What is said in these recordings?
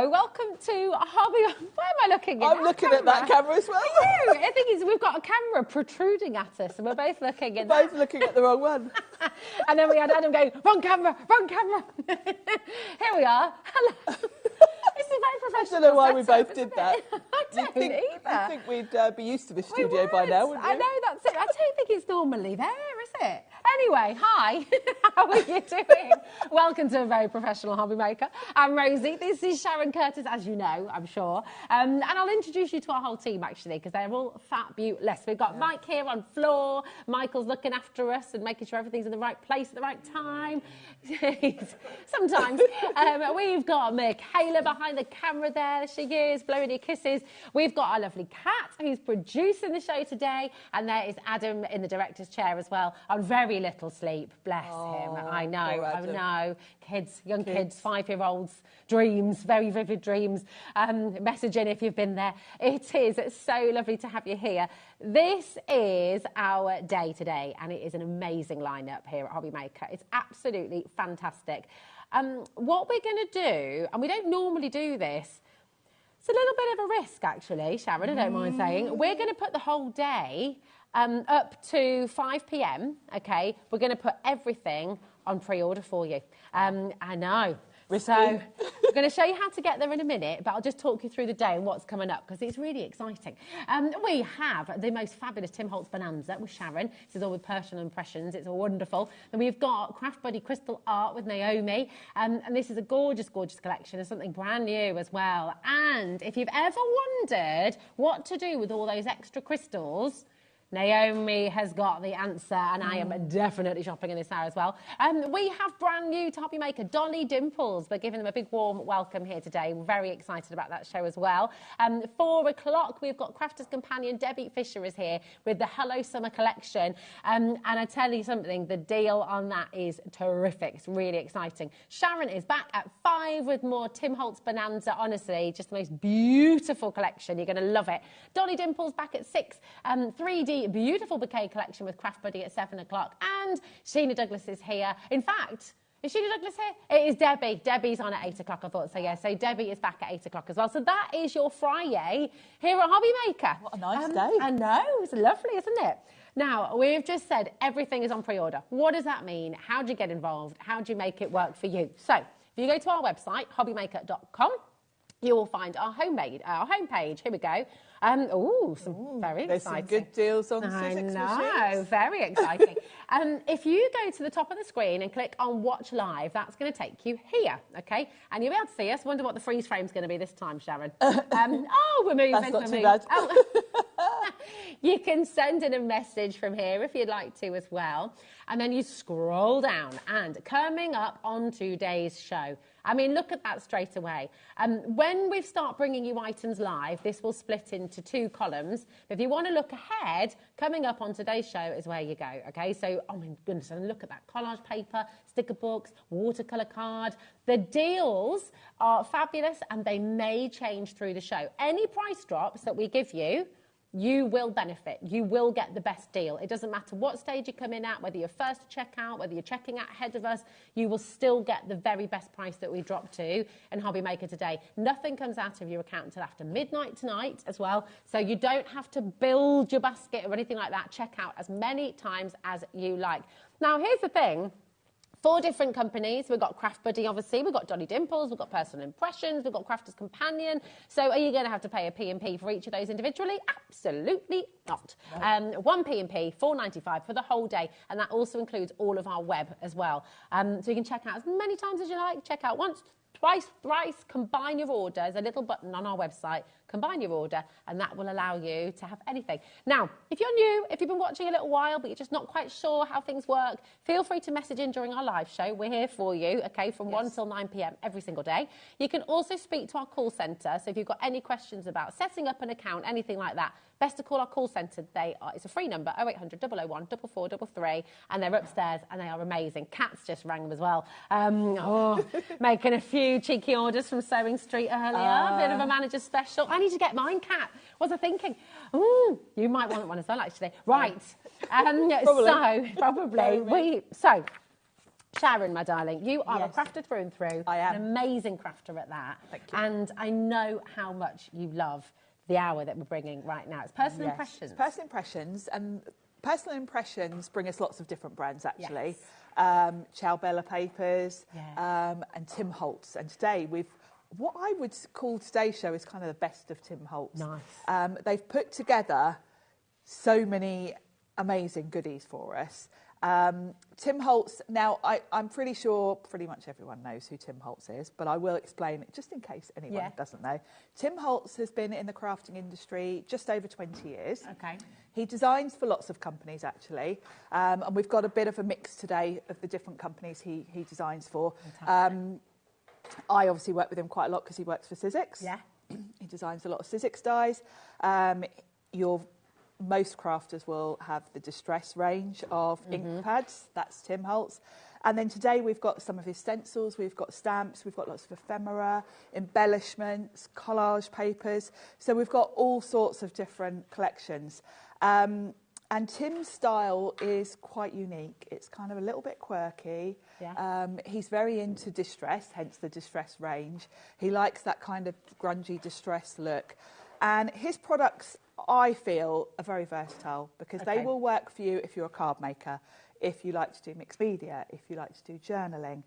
Hello, welcome to Hobby. Why am I looking at I'm looking at that camera as well. I think we've got a camera protruding at us, and we're both looking at Both looking at the wrong one. And then we had Adam going, wrong camera, wrong camera. Here we are. Hello. This is very professional. I don't know why we setup, both did that. I don't either. You'd think we'd be used to the studio by now, wouldn't you? I know, that's it. I don't think it's normally there, is it? Anyway, hi. How are you doing? Welcome to a very professional hobby maker. I'm Rosie. This is Sharon Curtis, as you know, I'm sure. And I'll introduce you to our whole team, actually, because they're all fabulous. We've got Mike here on floor. Michael's looking after us and making sure everything's in the right place at the right time. Sometimes. We've got Michaela behind the camera there. She is, blowing your kisses. We've got our lovely Kat, who's producing the show today. And there is Adam in the director's chair as well, on very little sleep. Bless him. I know, I know. Kids, young kids, 5-year-olds, dreams, very vivid dreams. Message in if you've been there. It is so lovely to have you here. This is our day today, and it is an amazing lineup here at HobbyMaker. It's absolutely fantastic. What we're going to do, and we don't normally do this, it's a little bit of a risk, actually, Sharon, I don't mind saying. We're going to put the whole day up to 5 p.m, OK? We're going to put everything on pre-order for you. I know. So I'm going to show you how to get there in a minute, but I'll just talk you through the day and what's coming up, because it's really exciting. We have the most fabulous Tim Holtz Bonanza with Sharon. This is all with personal impressions. It's all wonderful. And we've got Craft Buddy Crystal Art with Naomi. And this is a gorgeous, gorgeous collection of something brand new as well. And if you've ever wondered what to do with all those extra crystals, Naomi has got the answer, and I am definitely shopping in this now as well. We have brand new to HobbyMaker, Dolly Dimples. We're giving them a big warm welcome here today. We're very excited about that show as well. 4 o'clock, we've got Crafter's Companion, Debbie Fisher is here with the Hello Summer collection. And I tell you something, the deal on that is terrific. It's really exciting. Sharon is back at 5 with more Tim Holtz Bonanza. Honestly, just the most beautiful collection. You're going to love it. Dolly Dimples back at 6. 3D beautiful bouquet collection with Craft Buddy at 7 o'clock, and Sheena Douglas is here. In fact, is Sheena Douglas here? It is Debbie. Debbie's on at 8 o'clock, I thought. So, yeah, so Debbie is back at 8 o'clock as well. So that is your Friday here at HobbyMaker. What a nice day. I know. It's lovely, isn't it? Now, we've just said everything is on pre-order. What does that mean? How do you get involved? How do you make it work for you? So, if you go to our website, hobbymaker.com, you will find our homepage. Here we go. Very there's exciting. Some good deals on the I physics know, machines. very exciting. If you go to the top of the screen and click on Watch Live, that's going to take you here, OK? And you'll be able to see us. Wonder what the freeze frame's going to be this time, Sharon. We're moving. That's not too bad. You can send in a message from here if you'd like to as well. And then you scroll down, and coming up on today's show, I mean, look at that straight away. When we start bringing you items live, this will split into 2 columns. But if you want to look ahead, coming up on today's show is where you go, OK? So, oh, my goodness, and look at that. Collage paper, sticker books, watercolour card. The deals are fabulous, and they may change through the show. Any price drops that we give you, you will benefit. You will get the best deal. It doesn't matter what stage you come in at, whether you're first to check out, whether you're checking out ahead of us, you will still get the very best price that we drop to in HobbyMaker today. Nothing comes out of your account until after midnight tonight as well, so you don't have to build your basket or anything like that. Check out as many times as you like. Now, here's the thing. 4 different companies. We've got Craft Buddy, obviously. We've got Dolly Dimples. We've got Personal Impressions. We've got Crafter's Companion. So are you going to have to pay a P&P for each of those individually? Absolutely not. No. 1 P&P, $4.95 for the whole day. And that also includes all of our web as well. So you can check out as many times as you like. Check out once, twice, thrice, combine your order. There's a little button on our website, combine your order, and that will allow you to have anything. Now, if you're new, if you've been watching a little while, but you're just not quite sure how things work, feel free to message in during our live show. We're here for you, okay, from 1 till 9 p.m. every single day. You can also speak to our call centre, so if you've got any questions about setting up an account, anything like that, best to call our call centre. It's a free number, 0800 001 4433, and they're upstairs, and they are amazing. Kat's just rang them as well. Making a few cheeky orders from Sewing Street earlier, bit of a manager special. I need to get mine, Kat. What was I thinking? Ooh, you might want one as well, actually. Right. Probably. So, probably. So, Sharon, my darling, you are Yes. a crafter through and through. I am. An amazing crafter at that. Thank you. And I know how much you love the hour that we're bringing right now. It's personal Yes, impressions. it's personal impressions, and personal impressions bring us lots of different brands, actually. Yes. Ciao Papers, Yeah. and Tim Holtz. And today what I would call today's show is kind of the best of Tim Holtz. Nice. They've put together so many amazing goodies for us. Tim Holtz, now I'm pretty sure pretty much everyone knows who Tim Holtz is, but I will explain it just in case anyone doesn't know. Tim Holtz has been in the crafting industry just over 20 years. Okay. He designs for lots of companies, actually, and we've got a bit of a mix today of the different companies he designs for. I obviously work with him quite a lot because he works for Sizzix. Yeah. He designs a lot of Sizzix dies. Most crafters will have the Distress range of ink pads. That's Tim Holtz. And then today we've got some of his stencils, we've got stamps, we've got lots of ephemera, embellishments, collage papers. So we've got all sorts of different collections. And Tim's style is quite unique. It's kind of a little bit quirky. Yeah. He's very into distress, hence the Distress range. He likes that kind of grungy distress look. And his products, I feel, are very versatile because they will work for you if you're a card maker, if you like to do mixed media, if you like to do journaling.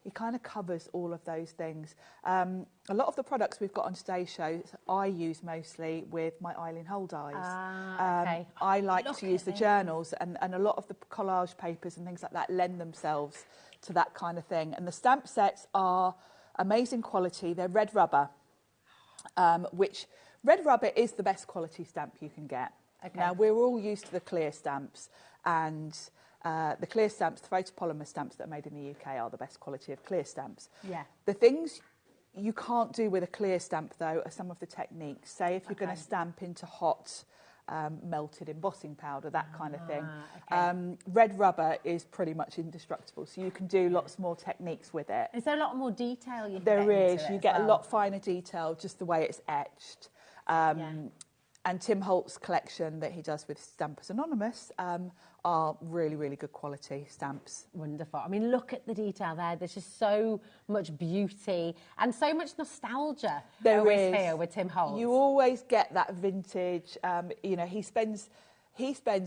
He kind of covers all of those things. A lot of the products we've got on today's show, I use mostly with my Eileen Hull dies. I like to use the journals, and a lot of the collage papers and things like that lend themselves to that kind of thing. And the stamp sets are amazing quality. They're red rubber, which red rubber is the best quality stamp you can get. Okay. Now, we're all used to the clear stamps, and the clear stamps, the photopolymer stamps that are made in the UK are the best quality of clear stamps. Yeah. The things you can't do with a clear stamp, though, are some of the techniques. Say if you're going to stamp into hot melted embossing powder, that kind of thing. Red rubber is pretty much indestructible, so you can do lots more techniques with it. Is there a lot more detail you can There get is. into it You as get well? a lot finer detail, just the way it's etched. And Tim Holtz's collection that he does with Stampers Anonymous are really, really good quality stamps. Wonderful. I mean, look at the detail there. There's just so much beauty and so much nostalgia There is is here with Tim Holtz. You always get that vintage. You know, he spends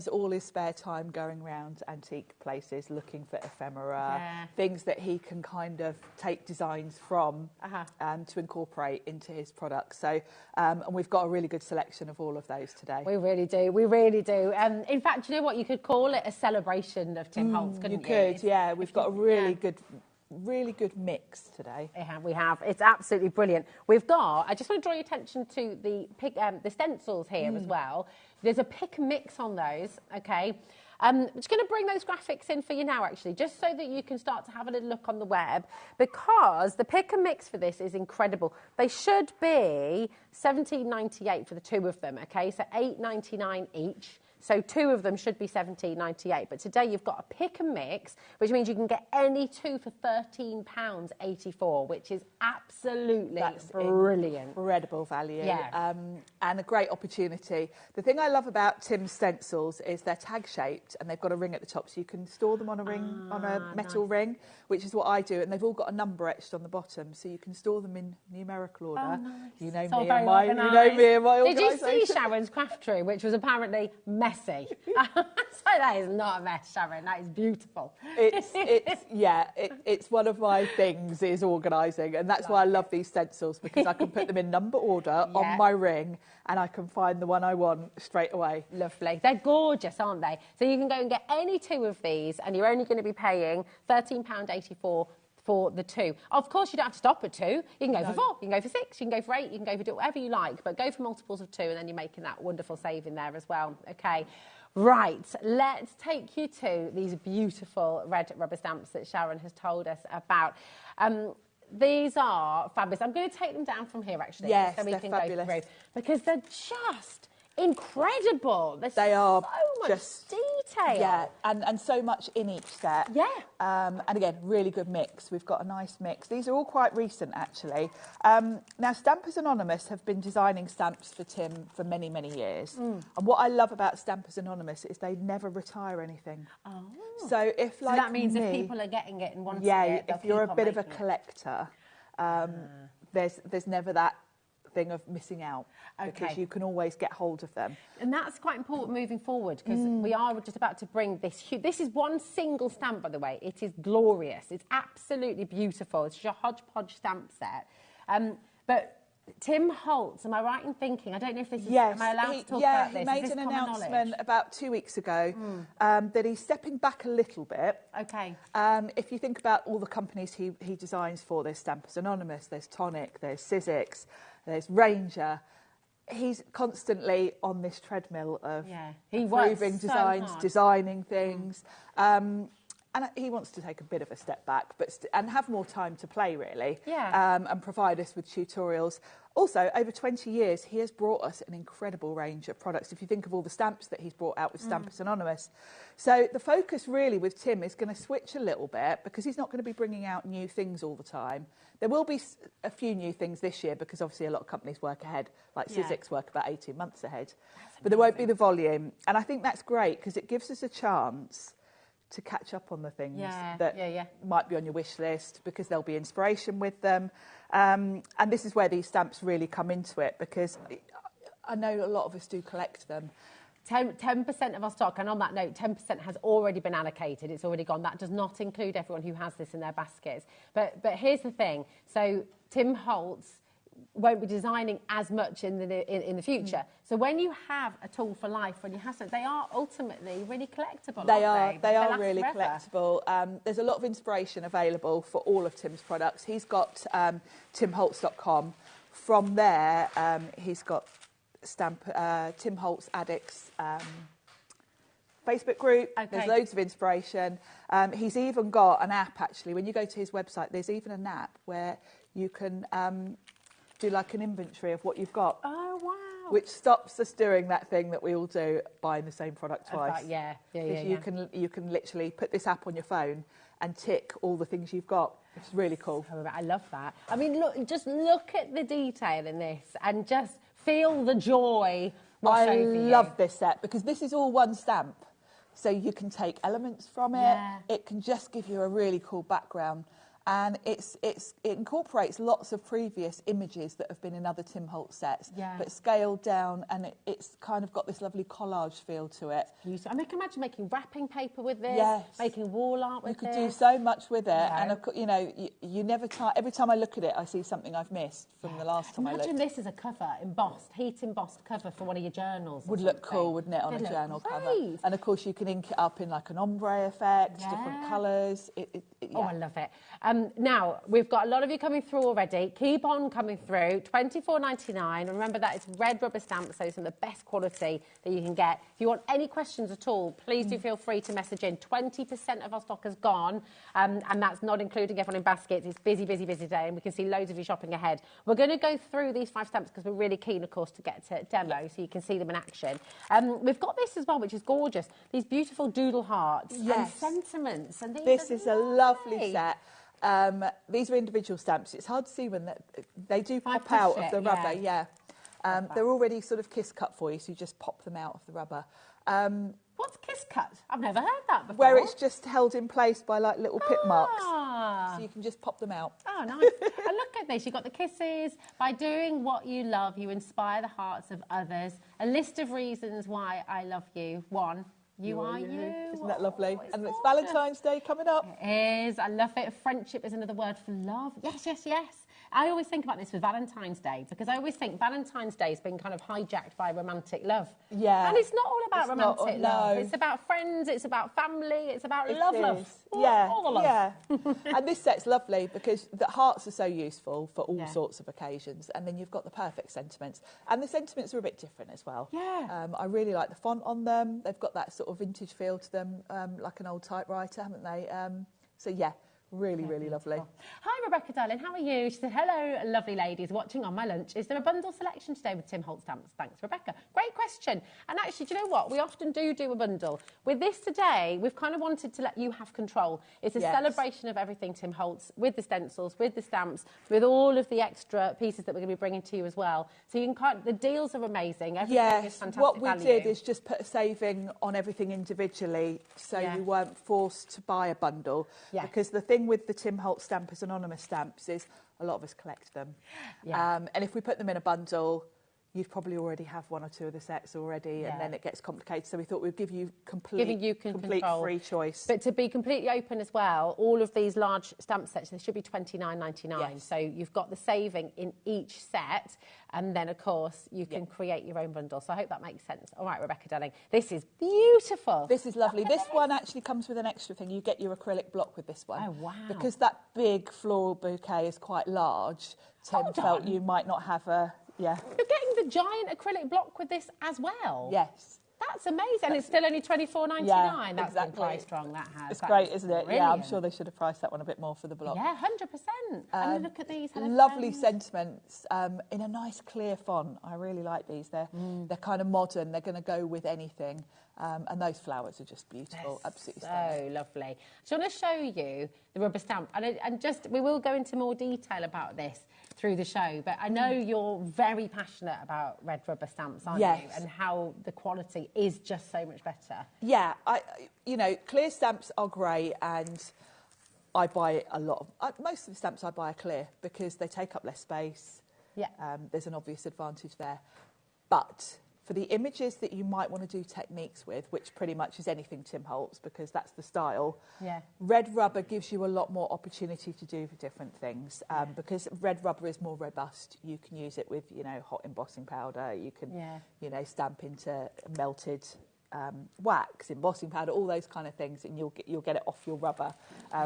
all his spare time going around antique places looking for ephemera, things that he can kind of take designs from to incorporate into his products. So, and we've got a really good selection of all of those today. We really do. We really do. In fact, you know what? You could call it a celebration of Tim Holtz, couldn't you? You could, yeah. We've got a really good mix today. We have. It's absolutely brilliant. We've got, I just want to draw your attention to the stencils here as well. There's a pick and mix on those, okay? I'm just going to bring those graphics in for you now, actually, just so that you can start to have a little look on the web, because the pick and mix for this is incredible. They should be $17.98 for the two of them, okay? So $8.99 each. So two of them should be $17.98. But today you've got a pick and mix, which means you can get any two for £13.84, which is absolutely brilliant. Incredible value. Yeah. And a great opportunity. The thing I love about Tim's stencils is they're tag shaped and they've got a ring at the top, so you can store them on a ring, on a metal ring, which is what I do. And they've all got a number etched on the bottom, so you can store them in numerical order. Oh, nice. You know So me very and my, organised. you know me and my Did you organisation. see Sharon's craft room, which was apparently messy? So that is not a mess, Sharon. That is beautiful. It's one of my things is organising, and that's why I love these stencils, because I can put them in number order on my ring and I can find the one I want straight away. Lovely. They're gorgeous, aren't they? So you can go and get any two of these and you're only going to be paying £13.84 for the two. Of course, you don't have to stop at two. You can go for 4, you can go for 6, you can go for 8, you can go for whatever you like, but go for multiples of 2 and then you're making that wonderful save in there as well. Okay. Right, let's take you to these beautiful red rubber stamps that Sharon has told us about. These are fabulous. I'm going to take them down from here, actually, yes, so we can fabulous. go through, because they're just incredible. They are so much just detail. Yeah, and so much in each set. Yeah. And again, really good mix. We've got a nice mix. These are all quite recent, actually. Now, Stampers Anonymous have been designing stamps for Tim for many, many years. And what I love about Stampers Anonymous is they never retire anything. Oh. So if, like, that means me, if people are getting it and wanting yeah, it, if you're a bit of a collector, there's never that thing of missing out, because you can always get hold of them. And that's quite important moving forward, because we are just about to bring this is one single stamp, by the way. It is glorious. It's absolutely beautiful. It's just a hodgepodge stamp set. But Tim Holtz, am I right in thinking, I don't know if this is, am I allowed to talk about this? Yeah, he made an announcement about 2 weeks ago that he's stepping back a little bit. Okay. If you think about all the companies he designs for, there's Stampers Anonymous, there's Tonic, there's Sizzix, there's Ranger. He's constantly on this treadmill of improving designs, designing things. And he wants to take a bit of a step back, and have more time to play, really, and provide us with tutorials. Also, over 20 years, he has brought us an incredible range of products, if you think of all the stamps that he's brought out with Stampers Anonymous. So the focus really with Tim is going to switch a little bit, because he's not going to be bringing out new things all the time. There will be a few new things this year, because obviously a lot of companies work ahead, like Sizzix work about 18 months ahead. But there won't be the volume. And I think that's great, because it gives us a chance to catch up on the things that might be on your wish list, because there'll be inspiration with them. And this is where these stamps really come into it, because I know a lot of us do collect them. 10% of our stock, and on that note, 10% has already been allocated. It's already gone. That does not include everyone who has this in their baskets. But here's the thing. So Tim Holtz won't be designing as much in the future. So when you have a tool for life, when you have something, they are ultimately really collectible. They are really collectible. There's a lot of inspiration available for all of Tim's products. He's got timholtz.com. From there, he's got Tim Holtz Addicts Facebook group. There's loads of inspiration. He's even got an app, actually. When you go to his website, there's even an app where you can do like an inventory of what you've got. Oh, wow. Which stops us doing that thing that we all do, buying the same product twice. You can literally put this app on your phone and tick all the things you've got, which is really cool. I love that. I mean, just look at the detail in this and just feel the joy. I love this set, because this is all one stamp. So you can take elements from it. It can just give you a really cool background. And it incorporates lots of previous images that have been in other Tim Holtz sets, but scaled down, and it's kind of got this lovely collage feel to it. I can imagine making wrapping paper with this, making wall art with this. You could do so much with it, and you know, you never every time I look at it, I see something I've missed from the last time I looked. Imagine this as a cover, heat embossed cover for one of your journals. Would look cool, wouldn't it, on a journal cover? And of course, you can ink it up in like an ombre effect, different colours. Oh, I love it. Now, we've got a lot of you coming through already. Keep on coming through. $24.99. Remember that it's red rubber stamps, so it's in the best quality that you can get. If you want any questions at all, please do feel free to message in. 20% of our stock has gone, and that's not including everyone in baskets. It's busy, busy, busy day, and we can see loads of you shopping ahead. We're going to go through these 5 stamps because we're really keen, of course, to get to demo so you can see them in action. We've got this as well, which is gorgeous. These beautiful doodle hearts and sentiments. And this is a lovely set. These are individual stamps. It's hard to see when they do pop out of the rubber. They're already sort of kiss cut for you, so you just pop them out of the rubber. What's kiss cut? I've never heard that before. Where it's just held in place by like little pip marks, so you can just pop them out. Oh, nice. And look at this. You've got the kisses. By doing what you love, you inspire the hearts of others. A list of reasons why I love you. 1. You are you. Isn't that lovely? And it's Valentine's Day coming up. It is. I love it. Friendship is another word for love. Yes, yes, yes. I always think about this with Valentine's Day, because I always think Valentine's Day has been kind of hijacked by romantic love. Yeah. And it's not all about romantic love. It's about friends, it's about family, it's about love. All the love. Yeah. And this set's lovely because the hearts are so useful for all sorts of occasions. And then you've got the perfect sentiments. And the sentiments are a bit different as well. Yeah. I really like the font on them. They've got that sort of vintage feel to them, like an old typewriter, haven't they? So, yeah. Really, really lovely. Hi, Rebecca, darling. How are you? She said, hello, lovely ladies watching on my lunch. Is there a bundle selection today with Tim Holtz stamps? Thanks, Rebecca. Great question. And actually, do you know what? We often do a bundle. With this today, we've kind of wanted to let you have control. It's a celebration of everything Tim Holtz, with the stencils, with the stamps, with all of the extra pieces that we're going to be bringing to you as well. So you can the deals are amazing. Everything is fantastic what we value. did is just put a saving on everything individually, so you weren't forced to buy a bundle. Because the thing with the Tim Holtz Stampers Anonymous stamps is a lot of us collect them. And if we put them in a bundle, you'd probably already have one or two of the sets already, and then it gets complicated. So we thought we'd give you complete free choice. But to be completely open as well, all of these large stamp sets, they should be $29.99. So you've got the saving in each set, and then of course you can create your own bundle. So I hope that makes sense. All right, Rebecca, darling, this is beautiful. This is lovely. This one actually comes with an extra thing. You get your acrylic block with this one. Oh wow! Because that big floral bouquet is quite large, Tim felt you might not have a. Yeah. You're getting the giant acrylic block with this as well. Yes. That's amazing. And it's still only $24.99. Yeah, That's exactly. been priced wrong, that has. It's great, isn't it? Brilliant. Yeah, I'm sure they should have priced that one a bit more for the block. Yeah, 100%. And look at these. Lovely sentiments in a nice clear font. I really like these. They're kind of modern. They're going to go with anything. And those flowers are just beautiful. Absolutely stunning. So lovely. So I want to show you the rubber stamp. And just, we will go into more detail about this through the show, but I know you're very passionate about red rubber stamps, aren't you? And how the quality is just so much better. Yeah, you know, clear stamps are great, and I buy a lot of, most of the stamps I buy are clear because they take up less space. Yeah. There's an obvious advantage there. But for the images that you might want to do techniques with, which pretty much is anything Tim Holtz, because that's the style, red rubber gives you a lot more opportunity to do different things. Because red rubber is more robust, you can use it with, you know, hot embossing powder, you can, you know, stamp into melted wax, embossing powder, all those kind of things, and you'll get it off your rubber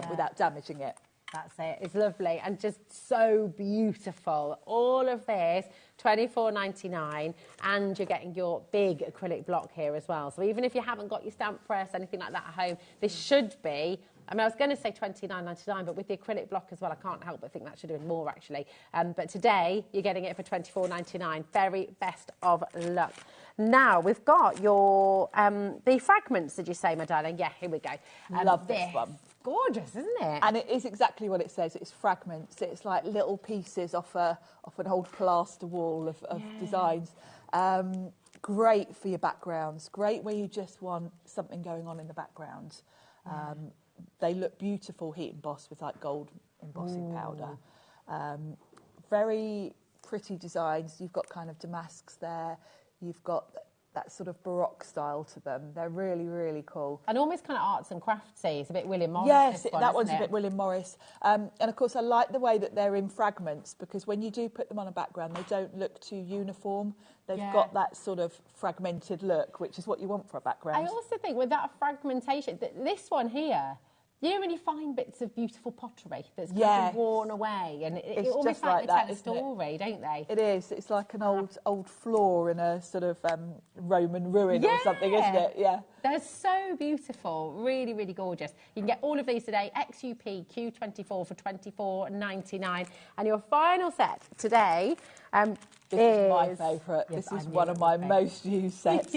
without damaging it. That's it. It's lovely and just so beautiful. All of this, $24.99, and you're getting your big acrylic block here as well. So even if you haven't got your stamp press, anything like that at home, this should be, I mean, I was going to say $29.99, but with the acrylic block as well, I can't help but think that should have been more, actually. But today, you're getting it for $24.99. Very best of luck. Now, we've got your, the fragments, did you say, my darling? Yeah, here we go. Love this one. Gorgeous, isn't it? And it is exactly what it says. It's fragments. It's like little pieces off an old plaster wall of designs. Great for your backgrounds. Great where you just want something going on in the background. They look beautiful heat embossed with like gold embossing powder. Very pretty designs. You've got kind of damasks there. You've got that sort of Baroque style to them. They're really, really cool. And almost kind of arts and craftsy. It's a bit William Morris. Yes, that one's a bit William Morris. And of course, I like the way that they're in fragments, because when you do put them on a background, they don't look too uniform. They've got that sort of fragmented look, which is what you want for a background. I also think with that fragmentation, this one here, you know when you find bits of beautiful pottery that's kind of worn away, and it almost like they tell a story, don't they? It is. It's like an old floor in a sort of Roman ruin or something, isn't it? Yeah. They're so beautiful, really, really gorgeous. You can get all of these today, XUP Q24 for $24.99. And your final set today this is my favourite. Yes, this is one of my most used sets.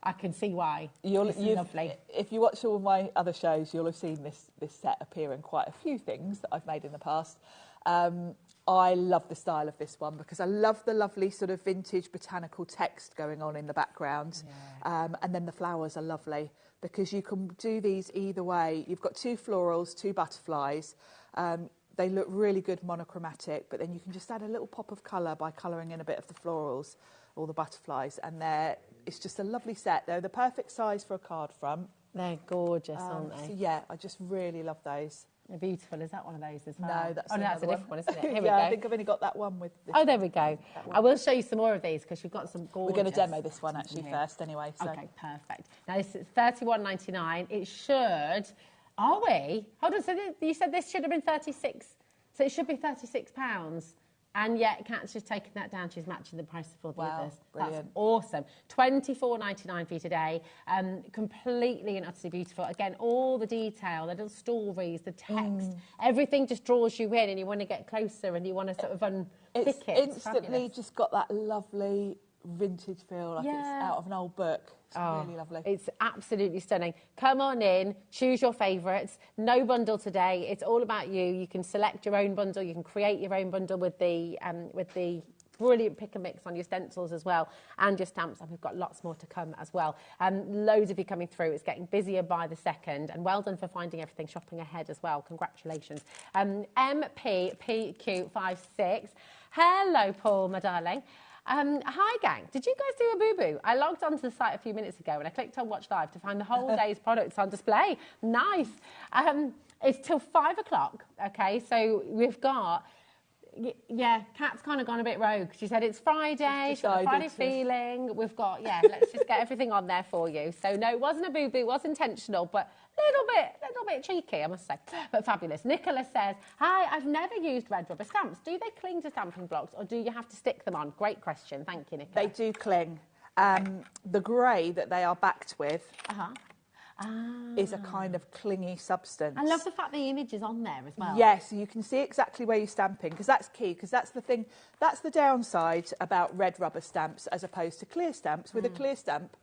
I can see why. This is lovely. If you watch all my other shows, you'll have seen this set appear in quite a few things that I've made in the past. I love the style of this one because I love the lovely sort of vintage botanical text going on in the background. And then the flowers are lovely because you can do these either way. You've got two florals, two butterflies. They look really good monochromatic, but then you can just add a little pop of colour by colouring in a bit of the florals or the butterflies, and it's just a lovely set. They're the perfect size for a card front. They're gorgeous, aren't they? So yeah, I just really love those. They're beautiful. Is that one of those as well? No, that's a different one, isn't it? Here we go. I think I've only got that one with this. Oh, there we go. I will show you some more of these because we've got some gorgeous. We're going to demo this one actually first anyway. So. Okay, perfect. Now this is $31.99. It should... Are we? Hold on, so you said this should have been 36. So it should be £36. And yet, Kat's just taken that down. She's matching the price of all the Wow, others. brilliant. That's awesome. $24.99 for you today. Completely and utterly beautiful. Again, all the detail, the little stories, the text, everything just draws you in, and you want to get closer and you want to sort of unpick it. It's instantly just got that lovely vintage feel, like it's out of an old book. It's really lovely. It's absolutely stunning. Come on in, choose your favourites. No bundle today. It's all about you. You can select your own bundle. You can create your own bundle with the brilliant pick and mix on your stencils as well, and your stamps, and we've got lots more to come as well. Loads of you coming through. It's getting busier by the second, and well done for finding everything, shopping ahead as well. Congratulations. MPPQ56. Hello, Paul, my darling. Hi gang, did you guys do a boo-boo? I logged onto the site a few minutes ago and I clicked on Watch Live to find the whole day's products on display. Nice. It's till 5 o'clock, okay, so we've got, yeah, Kat's kind of gone a bit rogue. She said it's Friday, she's got a Friday feeling. We've got, let's just get everything on there for you. So no, it wasn't a boo-boo, it was intentional, but a little bit cheeky, I must say, but fabulous. Nicola says, hi, I've never used red rubber stamps. Do they cling to stamping blocks or do you have to stick them on? Great question. Thank you, Nicola. They do cling. The grey that they are backed with is a kind of clingy substance. I love the fact the image is on there as well. Yes, you can see exactly where you're stamping, because that's key, because that's the thing, that's the downside about red rubber stamps as opposed to clear stamps. With a clear stamp,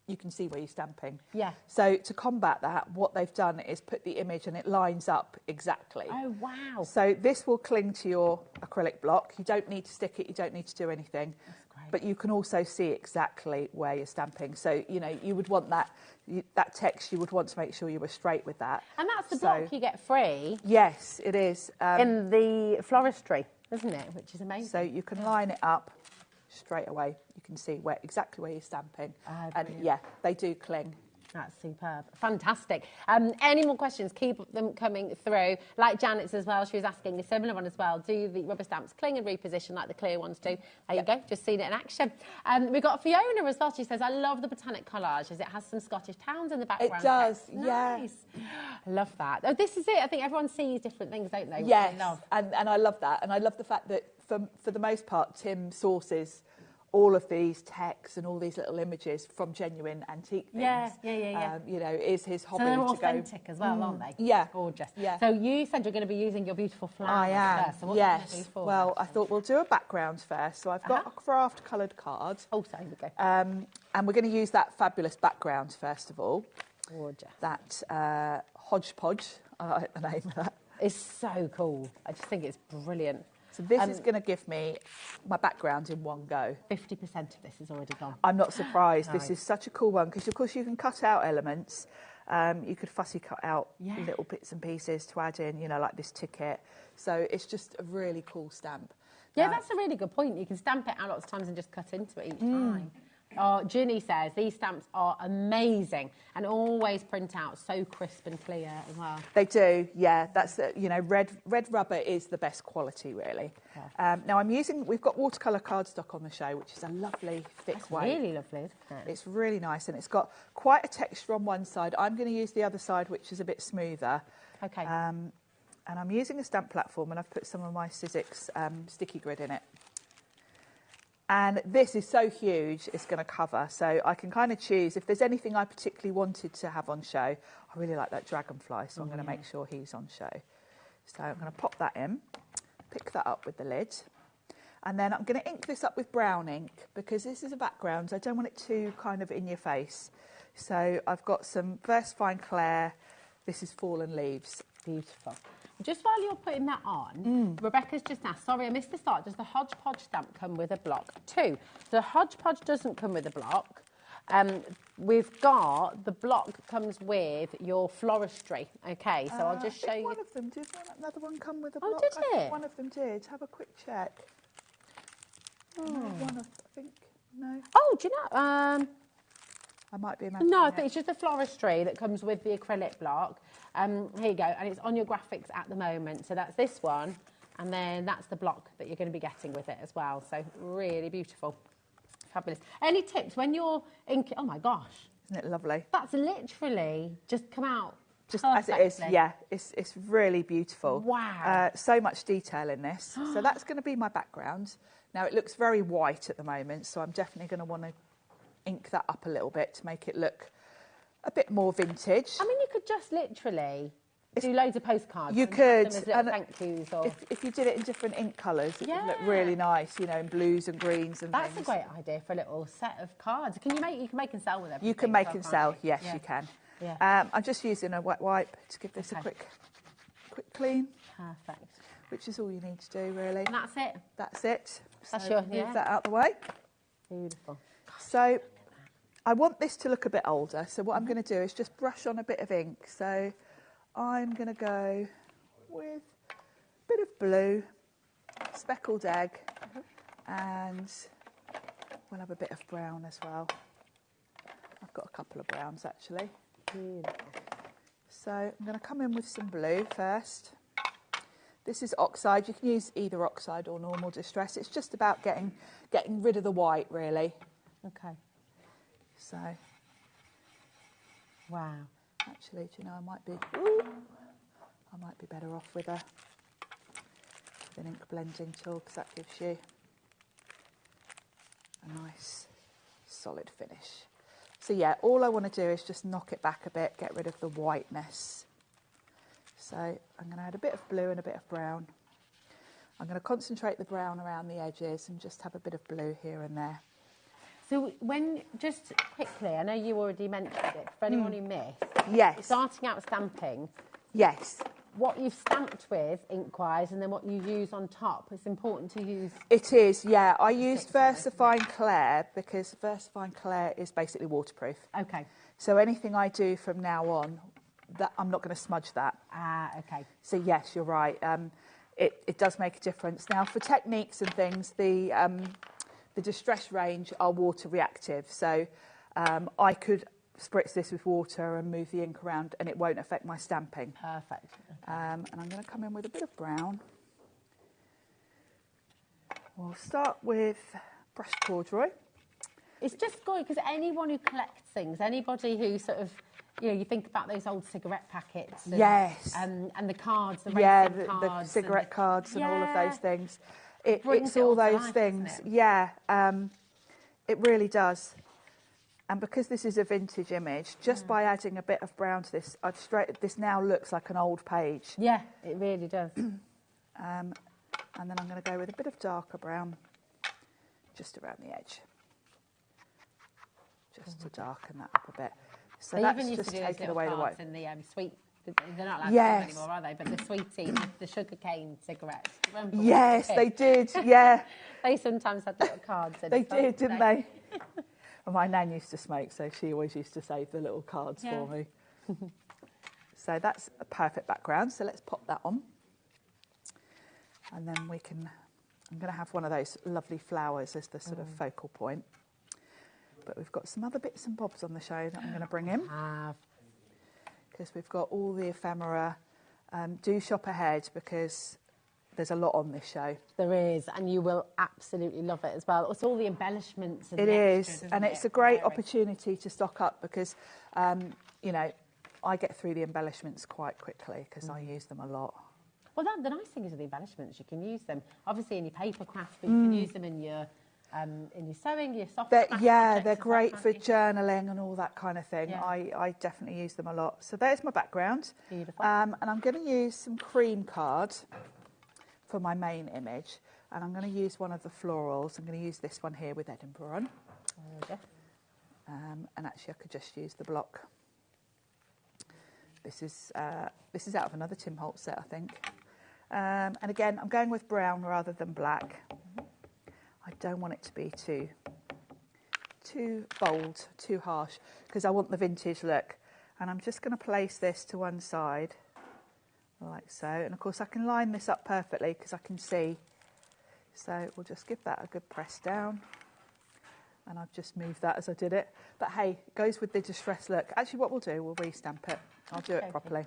you can see where you're stamping. Yeah. So to combat that, what they've done is put the image and it lines up exactly. Oh, wow. So this will cling to your acrylic block. You don't need to stick it, you don't need to do anything. That's great. But you can also see exactly where you're stamping. So, you know, you would want that text, you would want to make sure you were straight with that. And that's the block you get free. Yes, it is. In the floristry, isn't it? Which is amazing. So you can line it up straight away. You can see exactly where you're stamping. And yeah, they do cling. That's superb. Fantastic. Any more questions? Keep them coming through. Like Janet's as well, she was asking a similar one as well. Do the rubber stamps cling and reposition like the clear ones do? There you go, just seen it in action. We've got Fiona as well. She says, I love the botanic collage as it has some Scottish towns in the background. It does, nice. I love that. Oh, this is it. I think everyone sees different things, don't they? Yes, and I love that. And I love the fact that for the most part, Tim sources all of these texts and all these little images from genuine antique things. Yeah. You know, is his hobby. So they're to authentic as well, aren't they? Yeah. It's gorgeous. Yeah. So you said you're going to be using your beautiful flowers I am. first. So what Yes. are you going to do for Well, that? I thought we'll do a background first. So I've got a craft coloured card. Oh, sorry, we go. And we're going to use that fabulous background first of all. Gorgeous. That hodgepodge. I like the name of that. It's so cool. I just think it's brilliant. So this is going to give me my background in one go. 50% of this is already gone. I'm not surprised. Nice. This is such a cool one because, of course, you can cut out elements. You could fussy cut out little bits and pieces to add in, you know, like this ticket. So it's just a really cool stamp. Yeah, that's a really good point. You can stamp it out lots of times and just cut into it each time. Oh, Ginny says these stamps are amazing and always print out so crisp and clear as well. They do, yeah. That's you know, red rubber is the best quality, really. Now we've got watercolor cardstock on the show, which is a lovely thick weight. Really lovely, isn't it? It's really nice, and it's got quite a texture on one side. I'm going to use the other side, which is a bit smoother. Okay. And I'm using a stamp platform, and I've put some of my Sizzix sticky grid in it. And this is so huge, it's going to cover. So I can kind of choose, if there's anything I particularly wanted to have on show, I really like that dragonfly, so I'm going to make sure he's on show. So I'm going to pop that in, pick that up with the lid. And then I'm going to ink this up with brown ink, because this is a background, so I don't want it too kind of in your face. So I've got some Verse Fine Clair, this is Fallen Leaves. Beautiful. Just while you're putting that on, Rebecca's just asked, sorry, I missed the start. Does the hodgepodge stamp come with a block? 2. The hodgepodge doesn't come with a block. We've got, the block comes with your floristry. Okay, so I'll just show you. One of them, did another one come with a block? Oh, did I think it? one of them did. Have a quick check. I think, no. Oh, do you know? I might be imagining No, I think it's just the floristry that comes with the acrylic block. Here you go, and it's on your graphics at the moment. So that's this one, and then that's the block that you're going to be getting with it as well. So really beautiful. Fabulous. Any tips when you're inking? Oh my gosh. Isn't it lovely? That's literally just come out just as it is. Yeah, it's really beautiful. Wow. So much detail in this. So that's going to be my background. Now it looks very white at the moment, so I'm definitely going to want to ink that up a little bit to make it look a bit more vintage. I mean, you could just literally do loads of postcards. You could. And thank yous. Or... If you did it in different ink colours, it would look really nice, you know, in blues and greens and That's things. a great idea for a little set of cards. You can make and sell with everything. You can make and sell, yes, you can. Yeah. I'm just using a wet wipe to give this a quick clean. Perfect. Which is all you need to do, really. And that's it? That's it. That's so move that out the way. Beautiful. So I want this to look a bit older, so what I'm going to do is just brush on a bit of ink. So I'm going to go with a bit of blue, speckled egg, and we'll have a bit of brown as well. I've got a couple of browns, actually. Beautiful. So I'm going to come in with some blue first. This is oxide. You can use either oxide or normal distress. It's just about getting rid of the white, really. Okay. So, wow. Actually, do you know, I might be better off with an ink blending tool, because that gives you a nice solid finish. So yeah, all I want to do is just knock it back a bit, get rid of the whiteness. So I'm going to add a bit of blue and a bit of brown. I'm going to concentrate the brown around the edges and just have a bit of blue here and there. So just quickly, I know you already mentioned it, for anyone who missed, yes, starting out stamping, yes, what you've stamped with ink-wise and then what you use on top, it's important to use... It is, yeah. I used VersaFine Clair because VersaFine Clair is basically waterproof. Okay. So anything I do from now on, that I'm not going to smudge that. Ah, okay. So yes, you're right. It does make a difference. Now for techniques and things, the distress range are water reactive. So I could spritz this with water and move the ink around and it won't affect my stamping. Perfect. Okay. And I'm going to come in with a bit of brown. We'll start with brushed corduroy. It's just good because anyone who collects things, anybody who sort of, you know, you think about those old cigarette packets. And, yes. And the cards, the racing cards. The cigarette cards and all of those things. It's it all all to those life, things. doesn't it? Yeah, it really does. And because this is a vintage image, just by adding a bit of brown to this, this now looks like an old page. Yeah, it really does. And then I'm going to go with a bit of darker brown just around the edge. Just to darken that up a bit. So they that's even used just to do those taking little away the white. cards in the sweet... They're not allowed to do them anymore, are they? But the sweetie, the sugar cane cigarettes. Remember Yes, they did, yeah. They sometimes had little cards in They as well, did, didn't they? Well, my nan used to smoke, so she always used to save the little cards for me. So that's a perfect background. So let's pop that on. And then I'm going to have one of those lovely flowers as the sort of focal point. But we've got some other bits and bobs on the show that I'm going to bring in. Because we've got all the ephemera. Do shop ahead because there's a lot on this show. There is, and you will absolutely love it as well. It's all the embellishments. And it the is, extras, and it's a great opportunity to stock up because, you know, I get through the embellishments quite quickly because I use them a lot. Well, the nice thing is with the embellishments, you can use them obviously in your paper craft, but you can use them in your sewing, your soft scratch yeah, they're great for journaling and all that kind of thing. Yeah. I definitely use them a lot. So there's my background. Beautiful. And I'm going to use some cream card for my main image. And I'm going to use one of the florals. I'm going to use this one here with Edinburgh on. And actually I could just use the block. This is out of another Tim Holtz set, I think. And again, I'm going with brown rather than black. I don't want it to be too bold, too harsh, because I want the vintage look. And I'm just going to place this to one side, like so. And of course I can line this up perfectly because I can see. So we'll just give that a good press down. And I've just moved that as I did it. But hey, it goes with the distress look. Actually, what we'll do, we'll restamp it. I'll do it properly.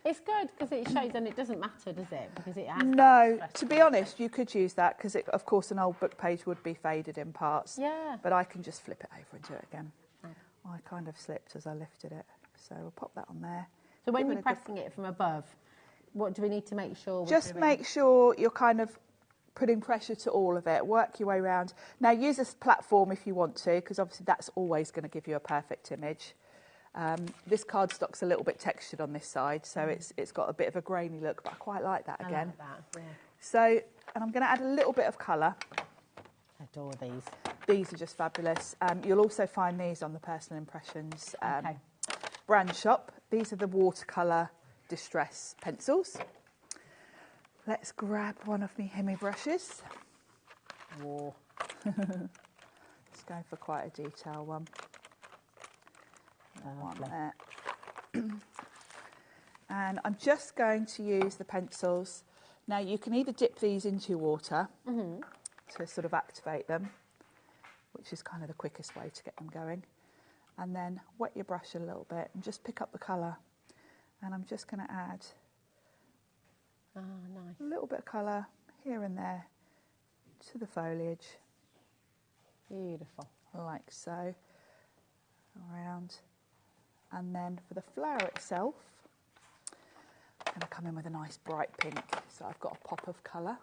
It's good because it shows, and it doesn't matter, does it? Because it has. No, to be honest, you could use that because, of course, an old book page would be faded in parts. Yeah. But I can just flip it over and do it again. I kind of slipped as I lifted it. So we'll pop that on there. So when you're pressing it from above, what do we need to make sure we're Just doing? make sure you're kind of putting pressure to all of it. Work your way around. Now use this platform if you want to, because obviously that's always going to give you a perfect image. This cardstock's a little bit textured on this side, so it's got a bit of a grainy look, but I quite like that again. I like that, yeah. So, and I'm going to add a little bit of colour. I adore these. These are just fabulous. You'll also find these on the Personal Impressions brand shop. These are the watercolour distress pencils. Let's grab one of my Hemi brushes. Whoa. Let's go for quite a detail one. One there. And I'm just going to use the pencils. Now you can either dip these into your water to sort of activate them, which is kind of the quickest way to get them going, and then wet your brush a little bit and just pick up the colour. And I'm just going to add a little bit of colour here and there to the foliage. Beautiful. Like so. Around. And then for the flower itself, I'm going to come in with a nice bright pink. So I've got a pop of colour.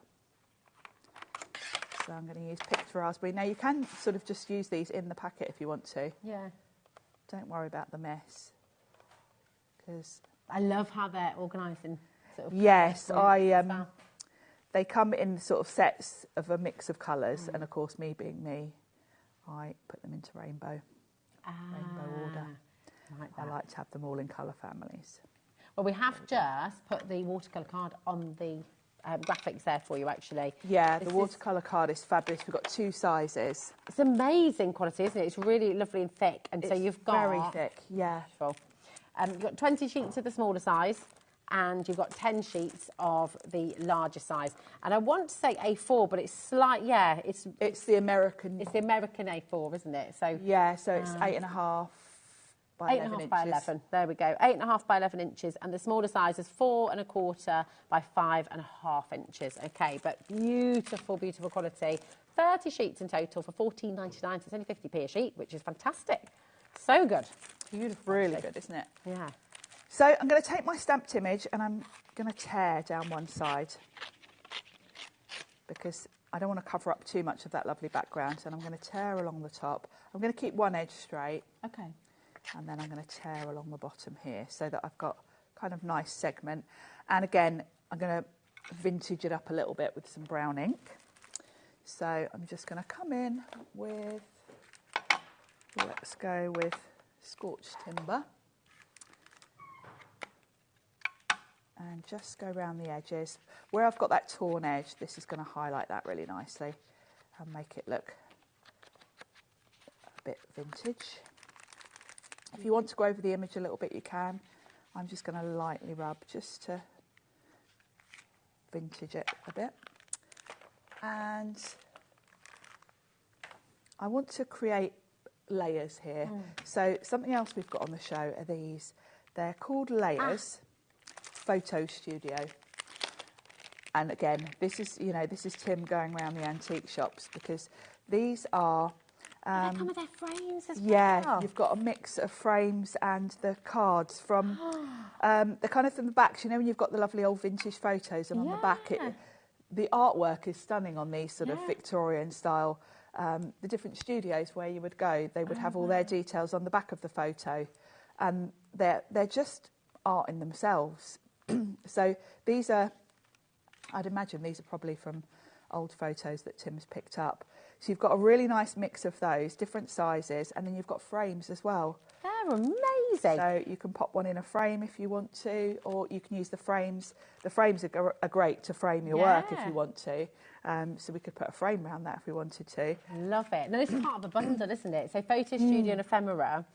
So I'm going to use picked raspberry. Now you can sort of just use these in the packet if you want to. Yeah. Don't worry about the mess. Because I love how they're organised in sort of... Yes, they come in sort of sets of a mix of colours, and of course, me being me, I put them into rainbow order. Like I like to have them all in colour families. Well, we have just put the watercolour card on the graphics there for you, actually. Yeah, the watercolour card is fabulous. We've got 2 sizes. It's amazing quality, isn't it? It's really lovely and thick. And so you've got... very thick, yeah. You've got 20 sheets of the smaller size, and you've got 10 sheets of the larger size. And I want to say A4, but it's it's the American... It's the American A4, isn't it? So yeah, so it's 8.5 by 11 inches. 8.5 by 11, there we go. 8.5 by 11 inches, and the smaller size is 4.25 by 5.5 inches. Okay, but beautiful, beautiful quality. 30 sheets in total for £14.99, so it's only 50p a sheet, which is fantastic. So good. Beautiful. Really good, isn't it? Yeah. So I'm going to take my stamped image and I'm going to tear down one side because I don't want to cover up too much of that lovely background, and I'm going to tear along the top. I'm going to keep one edge straight. Okay. And then I'm going to tear along the bottom here so that I've got kind of nice segment. And again, I'm going to vintage it up a little bit with some brown ink. So I'm just going to come in with, let's go with Scorched Timber. And just go around the edges. Where I've got that torn edge, this is going to highlight that really nicely and make it look a bit vintage. If you want to go over the image a little bit, you can. I'm just going to lightly rub just to vintage it a bit. And I want to create layers here. So something else we've got on the show are these. They're called layers. Photo Studio. And again, this is Tim going around the antique shops, because these are... they come with their frames as well. Yeah, you've got a mix of frames and the cards from... they're kind of from the backs, when you've got the lovely old vintage photos, and on the back, the artwork is stunning on these sort of Victorian style. The different studios where you would go, they would have all their details on the back of the photo. And they're just art in themselves. So these are, I'd imagine these are probably from old photos that Tim's picked up. So you've got a really nice mix of those, different sizes, and then you've got frames as well. They're amazing. So you can pop one in a frame if you want to, or you can use the frames. The frames are great to frame your work if you want to. So we could put a frame around that if we wanted to. Love it. Now this is part of the bundle, isn't it? So Photo Studio and Ephemera.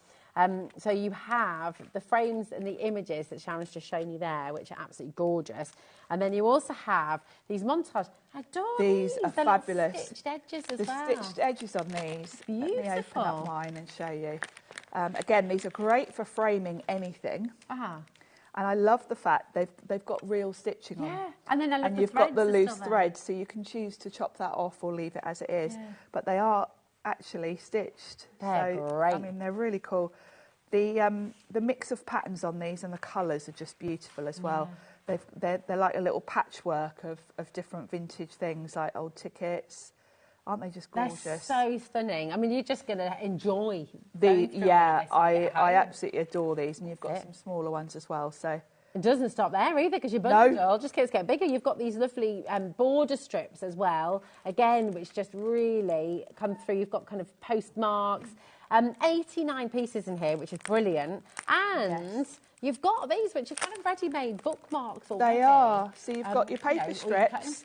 So you have the frames and the images that Sharon's just shown you there, which are absolutely gorgeous. And then you also have these montages. I adore these. These are fabulous. Stitched edges as well. The stitched edges on these. Beautiful. Let me open up mine and show you. Again, these are great for framing anything. And I love the fact they've got real stitching on. And then I love and you've got the loose threads, so you can choose to chop that off or leave it as it is. But they are actually stitched. They're great. I mean, they're really cool. The mix of patterns on these and the colours are just beautiful as well. They're like a little patchwork of different vintage things, like old tickets. Aren't they just gorgeous? They're so stunning. I mean, you're just going to enjoy I absolutely adore these, and you've got some smaller ones as well. So it doesn't stop there either, because your bundle just keeps getting bigger. You've got these lovely border strips as well, again, which just really come through. You've got kind of postmarks, 89 pieces in here, which is brilliant, and you've got these, which are kind of ready-made bookmarks already. They are. So you've got your paper strips.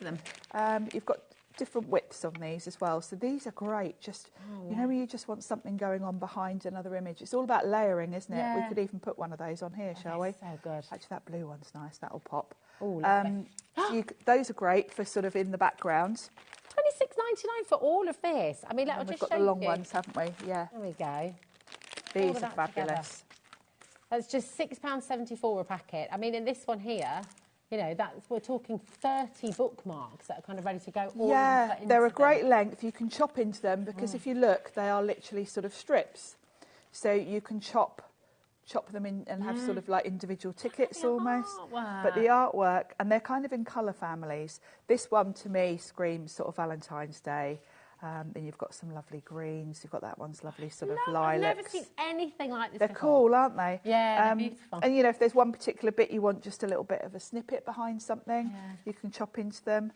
You've got different widths on these as well, so these are great. Just you know, when you just want something going on behind another image, it's all about layering, isn't it? We could even put one of those on here, shall we? So good. Actually, that blue one's nice. That'll pop. Oh, those are great for sort of in the background. $26.99 for all of this. I mean, I'll just we've got show the long you. ones, haven't we? Yeah. There we go. These are fabulous. That's just £6.74 a packet. I mean, in this one here, you know, we're talking 30 bookmarks that are kind of ready to go. They're a great length. You can chop into them, because if you look, they are literally sort of strips. So you can chop them in and have sort of like individual tickets almost. But the artwork, and they're kind of in colour families. This one to me screams sort of Valentine's Day. Then you've got some lovely greens. You've got that one's lovely sort of lilacs. I've never seen anything like this They're before. cool, aren't they? Yeah, they're beautiful. And, you know, if there's one particular bit you want just a little bit of a snippet behind something, you can chop into them.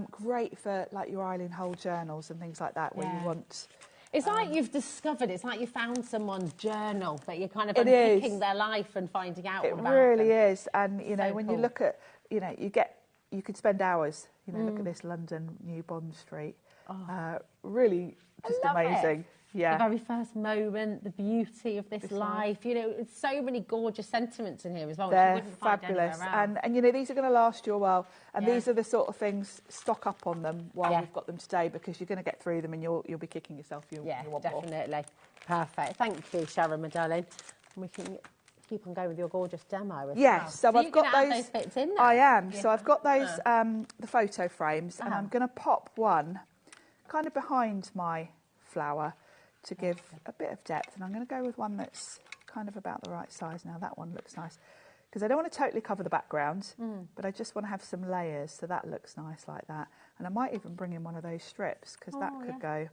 Great for, like, your Eileen Hull journals and things like that, where you want... It's like you've discovered, it's like you found someone's journal, that you're kind of unpicking their life and finding out all about them. It really is. And, you know, So when cool. you look at, you know, you could spend hours, you know, look at this London New Bond Street. Really just amazing. Yeah. The very first moment, the beauty of this life. You know, it's so many gorgeous sentiments in here as well. They're which you wouldn't find fabulous. anywhere else. And, you know, these are going to last you a while. And these are the sort of things, stock up on them while we've got them today, because you're going to get through them and you'll be kicking yourself. You'll want definitely. more. Perfect. Thank you, Sharon, my darling. And we can keep on going with your gorgeous demo as well. So I've got those bits in there. I am. So I've got those, the photo frames, and I'm going to pop one kind of behind my flower to give a bit of depth, and I'm going to go with one that's kind of about the right size now. That one looks nice, because I don't want to totally cover the background, but I just want to have some layers, so that looks nice like that. And I might even bring in one of those strips, because that could go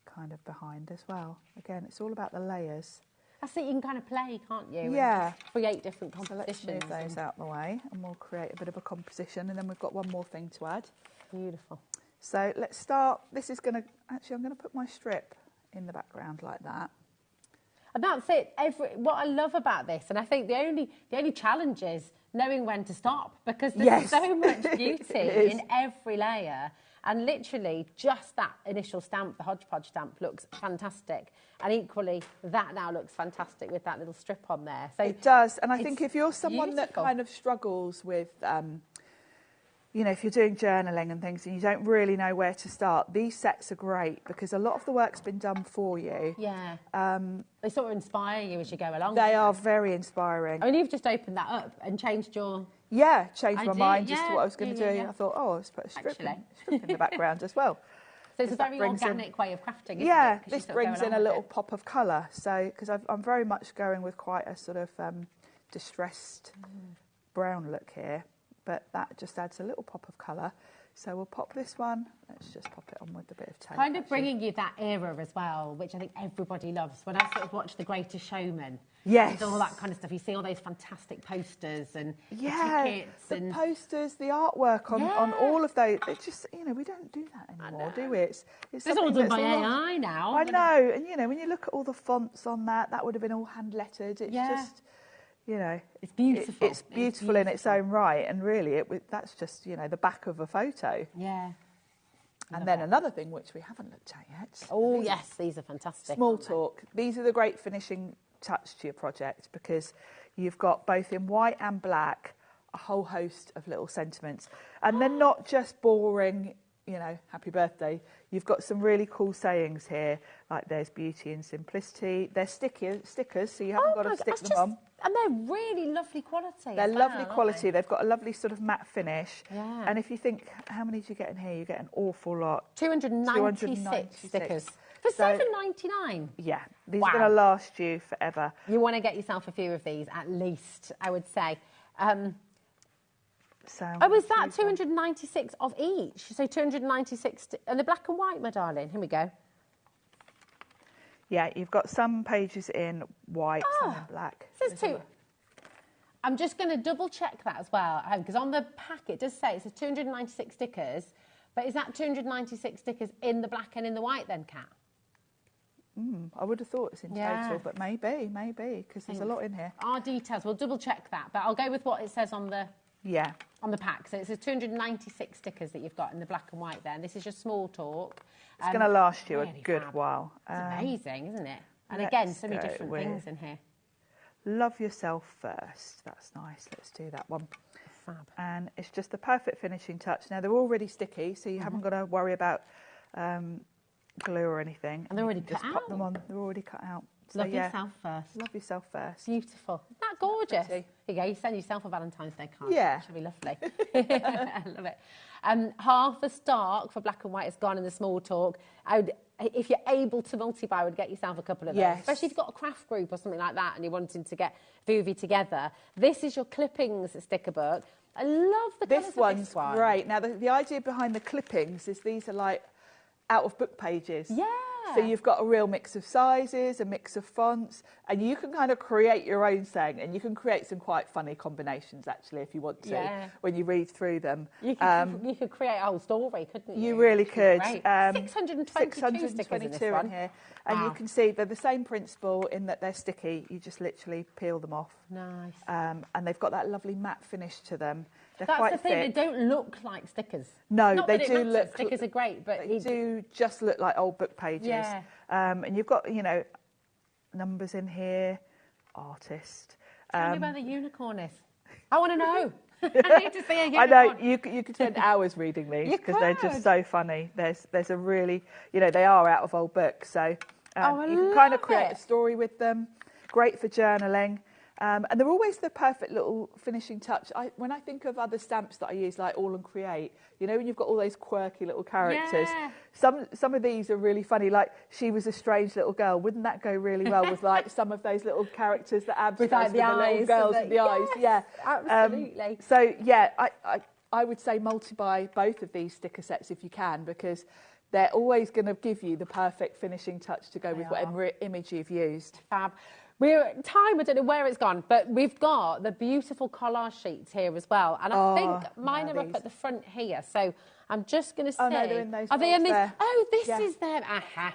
kind of behind as well. Again, it's all about the layers. That's it, you can kind of play, can't you? Yeah. And just create different compositions. So let's move those out the way, and we'll create a bit of a composition, and then we've got one more thing to add. Beautiful. So let's start. This is going to, actually, I'm going to put my strip in the background like that. And that's it. What I love about this, and I think the only challenge is knowing when to stop, because there's so much beauty in every layer. And literally, just that initial stamp, the hodgepodge stamp, looks fantastic. And equally, that now looks fantastic with that little strip on there. So it does. And I think if you're someone that kind of struggles with, you know, if you're doing journaling and things and you don't really know where to start, these sets are great, because a lot of the work's been done for you. Yeah. They sort of inspire you as you go along. They are very inspiring. I mean, you've just opened that up and changed your... Yeah, changed my mind just to what I was going to do. I thought, let's put a strip in the background as well. So it's a very organic way of crafting, isn't it? Yeah, this brings in a little pop of colour. So, because I'm very much going with quite a sort of distressed brown look here, but that just adds a little pop of colour. So we'll pop this one. Let's just pop it on with a bit of tape. Kind of bringing you that era as well, which I think everybody loves. When I sort of watch The Greatest Showman, yes, all that kind of stuff, you see all those fantastic posters and tickets, the posters, the artwork on all of those. It's just, you know, we don't do that anymore, do we? It's all done by AI now. I know, and you know, when you look at all the fonts on that would have been all hand lettered. It's just, you know, it's beautiful. It's beautiful in its own right, and really, that's just, you know, the back of a photo. Yeah. And then another thing which we haven't looked at yet. Oh yes, these are fantastic. Small talk. These are the great finishing touch to your project, because you've got both in white and black a whole host of little sentiments, and they're not just boring, you know, happy birthday. You've got some really cool sayings here, like there's beauty in simplicity. They're stickers, so you haven't got to stick them on. And they're really lovely quality. They're lovely quality. They've got a lovely sort of matte finish. Yeah. And if you think, how many do you get in here? You get an awful lot. 296 stickers. For $7.99. Yeah, these are going to last you forever. You want to get yourself a few of these, at least, I would say. Was that 296 of each? So 296, and the black and white, my darling. Here we go. Yeah, you've got some pages in white, some in black. It says two. I'm just going to double check that as well, because on the pack it does say it says 296 stickers, but is that 296 stickers in the black and in the white then, Kat? I would have thought it's in total, but maybe, because there's a lot in here. Our details, we'll double check that, but I'll go with what it says on the pack. So it says 296 stickers that you've got in the black and white there, and this is your small talk. It's going to last you a good while. It's amazing, isn't it? And again, so many different things in here. Love yourself first. That's nice. Let's do that one. Fab. And it's just the perfect finishing touch. Now, they're already sticky, so you haven't got to worry about glue or anything. And they're already cut out. Just pop them on. They're already cut out. So, Love yourself first. Love yourself first. Beautiful. Isn't that gorgeous? Here you go. You send yourself a Valentine's Day card. Yeah. It should be lovely. I love it. Half the stock for black and white is gone in the small talk. If you're able to multi-buy, I would get yourself a couple of those. Yes. Especially if you've got a craft group or something like that and you're wanting to get Vuvi together. This is your clippings sticker book. I love the colours of this one. Great. Now, the idea behind the clippings is these are like out of book pages. Yeah. So you've got a real mix of sizes, a mix of fonts, and you can kind of create your own saying, and you can create some quite funny combinations, actually, if you want to, when you read through them. You could create a whole story, couldn't you? You really could. 622 stickers in this one. In here. And you can see they're the same principle in that they're sticky. You just literally peel them off. Nice. And they've got that lovely matte finish to them. They're That's quite the thing, thick. they don't look like stickers. No, Not they that it do matters. look... Stickers are great, but... They do just look like old book pages. Yeah. And you've got, you know, numbers in here, artist. Tell me where the unicorn is. I want to know. I need to see a unicorn. I know, you could spend hours reading these because they're just so funny. There's a really, you know, they are out of old books, so you can kind of create a story with them. Great for journaling. And they're always the perfect little finishing touch. When I think of other stamps that I use, like All and Create, you know, when you've got all those quirky little characters, some of these are really funny. Like, she was a strange little girl. Wouldn't that go really well with, like, some of those little characters that Abs with, does like, with the little girls with the eyes? Yeah, absolutely. So, yeah, I would say multi-buy both of these sticker sets if you can, because they're always going to give you the perfect finishing touch to go with whatever image you've used. Fab. We're at time, I don't know where it's gone, but we've got the beautiful collage sheets here as well. And I think mine are up at the front here. So I'm just going to see. Oh, no, they're in those. Are they in these? There. Oh, this is them. Aha.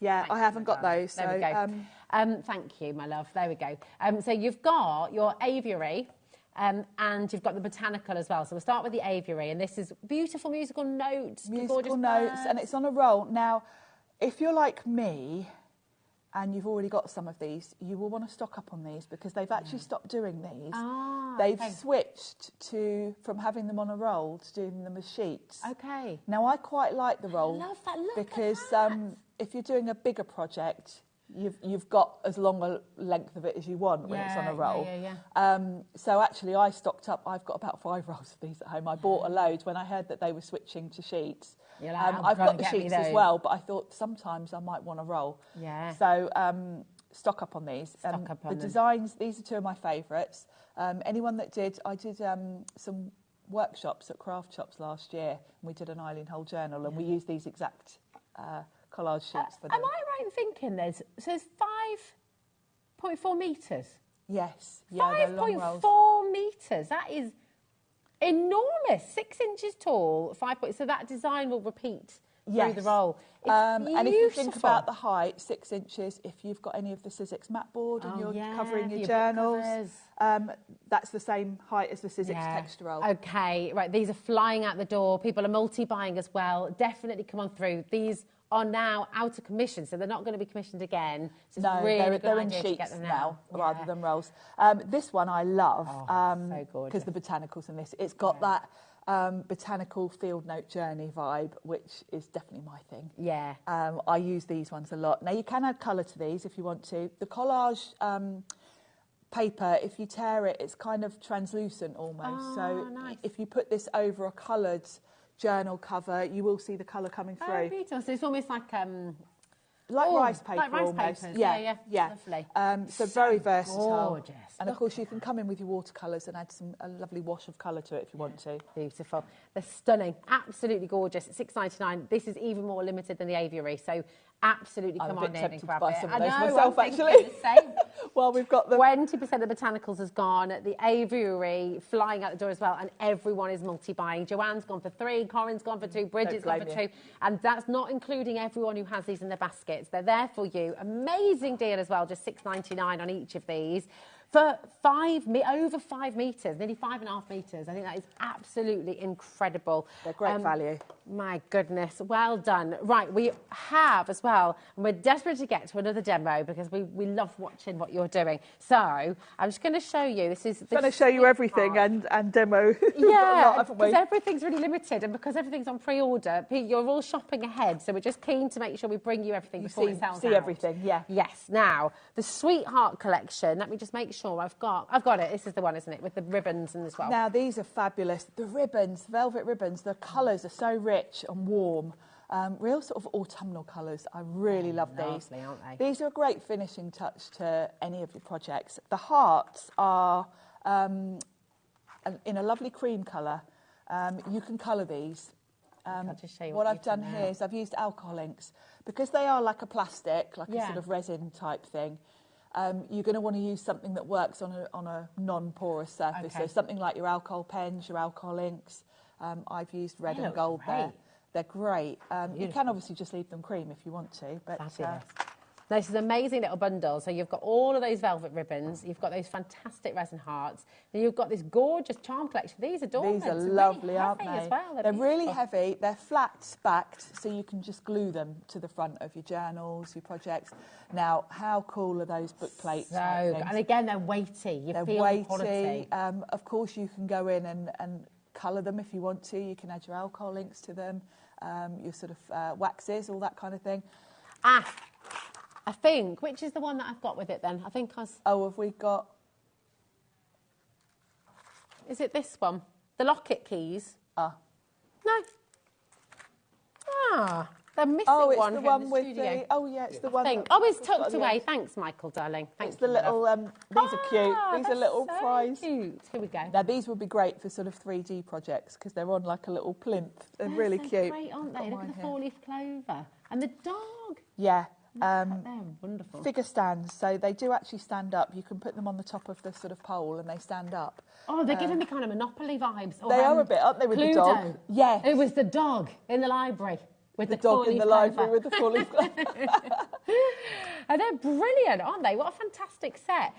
Yeah, I haven't got those. There we go. Thank you, my love. There we go. So you've got your aviary. And you've got the botanical as well. So we'll start with the aviary. And this is beautiful musical notes. Musical notes. And it's on a roll. Now, if you're like me, and you've already got some of these, you will want to stock up on these because they've actually stopped doing these. They've switched from having them on a roll to doing them as sheets. Okay. Now, I quite like the roll. I love that look because at that. If you're doing a bigger project, you've got as long a length of it as you want when it's on a roll. So actually, I stocked up. I've got about 5 rolls of these at home. I bought a load when I heard that they were switching to sheets. I've got the sheets as well, but I thought sometimes I might want a roll. Yeah. So stock up on these. The designs, these are 2 of my favourites. Anyone that I did some workshops at craft shops last year, and we did an Eileen Hull journal, and we used these exact collage sheets for them. Am I right in thinking there's 5.4 metres? Yes. Yeah, 5.4 metres. That is enormous. 6 inches tall. 5 point. So that design will repeat through the roll. It's and if you think about the height, 6 inches. If you've got any of the Sizzix matte board and you're covering your journals, that's the same height as the Sizzix texture roll. Okay, right. These are flying out the door. People are multi-buying as well. Definitely come on through. These are now out of commission, so they're not going to be commissioned again. So no, really they're in sheets now rather than rolls. This one I love so because the botanicals in this. It's got that botanical field note journey vibe, which is definitely my thing. Yeah. I use these ones a lot. Now, you can add colour to these if you want to. The collage paper, if you tear it, it's kind of translucent almost. So nice. if you put this over a coloured journal cover, you will see the colour coming through. Oh, beautiful. So it's almost like rice paper, like rice almost. papers. Yeah. Lovely. So very versatile. Gorgeous. And of course, you can come in with your watercolours and add a lovely wash of colour to it if you want to. Beautiful. They're stunning. Absolutely gorgeous. $6.99. This is even more limited than the aviary. So absolutely come on in and grab it. Some of those myself, actually. The same. Well, we've got them. 20% of the botanicals has gone. The aviary flying out the door as well, and everyone is multi-buying. Joanne's gone for 3, Corin's gone for 2, Bridget's gone for 2, and that's not including everyone who has these in their baskets. They're there for you. Amazing deal as well, just $6.99 on each of these. For over 5 metres, nearly 5.5 metres. I think that is absolutely incredible. They're great value. My goodness, well done. Right, we have as well, and we're desperate to get to another demo because we love watching what you're doing. So I'm just going to show you. This is going to show you everything and demo. Yeah, because everything's really limited, and because everything's on pre-order, you're all shopping ahead. So we're just keen to make sure we bring you everything before it sells out. See everything, yeah. Yes. Now the Sweetheart collection. Let me just make sure I've got it. This is the one, isn't it, with the ribbons and as well. Now these are fabulous. The ribbons, velvet ribbons. The colours are so rich and warm. Real sort of autumnal colours. I really love these. Lovely, aren't they? These are a great finishing touch to any of your projects. The hearts are in a lovely cream colour. You can colour these. I'll just show you what I've done here is I've used alcohol inks because they are like a plastic, like a sort of resin type thing. You're going to want to use something that works on a non-porous surface. So something like your alcohol pens, your alcohol inks. I've used red and gold there. They're great. You can obviously just leave them cream if you want to. But this is an amazing little bundle. So you've got all of those velvet ribbons. You've got those fantastic resin hearts. Then you've got this gorgeous charm collection. These adornments. These are lovely, really aren't they? As well. They're really heavy. They're flat backed, so you can just glue them to the front of your journals, your projects. Now, how cool are those book plates? So, and again, they're weighty. They're feel weighty. The quality. Of course, you can go in and colour them if you want to. You can add your alcohol inks to them, your sort of waxes, all that kind of thing. I think, which is the one that I've got with it then? I think have we got... Is it this one? The locket keys? No. The missing one. It's the one with the... Oh, yeah, it's the one... it's tucked away. Thanks, Michael, darling. Thanks. It's the little... these are cute. These are little so prize. Cute. Here we go. Now, these would be great for sort of 3D projects because they're on like a little plinth. They're really cute. Great, aren't they? Look at the 4-leaf clover. And the dog. Yeah. They're wonderful. Figure stands, so they do actually stand up. You can put them on the top of the sort of pole and they stand up. Oh, they're giving me kind of Monopoly vibes. Or, they are a bit, aren't they, with Cluedo. the dog? Yeah. It was the dog in the library. With the dog in the library with the 4-leaf clover. And they're brilliant, aren't they? What a fantastic set.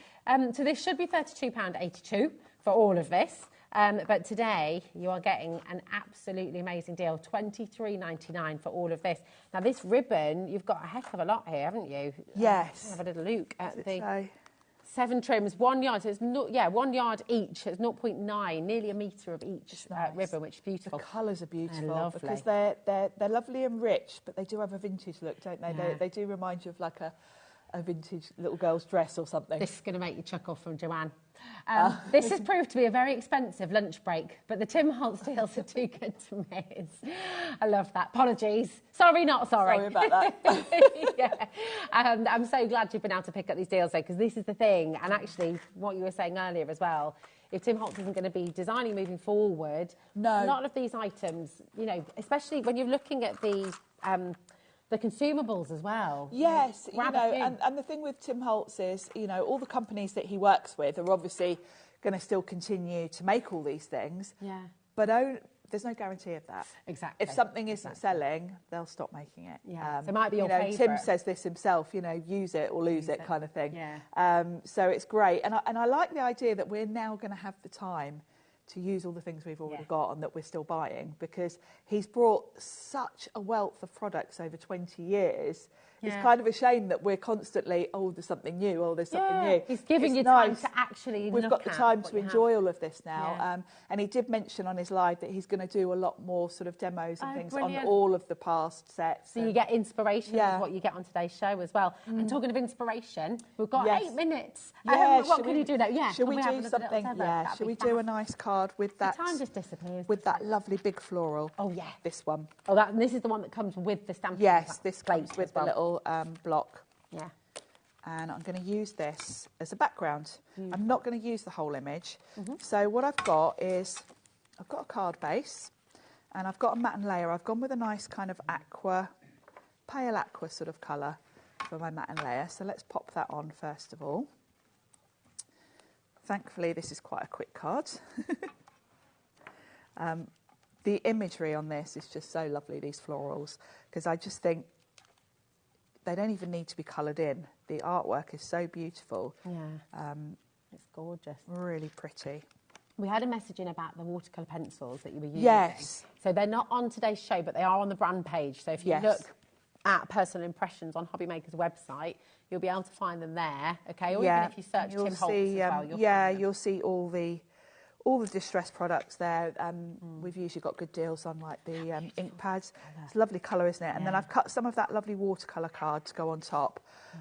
So this should be £32.82 for all of this. But today you are getting an absolutely amazing deal, $23.99 for all of this. Now this ribbon, you've got a heck of a lot here, haven't you? Yes. Have a little look at the 7 trims, 1 yard. So it's 1 yard each. It's 0.9, nearly a metre of each ribbon, which is beautiful. The colours are beautiful lovely. because they're lovely and rich, but they do have a vintage look, don't they? Yeah. They do remind you of like a vintage little girl's dress or something. This is going to make you chuckle from Joanne. This has proved to be a very expensive lunch break, but the Tim Holtz deals are too good to miss. I love that. Apologies. Sorry, not sorry. Sorry about that. Yeah. I'm so glad you've been able to pick up these deals, though, because this is the thing. And actually, what you were saying earlier as well, if Tim Holtz isn't going to be designing moving forward, a lot of these items, you know, especially when you're looking at the consumables as well. Yes, you know, and the thing with Tim Holtz is, you know, all the companies that he works with are obviously going to still continue to make all these things. Yeah. But there's no guarantee of that. Exactly. If something isn't selling, they'll stop making it. Yeah. So it might be your favourite. Tim says this himself, you know, use it or lose it kind of thing. Yeah. So it's great. And I like the idea that we're now going to have the time to use all the things we've already got and that we're still buying, because he's brought such a wealth of products over 20 years. It's kind of a shame that we're constantly, oh, there's something new, oh, there's something new. He's giving you time to actually We've got the time to enjoy all of this now. Yeah. And he did mention on his live that he's going to do a lot more sort of demos and things brilliant. on all of the past sets. So you get inspiration of what you get on today's show as well. And talking of inspiration, we've got 8 minutes. What can you do now? Yeah, shall we do something? Yeah, shall we do a nice card with that? The time just disappears. With that lovely big floral. Oh, yeah. This one. Oh, this is the one that comes with the stamp. Yes, this comes with the little block. Yeah. And I'm going to use this as a background. I'm not going to use the whole image. So what I've got is, I've got a card base and I've got a matte and layer. I've gone with a nice kind of aqua, pale aqua sort of colour for my matte and layer. So let's pop that on first of all. Thankfully, this is quite a quick card. The imagery on this is just so lovely, these florals, because I just think they don't even need to be coloured in. The artwork is so beautiful. Yeah, it's gorgeous. Really pretty. We had a message in about the watercolour pencils that you were using. Yes. So they're not on today's show, but they are on the brand page. So if you look at Personal Impressions on HobbyMaker's website, you'll be able to find them there, okay? Or even if you search Tim Holtz as well, you'll find them. You'll see all the distressed products there. We've usually got good deals on like the ink pads. It's a lovely colour, isn't it? And then I've cut some of that lovely watercolour card to go on top.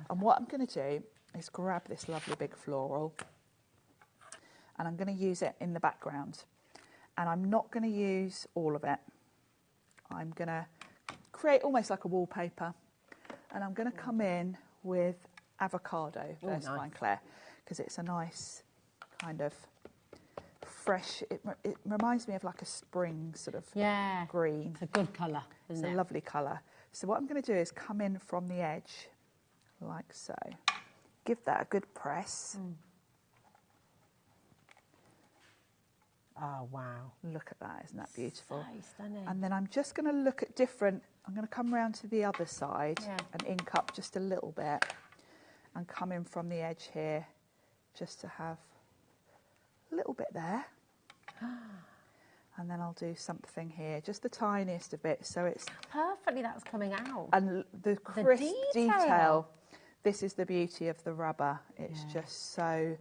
And what I'm going to do is grab this lovely big floral and I'm going to use it in the background. And I'm not going to use all of it. I'm going to create almost like a wallpaper. And I'm going to come in with avocado first, Fine Claire, because it's a nice kind of fresh, it reminds me of like a spring sort of green. It's a good colour, isn't it? It's a lovely colour. So what I'm going to do is come in from the edge, like so. Give that a good press. Oh, wow. Look at that, isn't that beautiful? So stunning. And then I'm just going to look at different, I'm going to come round to the other side and ink up just a little bit and come in from the edge here just to have a little bit there. And then I'll do something here, just the tiniest of bit, so it's perfectly that's coming out. And the crisp detail. This is the beauty of the rubber. It's just so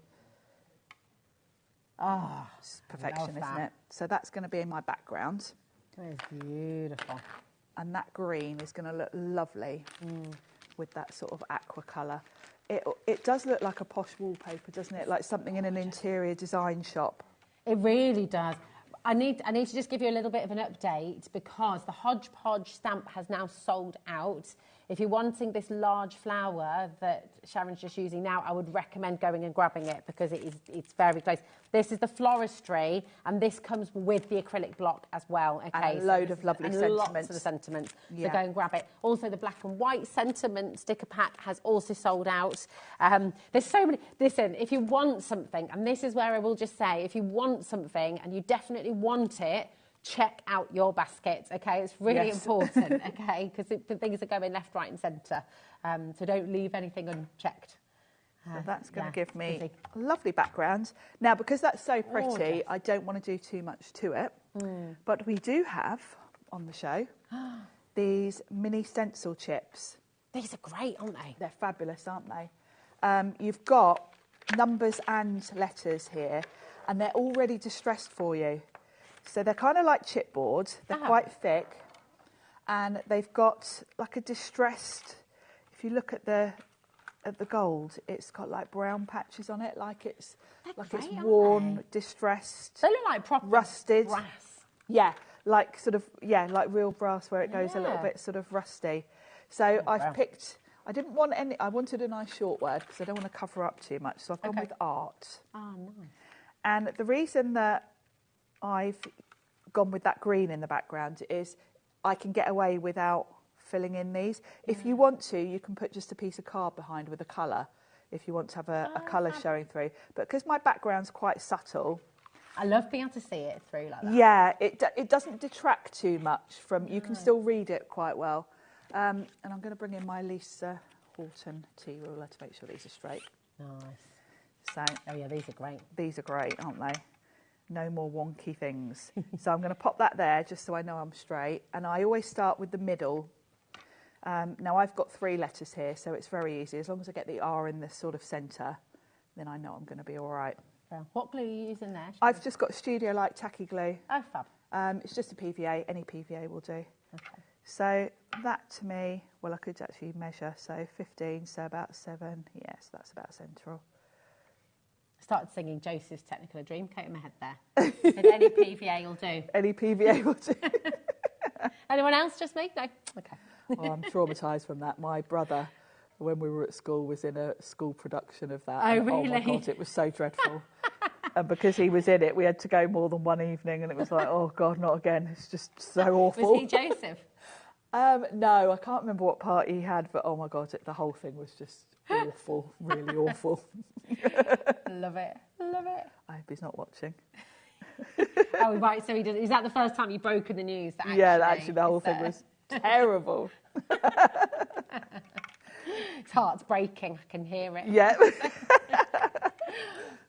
it's perfection, isn't it? So that's going to be in my background. That is beautiful. And that green is going to look lovely with that sort of aqua colour. It does look like a posh wallpaper, doesn't it? Like something in an interior design shop. It really does. I need to just give you a little bit of an update because the Hodgepodge stamp has now sold out. If you're wanting this large flower that Sharon's just using now, I would recommend going and grabbing it because it's very close. This is the floristry, and this comes with the acrylic block as well. Okay, and a load of lovely sentiments. Lots of the sentiments. So go and grab it. Also, the black and white sentiment sticker pack has also sold out. There's so many. Listen, if you want something, and this is where I will just say, if you want something and you definitely want it, check out your basket, okay? It's really important, okay? Because things are going left, right and centre. So don't leave anything unchecked. So that's going to give me a lovely background. Now, because that's so pretty, I don't want to do too much to it. But we do have, on the show, these mini stencil chips. These are great, aren't they? They're fabulous, aren't they? You've got numbers and letters here, and they're already distressed for you. So they're kind of like chipboard. They're quite thick, and they've got like a distressed. If you look at the gold, it's got like brown patches on it, like it's worn, distressed. They look like proper rusted brass. Yeah, like sort of like real brass where it goes a little bit sort of rusty. So I've picked. I didn't want any. I wanted a nice short word because I don't want to cover up too much. So I've gone with art. Oh, nice. And the reason that I've gone with that green in the background is I can get away without filling in these. If you want to, you can put just a piece of card behind with a colour if you want to have a colour showing through. But because my background's quite subtle, I love being able to see it through like that. Yeah, it doesn't detract too much from, you can still read it quite well. And I'm going to bring in my Lisa Horton tea ruler to make sure these are straight. Nice. So, oh yeah, these are great. These are great, aren't they? No more wonky things. So I'm going to pop that there just so I know I'm straight. And I always start with the middle Now I've got 3 letters here, so it's very easy. As long as I get the R in the sort of centre, then I know I'm going to be all right. Well, what glue are you using there? I've just got Studio Light Tacky Glue. Oh, fab. It's just a PVA. Any PVA will do. Okay. So that to me, well, I could actually measure. So 15, so about 7. Yes, that's about central. I started singing Joseph's Technicolor Dreamcoat in my head there. Said any PVA will do. Any PVA will do. Anyone else? Just me? No? Okay. Oh, I'm traumatised from that. My brother, when we were at school, was in a school production of that. Oh, and, really? Oh, my God, it was so dreadful. And because he was in it, we had to go more than one evening, and it was like, oh, God, not again. It's just so awful. Was he Joseph? No, I can't remember what part he had, but oh, my God, the whole thing was just awful, really awful. Love it. Love it. I hope he's not watching. Oh, right, so he did. Is that the first time you've broken the news? That Actually the whole thing was terrible. His heart's breaking. I can hear it. Yeah.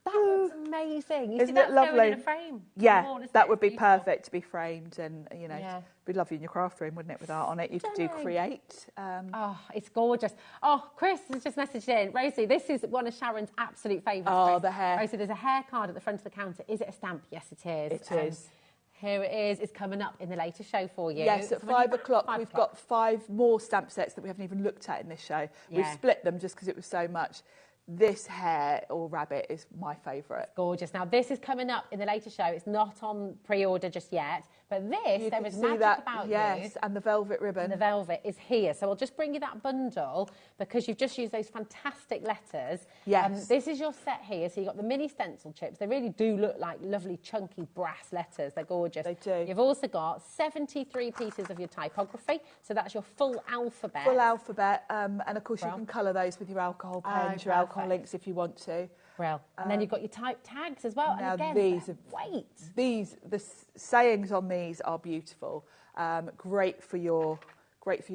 That looks amazing. You Isn't see that it lovely? going in a frame? Yeah, Oh, isn't that it? would be Beautiful. perfect to be framed, and you know, Yeah. it'd be lovely in your craft room, wouldn't it, with art on it? You could do Stunning. create. Oh, it's gorgeous. Oh, Chris has just messaged in. Rosie, this is one of Sharon's absolute favourites. Oh, Chris. the hair. Rosie, there's a hair card at the front of the counter. Is it a stamp? Yes, it is. It is. Here it is. It's coming up in the later show for you. Yes, at So when you- 5 o'clock, 5 we've o'clock. got 5 more stamp sets that we haven't even looked at in this show. We've Yeah. split them just because it was so much. This hare or rabbit is my favourite. Gorgeous. Now, this is coming up in the later show. It's not on pre-order just yet, but this, You there can is see magic that, about yes, you. and the velvet ribbon. And the velvet is here. So I'll just bring you that bundle because you've just used those fantastic letters. Yes. This is your set here. So you've got the mini stencil chips. They really do look like lovely, chunky brass letters. They're gorgeous. They do. You've also got 73 pieces of your typography. So that's your full alphabet. Full alphabet, and of course Well. you can colour those with your alcohol pens, your alcohol perfect. inks if you want to. Brill. And then you've got your type tags as well. Now and again, these they're weight. the sayings on these are beautiful. Great for your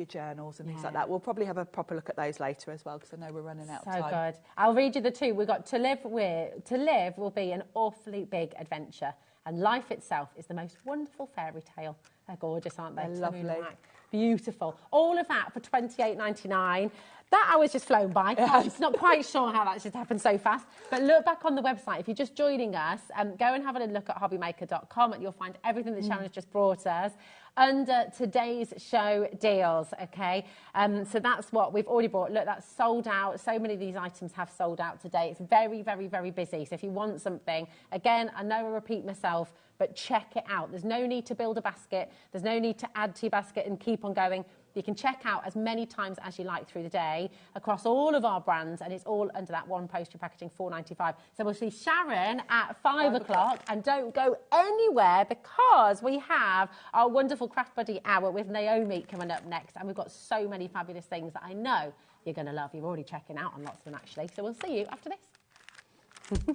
journals and things like Yeah. that. We'll probably have a proper look at those later as well because I know we're running out of So time. good. I'll read you the two. We've got to live will be an awfully big adventure, and life itself is the most wonderful fairy tale. They're gorgeous, aren't they? They're Tell me lovely. that. Beautiful. All of that for $28.99. That hour's just flown by. I'm not quite sure how that just happened so fast. But look back on the website. If you're just joining us, go and have a look at hobbymaker.com and you'll find everything that Sharon's just brought us under today's show deals, okay? So that's what we've already brought. Look, that's sold out. So many of these items have sold out today. It's very, very, very busy. So if you want something, again, I know I repeat myself, but check it out. There's no need to build a basket. There's no need to add to your basket and keep on going. You can check out as many times as you like through the day across all of our brands, and it's all under that one poster packaging, $4.95. So we'll see Sharon at 5 o'clock, and don't go anywhere because we have our wonderful Craft Buddy Hour with Naomi coming up next, and we've got so many fabulous things that I know you're going to love. You're already checking out on lots of them, actually. So we'll see you after this.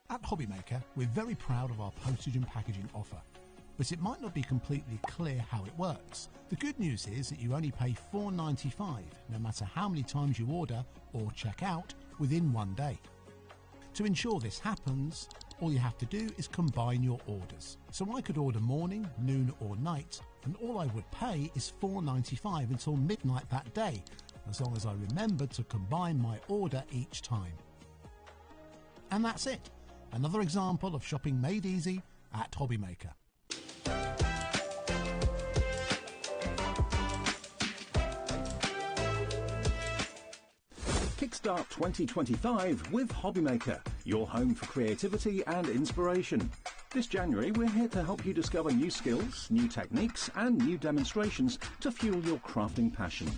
At HobbyMaker, we're very proud of our postage and packaging offer, but it might not be completely clear how it works. The good news is that you only pay $4.95 no matter how many times you order or check out within one day. To ensure this happens, all you have to do is combine your orders. So I could order morning, noon or night, and all I would pay is $4.95 until midnight that day, as long as I remembered to combine my order each time. And that's it. Another example of shopping made easy at HobbyMaker. Kickstart 2025 with HobbyMaker, your home for creativity and inspiration. This January, we're here to help you discover new skills, new techniques, and new demonstrations to fuel your crafting passion.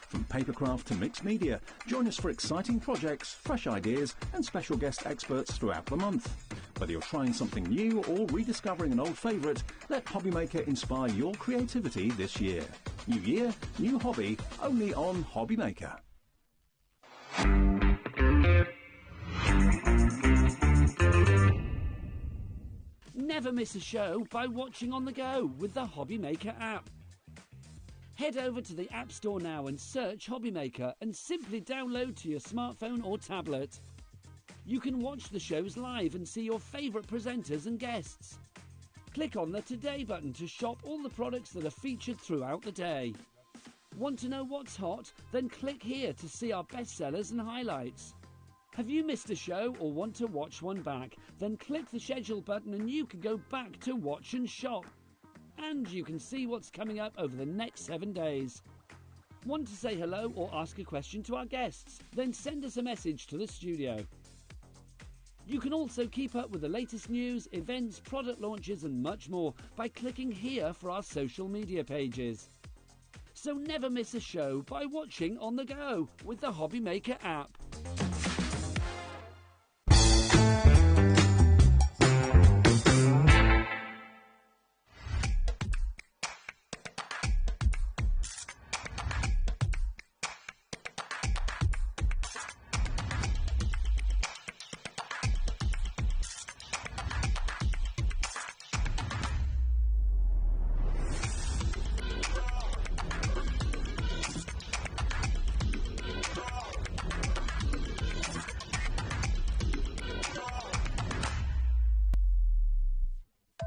From papercraft to mixed media, join us for exciting projects, fresh ideas, and special guest experts throughout the month. Whether you're trying something new or rediscovering an old favourite, let HobbyMaker inspire your creativity this year. New year, new hobby, only on HobbyMaker. Never miss a show by watching on the go with the HobbyMaker app. Head over to the App Store now and search HobbyMaker and simply download to your smartphone or tablet. You can watch the shows live and see your favourite presenters and guests. Click on the Today button to shop all the products that are featured throughout the day. Want to know what's hot? Then click here to see our bestsellers and highlights. Have you missed a show or want to watch one back? Then click the schedule button and you can go back to watch and shop. And you can see what's coming up over the next 7 days. Want to say hello or ask a question to our guests? Then send us a message to the studio. You can also keep up with the latest news, events, product launches and much more by clicking here for our social media pages. So never miss a show by watching on the go with the HobbyMaker app.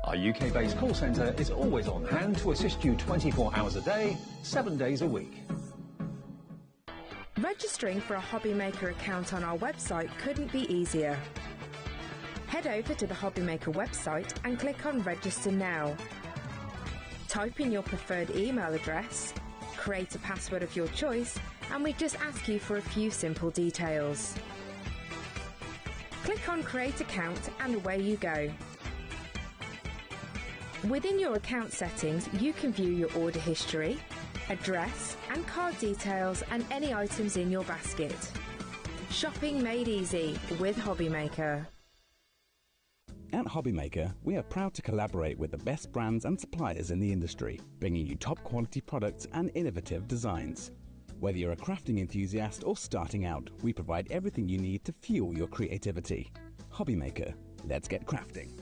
Our UK-based call centre is always on hand to assist you 24 hours a day, 7 days a week. Registering for a HobbyMaker account on our website couldn't be easier. Head over to the HobbyMaker website and click on Register Now. Type in your preferred email address, create a password of your choice, and we just ask you for a few simple details. Click on Create Account and away you go. Within your account settings, you can view your order history, address and card details and any items in your basket. Shopping made easy with HobbyMaker. At HobbyMaker, we are proud to collaborate with the best brands and suppliers in the industry, bringing you top quality products and innovative designs. Whether you're a crafting enthusiast or starting out, we provide everything you need to fuel your creativity. HobbyMaker, let's get crafting.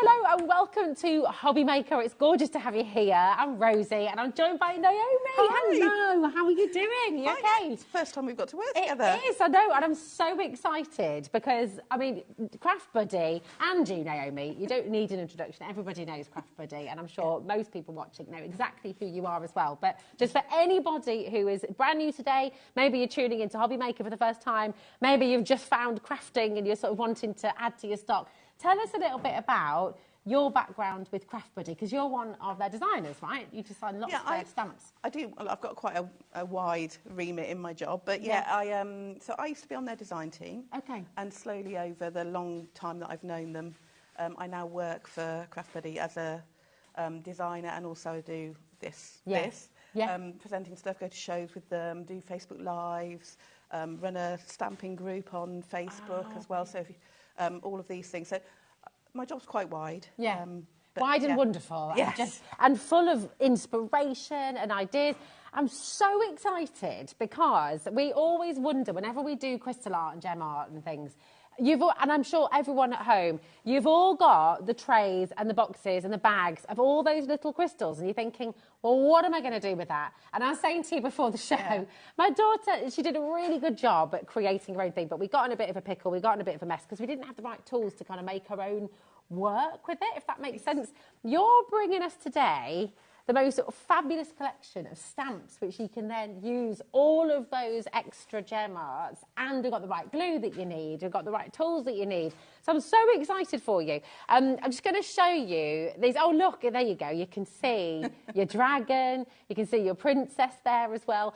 Hello and welcome to HobbyMaker. It's gorgeous to have you here. I'm Rosie and I'm joined by Naomi. Hi. Hello, how are you doing? You okay? It's the first time we've got to work together. It is, I know, and I'm so excited because, I mean, Craft Buddy and you, Naomi, you don't need an introduction. Everybody knows Craft Buddy, and I'm sure most people watching know exactly who you are as well. But just for anybody who is brand new today, maybe you're tuning into HobbyMaker for the first time, maybe you've just found crafting and you're sort of wanting to add to your stock, tell us a little bit about your background with Craft Buddy, because you're one of their designers, right? You design lots of their stamps. I do. Well, I've got quite a wide remit in my job, but yeah, so I used to be on their design team. Okay. And slowly over the long time that I've known them, I now work for Craft Buddy as a designer, and also do this. Presenting stuff, go to shows with them, do Facebook Lives, run a stamping group on Facebook as well. So if you, all of these things. So my job's quite wide. Yeah. Wide and wonderful. Yes. And full of inspiration and ideas. I'm so excited because we always wonder, whenever we do crystal art and gem art and things, and I'm sure everyone at home, you've all got the trays and the boxes and the bags of all those little crystals, and you're thinking, well, what am I going to do with that? And I was saying to you before the show, my daughter, she did a really good job at creating her own thing, but we got in a bit of a pickle, we got in a bit of a mess, because we didn't have the right tools to kind of make our own work with it, if that makes sense. You're bringing us today the most sort of fabulous collection of stamps, which you can then use all of those extra gem arts, and you've got the right glue that you need, you've got the right tools that you need. So I'm so excited for you. I'm just going to show you these. Oh, look, there you go. You can see your dragon, you can see your princess there as well.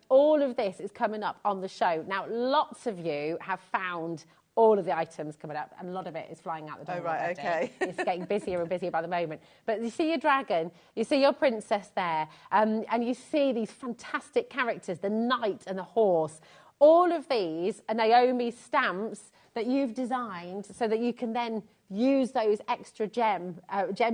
All of this is coming up on the show. Now, lots of you have found all of the items coming up, and a lot of it is flying out the door. Oh, right, okay. It's getting busier and busier by the moment. But you see your dragon, you see your princess there, and you see these fantastic characters, the knight and the horse. All of these are Naomi's stamps that you've designed so that you can then use those extra gems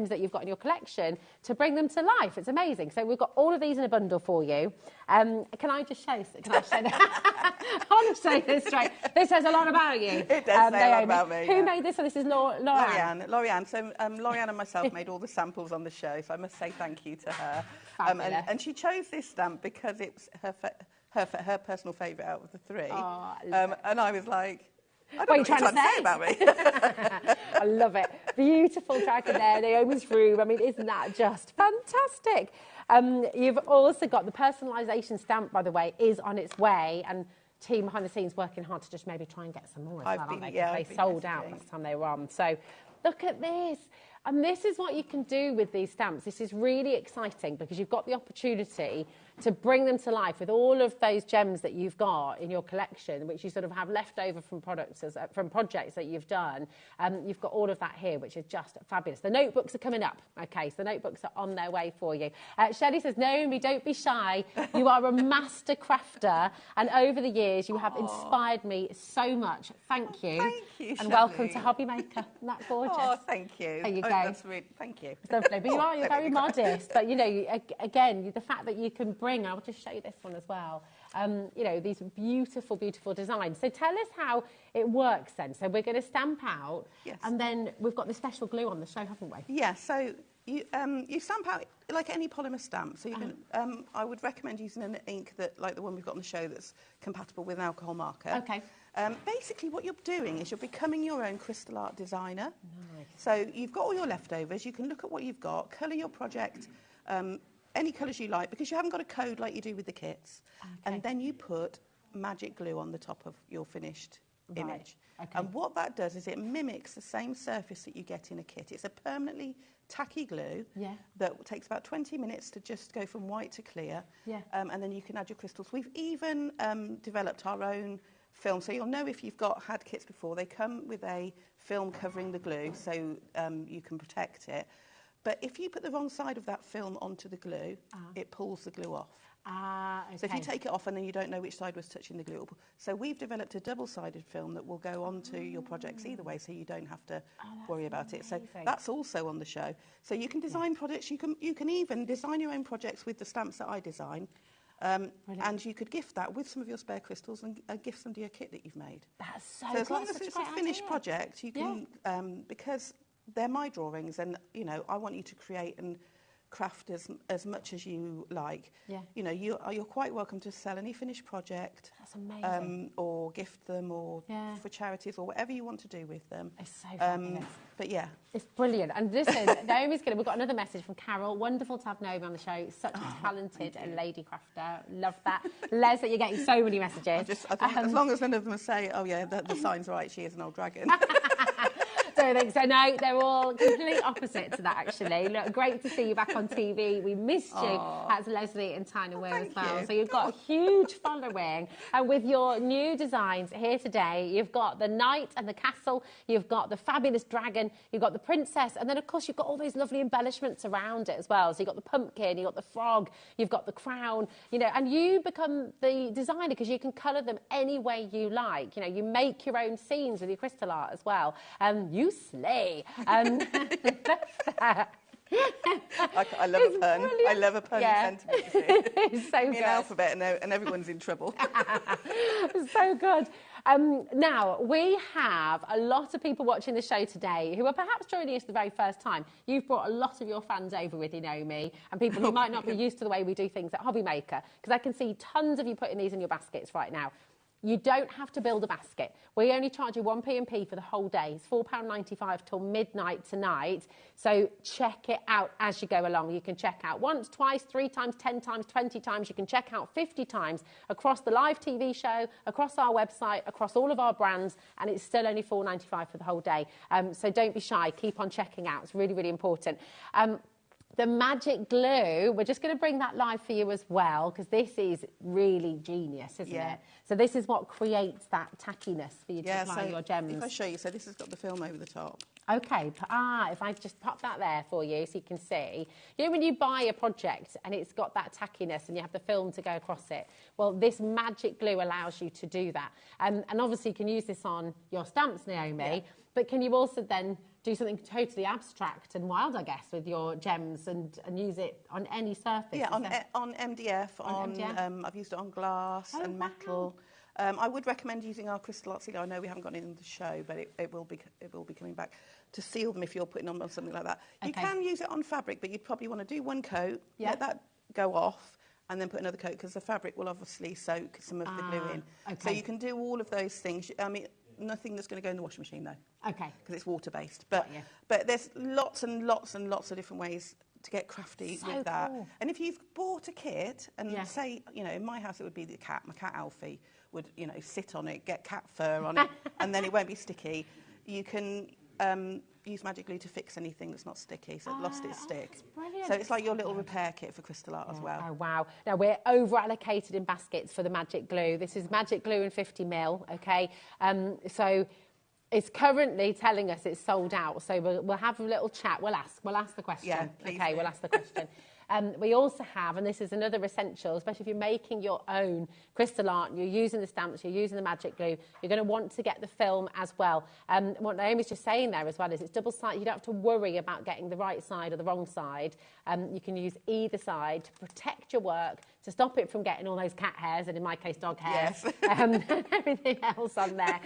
that you've got in your collection to bring them to life. It's amazing. So we've got all of these in a bundle for you. Can I just show? Can I show that? I'm saying this straight. This says a lot about you. It does say a lot about me. Who made this? So this is Laurianne. Laurianne. So Laurianne and myself made all the samples on the show. So I must say thank you to her. And she chose this stamp because it's her personal favourite out of the three. Oh, and I was like, I don't know what you're trying to say about me. I love it. Beautiful dragon there, Naomi's room. I mean, isn't that just fantastic? You've also got the personalisation stamp, by the way, is on its way, and team behind the scenes working hard to just maybe try and get some more as well, aren't they? Because they sold out last time they were on. So look at this. And this is what you can do with these stamps. This is really exciting because you've got the opportunity to bring them to life with all of those gems that you've got in your collection, which you sort of have left over from from projects that you've done. You've got all of that here, which is just fabulous. The notebooks are coming up. Okay, so the notebooks are on their way for you. Shelley says, Naomi, don't be shy. You are a master crafter, and over the years you have inspired me so much. Thank you. Thank you, and welcome to HobbyMaker. Isn't that gorgeous? Oh, thank you. There you go. That's really, thank you. It's lovely. But you're very modest. But, you know, again, the fact that you can bring, I'll just show you this one as well, you know, these beautiful, beautiful designs. So tell us how it works then. So we're going to stamp out, and then we've got the special glue on the show, haven't we? Yeah, so you stamp out like any polymer stamp. So you can, I would recommend using an ink that, like the one we've got on the show, that's compatible with an alcohol marker. Okay. Basically, what you're doing is you're becoming your own crystal art designer. Nice. So you've got all your leftovers. You can look at what you've got, colour your project, any colours you like, because you haven't got a code like you do with the kits. Okay. And then you put magic glue on the top of your finished image. Okay. And what that does is it mimics the same surface that you get in a kit. It's a permanently tacky glue that takes about 20 minutes to just go from white to clear. Yeah. And then you can add your crystals. We've even developed our own film, so you'll know if you've had kits before. They come with a film covering the glue, so you can protect it. But if you put the wrong side of that film onto the glue, it pulls the glue off. Okay. So if you take it off and then you don't know which side was touching the glue, so we've developed a double-sided film that will go onto your projects either way, so you don't have to worry about it. So that's also on the show. So you can design projects. You can even design your own projects with the stamps that I design. And you could gift that with some of your spare crystals and gift some to your kit that you've made. That's so as long as it's a finished project, you can, because they're my drawings, and you know, I want you to create and craft as much as you like. Yeah. You know, you're quite welcome to sell any finished project. That's amazing. Or gift them, or for charities, or whatever you want to do with them. It's so fabulous. But yeah, it's brilliant. And listen, Naomi's we've got another message from Carol. Wonderful to have Naomi on the show. Such a talented and lady crafter. Love that. Les, that you're getting so many messages. I think as long as none of them say, oh yeah, the sign's right, she is an old dragon. Don't think so. No, they're all complete opposite to that, actually. Look, great to see you back on TV. We missed you, as Leslie and Tyna Weir as well. So you've got a huge following. And with your new designs here today, you've got the knight and the castle, you've got the fabulous dragon, you've got the princess, and then, of course, you've got all those lovely embellishments around it as well. So you've got the pumpkin, you've got the frog, you've got the crown, you know, and you become the designer because you can colour them any way you like. You know, you make your own scenes with your crystal art as well. You slay. I love a pun. Brilliant. I love a pun sentiment. It's so good. An alphabet and everyone's in trouble. So good. Now, we have a lot of people watching the show today who are perhaps joining us the very first time. You've brought a lot of your fans over with you, Naomi, and people who might not be used to the way we do things at HobbyMaker, because I can see tons of you putting these in your baskets right now. You don't have to build a basket. We only charge you 1p&p for the whole day. It's £4.95 till midnight tonight. So check it out as you go along. You can check out once, twice, 3 times, 10 times, 20 times. You can check out 50 times across the live TV show, across our website, across all of our brands, and it's still only £4.95 for the whole day. So don't be shy. Keep on checking out. It's really, really important. The magic glue, we're just going to bring that live for you as well, because this is really genius, isn't it? So this is what creates that tackiness for you to apply your gems. If I show you, so this has got the film over the top. Okay, if I just pop that there for you so you can see. You know when you buy a project and it's got that tackiness and you have the film to go across it? Well, this magic glue allows you to do that. And obviously you can use this on your stamps, Naomi, but can you also then do something totally abstract and wild, I guess, with your gems and use it on any surface? Yeah, on MDF, MDF? I've used it on glass and metal. I would recommend using our crystal art sealer. I know we haven't got it in the show, but it will be coming back to seal them if you're putting on something like that. You can use it on fabric, but you'd probably want to do one coat, let that go off, and then put another coat, because the fabric will obviously soak some of the glue in. So you can do all of those things. I mean, nothing that's going to go in the washing machine, though. Okay. Because it's water-based. But there's lots and lots and lots of different ways to get crafty with that. Cool. And if you've bought a kit, and say, you know, in my house it would be the cat, my cat Alfie would, you know, sit on it, get cat fur on it, and then it won't be sticky. You can use magic glue to fix anything that's not sticky, so it lost its stick. That's brilliant. So it's like your little repair kit for crystal art as well. Oh, wow. Now, we're over-allocated in baskets for the magic glue. This is magic glue in 50ml, okay? So it's currently telling us it's sold out, so we'll have a little chat. We'll ask the question. Yeah, please. Okay, we'll ask the question. We also have, and this is another essential, especially if you're making your own crystal art and you're using the stamps, you're using the magic glue, you're going to want to get the film as well. What Naomi's just saying there as well is it's double-sided. You don't have to worry about getting the right side or the wrong side. You can use either side to protect your work, to stop it from getting all those cat hairs, and in my case, dog hairs, and everything else on there.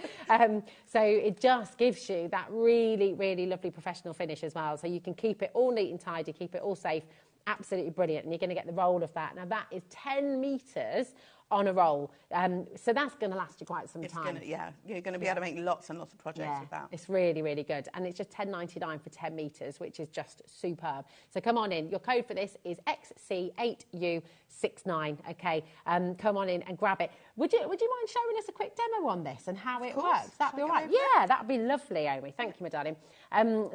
So it just gives you that really, really lovely professional finish as well. So you can keep it all neat and tidy, keep it all safe. Absolutely brilliant, and you're going to get the roll of that. Now that is 10 metres on a roll, so that's going to last you quite some time. You're going to be able to make lots and lots of projects with that. It's really, really good, and it's just $10.99 for 10 metres, which is just superb. So come on in. Your code for this is XC8U69. Okay, come on in and grab it. Would you mind showing us a quick demo on this and how it works? That'd be all right. Yeah, that'd be lovely, Amy. Thank you, my darling.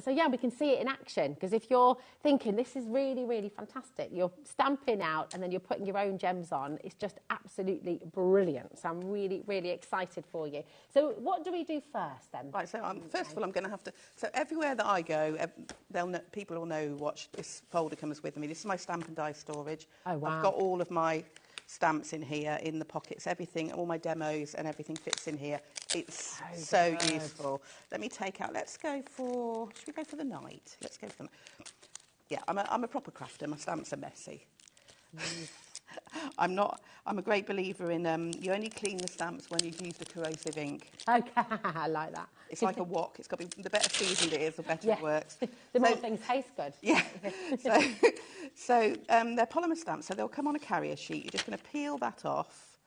So yeah, we can see it in action, because if you're thinking this is really, really fantastic, you're stamping out and then you're putting your own gems on, it's just absolutely brilliant. So I'm really, really excited for you. So what do we do first then? Right, so first of all, I'm going to have to... So everywhere that I go, people will know what this folder comes with me. This is my stamp and die storage. Oh, wow. I've got all of my stamps in here, in the pockets, everything, all my demos and everything fits in here. It's so useful. Let me take out... Should we go for the night? Let's go for the... Yeah, I'm a proper crafter. My stamps are messy. I'm a great believer in you only clean the stamps when you've used a corrosive ink. Okay, I like that. It's like a wok. It's got to be, the better seasoned it is, the better it works. The more things taste good. Yeah. So they're polymer stamps, so they'll come on a carrier sheet. You're just going to peel that off.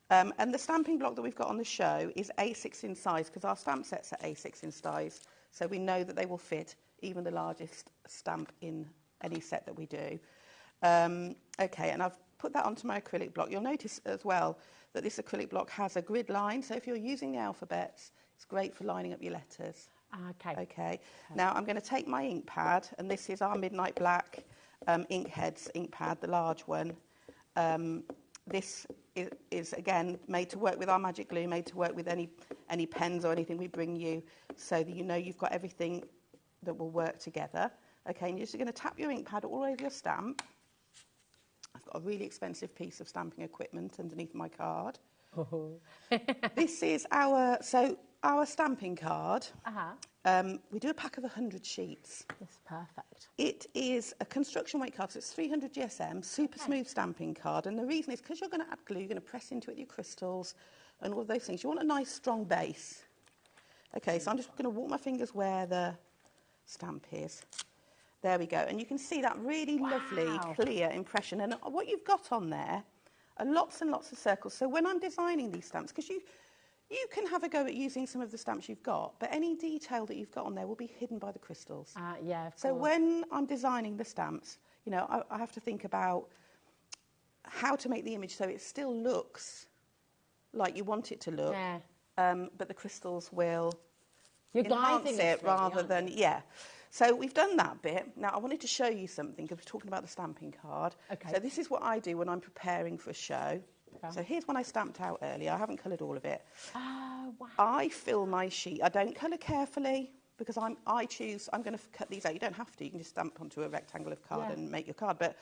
And the stamping block that we've got on the show is A6 in size, because our stamp sets are A6 in size, so we know that they will fit even the largest stamp in any set that we do. Okay, and I've put that onto my acrylic block. You'll notice as well that this acrylic block has a grid line, so if you're using the alphabets, it's great for lining up your letters. Okay. Now I'm going to take my ink pad, and this is our Midnight Black Inkheads ink pad, the large one. This is again made to work with our magic glue, made to work with any pens or anything we bring you, so that you know you've got everything that will work together. Okay, and you're just going to tap your ink pad all over your stamp. I've got a really expensive piece of stamping equipment underneath my card. This is our stamping card. We do a pack of 100 sheets. That's perfect. It is a construction weight card, so it's 300 GSM, super smooth stamping card. And the reason is because you're going to add glue, you're going to press into it your crystals and all of those things. You want a nice strong base. Okay, so I'm just going to walk my fingers where the stamp is. There we go. And you can see that really lovely, clear impression. And what you've got on there are lots and lots of circles. So when I'm designing these stamps, because you can have a go at using some of the stamps you've got, but any detail that you've got on there will be hidden by the crystals. Yeah, of so course. When I'm designing the stamps, you know, I have to think about how to make the image so it still looks like you want it to look, but the crystals will enhance it rather than, So we've done that bit. Now, I wanted to show you something, because we're talking about the stamping card. Okay. So this is what I do when I'm preparing for a show. So here's one I stamped out earlier. I haven't coloured all of it. Oh, wow. I fill my sheet. I don't colour carefully, because I'm going to cut these out. You don't have to. You can just stamp onto a rectangle of card and make your card. But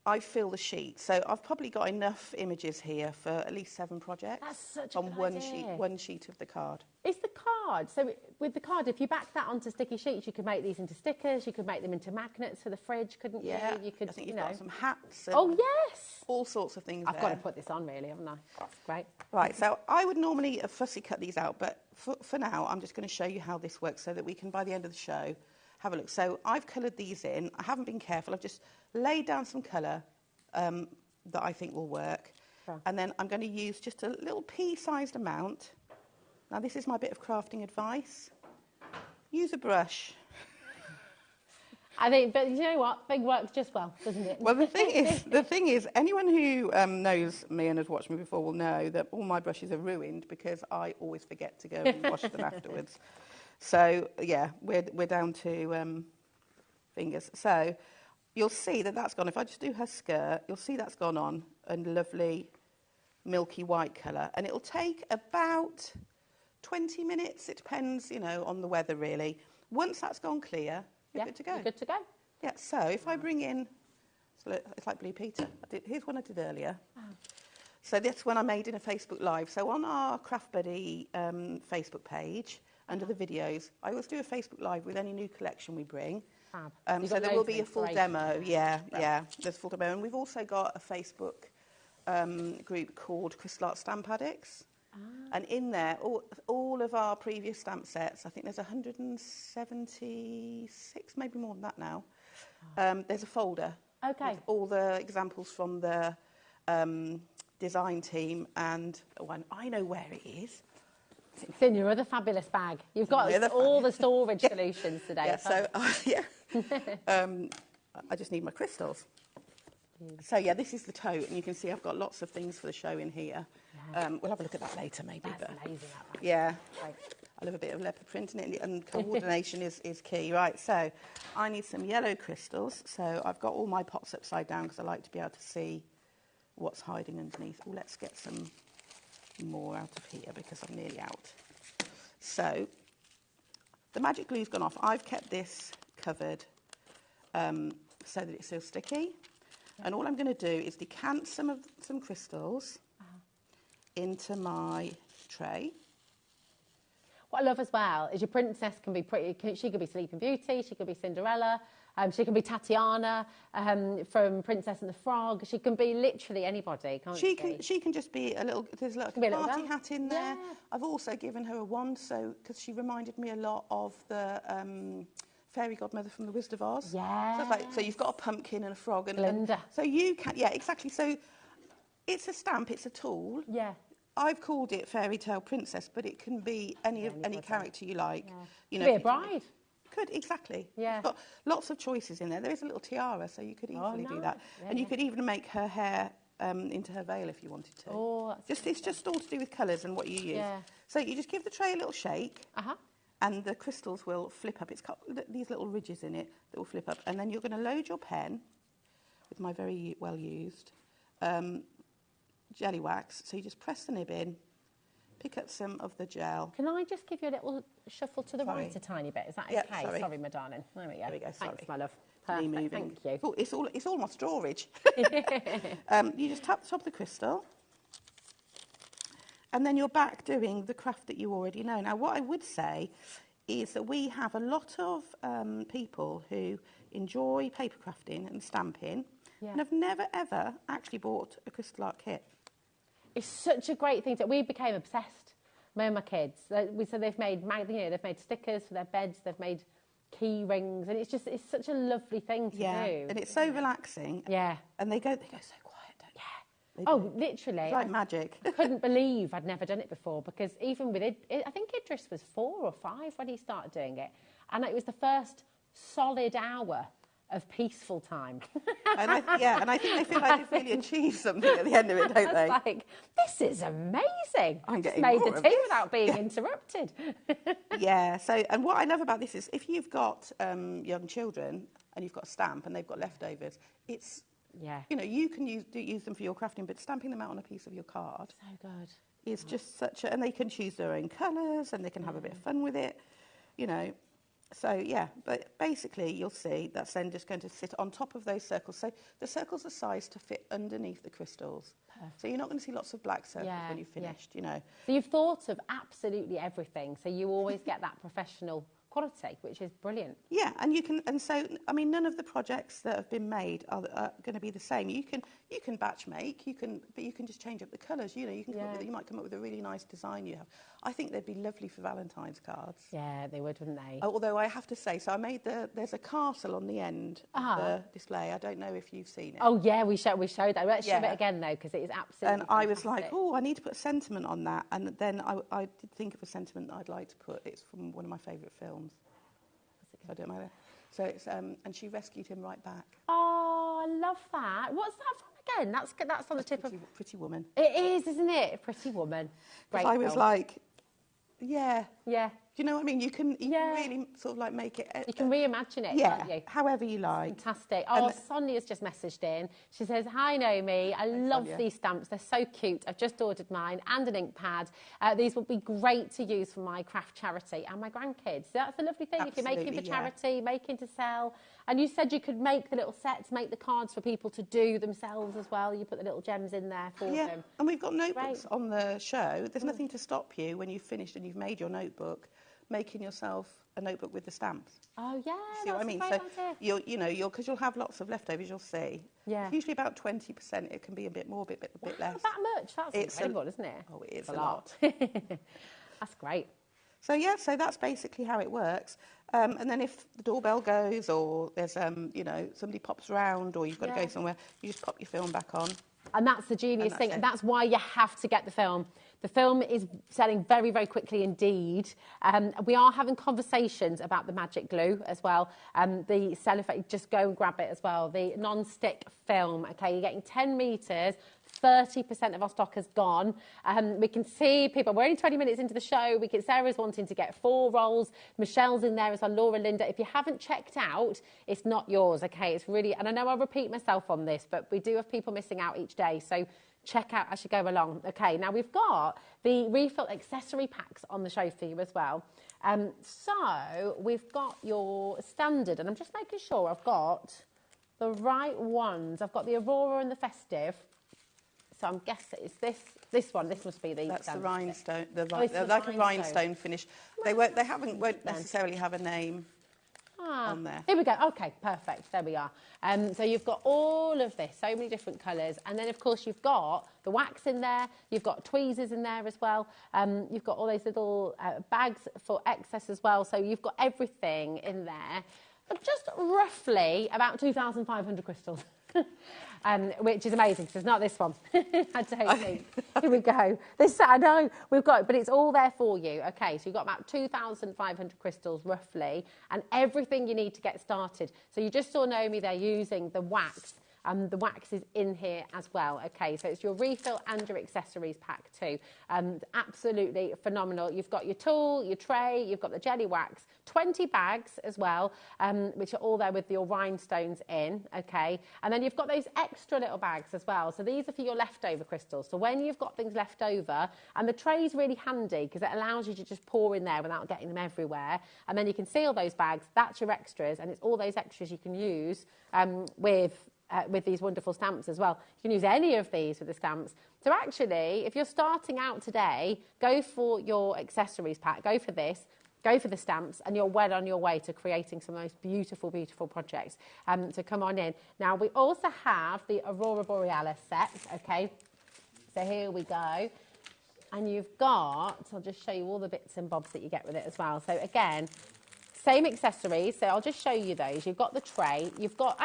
I fill the sheet. So I've probably got enough images here for at least 7 projects. That's such a good idea. One sheet of the card. Is the card, so with the card, if you back that onto sticky sheets, you could make these into stickers, you could make them into magnets for the fridge, couldn't you? You could, I think you've got some hats. And yes! All sorts of things I've got to put this on, really, haven't I? That's great. Right, so I would normally fussy cut these out, but for now, I'm just going to show you how this works so that we can, by the end of the show, have a look. So I've coloured these in. I haven't been careful. I've just laid down some colour that I think will work. And then I'm going to use just a little pea-sized amount Now, this is my bit of crafting advice. Use a brush. I think, but you know what? Big works just well, doesn't it? Well, the thing is, anyone who knows me and has watched me before will know that all my brushes are ruined because I always forget to go and wash them afterwards. So, yeah, we're down to fingers. So, you'll see that that's gone. If I just do her skirt, you'll see that's gone on a lovely milky white colour. And it'll take about 20 minutes. It depends, you know, on the weather, really. Once that's gone clear, you're good to go. You're good to go. Yeah, so if I bring in, so it's like Blue Peter. Here's one I did earlier. Oh. So that's one I made in a Facebook Live. So on our Craft Buddy Facebook page, under the videos, I always do a Facebook Live with any new collection we bring. So there will be a full demo. Yeah, there's a full demo. And we've also got a Facebook group called Crystal Art Stamp Addicts. And in there, all of our previous stamp sets, I think there's 176, maybe more than that now. There's a folder with all the examples from the design team, and one I know where it is. It's in your other fabulous bag. You've got all the storage solutions today. Yeah, so I just need my crystals. So yeah, this is the tote, and you can see I've got lots of things for the show in here. We'll have a look at that later, maybe. That's amazing. That yeah, I love a bit of leopard print in it, and coordination is key. Right, so I need some yellow crystals. So I've got all my pots upside down because I like to be able to see what's hiding underneath. Oh, let's get some more out of here because I'm nearly out. So the magic glue's gone off. I've kept this covered so that it's still sticky. And all I'm going to do is decant some crystals into my tray. What I love as well is your princess can be pretty. She could be Sleeping Beauty. She could be Cinderella. She can be Tatiana from Princess and the Frog. She can be literally anybody, can't she? She can just be a little. There's a party hat in there. Yeah. I've also given her a wand, so because she reminded me a lot of the fairy godmother from The Wizard of Oz. Yeah. So you've got a pumpkin and a frog, and Glinda. So you can, yeah, exactly. So it's a stamp, it's a tool. Yeah. I've called it Fairytale Princess, but it can be any character you like. Yeah. You know, be a bride. Could, exactly. Yeah. You've got lots of choices in there. There is a little tiara, so you could easily do that. Yeah, and you could even make her hair into her veil if you wanted to. Oh, it's just all to do with colours and what you use. Yeah. So you just give the tray a little shake. And the crystals will flip up. It's got these little ridges in it that will flip up. And then you're going to load your pen with my very well-used jelly wax. So you just press the nib in, pick up some of the gel. Can I just give you a little shuffle to the right a tiny bit? Is that okay? Sorry. Sorry, my darling. There we go. There we go, sorry. Thanks, my love. Perfect, thank you. Oh, it's all my storage. You just tap the top of the crystal. And then you're back doing the craft that you already know. Now, what I would say is that we have a lot of people who enjoy paper crafting and stamping and have never, ever actually bought a crystal art kit. It's such a great thing. We became obsessed, me and my kids. So they've made, they've made stickers for their beds, they've made key rings, and it's such a lovely thing to do. And it's so relaxing. Yeah. And they go so quiet, don't they? Oh, literally. It's like magic. I couldn't believe I'd never done it before, because even with I think Idris was 4 or 5 when he started doing it. And it was the first solid hour of peaceful time. And I think they feel like they've really achieved something at the end of it, don't they? It's like, this is amazing. I'm getting made more the of tea this. without being interrupted. So, and what I love about this is if you've got young children and you've got a stamp and they've got leftovers, it's, you know, you can use them for your crafting, but stamping them out on a piece of your card is just such a, and they can choose their own colours and they can have a bit of fun with it, you know. So, but basically you'll see that's then just going to sit on top of those circles. So the circles are sized to fit underneath the crystals. Perfect. So you're not going to see lots of black circles when you've finished, you know. So you've thought of absolutely everything. So you always get that professional quality, which is brilliant. Yeah, and you can, and so I mean, none of the projects that have been made are going to be the same. You can batch make, but you can just change up the colours. You know, you can you might come up with a really nice design. You have. I think they'd be lovely for Valentine's cards. Yeah, they would, wouldn't they? Although I have to say, so I made there's a castle on the end of the display. I don't know if you've seen it. Oh yeah, we showed that. Let's show it again though, because it is absolutely. And I was like, oh, I need to put a sentiment on that, and then I did think of a sentiment that I'd like to put. It's from one of my favourite films. So I don't know. So it's and she rescued him right back. Oh, I love that. What's that from again? That's on the tip of Pretty Woman. It is, isn't it? Pretty Woman. Great. I was like, yeah. Yeah. Do you know what I mean? You can really sort of like make it. You can reimagine it, yeah, can't you? However you like. Fantastic. Oh, Sonia's just messaged in. She says, hi, Naomi. I love these stamps. They're so cute. I've just ordered mine and an ink pad. These will be great to use for my craft charity and my grandkids. So that's the lovely thing. Absolutely, if you're making for charity, making to sell. And you said you could make the little sets, make the cards for people to do themselves as well. You put the little gems in there for them. And we've got notebooks on the show. There's nothing to stop you when you've finished and you've made your notebook, making yourself a notebook with the stamps. Oh yeah, see what I mean? So because you'll have lots of leftovers. You'll see. Yeah. Usually about 20%. It can be a bit more, a bit less. Not that much. That's incredible, isn't it? Oh, it is a lot. That's great. So yeah, so that's basically how it works. And then if the doorbell goes, or there's somebody pops round, or you've got to go somewhere, you just pop your film back on. And that's the genius thing, and that's why you have to get the film. The film is selling very, very quickly indeed. We are having conversations about the magic glue as well. The cellophane, just go and grab it as well. The non-stick film, okay, you're getting 10 metres. 30% of our stock has gone. We can see people, we're only 20 minutes into the show. Sarah's wanting to get 4 rolls. Michelle's in there as well, Laura, Linda. If you haven't checked out, it's not yours, okay? It's really, and I know I repeat myself on this, but we do have people missing out each day. So check out as you go along. Okay, now we've got the refill accessory packs on the show for you as well. So we've got your standard, and I'm just making sure I've got the right ones. I've got the Aurora and the Festive. So I'm guessing it's this one. This must be the. That's the rhinestone. They're like a rhinestone finish. They won't necessarily have a name on there. Here we go. Okay, perfect. There we are. So you've got all of this, so many different colours, and then of course you've got the wax in there. You've got tweezers in there as well. You've got all those little bags for excess as well. So you've got everything in there. Just roughly about 2,500 crystals. Which is amazing because it's not this one. I don't think. Here we go. This, I know we've got, but it's all there for you. Okay, so you've got about 2,500 crystals roughly, and everything you need to get started. So you just saw Naomi there using the wax. The wax is in here as well. Okay, so it's your refill and your accessories pack too. Absolutely phenomenal. You've got your tool, your tray, you've got the jelly wax, 20 bags as well, which are all there with your rhinestones in. Okay, and then you've got those extra little bags as well. So these are for your leftover crystals. So when you've got things left over, and the tray's really handy because it allows you to just pour in there without getting them everywhere. And then you can seal those bags. That's your extras, and it's all those extras you can use with these wonderful stamps as well. You can use any of these with the stamps. So actually, if you're starting out today, go for your accessories pack, go for this, go for the stamps, and you're well on your way to creating some of the most beautiful, beautiful projects. So come on in. Now, we also have the Aurora Borealis set, okay? So here we go. And you've got, I'll just show you all the bits and bobs that you get with it as well. So again, same accessories, so I'll just show you those. You've got the tray. You've got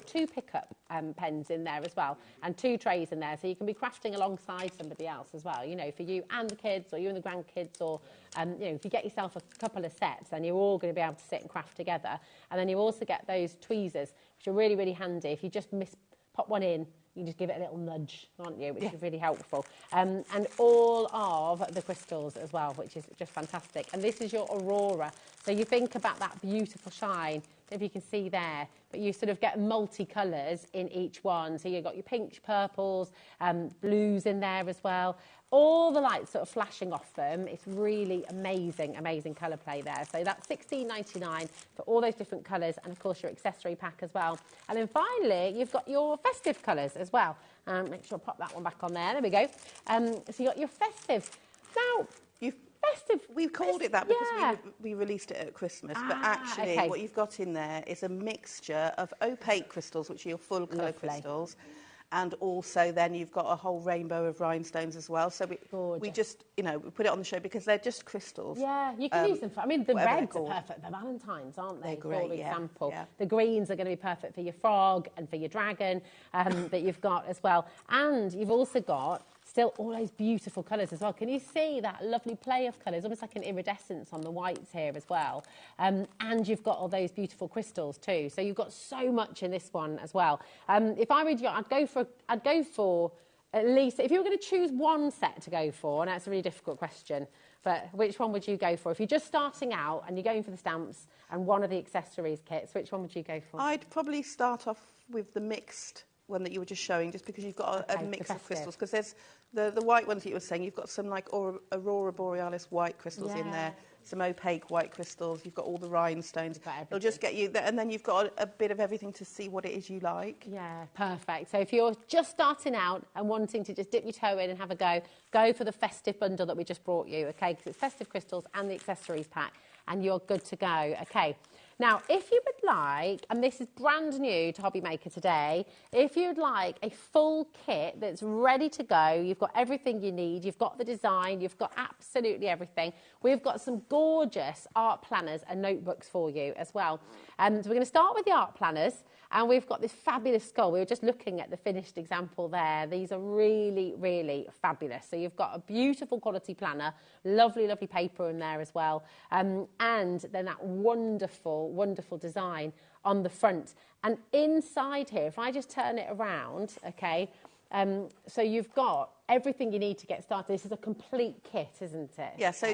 2 pickup pens in there as well, and 2 trays in there, so you can be crafting alongside somebody else as well, you know, for you and the kids, or you and the grandkids, or, you know, if you get yourself a couple of sets, then you're all going to be able to sit and craft together. And then you also get those tweezers, which are really, really handy. If you just pop one in, you can just give it a little nudge, aren't you, which is really helpful. And all of the crystals as well, which is just fantastic. And this is your Aurora. So you think about that beautiful shine, if you can see there, but you sort of get multi-colours in each one. So you've got your pinks, purples, blues in there as well. All the lights sort of flashing off them. It's really amazing, amazing colour play there. So that's $16.99 for all those different colours, and of course your accessory pack as well. And then finally, you've got your festive colours as well. Make sure I pop that one back on there. There we go. So you got your festive. Now, festive. We've called it that because we released it at Christmas, but actually what you've got in there is a mixture of opaque crystals, which are your full colour crystals, and also then you've got a whole rainbow of rhinestones as well. So we just, you know, we put it on the show because they're just crystals. Yeah, you can use them for, I mean, the reds are perfect for Valentine's, aren't they? They're great, for example. Yeah. The greens are going to be perfect for your frog and for your dragon that you've got as well. And you've also got still all those beautiful colours as well. Can you see that lovely play of colours, almost like an iridescence on the whites here as well? And you've got all those beautiful crystals too. So you've got so much in this one as well. If I read you, I'd go for at least, if you were going to choose one set to go for, and that's a really difficult question, but which one would you go for? If you're just starting out and you're going for the stamps and one of the accessories kits, which one would you go for? I'd probably start off with the mixed one that you were just showing, just because you've got a mix of crystals. Because there's the white ones that you were saying, you've got some like Aurora Borealis white crystals in there, some opaque white crystals, you've got all the rhinestones. They'll just get you there, and then you've got a bit of everything to see what it is you like. Yeah, perfect. So if you're just starting out and wanting to just dip your toe in and have a go for the festive bundle that we just brought you, okay? Because it's festive crystals and the accessories pack, and you're good to go, okay? Now, if you would like, and this is brand new to HobbyMaker today, if you'd like a full kit that's ready to go, you've got everything you need, you've got the design, you've got absolutely everything. We've got some gorgeous art planners and notebooks for you as well. So we're going to start with the art planners, and we've got this fabulous skull. We were just looking at the finished example there. These are really, really fabulous. So you've got a beautiful quality planner, lovely, lovely paper in there as well, and then that wonderful, wonderful design on the front. And inside here, if I just turn it around, okay, so you've got everything you need to get started. This is a complete kit, isn't it? Yeah, so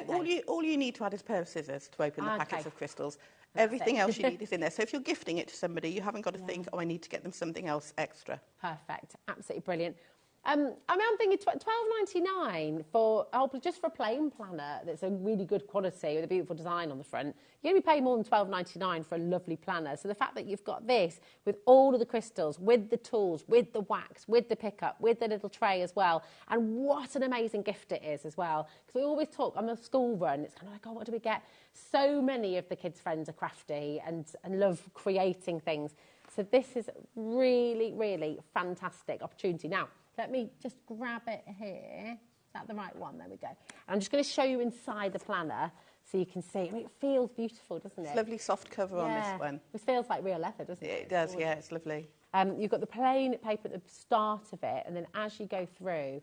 all you need to add is a pair of scissors to open the packets of crystals. Everything else you need is in there. So if you're gifting it to somebody, you haven't got to think, oh, I need to get them something else extra. Perfect. Absolutely brilliant. I mean, I'm thinking £12.99 for just for a plain planner that's a really good quality with a beautiful design on the front. You're going to be paying more than £12.99 for a lovely planner. So the fact that you've got this with all of the crystals, with the tools, with the wax, with the pickup, with the little tray as well, and what an amazing gift it is as well. Because we always talk on the school run, it's kind of like, oh, what do we get? So many of the kids' friends are crafty and love creating things. So this is really, really fantastic opportunity. Now, let me just grab it here. Is that the right one? There we go. And I'm just going to show you inside the planner so you can see. I mean, it feels beautiful, doesn't it? It's a lovely soft cover on this one. It feels like real leather, doesn't it? It does, yeah, it's lovely. You've got the plain paper at the start of it, and then as you go through,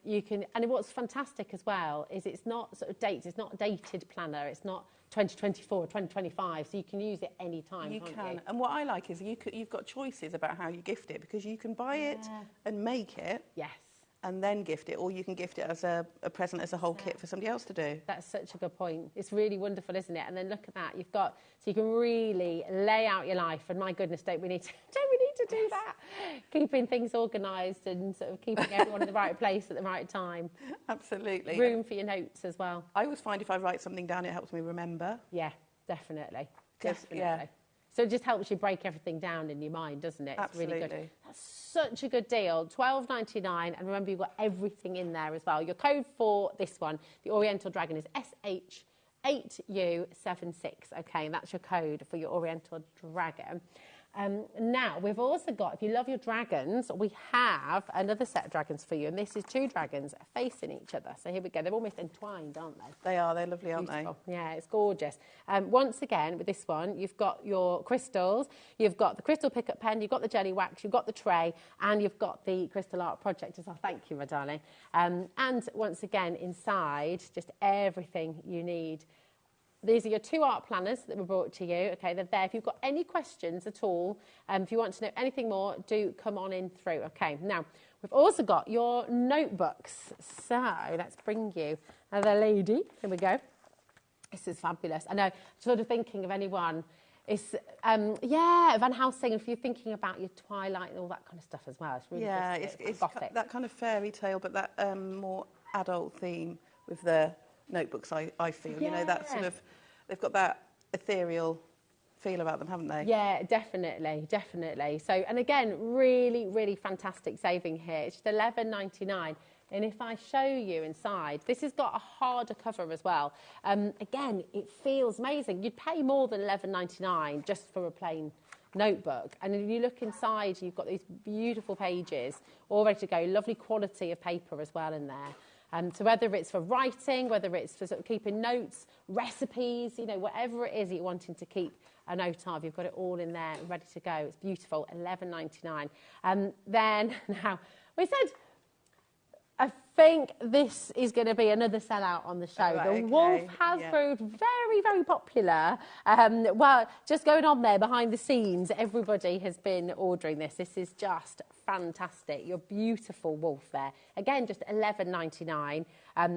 you can, and what's fantastic as well is it's not sort of dates, it's not a dated planner, it's not 2024 or 2025, so you can use it any time, you can. And what I like is you've got choices about how you gift it, because you can buy it and make it. Yes. And then gift it, or you can gift it as a present, as a whole kit for somebody else to do. That's such a good point. It's really wonderful, isn't it? And then look at that. You've got, so you can really lay out your life. And my goodness, don't we need to do that? Keeping things organised and sort of keeping everyone in the right place at the right time. Absolutely. Room for your notes as well. I always find if I write something down, it helps me remember. Yeah, definitely. Definitely. Yeah. So it just helps you break everything down in your mind, doesn't it? It's Absolutely. really good. That's such a good deal. £12.99, and remember you've got everything in there as well. Your code for this one, the Oriental Dragon, is SH8U76. Okay, and that's your code for your Oriental Dragon. Now, we've also got, if you love your dragons, we have another set of dragons for you, and this is two dragons facing each other. So here we go. They're almost entwined, aren't they? They are. They're lovely, aren't they? Yeah, it's gorgeous. Once again, with this one, you've got your crystals, you've got the crystal pickup pen, you've got the jelly wax, you've got the tray, and you've got the crystal art project as well. Thank you, my darling. And once again, inside, just everything you need. These are your two art planners that were brought to you. Okay, they're there. If you've got any questions at all, if you want to know anything more, do come on in through. Okay, now, we've also got your notebooks. So, let's bring you another lady. Here we go. This is fabulous. I know, sort of thinking of anyone. It's, Van Helsing, if you're thinking about your Twilight and all that kind of stuff as well. It's really it's that kind of fairy tale, but that more adult theme with the notebooks, I feel, you know, that sort of, they've got that ethereal feel about them, haven't they? Yeah, definitely. So, and again, really, really fantastic saving here. It's just £11.99. And if I show you inside, this has got a harder cover as well. Again, it feels amazing. You'd pay more than £11.99 just for a plain notebook. And if you look inside, you've got these beautiful pages all ready to go. Lovely quality of paper as well in there. So whether it's for writing, whether it's for sort of keeping notes, recipes, you know, whatever it is that you're wanting to keep a note of, you've got it all in there ready to go. It's beautiful, £11.99. Then, now, we said, I think this is going to be another sellout on the show. Right, the wolf has proved very, very popular. Well, just going on there behind the scenes, everybody has been ordering this. This is just fantastic. Your beautiful wolf there. Again, just £11.99,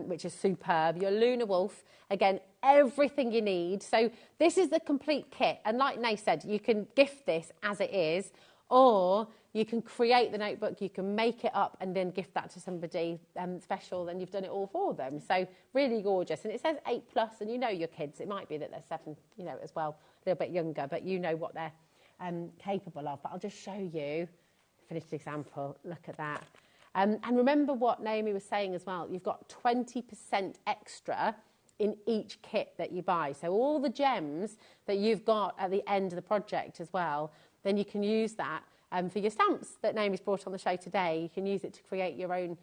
which is superb. Your Lunar wolf, again, everything you need. So this is the complete kit. And like Nay said, you can gift this as it is, or you can create the notebook, you can make it up and then gift that to somebody special, then you've done it all for them. So really gorgeous. And it says 8+, and you know your kids. It might be that they're 7, you know, as well, a little bit younger, but you know what they're capable of. But I'll just show you a finished example. Look at that. And remember what Naomi was saying as well. You've got 20% extra in each kit that you buy. So all the gems that you've got at the end of the project as well, then you can use that for your stamps that Naomi's brought on the show today. You can use it to create your own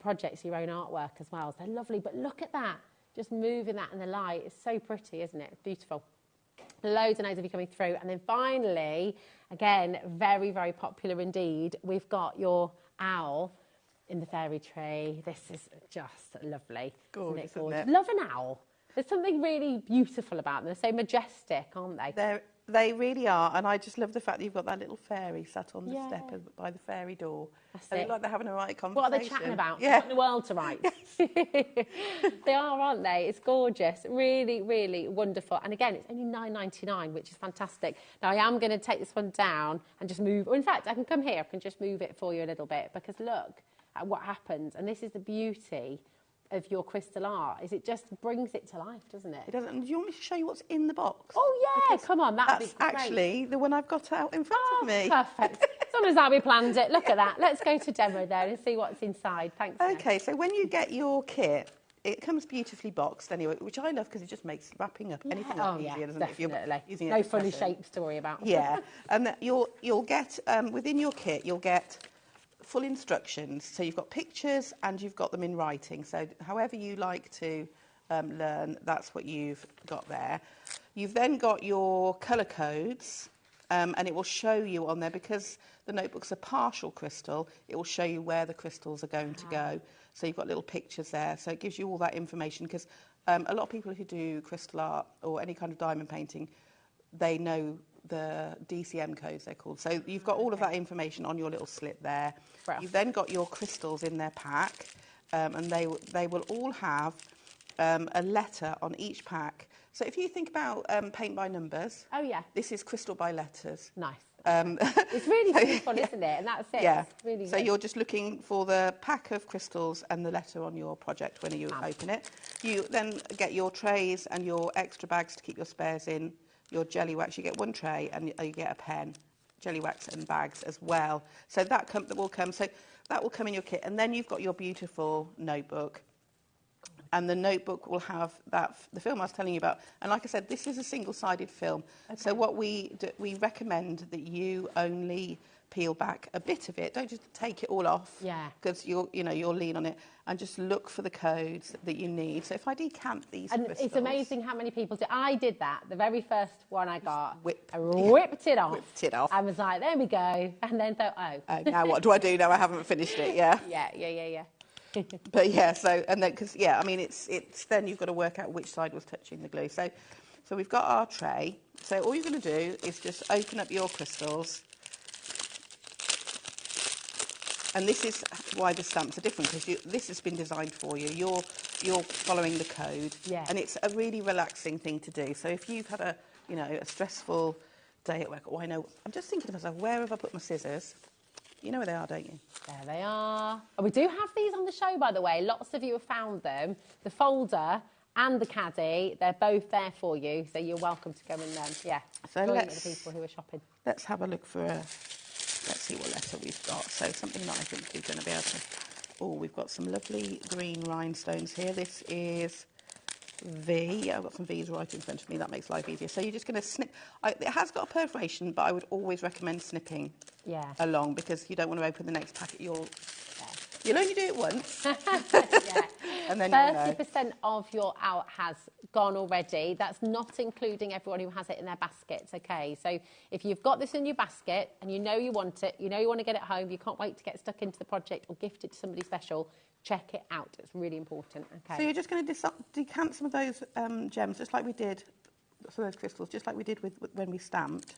projects, your own artwork as well. So they're lovely, but look at that. Just moving that in the light. It's so pretty, isn't it? It's beautiful. Loads and loads of you coming through. And then finally, again, very, very popular indeed, we've got your owl in the fairy tree. This is just lovely. Gorgeous, isn't it? Isn't it? Love an owl. There's something really beautiful about them. They're so majestic, aren't they? They really are, and I just love the fact that you've got that little fairy sat on the step by the fairy door. That's They it. look like they're having a right conversation. What are they chatting about? Yeah. What in the world to write? They are, aren't they? It's gorgeous. Really, really wonderful. And again, it's only £9.99, which is fantastic. Now, I am going to take this one down and just move. Or in fact, I can come here. I can just move it for you a little bit, because look at what happens. And this is the beauty of your crystal art, is it just brings it to life, doesn't it? It doesn't. Do you want me to show you what's in the box? Oh, yeah. Because come on. That'd be that's great. actually the one I've got out in front of me. Perfect. As long as how we planned it. Look at that. Let's go to demo there and see what's inside. Thanks. Okay, so when you get your kit, it comes beautifully boxed anyway, which I love because it just makes wrapping up anything up easier, doesn't it? If Definitely. You're using no it funny expression. shapes to worry about. Yeah, and you'll get within your kit you'll get full instructions. So you've got pictures and you've got them in writing. So however you like to learn, that's what you've got there. You've then got your colour codes, and it will show you on there, because the notebook's a partial crystal, it will show you where the crystals are going to go. So you've got little pictures there. So it gives you all that information, because a lot of people who do crystal art or any kind of diamond painting, they know the DCM codes, they're called. So you've got all of that information on your little slip there. Rough. You've then got your crystals in their pack, and they will all have a letter on each pack. So if you think about paint by numbers, Oh, yeah. this is crystal by letters. Nice. It's really simple, isn't it? And that's it. Yeah. It's really So good. you're just looking for the pack of crystals and the letter on your project when you open it. You then get your trays and your extra bags to keep your spares in. Your jelly wax, you get one tray and you get a pen, jelly wax and bags as well. So that will come. So that will come in your kit, and then you've got your beautiful notebook. And the notebook will have the film I was telling you about. And like I said, this is a single-sided film. Okay. So what we do, we recommend that you only peel back a bit of it. Don't just take it all off. Yeah. Because you'll lean on it, and just look for the codes that you need. So if I decant these crystals, it's amazing how many people do. I did that. The very first one I got, whipped I whipped it off. Whipped it off. I was like, there we go. And then thought, oh. Now what do I do? Now I haven't finished it. Yeah. Yeah. But yeah, so, and then, because, yeah, I mean, it's then you've got to work out which side was touching the glue. So we've got our tray. So all you're going to do is just open up your crystals. And this is why the stamps are different, because this has been designed for you. You're following the code. Yeah. And it's a really relaxing thing to do. So if you've had a stressful day at work, I know, I'm just thinking to myself, where have I put my scissors? You know where they are, don't you? There they are. And we do have these on the show, by the way. Lots of you have found them. The folder and the caddy, they're both there for you. So you're welcome to come and, So join with the people who are shopping. Let's have a look for let's see what letter we've got. So something that I think we're going to be able to Oh, we've got some lovely green rhinestones here. This is V. Yeah, I've got some V's right in front of me. That makes life easier. So you're just going to snip. It has got a perforation, but I would always recommend snipping along, because you don't want to open the next packet. You'll only do it once. And then 30% of your out has gone already. That's not including everyone who has it in their baskets, okay? So if you've got this in your basket and you know you want it, you know you want to get it home, you can't wait to get stuck into the project or gift it to somebody special, check it out. It's really important, okay? So you're just going to decant some of those gems, just like we did, some of those crystals, just like we did with when we stamped.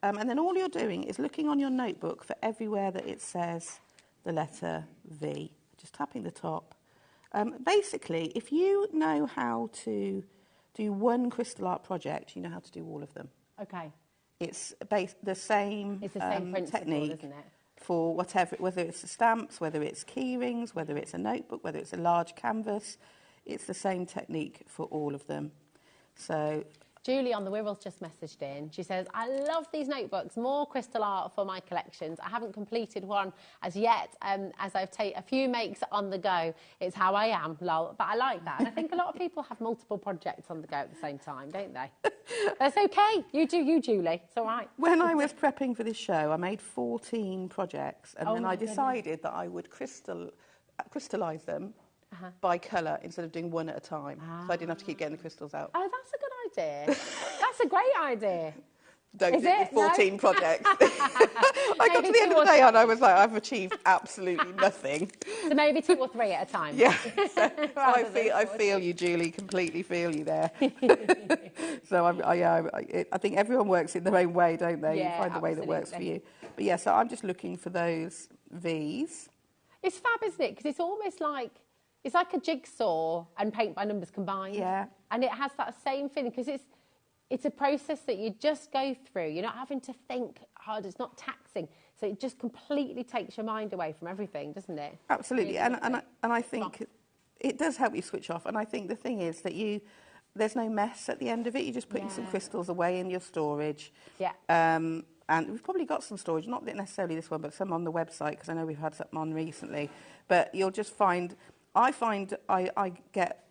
And then all you're doing is looking on your notebook for everywhere that it says the letter V. Just tapping the top. Basically, if you know how to do one crystal art project, you know how to do all of them. Okay. It's the same principle, technique, isn't it? For whatever, whether it's the stamps, whether it's key rings, whether it's a notebook, whether it's a large canvas, it's the same technique for all of them. So Julie on the Wirral's just messaged in. She says, I love these notebooks, more crystal art for my collections. I haven't completed one as yet, as I've taken a few makes on the go. It's how I am, lol. But I like that. And I think a lot of people have multiple projects on the go at the same time, don't they? That's okay. You do you, Julie. It's all right. When I was prepping for this show, I made 14 projects. And then I decided that I would crystallise them by colour instead of doing one at a time. So I didn't have to keep getting the crystals out. Oh, that's a good idea. That's a great idea. Don't do it with 14 projects. I got to the end of the day and I was like, I've achieved absolutely nothing. So maybe 2 or 3 at a time. Yeah. So I feel you, Julie, completely feel you there. So I think everyone works in their own way, don't they? Yeah, you find the way that works for you. But yeah, so I'm just looking for those V's. It's fab, isn't it? Because it's almost like, it's like a jigsaw and paint by numbers combined. Yeah. And it has that same feeling, because it's a process that you just go through. You're not having to think hard. It's not taxing. So it just completely takes your mind away from everything, doesn't it? Absolutely. And I think it does help you switch off. And I think the thing is that there's no mess at the end of it. You're just putting some crystals away in your storage. Yeah. And we've probably got some storage, not necessarily this one, but some on the website, because I know we've had some on recently. But you'll just find... I get,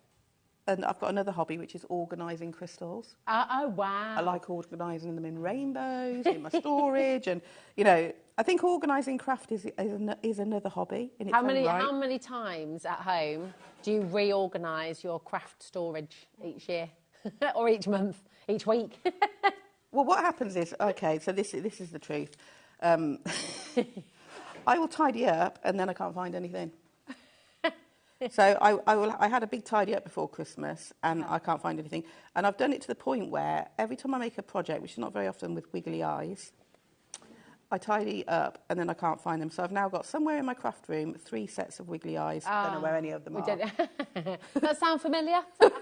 and I've got another hobby, which is organising crystals. Oh, wow. I like organising them in rainbows, in my storage, and, you know, I think organising craft is another hobby in its own right. How many times at home do you reorganise your craft storage each year? Or each month, each week? Well, what happens is, okay, so this is the truth. I will tidy up, and then I can't find anything. So I had a big tidy up before Christmas, and I can't find anything. And I've done it to the point where every time I make a project, which is not very often with wiggly eyes, I tidy up and then I can't find them. So I've now got somewhere in my craft room 3 sets of wiggly eyes. I don't know where any of them are. That sound familiar? So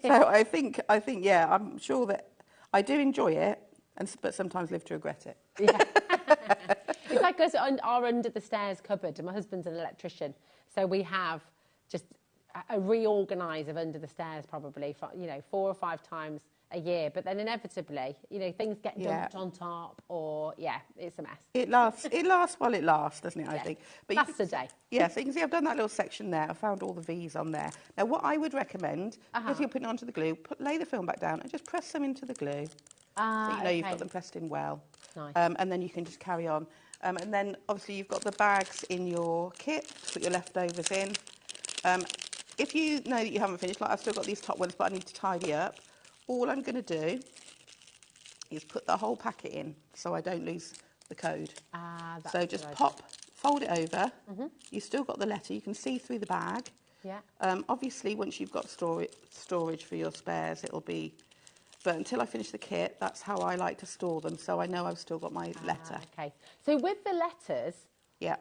I think, yeah, I'm sure that I do enjoy it, but sometimes live to regret it. Yeah. It's like us, our under the stairs cupboard, and my husband's an electrician, so we have just a reorganise of under the stairs probably, for, 4 or 5 times a year, but then inevitably, things get dumped on top, or it's a mess. It lasts while it lasts, doesn't it? I think. But that's the day. Yeah, so you can see I've done that little section there. I found all the V's on there. Now, what I would recommend, if you're putting it onto the glue, lay the film back down and just press them into the glue. So you know you've got them pressed in well. Nice. And then you can just carry on. And then, obviously, you've got the bags in your kit to put your leftovers in. If you know that you haven't finished, like I've still got these top ones, but I need to tidy up, all I'm going to do is put the whole packet in so I don't lose the code. So just fold it over. You've still got the letter. You can see through the bag. Yeah. Obviously, once you've got storage for your spares, it'll be... But until I finish the kit, that's how I like to store them, so I know I've still got my letter. Okay. So with the letters,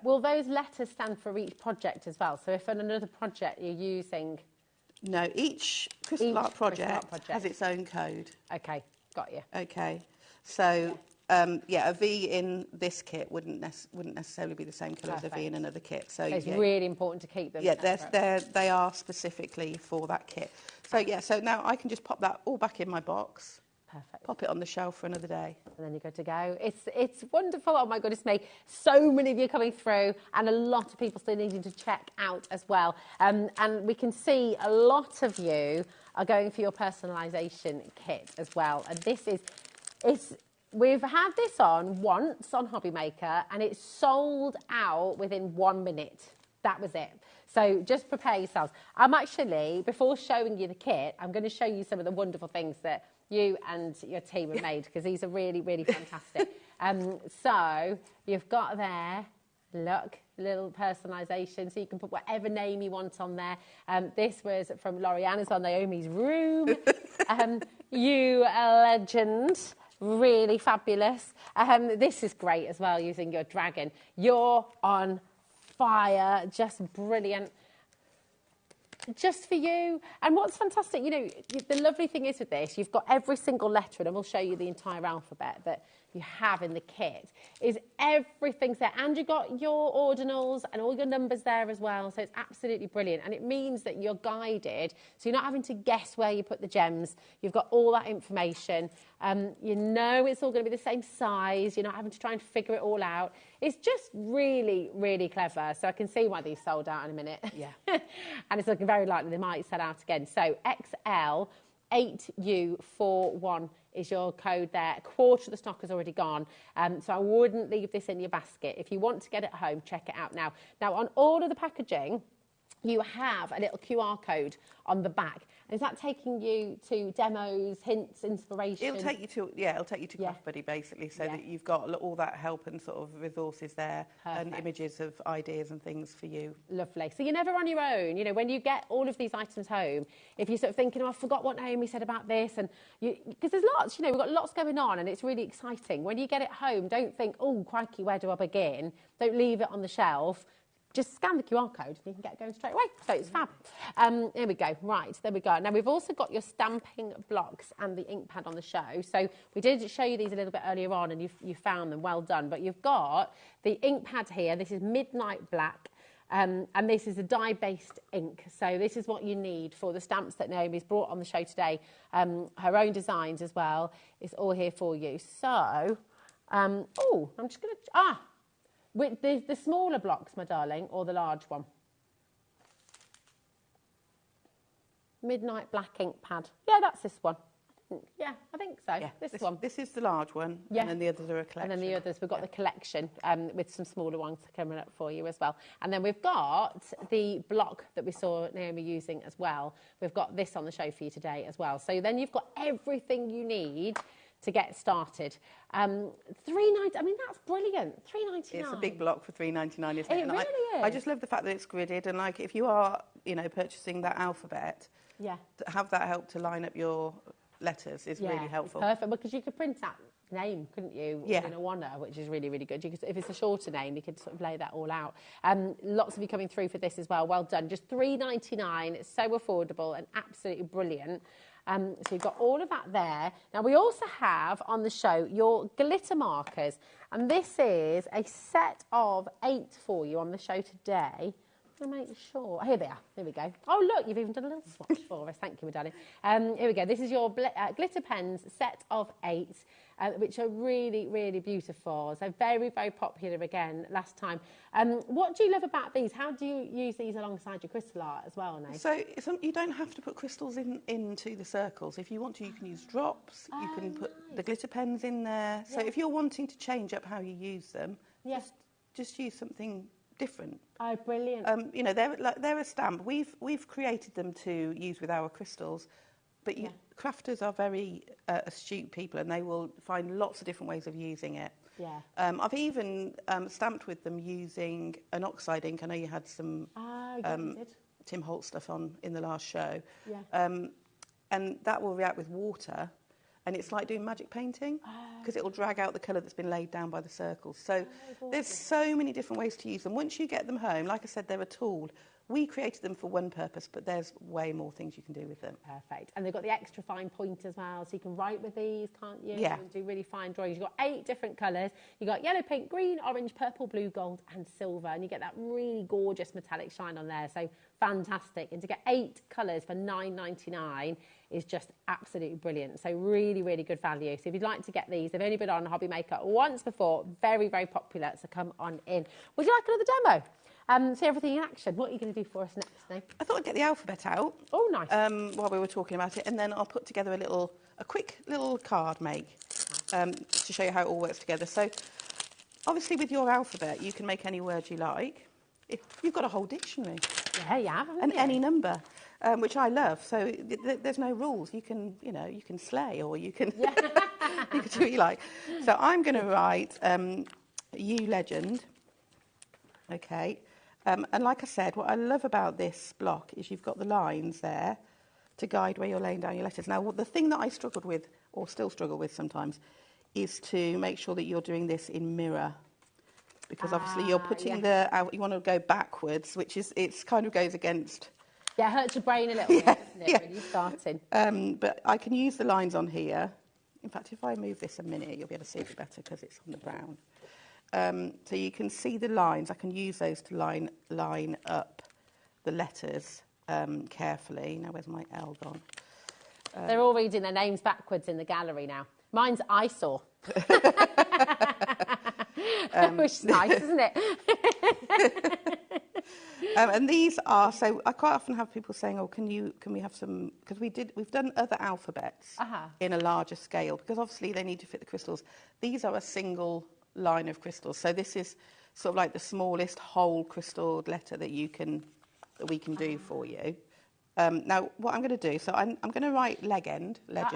will those letters stand for each project as well? So if on another project you're using... No, each crystal art project has its own code. Okay, got you. Okay. So, a V in this kit wouldn't necessarily be the same colour as a V in another kit. So it's really important to keep them separate. They are specifically for that kit. So, so now I can just pop that all back in my box. Perfect. Pop it on the shelf for another day. And then you're good to go. It's wonderful. Oh my goodness me. So many of you coming through and a lot of people still needing to check out as well. And we can see a lot of you are going for your personalisation kit as well. And this is, we've had this on once on HobbyMaker and it's sold out within 1 minute. That was it. So just prepare yourselves. I'm actually, before showing you the kit, I'm going to show you some of the wonderful things that you and your team have made, because these are really, really fantastic. So you've got there, look, little personalisation, so you can put whatever name you want on there. This was from L'Oreal, it's on Naomi's room. You a legend. Really fabulous. This is great as well, using your dragon. You're on fire, just brilliant. Just for you. And what's fantastic, you know, the lovely thing is with this, you've got every single letter, and we'll show you the entire alphabet that you have in the kit, is everything's there. And you've got your ordinals and all your numbers there as well. So it's absolutely brilliant. And it means that you're guided. So you're not having to guess where you put the gems. You've got all that information. You know it's all going to be the same size. You're not having to try and figure it all out. It's just really, really clever. So I can see why these sold out in a minute. Yeah. And it's looking very likely they might sell out again. So XL 8U41 is your code there. A quarter of the stock has already gone. So I wouldn't leave this in your basket. If you want to get it home, check it out now. Now, on all of the packaging, you have a little QR code on the back. Is that taking you to demos, hints, inspiration? It'll take you to, it'll take you to Craft Buddy, basically, so that you've got all that help and sort of resources there. Perfect. And images of ideas and things for you. Lovely. So you're never on your own. You know, when you get all of these items home, if you're sort of thinking, oh, I forgot what Naomi said about this, and because there's lots, you know, we've got lots going on and it's really exciting. When you get it home, don't think, oh, crikey, where do I begin? Don't leave it on the shelf. Just scan the QR code and you can get going straight away. So it's fab. There we go. Right, there we go. Now, we've also got your stamping blocks and the ink pad on the show. So we did show you these a little bit earlier on and you found them. Well done. But you've got the ink pad here. This is Midnight Black. And this is a dye-based ink. So this is what you need for the stamps that Naomi's brought on the show today. Her own designs as well. It's all here for you. So, oh, I'm just going to... with the smaller blocks, my darling, or the large one? Midnight Black ink pad. Yeah, that's this one. Yeah, I think so. Yeah, this one. This is the large one, and then the others are a collection. And then the others, we've got the collection with some smaller ones coming up for you as well. And then we've got the block that we saw Naomi using as well. We've got this on the show for you today as well. So then you've got everything you need to get started. $3.90. I mean, that's brilliant. $3.99. It's a big block for $3.99, isn't it? It really is. I just love the fact that it's gridded, and like if you are, you know, purchasing that alphabet, have that help to line up your letters is really helpful. It's perfect, because you could print that name, couldn't you? In a one, which is really, really good. You could, if it's a shorter name, you could sort of lay that all out. Lots of you coming through for this as well. Well done. Just $3.99. It's so affordable and absolutely brilliant. So you've got all of that there. Now, we also have on the show your glitter markers. And this is a set of 8 for you on the show today. I'll make sure. Here they are. Here we go. Oh, look, you've even done a little swatch for us. Thank you, my darling. Here we go. This is your glitter pens set of 8, which are really, really beautiful. So very, very popular again last time. What do you love about these? How do you use these alongside your crystal art as well, Nate? So you don't have to put crystals into the circles. If you want to, you can use drops. You can put the glitter pens in there. So if you're wanting to change up how you use them, just use something different. Oh, brilliant. You know, they're a stamp. We've created them to use with our crystals, but crafters are very astute people, and they will find lots of different ways of using it. Yeah. I've even stamped with them using an oxide ink. I know you had some Tim Holtz stuff on in the last show. Yeah. And that will react with water, and it's like doing magic painting, because it will drag out the colour that's been laid down by the circles. So there's so many different ways to use them. Once you get them home, like I said, they're a tool. we created them for one purpose, but there's way more things you can do with them. Perfect. And they've got the extra fine point as well, so you can write with these, can't you? Yeah. And do really fine drawings. You've got 8 different colours. You've got yellow, pink, green, orange, purple, blue, gold and silver. And you get that really gorgeous metallic shine on there. So fantastic. And to get 8 colours for $9.99 is just absolutely brilliant. So really, really good value. So if you'd like to get these, they've only been on HobbyMaker once before. Very, very popular. So come on in. Would you like another demo? See everything in action. What are you going to do for us next, Nick? I thought I'd get the alphabet out. Oh, nice. While we were talking about it, and then I'll put together a quick little card make to show you how it all works together. So, obviously, with your alphabet, you can make any word you like. You've got a whole dictionary. Yeah, you have. And any number, which I love. So there's no rules. You can, you can slay or you can, you can do what you like. So I'm going to write You Legend. Okay. And like I said, what I love about this block is you've got the lines there to guide where you're laying down your letters. Now, the thing that I struggled with, or still struggle with sometimes, is to make sure that you're doing this in mirror. Because obviously you're putting you want to go backwards, which is, it's kind of goes against... Yeah, it hurts your brain a little bit, doesn't it, when you're starting? But I can use the lines on here. In fact, if I move this a minute, you'll be able to see it better because it's on the brown. So you can see the lines. I can use those to line up the letters carefully. Now, where's my L gone? They're all reading their names backwards in the gallery now. Mine's eyesore. Which is nice, isn't it? And these are, so I quite often have people saying, oh, can we have some, because we've done other alphabets in a larger scale, because obviously they need to fit the crystals. These are a single line of crystals. So this is sort of like the smallest whole crystalled letter that we can do for you. Now, what I'm going to do, so I'm going to write legend, but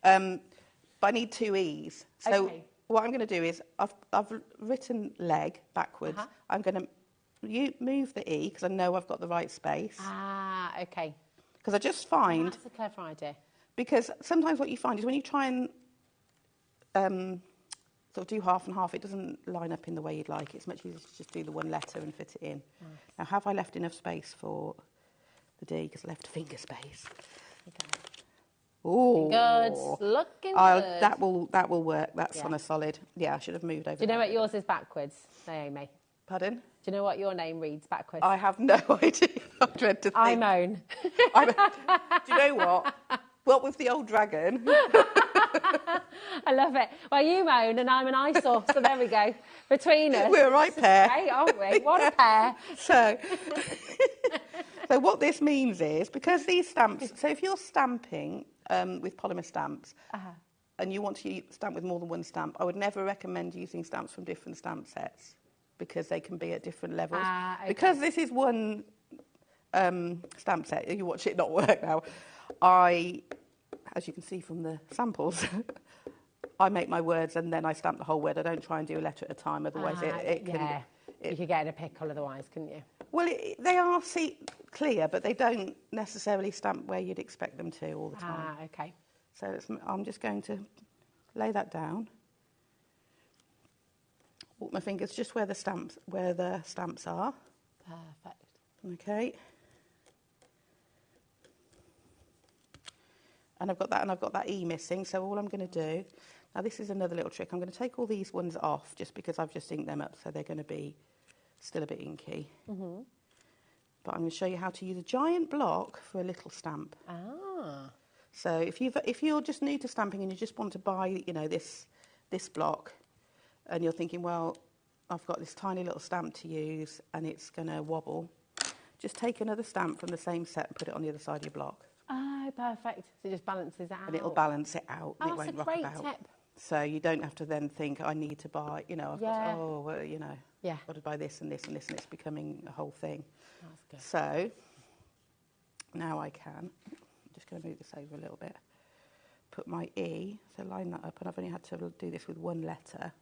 I need 2 E's. So what I'm going to do is I've written leg backwards. I'm going to move the E because I know I've got the right space. Ah, okay. Because I just find... That's a clever idea. Because sometimes what you find is when you try and sort of do half and half, it doesn't line up in the way you'd like. It's much easier to just do the one letter and fit it in. Nice. Now, have I left enough space for the D? Because I left finger space. Okay. Oh, good. Looking good. That will work. That's on a solid. Yeah, I should have moved over. Do you know what yours is backwards, Naomi? Pardon? Do you know what your name reads backwards? I have no idea. I dread to think. I moan. Do you know what? What with the old dragon? I love it. Well, you moan and I'm an eyesore, so there we go. Between us. We're a right pair. Great, aren't we? What a pair. So what this means is, because these stamps, so if you're stamping with polymer stamps, and you want to stamp with more than one stamp, I would never recommend using stamps from different stamp sets, because they can be at different levels. Okay. Because this is one stamp set, you watch it not work now, as you can see from the samples, I make my words and then I stamp the whole word. I don't try and do a letter at a time, otherwise it can... Yeah, you could get in a pickle otherwise, couldn't you? Well, they are clear, but they don't necessarily stamp where you'd expect them to all the time. Ah, okay. So I'm just going to lay that down. Walk my fingers just where the stamps are. Perfect. Okay. And I've got that E missing, so all I'm going to do, now this is another little trick, I'm going to take all these ones off just because I've just inked them up, so they're going to be still a bit inky. Mm-hmm. But I'm going to show you how to use a giant block for a little stamp. Ah. So if you're just new to stamping and you just want to buy, this block, and you're thinking, well, I've got this tiny little stamp to use and it's going to wobble, just take another stamp from the same set and put it on the other side of your block. Oh, perfect. So it just balances it out. And it'll balance it out. Oh, it won't rock about. That's a great tip. So you don't have to then think, I need to buy, got to buy this and this and this, and it's becoming a whole thing. That's good. So now I'm just going to move this over a little bit, put my E, so line that up, and I've only had to do this with one letter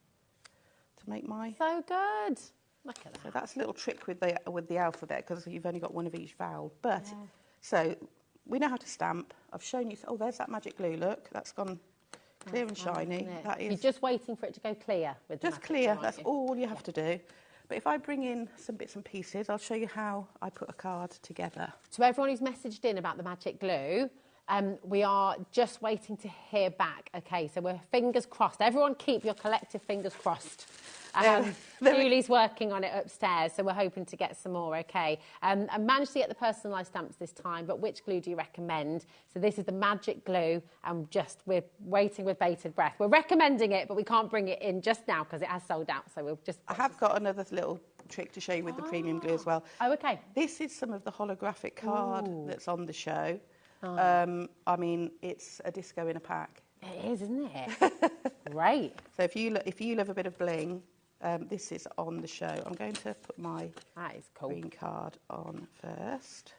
to make my... So good. Look at that. So that's a little trick with the alphabet, because you've only got one of each vowel. But, so... we know how to stamp. I've shown you... Oh, there's that magic glue, look. That's gone clear and shiny. Nice, that is... You're just waiting for it to go clear with the just clear. That's all you have to do. But if I bring in some bits and pieces, I'll show you how I put a card together. To everyone who's messaged in about the magic glue, we are just waiting to hear back. Okay, so we're fingers crossed. Everyone keep your collective fingers crossed. Julie's working on it upstairs, so we're hoping to get some more, okay? I managed to get the personalised stamps this time, but which glue do you recommend? So this is the magic glue, and we're waiting with bated breath. We're recommending it, but we can't bring it in just now because it has sold out, so we'll just... I have got another little trick to show you with the premium glue as well. Oh, okay. This is some of the holographic card that's on the show. Oh. I mean, it's a disco in a pack. It is, isn't it? Great. So if you love a bit of bling, this is on the show. I'm going to put my green card on first.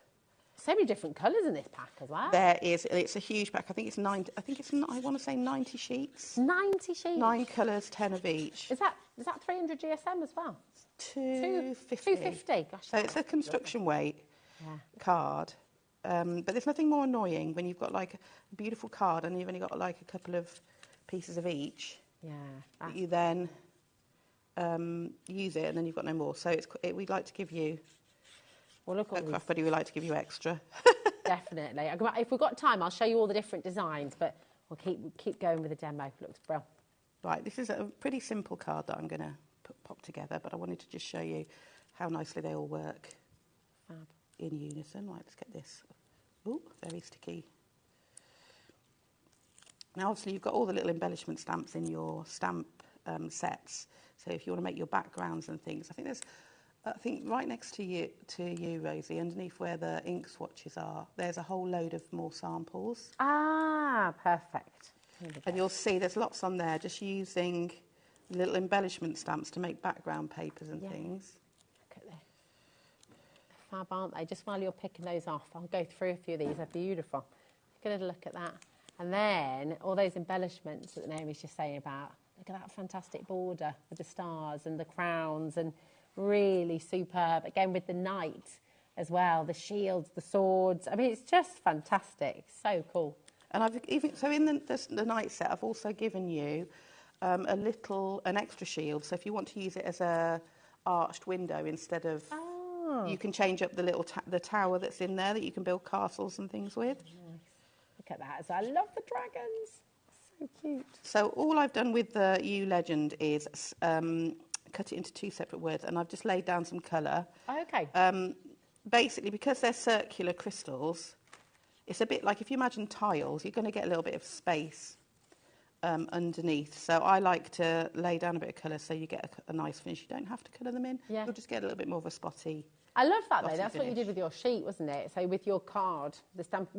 So many different colours in this pack as well. There is. It's a huge pack. I think it's 90. I want to say 90 sheets. 90 sheets. 9 colours, 10 of each. Is that 300 GSM as well? 250. 250. Gosh. So it's a construction weight card. But there's nothing more annoying when you've got like a beautiful card and you've only got like a couple of pieces of each. Yeah. That you then use it and then you've got no more. So we'd like to give you. Well, look at Craft Buddy, we like to give you extra. Definitely. If we've got time, I'll show you all the different designs, but we'll keep going with the demo. Looks brilliant. Right, this is a pretty simple card that I'm going to pop together, but I wanted to just show you how nicely they all work in unison. Right, let's get this. Ooh, very sticky. Now, obviously, you've got all the little embellishment stamps in your stamp sets. So if you want to make your backgrounds and things, I think right next to you, Rosie, underneath where the ink swatches are, there's a whole load of more samples. Ah, perfect. And you'll see there's lots on there, just using little embellishment stamps to make background papers and things. Look at this. Fab, aren't they? Just while you're picking those off, I'll go through a few of these. They're beautiful. Take a little look at that. And then all those embellishments that Naomi's just saying about. Look at that fantastic border with the stars and the crowns, and really superb. Again, with the knight as well, the shields, the swords. I mean, it's just fantastic. So cool. And in the night set, I've also given you an extra shield. So if you want to use it as a arched window instead of, you can change up the tower that's in there that you can build castles and things with. Nice. Look at that. So I love the dragons. So cute. So all I've done with the U Legend is cut it into 2 separate words, and I've just laid down some colour. Oh, okay. Basically, because they're circular crystals, it's a bit like if you imagine tiles, you're going to get a little bit of space underneath. So I like to lay down a bit of colour so you get a nice finish. You don't have to colour them in. Yeah. You'll just get a little bit more of a spotty. I love that though. That's finish. what you did with your sheet, wasn't it? So with your card, you stamped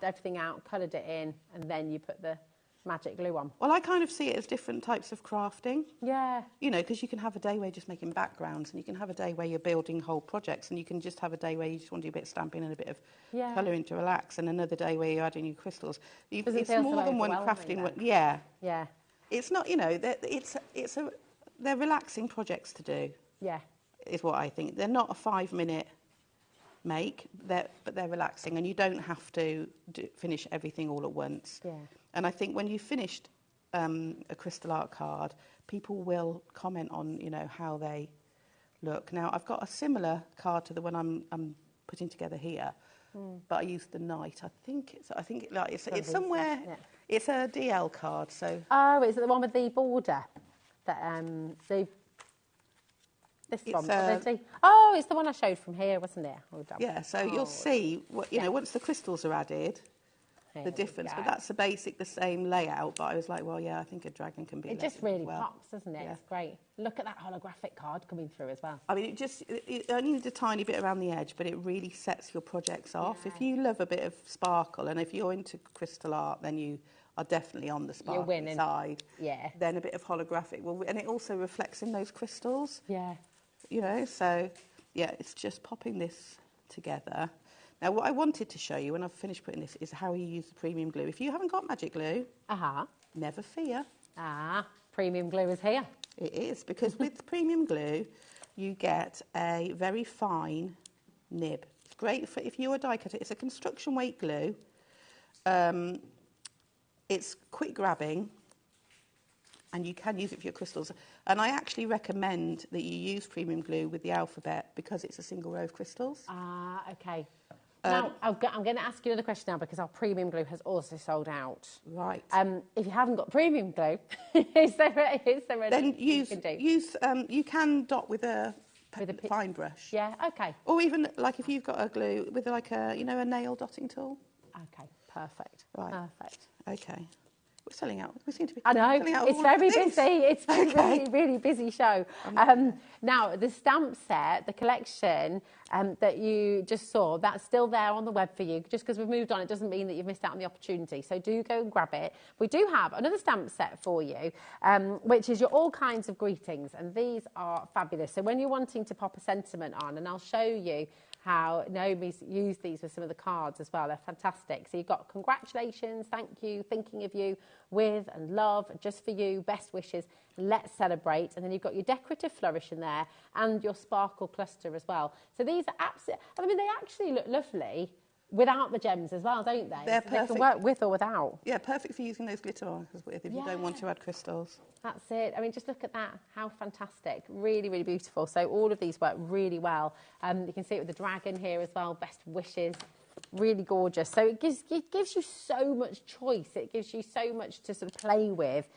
everything out, coloured it in, and then you put the magic glue on. Well, I kind of see it as different types of crafting. Yeah. You know, because you can have a day where you're just making backgrounds, and you can have a day where you're building whole projects, and you can just have a day where you just want to do a bit of stamping and a bit of colouring to relax, and another day where you're adding your crystals. It's more than one crafting. Yeah. Yeah. It's not, you know, they're relaxing projects to do. Yeah. Is what I think. They're not a 5-minute make, but they're relaxing, and you don't have to finish everything all at once. Yeah. And I think when you've finished a crystal art card, people will comment on, you know, how they look. Now, I've got a similar card to the one I'm putting together here, but I used the knight. I think it's somewhere. Yeah. It's a DL card, so. Oh, is it the one with the border? That It's the one I showed from here, wasn't it? Yeah, so you'll see, once the crystals are added, the difference. But that's the same layout. But I was like, well, yeah, I think a dragon can be. It just really pops, doesn't it? Yeah. It's great. Look at that holographic card coming through as well. I mean, it only needs a tiny bit around the edge, but it really sets your projects off. Yeah. If you love a bit of sparkle, and if you're into crystal art, then you are definitely on the sparkly side. Yeah. Then a bit of holographic, and it also reflects in those crystals. Yeah. You know, so yeah, it's just popping this together. Now, what I wanted to show you when I've finished putting this is how you use the premium glue. If you haven't got magic glue, never fear. Premium glue is here. It is, because with premium glue, you get a very fine nib. It's great for if you're a die cutter. It's a construction weight glue. It's quick grabbing, and you can use it for your crystals. And I actually recommend that you use premium glue with the alphabet because it's a single row of crystals. Ah, okay. Now, I'm going to ask you another question now because our premium glue has also sold out. Right. If you haven't got premium glue, is there then you can dot with a fine brush. Yeah, okay. Or even like if you've got a glue with like a, you know, a nail dotting tool. Okay, perfect. Right. Perfect. Okay. We're selling out. We seem to be. I know, it's very busy. It's a really, really busy show. Now, the stamp set, the collection that you just saw, that's still there on the web for you. Just because we've moved on, it doesn't mean that you've missed out on the opportunity. So do go and grab it. We do have another stamp set for you, which is your all kinds of greetings. And these are fabulous. So when you're wanting to pop a sentiment on, and I'll show you how Naomi's used these with some of the cards as well. They're fantastic. So you've got congratulations, thank you, thinking of you, with and love, just for you, best wishes, let's celebrate. And then you've got your decorative flourish in there and your sparkle cluster as well. So these are absolutely, I mean, they actually look lovely without the gems as well, don't they? They're so perfect. They can work with or without. Yeah, perfect for using those glitter markers with if you don't want to add crystals. That's it. I mean, just look at that. How fantastic. Really, really beautiful. So all of these work really well. You can see it with the dragon here as well. Best wishes. Really gorgeous. So it gives you so much choice. It gives you so much to sort of play with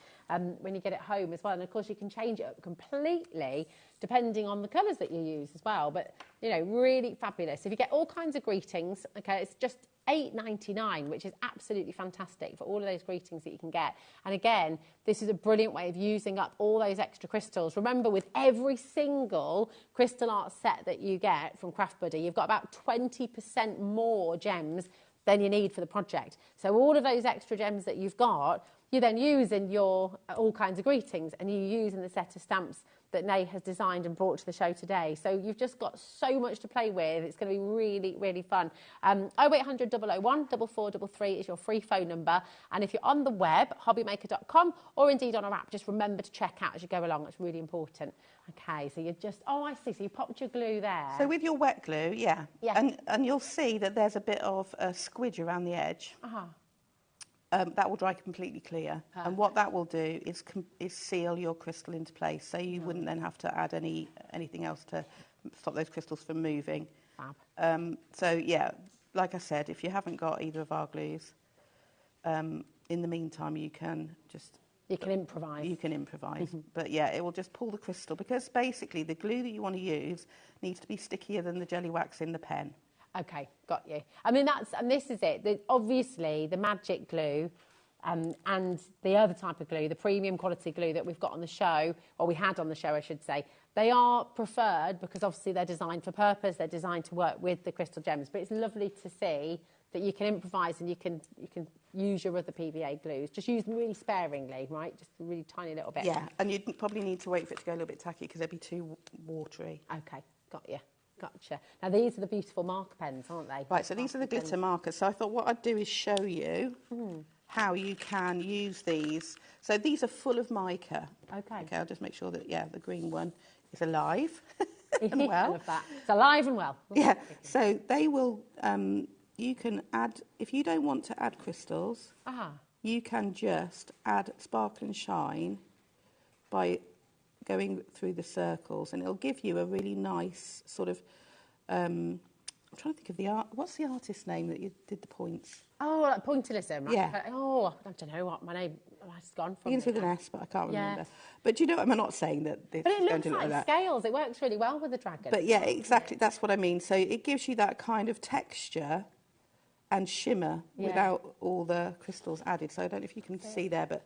when you get it home as well. And of course, you can change it up completely depending on the colours that you use as well. But, you know, really fabulous. If you get all kinds of greetings, okay, it's just $8.99, which is absolutely fantastic for all of those greetings that you can get. And again, this is a brilliant way of using up all those extra crystals. Remember, with every single crystal art set that you get from Craft Buddy, you've got about 20% more gems than you need for the project. So all of those extra gems that you've got, you then use in your all kinds of greetings, and you use in the set of stamps that Nay has designed and brought to the show today. So you've just got so much to play with. It's going to be really, really fun. 0800 001 4433 is your free phone number. And if you're on the web, hobbymaker.com, or indeed on our app, just remember to check out as you go along. It's really important. Okay, so you're just, oh, I see. So you popped your glue there. So with your wet glue, yeah. And you'll see that there's a bit of a squidge around the edge. That will dry completely clear. Perfect. And what that will do is seal your crystal into place, so you wouldn't then have to add anything else to stop those crystals from moving. Fab. So, yeah, like I said, if you haven't got either of our glues, in the meantime, you can just... You can improvise. You can improvise. But, yeah, it will just pull the crystal, because basically the glue that you want to use needs to be stickier than the jelly wax in the pen. Okay, got you. I mean, and this is it. Obviously, the magic glue and the other type of glue, the premium quality glue that we've got on the show, or we had on the show, I should say, they are preferred because obviously they're designed for purpose. They're designed to work with the crystal gems. But it's lovely to see that you can improvise and you can use your other PVA glues. Just use them really sparingly, right? Just a really tiny little bit. Yeah, and you'd probably need to wait for it to go a little bit tacky because they'd be too watery. Okay, got you. Gotcha. Now, these are the beautiful marker pens, aren't they? Right, so these are the glitter markers. So I thought what I'd do is show you how you can use these. So these are full of mica. Okay. Okay, I'll just make sure that, yeah, the green one is alive and well. I love that. It's alive and well. Yeah, so they will, you can add, if you don't want to add crystals, you can just add sparkle and shine by going through the circles, and it'll give you a really nice sort of, I'm trying to think of the art, what's the artist's name that you did the points? Oh, like pointillism. Yeah. Oh, I don't know what my name has gone from. Begins with an S, but I can't remember. But do you know, I'm not saying that this is going to look like that. But it looks like scales. It works really well with the dragon. But yeah, exactly. That's what I mean. So it gives you that kind of texture and shimmer without all the crystals added. So I don't know if you can see there, but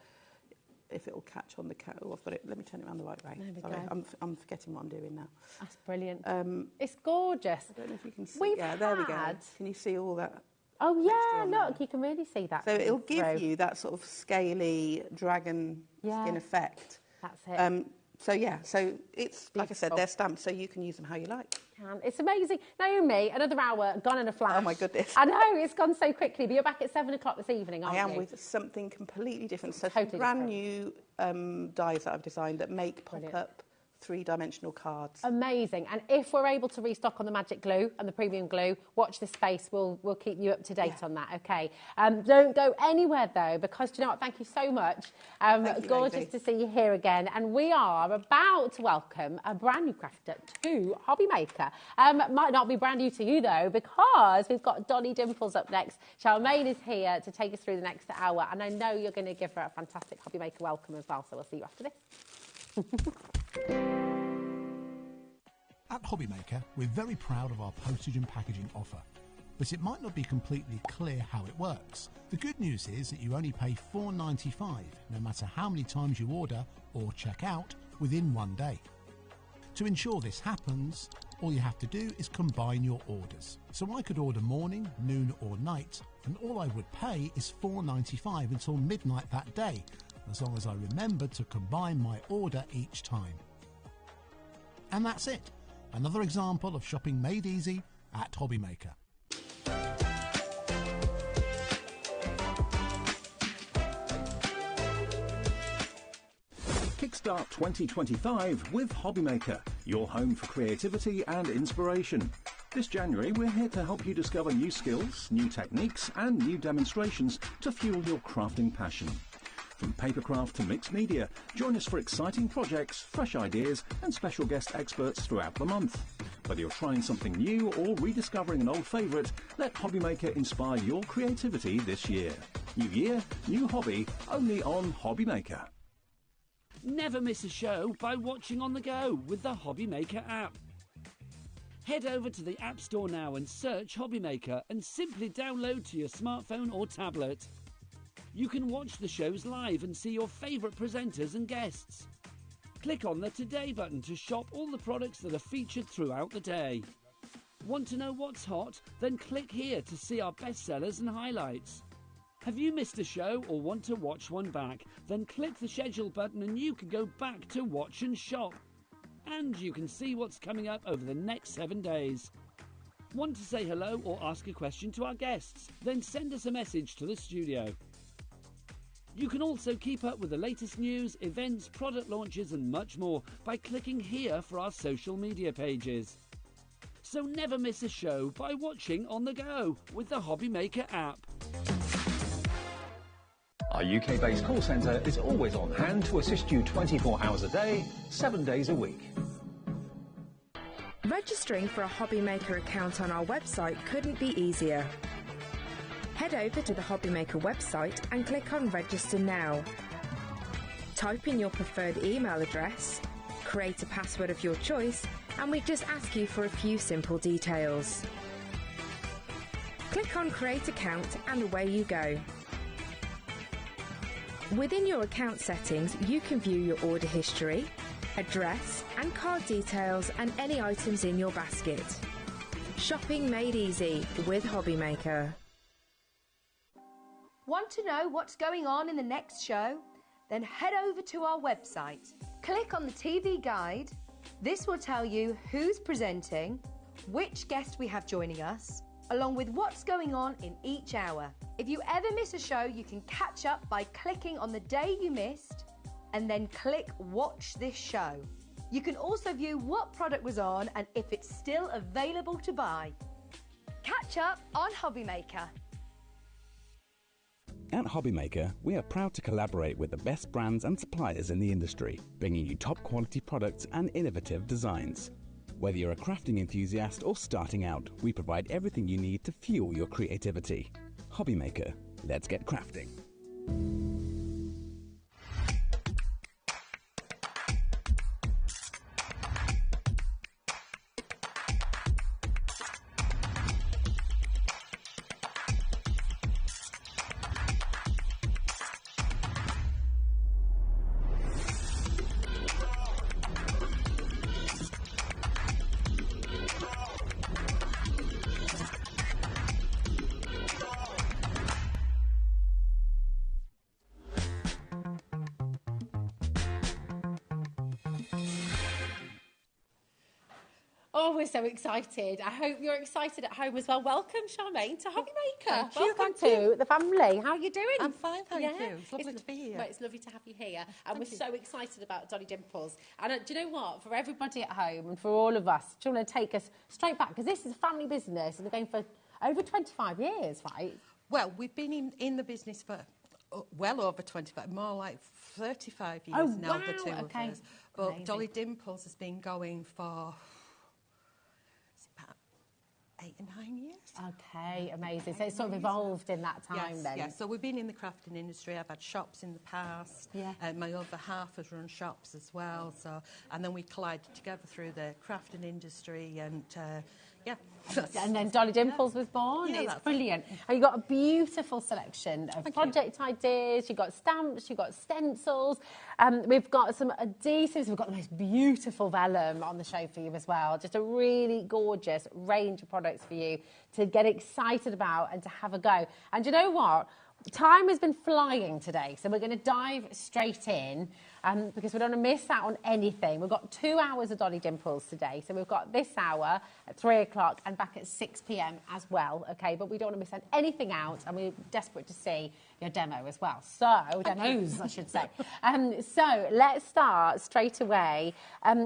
if it will catch on the oh, I've got it. Let me turn it around the right way. Sorry, I'm forgetting what I'm doing now. That's brilliant. It's gorgeous. I don't know if you can see. There we go. Can you see all that? Oh yeah, look, you can really see that. So it'll give you that sort of scaly dragon skin effect. That's it. So yeah, so it's like I said, they're stamped, so you can use them how you like. It's amazing. Naomi, another hour gone in a flash. Oh my goodness. I know, it's gone so quickly, but you're back at 7 o'clock this evening, aren't you? I am with something completely different. So totally brand new dies that I've designed that make pop-up three-dimensional cards. Amazing. And if we're able to restock on the magic glue and the premium glue, watch this space. We'll keep you up to date on that, okay? Don't go anywhere, though, because, do you know what? Thank you so much. Gorgeous to see you here again. And we are about to welcome a brand new crafter to HobbyMaker. Might not be brand new to you, though, because we've got Dolly Dimples up next. Charmaine is here to take us through the next hour, and I know you're going to give her a fantastic HobbyMaker welcome as well, so we'll see you after this. At HobbyMaker, we're very proud of our postage and packaging offer, but it might not be completely clear how it works. The good news is that you only pay $4.95 no matter how many times you order or check out within 1 day. To ensure this happens, all you have to do is combine your orders. So I could order morning, noon or night, and all I would pay is $4.95 until midnight that day, as long as I remember to combine my order each time. And that's it. Another example of shopping made easy at HobbyMaker. Kickstart 2025 with HobbyMaker, your home for creativity and inspiration. This January, we're here to help you discover new skills, new techniques and new demonstrations to fuel your crafting passion. From papercraft to mixed media, join us for exciting projects, fresh ideas and special guest experts throughout the month. Whether you're trying something new or rediscovering an old favourite, let HobbyMaker inspire your creativity this year. New year, new hobby, only on HobbyMaker. Never miss a show by watching on the go with the HobbyMaker app. Head over to the App Store now and search HobbyMaker and simply download to your smartphone or tablet. You can watch the shows live and see your favourite presenters and guests. Click on the Today button to shop all the products that are featured throughout the day. Want to know what's hot? Then click here to see our bestsellers and highlights. Have you missed a show or want to watch one back? Then click the schedule button and you can go back to watch and shop. And you can see what's coming up over the next 7 days. Want to say hello or ask a question to our guests? Then send us a message to the studio. You can also keep up with the latest news, events, product launches and much more by clicking here for our social media pages. So never miss a show by watching on the go with the HobbyMaker app. Our UK-based call centre is always on hand to assist you 24 hours a day, 7 days a week. Registering for a HobbyMaker account on our website couldn't be easier. Head over to the HobbyMaker website and click on Register Now. Type in your preferred email address, create a password of your choice, and we just ask you for a few simple details. Click on Create Account and away you go. Within your account settings, you can view your order history, address and card details and any items in your basket. Shopping made easy with HobbyMaker. Want to know what's going on in the next show? Then head over to our website. Click on the TV guide. This will tell you who's presenting, which guest we have joining us, along with what's going on in each hour. If you ever miss a show, you can catch up by clicking on the day you missed and then click Watch This Show. You can also view what product was on and if it's still available to buy. Catch up on HobbyMaker. At HobbyMaker, we are proud to collaborate with the best brands and suppliers in the industry, bringing you top quality products and innovative designs. Whether you're a crafting enthusiast or starting out, we provide everything you need to fuel your creativity. HobbyMaker, let's get crafting. Oh, we're so excited. I hope you're excited at home as well. Welcome, Charmaine, to HobbyMaker. Thank Welcome you. to the family. How are you doing? I'm fine, thank you. It's lovely to be here. Well, it's lovely to have you here. And we're so excited about Dolly Dimples. And do you know what? For everybody at home and for all of us, do you want to take us straight back? Because this is a family business and we're going for over 25 years, right? Well, we've been in the business for well over 25, more like 35 years now, the two of us. But amazing. Dolly Dimples has been going for about 8 or 9 years. Okay, amazing. So it's sort of evolved in that time then? Yes, so we've been in the crafting industry. I've had shops in the past. Yeah. My other half has run shops as well. So, and then we collided together through the crafting industry and... yeah. And then Dolly Dimples was born. Yeah, it's brilliant. And you've got a beautiful selection of project ideas. You've got stamps, you've got stencils. We've got some adhesives. We've got the most beautiful vellum on the show for you as well. Just a really gorgeous range of products for you to get excited about and to have a go. And you know what? Time has been flying today, so we're going to dive straight in because we don't want to miss out on anything. We've got 2 hours of Dolly Dimples today, so we've got this hour at 3 o'clock and back at 6 p.m. as well, okay? But we don't want to miss anything out, and we're desperate to see your demo as well. So, demos, I should say. So let's start straight away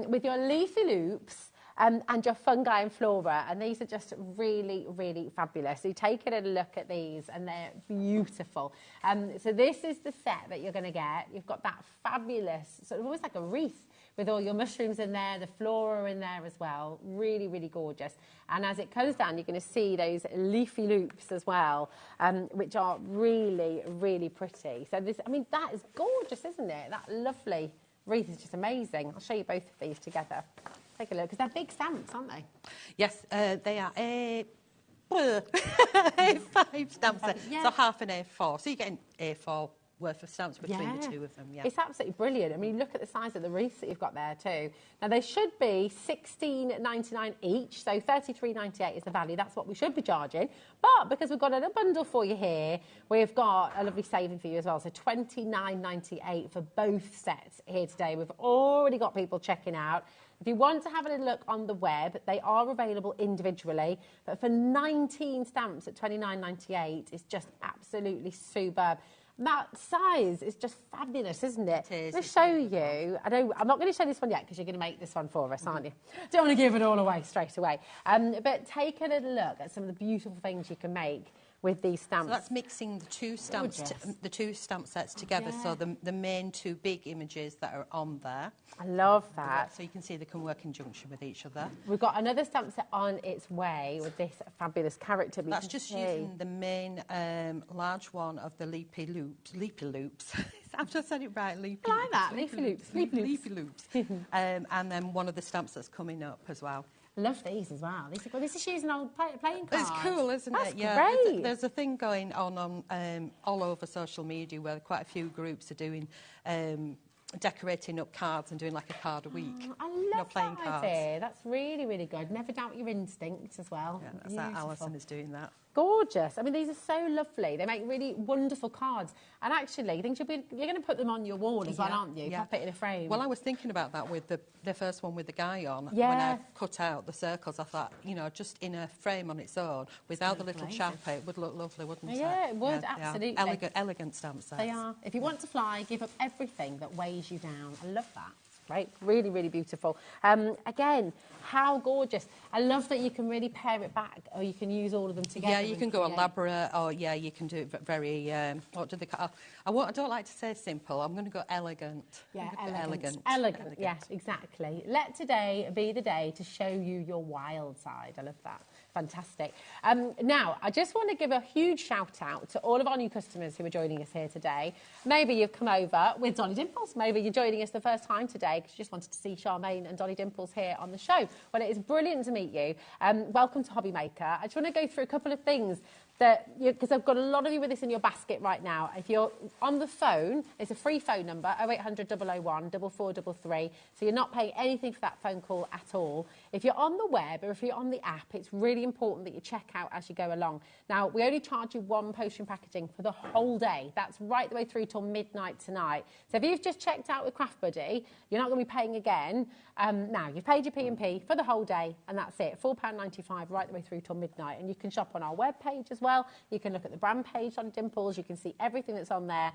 with your leafy loops. And your fungi and flora, and these are just really, really fabulous. So you take a look at these, and they're beautiful. So this is the set that you're going to get. You've got that fabulous, sort of almost like a wreath with all your mushrooms in there, the flora in there as well. Really, really gorgeous. And as it comes down, you're going to see those leafy loops as well, which are really, really pretty. So this, I mean, that is gorgeous, isn't it? That lovely wreath is just amazing. I'll show you both of these together. Take a look, because they're big stamps, aren't they? Yes, they are A5 stamps, so half an A4. So you get an A4 worth of stamps between the two of them, It's absolutely brilliant. I mean, look at the size of the wreaths that you've got there too. Now, they should be $16.99 each, so $33.98 is the value. That's what we should be charging. But because we've got a little bundle for you here, we've got a lovely saving for you as well, so $29.98 for both sets here today. We've already got people checking out. If you want to have a little look on the web, they are available individually, but for 19 stamps at $29.98 is just absolutely superb. That size is just fabulous, isn't it? It is. Let's show you. I'm not going to show this one yet because you're going to make this one for us, aren't you? Don't want to give it all away straight away. But take a little look at some of the beautiful things you can make with these stamps. So that's mixing the two stamps, the two stamp sets together. So the main two big images that are on there. I love that. So you can see they can work in junction with each other. We've got another stamp set on its way with this fabulous character. That's just using the main large one of the leafy loops. I've just said it right, leafy. I like that, leafy loops. Leafy loops. And then one of the stamps that's coming up as well. I love these as well. These are cool. This is using old playing cards. It's cool, isn't That's it? Yeah. Great. There's a thing going on all over social media where quite a few groups are doing decorating up cards and doing like a card a week. I love that idea. That's really, really good. Never doubt your instincts as well. Yeah, that's that Alison is doing that. Gorgeous. I mean, these are so lovely. They make really wonderful cards. And actually, you're going to put them on your wall as well, aren't you? Pop it in a frame. Well, I was thinking about that with the first one with the guy on. When I cut out the circles, I thought, you know, just in a frame on its own, without the little chapper, it would look lovely, wouldn't it? Yeah, it would, absolutely. Elegant stamp sets. They are. If you want to fly, give up everything that weighs you down. I love that. Right, really, really beautiful. Again, how gorgeous. I love that you can really pair it back, or you can use all of them together. Yeah, you can go elaborate, or you can do it very, what do they call I don't like to say simple, I'm going to go elegant. Yeah, elegant, yes, exactly. Let today be the day to show you your wild side. I love that. Fantastic. Now, I just want to give a huge shout out to all of our new customers who are joining us here today. Maybe you've come over with Dolly Dimples. Maybe you're joining us the first time today because you just wanted to see Charmaine and Dolly Dimples here on the show. Well, it is brilliant to meet you. Welcome to HobbyMaker. I just want to go through a couple of things. because I've got a lot of you with this in your basket right now. If you're on the phone, it's a free phone number, 0800 001 4433, so you're not paying anything for that phone call at all. If you're on the web or if you're on the app, it's really important that you check out as you go along. Now, we only charge you one postage packaging for the whole day. That's right the way through till midnight tonight. So if you've just checked out with Craft Buddy, you're not going to be paying again. Now, you've paid your P&P for the whole day, and that's it, £4.95 right the way through till midnight. And you can shop on our webpage as well. You can look at the brand page on Dimples. You can see everything that's on there.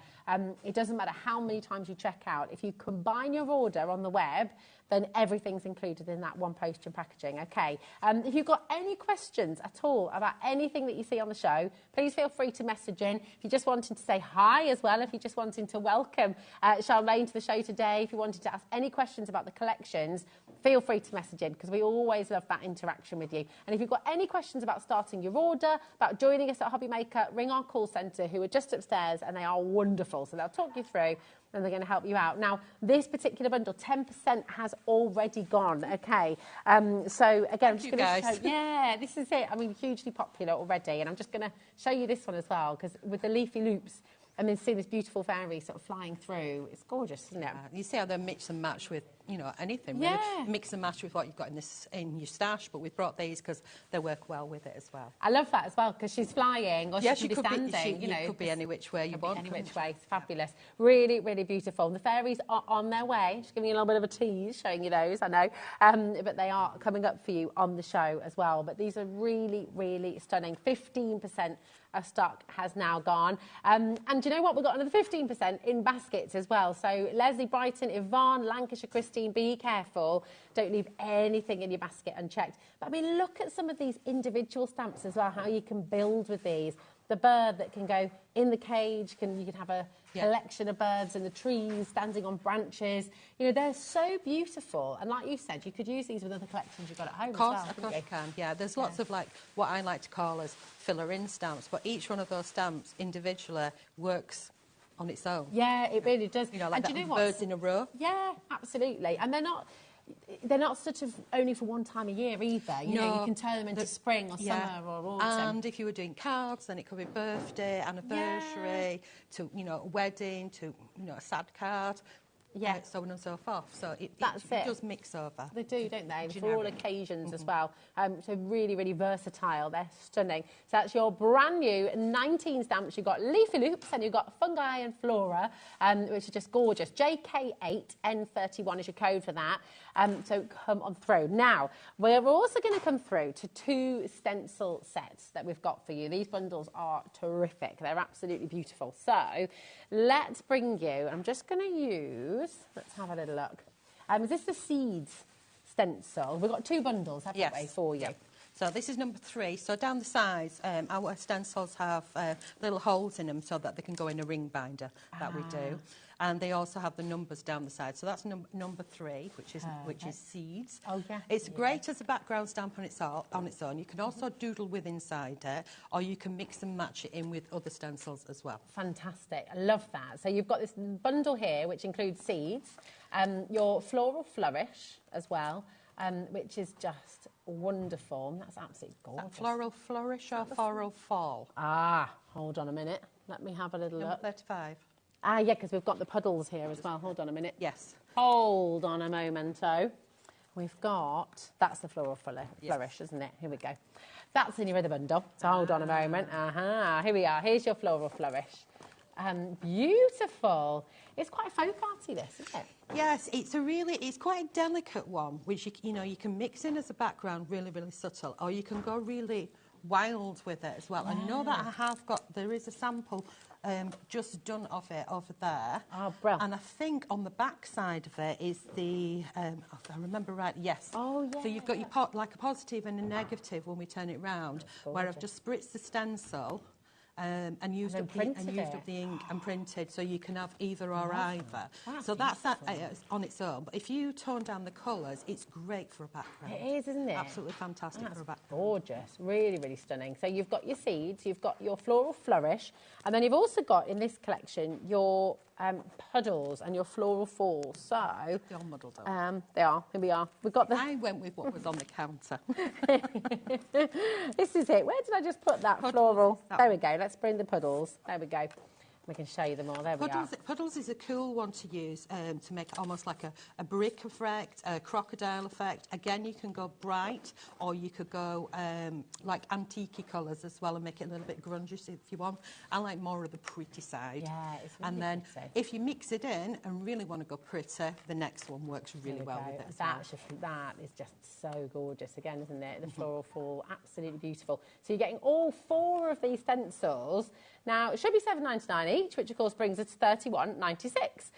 It doesn't matter how many times you check out. If you combine your order on the web, then everything's included in that one postage and packaging, okay? If you've got any questions at all about anything that you see on the show, please feel free to message in. If you're just wanting to say hi as well, if you're just wanting to welcome Charmaine to the show today, if you wanted to ask any questions about the collections, feel free to message in, because we always love that interaction with you. And if you've got any questions about starting your order, about joining us at HobbyMaker, ring our call centre, who are just upstairs, and they are wonderful. So they'll talk you through, and they're going to help you out. Now, this particular bundle, 10% has already gone, okay? So, again, I'm just going to show... Yeah, this is it. I mean, hugely popular already. And I'm just going to show you this one as well, because with the leafy loops, and then see this beautiful fairy sort of flying through. It's gorgeous, isn't it? You see how they mix and match with, you know, anything, really. Yeah. Mix and match with what you've got in your stash, but we've brought these because they work well with it as well. I love that as well, because she's flying, or she could be standing. You know, could be any which way you want. Any which way. It's fabulous. Really, really beautiful. And the fairies are on their way. Just giving you a little bit of a tease, showing you those, I know. But they are coming up for you on the show as well. But these are really, really stunning. 15% of stock has now gone. And do you know what? We've got another 15% in baskets as well. So Leslie, Brighton, Yvonne, Lancashire, Christine, be careful. Don't leave anything in your basket unchecked. But I mean, look at some of these individual stamps as well, how you can build with these. The bird that can go in the cage, you can have a collection of birds in the trees, standing on branches. You know, they're so beautiful. And like you said, you could use these with other collections you've got at home as well. Of course you can, yeah. There's lots of, like, what I like to call as filler-in stamps, but each one of those stamps individually works on its own. Yeah, it really does. You know, like and that, you know birds in a row. Yeah, absolutely. And they're not sort of only for one time a year either. You know, you can turn them into spring or summer or autumn. And if you were doing cards, then it could be birthday, anniversary, to, you know, a wedding, to, you know, a sad card. Yeah, so on and so forth. So it does mix over. They do, don't they? For all occasions as well. So really, really versatile. They're stunning. So that's your brand new 19 stamps. You've got leafy loops and you've got fungi and flora, which are just gorgeous. JK8N31 is your code for that. So come on through. Now, we're also going to come through to 2 stencil sets that we've got for you. These bundles are terrific. They're absolutely beautiful. So let's bring you, I'm just going to use, let's have a little look. Is this the seeds stencil? We've got 2 bundles, haven't we, for you? Yep. So this is number 3. So down the sides, our stencils have little holes in them so that they can go in a ring binder that we do. And they also have the numbers down the side. So that's number 3, which is seeds. Oh, yeah. It's great as a background stamp on its own. You can also doodle with inside it, or you can mix and match it in with other stencils as well. Fantastic. I love that. So you've got this bundle here, which includes seeds, your floral flourish as well, which is just wonderful. That's absolutely gorgeous. That floral flourish or floral fall? Ah, hold on a minute. Let me have a little Number look. 35. Ah, yeah, because we've got the puddles here as well. Hold on a minute. Yes. Hold on a momento. We've got... That's the floral flourish, isn't it? Here we go. That's in your other bundle. So hold on a moment. Here we are. Here's your floral flourish. Beautiful. It's quite folk arty, this, isn't it? Yes, it's quite a delicate one, which you can mix in as a background, really, really subtle, or you can go really wild with it as well. I know that there is a sample just done of it over there. Oh, brilliant. And I think on the back side of it is the, if I remember right, yes. Oh, yeah. So you've got your like a positive and a negative when we turn it round, where I've just spritzed the stencil and used up the ink and printed, so you can have either or either. So that's on its own. But if you tone down the colours, it's great for a background. It is, isn't it? Absolutely fantastic for a background. Gorgeous. Really, really stunning. So you've got your seeds, you've got your floral flourish, and then you've also got, in this collection, your puddles and your floral falls. So they're all muddled up. They are. Here we are. We've got the. I went with what was on the counter. This is it. Where did I just put that puddles, floral? There we go. Let's bring the puddles. There we go. We can show you them all. There we are. Puddles is a cool one to use to make almost like a brick effect, a crocodile effect. Again, you can go bright, or you could go like antique colours as well and make it a little bit grungy if you want. I like more of the pretty side. Yeah, it's really and then pretty. if you mix it in and really want to go pretty, the next one works really well with it as well. That is just so gorgeous again, isn't it? The floral fall, absolutely beautiful. So you're getting all 4 of these stencils. Now, it should be $7.99 each, which of course brings us to $31.96.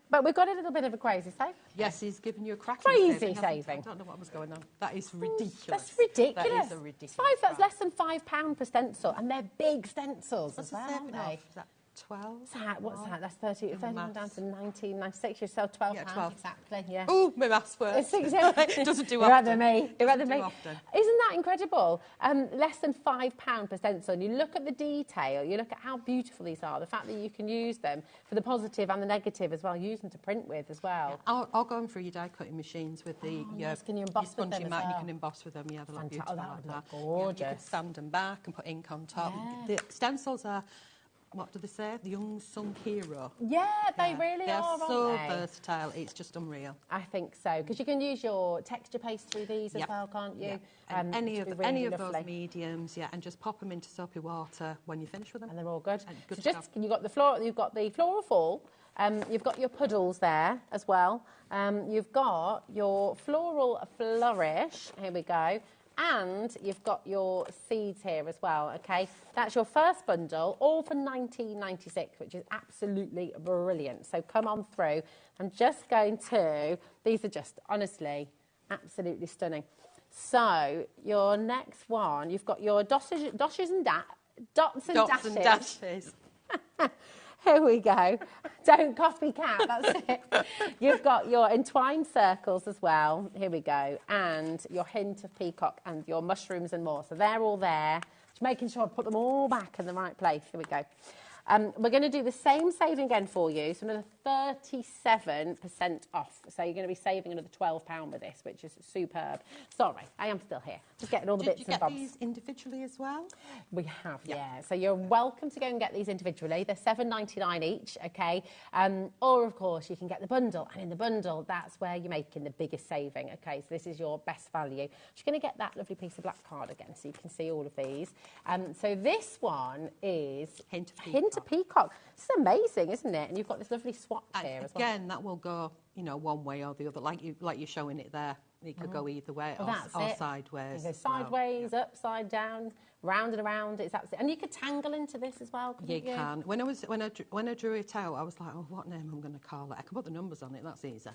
But we've got a little bit of a crazy save. Yes, he's giving you a cracking crazy saving. I don't know what was going on. That is ridiculous. That's ridiculous. That is a ridiculous. That's less than £5 per stencil, and they're big stencils as well, aren't they? Is that 12? What's that? That's 30 down to 19.96. You sell £12. Yeah, 12. Exactly. Yeah. Oh, my maths works. It doesn't do You're often. Rather me. You're rather me. Often. Isn't that incredible? Less than £5 per stencil. And you look at the detail. You look at how beautiful these are. The fact that you can use them for the positive and the negative as well. Use them to print with as well. Yeah, I'll go through your die cutting machines with the nice. Can you emboss with them as well? You can emboss with them. Yeah, they look beautiful. That would look gorgeous. gorgeous. You can sand them back and put ink on top. Yeah. The stencils are. What do they say? The unsung hero. Yeah, they really They're are, so aren't they? versatile. It's just unreal. I think so, because you can use your texture paste through these as well, can't you? And any of lovely. those mediums, and just pop them into soapy water when you finish with them. And they're all good. Good so you've got the floral fall. You've got your puddles there as well. You've got your floral flourish. Here we go. And you've got your seeds here as well, okay? That's your first bundle, all for $19.96, which is absolutely brilliant. So come on through. I'm just going to... These are just, honestly, absolutely stunning. So your next one, you've got your dots and dashes. Here we go. Don't copycat, that's it. You've got your entwined circles as well. Here we go. And your hint of peacock and your mushrooms and more. So they're all there. Just making sure I put them all back in the right place. Here we go. We're going to do the same saving again for you. So another 37% off. So you're going to be saving another £12 with this, which is superb. Sorry, I am still here. Just getting all the bits and bobs. Did you get these individually as well? We have, yeah. So you're welcome to go and get these individually. They're $7.99 each, okay? Or, of course, you can get the bundle. And in the bundle, that's where you're making the biggest saving, okay? So this is your best value. You're going to get that lovely piece of black card again, so you can see all of these. So this one is Hint of Peacock. This is amazing, isn't it? And you've got this lovely swatch here as well. Again, that will go, one way or the other, like you're showing it there. It could go either way or sideways. You go sideways, upside down, round and around. It's absolutely, and you could tangle into this as well. You can. When I drew it out, I was like, oh, what name I'm going to call it? I can put the numbers on it. That's easy.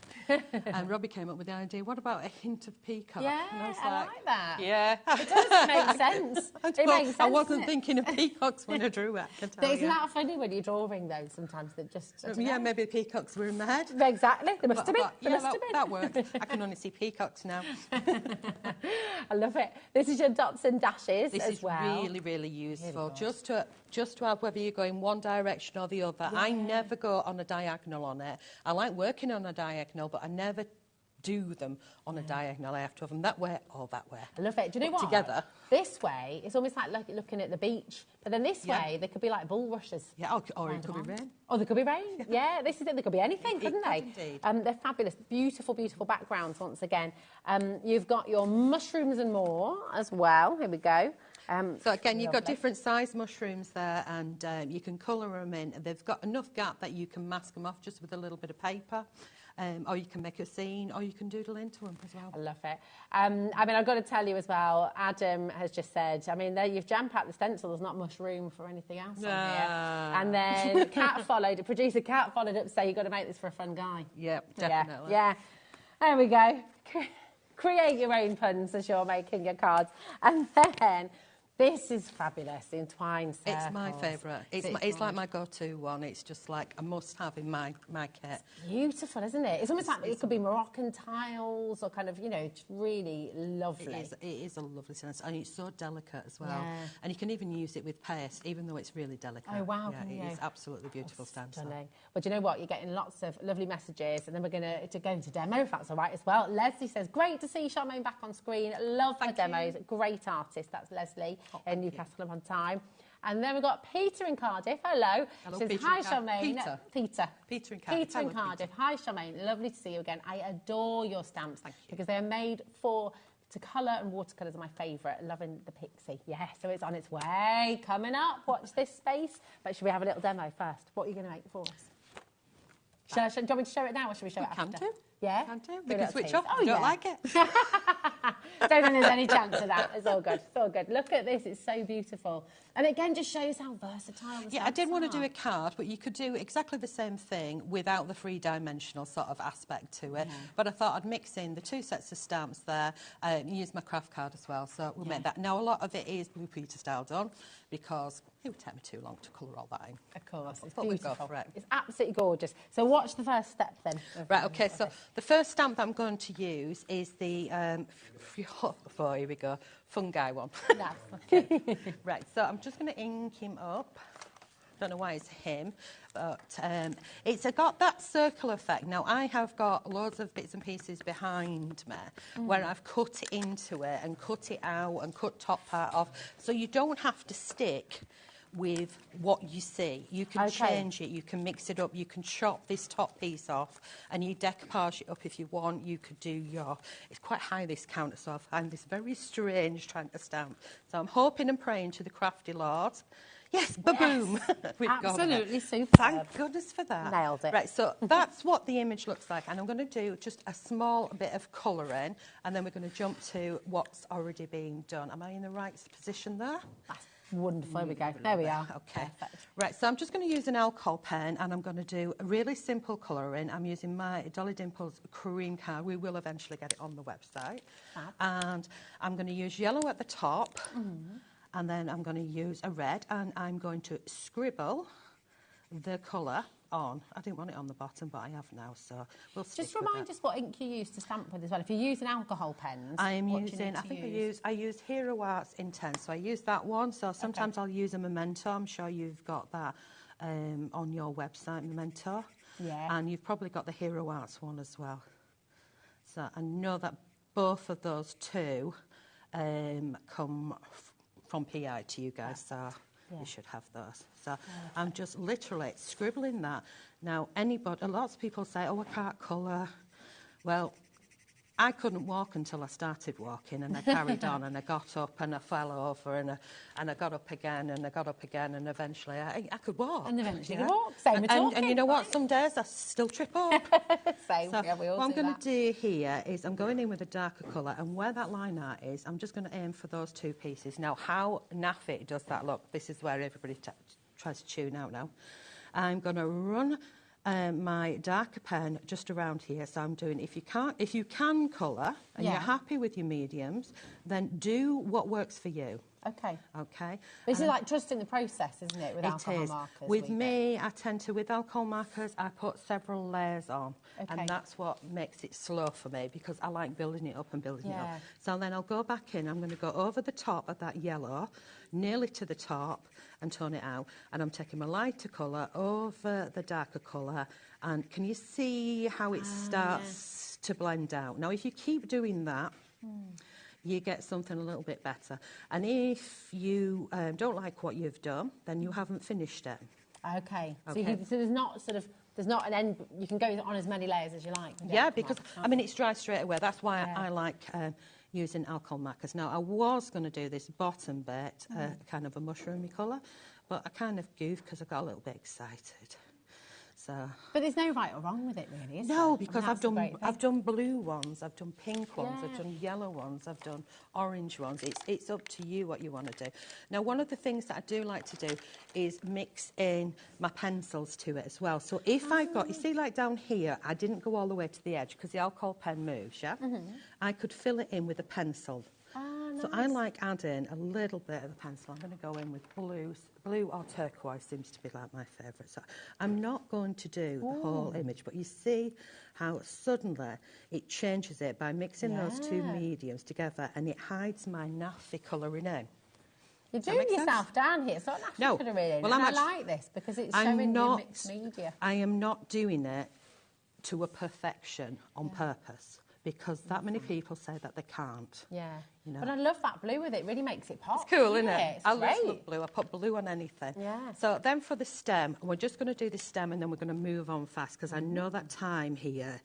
And Robbie came up with the idea. What about a hint of peacock? Yeah, I like that. Yeah, it does make sense. It makes sense. I wasn't thinking of peacocks when I drew it. Isn't that funny when you're drawing those? Sometimes that just maybe the peacocks were in my head. Exactly. They must have been. That worked. I can only see peacocks now. I love it. This is your dots and dashes as well. This is really, really useful. Just to have whether you're going one direction or the other. Yeah. I never go on a diagonal on it. I like working on a diagonal, but I never do them on a diagonal. I have to have them that way or that way. I love it. Do you know what? Together. This way, it's almost like looking at the beach. But then this way, they could be like bulrushes. Yeah, or it could be rain. Oh, there could be rain. Yeah, this is it. There could be anything, couldn't they? Indeed. They're fabulous. Beautiful, beautiful backgrounds once again. You've got your mushrooms and more as well. Here we go. So again, you've got different size mushrooms there, and you can colour them in. They've got enough gap that you can mask them off just with a little bit of paper. Or you can make a scene, or you can doodle into them as well. I love it. I've got to tell you as well, Adam has just said, there you've jam-packed the stencil, there's not much room for anything else on here. And then producer Kat followed up to say, you've got to make this for a fun guy. Yep, definitely. Yeah. There we go. Create your own puns as you're making your cards. And then This is fabulous, the entwined circles. It's my favourite. It's like my go-to one. It's just like a must-have in my kit. It's beautiful, isn't it? It's almost like it could be Moroccan tiles or kind of, you know, just really lovely. It is a lovely sense, and it's so delicate as well. Yeah. And you can even use it with paste, even though it's really delicate. Oh, wow. Yeah, it is absolutely beautiful stencil. Stunning. Well, do you know what? You're getting lots of lovely messages, and then we're going to go into demo, if that's all right, as well. Leslie says, great to see Charmaine back on screen. Love her demos. Great artist. That's Leslie in Newcastle upon Tyne. And then we've got Peter in Cardiff. Hello. Hello, Says, Peter hi, in Charmaine. Peter in Cardiff. Peter in Cardiff. Hi, Charmaine. Lovely to see you again. I adore your stamps because they are made to colour, and watercolours are my favourite. Loving the pixie. Yeah, so it's on its way. Coming up. Watch this space. But should we have a little demo first? What are you going to make for us? Do you want me to show it now, or should we show it after? Can do. Yeah? Can do. We can switch off. Oh, I don't like it. Don't think there's any chance of that. It's all good. It's all good. Look at this. It's so beautiful. And again, just shows how versatile the I did want to do a card, but you could do exactly the same thing without the three-dimensional sort of aspect to it. But I thought I'd mix in the 2 sets of stamps there and use my craft card as well. So we'll make that. Now, a lot of it is Blue Peter style done because it would take me too long to colour all that in. Of course. It's but we beautiful. go for it. It's absolutely gorgeous. So watch the first step then. Right, OK, so the first stamp I'm going to use is the, here we go, fungi one. Okay. Right, so I'm just going to ink him up. Don't know why it's him, but it's got that circle effect. Now, I have got loads of bits and pieces behind me where I've cut into it and cut it out and cut top part off. So you don't have to stick with what you see. You can change it, you can mix it up, you can chop this top piece off and you decoupage it up if you want. You could do it's quite high, this counter, so I find this very strange trying to stamp. So I'm hoping and praying to the crafty lords. Yes, ba-boom. We've absolutely super. Thank goodness for that. Nailed it. Right, so that's what the image looks like, and I'm going to do just a small bit of colouring, and then we're going to jump to what's already being done. Am I in the right position there? Wonderful. There we go. There we are. Okay. Perfect. Right, so I'm just going to use an alcohol pen and I'm going to do a really simple colouring. I'm using my Dolly Dimples cream card. We will eventually get it on the website. And I'm going to use yellow at the top and then I'm going to use a red and I'm going to scribble the colour on. I didn't want it on the bottom, but I have now, so we'll stick Just remind us what ink you use to stamp with as well. If you're using alcohol pens, I use Hero Arts Intense, so I use that one. So sometimes I'll use a Memento. I'm sure you've got that on your website, Memento. Yeah. And you've probably got the Hero Arts one as well. So I know that both of those two come from PI to you guys, so you should have those. So I'm just literally scribbling that. Now, a lot of people say, oh, I can't colour. Well, I couldn't walk until I started walking, and I carried on, and I got up, and I fell over, and I got up again, and I got up again, and eventually I could walk. And eventually you walk. Same with talking. And you know what? Some days I still trip up. Same. So We all what I'm do going to do here is I'm going in with a darker colour, and where that line art is, I'm just going to aim for those two pieces. Now, how naffy does that look? This is where everybody tries to tune out now. I'm going to run my darker pen just around here. So I'm doing, if you can colour and you're happy with your mediums, then do what works for you. Okay. Okay. This is like trusting the process, isn't it, with alcohol markers? With me, I tend to, with alcohol markers, I put several layers on. Okay. And that's what makes it slow for me, because I like building it up and building it up. So then I'll go back in, I'm going to go over the top of that yellow, nearly to the top, and tone it out. And I'm taking my lighter colour over the darker colour. And can you see how it starts to blend out? Now, if you keep doing that, you get something a little bit better. And if you don't like what you've done, then you haven't finished it. Okay. So there's not an end. You can go on as many layers as you like. Yeah, because I mean it's dry straight away. That's why I like using alcohol markers. Now I was going to do this bottom bit, kind of a mushroomy colour, but I kind of goofed because I got a little bit excited. So. But there's no right or wrong with it, really, is there? No, because I've done blue ones, I've done pink ones, I've done yellow ones, I've done orange ones. It's up to you what you want to do. Now, one of the things that I do like to do is mix in my pencils to it as well. So if I've got, you see, like down here, I didn't go all the way to the edge because the alcohol pen moves, I could fill it in with a pencil. nice. So I like adding a little bit of the pencil. I'm going to go in with blue or turquoise seems to be like my favourite. So I'm not going to do the whole image, but you see how suddenly it changes it by mixing those two mediums together, and it hides my naffy colouring in. You're doing yourself down here. It's not naffy colouring in. Well, I like this because it's showing you mixed media. I am not doing it to a perfection on purpose, because that many people say that they can't. Yeah. You know? But I love that blue with it. It really makes it pop. It's cool, isn't it? It's I great. love blue. I put blue on anything. Yeah. So then for the stem, we're just going to do the stem and then we're going to move on fast, because I know that time here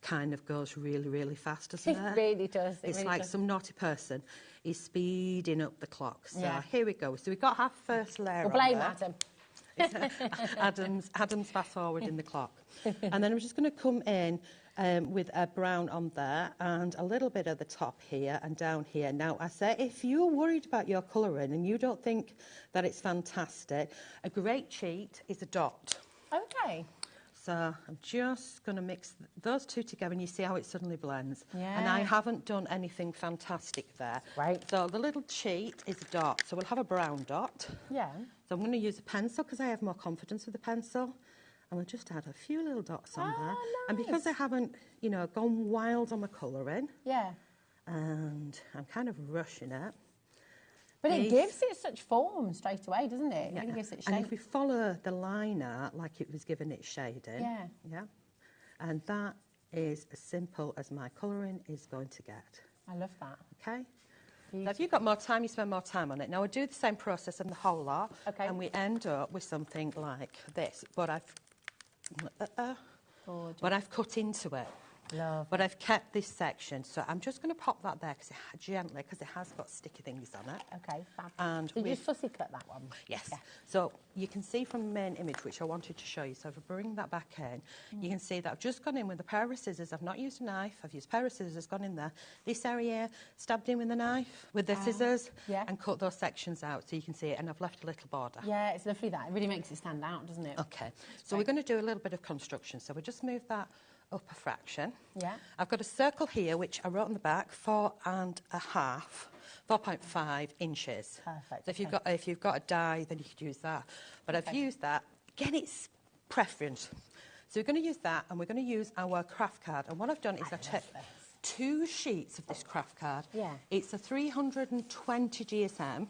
kind of goes really, really fast, doesn't it? It really does. It's like some naughty person is speeding up the clock. So here we go. So we've got our first layer. We'll blame Adam. Adam's fast forward in the clock. And then I'm just going to come in with a brown on there and a little bit at the top here and down here. Now, I say if you're worried about your colouring and you don't think that it's fantastic, a great cheat is a dot. Okay. So I'm just going to mix those two together, and you see how it suddenly blends. Yeah. And I haven't done anything fantastic there. Right. So the little cheat is a dot. So we'll have a brown dot. Yeah. So I'm going to use a pencil because I have more confidence with the pencil. And we'll just add a few little dots on there. Nice. And because I haven't, you know, gone wild on my colouring, and I'm kind of rushing it. But it gives it such form straight away, doesn't it? It really gives it shape. And if we follow the liner like it was given its shading, and that is as simple as my colouring is going to get. I love that. Okay? Now, if you've got more time, you spend more time on it. Now, I do the same process in the whole lot, and we end up with something like this. But I've cut into it. Love. But I've kept this section, so I'm just going to pop that there gently, because it has got sticky things on it. Okay, fab. And did you fussy cut that one? Yes. Yeah. So you can see from the main image, which I wanted to show you. So if I bring that back in, you can see that I've just gone in with a pair of scissors. I've not used a knife. I've used a pair of scissors, gone in there. This area, stabbed in with the knife, with the scissors, and cut those sections out so you can see it. And I've left a little border. Yeah, it's lovely that. It really makes it stand out, doesn't it? Okay. So we're going to do a little bit of construction. So we just move that up a fraction. Yeah. I've got a circle here, which I wrote on the back, 4.5 inches. Perfect. So if you've got a die, then you could use that. But I've used that. Again, it's preference. So we're going to use that, and we're going to use our craft card. And what I've done is I've took 2 sheets of this craft card. Yeah. It's a 320 GSM.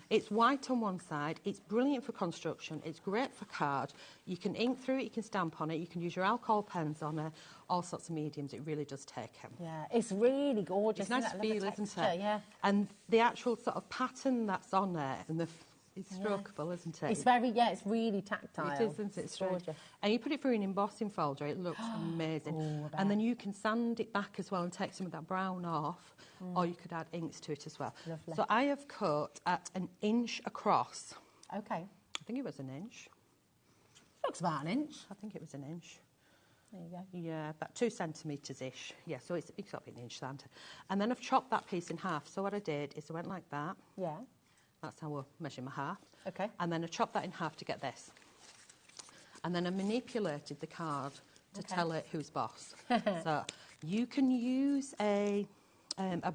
It's white on one side. It's brilliant for construction. It's great for card. You can ink through it. You can stamp on it. You can use your alcohol pens on it. All sorts of mediums. It really does take them. Yeah, it's really gorgeous. It's nice to feel, isn't it? Yeah. And the actual sort of pattern that's on there, and it's strokeable, isn't it? It's very, it's really tactile. It is, isn't it? It's gorgeous. And you put it through an embossing folder, it looks amazing. And then you can sand it back as well and take some of that brown off, or you could add inks to it as well. Lovely. So I have cut at 1 inch across. Okay. I think it was 1 inch. Looks about 1 inch. I think it was 1 inch. There you go. Yeah, about 2 centimetres-ish. Yeah, so it's got to be 1 inch centre. And then I've chopped that piece in half. So what I did is I went like that. Yeah. That's how I measure my half. Okay. And then I chopped that in half to get this. And then I manipulated the card to tell it who's boss. So you can use a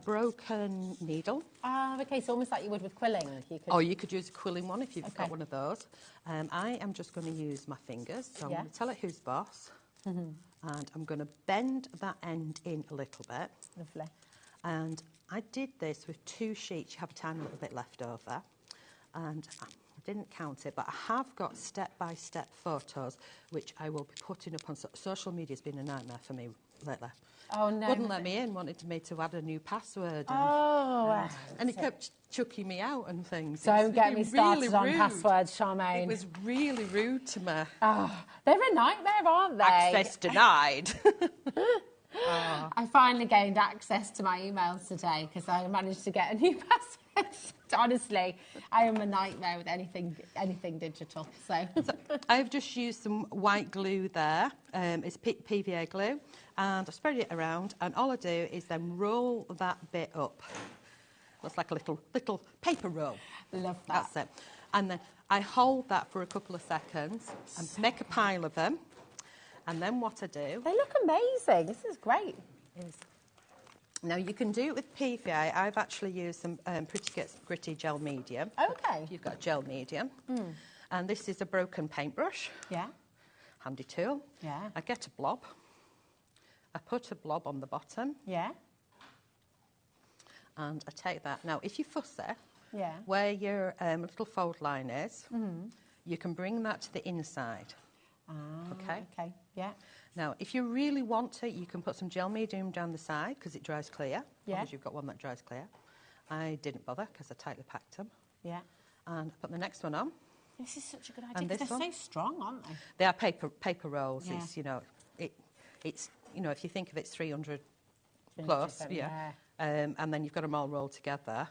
broken needle. Ah, okay, so almost like you would with quilling. Or you could use a quilling one if you've got one of those. I am just going to use my fingers. So I'm going to tell it who's boss. And I'm going to bend that end in a little bit. Lovely. And I did this with 2 sheets. You have a tiny little bit left over. And I didn't count it, but I have got step-by-step photos, which I will be putting up on social media. Has been a nightmare for me lately. Oh, no. Wouldn't let me in, wanted me to add a new password. And it kept chucking me out and things. Don't get me started on passwords, Charmaine. It was really rude to me. Oh, they're a nightmare, aren't they? Access denied. I finally gained access to my emails today because I managed to get a new password. Honestly, I am a nightmare with anything digital. So I've just used some white glue there. It's PVA glue, and I spread it around. And all I do is then roll that bit up. Looks like a little paper roll. Love that. That's it. And then I hold that for a couple of seconds and make a pile of them. And then what I do... They look amazing. This is great. Now, you can do it with PVA. I've actually used some Pretty Gritty Gel Medium. Okay. You've got gel medium. And this is a broken paintbrush. Yeah. Handy tool. Yeah. I get a blob. I put a blob on the bottom. Yeah. And I take that. Now, if you fuss it, yeah, where your little fold line is, you can bring that to the inside. Okay? Okay, yeah. Now, if you really want to, you can put some gel medium down the side because it dries clear. Yeah. Because you've got one that dries clear. I didn't bother because I tightly packed them. Yeah. And I put the next one on. This is such a good idea And because this they're so strong, aren't they? They are paper rolls. Yeah. It's, you know, it's, you know, if you think of it's 300 plus, yeah. And then you've got them all rolled together.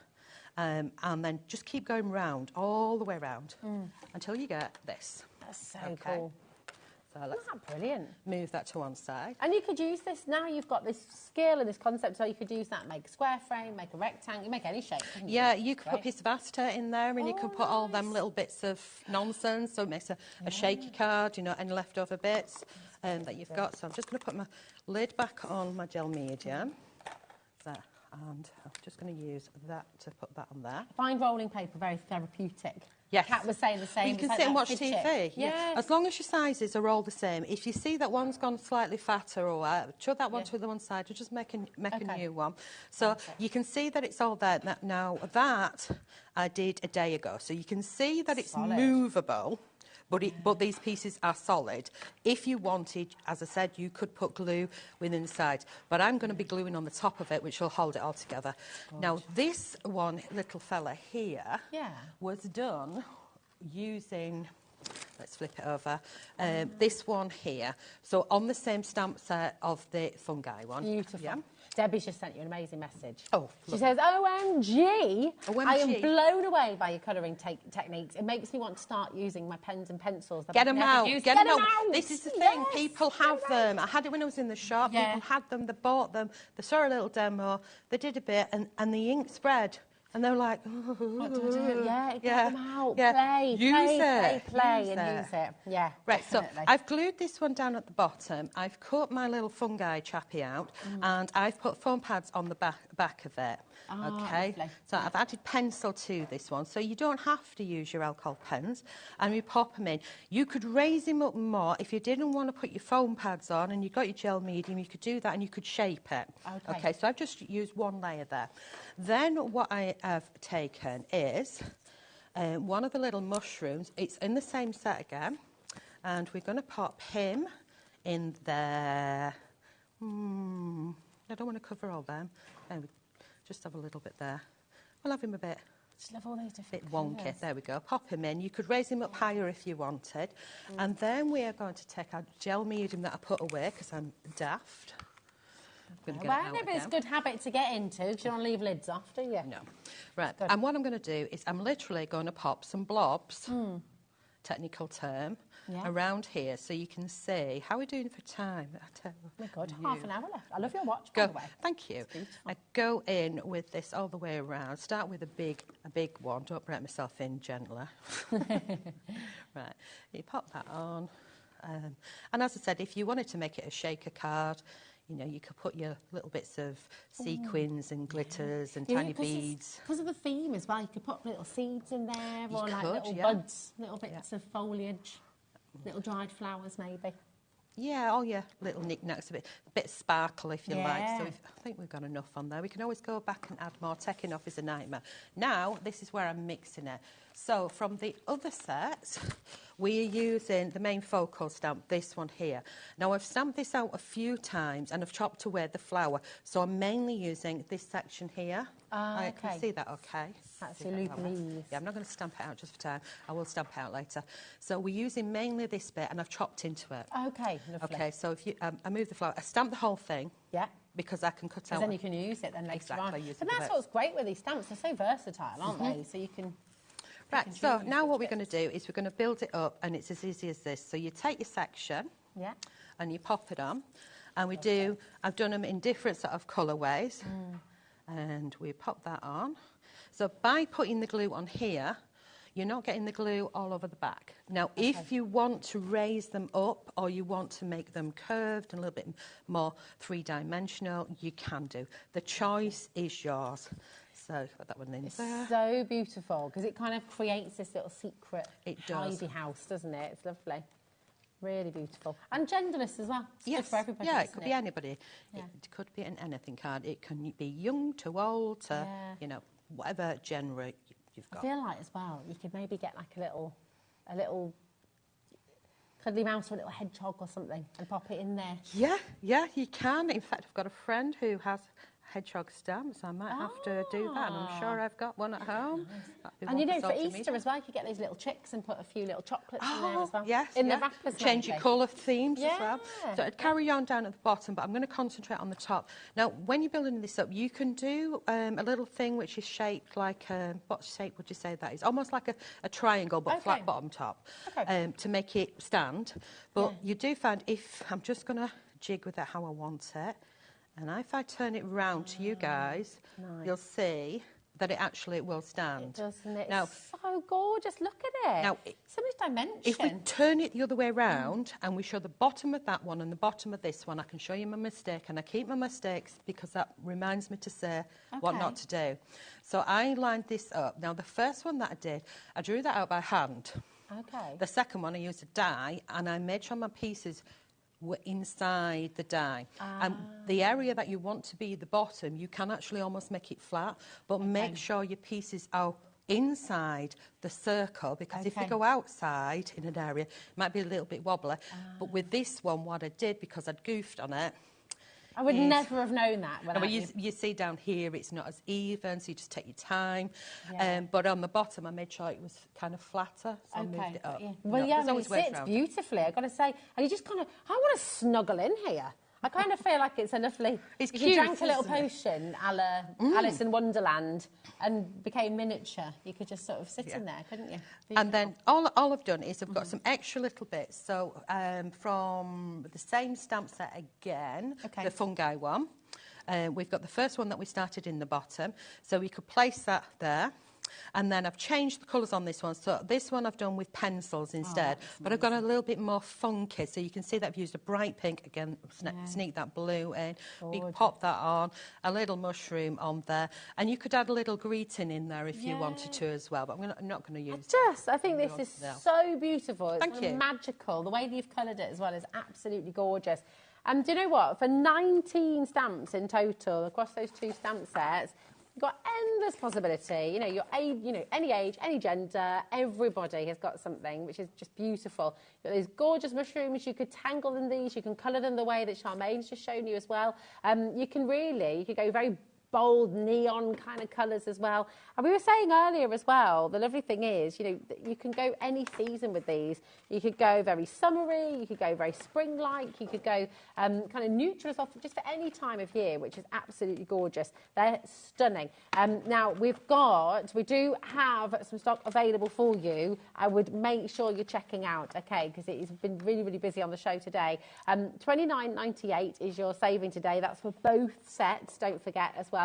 And then just keep going round, all the way round, until you get this. That's so cool. So let's brilliant. Move that to one side. And you could use this, now you've got this skill and this concept, so you could use that, make a square frame, make a rectangle, make any shape. Yeah, you could put a piece of acetate in there and you could put all them little bits of nonsense, so it makes a shaky card, you know, any leftover bits that you've got. So I'm just going to put my lid back on my gel medium. There. And I'm just going to use that to put that on there. I find rolling paper very therapeutic. Yes. Kat was saying the same. Well, you can sit and watch TV. Yeah. As long as your sizes are all the same. If you see that one's gone slightly fatter or whatever, chuck that one to the one side or just make a new one. So you can see that it's all there. Now, that I did a day ago. So you can see that it's movable. But these pieces are solid. If you wanted, as I said, you could put glue within the sides. But I'm going to be gluing on the top of it, which will hold it all together. Now, this one little fella here was done using... Let's flip it over. This one here. So on the same stamp set of the fungi one. Beautiful. Yeah. Debbie's just sent you an amazing message. Oh, she says, OMG, I am blown away by your colouring techniques. It makes me want to start using my pens and pencils. That Get them out. Get them out. This is the thing. People have them. I had it when I was in the shop. Yeah. People had them. They bought them. They saw a little demo. They did a bit, and the ink spread. And they were like, what do I do? Yeah, get them out. Yeah. Play, use it. Yeah, right, definitely. so I've glued this one down at the bottom. I've cut my little fungi chappy out, and I've put foam pads on the back of it. Okay, lovely. so I've added pencil to this one, so you don't have to use your alcohol pens, and we pop them in. You could raise them up more if you didn't want to put your foam pads on and you got your gel medium. You could do that, and you could shape it. Okay, so I've just used one layer there. Then what I have taken is one of the little mushrooms. It's in the same set again, and we're going to pop him in there. I don't want to cover all them. Just have a little bit there. We'll have him a bit. Just love all these different wonky. colours. There we go. Pop him in. You could raise him up higher if you wanted. And then we are going to take our gel medium that I put away because I'm daft. Well, no, but it's a good habit to get into because you don't leave lids off, do you? No. Right. And what I'm going to do is I'm literally going to pop some blobs, technical term, around here so you can see how we're doing for time. We're good. Half an hour left. I love your watch, by the way. Thank you. I go in with this all the way around. Start with a big one. Don't break myself in, gentler. Right. You pop that on. And as I said, if you wanted to make it a shaker card, you know, you could put your little bits of sequins and glitters and tiny beads. Because of the theme as well, you could put little seeds in there or like little buds, little bits of foliage, little dried flowers maybe. Yeah, all your little knickknacks, a bit of sparkle if you like. So I think we've got enough on there. We can always go back and add more. Taking off is a nightmare. Now, this is where I'm mixing it. So from the other set, we're using the main focal stamp, this one here. Now, I've stamped this out a few times and I've chopped away the flower. So I'm mainly using this section here. I can see that okay. That's your loop. Yeah, I'm not going to stamp it out just for time. I will stamp it out later. So we're using mainly this bit and I've chopped into it. Okay, lovely. Okay, so if you, I move the flower, I stamp the whole thing. Yeah. Because I can cut out. Because then you can use it then later on. Exactly. And that's what's great with these stamps. They're so versatile, aren't they? So you can... Right, so now what we're going to do is we're going to build it up and it's as easy as this. So you take your section and you pop it on and we do, I've done them in different sort of colourways and we pop that on. So by putting the glue on here, you're not getting the glue all over the back. Now, if you want to raise them up or you want to make them curved and a little bit more three-dimensional, you can do. The choice is yours. So, put that one in there. So beautiful, because it kind of creates this little secret tidy house, doesn't it? It's lovely. Really beautiful. And genderless as well. It's good for everybody. Yeah, it could be anybody. Yeah. It could be an anything card. It can be young to old to, you know, whatever genre you've got. I feel like as well, you could maybe get like a little cuddly mouse or a little hedgehog or something and pop it in there. Yeah, you can. In fact, I've got a friend who has hedgehog stamps. I might have to do that, and I'm sure I've got one at home. And you know, for Easter as well, you could get those little chicks and put a few little chocolates in there as well. In the wrappers. Change your colour themes as well. So I'd carry on down at the bottom, but I'm going to concentrate on the top. Now, when you're building this up, you can do a little thing which is shaped like, what shape would you say that is? Almost like a triangle, but flat bottom top, to make it stand. But you do find, if I'm just going to jig with it how I want it, and if I turn it round to you guys, you'll see that it actually will stand. It does, and it's so gorgeous. Look at it. Now, so much dimension. If we turn it the other way round and we show the bottom of that one and the bottom of this one, I can show you my mistake, and I keep my mistakes because that reminds me to say what not to do. So I lined this up. Now, the first one that I did, I drew that out by hand. The second one, I used a die, and I made sure my pieces were inside the die. And the area that you want to be the bottom, you can actually almost make it flat, but make sure your pieces are inside the circle, because if you go outside in an area, it might be a little bit wobbly. But with this one, what I did, because I'd goofed on it, I would never have known that. When you see down here, it's not as even, so you just take your time. But on the bottom, I made sure it was kind of flatter, so I moved it up. Well, it sits beautifully, I've got to say. And you just kind of, I want to snuggle in here. I kind of feel like it's a lovely... It's cute, if you drank a little potion a la Alice in Wonderland and became miniature, you could just sort of sit in there, couldn't you? Beautiful. And then all I've done is I've got some extra little bits. So from the same stamp set again, the fungi one, we've got the first one that we started in the bottom. So we could place that there. And then I've changed the colours on this one. So this one I've done with pencils instead. But I've got a little bit more funky. So you can see that I've used a bright pink. Again, sneak that blue in. We pop that on. A little mushroom on there. And you could add a little greeting in there if you wanted to as well. But I'm not going to use it. I think this is so beautiful. It's kind of magical. The way that you've coloured it as well is absolutely gorgeous. And do you know what? For 19 stamps in total across those two stamp sets, you've got endless possibility. You know, your age, any age, any gender, everybody has got something, which is just beautiful. You've got these gorgeous mushrooms. You could tangle in these. You can colour them the way that Charmaine's just shown you as well. You could go very bold neon kind of colours as well. And we were saying earlier as well, the lovely thing is, you can go any season with these. You could go very summery, you could go very spring-like, you could go kind of neutral as well, just for any time of year, which is absolutely gorgeous. They're stunning. Now, we do have some stock available for you. I would make sure you're checking out, okay, because it's been really, really busy on the show today. $29.98 is your saving today. That's for both sets, don't forget, as well.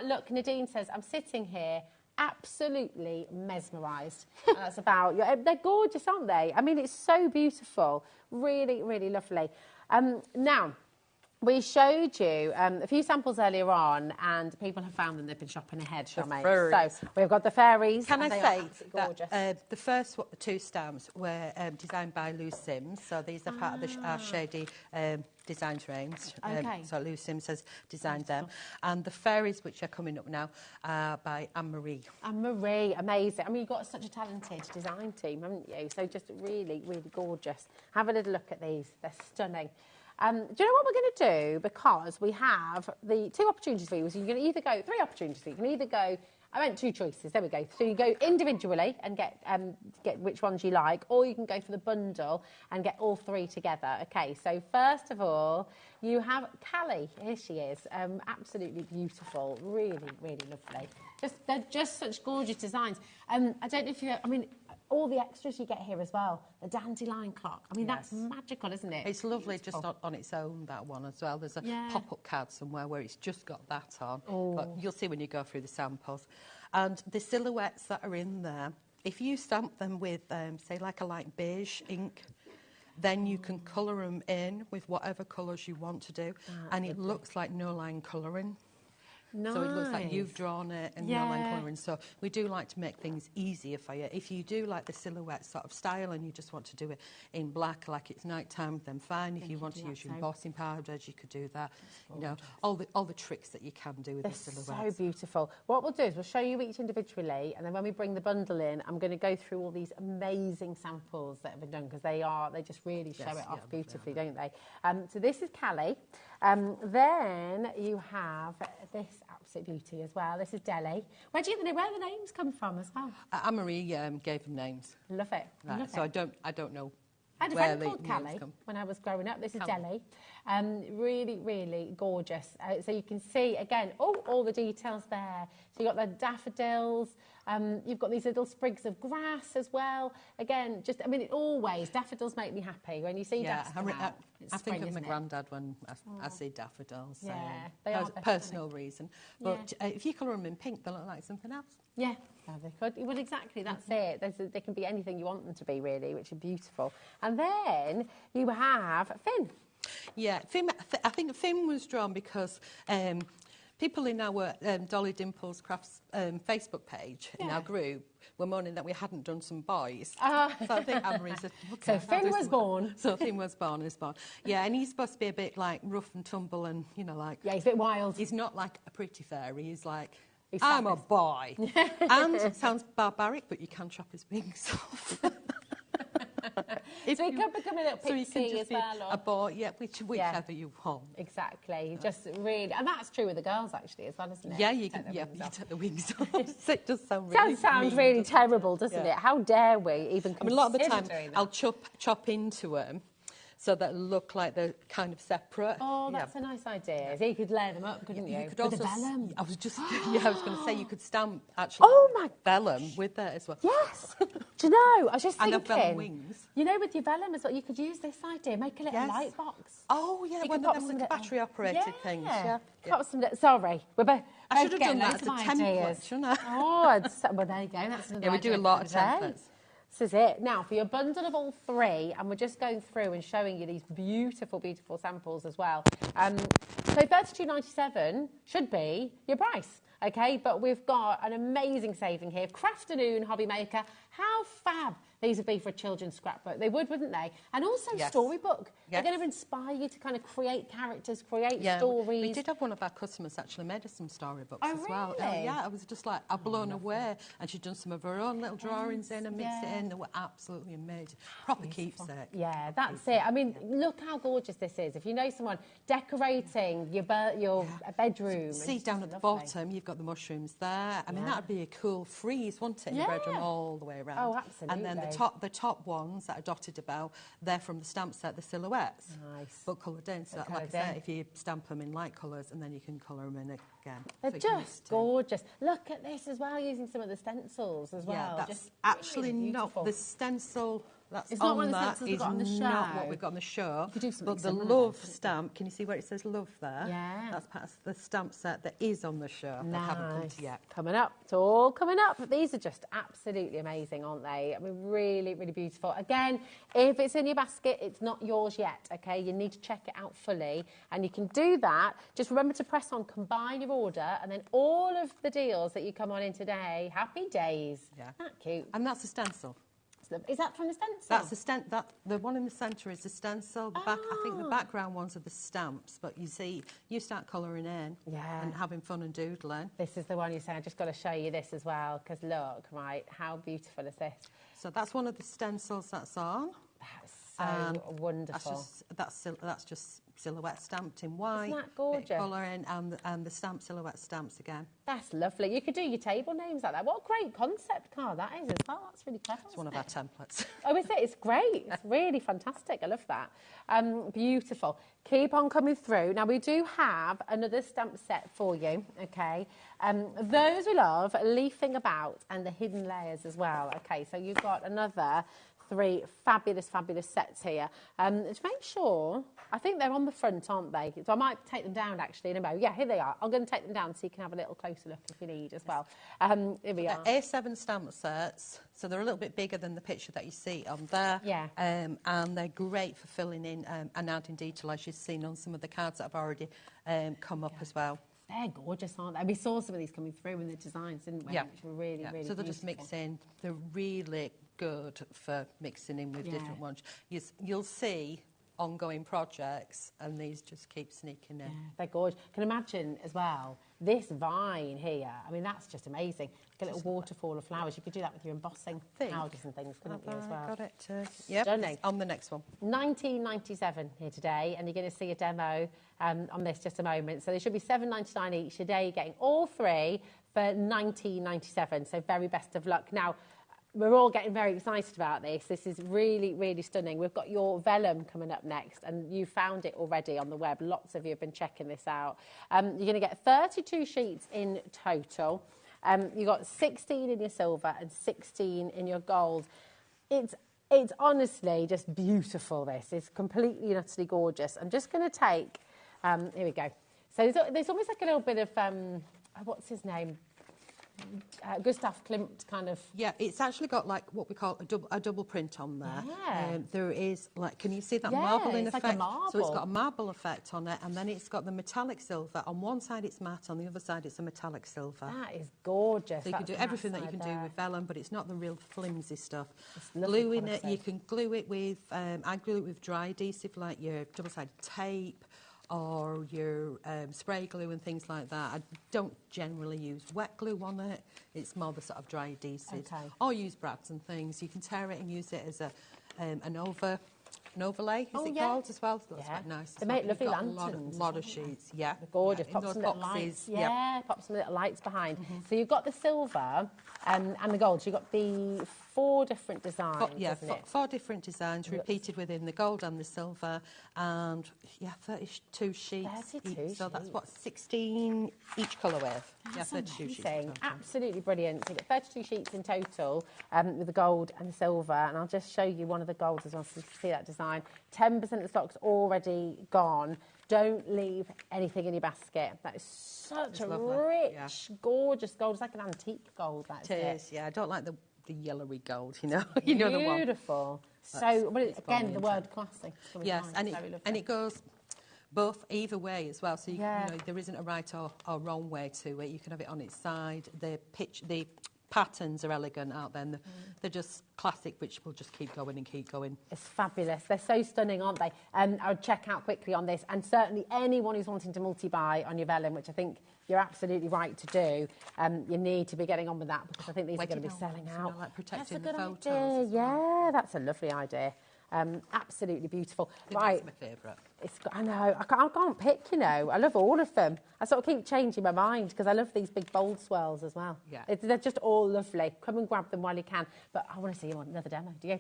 Look, Nadine says, I'm sitting here absolutely mesmerised. That's about, they're gorgeous, aren't they? I mean, it's so beautiful. Really, really lovely. Now, we showed you a few samples earlier on, and people have found them. They've been shopping ahead, Charmaine. So we've got the fairies. Can I say that the first two stamps were designed by Lou Sims. So these are part of our shady designs range. So Lou Sims has designed them. And the fairies, which are coming up now, are by Anne-Marie. Anne-Marie, amazing. I mean, you've got such a talented design team, haven't you? So just really, really gorgeous. Have a little look at these. They're stunning. Do you know what we're going to do? Because we have the two opportunities for you. So you can either go, three opportunities. You can either go, I meant two choices, there we go. So you go individually and get which ones you like, or you can go for the bundle and get all three together. Okay, so first of all, you have Callie. Here she is. Absolutely beautiful. Really, really lovely. They're just such gorgeous designs. I don't know if all the extras you get here as well. The dandelion clock. I mean, that's magical, isn't it? It's lovely just on its own, that one as well. There's a pop-up card somewhere where it's just got that on. But you'll see when you go through the samples. And the silhouettes that are in there, if you stamp them with, say, like a light beige ink, then you can colour them in with whatever colours you want to do. And it looks like no-line colouring. Nice. So it looks like you've drawn it and no-line colouring. So we do like to make things easier for you. If you do like the silhouette sort of style and you just want to do it in black like it's night time, then fine. If you want to use your embossing powders, you could do that. You know, all the tricks that you can do with the silhouettes. So beautiful. What we'll do is we'll show you each individually, and then when we bring the bundle in, I'm going to go through all these amazing samples that have been done, because they just really show it off beautifully, don't they? So this is Callie. Then you have this absolute beauty as well. This is Dolly. Where do the names come from as well? Anne-Marie gave them names. Love it. Right. Love so it. I don't know. I had a friend called Callie when I was growing up. This is Dolly. Really, really gorgeous. So you can see, again, all the details there. So you've got the daffodils. You've got these little sprigs of grass as well. Again, daffodils make me happy. When you see daffodils, I think of my granddad when I see daffodils. Yeah, they are personal reason. But if you colour them in pink, they look like something else. Yeah, they could. Well, exactly, that's it. They can be anything you want them to be, really, which is beautiful. And then you have Finn. Yeah, Finn, I think Finn was drawn because people in our Dolly Dimples Crafts Facebook page, in our group, were moaning that we hadn't done some boys. So I think Anne-Marie said, okay, so Finn was born. So Finn was born. Yeah, and he's supposed to be a bit like rough and tumble and, you know, like... Yeah, he's a bit wild. He's not like a pretty fairy. He's like... I'm a boy. And it sounds barbaric, but you can chop his wings off. So he could become a little pixie as well. A boy, whichever you want. Exactly. Just really, and that's true with the girls actually as well, isn't it? Yeah, you take the wings off. It does sound really sounds really terrible, doesn't it? How dare we even consider a lot of the time, doing that? I'll chop into them. So that look like they're kind of separate. Oh, that's a nice idea. So you could layer them up, couldn't you? You could also, with the vellum. I was going to say you could stamp actually. Oh my vellum with that as well. Yes. Do you know? I was just thinking. And vellum wings. You know, with your vellum as well, you could use this idea. Make a little light box. Oh yeah, one of them battery operated things. Yeah. Sorry, we're both. I should have done that as a template, shouldn't I? Oh, well there you go. That's we do a lot of templates. This is it. Now, for your bundle of all three, and we're just going through and showing you these beautiful, beautiful samples as well. So $32.97 should be your price, okay? But we've got an amazing saving here. Crafternoon HobbyMaker. How fab these would be for a children's scrapbook. They would, wouldn't they? And also storybook. They're going to inspire you to kind of create characters, create stories. We did have one of our customers actually made us some storybooks as well. Yeah, I was just like, I'm blown away. And she'd done some of her own little drawings in and mixed it in. They were absolutely amazing. Proper keepsake. Yeah, that's it. I mean, look how gorgeous this is. If you know someone decorating your bedroom. See down at the bottom, you've got the mushrooms there. I mean, that would be a cool frieze, wouldn't it, in your bedroom all the way around. Oh, absolutely. And then the top ones that are dotted about, they're from the stamp set, the silhouettes. Nice. But coloured in. So, like I say, if you stamp them in light colours, and then you can colour them in again. They're just gorgeous. Look at this as well, using some of the stencils as well. Yeah, that's just actually really not the stencil. That's it's on not that is not what we've got on the show. But the love stamp, can you see where it says love there? Yeah. That's part of the stamp set that is on the show. Nice. That haven't come to yet. Coming up. It's all coming up. These are just absolutely amazing, aren't they? I mean, really, really beautiful. Again, if it's in your basket, it's not yours yet, okay? You need to check it out fully. And you can do that. Just remember to press on combine your order, and then all of the deals that you come on in today, happy days. Yeah. Isn't that cute? And that's a stencil. Is that from the stencil? That's the one in the centre is the stencil. The back, I think the background ones are the stamps. But you see, you start colouring in and having fun and doodling. This is the one you say. I just got to show you this as well, because look, right, how beautiful is this? So that's one of the stencils that's on. That's so wonderful. That's just silhouette stamped in white. Isn't that gorgeous? Colouring and the silhouette stamps again. That's lovely. You could do your table names like that. What a great concept card that is as well. That's really clever. It's one of our templates. Oh, is it? It's great. It's really fantastic. I love that. Beautiful. Keep on coming through. Now, we do have another stamp set for you, okay? Those we love, leafing about, and the hidden layers as well. Okay, so you've got another 3 fabulous, fabulous sets here. To make sure, I think they're on the front, aren't they? So I might take them down actually in a moment. Yeah, here they are. I'm going to take them down so you can have a little closer look if you need as well. Here we are. A7 stamp sets, so they're a little bit bigger than the picture that you see on there. Yeah. And they're great for filling in and adding detail, as you've seen on some of the cards that have already come up as well. They're gorgeous, aren't they? We saw some of these coming through in the designs, didn't we? Yeah. Which were really, really So they'll beautiful. just mix in. They're really good for mixing in with different ones. You'll see ongoing projects, and these just keep sneaking in. Yeah, they're gorgeous. Can imagine as well, this vine here, I mean, that's just amazing. Like a little waterfall of flowers. You could do that with your embossing powders and things, couldn't you, as well? Got it. Yep. Stunning. On the next one. 19.97 here today, and you're going to see a demo on this just a moment. So there should be $7.99 each. Today you're getting all 3 for $19.97. So very best of luck. Now, we're all getting very excited about this. This is really, really stunning. We've got your vellum coming up next, and you found it already on the web. Lots of you have been checking this out. You're going to get 32 sheets in total. You've got 16 in your silver and 16 in your gold. It's honestly just beautiful, this. It's completely and utterly gorgeous. I'm just going to take... here we go. So there's almost like a little bit of... what's his name? Gustav Klimt kind of... Yeah, it's actually got like what we call a double print on there. Yeah. There is like, can you see that Yeah, marbling it's effect? like a marble. So it's got a marble effect on it, and then it's got the metallic silver. On one side it's matte, on the other side it's a metallic silver. That is gorgeous. So you can do That's everything that you can do with vellum, but it's not the real flimsy stuff. Gluing it, you can glue it with, I glue it with dry adhesive like your double-sided tape, or your spray glue and things like that. I don't generally use wet glue on it. It's more the sort of dry adhesive. Okay. Or use brads and things. You can tear it and use it as an overlay, is it called, as well? So that's quite nice. They make lovely lanterns. A lot of sheets, yeah. They're gorgeous. Yeah, Pop in some those little boxes, lights. Yeah, pop some little lights behind. So you've got the silver and the gold. So you've got the 4 different designs, isn't it? 4 different designs repeated within the gold and the silver, and 32 sheets 32 each. So that's what, 16 each colour with. That's 32 sheets. amazing. Absolutely brilliant. So you've got 32 sheets in total with the gold and the silver, and I'll just show you one of the golds as well so you can see that design. 10% of the stock's already gone. Don't leave anything in your basket. That is such a rich, gorgeous gold. It's like an antique gold, that's it. It is, yeah. I don't like the yellowy gold, you know. You know the one. Beautiful. So, but again, the word classic. Yes, and it goes both either way as well. So you know, there isn't a right or wrong way to it. You can have it on its side. The patterns are elegant out there. And they're just classic, which will just keep going and keep going. It's fabulous. They're so stunning, aren't they? I'll check out quickly on this. And certainly anyone who's wanting to multi-buy on your vellum, which I think you're absolutely right to do, you need to be getting on with that because I think these are going to be selling out. You know, like protecting that's a the good photos. idea. Yeah, that's a lovely idea. Absolutely beautiful. Right. That's my favourite. I know. I can't pick, you know. I love all of them. I sort of keep changing my mind because I love these big bold swirls as well. Yeah. They're just all lovely. Come and grab them while you can. But I want to see you on another demo, do you?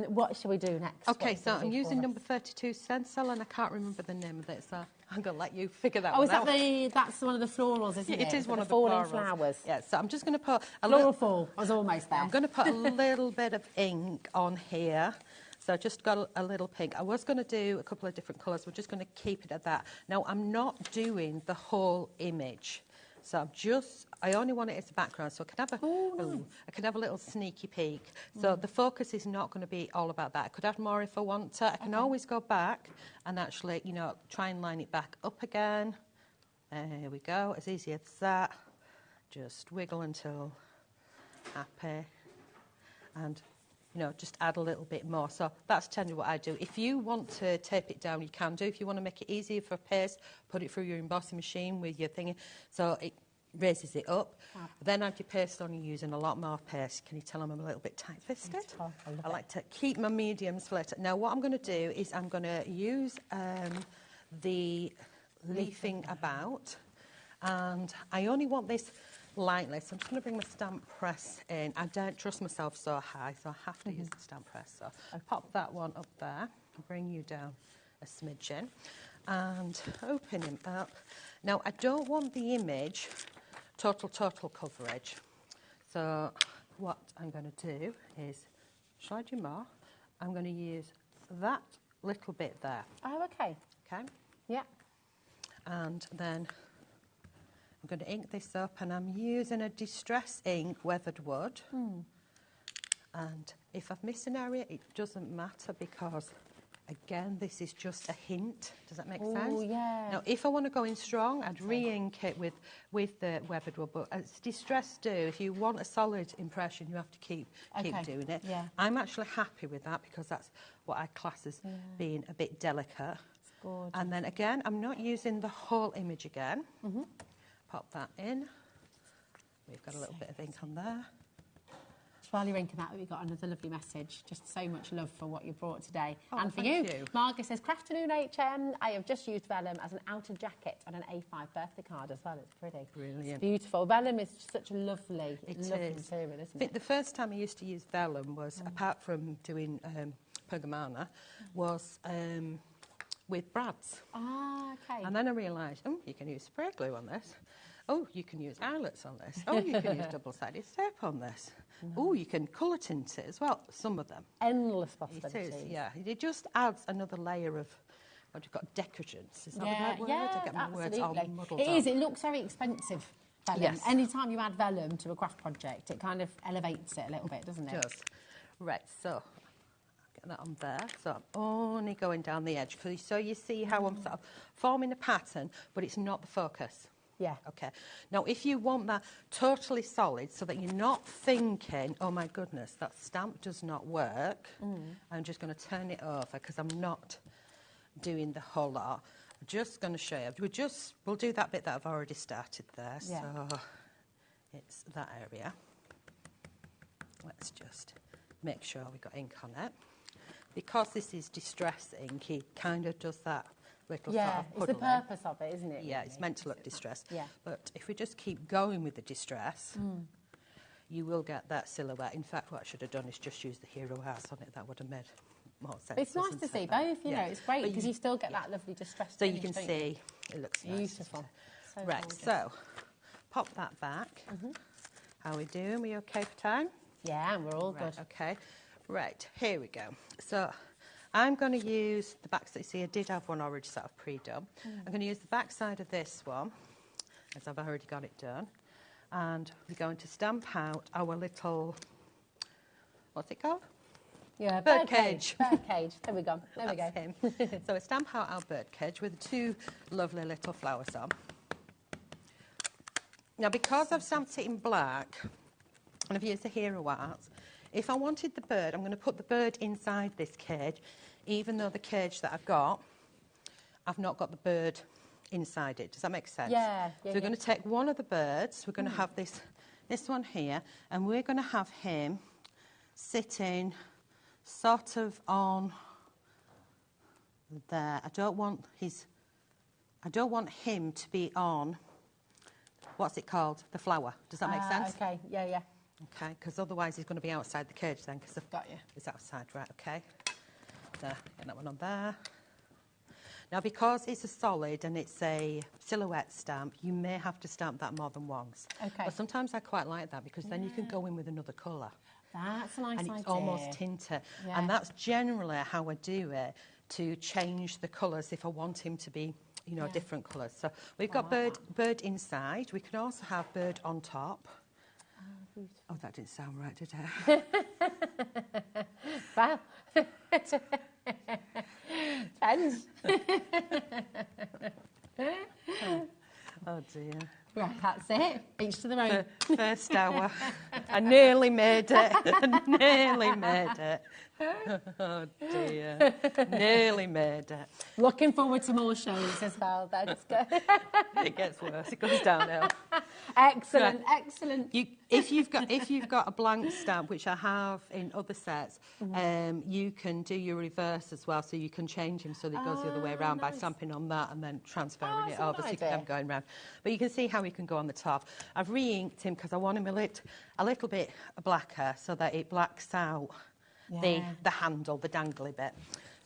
What shall we do next? Okay, so I'm using number 32 stencil, and I can't remember the name of it, so I'm going to let you figure that one out. That's one of the florals, isn't it? It is one of the falling florals. Flowers. Yeah, so I'm just going to put Floral fall. I was almost there. I'm going to put a little bit of ink on here. So I just got a little pink. I was going to do a couple of different colours. We're just going to keep it at that. Now, I'm not doing the whole image. So I only want it as a background, so I can have I can have a little sneaky peek. So the focus is not going to be all about that. I could have more if I want to. I can always go back and actually, you know, try and line it back up again. There we go, as easy as that. Just wiggle until happy. And, you know, just add a little bit more. So that's generally what I do. If you want to tape it down, you can do. If you want to make it easier for paste, put it through your embossing machine with your thingy. So it raises it up. Then add your paste on, you're using a lot more paste. Can you tell I'm a little bit tight-fisted? I like to keep my mediums flat. Now, what I'm going to do is I'm going to use the leafing about. And I only want this lightly, so I'm just going to bring my stamp press in. I don't trust myself so high, so I have to use the stamp press. So I pop that one up there, bring you down a smidgen, and open him up. Now, I don't want the image total coverage. So what I'm going to do is shall I do more? I'm going to use that little bit there. Oh, okay. Okay. Yeah. And then I'm going to ink this up, and I'm using a Distress ink weathered wood. And if I've missed an area, it doesn't matter because, again, this is just a hint. Does that make sense? Yeah. Now, if I want to go in strong, I'd re-ink it with the weathered wood. But as Distress do, if you want a solid impression, you have to keep doing it. Yeah. I'm actually happy with that because that's what I class as being a bit delicate. It's gorgeous. And then again, I'm not using the whole image again. Pop that in. We've got a little bit of ink on there. While you're inking that, we've got another lovely message. Just so much love for what you brought today. Oh, and for thank you. you. Margaret says, Crafternoon HM, I have just used vellum as an outer jacket on an A5 birthday card as well. It's pretty. Brilliant. It's beautiful. Vellum is such a lovely, It lovely is. material, isn't I think it? the first time I used to use vellum was, apart from doing pergamana, was with brads. Ah, okay. And then I realised, oh, you can use spray glue on this. Oh, you can use eyelets on this. Oh, you can use double-sided tape on this. Oh, you can colour tint it as well, some of them. Endless possibilities. It is, yeah. It just adds another layer of, what you've got, decorageance. Is that the right word? Yeah, I get my words absolutely. all muddled It up. is. It looks very expensive, vellum. Yes. Anytime you add vellum to a craft project, it kind of elevates it a little bit, doesn't it? It does. Right, so get that on there. So I'm only going down the edge. So you see how I'm sort of forming a pattern, but it's not the focus. Yeah. Okay. Now, if you want that totally solid so that you're not thinking, oh, my goodness, that stamp does not work, I'm just going to turn it over because I'm not doing the whole lot. I'm just going to show you. We'll do that bit that I've already started there. Yeah. So it's that area. Let's just make sure we've got ink on it. Because this is Distress ink, it kind of does that little sort of it's the puddling. purpose of it, isn't it? Yeah, really? it's meant to look distressed. Yeah. But if we just keep going with the distress, you will get that silhouette. In fact, what I should have done is just use the hero house on it. That would have made more sense. It's nice to see both, you know, it's great because you still get that lovely distress. So you can finish, don't you? see it looks nice. Beautiful. So Right, gorgeous. so pop that back. How are we doing? We okay for time? Yeah, and we're all Right, good. okay. Right, here we go. So I'm going to use the back side. See, I did have one already sort of pre-done. I'm going to use the back side of this one, as I've already got it done. And we're going to stamp out our little, what's it called? Yeah, bird cage. Bird cage. There we go. There we go. That's him. So we stamp out our bird cage with the two lovely little flowers on. Now, because I've stamped it in black, and I've used the hero art, if I wanted the bird, I'm going to put the bird inside this cage, even though the cage that I've got, I've not got the bird inside it. Does that make sense? Yeah. So we're going to take one of the birds, we're going to have this one here, and we're going to have him sitting sort of on there. I don't want him to be on, what's it called? The flower. Does that make sense? Okay, yeah. Okay, because otherwise he's going to be outside the cage then, because Got you. it's outside, right, okay. There, get that one on there. Now, because it's a solid and it's a silhouette stamp, you may have to stamp that more than once. Okay. But sometimes I quite like that, because then you can go in with another colour. That's a nice And idea. it's almost tinted. Yeah. And that's generally how I do it, to change the colours if I want him to be, you know, different colours. So we've got bird inside. We can also have bird on top. Oh, that didn't sound right, did it? Wow. Depends. Oh, dear. Right, that's it. Each to their own. First hour. I nearly made it. I nearly made it. Oh, dear. Nearly made it. Looking forward to more shows as well. That's good. It gets worse. It goes downhill. Excellent, excellent. If you've got a blank stamp, which I have in other sets, you can do your reverse as well, so you can change him so that it goes the other way around by stamping on that and then transferring it over, so you can have going round. But you can see how he can go on the top. I've re-inked him because I want him a little bit blacker so that it blacks out the handle, the dangly bit.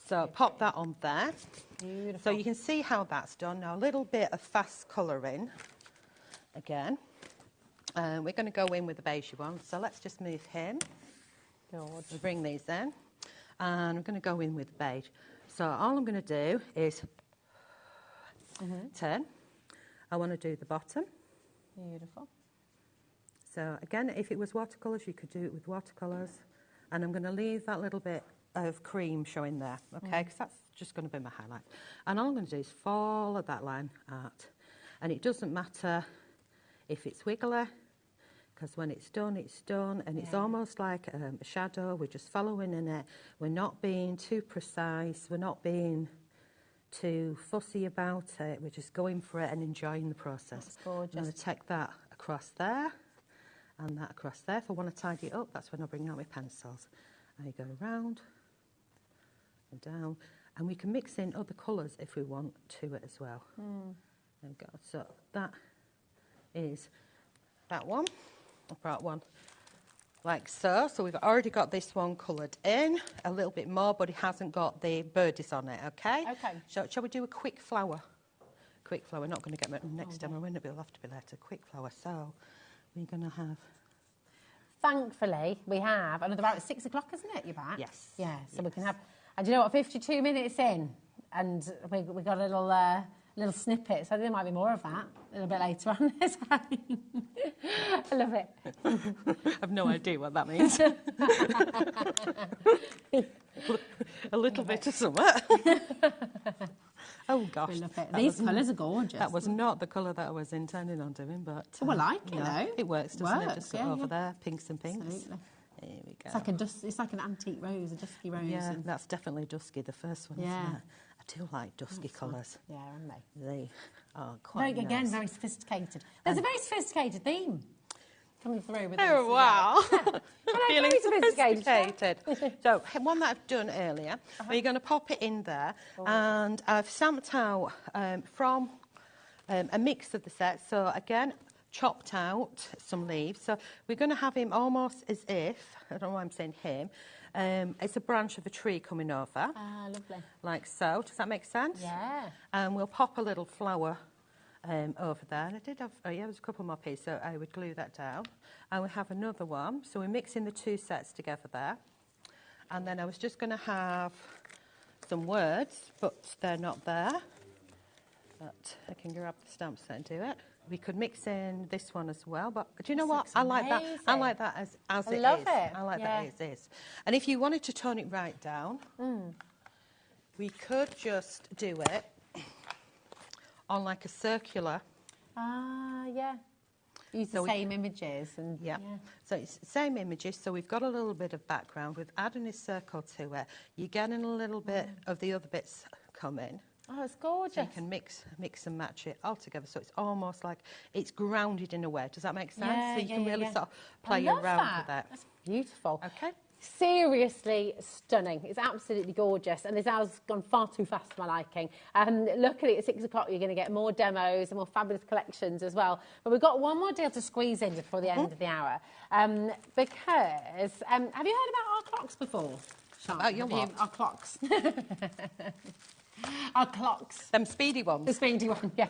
So pop that on there. Beautiful. So you can see how that's done. Now a little bit of fast colouring again. We're going to go in with the beigey one, so let's just move him. We bring these in, and I'm going to go in with beige. So all I'm going to do is turn. I want to do the bottom. Beautiful. So again, if it was watercolours, you could do it with watercolours. And I'm going to leave that little bit of cream showing there, okay? Because that's just going to be my highlight. And all I'm going to do is follow that line out. And it doesn't matter if it's wiggly, because when it's done, and it's almost like a shadow. We're just following in it. We're not being too precise. We're not being too fussy about it. We're just going for it and enjoying the process. That's gorgeous. I'm going to take that across there and that across there. If I want to tidy it up, that's when I bring out my pencils. I go around and down, and we can mix in other colours if we want to it as well. There we go. So that is that one. I brought one like so. So we've already got this one coloured in a little bit more, but it hasn't got the birdies on it, okay? Okay. So shall we do a quick flower? Quick flower. Not going to get my next demo. It'll have to be later. Quick flower. So we're going to have... Thankfully, we have another about 6 o'clock, isn't it? You're back? Yes. Yeah, so we can have... And do you know what? 52 minutes in, and we got a little snippet, so there might be more of that a little bit later on. I love it. I've no idea what that means. A little bit of something. Oh gosh. We love it. These colours are gorgeous. That was not the colour that I was intending on doing, but... I like it, though. It works, doesn't it? Just over there, pinks and pinks. Absolutely. There we go. It's like an antique rose, a dusky rose. Yeah, that's definitely dusky, the first one, isn't it? I do like dusky colours. Yeah, aren't they? They are quite nice. Again, very sophisticated. There's a very sophisticated theme coming through with Oh, this. wow. Feeling sophisticated. So, one that I've done earlier, we're going to pop it in there, and I've stamped out from a mix of the set. So, again, chopped out some leaves. So, we're going to have him almost as if, I don't know why I'm saying him, it's a branch of a tree coming over. Ah, lovely. Like so. Does that make sense? Yeah. And we'll pop a little flower over there. And I did have, there's a couple more pieces, so I would glue that down. And we have another one. So we're mixing the two sets together there. And then I was just going to have some words, but they're not there. But I can grab the stamp set and do it. We could mix in this one as well, but do you know what? I like that. I like that as it is. I love it. I like that as it is. And if you wanted to tone it right down, we could just do it on like a circular. Ah, yeah. Use the same images. And yeah. So it's the same images. So we've got a little bit of background. We've added a circle to it. You're getting a little bit of the other bits come in. Oh, it's gorgeous. So you can mix and match it all together. So it's almost like it's grounded in a way. Does that make sense? Yeah, so you can really sort of I play love around with that. That's beautiful. Okay. Seriously stunning. It's absolutely gorgeous, and this hour's gone far too fast for my liking. Luckily, at 6 o'clock, you're going to get more demos and more fabulous collections as well. But we've got one more deal to squeeze in before the end of the hour, because have you heard about our clocks before? About your what? Our clocks. Our clocks. Them speedy ones. The speedy one, yeah.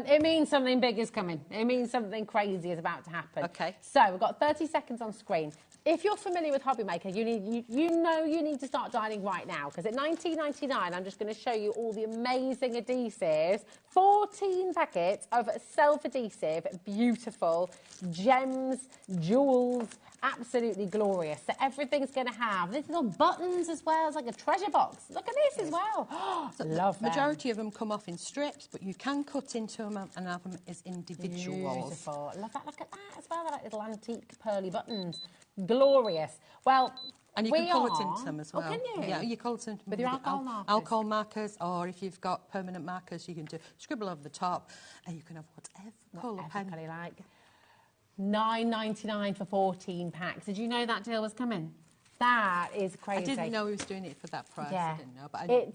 It means something big is coming. It means something crazy is about to happen. Okay. So we've got 30 seconds on screen. If you're familiar with HobbyMaker, you need to start dialing right now, because at $19.99, I'm just going to show you all the amazing adhesives. 14 packets of self-adhesive, beautiful gems, jewels, absolutely glorious. So everything's going to have these little buttons as well. It's like a treasure box. Look at this as well. So love the majority of them come off in strips, but you can cut into them and have them as individuals. Beautiful. Love that. Look at that as well. They're like little antique pearly buttons. Glorious. Well, and you can colour tint them as well. Oh, can you? Yeah, you colour tint them with your alcohol markers. Alcohol markers, or if you've got permanent markers, you can do scribble over the top, and you can have whatever colour pen you like. $9.99 for 14 packs. Did you know that deal was coming? That is crazy. I didn't know he was doing it for that price. Yeah. I didn't know, but I knew,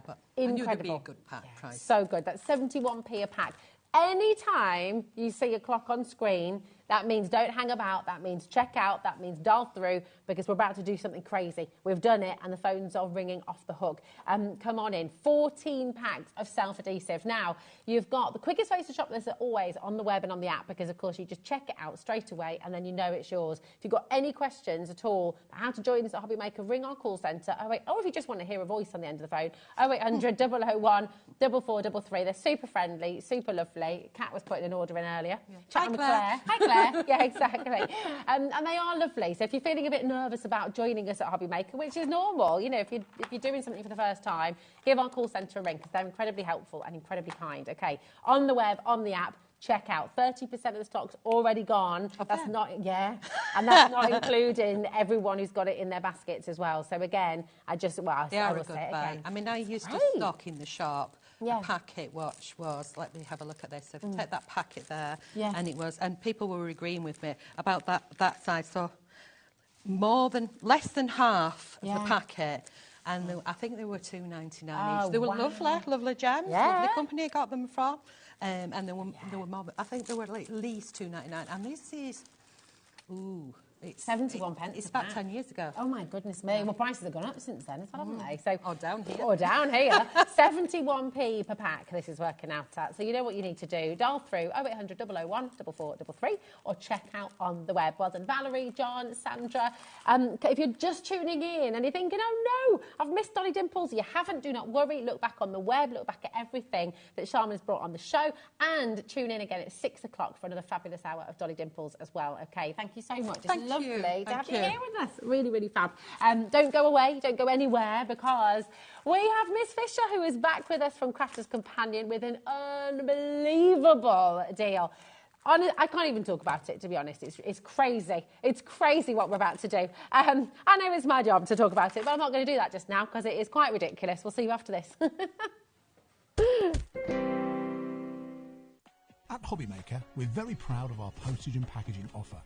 but I knew it'd be a good pack price. So good. That's 71p a pack. Anytime you see a clock on screen, That means don't hang about. That means check out. That means dial through, because we're about to do something crazy. We've done it, and the phones are ringing off the hook. Come on in. 14 packs of self-adhesive. Now, you've got the quickest ways to shop this are always on the web and on the app, because, of course, you just check it out straight away, and then you know it's yours. If you've got any questions at all about how to join us at HobbyMaker, ring our call centre. Or if you just want to hear a voice on the end of the phone, 0800 001 4433. They're super friendly, super lovely. Kat was putting an order in earlier. Yeah. Chatting with Claire. Hi, Claire. Yeah, exactly. And they are lovely. So if you're feeling a bit nervous about joining us at HobbyMaker, which is normal, you know, if you're doing something for the first time, give our call centre a ring, because they're incredibly helpful and incredibly kind. Okay, on the web, on the app, check out. 30% of the stock's already gone. That's not, and that's not including everyone who's got it in their baskets as well. So again, they are a good buy. I mean, I used to stock in the shop. A packet which was, let me have a look at this. So if you take that packet there, and it was, and people were agreeing with me about that size. So less than half of the packet. And I think they were $2.99 each. They were lovely gems. Lovely company I got them from. And there were more. I think they were like at least $2.99. And this is, it's 71 pence. It's about 10 years ago. Oh my goodness me! Well, prices have gone up since then as well, haven't they? So or down here. 71p per pack. This is working out at. So you know what you need to do. Dial through 0800 001 4433 or check out on the web. Well done, Valerie, John, Sandra. If you're just tuning in and you're thinking, oh no, I've missed Dolly Dimples, you haven't. Do not worry. Look back on the web. Look back at everything that Charmin's brought on the show, and tune in again at 6 o'clock for another fabulous hour of Dolly Dimples as well. Okay, thank you so much. It's lovely to have you here with us. Really, really fab. Don't go away. Don't go anywhere, because we have Miss Fisher, who is back with us from Crafter's Companion with an unbelievable deal. I can't even talk about it, to be honest. It's crazy. It's crazy what we're about to do. I know it's my job to talk about it, but I'm not going to do that just now, because it is quite ridiculous. We'll see you after this. At HobbyMaker, we're very proud of our postage and packaging offer,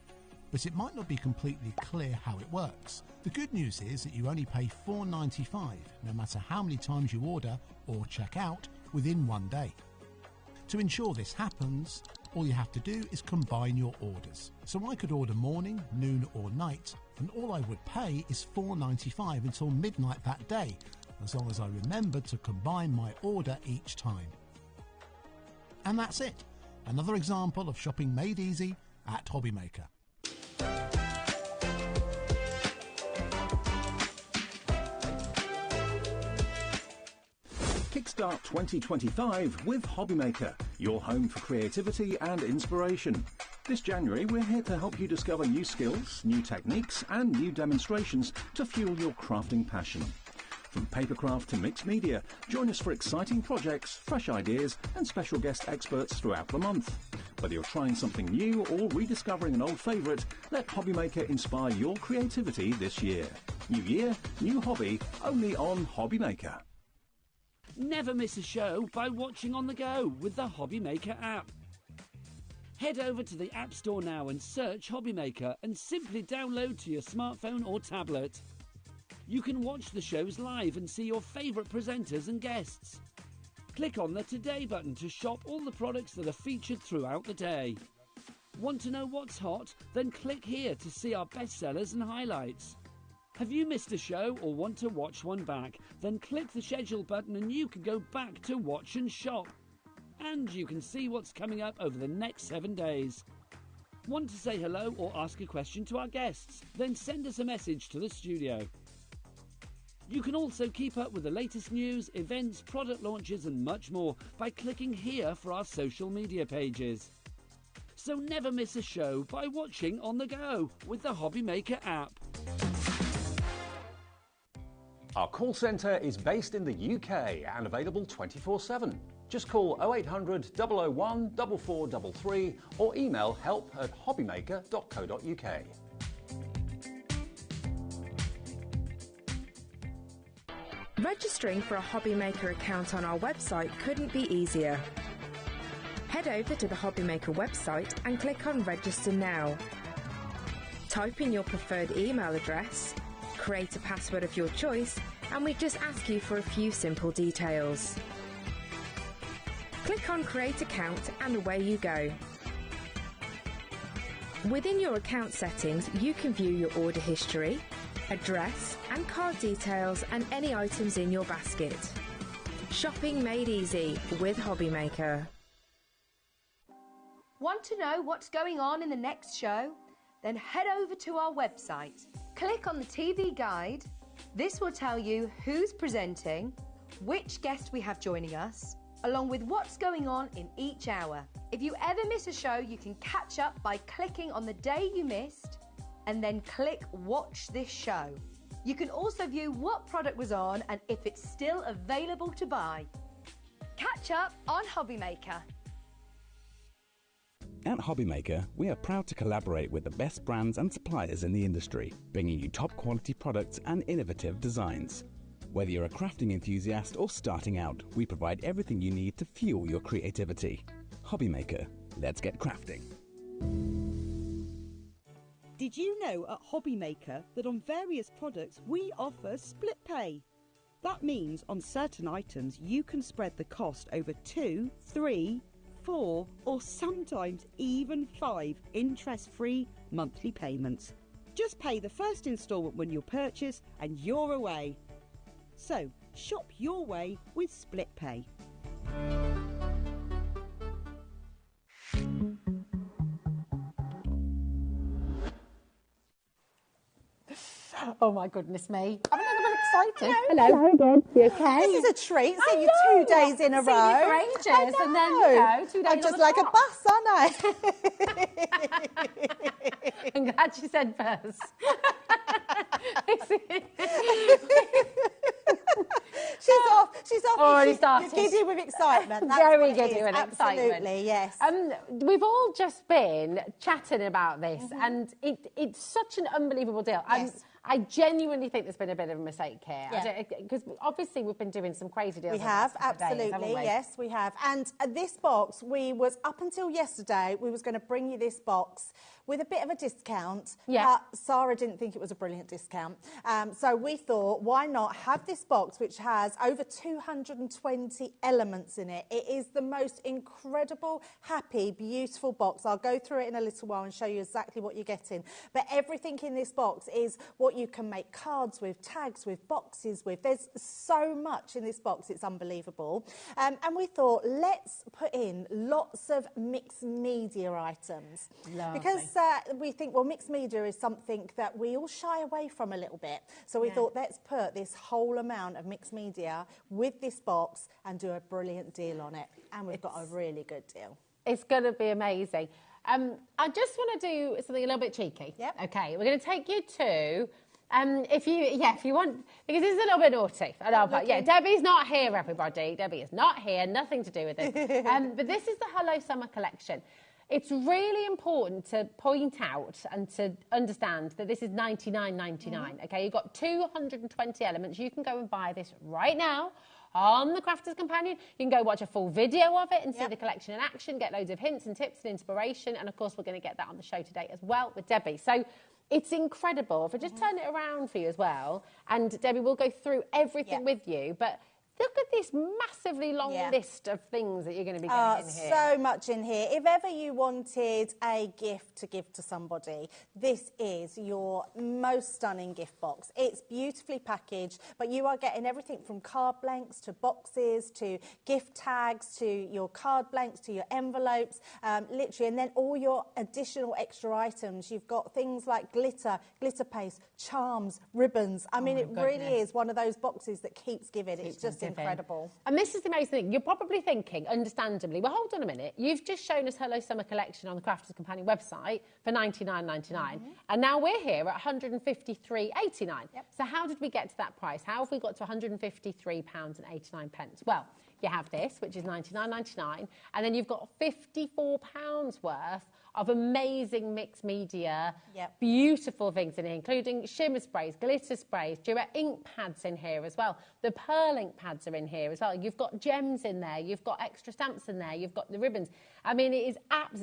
but it might not be completely clear how it works. The good news is that you only pay $4.95, no matter how many times you order or check out within one day. To ensure this happens, all you have to do is combine your orders. So I could order morning, noon or night, and all I would pay is $4.95 until midnight that day, as long as I remembered to combine my order each time. And that's it. Another example of shopping made easy at HobbyMaker. Kickstart 2025 with HobbyMaker, your home for creativity and inspiration. This January, we're here to help you discover new skills, new techniques, and new demonstrations to fuel your crafting passion. From papercraft to mixed media, join us for exciting projects, fresh ideas, and special guest experts throughout the month. Whether you're trying something new or rediscovering an old favourite, let HobbyMaker inspire your creativity this year. New year, new hobby, only on HobbyMaker. Never miss a show by watching on the go with the HobbyMaker app. Head over to the App Store now and search HobbyMaker and simply download to your smartphone or tablet. You can watch the shows live and see your favourite presenters and guests. Click on the Today button to shop all the products that are featured throughout the day. Want to know what's hot? Then click here to see our bestsellers and highlights. Have you missed a show or want to watch one back? Then click the schedule button and you can go back to watch and shop. And you can see what's coming up over the next 7 days. Want to say hello or ask a question to our guests? Then send us a message to the studio. You can also keep up with the latest news, events, product launches and much more by clicking here for our social media pages. So never miss a show by watching on the go with the HobbyMaker app. Our call centre is based in the UK and available 24/7. Just call 0800 001 4433 or email help@hobbymaker.co.uk. Registering for a HobbyMaker account on our website couldn't be easier. Head over to the HobbyMaker website and click on Register Now. Type in your preferred email address, create a password of your choice, and we just ask you for a few simple details. Click on Create Account and away you go. Within your account settings, you can view your order history, address and card details and any items in your basket. Shopping made easy with HobbyMaker. Want to know what's going on in the next show? Then head over to our website. Click on the TV guide. This will tell you who's presenting, which guest we have joining us, along with what's going on in each hour. If you ever miss a show, you can catch up by clicking on the day you missed and then click Watch This Show. You can also view what product was on and if it's still available to buy. Catch up on HobbyMaker. At HobbyMaker, we are proud to collaborate with the best brands and suppliers in the industry, bringing you top quality products and innovative designs. Whether you're a crafting enthusiast or starting out, we provide everything you need to fuel your creativity. HobbyMaker, let's get crafting. Did you know at HobbyMaker that on various products we offer split pay? That means on certain items you can spread the cost over 2, 3, 4 or sometimes even 5 interest-free monthly payments. Just pay the first instalment when you purchase and you're away. So, shop your way with split pay. Oh my goodness me. I'm a little bit excited. Hello again. You okay? This is a treat. See you 2 days in a row. You for ages, and then, you know, 2 days I'm just like a bus, aren't I? I'm glad you said first. She's off. Already started. You're giddy with excitement. That's Very giddy with excitement. Absolutely, yes. We've all just been chatting about this, and it's such an unbelievable deal. Yes. I genuinely think there's been a bit of a mistake here. Because obviously we've been doing some crazy deals. We have, absolutely, haven't we? yes, we have. And this box, up until yesterday, we was going to bring you this box with a bit of a discount. Yeah. Sarah didn't think it was a brilliant discount. So we thought, why not have this box, which has over 220 elements in it. It is the most incredible, happy, beautiful box. I'll go through it in a little while and show you exactly what you're getting. But everything in this box is what you can make cards with, tags with, boxes with. There's so much in this box, it's unbelievable. And we thought, let's put in lots of mixed media items. Lovely. Because we think, well, mixed media is something that we all shy away from a little bit. So we thought, let's put this whole amount of mixed media with this box and do a brilliant deal on it. And we've got a really good deal. It's going to be amazing. I just want to do something a little bit cheeky. Yep. Okay, we're going to take you to, if you want, because this is a little bit naughty. I know, but yeah, Debbie's not here, everybody. Debbie is not here, nothing to do with it. But this is the Hello Summer collection. It's really important to point out and to understand that this is $99.99. Okay, you've got 220 elements. You can go and buy this right now on the Crafter's Companion. You can go watch a full video of it and see the collection in action, get loads of hints and tips and inspiration. And of course, we're going to get that on the show today as well with Debbie. So it's incredible. If I just turn it around for you as well, and Debbie will go through everything with you. But look at this massively long list of things that you're going to be getting in here. So much in here. If ever you wanted a gift to give to somebody, this is your most stunning gift box. It's beautifully packaged, but you are getting everything from card blanks to boxes to gift tags to your card blanks to your envelopes, literally, and then all your additional extra items. You've got things like glitter paste, charms, ribbons. I mean, it really is one of those boxes that keeps giving. It's just incredible. And this is the amazing thing. You're probably thinking, understandably, well, hold on a minute. You've just shown us Hello Summer Collection on the Crafter's Companion website for $99.99. And now we're here at $153.89. Yep. So how did we get to that price? How have we got to £153.89? Well, you have this, which is $99.99. And then you've got £54 worth of amazing mixed media, beautiful things in here, including shimmer sprays, glitter sprays, duet ink pads in here as well. The pearl ink pads are in here as well. You've got gems in there. You've got extra stamps in there. You've got the ribbons. I mean, it is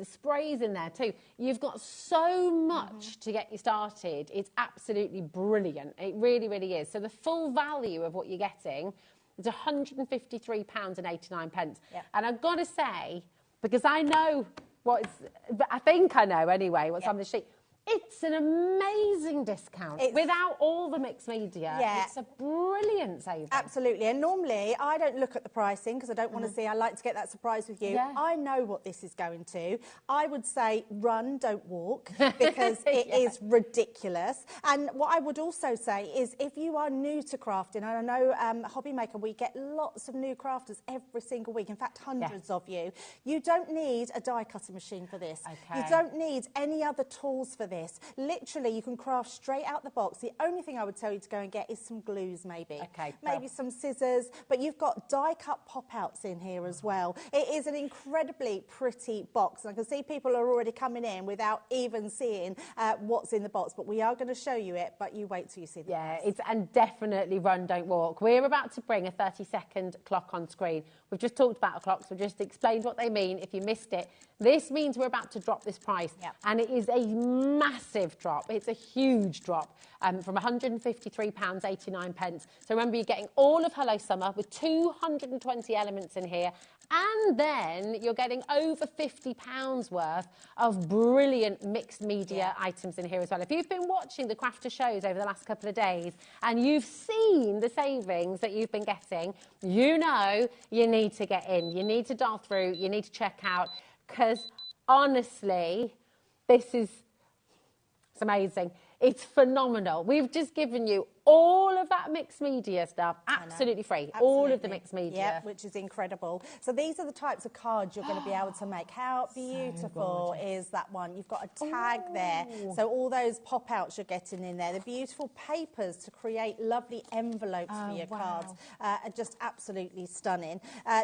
sprays in there too. You've got so much to get you started. It's absolutely brilliant. It really, really is. So the full value of what you're getting is £153.89. And I've got to say, because I know I think I know anyway what's on the sheet. It's an amazing discount without all the mixed media. Yeah. It's a brilliant saving. Absolutely. And normally I don't look at the pricing because I don't want to see. I like to get that surprise with you. Yeah. I know what this is going to. I would say run, don't walk, because it is ridiculous. And what I would also say is if you are new to crafting, and I know HobbyMaker, we get lots of new crafters every single week, in fact hundreds of you, you don't need a die cutting machine for this. Okay. You don't need any other tools for this. Literally, you can craft straight out the box. The only thing I would tell you to go and get is some glues, maybe. Okay. Maybe some scissors. But you've got die-cut pop-outs in here as well. It is an incredibly pretty box. And I can see people are already coming in without even seeing what's in the box. But we are going to show you it, but you wait till you see the box. And definitely run, don't walk. We're about to bring a 30-second clock on screen. We've just talked about clocks. We've just explained what they mean. If you missed it, this means we're about to drop this price. Yep. And it is a massive drop. It's a huge drop from £153.89. So remember, you're getting all of Hello Summer with 220 elements in here. And then you're getting over £50 worth of brilliant mixed media items in here as well. If you've been watching the Crafter shows over the last couple of days and you've seen the savings that you've been getting, you know you need to get in. You need to dial through. You need to check out. Because honestly, it's amazing. It's phenomenal. We've just given you all of that mixed media stuff absolutely free. Absolutely. All of the mixed media. Yep, which is incredible. So these are the types of cards you're going to be able to make. How beautiful is that one? You've got a tag there. So all those pop-outs you're getting in there. The beautiful papers to create lovely envelopes for your cards are just absolutely stunning.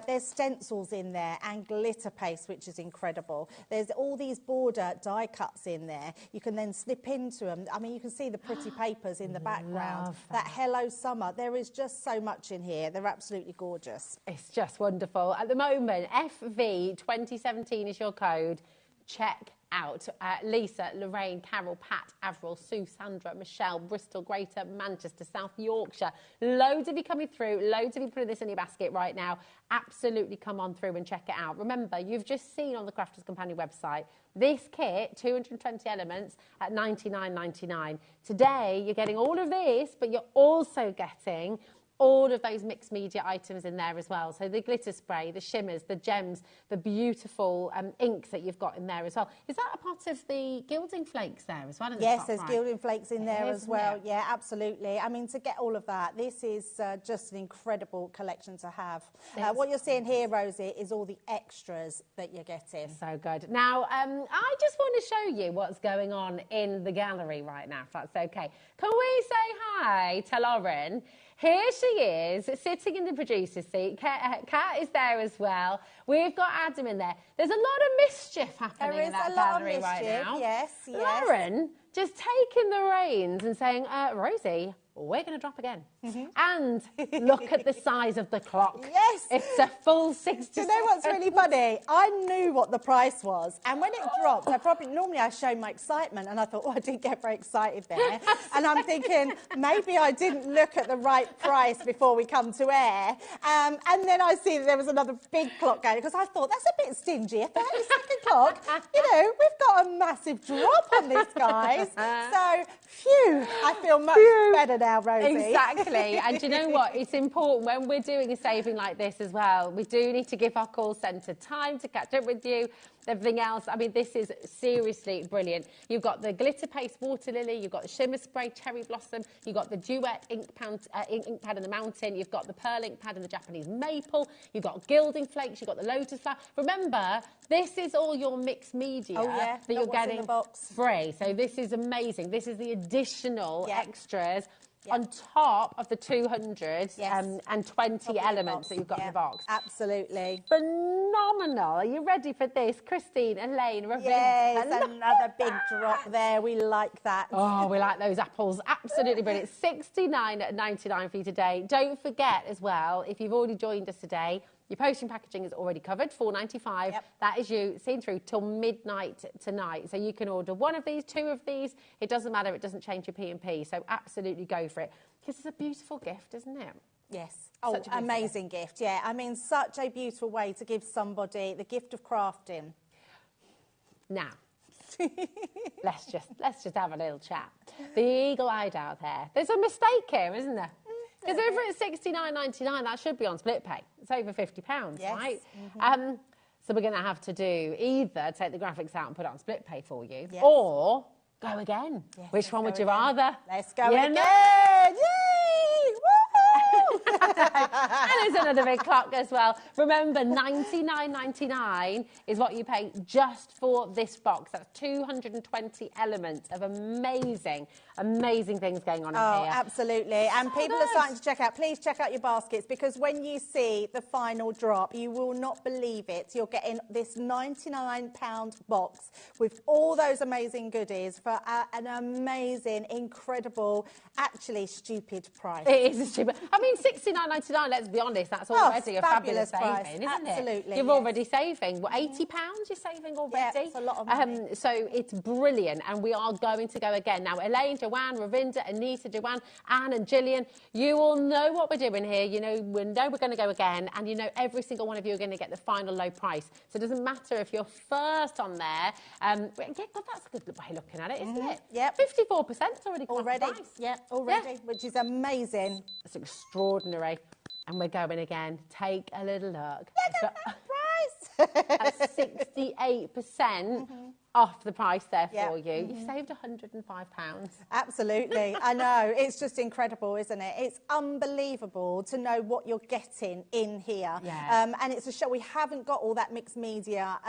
There's stencils in there and glitter paste, which is incredible. There's all these border die cuts in there. You can then snip into them. I mean, you can see the pretty papers in the background. That Hello Summer. There is just so much in here. They're absolutely gorgeous. It's just wonderful. At the moment, FV2017 is your code. Check out Lisa, Lorraine, Carol, Pat, Avril, Sue, Sandra, Michelle, Bristol, Greater Manchester, South Yorkshire. Loads of you coming through. Loads of you putting this in your basket right now. Absolutely come on through and check it out. Remember, you've just seen on the Crafters Companion website this kit, 220 elements at $99.99. Today, you're getting all of this, but you're also getting all of those mixed media items in there as well. So the glitter spray, the shimmers, the gems, the beautiful inks that you've got in there as well. Is that a part of the gilding flakes there as well? Yes, there's gilding flakes in there as well. Yeah, absolutely. I mean, to get all of that, this is just an incredible collection to have. What you're seeing here, Rosie, is all the extras that you're getting. So good. Now, I just want to show you what's going on in the gallery right now, if that's okay. Can we say hi to Lauren? Here she is, sitting in the producer's seat. Kat is there as well. We've got Adam in there. There's a lot of mischief happening in that gallery right now. Yes. Lauren just taking the reins and saying, Rosie, we're going to drop again. And look at the size of the clock. Yes. It's a full 60 You know what's really funny? I knew what the price was. And when it dropped, normally I show my excitement. And I thought, I didn't get very excited there. And I'm thinking, maybe I didn't look at the right price before we come to air. And then I see that there was another big clock going, because I thought, that's a bit stingy. A 30-second clock. You know, we've got a massive drop on this, guys. So, phew, I feel much better now, Rosie. Exactly. And do you know what? It's important when we're doing a saving like this as well. We do need to give our call centre time to catch up with you. Everything else, I mean, this is seriously brilliant. You've got the glitter paste water lily, you've got the shimmer spray cherry blossom, you've got the duet ink pad in the mountain, you've got the pearl ink pad in the Japanese maple, you've got gilding flakes, you've got the lotus flower. Remember, this is all your mixed media that you're getting in the box free. So this is amazing. This is the additional extras on top of the 220 elements that you've got in the box. Absolutely. Phenomenal. Are you ready for this? Christine, Elaine, Ravine. Yes, another big drop there. We like that. Oh, we like those apples. Absolutely brilliant. $69.99 for you today. Don't forget as well, if you've already joined us today, your postage packaging is already covered, $4.95. That is you seen through till midnight tonight. So you can order one of these, two of these. It doesn't matter. It doesn't change your P&P. So absolutely go for it. Because it's a beautiful gift, isn't it? Yes. Oh, amazing gift. Yeah. I mean, such a beautiful way to give somebody the gift of crafting. Now, let's just have a little chat. The eagle-eyed out there. There's a mistake here, isn't there? Because over at $69.99, that should be on split pay. It's over £50, yes. right? So we're going to have to do either take the graphics out and put it on split pay for you, or go again. Yes, which one would you rather? Let's go again. Yay! Woo! And there's another big clock as well. Remember, $99.99 is what you pay just for this box. That's 220 elements of amazing things going on in here. Oh, absolutely. And so people are starting to check out. Please check out your baskets, because when you see the final drop, you will not believe it. You're getting this £99 box with all those amazing goodies for an amazing, incredible, actually stupid price. It is stupid. I mean, $69.99, let's be honest, that's already a fabulous price. saving, isn't Absolutely, it? You're already saving. What, £80 you're saving already? Yeah, it's a lot of money. So it's brilliant, and we are going to go again. Now, Elaine, Joanne, Ravinda, Anita, Joanne, Anne and Gillian, you all know what we're doing here. You know, we know we're going to go again, and you know every single one of you are going to get the final low price. So it doesn't matter if you're first on there. Yeah, God, that's a good way of looking at it, isn't it? Yep. 54% already. Already, yeah, already, which is amazing. It's extraordinary. And we're going again. Take a little look. Look at that price! That's 68% off the price there for you. You've saved £105. Absolutely. I know. It's just incredible, isn't it? It's unbelievable to know what you're getting in here. Yeah. And it's a show. We haven't got all that mixed media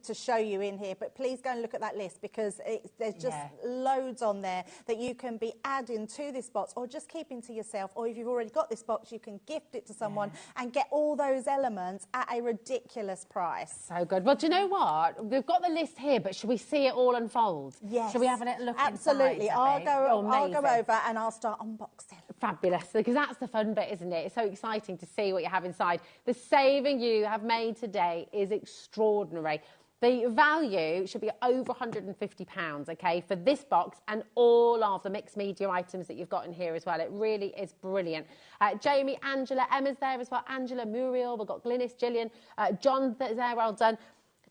to show you in here, but please go and look at that list, because there's just loads on there that you can be adding to this box, or just keeping to yourself, or if you've already got this box, you can gift it to someone and get all those elements at a ridiculous price. So good. Well, do you know what? We've got the list here, but should we see it all unfold? Yes. Should we have a little look Absolutely. inside, I'll go over and I'll start unboxing. Fabulous, because that's the fun bit, isn't it? It's so exciting to see what you have inside. The saving you have made today is extraordinary. The value should be over £150, okay, for this box and all of the mixed media items that you've got in here as well. It really is brilliant. Jamie, Angela, Emma's there as well. Angela, Muriel, we've got Glynis, Gillian, John there, well done.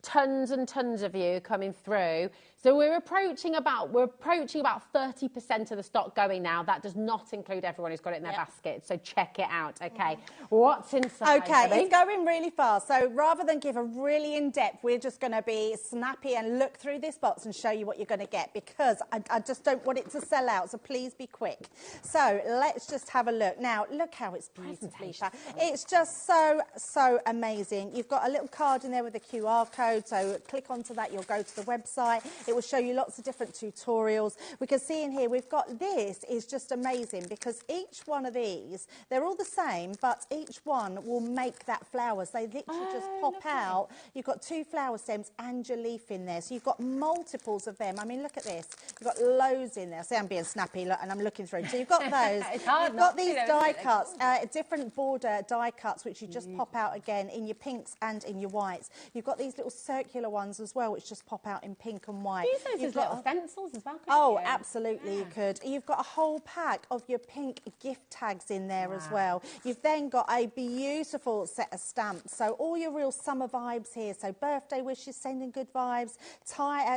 Tons and tons of you coming through. So we're approaching about 30% of the stock going now. That does not include everyone who's got it in their basket. So check it out, okay? What's inside? Okay, it's going really fast. So rather than give a really in-depth, we're just going to be snappy and look through this box and show you what you're going to get, because I just don't want it to sell out. So please be quick. So let's just have a look. Now, look how it's beautifully packed. It's just so amazing. You've got a little card in there with a QR code. So click onto that. You'll go to the website. It will show you lots of different tutorials. We can see in here we've got, this is just amazing, because each one of these, they're all the same, but each one will make that flowers. They literally just pop out. You've got 2 flower stems and your leaf in there. So you've got multiples of them. I mean, look at this. You've got loads in there. See, I'm being snappy, look, and I'm looking through. So you've got those. It's hard you've got these die cuts, different border die cuts, which you just pop out again in your pinks and in your whites. You've got these little circular ones as well, which just pop out in pink and white. Use those as little stencils as well, Oh, absolutely, you could. You've got a whole pack of your pink gift tags in there as well. You've then got a beautiful set of stamps. So all your real summer vibes here. So birthday wishes, sending good vibes.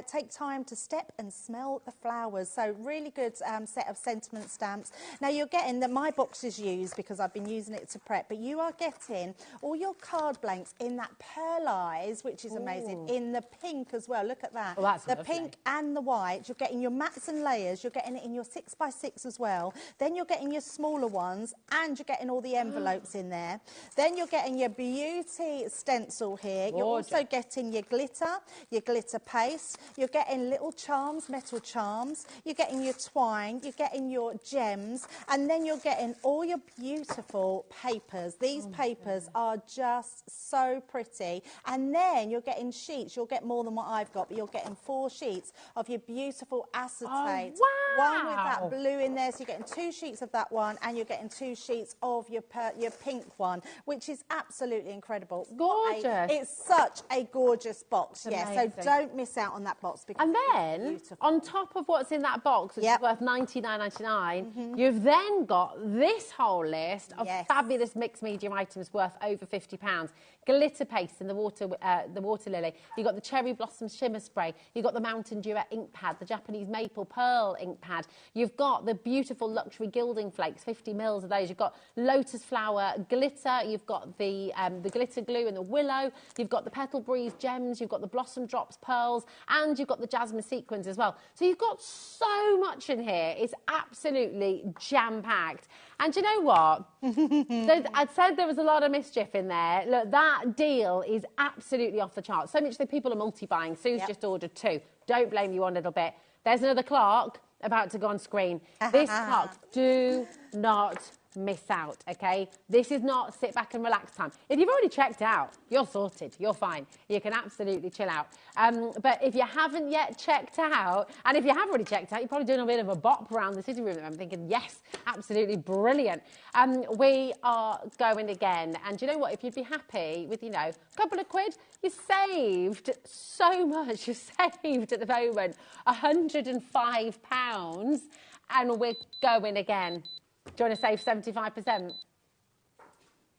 Take time to step and smell the flowers. So really good set of sentiment stamps. Now you're getting that my box is used because I've been using it to prep, but you are getting all your card blanks in that pearlized, which is amazing, in the pink as well. Look at that. Oh, that's the lovely. pink and the white. You're getting your mats and layers. You're getting it in your 6x6 as well. Then you're getting your smaller ones, and you're getting all the envelopes in there. Then you're getting your beauty stencil here. You're also getting your glitter paste. You're getting little charms, metal charms. You're getting your twine. You're getting your gems. And then you're getting all your beautiful papers. These papers are just so pretty. And then you're getting sheets. You'll get more than what I've got, but you're getting 4 sheets of your beautiful acetate. Oh, wow. One with that blue in there, so you're getting 2 sheets of that one, and you're getting 2 sheets of your pink one, which is absolutely incredible. Gorgeous. It's such a gorgeous box, It's So amazing. don't miss out on that box. Because And then, beautiful. on top of what's in that box, which is worth $99.99, you've then got this whole list of fabulous mixed medium items worth over £50. Glitter paste in the water Lily. You've got the Cherry Blossom Shimmer Spray. You've got the Mountain Dew ink pad, the Japanese Maple Pearl ink pad. You've got the beautiful luxury gilding flakes, 50 mils of those. You've got Lotus Flower glitter. You've got the glitter glue and the willow. You've got the Petal Breeze gems. You've got the Blossom Drops pearls, and you've got the jasmine sequins as well. So you've got so much in here. It's absolutely jam-packed. And you know what? I said there was a lot of mischief in there. Look, that deal is absolutely off the charts. So much that people are multi-buying. Sue's just ordered 2. Don't blame you one little bit. There's another clock about to go on screen. This clock, do not miss out, okay? This is not sit back and relax time. If you've already checked out, you're sorted, you're fine. You can absolutely chill out. But if you haven't yet checked out, and if you have already checked out, you're probably doing a bit of a bop around the sitting room. I'm thinking, yes, absolutely brilliant. We are going again. And you know what? If you'd be happy with, you know, a couple of quid, you saved so much. You're saved at the moment £105, and we're going again. Do you want to save 75%?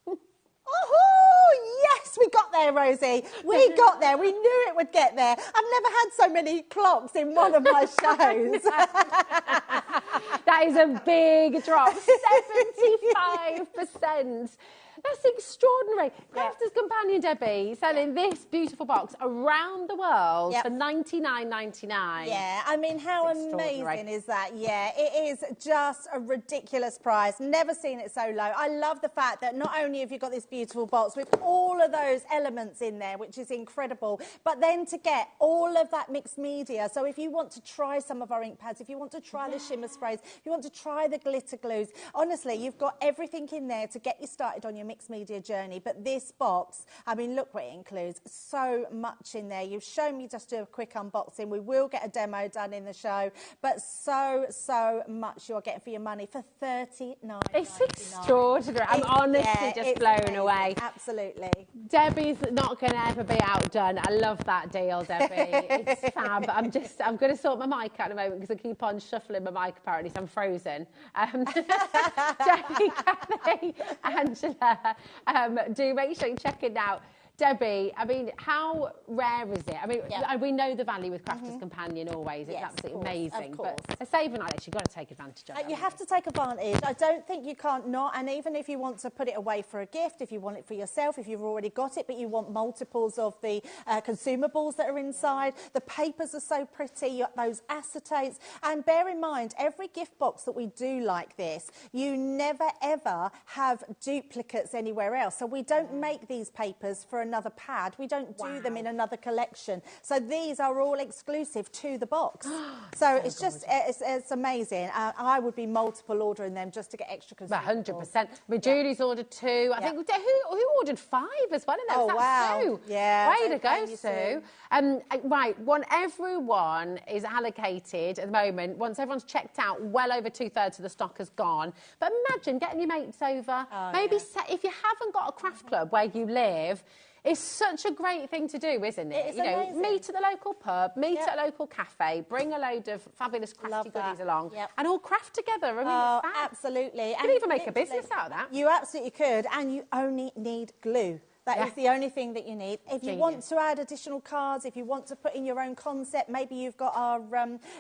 Oh, yes, we got there, Rosie. We got there. We knew it would get there. I've never had so many clocks in one of my shows. That is a big drop. 75%. That's extraordinary. Crafter's Companion, Debbie, selling this beautiful box around the world for $99.99. Yeah, I mean, how amazing is that? Yeah, it is just a ridiculous price. Never seen it so low. I love the fact that not only have you got this beautiful box with all of those elements in there, which is incredible, but then to get all of that mixed media. So if you want to try some of our ink pads, if you want to try the shimmer sprays, if you want to try the glitter glues, honestly, you've got everything in there to get you started on your mixed media journey. But this box, I mean, look what it includes. So much in there. You've shown me just do a quick unboxing. We will get a demo done in the show, but so much you're getting for your money for $39.99. It's extraordinary. I'm honestly just blown away. Absolutely. Debbie's not going to ever be outdone. I love that deal, Debbie. It's fab. I'm going to sort my mic out in a moment because I keep on shuffling my mic apparently, so I'm frozen. Debbie, Kathy, Angela, do make sure you check it out. Debbie, I mean, how rare is it? I mean, we know the value with Crafter's Companion always. It's absolutely amazing. But a saving like this, you've got to take advantage of it. You have to take advantage. I don't think you can't not. And even if you want to put it away for a gift, if you want it for yourself, if you've already got it, but you want multiples of the consumables that are inside, the papers are so pretty, you got those acetates. And bear in mind, every gift box that we do like this, you never, ever have duplicates anywhere else. So we don't make these papers for another pad. We don't do them in another collection. So these are all exclusive to the box. So it's just, it's amazing. I would be multiple ordering them just to get extra consumables. 100%. I mean, Julie's ordered 2. I think, who ordered 5 as well? Oh, wow. Sue. Yeah. Way to go, Sue. Right, everyone is allocated at the moment. Once everyone's checked out, well over 2/3 of the stock has gone. But imagine getting your mates over. Maybe if you haven't got a craft club where you live, it's such a great thing to do, isn't it? It's amazing. Meet at the local pub, meet at a local cafe, bring a load of fabulous crafty goodies along, and all craft together. I mean, it's fab. Absolutely. You could even make a business out of that. You absolutely could, and you only need glue. That is the only thing that you need. If you want to add additional cards, if you want to put in your own concept, maybe you've got our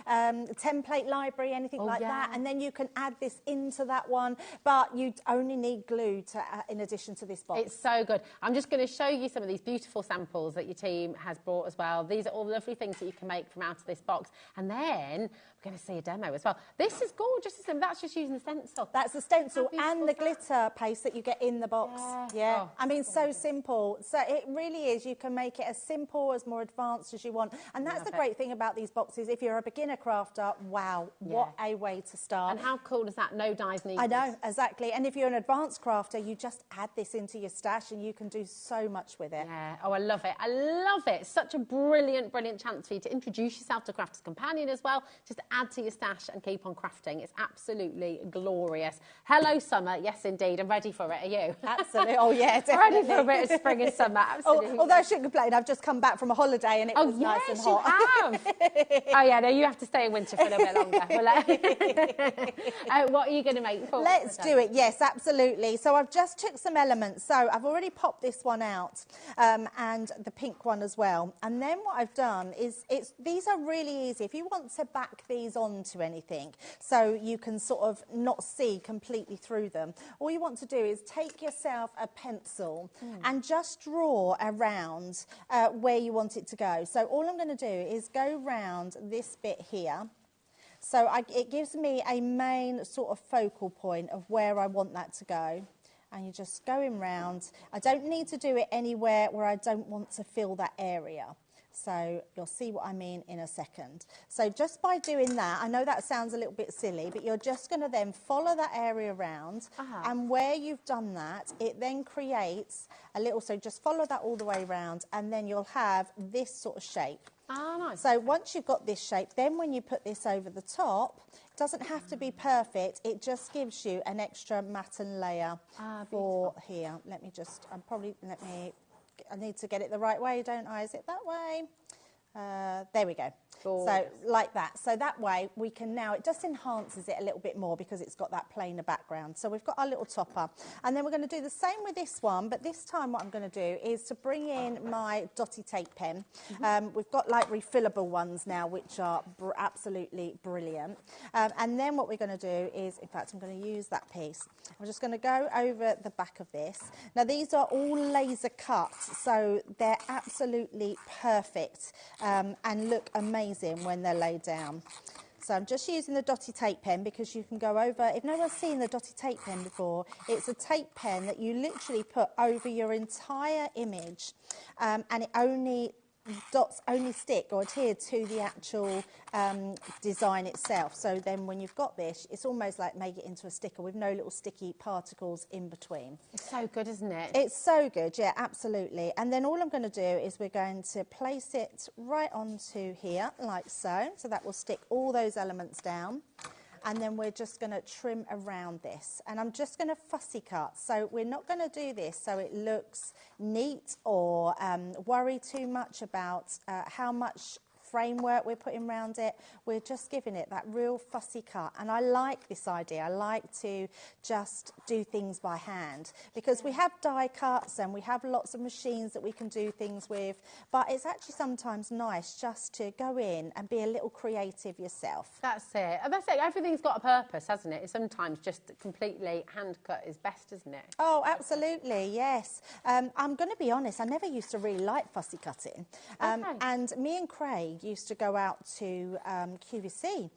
template library, anything like that, and then you can add this into that one, but you only need glue to in addition to this box. It's so good. I'm just going to show you some of these beautiful samples that your team has brought as well. These are all the lovely things that you can make from out of this box. And then we're going to see a demo as well. This is gorgeous. That's just using the stencil. That's the stencil and the glitter paste that you get in the box. Yeah. I mean, so simple. So it really is. You can make it as simple, as more advanced as you want. And that's the great thing about these boxes. If you're a beginner crafter, wow, what a way to start. And how cool is that? No dies needed. I know, exactly. And if you're an advanced crafter, you just add this into your stash and you can do so much with it. Yeah. Oh, I love it. I love it. Such a brilliant, brilliant chance for you to introduce yourself to Crafter's Companion as well. Just add to your stash and keep on crafting. It's absolutely glorious. Hello, summer. Yes, indeed. I'm ready for it. Are you? Absolutely. Oh, yeah, definitely. Ready for a bit bit of spring and summer, absolutely. Although I shouldn't complain, I've just come back from a holiday and it was nice and hot. Oh, yes, you have. Oh, yeah, no, you have to stay in winter for a little bit longer. What are you going to make for? Let's do it, yes, absolutely. So I've just took some elements. So I've already popped this one out and the pink one as well. And then what I've done is, these are really easy. If you want to back these onto anything so you can sort of not see completely through them, all you want to do is take yourself a pencil and just draw around where you want it to go. So all I'm going to do is go round this bit here. So it gives me a main sort of focal point of where I want that to go. And you're just going round. I don't need to do it anywhere where I don't want to fill that area. So you'll see what I mean in a second. So just by doing that, I know that sounds a little bit silly, but you're just going to then follow that area around. And where you've done that, it then creates a little, so just follow that all the way around, and then you'll have this sort of shape. Ah, nice. So once you've got this shape, then when you put this over the top, it doesn't have to be perfect. It just gives you an extra matten layer for here. Let me just, I need to get it the right way, don't I? Is it that way? There we go. So like that. So that way we can now, it just enhances it a little bit more because it's got that plainer background. So we've got our little topper. And then we're going to do the same with this one, but this time what I'm going to do is to bring in my dotty tape pen. We've got like refillable ones now, which are absolutely brilliant. And then what we're going to do is, in fact, I'm going to use that piece. I'm just going to go over the back of this. Now these are all laser cut, so they're absolutely perfect and look amazing when they're laid down. So I'm just using the dotty tape pen because you can go over, if no one's seen the dotty tape pen before, it's a tape pen that you literally put over your entire image and dots only stick or adhere to the actual design itself. So then when you've got this, it's almost like make it into a sticker with no little sticky particles in between. It's so good, isn't it? It's so good, yeah, absolutely. And then all I'm going to do is we're going to place it right onto here, like so. So that will stick all those elements down. And then we're just going to trim around this. And I'm just going to fussy cut. So we're not going to do this so it looks neat or worry too much about how much framework we're putting around it. We're just giving it that real fussy cut. And I like this idea. I like to just do things by hand because we have die cuts and we have lots of machines that we can do things with, but it's actually sometimes nice just to go in and be a little creative yourself. That's it. And that's it. Everything's got a purpose, hasn't it? Sometimes just completely hand cut is best, isn't it? Oh, absolutely, yes. I'm going to be honest, I never used to really like fussy cutting. And me and Craig used to go out to QVC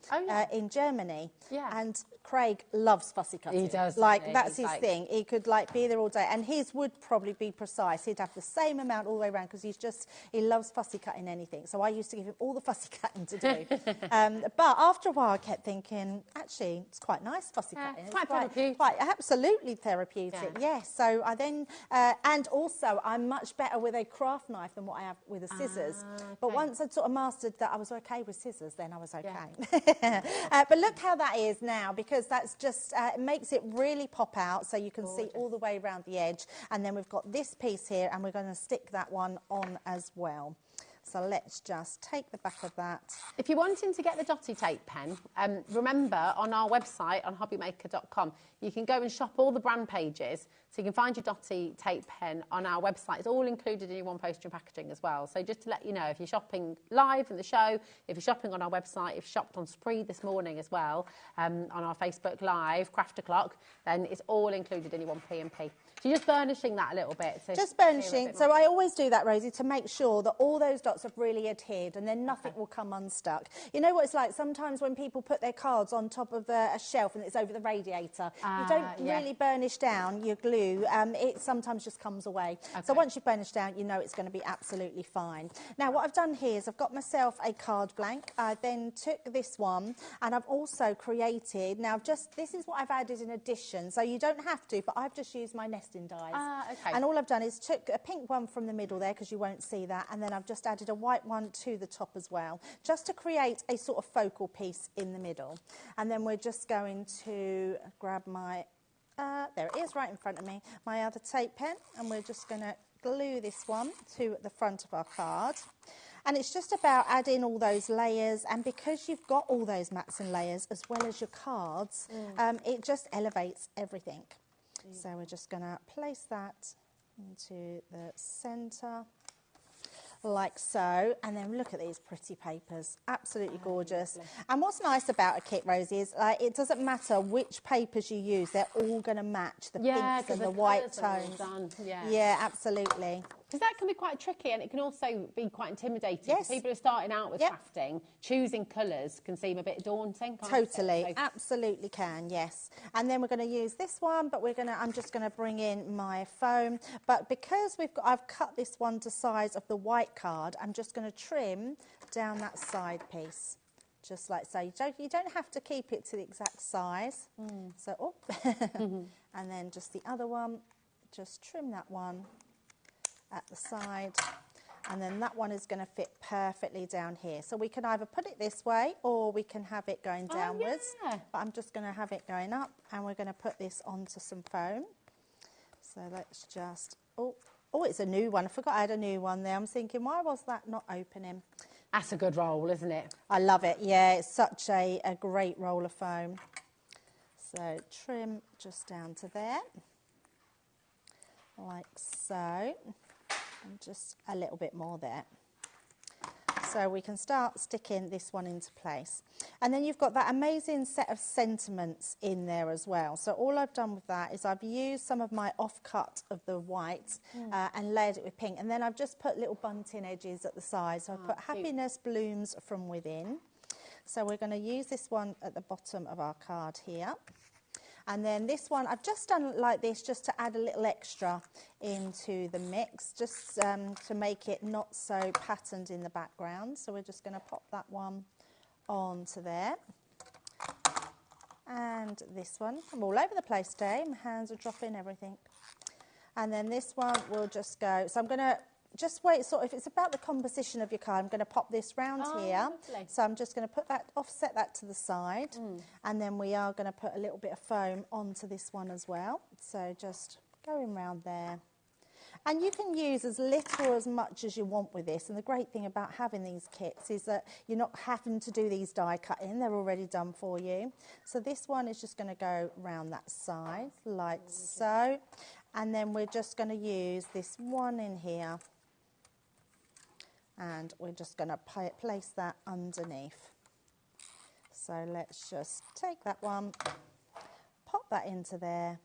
in Germany. And Craig loves fussy cutting. He does. Like, that's his thing. He could, like, be there all day. And his would probably be precise. He'd have the same amount all the way around because he loves fussy cutting anything. So I used to give him all the fussy cutting to do. But after a while, I kept thinking, actually, it's quite nice fussy cutting. It's quite therapeutic. Quite absolutely therapeutic, yes. So I then, and also, I'm much better with a craft knife than what I have with the scissors. But once I'd sort of mastered that I was okay with scissors, then I was okay. But look how that is now, because that's just, it makes it really pop out so you can see all the way around the edge. And then we've got this piece here and we're going to stick that one on as well. So let's just take the back of that. If you're wanting to get the dotty tape pen, remember on our website on hobbymaker.com, you can go and shop all the brand pages. So you can find your dotty tape pen on our website. It's all included in your one postage and packaging as well. So just to let you know, if you're shopping live in the show, if you're shopping on our website, if you shopped on Spree this morning as well, on our Facebook Live, Craft O'Clock, then it's all included in your one P&P. So you're just burnishing that a little bit. So just burnishing. So I always do that, Rosie, to make sure that all those dots have really adhered and then nothing will come unstuck. You know what it's like? Sometimes when people put their cards on top of a shelf and it's over the radiator, you don't really burnish down your glue. It sometimes just comes away. So once you've burnished down, you know it's going to be absolutely fine. Now, what I've done here is I've got myself a card blank. I then took this one and I've also created, now this is what I've added in addition. So you don't have to, but I've just used my nesting dies. And all I've done is took a pink one from the middle there because you won't see that, and then I've just added a white one to the top as well, just to create a sort of focal piece in the middle. And then we're just going to grab my, there it is right in front of me, my other tape pen, and we're just going to glue this one to the front of our card. And it's just about adding all those layers, and because you've got all those mats and layers as well as your cards, it just elevates everything. So we're just going to place that into the centre, like so, and then look at these pretty papers, absolutely gorgeous. And what's nice about a kit, Rosie, is it doesn't matter which papers you use, they're all going to match the pinks and the white tones. Yeah, absolutely. Because that can be quite tricky, and it can also be quite intimidating. Yes. People are starting out with crafting, choosing colours can seem a bit daunting, can't Totally, it? So absolutely can, yes. And then we're going to use this one, but I'm just going to bring in my foam. But because I've cut this one to size of the white card, I'm just going to trim down that side piece, just like so. You don't have to keep it to the exact size. So, and then just the other one, just trim that one at the side, and then that one is going to fit perfectly down here. So we can either put it this way or we can have it going downwards. But I'm just going to have it going up, and we're going to put this onto some foam. So let's just, oh, it's a new one. I forgot I had a new one there. I'm thinking, why was that not opening? That's a good roll, isn't it? I love it. Yeah, it's such a great roll of foam. So trim just down to there, like so. And just a little bit more there. So we can start sticking this one into place. And then you've got that amazing set of sentiments in there as well. So all I've done with that is I've used some of my offcut of the white and layered it with pink. And then I've just put little bunting edges at the side. So I've put happiness blooms from within. So we're going to use this one at the bottom of our card here. And then this one, I've just done it like this just to add a little extra into the mix, just to make it not so patterned in the background. So we're just going to pop that one onto there. And this one, I'm all over the place today, my hands are dropping everything. And then this one will just go, so I'm going to just wait, sort of, it's about the composition of your card. I'm going to pop this round here. Lovely. So I'm just going to put that, offset that to the side. And then we are going to put a little bit of foam onto this one as well. So just going round there. And you can use as little or as much as you want with this. And the great thing about having these kits is that you're not having to do these die cutting. They're already done for you. So this one is just going to go round that side, like so. And then we're just going to use this one in here. And we're just going to place that underneath. So let's just take that one, pop that into there,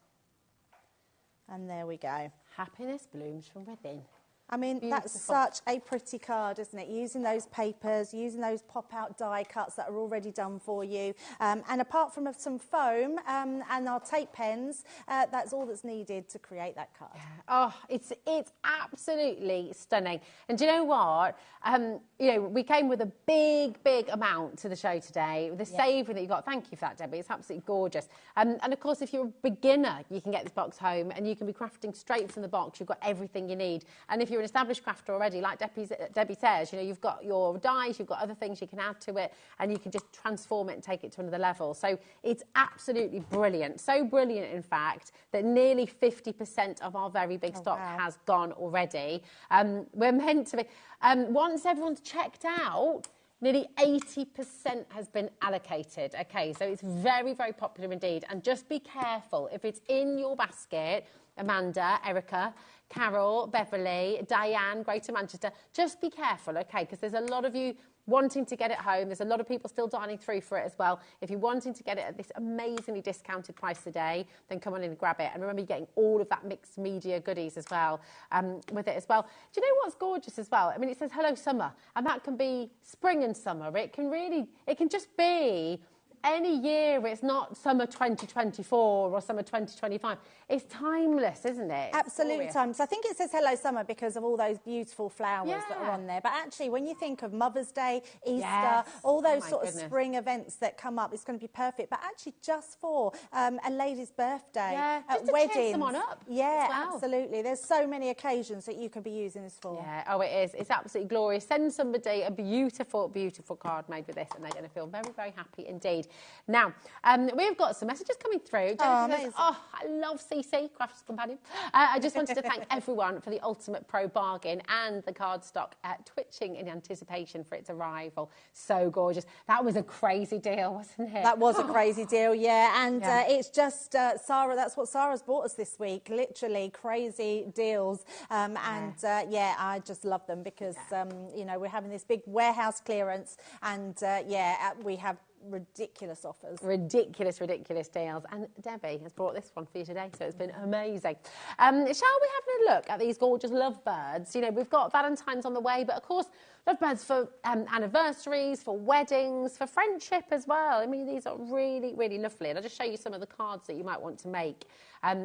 and there we go. Happiness blooms from within. I mean, that's such a pretty card, isn't it? Using those papers, using those pop-out die cuts that are already done for you. And apart from some foam and our tape pens, that's all that's needed to create that card. Oh, it's absolutely stunning. And do you know what? You know, we came with a big amount to the show today. The savoury that you got, thank you for that, Debbie. It's absolutely gorgeous. And of course, if you're a beginner, you can get this box home and you can be crafting straight from the box. You've got everything you need. And if you're an established crafter already, like Debbie says, you know, you've got your dies, you've got other things you can add to it, and you can just transform it and take it to another level. So it's absolutely brilliant. So brilliant, in fact, that nearly 50% of our very big stock has gone already. We're meant to be... once everyone's checked out, nearly 80% has been allocated. Okay, so it's very popular indeed. And just be careful. If it's in your basket, Amanda, Erica, Carol, Beverly, Diane, Greater Manchester, just be careful, okay, because there's a lot of you wanting to get it home. There's a lot of people still dining through for it as well. If you're wanting to get it at this amazingly discounted price today, then come on in and grab it. And remember, you're getting all of that mixed media goodies as well with it as well. Do you know what's gorgeous as well? I mean, it says Hello Summer, and that can be spring and summer. It can just be any year. It's not summer 2024 or summer 2025. It's timeless, isn't it? Absolutely timeless. I think it says Hello Summer because of all those beautiful flowers that are on there. But actually, when you think of Mother's Day, Easter, all those sort of spring events that come up, it's going to be perfect. But actually, just for a lady's birthday, just to weddings. cheer someone up. Absolutely. There's so many occasions that you can be using this for. Yeah, oh, it is. It's absolutely glorious. Send somebody a beautiful card made with this, and they're going to feel very happy indeed. Now, we've got some messages coming through. Jennifer says, oh, I love CC, Crafters Companion. I just wanted to thank everyone for the ultimate pro bargain and the cardstock twitching in anticipation for its arrival. So gorgeous. That was a crazy deal, wasn't it? That was a crazy deal, yeah. And it's just Sarah, that's what Sarah's bought us this week. Literally crazy deals. Yeah, I just love them because, you know, we're having this big warehouse clearance and, we have ridiculous offers. Ridiculous deals. And Debbie has brought this one for you today, so it's been amazing. Shall we have a look at these gorgeous lovebirds? You know, we've got Valentine's on the way, but of course, lovebirds for anniversaries, for weddings, for friendship as well. I mean, these are really, really lovely. And I'll just show you some of the cards that you might want to make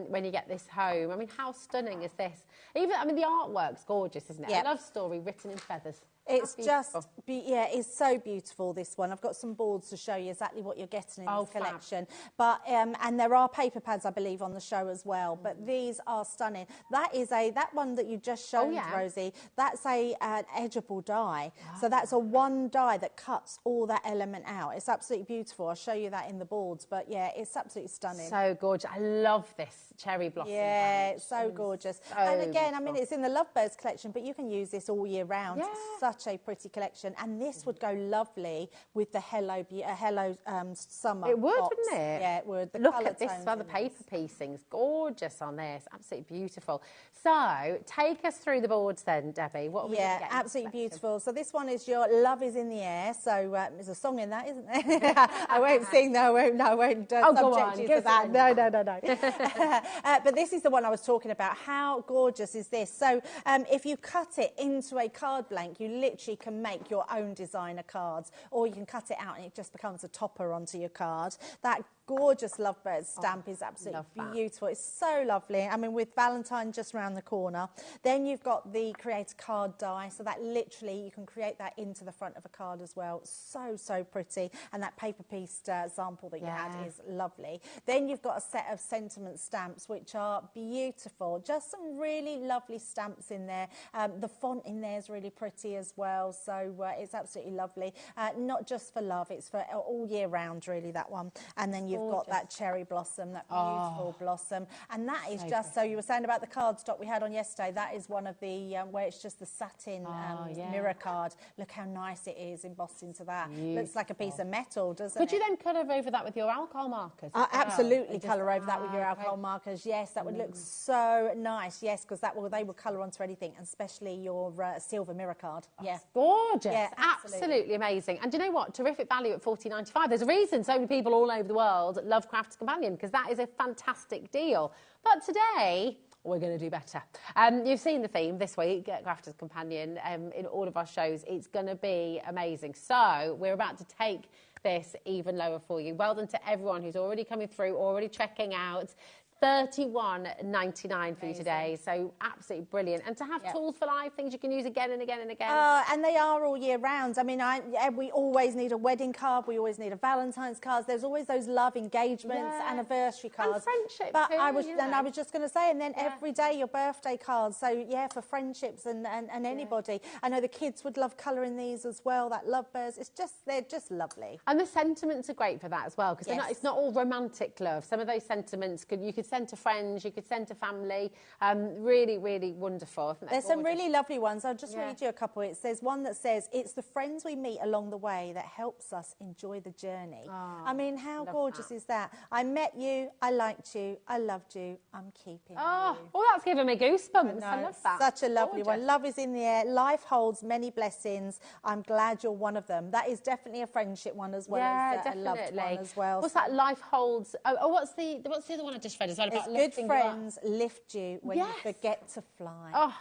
when you get this home. I mean, how stunning is this? Even, I mean, the artwork's gorgeous, isn't it? Yep. A love story written in feathers. It's just, it's so beautiful, this one. I've got some boards to show you exactly what you're getting in this collection. But, and there are paper pads, I believe, on the show as well. But these are stunning. That is that one that you just showed, Rosie, that's an edgeable die. Wow. So that's a one die that cuts all that element out. It's absolutely beautiful. I'll show you that in the boards. But yeah, it's absolutely stunning. So gorgeous. I love this cherry blossom. Yeah, it's so gorgeous. So and again, beautiful. I mean, it's in the Lovebirds collection, but you can use this all year round. Yeah. It's such a pretty collection, and this would go lovely with the Hello Summer. It would, wouldn't it? Yeah, it would. Look at this for the paper piecings. Gorgeous on this. Absolutely beautiful. So, take us through the boards then, Debbie. What are we going to get? Yeah, absolutely beautiful. So this one is your Love is in the Air. So there's a song in that, isn't there? I won't sing. No, I won't subject you to that. No. But this is the one I was talking about. How gorgeous is this? So if you cut it into a card blank, you literally can make your own designer cards, or you can cut it out and it just becomes a topper onto your card. That gorgeous Lovebird stamp is absolutely beautiful. It's so lovely. I mean, with Valentine just around the corner. Then you've got the Create a Card die. So that literally, you can create that into the front of a card as well. So, so pretty. And that paper pieced example that you had is lovely. Then you've got a set of sentiment stamps, which are beautiful. Just some really lovely stamps in there. The font in there is really pretty as well. So it's absolutely lovely. Not just for love, it's for all year round, really, that one. And then you've got that cherry blossom, that beautiful blossom. And that is just, so you were saying about the cardstock we had on yesterday, that is one of the, where it's just the satin mirror card. Look how nice it is embossed into that. Beautiful. Looks like a piece of metal, doesn't it? Could you then colour over that with your alcohol markers? Absolutely, colour over that with your alcohol markers. Yes, that would look so nice. Yes, because they would colour onto anything, especially your silver mirror card. Yeah, gorgeous. Yeah, absolutely amazing. And do you know what? Terrific value at $14.95. There's a reason so many people all over the world love Crafters Companion, because that is a fantastic deal. But today, we're going to do better. You've seen the theme this week at Crafters Companion in all of our shows. It's going to be amazing. So we're about to take this even lower for you. Well done to everyone who's already coming through, already checking out. $31.99 for you today, so absolutely brilliant. And to have tools for life, things you can use again and again and again. And they are all year round. I mean, we always need a wedding card, we always need a Valentine's card. There's always those love engagements, anniversary cards. And friendship but too, I was just going to say, and then every day your birthday cards. So yeah, for friendships and anybody. I know the kids would love colouring these as well, that Lovebirds. They're just lovely. And the sentiments are great for that as well, because it's not all romantic love. Some of those sentiments you could send to friends, you could send to family. Really, really wonderful. There's some really lovely ones. I'll just read you a couple. It says one that says, it's the friends we meet along the way that helps us enjoy the journey. I mean, how gorgeous is that? I met you, I liked you, I loved you, I'm keeping you. Well, that's giving me goosebumps. I love that. Such a lovely one. Love is in the air. Life holds many blessings. I'm glad you're one of them. That is definitely a friendship one as well as a loved one as well. What's that? Life holds. What's the other one I just read as well? It's good friends lift you when you forget to fly.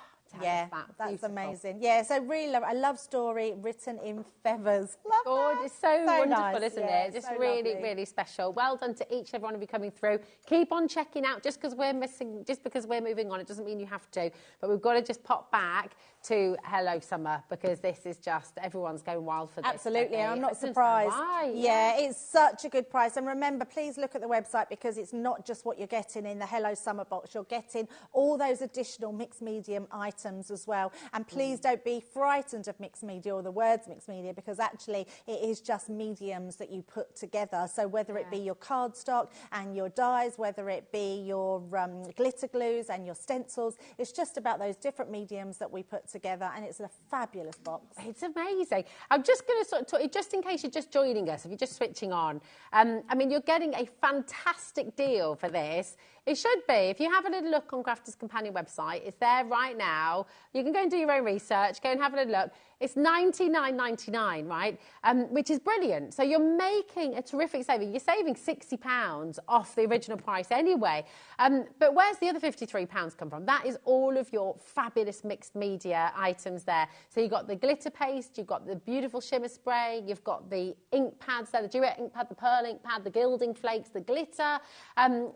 Yeah, that's amazing. Yeah, so really love a love story written in feathers. It's so wonderful, nice. Isn't it? Just so really, really special. Well done to each and every one of you coming through. Keep on checking out. Just because we're moving on, it doesn't mean you have to. But we've got to just pop back to Hello Summer, because this is just, everyone's going wild for this. Absolutely, I'm not surprised. Yeah, it's such a good price. And remember, please look at the website, because it's not just what you're getting in the Hello Summer box. You're getting all those additional mixed medium items items as well. And please don't be frightened of mixed media or the words mixed media, because actually it is just mediums that you put together. So whether it be your cardstock and your dyes, whether it be your glitter glues and your stencils, it's just about those different mediums that we put together, and it's a fabulous box. It's amazing. I'm just going to sort of talk, just in case you're just joining us, if you're just switching on, I mean, you're getting a fantastic deal for this. It should be. If you have a little look on Crafters Companion website, it's there right now. You can go and do your own research, go and have a little look. It's $99.99, right? Which is brilliant. So you're making a terrific saving. You're saving £60 off the original price anyway. But where's the other £53 come from? That is all of your fabulous mixed media items there. So you've got the glitter paste, you've got the beautiful shimmer spray, you've got the ink pads there, the duet ink pad, the pearl ink pad, the gilding flakes, the glitter.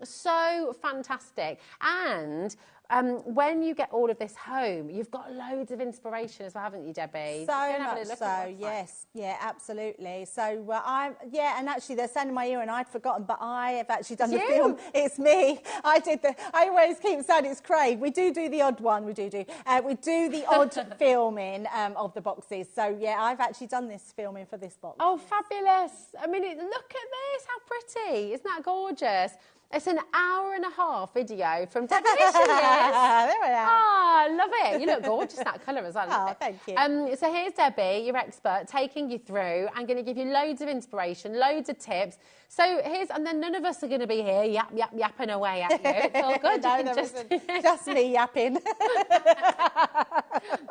So fantastic. And when you get all of this home, you've got loads of inspiration as well, haven't you, Debbie? So much so, yes. Yeah, absolutely. So, and actually they're saying in my ear, and I'd forgotten, but I have actually done the film. It's me. I always keep saying it's Craig. We do the odd one. We do the odd filming of the boxes. So, yeah, I've actually done this filming for this box. Oh, fabulous. I mean, look at this. How pretty. Isn't that gorgeous? It's an hour-and-a-half video from Debbie. There we are. Ah, I love it. You look gorgeous, that colour as well. Oh, thank you. So here's Debbie, your expert, taking you through. I'm going to give you loads of inspiration, loads of tips. So and then none of us are going to be here yapping away at you. It's all good. No, just me yapping.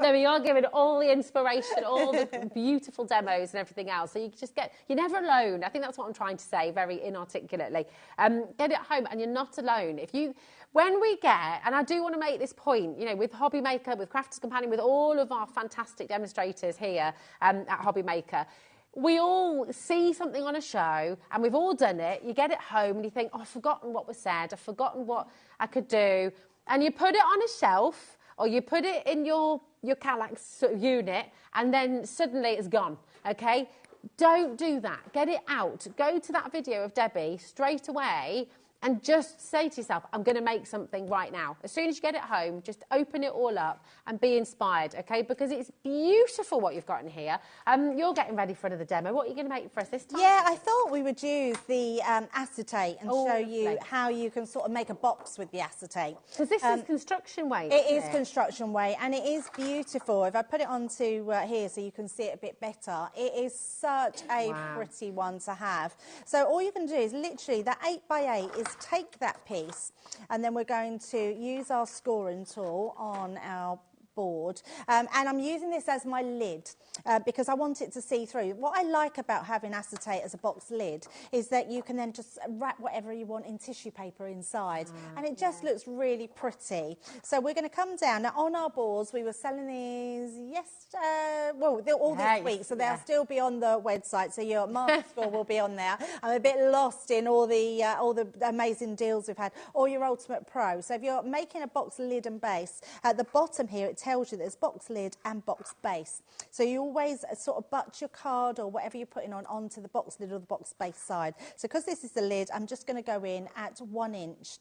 No, you're giving all the inspiration, all the beautiful demos and everything else. So you're never alone. I think that's what I'm trying to say very inarticulately. Get it home and you're not alone. When we get, and I do want to make this point, with HobbyMaker, with Crafters Companion, with all of our fantastic demonstrators here at HobbyMaker, we all see something on a show and we've all done it. You get it home and you think, oh, I've forgotten what was said. I've forgotten what I could do. And you put it on a shelf or you put it in your Kallax sort of unit and then suddenly it's gone, okay? Don't do that. Get it out. Go to that video of Debbie straight away and just say to yourself, I'm going to make something right now. As soon as you get it home, just open it all up and be inspired, okay? Because it's beautiful what you've got in here. You're getting ready for another demo. What are you going to make for us this time? Yeah, I thought we would use the acetate and show you how you can sort of make a box with the acetate. Because this is construction weight. It is construction weight and it is beautiful. If I put it onto here so you can see it a bit better, it is such a pretty one to have. So all you can do is literally that 8x8 is take that piece and then we're going to use our scoring tool on our board and I'm using this as my lid because I want it to see through. What I like about having acetate as a box lid is that you can then just wrap whatever you want in tissue paper inside and it just looks really pretty. So we're going to come down. Now on our boards we were selling these this week, so they'll still be on the website, so your master score will be on there. I'm a bit lost in all the amazing deals we've had, or your Ultimate Pro. So if you're making a box lid and base, at the bottom here it tells you there's box lid and box base. So you always sort of butt your card or whatever you're putting onto the box lid or the box base side. So because this is the lid, I'm just going to go in at 1 inch.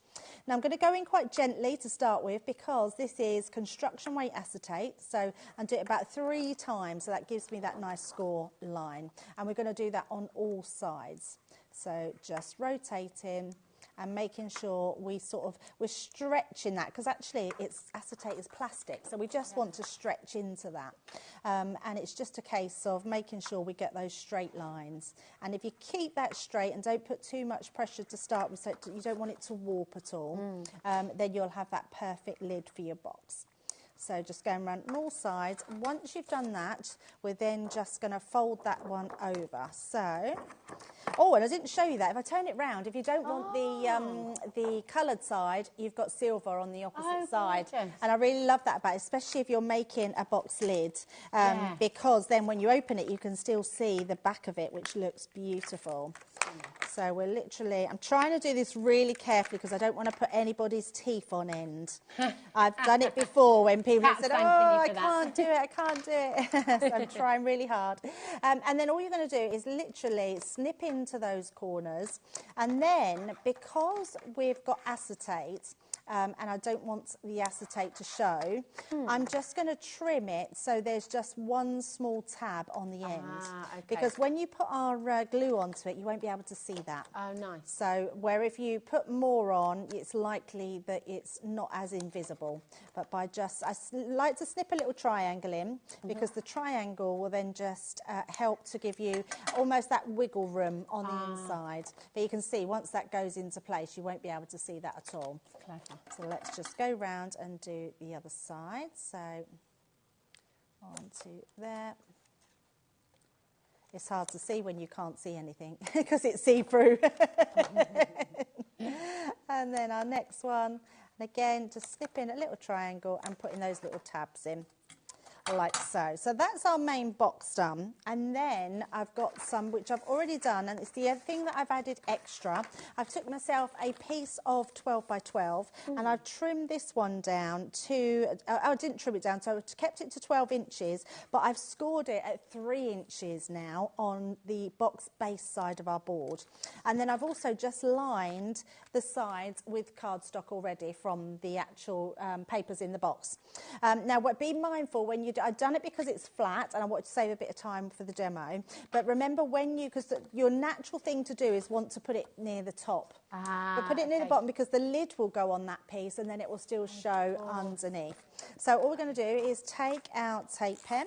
Now I'm going to go in quite gently to start with because this is construction weight acetate. So I'm doing it about 3 times, so that gives me that nice score line. And we're going to do that on all sides. So just rotating and making sure we're stretching that, because actually acetate is plastic, so we just want to stretch into that. And it's just a case of making sure we get those straight lines. And if you keep that straight and don't put too much pressure to start with, so you don't want it to warp at all, then you'll have that perfect lid for your box. So just going around on all sides. Once you've done that, we're then just going to fold that one over. So, and I didn't show you that. If I turn it round, if you don't want the coloured side, you've got silver on the opposite side. Gorgeous. And I really love that about it, especially if you're making a box lid, because then when you open it, you can still see the back of it, which looks beautiful. So we're literally, I'm trying to do this really carefully because I don't want to put anybody's teeth on end. I've done it before when people have said, I can't do it. So I'm trying really hard. And then all you're going to do is literally snip into those corners. And then because we've got acetate, and I don't want the acetate to show, I'm just going to trim it so there's just one small tab on the end. Okay. Because when you put our glue onto it, you won't be able to see that. Oh, nice. So where if you put more on, it's likely that it's not as invisible. But by just, I like to snip a little triangle in, because the triangle will then just help to give you almost that wiggle room on the inside. But you can see once that goes into place, you won't be able to see that at all. Clever. So let's just go round and do the other side. So onto there. It's hard to see when you can't see anything because it's see-through. And then our next one, and again, just snip in a little triangle and put in those little tabs in, like so. So that's our main box done. And then I've got some which I've already done, and it's the other thing that I've added extra. I've took myself a piece of 12 by 12 and I've trimmed this one down to, I didn't trim it down, so I kept it to 12 inches, but I've scored it at 3 inches now on the box base side of our board. And then I've also just lined the sides with cardstock already from the actual papers in the box. Now, be mindful when you I've done it because it's flat and I want to save a bit of time for the demo. But remember when you, because your natural thing to do is want to put it near the top. But put it near the bottom because the lid will go on that piece and then it will still show underneath. So all we're going to do is take our tape pen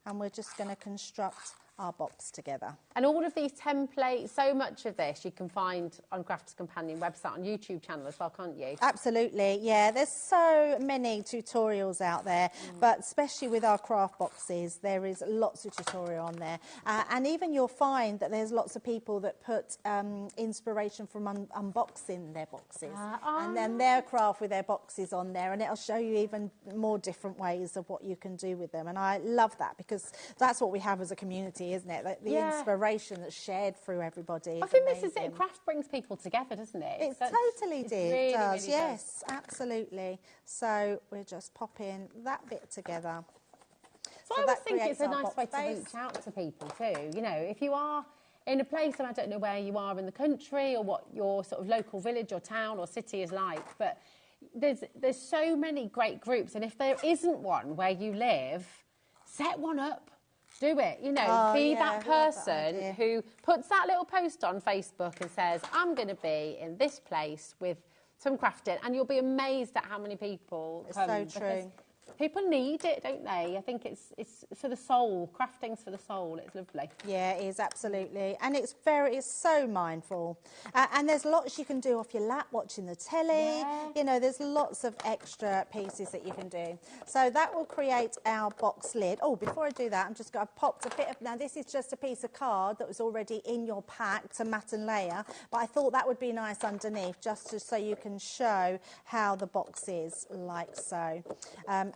and we're just going to construct our box together. And all of these templates, so much of this you can find on Crafters Companion website, on YouTube channel as well, can't you? Absolutely, yeah. There's so many tutorials out there, but especially with our craft boxes, there is lots of tutorial on there. And even you'll find that there's lots of people that put inspiration from unboxing their boxes and then their craft with their boxes on there, and it'll show you even more different ways of what you can do with them. And I love that because that's what we have as a community, isn't it? Like the inspiration that's shared through everybody. I think this is it. Craft brings people together, doesn't it? It totally does. Really Yes, absolutely. So we're just popping that bit together. So I always think it's a nice way to reach out to people too. You know, if you are in a place, and I don't know where you are in the country or what your sort of local village or town or city is like, but there's so many great groups, and if there isn't one where you live, set one up. Do it, you know, be that person who puts that little post on Facebook and says, I'm going to be in this place with some crafting, and you'll be amazed at how many people come. It's so true. People need it, don't they? I think it's for the soul. Crafting's for the soul. It's lovely. Yeah, it is, absolutely. And it's so mindful. And there's lots you can do off your lap watching the telly. Yeah. You know, there's lots of extra pieces that you can do. So that will create our box lid. Oh, before I do that, I've popped a bit of, now this is just a piece of card that was already in your pack to mat and layer, but I thought that would be nice underneath just so you can show how the box is, like so.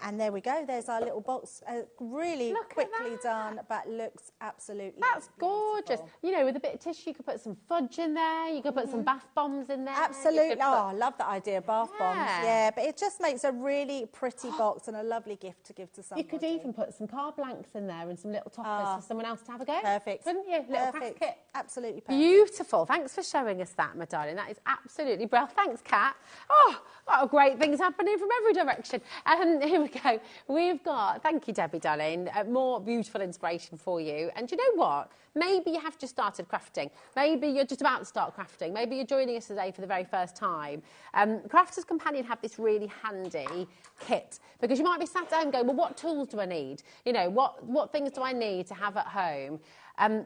And there we go. There's our little box. Really quickly done, but looks absolutely gorgeous. beautiful. You know, with a bit of tissue, you could put some fudge in there. You could put some bath bombs in there. Absolutely. Oh, I love that idea, bath bombs. Yeah, but it just makes a really pretty box and a lovely gift to give to someone. You could even put some card blanks in there and some little toppers for someone else to have a go. Perfect. Couldn't you? Little craft kit. Absolutely perfect. Beautiful. Thanks for showing us that, my darling. That is absolutely brilliant. Thanks, Kat. Oh, what a great things happening from every direction. And here we go. We've got, thank you, Debbie, darling, more beautiful inspiration for you. And you know what? Maybe you have just started crafting. Maybe you're just about to start crafting. Maybe you're joining us today for the very first time. Crafters Companion have this really handy kit, because you might be sat at home going, well, what tools do I need? You know, what things do I need to have at home?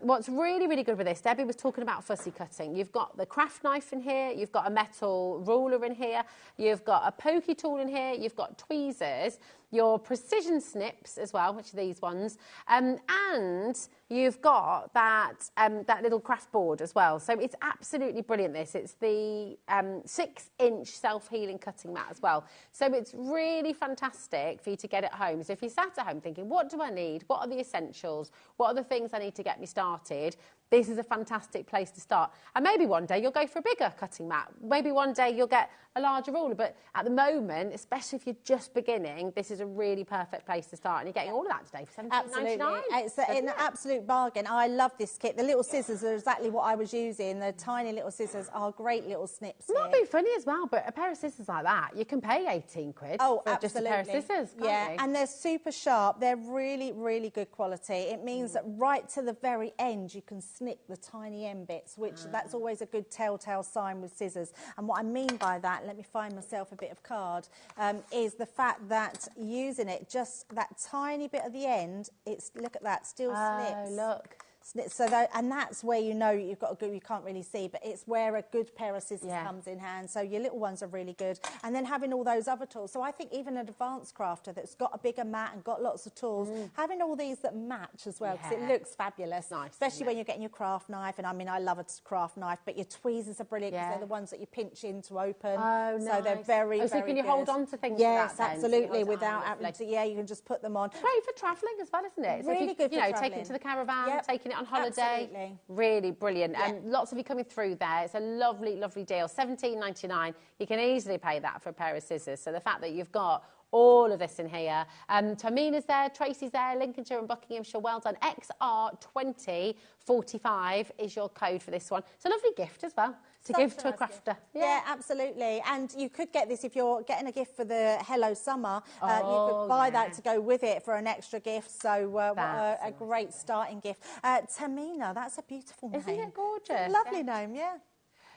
What's really, really good with this, Debbie was talking about fussy cutting. You've got the craft knife in here, you've got a metal ruler in here, you've got a pokey tool in here, you've got tweezers, your precision snips as well, which are these ones, and you've got that little craft board as well. So it's absolutely brilliant, this. It's the 6-inch self-healing cutting mat as well. So it's really fantastic for you to get at home. So if you sat at home thinking, what do I need? What are the essentials? What are the things I need to get me started? this is a fantastic place to start. And maybe one day you'll go for a bigger cutting mat. Maybe one day you'll get a larger ruler. But at the moment, especially if you're just beginning, this is a really perfect place to start. And you're getting all of that today for $17.99. It's an absolute bargain. I love this kit. The little scissors are exactly what I was using. The tiny little scissors are great little snips. It might be funny as well, but a pair of scissors like that, you can pay 18 quid for just a pair of scissors, can't you? And they're super sharp. They're really, really good quality. It means that right to the very end, you can snip the tiny end bits, which that's always a good telltale sign with scissors. And what I mean by that, let me find myself a bit of card, is the fact that using it, just that tiny bit at the end, it's, look at that, still snips. Look. So and that's where you know you've got a good, you can't really see, but it's where a good pair of scissors comes in hand. So your little ones are really good. And then having all those other tools. So I think even an advanced crafter that's got a bigger mat and got lots of tools, having all these that match as well, because it looks fabulous. Nice, especially when you're getting your craft knife. And I mean, I love a craft knife, but your tweezers are brilliant because they're the ones that you pinch in to open. Oh, so they're very, very so can you good. hold on to things? Yes, like that absolutely. Then? Without having to, you can just put them on. Great for travelling as well, isn't it? So Really good for travelling. taking it to the caravan, taking it on holiday. Absolutely. Really brilliant. And lots of you coming through there. It's a lovely, lovely deal. $17.99. You can easily pay that for a pair of scissors. So the fact that you've got all of this in here. Tamina's there, Tracy's there, Lincolnshire and Buckinghamshire. Well done. XR2045 is your code for this one. It's a lovely gift as well to give to a crafter. Yeah, absolutely. And you could get this if you're getting a gift for the Hello Summer. You could buy that to go with it for an extra gift. So what a great starting gift. Tamina, that's a beautiful name. Isn't it gorgeous? Lovely name, yeah.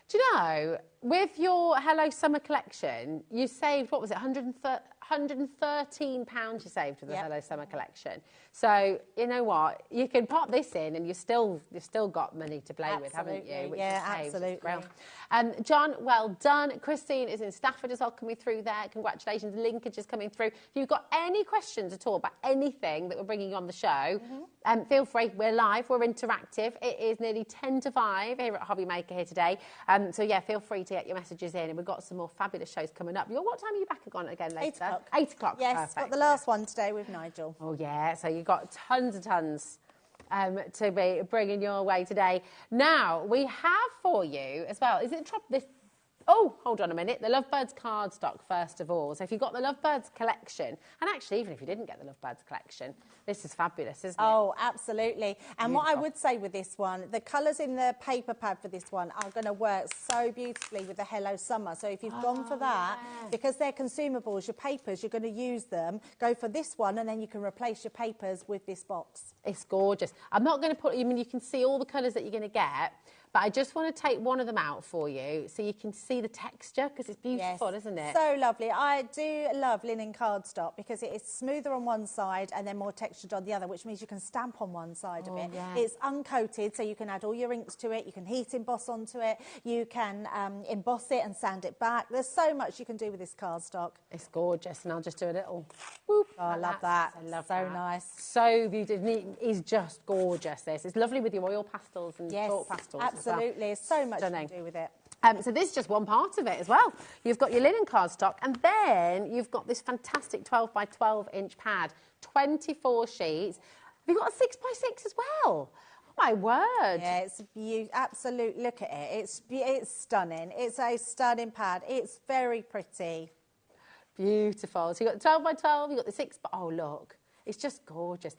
Do you know, with your Hello Summer collection, you saved, what was it, £113 you saved with the Hello Summer collection. So, you know what, you can pop this in and you've still got money to play with, haven't you? Which absolutely. John, well done. Christine is in Stafford as well, coming through there. Congratulations. Linkage is coming through. If you've got any questions at all about anything that we're bringing on the show, feel free. We're live, we're interactive. It is nearly 10 to 5 here at HobbyMaker here today. So, yeah, feel free to get your messages in. And we've got some more fabulous shows coming up. What time are you back again later? 8 o'clock. 8 o'clock. Yes, perfect. got the last one today with Nigel. Oh, yeah. So you've got tons to be bringing your way today. Now, we have for you as well, is it this? Oh, hold on a minute. The Lovebirds cardstock, first of all. So if you've got the Lovebirds collection, and actually, even if you didn't get the Lovebirds collection, this is fabulous, isn't it? Oh, absolutely. And what I would say with this one, the colours in the paper pad for this one are going to work so beautifully with the Hello Summer. So if you've gone for that, because they're consumables, your papers, you're going to use them, go for this one, and then you can replace your papers with this box. It's gorgeous. I'm not going to put, you can see all the colours that you're going to get, but I just want to take one of them out for you so you can see the texture, because it's beautiful, isn't it? So lovely. I do love linen cardstock because it is smoother on one side and then more textured on the other, which means you can stamp on one side of it. Yeah. It's uncoated, so you can add all your inks to it. You can heat emboss onto it. You can emboss it and sand it back. There's so much you can do with this cardstock. It's gorgeous, and I'll just do a little whoop. Oh, I love that. I love so that. nice. So beautiful. It is just gorgeous, this. It's lovely with your oil pastels and chalk pastels. Absolutely. There's so much Stunning. to do with it. So this is just one part of it as well. You've got your linen cardstock, and then you've got this fantastic 12 by 12 inch pad, 24 sheets. Have you got a 6 by 6 as well? Oh my word! Yeah, it's absolute. Look at it. It's stunning. It's a stunning pad. It's very pretty. Beautiful. So you've got the 12 by 12. You've got the 6 by. Oh look, it's just gorgeous.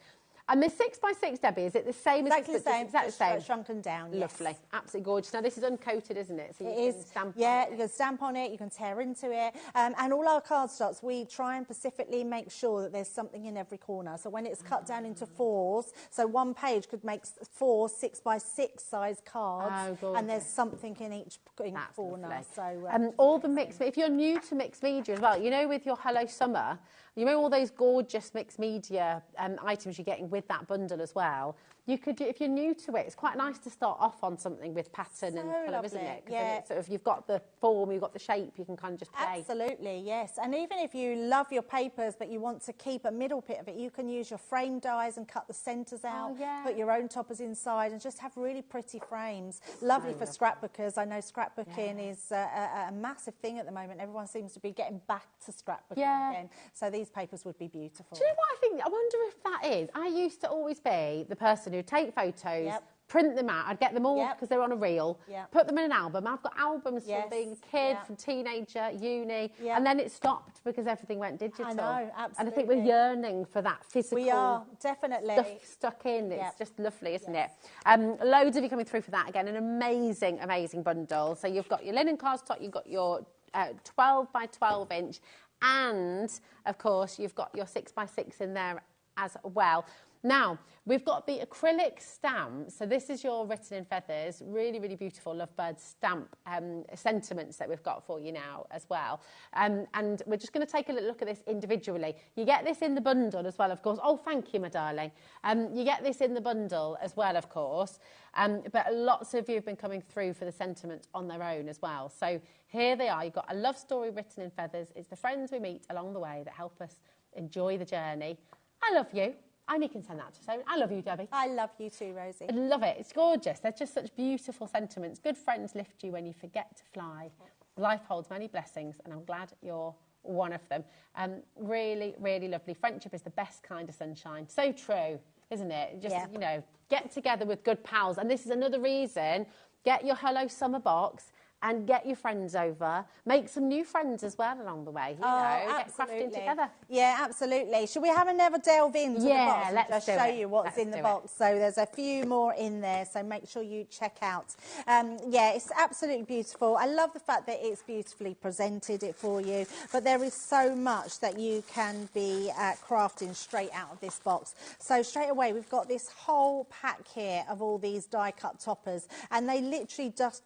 And the 6 by 6, Debbie, is it the same exactly as the same? Exactly the same. Shrunken down. Yes. Lovely, absolutely gorgeous. Now this is uncoated, isn't it? So you can stamp. Yeah, you can stamp on it. You can tear into it. And all our cardstocks, we try and specifically make sure that there's something in every corner. So when it's cut down into fours, so one page could make 4 6 by 6 size cards, and there's something in each corner. Lovely. So all the mixed. If you're new to mixed media as well, with your Hello Summer, all those gorgeous mixed media items you're getting with that bundle as well. You could do, if you're new to it, it's quite nice to start off on something with pattern and colour, isn't it? Because then it's sort of, you've got the form, you've got the shape, you can kind of just play. Absolutely, yes. And even if you love your papers, but you want to keep a middle bit of it, you can use your frame dies and cut the centres out, put your own toppers inside, and just have really pretty frames. Lovely for scrapbookers. I know scrapbooking is a massive thing at the moment. Everyone seems to be getting back to scrapbooking again. So these papers would be beautiful. Do you know what I think? I wonder if that is. I used to always be the person who'd take photos, print them out. I'd get them all because they're on a reel, put them in an album. I've got albums from being a kid, from teenager, uni, and then it stopped because everything went digital. I know, absolutely. And I think we're yearning for that physical We are, definitely. stuff stuck in. It's just lovely, isn't it? Loads of you coming through for that. Again, an amazing, amazing bundle. So you've got your linen cardstock, you've got your 12 by 12 inch, and of course you've got your 6 by 6 in there as well. Now, we've got the acrylic stamp. So this is your written in feathers, really, really beautiful lovebird stamp sentiments that we've got for you now as well. And we're just going to take a little look at this individually. You get this in the bundle as well, of course. Oh, thank you, my darling. You get this in the bundle as well, of course. But lots of you have been coming through for the sentiments on their own as well. So here they are. You've got a love story written in feathers. It's the friends we meet along the way that help us enjoy the journey. I love you. And you can send that to someone. I love you, Debbie. I love you too, Rosie. I love it. It's gorgeous. They're just such beautiful sentiments. Good friends lift you when you forget to fly. Life holds many blessings, and I'm glad you're one of them. Really, really lovely. Friendship is the best kind of sunshine. So true, isn't it? Just, you know, get together with good pals. And this is another reason, get your Hello Summer box and get your friends over. Make some new friends as well along the way. You know, get crafting together. Yeah, absolutely. Should we have another delve into the box? Let's just do show it. you what's in the box. So there's a few more in there, so make sure you check out. Yeah, it's absolutely beautiful. I love the fact that it's beautifully presented it for you, but there is so much that you can be crafting straight out of this box. So straight away, we've got this whole pack here of all these die-cut toppers, and they literally just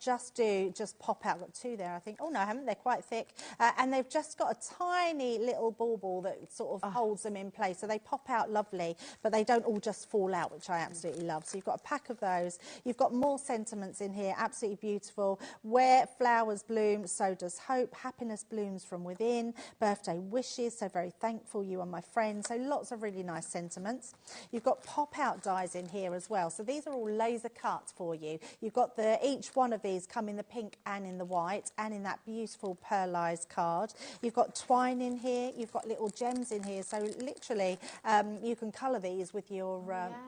pop out. I've got two there, I think. Oh no, I haven't. They're quite thick, and they've just got a tiny little bauble that sort of holds them in place, so they pop out lovely, but they don't all just fall out, which I absolutely love. So you've got a pack of those. You've got more sentiments in here, absolutely beautiful. Where flowers bloom, so does hope. Happiness blooms from within. Birthday wishes, so very thankful you are my friend. So lots of really nice sentiments. You've got pop-out dies in here as well. So these are all laser cut for you. You've got each one of these come in the pink and in the white and in that beautiful pearlised card. You've got twine in here. You've got little gems in here. So literally you can colour these with your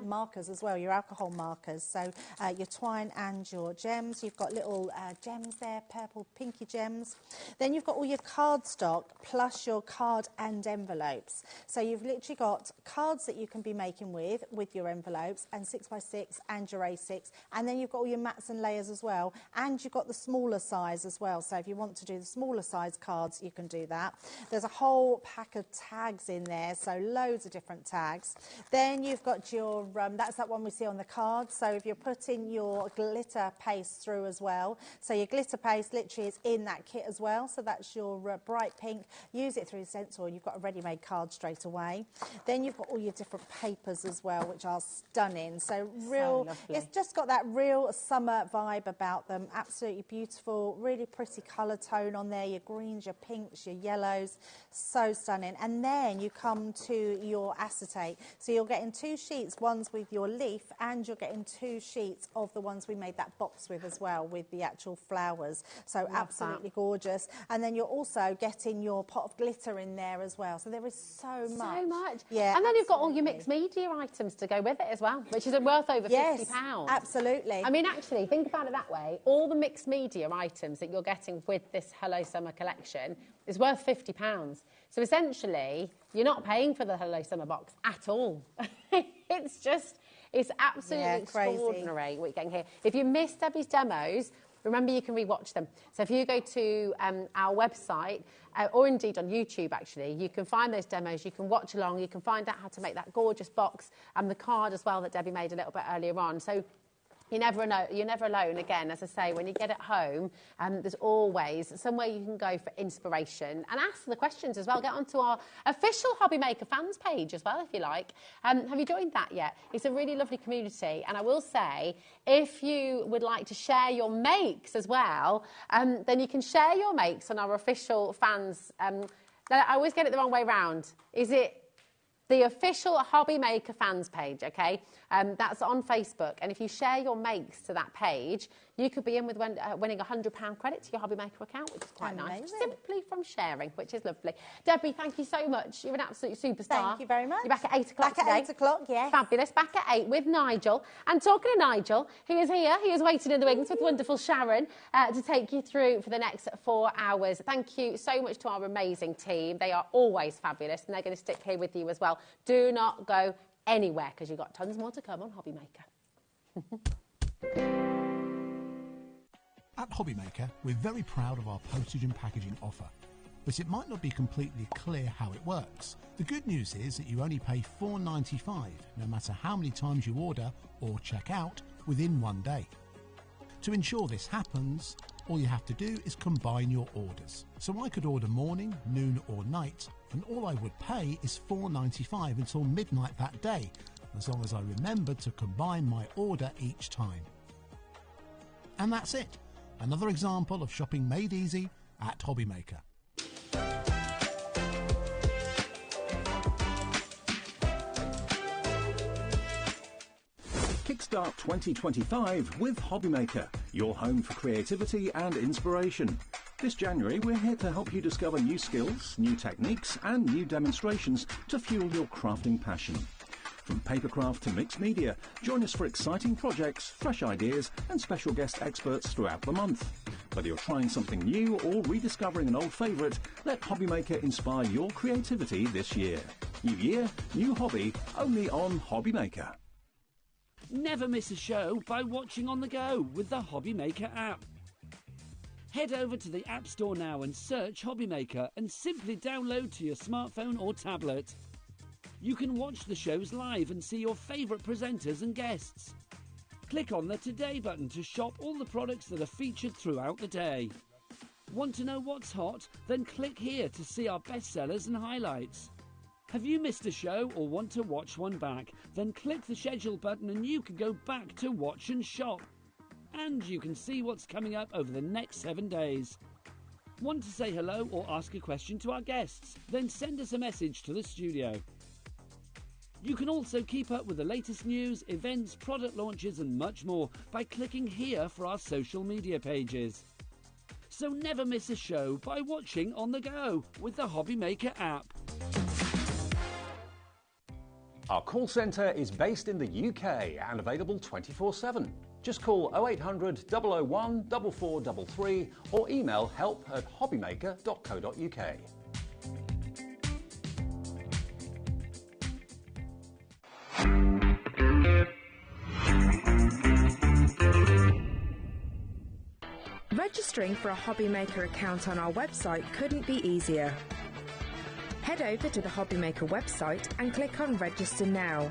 markers as well, your alcohol markers. So your twine and your gems. You've got little gems there, purple, pinky gems. Then you've got all your cardstock plus your card and envelopes. So you've literally got cards that you can be making with your envelopes and 6 by 6 and your A6. And then you've got all your mats and layers as well. And you've got the smaller size as well. So if you want to do the smaller size cards, you can do that. There's a whole pack of tags in there. So loads of different tags. Then you've got your, that's that one we see on the card. So if you're putting your glitter paste through as well. So your glitter paste literally is in that kit as well. So that's your bright pink. Use it through the stencil. You've got a ready-made card straight away. Then you've got all your different papers as well, which are stunning. So real, it's just got that real summer vibe about them. Absolutely beautiful, really pretty colour tone on there. Your greens, your pinks, your yellows. So stunning. And then you come to your acetate. So you're getting 2 sheets, ones with your leaf, and you're getting 2 sheets of the ones we made that box with as well, with the actual flowers. So absolutely gorgeous. And then you're also getting your pot of glitter in there as well. So there is so much. So much. Yeah. And then you've got all your mixed media items to go with it as well, which is worth over £50. Absolutely. I mean, actually, think about it that way. All the mixed media items that you're getting with this Hello Summer collection is worth £50. So essentially, you're not paying for the Hello Summer box at all. It's absolutely extraordinary what you're getting here. If you missed Debbie's demos, remember you can rewatch them. So if you go to our website, or indeed on YouTube actually, you can find those demos, you can watch along, you can find out how to make that gorgeous box and the card as well that Debbie made a little bit earlier on. So you're never alone. Again, as I say, when you get at home, there's always somewhere you can go for inspiration and ask the questions as well. Get onto our official HobbyMaker fans page as well, if you like. Have you joined that yet? It's a really lovely community. And I will say, if you would like to share your makes as well, then you can share your makes on our official fans. I always get it the wrong way round. Is it the official HobbyMaker fans page, okay? That's on Facebook. And if you share your makes to that page, you could be in with winning a £100 credit to your HobbyMaker account, which is quite nice, simply from sharing, which is lovely. Debbie, thank you so much. You're an absolute superstar. Thank you very much. You're back at 8 o'clock today. Back at 8 o'clock, yes. Fabulous. Back at 8 with Nigel. And talking to Nigel, he is here. He is waiting in the wings with wonderful Sharon to take you through for the next 4 hours. Thank you so much to our amazing team. They are always fabulous, and they're going to stick here with you as well. Do not go anywhere, because you've got tons more to come on HobbyMaker. At HobbyMaker, we're very proud of our postage and packaging offer, but it might not be completely clear how it works. The good news is that you only pay $4.95 no matter how many times you order or check out within 1 day. To ensure this happens, all you have to do is combine your orders. So I could order morning, noon or night, and all I would pay is $4.95 until midnight that day, as long as I remembered to combine my order each time. And that's it. Another example of shopping made easy at HobbyMaker. Kickstart 2025 with HobbyMaker, your home for creativity and inspiration. This January, we're here to help you discover new skills, new techniques, and new demonstrations to fuel your crafting passion. From papercraft to mixed media, join us for exciting projects, fresh ideas, and special guest experts throughout the month. Whether you're trying something new or rediscovering an old favourite, let HobbyMaker inspire your creativity this year. New year, new hobby, only on HobbyMaker. Never miss a show by watching on the go with the HobbyMaker app. Head over to the App Store now and search HobbyMaker and simply download to your smartphone or tablet. You can watch the shows live and see your favourite presenters and guests. Click on the Today button to shop all the products that are featured throughout the day. Want to know what's hot? Then click here to see our bestsellers and highlights. Have you missed a show or want to watch one back? Then click the schedule button and you can go back to watch and shop. And you can see what's coming up over the next 7 days. Want to say hello or ask a question to our guests? Then send us a message to the studio. You can also keep up with the latest news, events, product launches and much more by clicking here for our social media pages. So never miss a show by watching on the go with the HobbyMaker app. Our call centre is based in the UK and available 24/7. Just call 0800 001 4433 or email help@hobbymaker.co.uk. Registering for a HobbyMaker account on our website couldn't be easier. Head over to the HobbyMaker website and click on Register Now.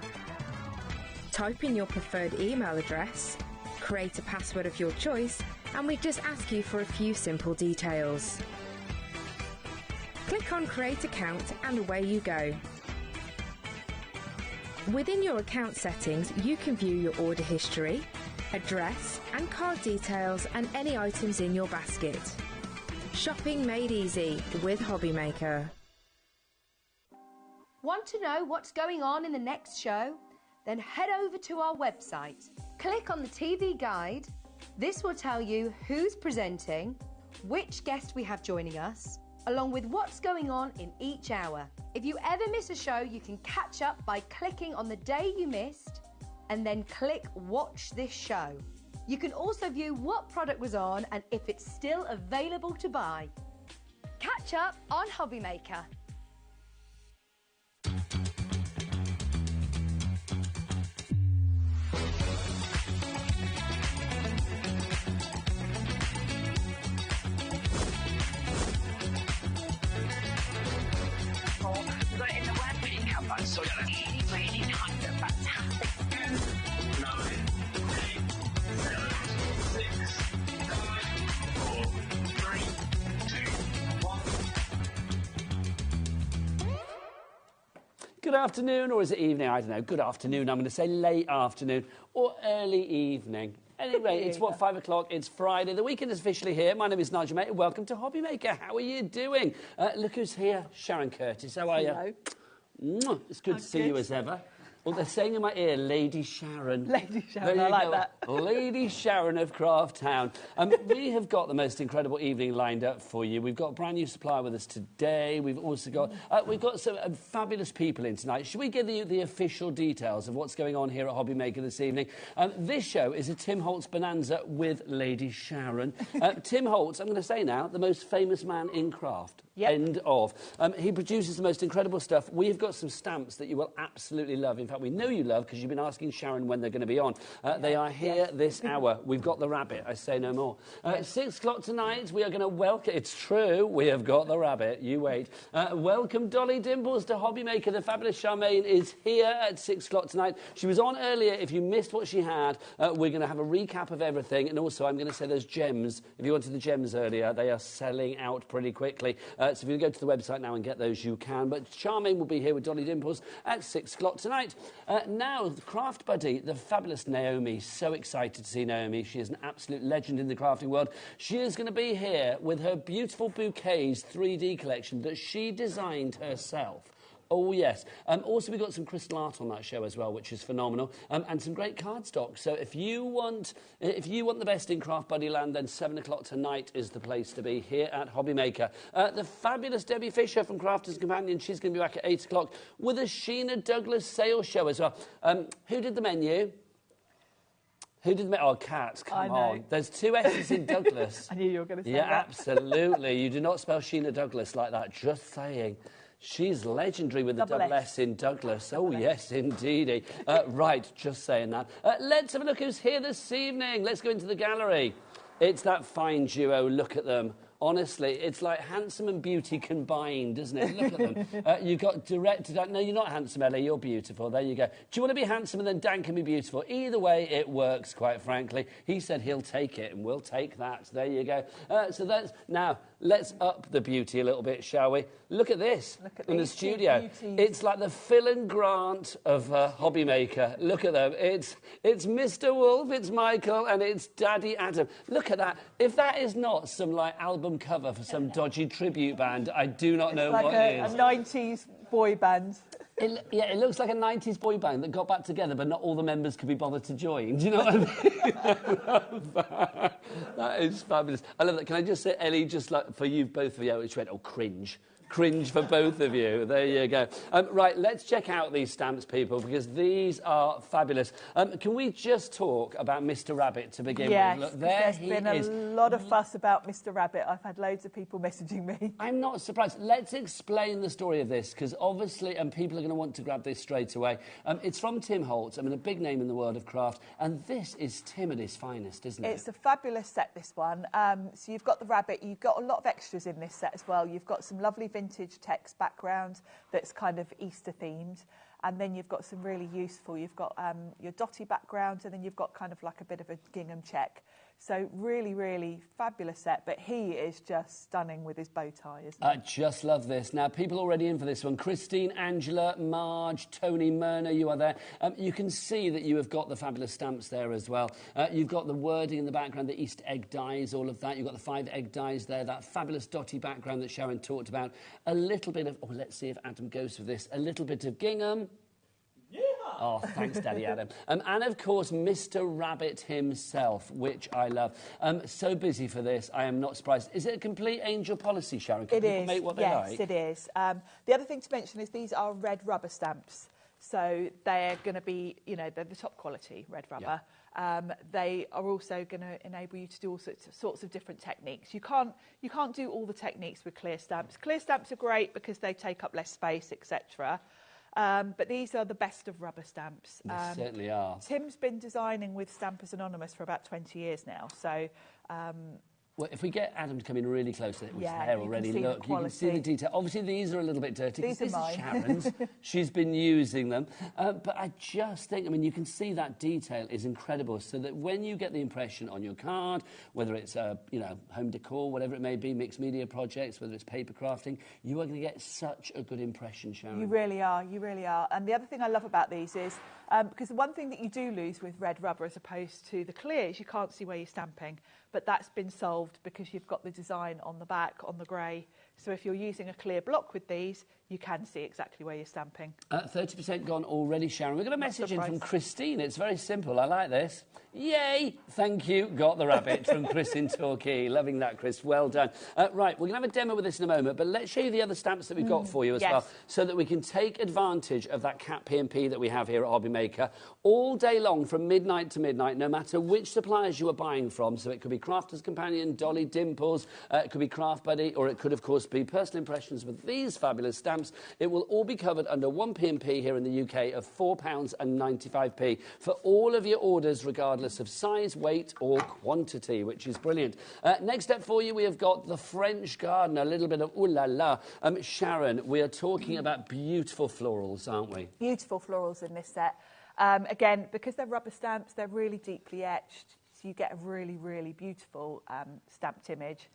Type in your preferred email address, create a password of your choice, and we just ask you for a few simple details. Click on Create Account and away you go. Within your account settings, you can view your order history, address and card details and any items in your basket. Shopping made easy with HobbyMaker. Want to know what's going on in the next show? Then head over to our website. Click on the TV guide. This will tell you who's presenting, which guest we have joining us, along with what's going on in each hour. If you ever miss a show, you can catch up by clicking on the day you missed and then click Watch This Show. You can also view what product was on and if it's still available to buy. Catch up on HobbyMaker. So yeah, really kind of fantastic. 9, 8, 7, 6, 5, 4, 3, 2, 1. Good afternoon, or is it evening? I don't know. Good afternoon. I'm going to say late afternoon or early evening. Anyway, it's 5 o'clock. It's Friday. The weekend is officially here. My name is Nigel Mater. Welcome to HobbyMaker. How are you doing? Look who's here. Sharon Curtis. How are you? Hello. It's good to see you as ever. Well, they're saying in my ear, Lady Sharon. Lady Sharon, I like that. Lady Sharon of Craft Town. We have got the most incredible evening lined up for you. We've got a brand new supplier with us today. We've also got some fabulous people in tonight. Should we give you the official details of what's going on here at HobbyMaker this evening? This show is a Tim Holtz bonanza with Lady Sharon. Tim Holtz, I'm going to say now, the most famous man in craft. Yep. End of. He produces the most incredible stuff. We've got some stamps that you will absolutely love. In fact, we know you love because you've been asking Sharon when they're going to be on. They are here this hour. We've got the rabbit. I say no more. At 6 o'clock tonight, we are going to welcome... It's true, we have got the rabbit. You wait. Welcome Dolly Dimples to HobbyMaker. The fabulous Charmaine is here at 6 o'clock tonight. She was on earlier. If you missed what she had, we're going to have a recap of everything. And also, I'm going to say those gems. If you wanted the gems earlier, they are selling out pretty quickly. So if you go to the website now and get those, you can. But Charmaine will be here with Dolly Dimples at 6 o'clock tonight. Now, the craft buddy, the fabulous Naomi. So excited to see Naomi. She is an absolute legend in the crafting world. She is going to be here with her beautiful bouquets 3D collection that she designed herself. Oh, yes. Also, we've got some crystal art on that show as well, which is phenomenal, and some great cardstock. So if you want the best in Craft Buddy land, then 7 o'clock tonight is the place to be here at HobbyMaker. The fabulous Debbie Fisher from Crafters Companion, she's going to be back at 8 o'clock with a Sheena Douglas sales show as well. Who did the menu? Who did the menu? Oh, Kat, come on. There's 2 S's in Douglas. I knew you were going to say that. Yeah, absolutely. You do not spell Sheena Douglas like that, just saying. She's legendary with the double S in Douglas. Oh, yes, indeedy. Right, just saying that. Let's have a look who's here this evening. Let's go into the gallery. It's that fine duo. Look at them. Honestly, it's like handsome and beauty combined, isn't it? Look at them. You've got directed... No, you're not handsome, Ellie. You're beautiful. There you go. Do you want to be handsome and then Dan can be beautiful? Either way, it works, quite frankly. He said he'll take it, and we'll take that. There you go. So that's... Now, let's up the beauty a little bit, shall we? Look at this in the studio. It's like the Phil and Grant of HobbyMaker. Look at them. It's Mr. Wolf, it's Michael, and it's Daddy Adam. Look at that. If that is not some, like, album cover for some dodgy tribute band, I do not know what it is. It's like a 90s boy band. It looks like a 90s boy band that got back together, but not all the members could be bothered to join. Do you know what I mean? I love that. That is fabulous. I love that. Can I just say, Ellie, just like for you, both of you, which went, oh, cringe. Cringe for both of you. There you go. Right, let's check out these stamps, people, because these are fabulous. Can we just talk about Mr. Rabbit to begin with? Look, there's been a lot of fuss about Mr. Rabbit. I've had loads of people messaging me. I'm not surprised. Let's explain the story of this, because obviously people are going to want to grab this straight away. It's from Tim Holtz. I mean, a big name in the world of craft. And this is Tim at his finest, isn't it? It's a fabulous set, this one. So you've got the rabbit. You've got a lot of extras in this set as well. You've got some lovely vintage text background that's kind of Easter themed, and then you've got some really useful, you've got your dotty background, and then you've got kind of like a bit of a gingham check. So really, really fabulous set, but he is just stunning with his bow tie, isn't he? I just love this. Now, people already in for this one. Christine, Angela, Marge, Tony, Myrna, you are there. You can see that you have got the fabulous stamps there as well. You've got the wording in the background, the Easter egg dies, all of that. You've got the 5 egg dies there, that fabulous dotty background that Sharon talked about. A little bit of, oh, let's see if Adam goes for this, a little bit of gingham. Oh, thanks, Daddy Adam. And, of course, Mr. Rabbit himself, which I love. So busy for this, I am not surprised. Is it a complete angel policy, Sharon? Can people make what they like? Yes, it is. The other thing to mention is these are red rubber stamps. So they're going to be, you know, they're the top quality red rubber. Yeah. They are also going to enable you to do all sorts of different techniques. You can't do all the techniques with clear stamps. Clear stamps are great because they take up less space, etc. But these are the best of rubber stamps. They certainly are. Tim's been designing with Stampers Anonymous for about 20 years now. So, well, if we get Adam to come in really close, it was there already. Look, you can see the detail. Obviously, these are a little bit dirty. These are mine. Sharon's. She's been using them. But I just think, I mean, you can see that detail is incredible. So that when you get the impression on your card, whether it's, you know, home decor, whatever it may be, mixed media projects, whether it's paper crafting, you are going to get such a good impression, Sharon. You really are. You really are. And the other thing I love about these is, because the one thing that you do lose with red rubber as opposed to the clear is you can't see where you're stamping. But that's been solved because you've got the design on the back, on the grey. So if you're using a clear block with these, you can see exactly where you're stamping. 30% gone already, Sharon. We've got a message in from Christine. It's very simple. I like this. Yay! Thank you. Got the rabbit from Chris in Torquay. Loving that, Chris. Well done. Right, we're going to have a demo with this in a moment, but let's show you the other stamps that we've got for you as well, so that we can take advantage of that Cat P&P that we have here at HobbyMaker all day long from midnight to midnight, no matter which suppliers you are buying from. So it could be Crafter's Companion, Dolly, Dimples, it could be Craft Buddy, or it could, of course, be Personal Impressions with these fabulous stamps. It will all be covered under one P&P here in the UK of £4.95 for all of your orders, regardless of size, weight or quantity, which is brilliant. Next up for you, we have got the French Garden, a little bit of ooh la la. Sharon, we are talking about beautiful florals, aren't we? Beautiful florals in this set. Again, because they're rubber stamps, they're really deeply etched, so you get a really, really beautiful stamped image.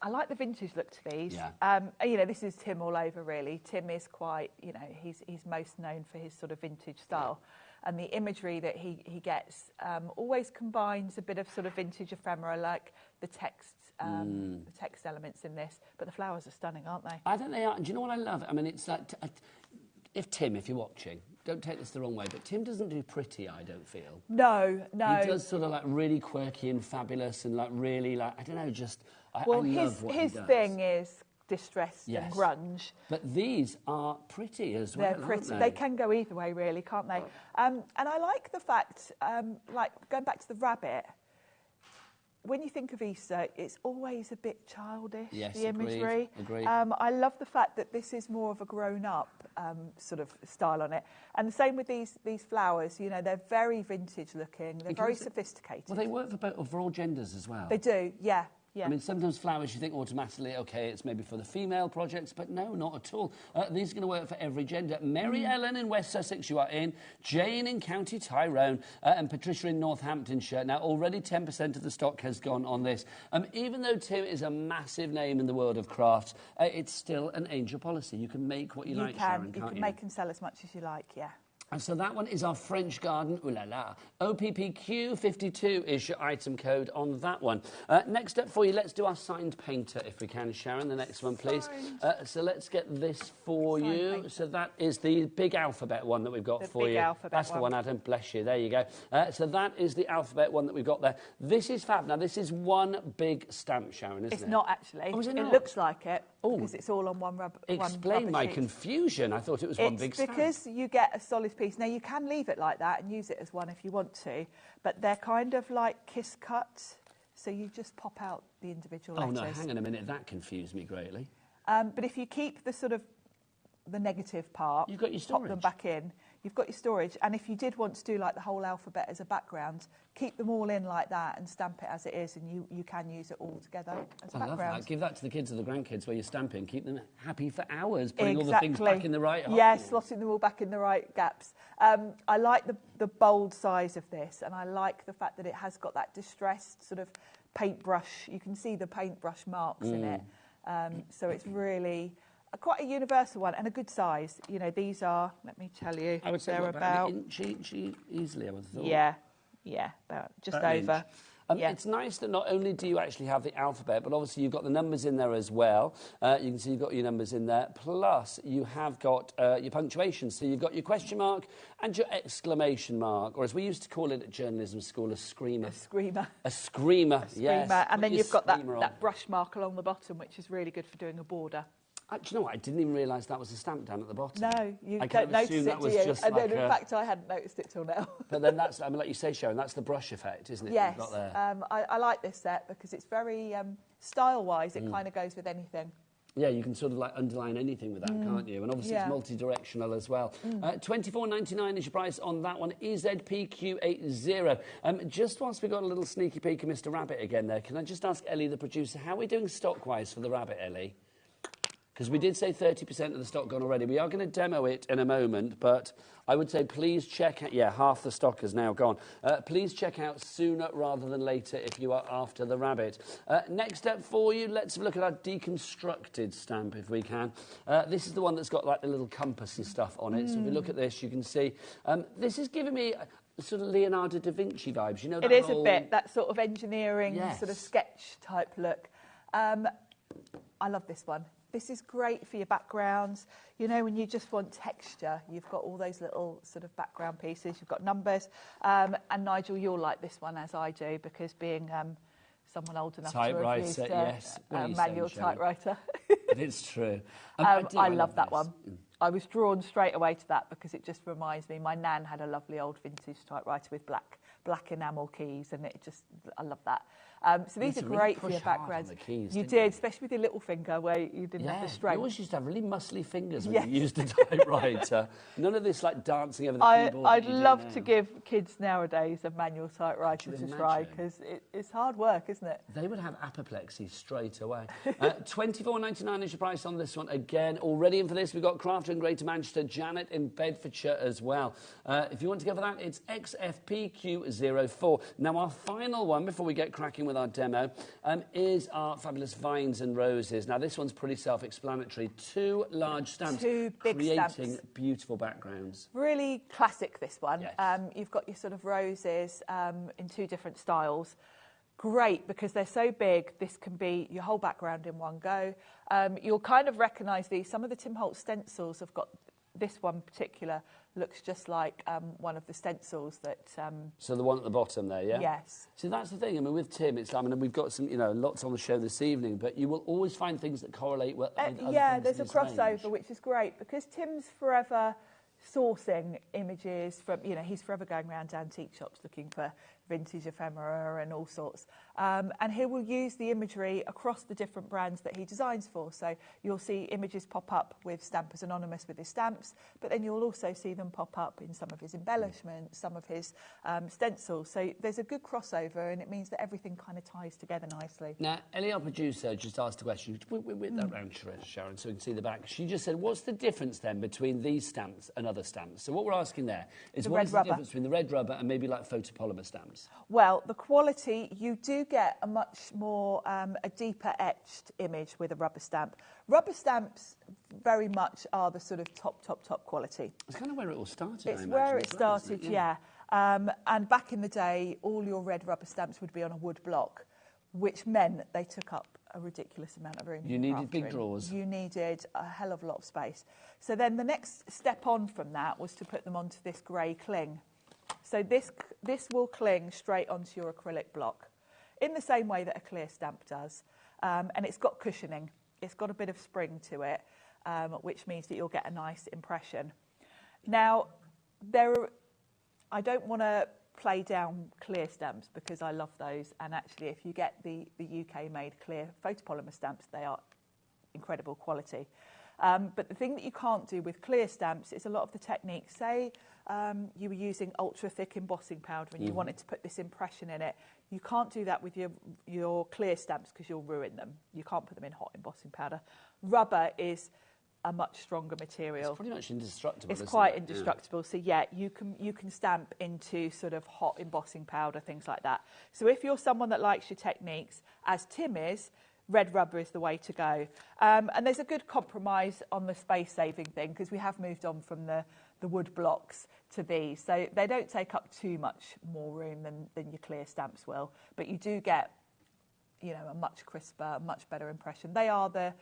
I like the vintage look to these. Yeah. You know, this is Tim all over, really. Tim is quite, you know, he's most known for his sort of vintage style. And the imagery that he gets always combines a bit of sort of vintage ephemera, like the text elements in this. But the flowers are stunning, aren't they? I think they are. Do you know what I love? I mean, it's like, if you're watching, don't take this the wrong way, but Tim doesn't do pretty, I don't feel. No, no. He does sort of like really quirky and fabulous and like really like, I don't know, just, I love what he does. His thing is distressed and grunge. But these are pretty as well. They're pretty. They can go either way, really, can't they? And I like the fact, like going back to the rabbit, when you think of Easter, it's always a bit childish, the imagery. Agreed. I love the fact that this is more of a grown-up sort of style on it. And the same with these flowers, you know, they're very vintage looking, they're very sophisticated. Well, they work for all genders as well. They do, yeah. Yeah. I mean, sometimes flowers you think automatically, OK, it's maybe for the female projects, but no, not at all. These are going to work for every gender. Mary Ellen in West Sussex, you are in. Jane in County Tyrone and Patricia in Northamptonshire. Now, already 10% of the stock has gone on this. Even though Tim is a massive name in the world of crafts, it's still an angel policy. You can make what you like, Sharon, can't you? You can make and sell as much as you like, yeah. And so that one is our French Garden, ooh la la. OPPQ52 is your item code on that one. Next up for you, let's do our signed painter, if we can, Sharon. The next one, please. So let's get this for you. Painter. So that is the big alphabet one that we've got for you. That's the one, Adam. Bless you. There you go. So that is the alphabet one that we've got there. This is fab. Now, this is one big stamp, Sharon, isn't it? It's not, actually. Oh, is it not? It looks like it. Oh. Because it's all on one rubber Explain my confusion. I thought it was one big stamp. It's because you get a solid piece. Now, you can leave it like that and use it as one if you want to, but they're kind of like kiss cut, so you just pop out the individual letters. Oh, no, hang on a minute. That confused me greatly. But if you keep the sort of the negative part, you've got your storage. Pop them back in, you've got your storage. And if you did want to do like the whole alphabet as a background, keep them all in like that and stamp it as it is, and you can use it all together as a background. Love that. Give that to the kids or the grandkids where you're stamping. Keep them happy for hours, putting all the things back in the right hole. Yeah, slotting them all back in the right gaps. I like the bold size of this, and I like the fact that it has got that distressed sort of paintbrush. You can see the paintbrush marks in it. So it's really quite a universal one and a good size. You know, these are, let me tell you, I would say they're about an inch easily, I would have thought. Yeah, about just over. It's nice that not only do you actually have the alphabet, but obviously you've got the numbers in there as well. You can see you've got your numbers in there. Plus, you have got your punctuation. So you've got your question mark and your exclamation mark, or as we used to call it at journalism school, a screamer. A screamer. A screamer, yes. And then you've got that brush mark along the bottom, which is really good for doing a border. Do you know what? I didn't even realise that was a stamp down at the bottom. No, you don't notice it, do you? And then, in fact, I hadn't noticed it till now. But then that's, I mean, like you say, Sharon, that's the brush effect, isn't it? Yes. You've got there. I like this set because it's very style-wise. It kind of goes with anything. Yeah, you can sort of like underline anything with that, can't you? And obviously it's multi-directional as well. $24.99 is your price on that one. EZPQ80. Just whilst we got a little sneaky peek of Mr. Rabbit again there, can I just ask Ellie, the producer, how are we doing stock-wise for the Rabbit, Ellie? Because we did say 30% of the stock gone already. We are going to demo it in a moment, but I would say please check out... Yeah, half the stock is now gone. Please check out sooner rather than later if you are after the Rabbit. Next up for you, let's have a look at our deconstructed stamp, if we can. This is the one that's got like the little compass and stuff on it. So if you look at this, you can see... this is giving me... sort of Leonardo da Vinci vibes, you know? That it is a bit, that sort of engineering, sort of sketch type look. I love this one. This is great for your backgrounds. You know, when you just want texture, you've got all those little sort of background pieces, you've got numbers. And Nigel, you'll like this one as I do, because being someone old enough to have used yes. manual typewriter. It's true. I love that one. I was drawn straight away to that because it just reminds me, my nan had a lovely old vintage typewriter with black enamel keys, and I love that. So these are great for your backgrounds. You did, especially with your little finger where you didn't have the strength. You always used to have really muscly fingers when you used a typewriter. None of this like dancing over the keyboard. I'd love to give kids nowadays a manual typewriter to try, because it's hard work, isn't it? They would have apoplexy straight away. $24.99 is your price on this one. Again, already in for this, we've got Crafter in Greater Manchester, Janet in Bedfordshire as well. If you want to go for that, it's XFPQ04. Now, our final one, before we get cracking with our demo, is our fabulous Vines and Roses. Now, this one's pretty self-explanatory. 2 large stamps. 2 big stamps. Creating beautiful backgrounds. Really classic, this one. Yes. You've got your sort of roses in 2 different styles. Great, because they're so big, this can be your whole background in one go. You'll kind of recognise these. Some of the Tim Holtz stencils have got, this one particular looks just like one of the stencils that... So the one at the bottom there, yeah? Yes. See, that's the thing. I mean, with Tim, it's like, I mean, we've got some, you know, lots on the show this evening, but you will always find things that correlate with other things there's in a his crossover, range. which is great, because Tim's forever sourcing images from, you know, he's forever going around antique shops looking for vintage ephemera and all sorts. And he will use the imagery across the different brands that he designs for. So you'll see images pop up with Stampers Anonymous with his stamps, but then you'll also see them pop up in some of his embellishments, some of his stencils. So there's a good crossover, and it means that everything kind of ties together nicely. Now, Ellie, our producer, just asked a question. With that round, Sharon, so we can see the back. She just said, what's the difference then between these stamps and other stamps? So what we're asking there is, what is the difference between the red rubber and maybe like photopolymer stamps? Well, the quality, you do get a much more, a deeper etched image with a rubber stamp. Rubber stamps very much are the sort of top quality. It's kind of where it all started, It's where it started, yeah. And back in the day, all your red rubber stamps would be on a wood block, which meant they took up a ridiculous amount of room. You needed big drawers. You needed a hell of a lot of space. So then the next step on from that was to put them onto this grey cling. So this will cling straight onto your acrylic block in the same way that a clear stamp does. And it's got cushioning. It's got a bit of spring to it, which means that you'll get a nice impression. Now, I don't want to play down clear stamps because I love those. And actually, if you get the UK-made clear photopolymer stamps, they are incredible quality. But the thing that you can't do with clear stamps is a lot of the techniques. Say you were using ultra-thick embossing powder and you wanted to put this impression in it. You can't do that with your clear stamps because you'll ruin them. You can't put them in hot embossing powder. Rubber is a much stronger material. It's pretty much indestructible, It's quite indestructible. So, yeah, you can stamp into sort of hot embossing powder, things like that. So if you're someone that likes your techniques, as Tim is, red rubber is the way to go. And there's a good compromise on the space-saving thing because we have moved on from the wood blocks to these. So they don't take up too much more room than your clear stamps will. But you do get, you know, a much crisper, much better impression. They are the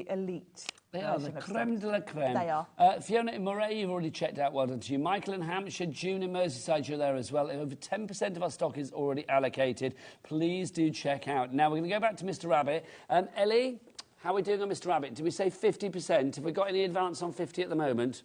elite. They are the creme de la creme. They are. Fiona in Moray, you've already checked out. Well done to you. Michael in Hampshire, June in Merseyside, you're there as well. Over 10% of our stock is already allocated. Please do check out. Now, we're going to go back to Mr. Rabbit. Ellie, how are we doing on Mr. Rabbit? Did we say 50%? Have we got any advance on 50 at the moment?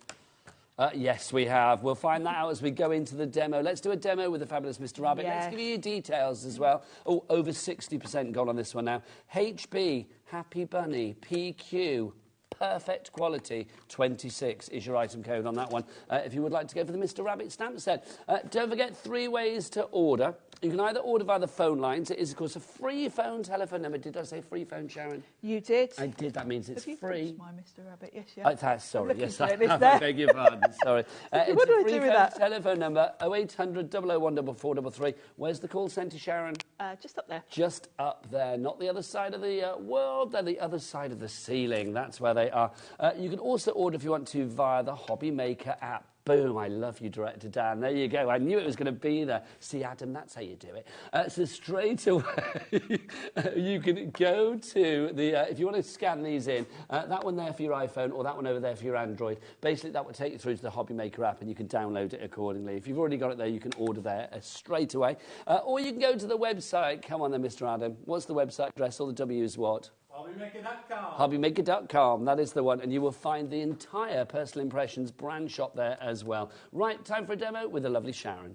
Yes, we have. We'll find that out as we go into the demo. Let's do a demo with the fabulous Mr. Rabbit. Yes. Let's give you your details as well. Oh, over 60% gone on this one now. HB, Happy Bunny, PQ, perfect quality, 26 is your item code on that one. If you would like to go for the Mr. Rabbit stamp set. Don't forget 3 ways to order. You can either order via the phone lines. It is, of course, a free phone telephone number. Did I say free phone, Sharon? You did. I did. That means it's free. My Mr. Rabbit, yes, yeah. Sorry, yes, I beg your pardon. Sorry. It's a free phone telephone number, 0800 001 4433. Where's the call centre, Sharon? Just up there. Just up there. Not the other side of the world. They're the other side of the ceiling. That's where they are. You can also order, if you want to, via the HobbyMaker app. Boom, I love you, Director Dan. There you go. I knew it was going to be there. See, Adam, that's how you do it. So straight away, you can go to the, if you want to scan these in, that one there for your iPhone or that one over there for your Android. Basically, that will take you through to the HobbyMaker app and you can download it accordingly. If you've already got it there, you can order there straight away. Or you can go to the website. Come on then, Mr. Adam. What's the website address? All the W's what? HobbyMaker.com. HobbyMaker.com, that is the one, and you will find the entire Personal Impressions brand shop there as well. Right, time for a demo with the lovely Sharon.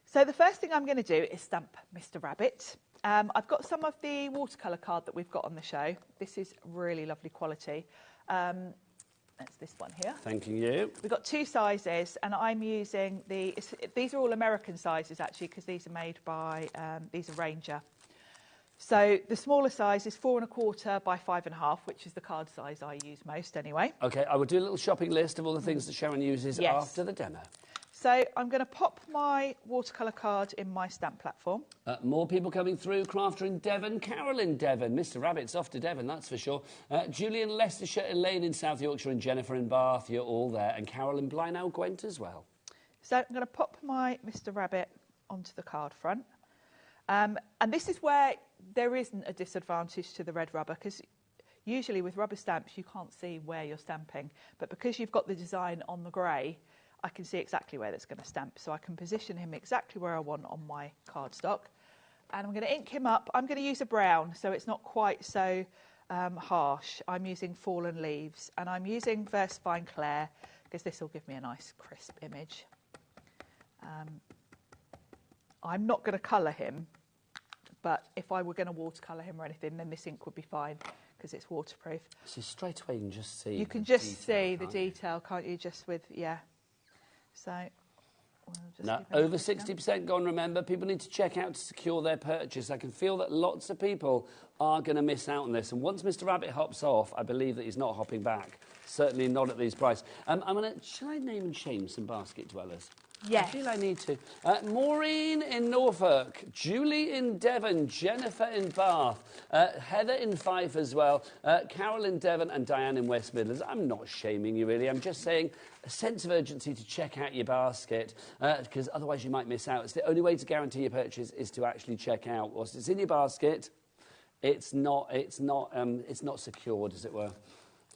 So the first thing I'm going to do is stamp Mr. Rabbit. I've got some of the watercolour card that we've got on the show. This is really lovely quality. That's this one here. Thank you. We've got 2 sizes, and I'm using these are all American sizes actually, because these are made by these are Ranger. So the smaller size is 4 1/4 by 5 1/2, which is the card size I use most anyway. Okay, I will do a little shopping list of all the things that Sharon uses after the demo. So I'm going to pop my watercolour card in my stamp platform. More people coming through. Crafter in Devon, Carol in Devon. Mr. Rabbit's off to Devon, that's for sure. Julie in Leicestershire, Elaine in South Yorkshire, and Jennifer in Bath. You're all there. And Carol in Blaenau, Gwent as well. So I'm going to pop my Mr. Rabbit onto the card front. And this is where there isn't a disadvantage to the red rubber, because usually with rubber stamps you can't see where you're stamping, but because you've got the design on the grey, I can see exactly where that's going to stamp, so I can position him exactly where I want on my cardstock. And I'm going to ink him up. I'm going to use a brown, so it's not quite so harsh. I'm using Fallen Leaves, and I'm using Versafine Clair, because this will give me a nice crisp image. I'm not going to colour him, but if I were going to watercolour him or anything, then this ink would be fine because it's waterproof. So straight away you can just see. You can just see the detail, can't you? Just with, yeah. So. We'll just now, over 60% gone, remember. People need to check out to secure their purchase. I can feel that lots of people are going to miss out on this. And once Mr. Rabbit hops off, I believe that he's not hopping back. Certainly not at these prices. Shall I name and shame some basket dwellers? Yes. I feel I need to. Maureen in Norfolk, Julie in Devon, Jennifer in Bath, Heather in Fife as well, Carol in Devon and Diane in West Midlands. I'm not shaming you, really. I'm just saying a sense of urgency to check out your basket, because otherwise you might miss out. It's the only way to guarantee your purchase is to actually check out. Whilst it's in your basket, it's not secured, as it were.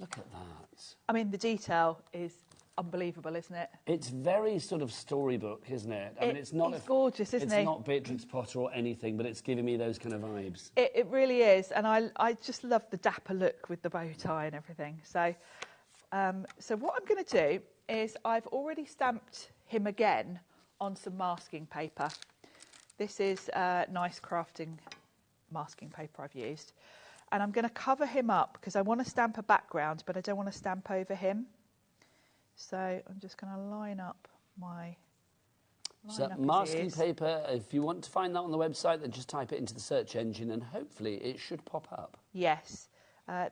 Look at that. I mean, the detail is unbelievable, isn't it? It's very sort of storybook, isn't it? I mean, it's gorgeous, isn't it? It's not Beatrix Potter or anything, but it's giving me those kind of vibes. It really is, and I just love the dapper look with the bow tie and everything. So, so what I'm going to do is I've already stamped him again on some masking paper. This is nice crafting masking paper I've used. And I'm going to cover him up because I want to stamp a background, but I don't want to stamp over him. So I'm just going to line up my... So masking paper, if you want to find that on the website, then just type it into the search engine and hopefully it should pop up. Yes.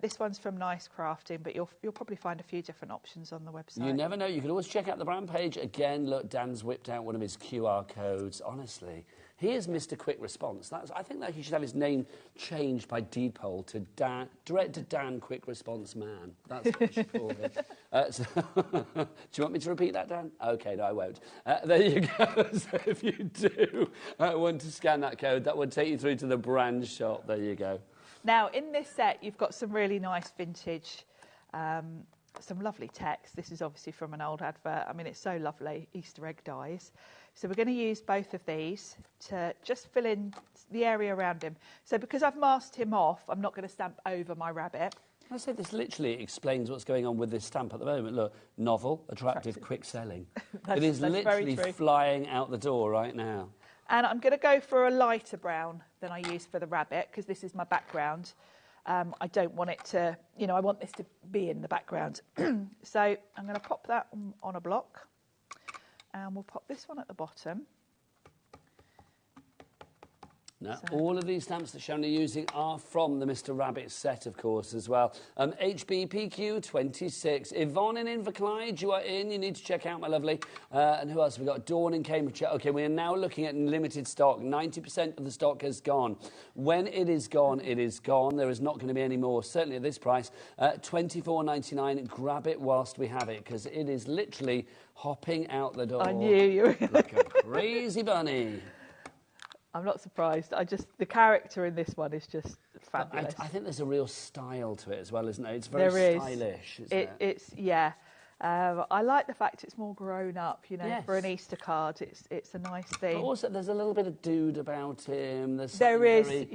This one's from Nice Crafting, but you'll probably find a few different options on the website. You never know. You can always check out the brand page. Again, look, Dan's whipped out one of his QR codes. Honestly, he is Mr. Quick Response. I think that he should have his name changed by Depol to Director Dan Quick Response Man. That's what we should call him. Do you want me to repeat that, Dan? OK, no, I won't. There you go. So if you do want to scan that code, that will take you through to the brand shop. There you go. Now, in this set, you've got some really nice vintage, some lovely text. This is obviously from an old advert. I mean, it's so lovely, Easter egg dies. So we're going to use both of these to just fill in the area around him. So because I've masked him off, I'm not going to stamp over my rabbit. I say this literally explains what's going on with this stamp at the moment. Look, novel, attractive, quick selling. It is literally flying out the door right now. And I'm going to go for a lighter brown than I use for the rabbit, because this is my background. I don't want it to, I want this to be in the background. So I'm going to pop that on a block. And we'll pop this one at the bottom. Now, all of these stamps that Sharon are using are from the Mr. Rabbit set, of course, as well. HBPQ26. Yvonne in Inverclyde, you are in. You need to check out, my lovely. And who else have we got? Dawn in Cambridgeshire. OK, we are now looking at limited stock. 90% of the stock has gone. When it is gone, it is gone. There is not going to be any more, certainly at this price. $24.99. Grab it whilst we have it, because it is literally hopping out the door. I knew you were like a crazy bunny. I'm not surprised. The character in this one is just fabulous. I think there's a real style to it as well, isn't it? It's very stylish, isn't it? It's, yeah. I like the fact it's more grown up, you know, Yes. for an Easter card. It's a nice theme. But also, there's a little bit of dude about him. There is, very,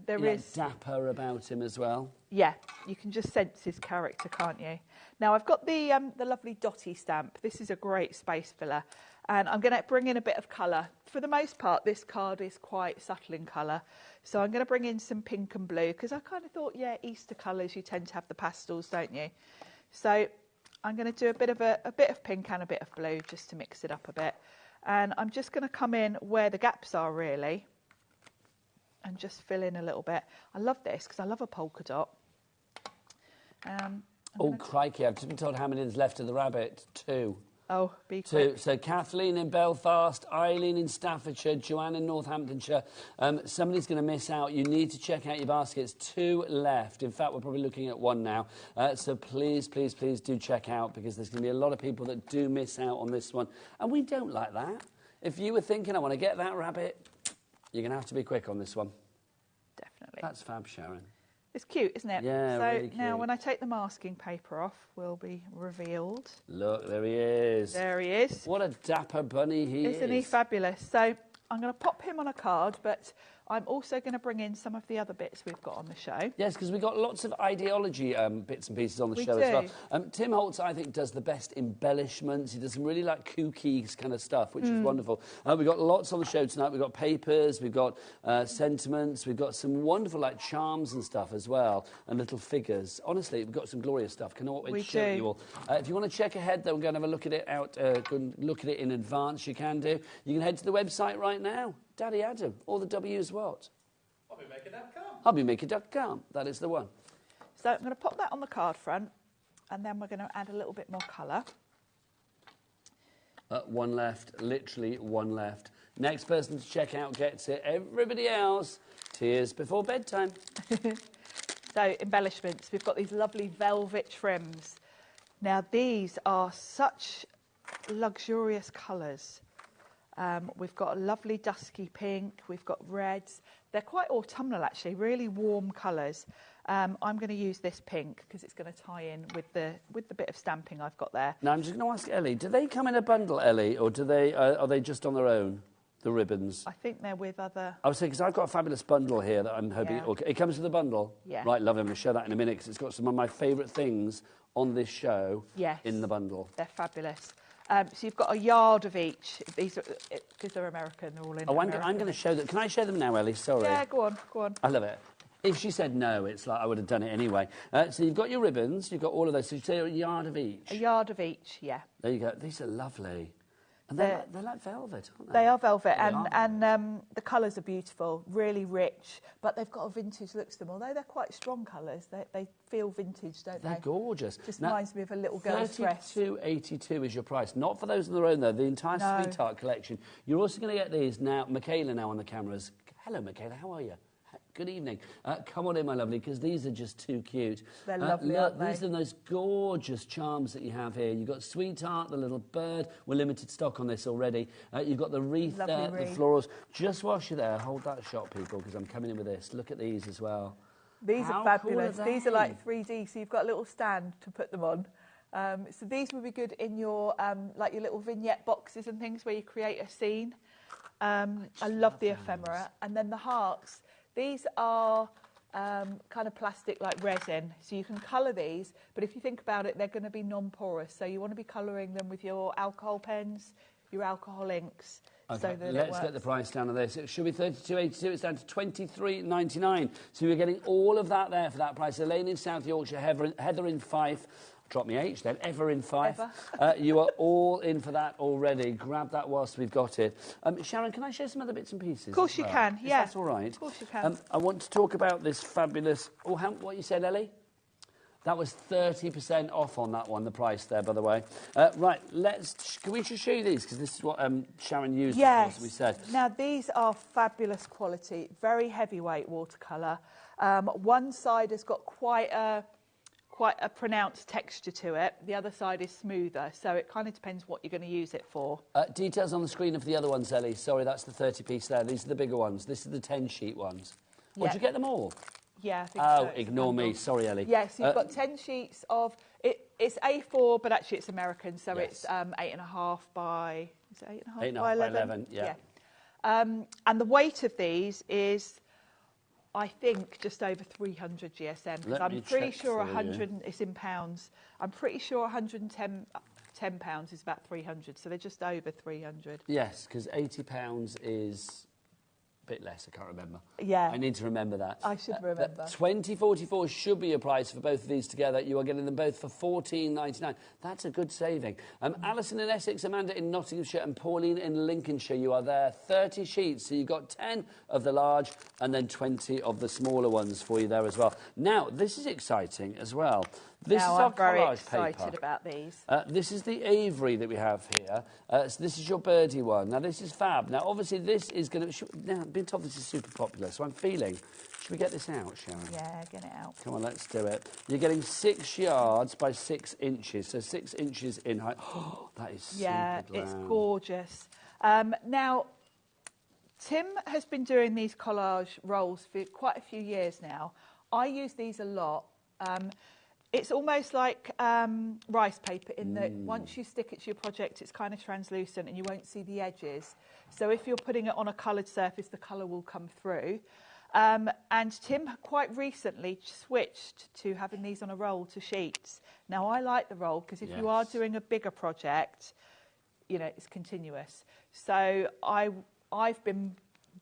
there is. Dapper about him as well. Yeah, you can just sense his character, can't you? Now, I've got the lovely Dotty stamp. This is a great space filler. And I'm going to bring in a bit of colour. For the most part, this card is quite subtle in colour. So I'm going to bring in some pink and blue, because I kind of thought, yeah, Easter colours, you tend to have the pastels, don't you? So I'm going to do a bit of pink and a bit of blue, just to mix it up a bit. And I'm just going to come in where the gaps are, really, and just fill in a little bit. I love this, because I love a polka dot. Oh, crikey, I've just been told how many there's left of the rabbit. 2. Oh, be quick. 2. So Kathleen in Belfast, Eileen in Staffordshire, Joanne in Northamptonshire. Somebody's going to miss out. You need to check out your baskets. 2 left. In fact, we're probably looking at 1 now. So please, please, please do check out, because there's going to be a lot of people that do miss out on this one. And we don't like that. If you were thinking, I want to get that rabbit, you're going to have to be quick on this one. Definitely. That's fab, Sharon. It's cute, isn't it? Yeah, so really cute. now when I take the masking paper off, we'll be revealed. Look, there he is. There he is. What a dapper bunny he is. Isn't he fabulous? So I'm going to pop him on a card, but I'm also going to bring in some of the other bits we've got on the show. Yes, because we've got lots of Idea-ology bits and pieces on the show as well. Tim Holtz, I think, does the best embellishments. He does some really, like, kooky kind of stuff, which is wonderful. We've got lots on the show tonight. We've got papers, we've got sentiments, we've got some wonderful, like, charms and stuff as well, and little figures. Honestly, we've got some glorious stuff. Cannot wait to show you all. If you want to check ahead, then we're going to have a look at it look at it in advance. You can do. You can head to the website right now. Daddy Adam, all the W's what? HobbyMaker.com. HobbyMaker.com, that is the one. So I'm going to pop that on the card front, and then we're going to add a little bit more colour. 1 left, literally 1 left. Next person to check out gets it. Everybody else, tears before bedtime. So embellishments, we've got these lovely velvet trims. Now these are such luxurious colours. We've got a lovely dusky pink, we've got reds. They're quite autumnal, actually, really warm colours. I'm going to use this pink because it's going to tie in with the bit of stamping I've got there. Now, I'm just going to ask Ellie, do they come in a bundle, Ellie, or do they are they just on their own, the ribbons? I think they're with other... I was saying, because I've got a fabulous bundle here that I'm hoping... Yeah. Okay, it comes with a bundle? Yeah. Right, lovely. I'm going to show that in a minute, because it's got some of my favourite things on this show in the bundle. They're fabulous. So you've got a yard of each. These are, because they're American, they're all in American. I'm going to show them. Can I show them now, Ellie? Sorry. Yeah, go on, go on. I love it. If she said no, it's like I would have done it anyway. So you've got your ribbons, you've got all of those. So you say a yard of each? A yard of each, yeah. There you go. These are lovely. And they're like velvet, aren't they? They are velvet, and the colours are beautiful, really rich, but they've got a vintage look to them. Although they're quite strong colours, they feel vintage, don't they? They're gorgeous. Just reminds me of a little girl's dress. $32.82 is your price. Not for those on their own, though. The entire No. Sweetheart collection. You're also going to get these now. Michaela now on the cameras. Hello, Michaela. How are you? Good evening. Come on in, my lovely, because these are just too cute. They're lovely, look, aren't they? these are those gorgeous charms that you have here. You've got Sweetheart, the little bird. We're limited stock on this already. You've got the wreath there, the florals. Just whilst you're there, hold that shot, people, because I'm coming in with this. Look at these as well. These How are fabulous. Cool are these are like 3D, so you've got a little stand to put them on. So these would be good in your like your little vignette boxes and things where you create a scene. I love the ephemera. And then the hearts. These are kind of plastic like resin, so you can colour these, but if you think about it, they're going to be non-porous, so you want to be colouring them with your alcohol pens, your alcohol inks. Okay, so that let's get the price down on this. It should be $32.82. It's down to $23.99. So you're getting all of that there for that price. Elaine in South Yorkshire, Heather in Fife, drop me H then, ever in Fife. Ever. You are all in for that already. Grab that whilst we've got it. Sharon, can I share some other bits and pieces? Of course you can, Is yeah. that all right? Of course you can. I want to talk about this fabulous... Oh, what you said, Ellie? That was 30% off on that one, the price there, by the way. Right, can we just show you these? Because this is what Sharon used, yes. as we said. Now, these are fabulous quality, very heavyweight watercolour. One side has got quite a pronounced texture to it. The other side is smoother, so it kind of depends what you're going to use it for. Details on the screen of the other ones, Ellie. Sorry, that's the 30-piece there. These are the bigger ones. This is the 10-sheet ones. Yeah. Did you get them all? Yeah, I think so. So. Ignore me. Sorry, Ellie. Yes, you've got 10 sheets of... It's A4, but actually it's American, so yes. it's 8.5 by... Is it 8.5 8.5 by 11? Yeah. And the weight of these is, I think, just over 300 GSM. Because I'm pretty sure 100... It's in pounds. I'm pretty sure 110 £10 is about 300, so they're just over 300. Yes, because £80 is... bit less, I can't remember. Yeah. I need to remember that. I should remember. $20.44 should be a price for both of these together. You are getting them both for $14.99. That's a good saving. Alison in Essex, Amanda in Nottinghamshire and Pauline in Lincolnshire, you are there. 30 sheets, so you've got 10 of the large and then 20 of the smaller ones for you there as well. Now, this is exciting as well. This is our collage paper. I'm very excited about these. This is the Avery that we have here. So this is your birdie one. Now, this is fab. Now, obviously, this is going to... Now, I've been told this is super popular, so I'm feeling... Should we get this out, Sharon? Yeah, get it out. Come on, let's do it. You're getting 6 yards by 6 inches, so 6 inches in height. Oh, that is super glam. It's gorgeous. Now, Tim has been doing these collage rolls for quite a few years now. I use these a lot. It's almost like rice paper in that once you stick it to your project, it's kind of translucent and you won't see the edges. So if you're putting it on a coloured surface, the colour will come through. And Tim quite recently switched to having these on a roll to sheets. Now, I like the roll because if you are doing a bigger project, you know, it's continuous. So I've been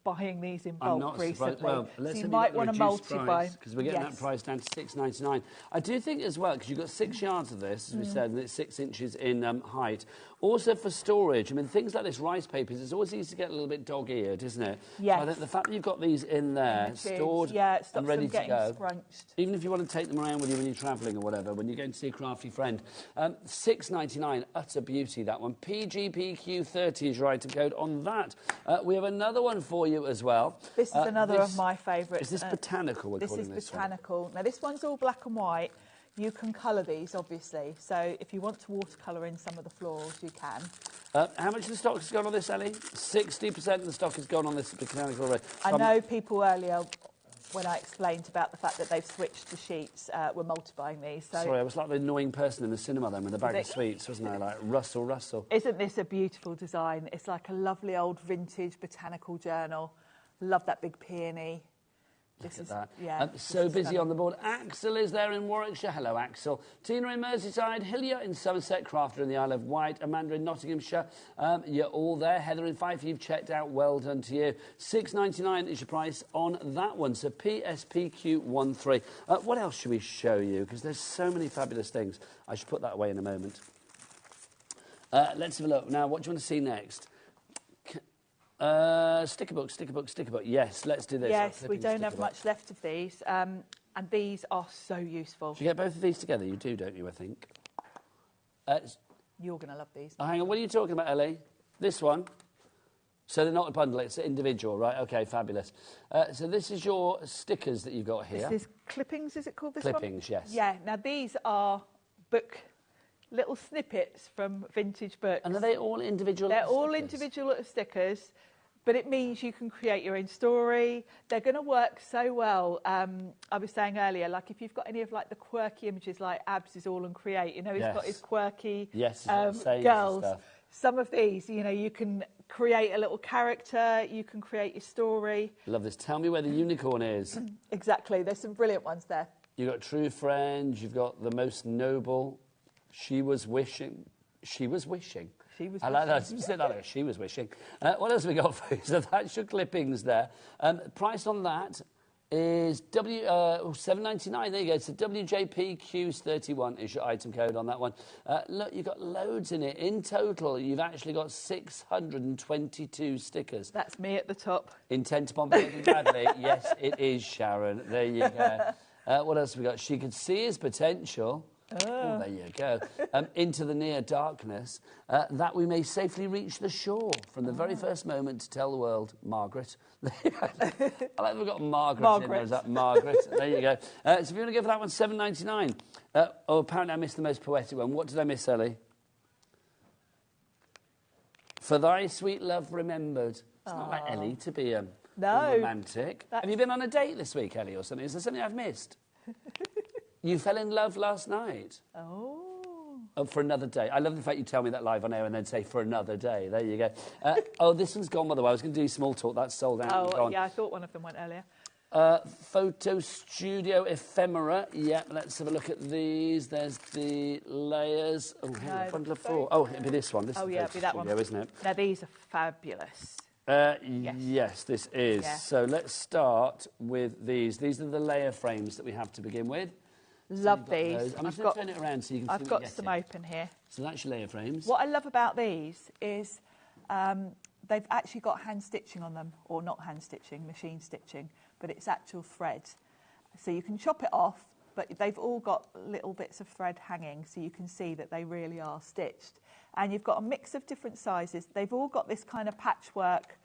buying these in bulk recently. Well, let's so you might want to multi-buy. Because we're getting that price down to $6.99. I do think as well, because you've got 6 yards of this, as we said, and it's 6 inches in height. Also for storage, I mean, things like this rice papers, it's always easy to get a little bit dog-eared, isn't it? Yes. So I think the fact that you've got these in there, stored and ready to go. Scrunched. Even if you want to take them around with you when you're travelling or whatever, when you're going to see a crafty friend. $6.99, utter beauty, that one. PGPQ30 is your item code on that. We have another one for you as well. This is another of my favourites. Is this botanical? This is botanical. Now, this one's all black and white. You can colour these, obviously. So if you want to watercolour in some of the florals, you can. How much of the stock has gone on this, Ellie? 60% of the stock has gone on this botanical already. I know people earlier, when I explained about the fact that they've switched to sheets, were multiplying these. So sorry, I was like the annoying person in the cinema then with a bag of sweets, wasn't I? Like, Russell. Isn't this a beautiful design? It's like a lovely old vintage botanical journal. Love that big peony. Look at that. Yeah, so busy on the board. Axel is there in Warwickshire. Hello, Axel. Tina in Merseyside. Hillier in Somerset. Crafter in the Isle of Wight. Amanda in Nottinghamshire. You're all there. Heather in Fife, you've checked out. Well done to you. $6.99 is your price on that one. So PSPQ13. What else should we show you? Because there's so many fabulous things. I should put that away in a moment. Let's have a look. Now, what do you want to see next? Sticker book. Yes, let's do this. Yes, we don't have much left of these, and these are so useful. Do you get both of these together? You do, don't you, I think? You're going to love these. Oh, hang on, what are you talking about, Ellie? This one? So they're not a bundle, it's individual, right? OK, fabulous. So this is your stickers that you've got here. This is clippings, is it called this clippings, one? Yes. Yeah, now these are little snippets from vintage books. And are they all individual They're all individual little stickers. But it means you can create your own story. They're going to work so well. I was saying earlier, like if you've got any of like the quirky images, like Abs is all on Create. You know, he's got his quirky girls. Some of these, you know, you can create a little character. You can create your story. Love this. Tell me where the unicorn is. Exactly. There's some brilliant ones there. You've got True Friend. You've got The Most Noble. She Was Wishing. She was wishing. I like that. She was wishing. What else have we got for you? So that's your clippings there. Price on that is $7.99. There you go. So WJPQ31 is your item code on that one. Look, you've got loads in it. In total, you've actually got 622 stickers. That's me at the top. Intent upon behaving badly. Yes, it is, Sharon. There you go. What else have we got? She could see his potential. Oh, there you go. Into the near darkness, that we may safely reach the shore from the very first moment to tell the world, Margaret. I like we've got Margaret in there. Is that Margaret? There you go. So if you want to go for that one, $7.99. Oh, apparently I missed the most poetic one. What did I miss, Ellie? For thy sweet love remembered. It's not like Ellie to be romantic. Have you been on a date this week, Ellie, or something? Is there something I've missed? You fell in love last night. Oh, for another day. I love the fact you tell me that live on air and then say for another day. There you go. Oh, this one's gone, by the way. I was going to do small talk. That's sold out. Oh, yeah, I thought one of them went earlier. Photo Studio Ephemera. Yeah, let's have a look at these. There's the layers. Oh, hang on, bundle of four. Oh, it'll be this one. This is it'll be that Studio, one. Isn't it? Now, these are fabulous. Yes, this is. Yeah. So let's start with these. These are the layer frames that we have to begin with. Love these. I'm just going to turn it around so you can see I've got some open here. So that's your layer frames. What I love about these is they've actually got hand stitching on them, or not hand stitching, machine stitching, but it's actual thread. So you can chop it off, but they've all got little bits of thread hanging, so you can see that they really are stitched. And you've got a mix of different sizes. They've all got this kind of patchwork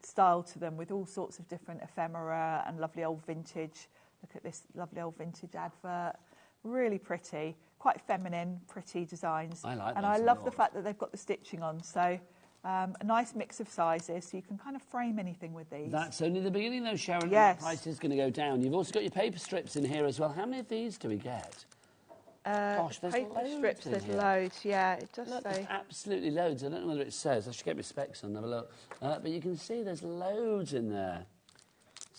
style to them, with all sorts of different ephemera and lovely old vintage. Look at this lovely old vintage advert. Really pretty, quite feminine, pretty designs. I like and I love the fact that they've got the stitching on. So a nice mix of sizes, so you can kind of frame anything with these. That's only the beginning, though, Sharon. Yes. The price is going to go down. You've also got your paper strips in here as well. How many of these do we get? Gosh, there's paper loads strips, in there's here. loads, yeah, it does Look, say. there's absolutely loads. I don't know whether it says. I should get my specs on and have a look. But you can see there's loads in there.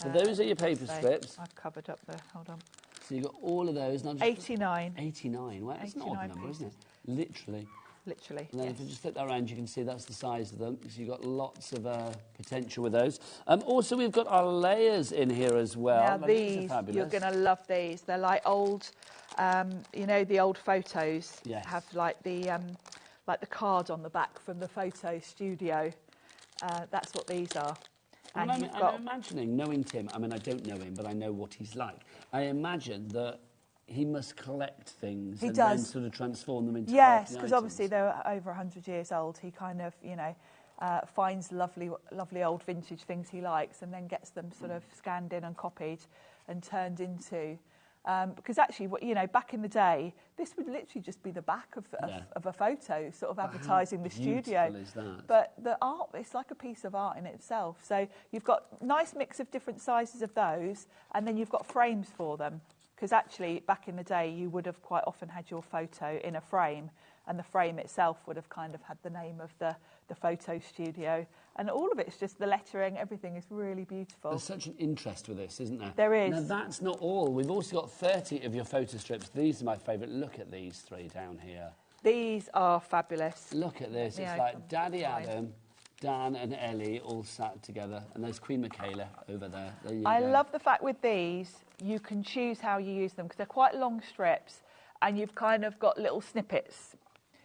So those are your paper strips. I've covered up there, hold on. So you've got all of those. Not just 89. 89, well, that's an odd number, isn't it? Literally. Literally, And then yes. if you just flip that around, you can see that's the size of them. So you've got lots of potential with those. Also, we've got our layers in here as well. Now these, you're going to love these. They're like old, you know, the old photos have like the card on the back from the photo studio. That's what these are. And I'm imagining, knowing Tim, I mean, I don't know him, but I know what he's like. I imagine that he must collect things then sort of transform them into because obviously they're over 100 years old. He kind of, you know, finds lovely old vintage things he likes and then gets them sort of scanned in and copied and turned into... because actually, you know, back in the day, this would literally just be the back of a photo, sort of advertising the studio. Is that? But the art, it's like a piece of art in itself. So you've got a nice mix of different sizes of those, and then you've got frames for them. Because actually, back in the day, you would have quite often had your photo in a frame, and the frame itself would have kind of had the name of the photo studio. And all of it's just the lettering, everything is really beautiful. There's such an interest with this, isn't there? There is. Now, that's not all. We've also got 30 of your photo strips. These are my favourite. Look at these three down here. These are fabulous. Look at this. It's like Daddy Adam, Dan and Ellie all sat together. And there's Queen Michaela over there. There you I go. love the fact with these, you can choose how you use them, because they're quite long strips, and you've kind of got little snippets.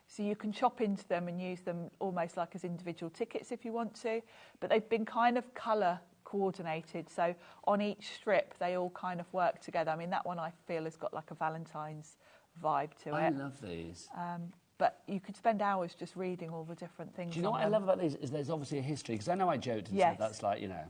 So you can chop into them and use them almost like as individual tickets if you want to. But they've been kind of colour coordinated. So on each strip, they all kind of work together. I mean, that one I feel has got like a Valentine's vibe to it. I love these. But you could spend hours just reading all the different things. Do you know what I love about these? Is there's obviously a history. Because I know I joked and said that's like, you know,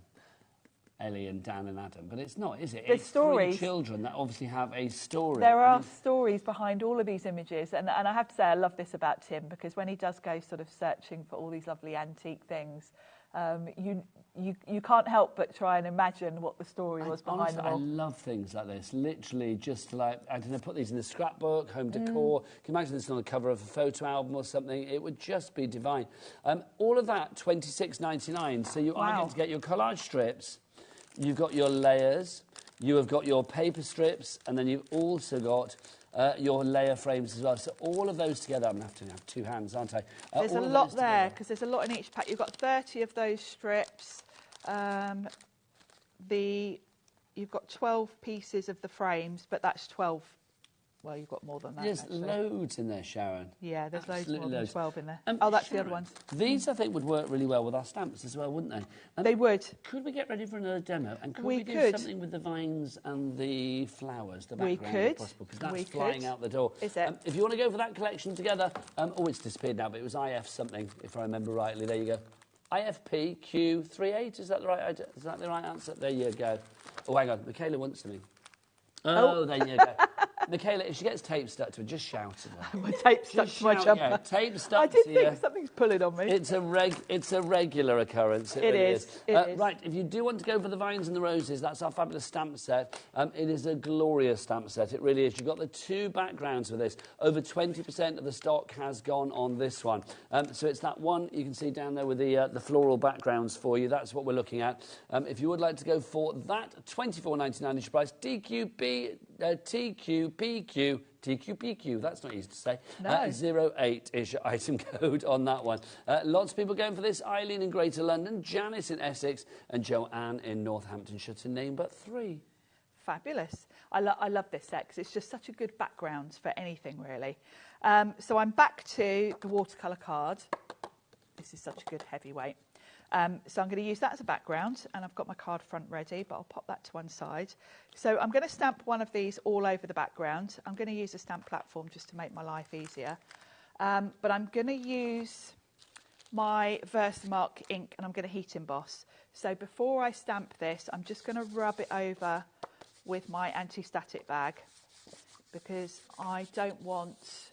Ellie and Dan and Adam, but it's not, is it? There's stories. 3 children that obviously have a story. There are stories behind all of these images, and I have to say I love this about Tim, because when he does go sort of searching for all these lovely antique things, you can't help but try and imagine what the story was behind them all. I love things like this. Literally, just like, I don't know, put these in the scrapbook, home decor. Can you imagine this on the cover of a photo album or something? It would just be divine. All of that, $26.99. So you are going to get your collage strips. You've got your layers, you have got your paper strips, and then you've also got your layer frames as well. So all of those together, I'm going to have 2 hands, aren't I? There's a lot there, because there's a lot in each pack. You've got 30 of those strips. The you've got 12 pieces of the frames, but that's 12. Well, you've got more than that. There's actually. Loads in there, Sharon. Yeah, there's Absolutely loads more than 12 in there. Oh, that's Sharon, the other ones. These, I think, would work really well with our stamps as well, wouldn't they? They would. Could we get ready for another demo? And could We we do could. something with the vines and the flowers, the We background, could. if possible? Because that's We flying could. out the door. Is it? If you want to go for that collection together, oh, it's disappeared now, but it was IF something, if I remember rightly. There you go. IFPQ38, is that the right answer? There you go. Oh, hang on, Michaela wants something. Oh, there you go. Michaela, if she gets tape stuck to her, just shout at her. My tape stuck to my jumper. Yeah, tape stuck I did to think you. something's pulling on me. It's a regular occurrence. It really is. It is. Right, if you do want to go for the vines and the roses, that's our fabulous stamp set. It is a glorious stamp set. It really is. You've got the two backgrounds for this. Over 20% of the stock has gone on this one. So it's that one you can see down there with the floral backgrounds for you. That's what we're looking at. If you would like to go for that $24.99 each price, TQPQ, that's not easy to say. No. 08 is your item code on that one. Lots of people going for this. Eileen in Greater London, Janice in Essex, and Joanne in Northamptonshire, to name but three. Fabulous. I love this set because it's just such a good background for anything, really. So I'm back to the watercolour card. This is such a good heavyweight. So I'm going to use that as a background, and I've got my card front ready, but I'll pop that to one side. So I'm going to stamp one of these all over the background. I'm going to use a stamp platform just to make my life easier. But I'm going to use my Versamark ink, and I'm going to heat emboss. So before I stamp this, I'm just going to rub it over with my anti-static bag, because I don't want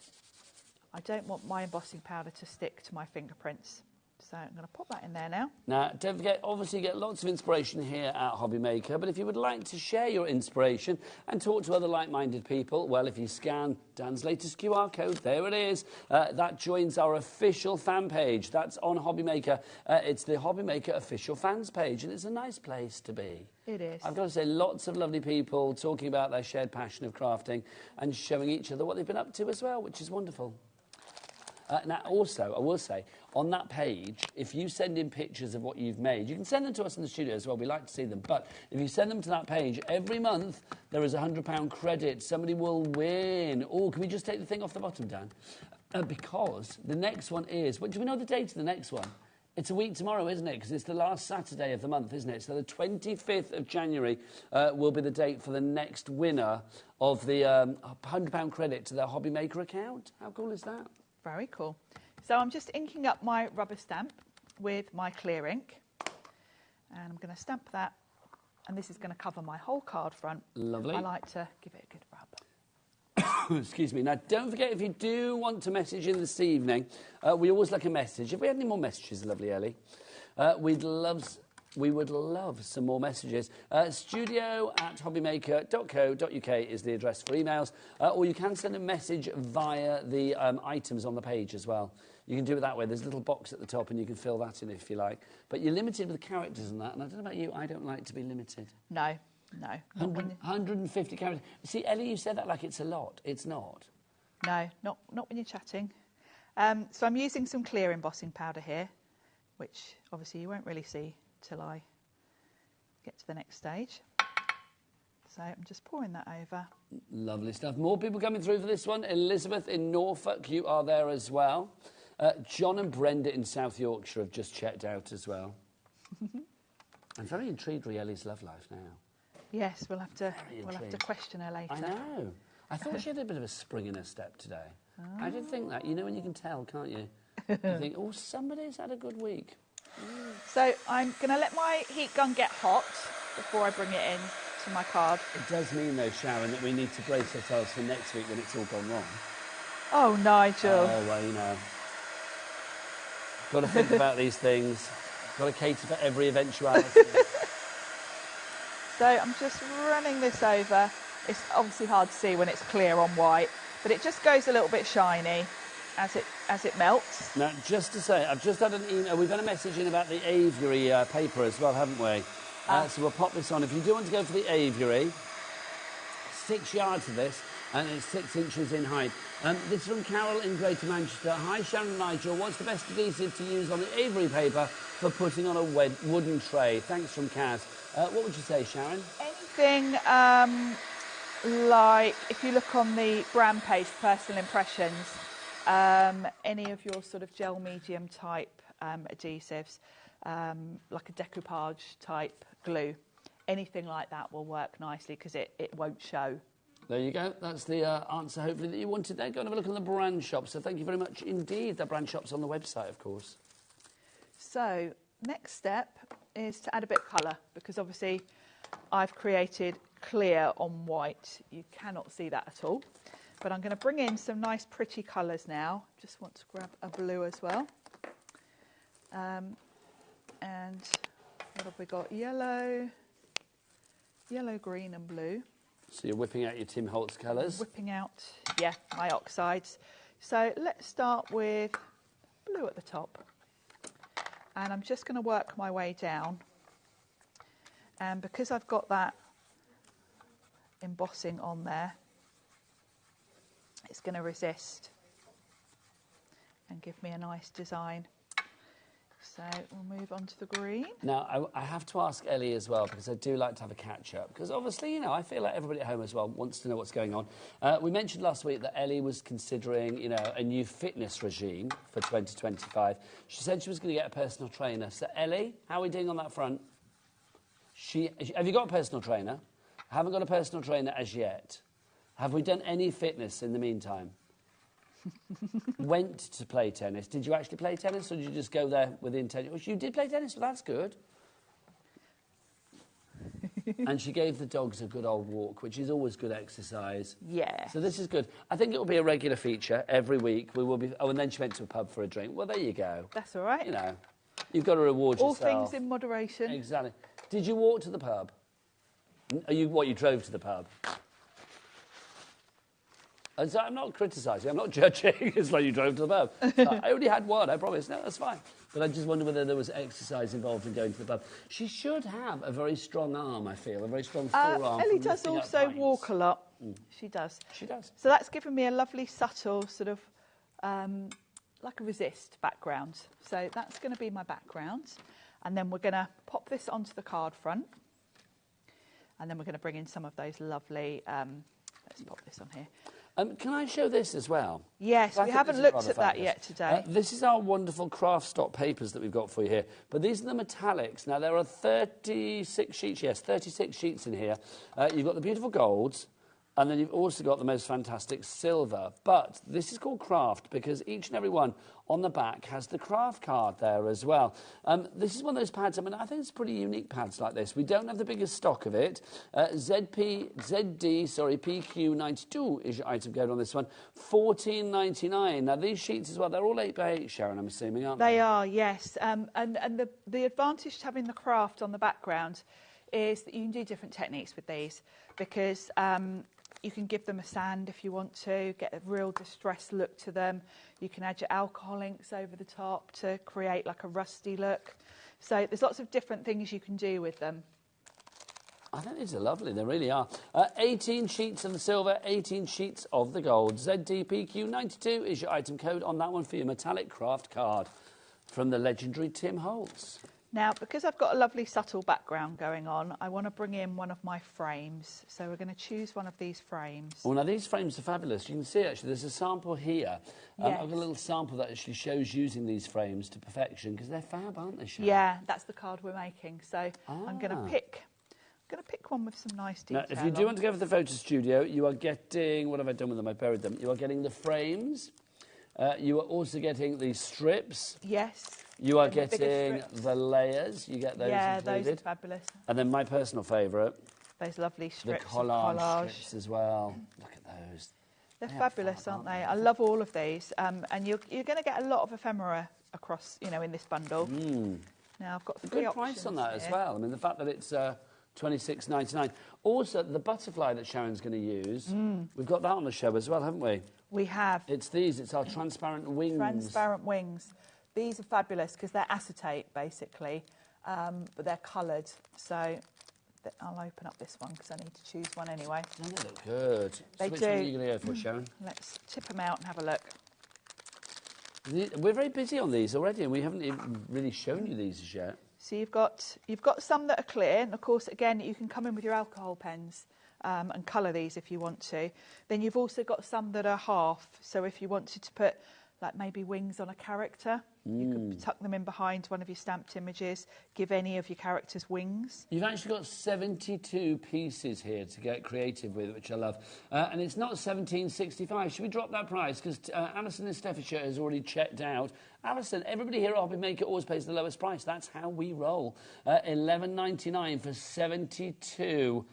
my embossing powder to stick to my fingerprints. So I'm going to pop that in there now. Now, don't forget, obviously you get lots of inspiration here at HobbyMaker, but if you would like to share your inspiration and talk to other like-minded people, well, if you scan Dan's latest QR code, there it is. That joins our official fan page. That's on HobbyMaker. It's the HobbyMaker official fans page, and it's a nice place to be. It is. I've got to say, lots of lovely people talking about their shared passion of crafting and showing each other what they've been up to as well, which is wonderful. Now, also, I will say, on that page, if you send in pictures of what you've made, you can send them to us in the studio as well. We like to see them. But if you send them to that page, every month there is a £100 credit. Somebody will win. Oh, can we just take the thing off the bottom, Dan? Because the next one is... Well, do we know the date of the next one? It's a week tomorrow, isn't it? Because it's the last Saturday of the month, isn't it? So the 25th of January will be the date for the next winner of the £100 credit to their HobbyMaker account. How cool is that? Very cool. So I'm just inking up my rubber stamp with my clear ink, and I'm going to stamp that, and this is going to cover my whole card front. Lovely. I like to give it a good rub. Excuse me. Now, don't forget, if you do want to message in this evening, we always like a message. Have we had any more messages, lovely Ellie? We would love some more messages. studio@hobbymaker.co.uk is the address for emails, or you can send a message via the items on the page as well. You can do it that way. There's a little box at the top, and you can fill that in if you like. But you're limited with characters and that, and I don't know about you, I don't like to be limited. No. 150 characters. See, Ellie, you said that like it's a lot. It's not. No, not when you're chatting. So I'm using some clear embossing powder here, which obviously you won't really see till I get to the next stage. So I'm just pouring that over. Lovely stuff. More people coming through for this one. Elizabeth in Norfolk, you are there as well. John and Brenda in South Yorkshire have just checked out as well. I'm very intrigued with Ellie's love life now. Yes, we'll have to question her later. I know. I thought she had a bit of a spring in her step today. Oh. I did think that. You know when you can tell, can't you? You think, oh, somebody's had a good week. So I'm going to let my heat gun get hot before I bring it in to my card. It does mean, though, Sharon, that we need to brace ourselves for next week when it's all gone wrong. Oh, Nigel. Oh, well, you know. Got to think about these things. Got to cater for every eventuality. So I'm just running this over. It's obviously hard to see when it's clear on white, but it just goes a little bit shiny as it melts. Now, just to say, I've just had an email. We've had a message in about the aviary paper as well, haven't we? So we'll pop this on. If you do want to go for the aviary, 6 yards of this, and it's 6 inches in height. This is from Carol in Greater Manchester. Hi, Sharon and Nigel. What's the best adhesive to use on the aviary paper for putting on a wooden tray? Thanks from Kaz. What would you say, Sharon? Any anything like, if you look on the brand page, Personal Impressions, any of your sort of gel medium type adhesives, like a decoupage type glue, anything like that will work nicely because it won't show. There you go. That's the answer, hopefully, that you wanted there. Go and have a look on the brand shop. So thank you very much indeed. The brand shop's on the website, of course. So next step is to add a bit of colour, because obviously I've created clear on white. You cannot see that at all. But I'm going to bring in some nice pretty colours now. Just want to grab a blue as well. And what have we got? Yellow, green and blue. So you're whipping out your Tim Holtz colours? Whipping out, yeah, my oxides. So let's start with blue at the top. And I'm just going to work my way down. And because I've got that embossing on there, it's going to resist and give me a nice design. So we'll move on to the green. Now, I have to ask Ellie as well, because I do like to have a catch-up, because obviously, you know, I feel like everybody at home as well wants to know what's going on. We mentioned last week that Ellie was considering, you know, a new fitness regime for 2025. She said she was going to get a personal trainer. So, Ellie, how are we doing on that front? Have you got a personal trainer? I haven't got a personal trainer as yet. Have we done any fitness in the meantime? Went to play tennis. Did you actually play tennis, or did you just go there with the intention? You did play tennis, well, that's good. And she gave the dogs a good old walk, which is always good exercise. Yeah. So this is good. I think it will be a regular feature every week. We will be. Oh, and then she went to a pub for a drink. Well, there you go. That's all right. You know, you've got to reward yourself. All things in moderation. Exactly. Did you walk to the pub? You drove to the pub? So I'm not criticising, I'm not judging. It's like you drove to the pub. I only had one, I promise. No, that's fine. But I just wonder whether there was exercise involved in going to the pub. She should have a very strong arm, I feel, a very strong forearm. Ellie does also walk a lot. She does. She does. So that's given me a lovely, subtle, sort of, like a resist background. So that's going to be my background. And then we're going to pop this onto the card front. And then we're going to bring in some of those lovely, let's pop this on here. Can I show this as well? Yes, we haven't looked at that yet today. This is our wonderful Cardstock papers that we've got for you here. But these are the metallics. Now, there are 36 sheets, yes, 36 sheets in here. You've got the beautiful golds, and then you've also got the most fantastic silver. But this is called craft because each and every one on the back has the craft card there as well. This is one of those pads, I mean, I think it's pretty unique pads like this. We don't have the biggest stock of it. PQ92 is your item code on this one. $14.99. Now, these sheets as well, they're all 8x8, Sharon, I'm assuming, aren't they? They are, yes. And the advantage to having the craft on the background is that you can do different techniques with these because you can give them a sand if you want to, get a real distressed look to them. You can add your alcohol inks over the top to create like a rusty look. So there's lots of different things you can do with them. I think these are lovely, they really are. 18 sheets of the silver, 18 sheets of the gold. ZDPQ92 is your item code on that one for your metallic craft card from the legendary Tim Holtz. Now, because I've got a lovely subtle background going on, I want to bring in one of my frames. So we're going to choose one of these frames. Oh, now these frames are fabulous. You can see, actually, there's a sample here. Yes. I've got a little sample that actually shows using these frames to perfection, because they're fab, aren't they, Sharon? Yeah, that's the card we're making. So I'm going to pick one with some nice detail. Now, if you do want to go for the photo studio, you are getting... What have I done with them? I buried them. You are getting the frames. You are also getting the strips. Yes. You are getting the layers. You get those included. Those are fabulous. And then my personal favourite. Those lovely strips. The collage strips as well. Look at those. They're fabulous, aren't they? I love all of these. And you're going to get a lot of ephemera across, you know, in this bundle. Now, I've got a good price on that as well. I mean, the fact that it's $26.99. Also, the butterfly that Sharon's going to use, we've got that on the show as well, haven't we? We have. It's these. It's our transparent wings. Transparent wings. These are fabulous because they're acetate, basically, but they're coloured. So I'll open up this one because I need to choose one anyway. They look good. They so which do. one are you going to go for, Sharon? Let's tip them out and have a look. We're very busy on these already, and we haven't even really shown you these as yet. So you've got some that are clear, and of course, again, you can come in with your alcohol pens and colour these if you want to. Then you've also got some that are half. So if you wanted to put like maybe wings on a character, you could tuck them in behind one of your stamped images, give any of your characters wings. You've actually got 72 pieces here to get creative with, which I love. And it's not $17.65. Should we drop that price? Because Alison in Staffordshire has already checked out. Alison, everybody here at HobbyMaker always pays the lowest price. That's how we roll. $11.99 for 72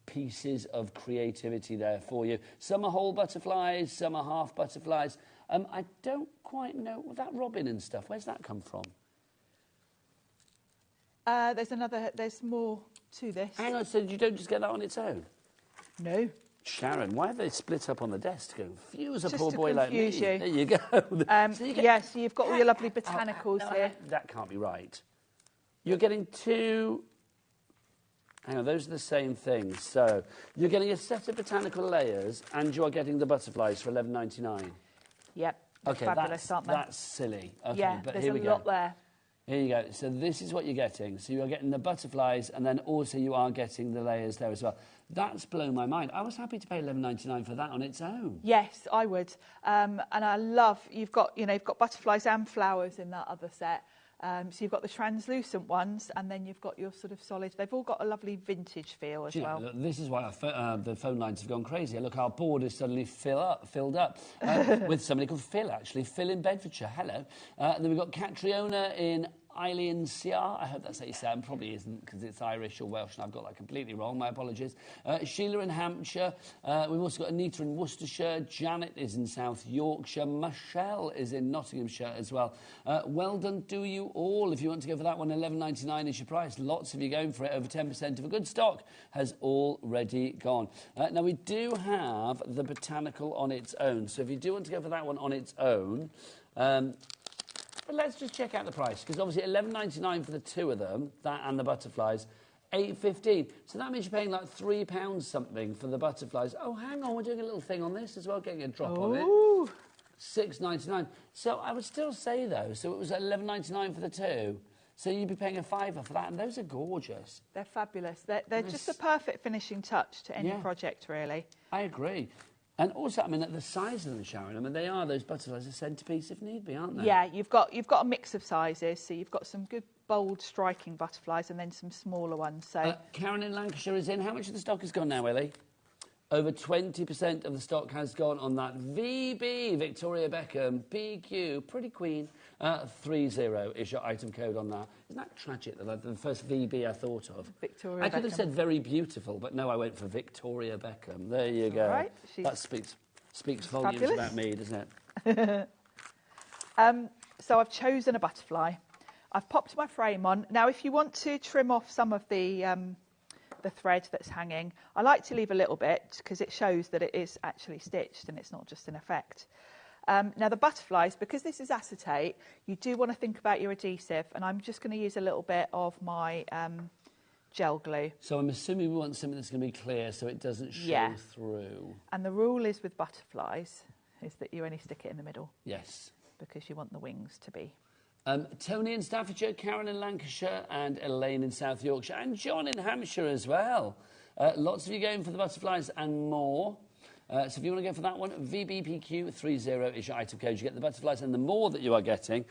pieces of creativity there for you. Some are whole butterflies, some are half butterflies. I don't quite know that robin and stuff. Where's that come from? There's more to this. Hang on, so you don't just get that on its own? No. Sharon, why have they split up on the desk to confuse a Just poor to boy like me? confuse you. There you go. So you've got all your lovely botanicals here. That can't be right. You're getting two... Hang on, those are the same things. So you're getting a set of botanical layers and you're getting the butterflies for $11.99. Yep. Okay, fabulous, aren't they? that's silly. Okay, yeah, but there's here we a go. lot there. Here you go. So this is what you're getting. So you're getting the butterflies and then also you are getting the layers there as well. That's blown my mind. I was happy to pay $11.99 for that on its own. Yes, I would. And I love, you've got butterflies and flowers in that other set. So you've got the translucent ones, and then you've got your sort of solid. They've all got a lovely vintage feel as well. Look, this is why the phone lines have gone crazy. Look, our board is suddenly filled up with somebody called Phil, actually. Phil in Bedfordshire. Hello. Then we've got Catriona in Eileen Ciar. I hope that's how you say it. Probably isn't because it's Irish or Welsh, and I've got that completely wrong. My apologies. Sheila in Hampshire. We've also got Anita in Worcestershire. Janet is in South Yorkshire. Michelle is in Nottinghamshire as well. Well done to you all. If you want to go for that one, $11.99 is your price. Lots of you going for it. Over 10% of a good stock has already gone. Now, we do have the botanical on its own. So if you do want to go for that one on its own... but let's just check out the price, because obviously $11.99 for the two of them, that and the butterflies, $8.15. So that means you're paying like £3 something for the butterflies. Oh, hang on, we're doing a little thing on this as well, getting a drop on it. $6.99. So I would still say, though, so it was $11.99 for the two. So you'd be paying a £5 for that, and those are gorgeous. They're fabulous. They're just a perfect finishing touch to any project, really. I agree. And also, I mean, at the size of them, Sharon, I mean, they are those butterflies a centrepiece if need be, aren't they? Yeah, you've got a mix of sizes. So you've got some good, bold, striking butterflies and then some smaller ones. So Karen in Lancashire is in. How much of the stock has gone now, Ellie? Over 20% of the stock has gone on that VB, Victoria Beckham, BQ, Pretty Queen, 30 is your item code on that. Isn't that tragic that the first VB I thought of? Victoria I could have Beckham. said very beautiful, but no, I went for Victoria Beckham. There you go. Right, that speaks volumes fabulous. about me, doesn't it? So I've chosen a butterfly. I've popped my frame on. Now, if you want to trim off some of the thread that's hanging, I like to leave a little bit because it shows that it is actually stitched and it's not just an effect. Now the butterflies, because this is acetate, you do want to think about your adhesive, and I'm just going to use a little bit of my gel glue. So I'm assuming we want something that's going to be clear so it doesn't show through. And the rule is with butterflies is that you only stick it in the middle. Yes. Because you want the wings to be. Tony in Staffordshire, Karen in Lancashire, and Elaine in South Yorkshire, and John in Hampshire as well. Lots of you going for the butterflies and more. So if you want to go for that one, VBPQ30 is your item code. You get the butterflies, and the more that you are getting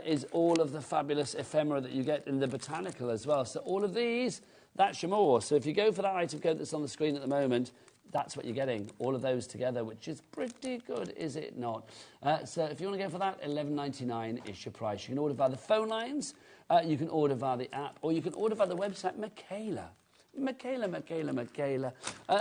is all of the fabulous ephemera that you get in the botanical as well. So all of these, that's your more. So if you go for that item code that's on the screen at the moment, that's what you're getting, all of those together, which is pretty good, is it not? So if you want to go for that, $11.99 is your price. You can order via the phone lines, you can order via the app, or you can order via the website, Michaela. Michaela.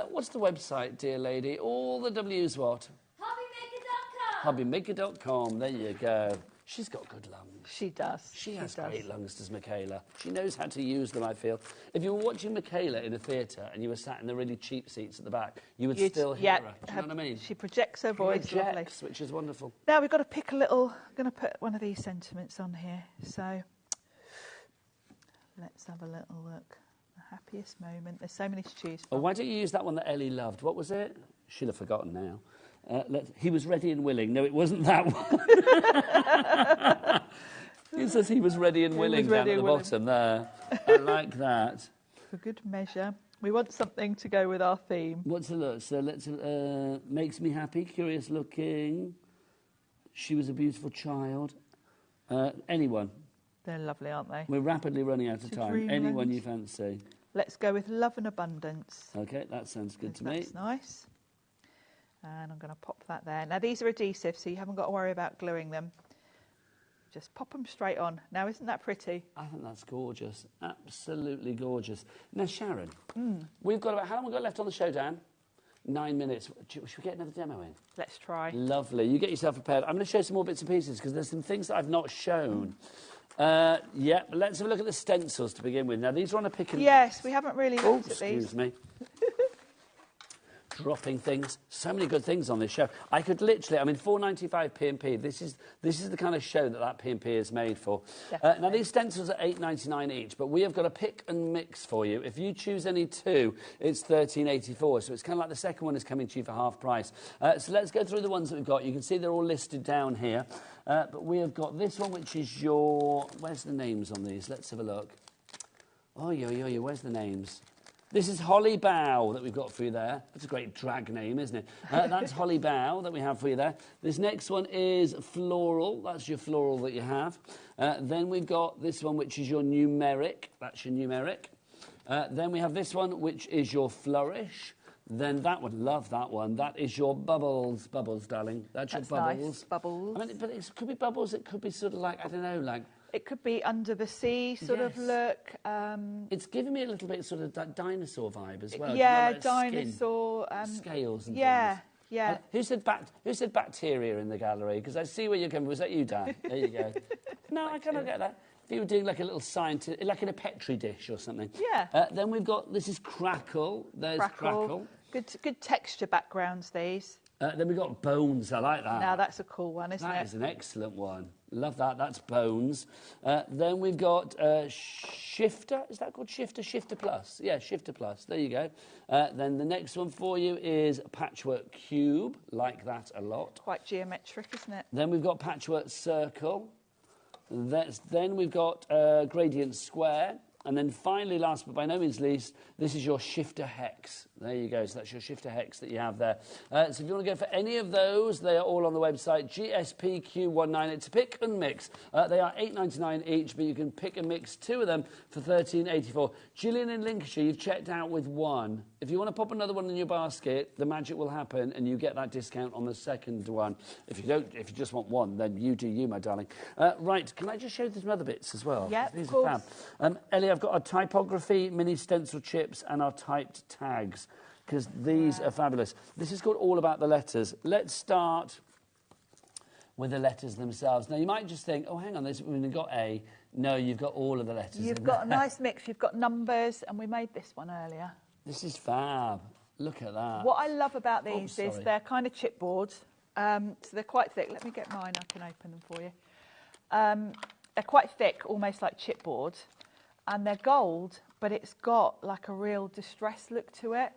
What's the website, dear lady? All the W's what? HobbyMaker.com. HobbyMaker.com, there you go. She's got good lungs. She does. She has great lungs, does Michaela. She knows how to use them, I feel. If you were watching Michaela in a theatre and you were sat in the really cheap seats at the back, you'd still hear her. Do you know what I mean? She projects her voice. Projects, which is wonderful. Now we've got to pick a little... I'm going to put one of these sentiments on here. So let's have a little look. The happiest moment. There's so many to choose from. Oh, why don't you use that one that Ellie loved? What was it? She'll have forgotten now. He was ready and willing. No, it wasn't that one. says he was ready and willing down at the bottom there. I like that. For good measure. We want something to go with our theme. What's the look? So let's... makes me happy, curious looking. She was a beautiful child. Anyone. They're lovely, aren't they? We're rapidly running out of time. Anyone you fancy. Let's go with Love and Abundance. OK, that sounds good to me. That's nice. And I'm going to pop that there. Now, these are adhesive, so you haven't got to worry about gluing them. Just pop them straight on. Now, isn't that pretty? I think that's gorgeous. Absolutely gorgeous. Now, Sharon, we've got about... How long have we got left on the show, Dan? 9 minutes. Should we get another demo in? Let's try. Lovely. You get yourself prepared. I'm going to show some more bits and pieces because there's some things that I've not shown. Yeah, let's have a look at the stencils to begin with. Now, these are on a pick and... Yes, we haven't really looked at these. Excuse me. Dropping things. So many good things on this show. I could literally... I mean, £4.95 P&P. This is the kind of show that P&P is made for. Now, these stencils are £8.99 each, but we have got a pick and mix for you. If you choose any two, it's £13.84. So it's kind of like the second one is coming to you for half price. So let's go through the ones that we've got. You can see they're all listed down here. But we have got this one, which is your... Where's the names on these? Let's have a look. Oh, where's the names? This is Holly Bow that we've got for you there. That's a great drag name, isn't it? That's Holly Bow that we have for you there. This next one is Floral. That's your floral that you have. Then we've got this one, which is your numeric. That's your numeric. Then we have this one, which is your flourish. Then that one, love that one. That is your bubbles. Bubbles, darling. That's your bubbles. Nice. Bubbles. I mean, but it could be bubbles. It could be sort of like, I don't know, like... It could be under the sea sort of look. It's giving me a little bit sort of that dinosaur vibe as well. Yeah, like dinosaur. Scales and yeah, things. Yeah. Who said bacteria in the gallery? Because I see where you're coming. Was that you, Dan? There you go. No, I cannot get that. If you were doing like a little scientist, like in a Petri dish or something. Yeah. Then we've got, this is Crackle. There's Crackle. Good texture backgrounds, these. Then we've got Bones. I like that. Now, that's a cool one, isn't it? That is an excellent one. Love that. That's Bones. Then we've got Shifter. Is that called Shifter? Shifter Plus. Yeah, Shifter Plus. There you go. Then the next one for you is Patchwork Cube. Like that a lot. Quite geometric, isn't it? Then we've got Patchwork Circle. Then we've got Gradient Square. And then finally, last but by no means least, this is your Shifter Hex. There you go. So that's your Shifter Hex that you have there. So if you want to go for any of those, they are all on the website, GSPQ19. It's a pick and mix. They are £8.99 each, but you can pick and mix two of them for £13.84. Gillian in Lincolnshire, you've checked out with one. If you want to pop another one in your basket, the magic will happen and you get that discount on the second one. If you just want one, then you do you, my darling. Right, can I just show you some other bits as well? Yeah, these of course. are fab. Ellie, I've got our typography mini stencil chips and our typed tags because these are fabulous. This is called All About the Letters. Let's start with the letters themselves. Now, you might just think, oh, hang on, we've got A. No, you've got all of the letters. You've got a nice mix. You've got numbers, and we made this one earlier. This is fab. Look at that. What I love about these is they're kind of chipboard, so they're quite thick. Let me get mine. I can open them for you. They're quite thick, almost like chipboard. And they're gold, but it's got like a real distress look to it,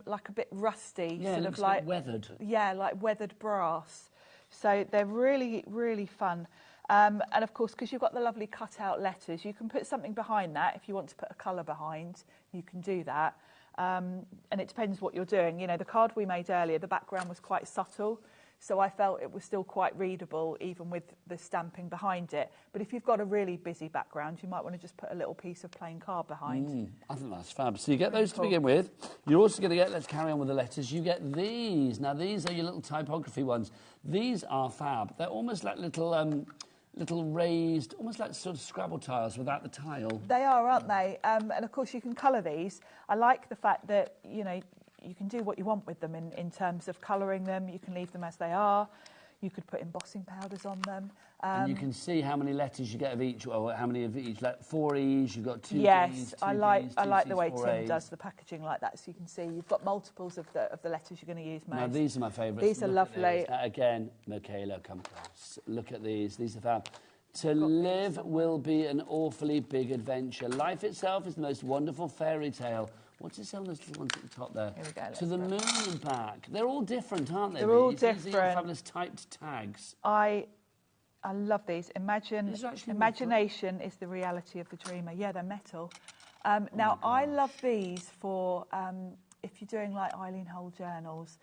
like a bit rusty, yeah, sort it of looks like weathered. Yeah, like weathered brass. So they're really, really fun. And of course, because you've got the lovely cut-out letters, you can put something behind that. If you want to put a colour behind, you can do that. And it depends what you're doing. You know, the card we made earlier, the background was quite subtle. So I felt it was still quite readable, even with the stamping behind it. But if you've got a really busy background, you might want to just put a little piece of plain card behind. I think that's fab. So you get those to begin with. You're also going to get, let's carry on with the letters, you get these. Now, these are your little typography ones. These are fab. They're almost like little raised, almost like sort of Scrabble tiles without the tile. They are, aren't they? And, of course, you can colour these. I like the fact that, you know, you can do what you want with them in terms of colouring them. You can leave them as they are. You could put embossing powders on them. And you can see how many letters you get of each, or how many of each, like 4 E's, you've got 2 D's, yes, 2 I like D's, the way Tim does the packaging like that, so you can see you've got multiples of the letters you're going to use most. Now, these are my favourites. These are lovely. Again, Michaela, come close. Look at these. These are fab. To live will be an awfully big adventure. Life itself is the most wonderful fairy tale. What's it say on those little ones at the top there? Here we go. To the moon and back. They're all different, aren't they? They're all These are different. your fabulous typed tags. I I love these. Imagination is the reality of the dreamer. Yeah, they're metal. Now, I love these for if you're doing like Eileen Hull journals,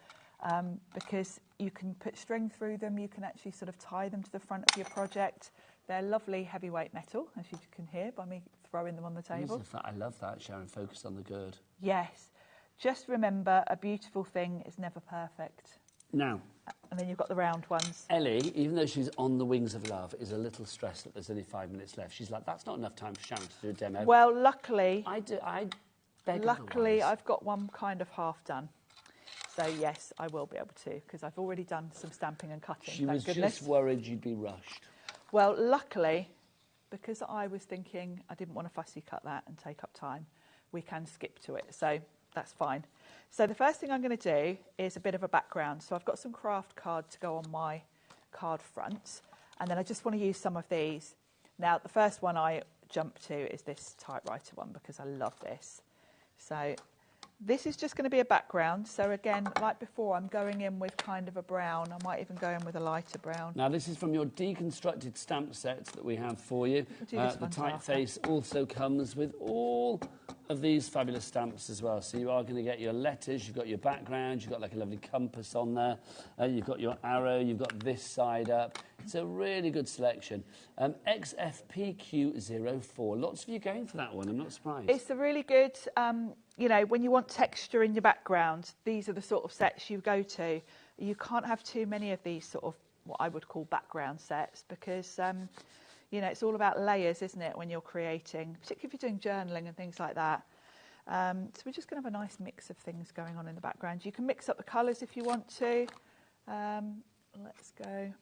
because you can put string through them. You can actually sort of tie them to the front of your project. They're lovely heavyweight metal, as you can hear by me throwing them on the table. I love that, Sharon. Focus on the good. Yes. Just remember, a beautiful thing is never perfect. Now. And then you've got the round ones. Ellie, even though she's on the wings of love, is a little stressed that there's only 5 minutes left. She's like, that's not enough time for Sharon to do a demo. Well, luckily... Luckily, I've got one kind of half done. So, yes, I will be able to, because I've already done some stamping and cutting, She was just worried you'd be rushed. Well, luckily, because I was thinking I didn't want to fussy cut that and take up time, we can skip to it. So that's fine. So the first thing I'm going to do is a bit of a background. So I've got some craft card to go on my card front. And then I just want to use some of these. Now, the first one I jump to is this typewriter one because I love this. So this is just going to be a background. So again, like before, I'm going in with kind of a brown. I might even go in with a lighter brown. Now, this is from your Deconstructed Stamp Set that we have for you. The typeface also comes with all of these fabulous stamps as well. So you are going to get your letters, you've got your background, you've got like a lovely compass on there, you've got your arrow, you've got this side up. It's a really good selection. XFPQ04. Lots of you going for that one, I'm not surprised. It's a really good, you know, when you want texture in your background, these are the sort of sets you go to. You can't have too many of these sort of what I would call background sets because, you know, it's all about layers, isn't it, when you're creating, particularly if you're doing journaling and things like that. So we're just going to have a nice mix of things going on in the background. You can mix up the colours if you want to. Let's go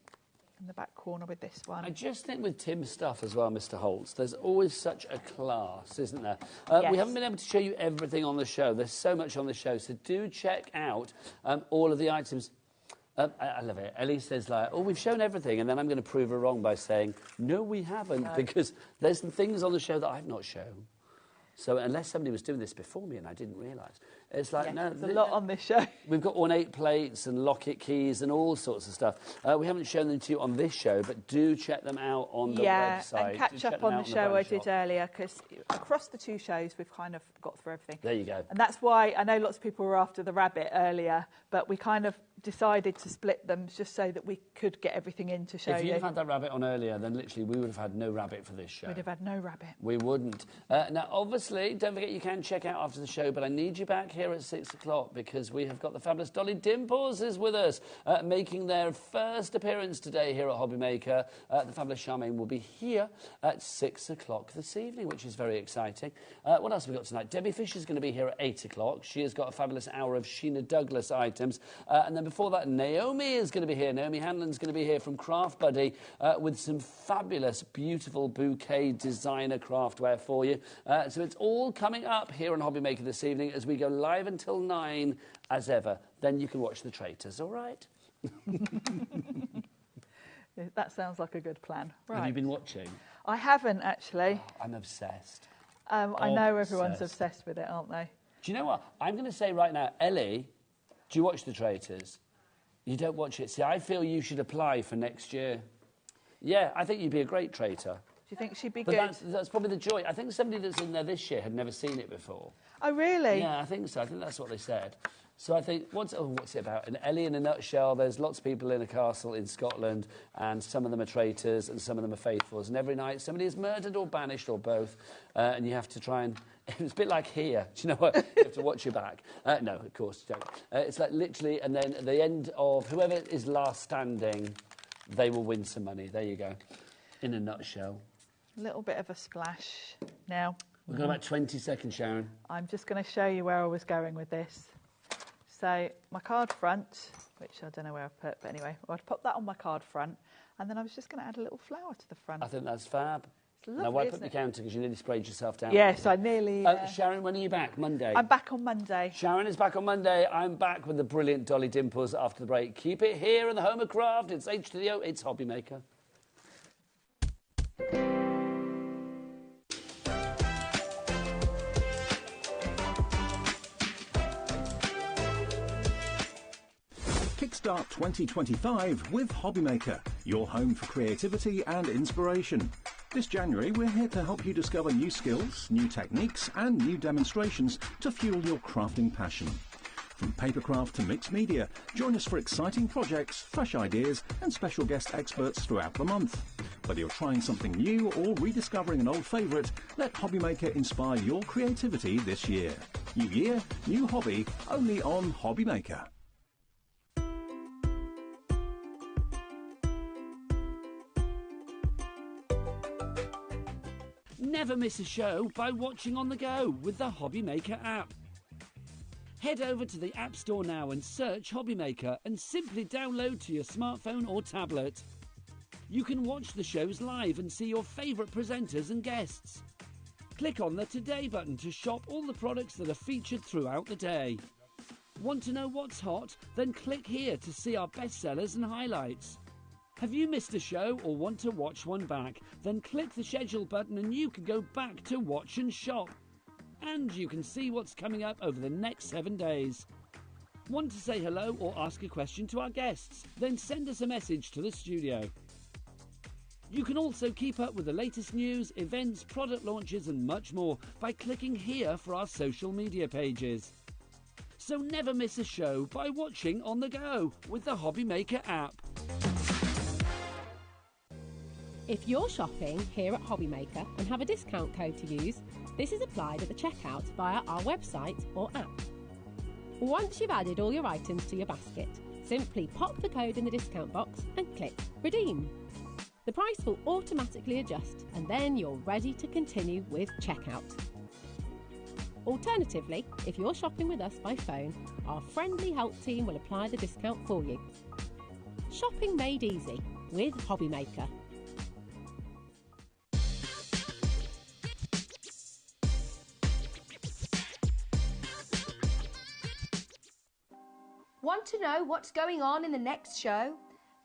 in the back corner with this one. I just think with Tim's stuff as well, Mr. Holtz, there's always such a class, isn't there? Yes. We haven't been able to show you everything on the show. There's so much on the show, so do check out all of the items. I love it. Ellie says, like, oh, we've shown everything, and then I'm going to prove her wrong by saying, no, we haven't, because there's some things on the show that I've not shown. So unless somebody was doing this before me and I didn't realise, it's like, no. There's a lot on this show. We've got ornate plates and locket keys and all sorts of stuff. We haven't shown them to you on this show, but do check them out on the website. And catch up on the show I did earlier, because across the two shows, we've kind of got through everything. There you go. And that's why I know lots of people were after the rabbit earlier, but we kind of decided to split them just so that we could get everything in to show you. If you'd have had that rabbit on earlier, then literally we would have had no rabbit for this show. We'd have had no rabbit. We wouldn't. Now, obviously, don't forget you can check out after the show, but I need you back here at 6 o'clock because we have got the fabulous Dolly Dimples is with us, making their first appearance today here at HobbyMaker. The fabulous Charmaine will be here at 6 o'clock this evening, which is very exciting. What else have we got tonight? Debbie Fisher's going to be here at 8 o'clock. She has got a fabulous hour of Sheena Douglas items. And then before that, Naomi is going to be here. Naomi Hanlon's going to be here from Craft Buddy with some fabulous, beautiful bouquet designer craftware for you. So it's all coming up here on HobbyMaker this evening as we go live until 9 as ever. Then you can watch The Traitors, all right? That sounds like a good plan. Right. Have you been watching? I haven't, actually. Oh, I'm obsessed. I know everyone's obsessed with it, aren't they? Do you know what? I'm going to say right now, Ellie, do you watch The Traitors? You don't watch it. See, I feel you should apply for next year. Yeah, I think you'd be a great traitor. Do you think she'd be but good? That's probably the joy. I think somebody that's in there this year had never seen it before. Oh, really? Yeah, I think so. I think that's what they said. So I think, what's it about? And Ellie, in a nutshell, there's lots of people in a castle in Scotland, and some of them are traitors and some of them are faithfuls. And every night somebody is murdered or banished or both, and you have to try and... It's a bit like here. Do you know what? You have to watch your back. No, of course you don't. It's like literally, and then at the end of whoever is last standing, they will win some money. There you go. In a nutshell. A little bit of a splash now. We've got about 20 seconds, Sharon. I'm just going to show you where I was going with this. So my card front, which I don't know where I've put, but anyway, I'd put that on my card front, and then I was just going to add a little flower to the front. I think that's fab. Lovely, now, why put the counter? Because you nearly sprayed yourself down. Yes, I nearly... Sharon, when are you back? Monday? I'm back on Monday. Sharon is back on Monday. I'm back with the brilliant Dolly Dimples after the break. Keep it here in the home of craft. It's H to the O. It's HobbyMaker. Kickstart 2025 with HobbyMaker, your home for creativity and inspiration. This January, we're here to help you discover new skills, new techniques and new demonstrations to fuel your crafting passion. From papercraft to mixed media, join us for exciting projects, fresh ideas and special guest experts throughout the month. Whether you're trying something new or rediscovering an old favourite, let HobbyMaker inspire your creativity this year. New year, new hobby, only on HobbyMaker. Never miss a show by watching on the go with the HobbyMaker app. Head over to the App Store now and search HobbyMaker and simply download to your smartphone or tablet. You can watch the shows live and see your favourite presenters and guests. Click on the Today button to shop all the products that are featured throughout the day. Want to know what's hot? Then click here to see our bestsellers and highlights. Have you missed a show or want to watch one back? Then click the schedule button and you can go back to watch and shop. And you can see what's coming up over the next 7 days. Want to say hello or ask a question to our guests? Then send us a message to the studio. You can also keep up with the latest news, events, product launches and much more by clicking here for our social media pages. So never miss a show by watching on the go with the HobbyMaker app. If you're shopping here at HobbyMaker and have a discount code to use, this is applied at the checkout via our website or app. Once you've added all your items to your basket, simply pop the code in the discount box and click Redeem. The price will automatically adjust and then you're ready to continue with checkout. Alternatively, if you're shopping with us by phone, our friendly help team will apply the discount for you. Shopping made easy with HobbyMaker. Want to know what's going on in the next show?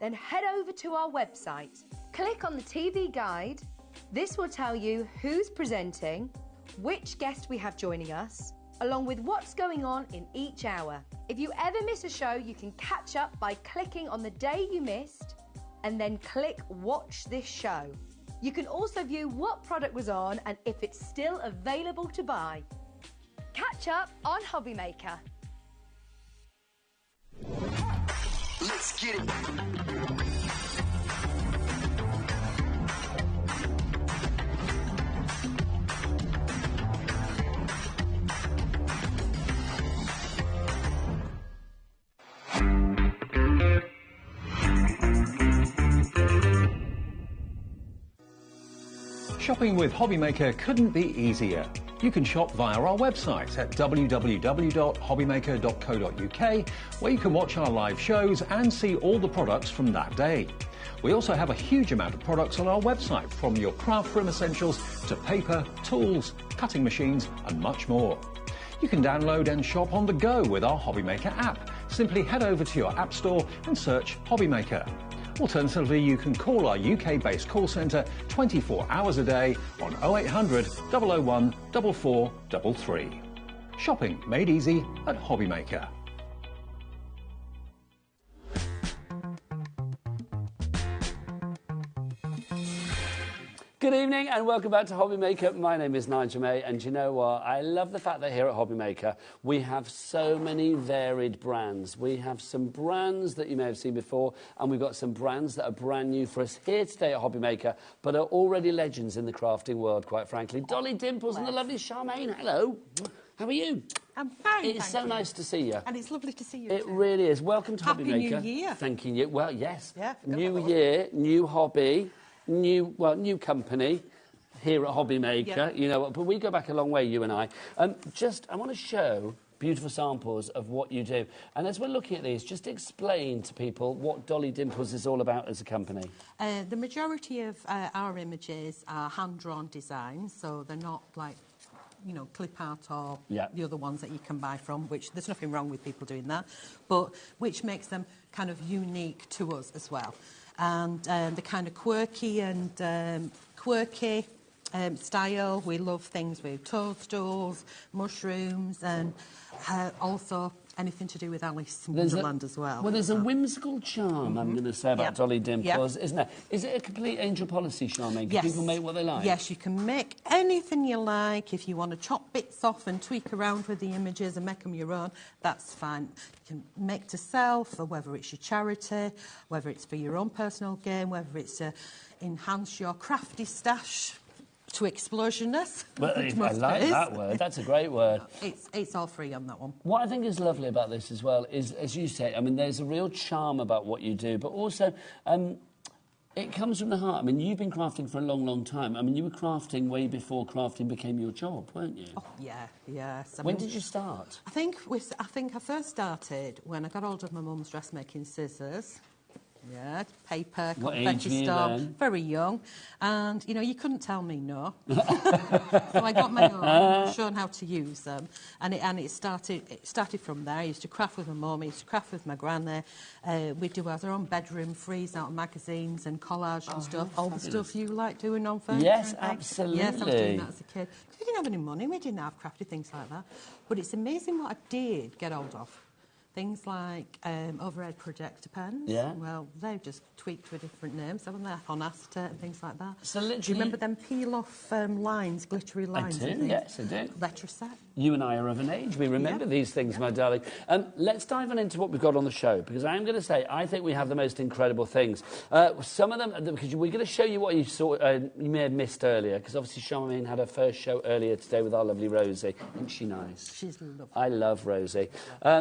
Then head over to our website. Click on the TV guide. This will tell you who's presenting, which guest we have joining us, along with what's going on in each hour. If you ever miss a show, you can catch up by clicking on the day you missed and then click Watch This Show. You can also view what product was on and if it's still available to buy. Catch up on HobbyMaker. Let's get it. Shopping with HobbyMaker couldn't be easier. You can shop via our website at www.hobbymaker.co.uk, where you can watch our live shows and see all the products from that day. We also have a huge amount of products on our website, from your craft room essentials to paper, tools, cutting machines and much more. You can download and shop on the go with our HobbyMaker app. Simply head over to your app store and search HobbyMaker. Alternatively, you can call our UK-based call centre 24 hours a day on 0800 001 4433. Shopping made easy at HobbyMaker. Good evening and welcome back to HobbyMaker. My name is Nigel May, and you know what? I love the fact that here at HobbyMaker we have so many varied brands. We have some brands that you may have seen before, and we've got some brands that are brand new for us here today at HobbyMaker, but are already legends in the crafting world, quite frankly. Dolly, Dimples and the lovely Charmaine. Hello. How are you? I'm fine, It's so nice to see you. And it's lovely to see you It too. really is. Welcome to Happy HobbyMaker. New Year. Thanking you. Well, yes. Yeah, new year, new hobby, new company here at HobbyMaker. Yeah. You know, but we go back a long way, you and I. I want to show beautiful samples of what you do. And as we're looking at these, just explain to people what Dolly Dimples is all about as a company. The majority of our images are hand-drawn designs, so they're not like, you know, clip art or the other ones that you can buy from, which there's nothing wrong with people doing that, but which makes them kind of unique to us as well. And the kind of quirky style. We love things with toadstools, mushrooms, and also anything to do with Alice in Wonderland as well. Well, there's a whimsical charm, I'm going to say, about Dolly Dimples, isn't there? Is it a complete angel policy, Charmaine? Can people make what they like? Yes, you can make anything you like. If you want to chop bits off and tweak around with the images and make them your own, that's fine. You can make to sell, for whether it's your charity, whether it's for your own personal gain, whether it's to enhance your crafty stash to explosionness. Well, I like that word. That's a great word. It's all free on that one. What I think is lovely about this as well is, as you say, I mean, there's a real charm about what you do, but also it comes from the heart. I mean, you've been crafting for a long, long time. I mean, you were crafting way before crafting became your job, weren't you? Oh, yeah, yes. When did you start? I think I first started when I got hold of my mum's dressmaking scissors. Yeah, paper, confetti stuff, very young. And, you know, you couldn't tell me no. So I got my own, and shown how to use them. And it started from there. I used to craft with my mum, I used to craft with my granny. We'd do our own bedroom freeze out of magazines and collage and stuff. All the stuff you like doing on furniture. Yes, absolutely. Yes, I was doing that as a kid. We didn't have any money, we didn't have crafty things like that. But it's amazing what I did get hold of. Things like overhead projector pens. Yeah. Well, they've just tweaked with different names, haven't they? On acetate and things like that. So literally, do you remember them peel-off lines, glittery lines? I do, yes, I do. Letter set. You and I are of an age. We remember these things, my darling. Let's dive on into what we've got on the show, because I am going to say, I think we have the most incredible things. Some of them, because we're going to show you what you saw, you may have missed earlier, because obviously Charmaine had her first show earlier today with our lovely Rosie. Isn't she nice? She's lovely. I love Rosie.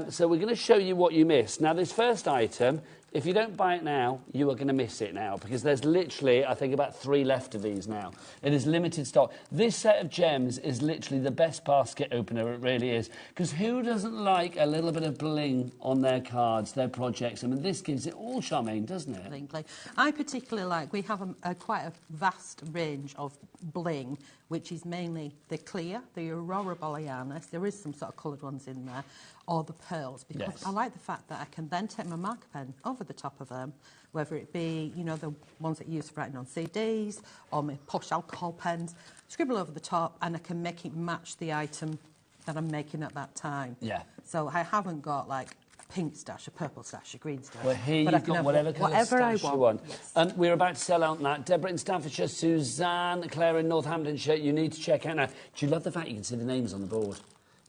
So we're going to show you what you missed. Now, this first item, if you don't buy it now, you are going to miss it now, because there's literally, I think, about 3 left of these now. It is limited stock. This set of gems is literally the best basket opener, it really is, because who doesn't like a little bit of bling on their cards, their projects? I mean, this gives it all, Charmaine, doesn't it? I particularly like, we have quite a vast range of bling, which is mainly the clear, the Aurora Borealis. There is some sort of coloured ones in there, or the pearls, because I like the fact that I can then take my marker pen over the top of them, whether it be, you know, the ones that you use for writing on CDs, or my posh alcohol pens, scribble over the top, and I can make it match the item that I'm making at that time. Yeah. So I haven't got, like, pink stash, a purple stash, a green stash. Well, here you've got whatever colour stash you want. Yes. We're about to sell out that. Deborah in Staffordshire, Suzanne, Claire in Northamptonshire, you need to check out now. Do you love the fact you can see the names on the board?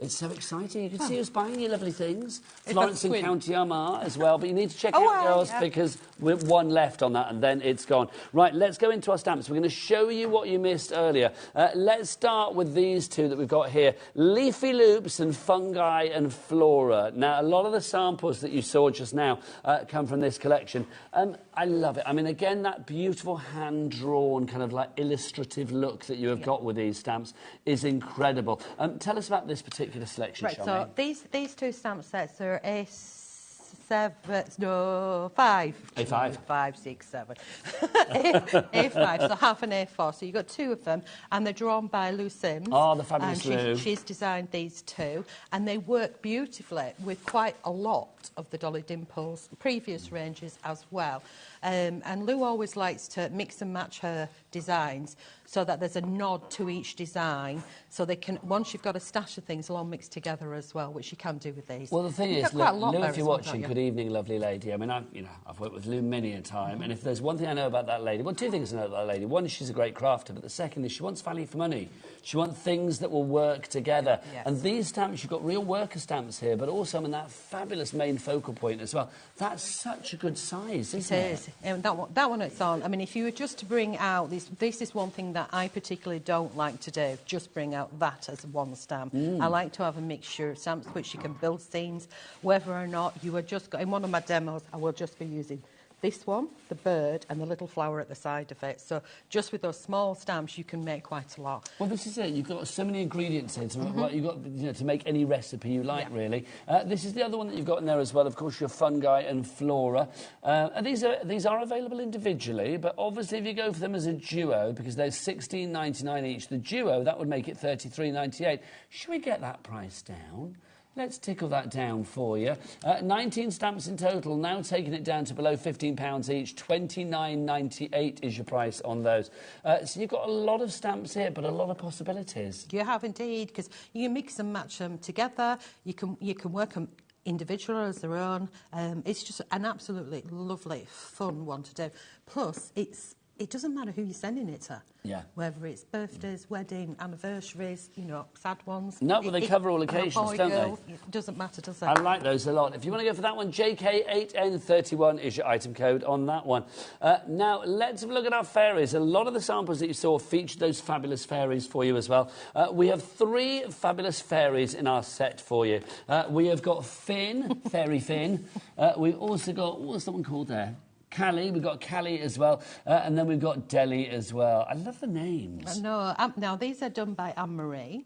It's so exciting. You can see us buying your lovely things. Florence in County Armagh as well, but you need to check out yours because we're 1 left on that and then it's gone. Right, let's go into our stamps. We're going to show you what you missed earlier. Let's start with these 2 that we've got here. Leafy Loops and Fungi and Flora. Now, a lot of the samples that you saw just now come from this collection. I love it. I mean, again, that beautiful hand-drawn kind of like illustrative look that you have got with these stamps is incredible. Tell us about this particular selection, right, Charmaine. So these 2 stamp sets are A5. A5. 5, 6, 7. A5, so half an A4. So you've got 2 of them, and they're drawn by Lou Sims. Oh, the fabulous Lou. She's designed these 2, and they work beautifully with quite a lot of the Dolly Dimples previous ranges as well. And Lou always likes to mix and match her designs so that there's a nod to each design, so they can, once you've got a stash of things, they'll all mix together as well, which you can do with these. Well, the thing is, Lou, if you're watching, good evening, lovely lady. I mean, I've worked with Lou many a time, and if there's one thing I know about that lady, well, 2 things I know about that lady. One is she's a great crafter, but the second is she wants value for money. She wants things that will work together. Yes. And these stamps, you've got real worker stamps here, but also in that fabulous main focal point as well. That's such a good size, isn't it? It is. And that one it's on. I mean, if you were just to bring out this is one thing that I particularly don't like to do, just bring out that as one stamp. I like to have a mixture of stamps which you can build scenes, whether or not you are just, in one of my demos, I will just be using this one, the bird, and the little flower at the side of it. So just with those small stamps, you can make quite a lot. Well, this is it. You've got so many ingredients here. You've got to make any recipe you like, really. This is the other one that you've got in there as well. Of course, your Fungi and Flora. And these are available individually, but obviously if you go for them as a duo, because they're $16.99 each, the duo, that would make it $33.98. Should we get that price down? Let's tickle that down for you. 19 stamps in total, now taking it down to below £15 each. $29.98 is your price on those. So you've got a lot of stamps here, but a lot of possibilities. You have indeed, because you mix and match them together. You can work them individual as their own. It's just an absolutely lovely, fun one to do. Plus, it doesn't matter who you're sending it to. Yeah. Whether it's birthdays, wedding, anniversaries, you know, sad ones. No, but they cover all occasions, don't they? It doesn't matter, does it? I like those a lot. If you want to go for that one, JK8N31 is your item code on that one. Now, let's have a look at our fairies. A lot of the samples that you saw featured those fabulous fairies for you as well. We have 3 fabulous fairies in our set for you. We have got Finn, Fairy Finn. We've also got, what was that one called there? Callie, we've got Callie as well, and then we've got Dolly as well. I love the names. No, now these are done by Anne-Marie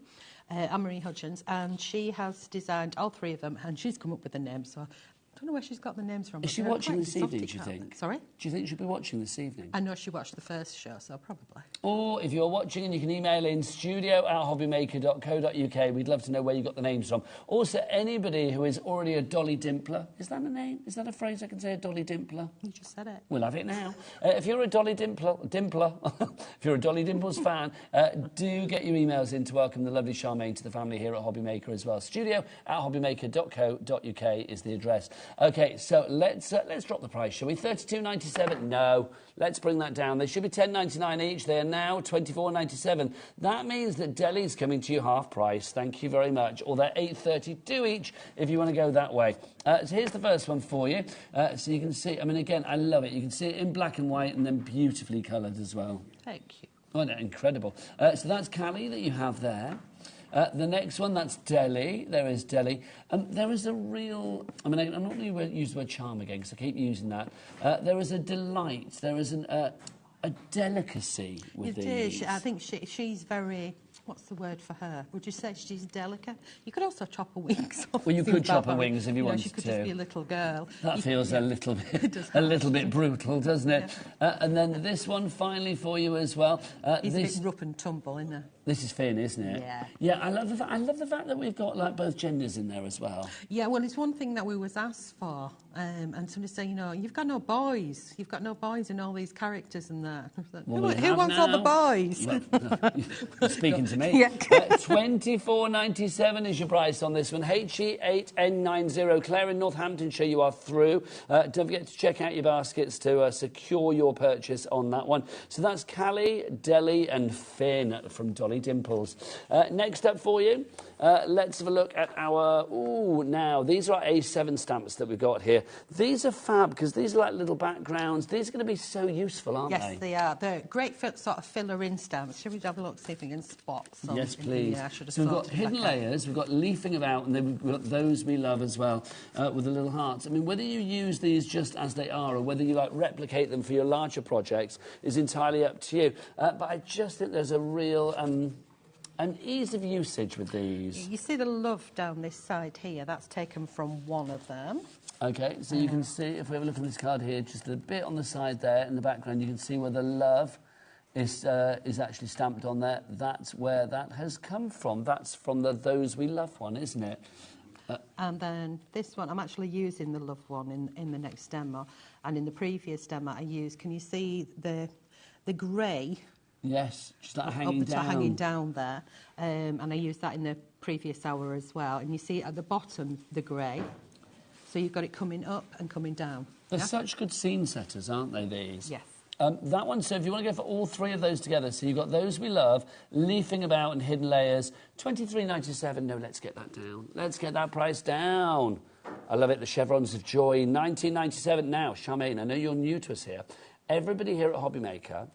Hutchins, and she has designed all 3 of them, and she's come up with the names, so I don't know where she's got the names from. Is she watching this evening, do you think? Sorry? Do you think she'll be watching this evening? I know she watched the first show, so probably. Or if you're watching, and you can email in studio@hobbymaker.co.uk. We'd love to know where you got the names from. Also, anybody who is already a Dolly Dimpler, is that a name? Is that a phrase I can say, a Dolly Dimpler? You just said it. We'll have it now. If you're a Dolly Dimpler, if you're a Dolly Dimples fan, do get your emails in to welcome the lovely Charmaine to the family here at HobbyMaker as well. studio@hobbymaker.co.uk is the address. OK, so let's drop the price, shall we? $32.97? No. Let's bring that down. They should be $10.99 each. They are now $24.97. That means that Deli's coming to you half price. Thank you very much. Or they're $8.32 each if you want to go that way. So here's the first one for you. So you can see, I mean, again, I love it. You can see it in black and white and then beautifully coloured as well. Thank you. Oh, no, incredible. So that's Callie that you have there. The next one, that's Dolly. There is Dolly. There is a real... I mean, I'm not going to use the word charm again because I keep using that. There is a delight. There is a delicacy with these. I think she's very... What's the word for her? Would you say she's delicate? You could also chop her wings off. Well, you could chop her wings if you wanted to. She could just be a little girl. That feels a little bit brutal, doesn't it? Yeah. And then this one finally for you as well. It's a bit rough and tumble, isn't it? This is Finn, isn't it? Yeah. Yeah, I love the fact that we've got like both genders in there as well. Yeah, well, it's one thing that we was asked for, and somebody said, you know, you've got no boys. You've got no boys in all these characters and that. Well, who wants all the boys? Well, you're speaking to me. Yeah. $24.97 is your price on this one. HE8N90. Claire in Northamptonshire, you are through. Don't forget to check out your baskets to secure your purchase on that one. So that's Callie, Dolly and Finn from Dolly Dimples. Next up for you, let's have a look at our... Ooh, now, these are our A7 stamps that we've got here. These are fab because these are like little backgrounds. These are going to be so useful, aren't they? Yes, they are. They're great for sort of filler-in stamps. Shall we have a look, see if we can spot some? Yes, please. So we've got hidden like layers, we've got leafing about, and then we've got those we love as well, with the little hearts. I mean, whether you use these just as they are or whether you like replicate them for your larger projects is entirely up to you. But I just think there's a real... an ease of usage with these. You see the love down this side here, that's taken from one of them. OK, so you can see, if we have a look at this card here, just a bit on the side there in the background, you can see where the love is actually stamped on there. That's where that has come from. That's from the Those We Love one, isn't it? And then this one, I'm actually using the love one in the next demo. And in the previous demo I used, can you see the grey? Yes, just like hanging down. Hanging down there. And I used that in the previous hour as well. And you see at the bottom, the grey. So you've got it coming up and coming down. They're such good scene setters, aren't they, these? Yes. That one, so if you want to go for all 3 of those together, so you've got Those We Love, Leafing About and Hidden Layers, $23.97. No, let's get that down. Let's get that price down. I love it, the chevrons of joy, $19.97. Now, Charmaine, I know you're new to us here. Everybody here at HobbyMaker,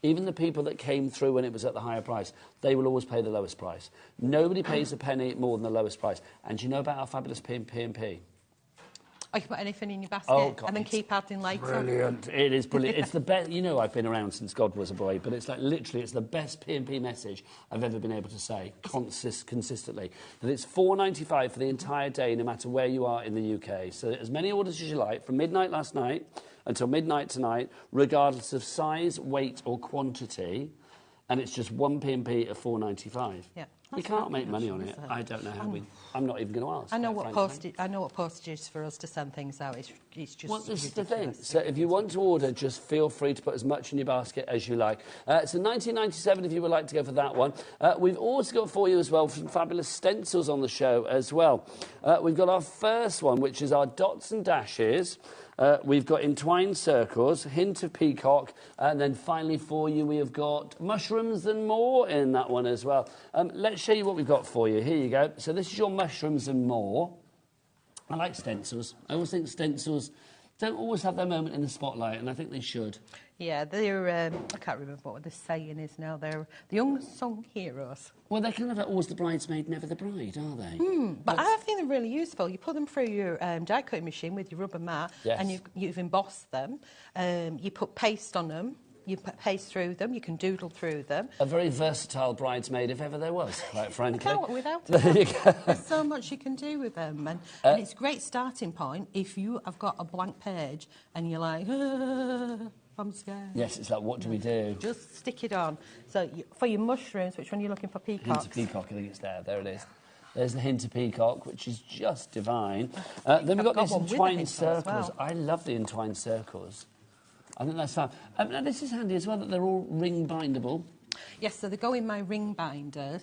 even the people that came through when it was at the higher price, they will always pay the lowest price. Nobody pays a penny more than the lowest price. And do you know about our fabulous P&P? I can put anything in your basket and then keep adding later. Brilliant. It is brilliant. It's the best. You know, I've been around since God was a boy, but it's like literally, it's the best P&P message I've ever been able to say consistently. That it's $4.95 for the entire day, no matter where you are in the UK. So as many orders as you like, from midnight last night until midnight tonight, regardless of size, weight or quantity. and it's just 1p at $4.95. Yeah. We can't make money on it. I don't know how we... I'm not even going to ask. I know what postage is for us to send things out. It's just... Well, this is the thing. So if you want to order, just feel free to put as much in your basket as you like. So $19.97 if you would like to go for that one. We've also got for you as well some fabulous stencils on the show as well. We've got our first one, which is our dots and dashes. We've got entwined circles, hint of peacock, and then finally for you we have got mushrooms and more in that one as well. Let's show you what we've got for you. Here you go. So this is your mushrooms and more. I like stencils. I always think stencils don't always have their moment in the spotlight, and I think they should. Yeah, they're, I can't remember what the saying is now, they're the unsung heroes. Well, they're kind of like always the bridesmaid, never the bride, are they? But I think they're really useful. You put them through your die cutting machine with your rubber mat, yes. and you've embossed them. You put paste on them. You put paste through them, you can doodle through them. A very versatile bridesmaid, if ever there was, quite frankly. You can't without it. There you go. There's so much you can do with them. And it's a great starting point if you have got a blank page and you're like, I'm scared. Yes, it's like, what do we do? Just stick it on. So for your mushrooms, which one are you looking for? Peacocks? Hint of peacock, I think it's there. There it is. There's the hint of peacock, which is just divine. Then we've got these entwined circles. Well. I love the entwined circles. I think that's fun. Now this is handy as well, that they're all ring bindable. Yes, so they go in my ring binder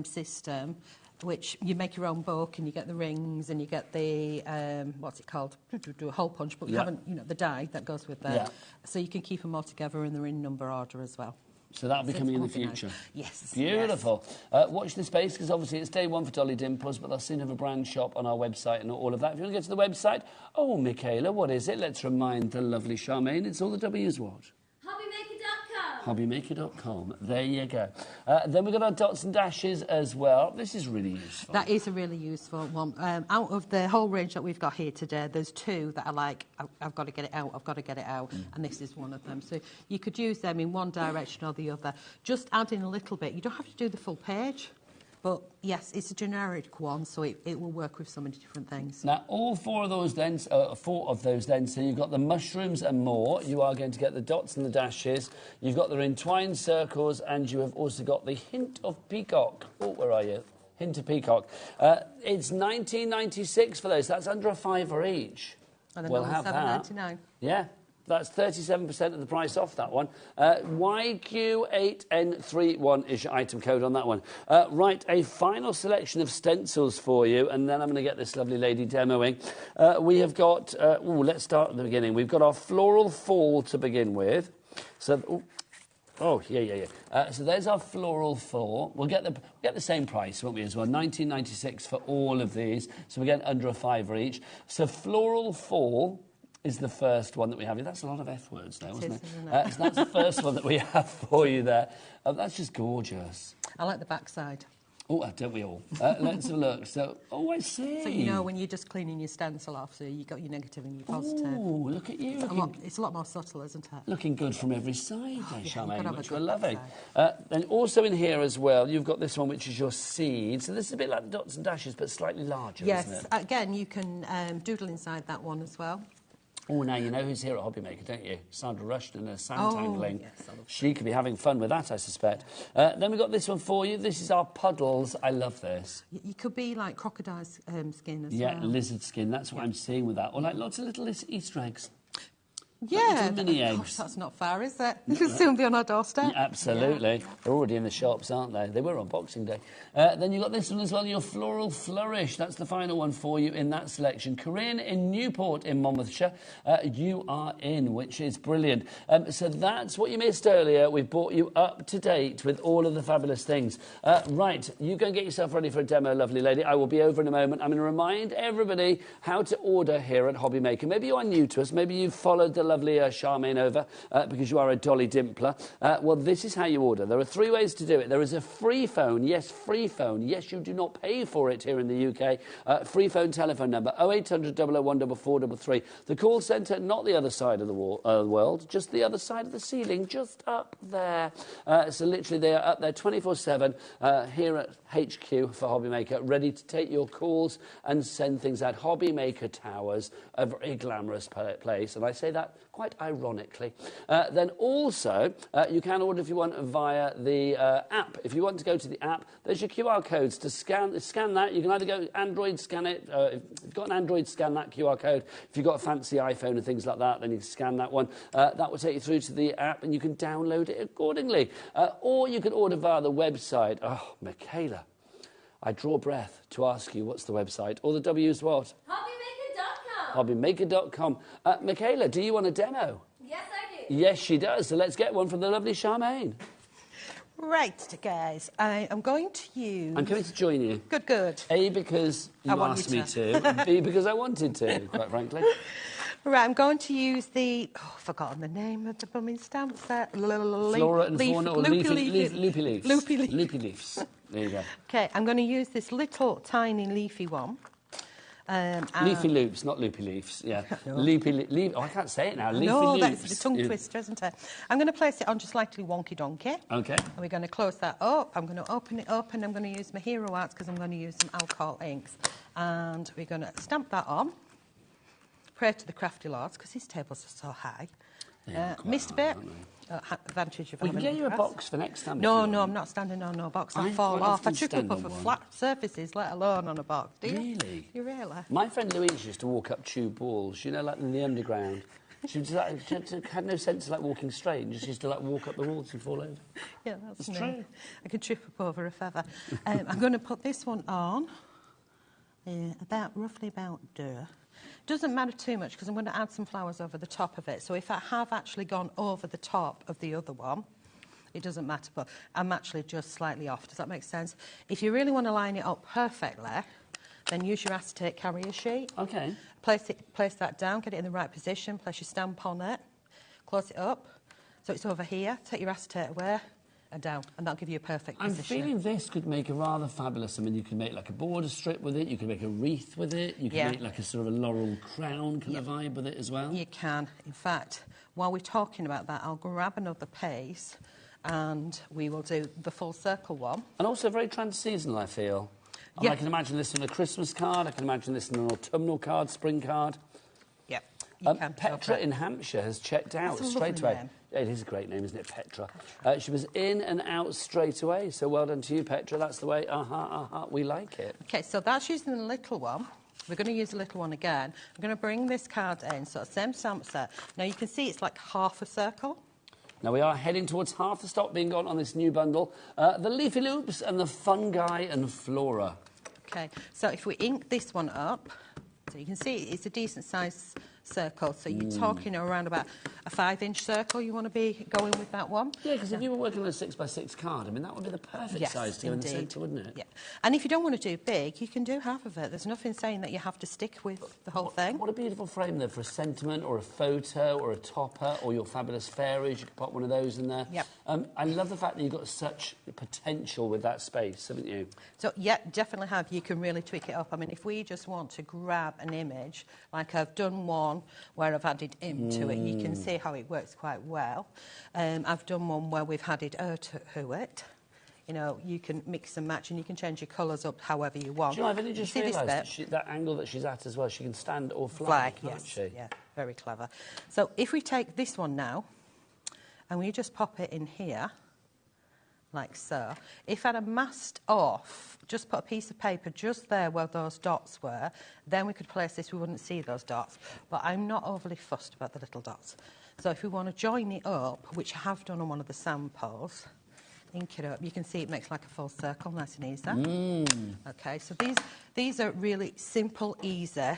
system, which you make your own book and you get the rings and you get the, what's it called? Do a hole punch, but we haven't, you know, the die that goes with that. Yeah. So you can keep them all together and they're in number order as well. So that'll be coming in the future. Yes. Beautiful. Yes. Watch this space, because obviously it's day one for Dolly Dimples, but they'll soon have a brand shop on our website and all of that. If you want to go to the website, oh, Michaela, what is it? Let's remind the lovely Charmaine. It's all the W's what? HobbyMaker.com. There you go. Then we've got our dots and dashes as well. This is really useful. That is a really useful one. Out of the whole range that we've got here today, there's two that are like, I've got to get it out, I've got to get it out, and this is one of them. So you could use them in one direction or the other. Just add in a little bit. You don't have to do the full page. But, yes, it's a generic one, so it will work with so many different things. Now, all four of those then, so you've got the mushrooms and more. You are going to get the dots and the dashes. You've got the entwined circles, and you have also got the hint of peacock. Oh, where are you? Hint of peacock. It's $19.96 for those. That's under $5 each. And then we'll have that. $7.99. Yeah. That's 37% of the price off that one. YQ8N31 is your item code on that one. Right, a final selection of stencils for you, and then I'm going to get this lovely lady demoing. We have got, let's start at the beginning. We've got our Floral Fall to begin with. So, so there's our Floral Fall. We'll get the same price, won't we, as well? $19.96 for all of these. So we're getting under $5 each. So Floral Fall is the first one that we have. That's a lot of F words there, wasn't it? So that's the first one that we have for you there. That's just gorgeous. I like the backside. Oh, don't we all? Let's have a look. So, I see. So you know when you're just cleaning your stencil off, so you got your negative and your positive. Oh, look at you. It's a lot more subtle, isn't it? Looking good from every side there, Charmaine, which we're loving. And also in here as well, you've got this one, which is your seed. So this is a bit like the dots and dashes, but slightly larger, isn't it? Yes. Again, you can doodle inside that one as well. Oh, now you know who's here at HobbyMaker, don't you? Sandra Rushton and her sand tangling. Yes, she could be having fun with that, I suspect. Then we've got this one for you. This is our puddles. I love this. You could be like crocodile skin as well. Yeah, lizard skin. That's what I'm seeing with that. Or like lots of little Easter eggs. Yeah, mini eggs. Gosh, that's not far, is it? It'll soon be on our doorstep. Yeah, absolutely. Yeah. They're already in the shops, aren't they? They were on Boxing Day. Then you've got this one as well, your Floral Flourish. That's the final one for you in that selection. Corinne in Newport in Monmouthshire, you are in, which is brilliant. So that's what you missed earlier. We've brought you up to date with all of the fabulous things. Right, you go and get yourself ready for a demo, lovely lady. I will be over in a moment. I'm going to remind everybody how to order here at HobbyMaker. Maybe you are new to us. Maybe you've followed the lovely Charmaine over because you are a Dolly Dimpler. Well, this is how you order. There are 3 ways to do it. There is a free phone. Yes, free phone. Yes, you do not pay for it here in the UK. Free phone telephone number 0800 001 4433. The call centre, not the other side of the world, just the other side of the ceiling, just up there. So literally they are up there 24/7 here at HQ for HobbyMaker, ready to take your calls and send things out. HobbyMaker Towers, a very glamorous place. And I say that quite ironically. Then also, you can order if you want via the app. If you want to go to the app, there's your QR codes to scan that. You can either go Android, scan it. If you've got an Android, scan that QR code. If you've got a fancy iPhone and things like that, then you can scan that one. That will take you through to the app and you can download it accordingly. Or you can order via the website. Oh, Michaela, I draw breath to ask you what's the website. All the W's what? HobbyMaker.com. Michaela, do you want a demo? Yes, I do. Yes, she does. So let's get one from the lovely Charmaine. Right, guys, I am going to use... I'm coming to join you. Good, good. A, because you asked me to, and B, because I wanted to, quite frankly. Right, I'm going to use the... Oh, I've forgotten the name of the bumming stamp set. Flora and Fauna, or Loopy Leaves. Loopy Leaves. Loopy Leaves. There you go. OK, I'm going to use this little, tiny, leafy one. Leafy loops, not loopy leaves. Yeah. No. Oh, I can't say it now. Leafy no, loops. that's the tongue twister, isn't it? I'm going to place it on just slightly wonky donkey. OK. And we're going to close that up. I'm going to open it up, and I'm going to use my Hero Arts because I'm going to use some alcohol inks. And we're going to stamp that on. Pray to the crafty lords because these tables are so high. Missed a bit. Advantage of we can get you a box for next time. No, I'm not standing on no box. I fall off. I trip up over flat surfaces, let alone on a box. Do you? Really? You really? My friend Louise used to walk up tube walls, you know, like in the underground. She had no sense of like walking straight, and just used to like walk up the walls and fall over. Yeah, that's me. True. I could trip up over a feather. I'm going to put this one on, roughly about there. Doesn't matter too much because I'm going to add some flowers over the top of it. So if I have actually gone over the top of the other one, it doesn't matter, but I'm actually just slightly off. Does that make sense? If you really want to line it up perfectly, then use your acetate carrier sheet. OK. Place that down, get it in the right position, place your stamp on it, close it up. So it's over here. Take your acetate away and down, and that'll give you a perfect position. I'm feeling this could make a rather fabulous... I mean, you can make like a border strip with it, you can make a wreath with it, you can make like a sort of a laurel crown kind of vibe with it as well. You can. In fact, while we're talking about that, I'll grab another piece and we will do the full circle one. And also very trans-seasonal, I feel. I can imagine this on a Christmas card, I can imagine this on an autumnal card, spring card. Yep. Petra in Hampshire has checked out straight away. Name. It is a great name, isn't it, Petra? She was in and out straight away, so well done to you, Petra. That's the way, we like it. OK, so that's using the little one. We're going to use the little one again. I'm going to bring this card in, so same stamp set. Now, you can see it's like half a circle. Now, we are heading towards half the stock being gone on this new bundle. The Leafy Loops and the Fungi and Flora. OK, so if we ink this one up, so you can see it's a decent size circle, so you're talking around about a 5-inch circle you want to be going with that one. Yeah, because if you were working on a 6x6 card, I mean, that would be the perfect size to go in the centre, wouldn't it? Yeah, and if you don't want to do big, you can do half of it. There's nothing saying that you have to stick with the whole thing. What a beautiful frame, though, for a sentiment or a photo or a topper or your fabulous fairies. You could pop one of those in there. Yep. I love the fact that you've got such potential with that space, haven't you? So, yeah, definitely have. You can really tweak it up. I mean, if we just want to grab an image, like I've done one where I've added to it, you can see how it works quite well. I've done one where we've added to it. You know, you can mix and match and you can change your colours up however you want. Do you know, I've only just realised that angle that she's at as well, she can stand or fly, can't she? Yeah, very clever. So if we take this one now and we just pop it in here, like so. If I'd have masked off, just put a piece of paper just there where those dots were, then we could place this, we wouldn't see those dots. But I'm not overly fussed about the little dots. So if we want to join it up, which I have done on one of the samples, ink it up, you can see it makes like a full circle, nice and easy. OK, so these are really simple, easy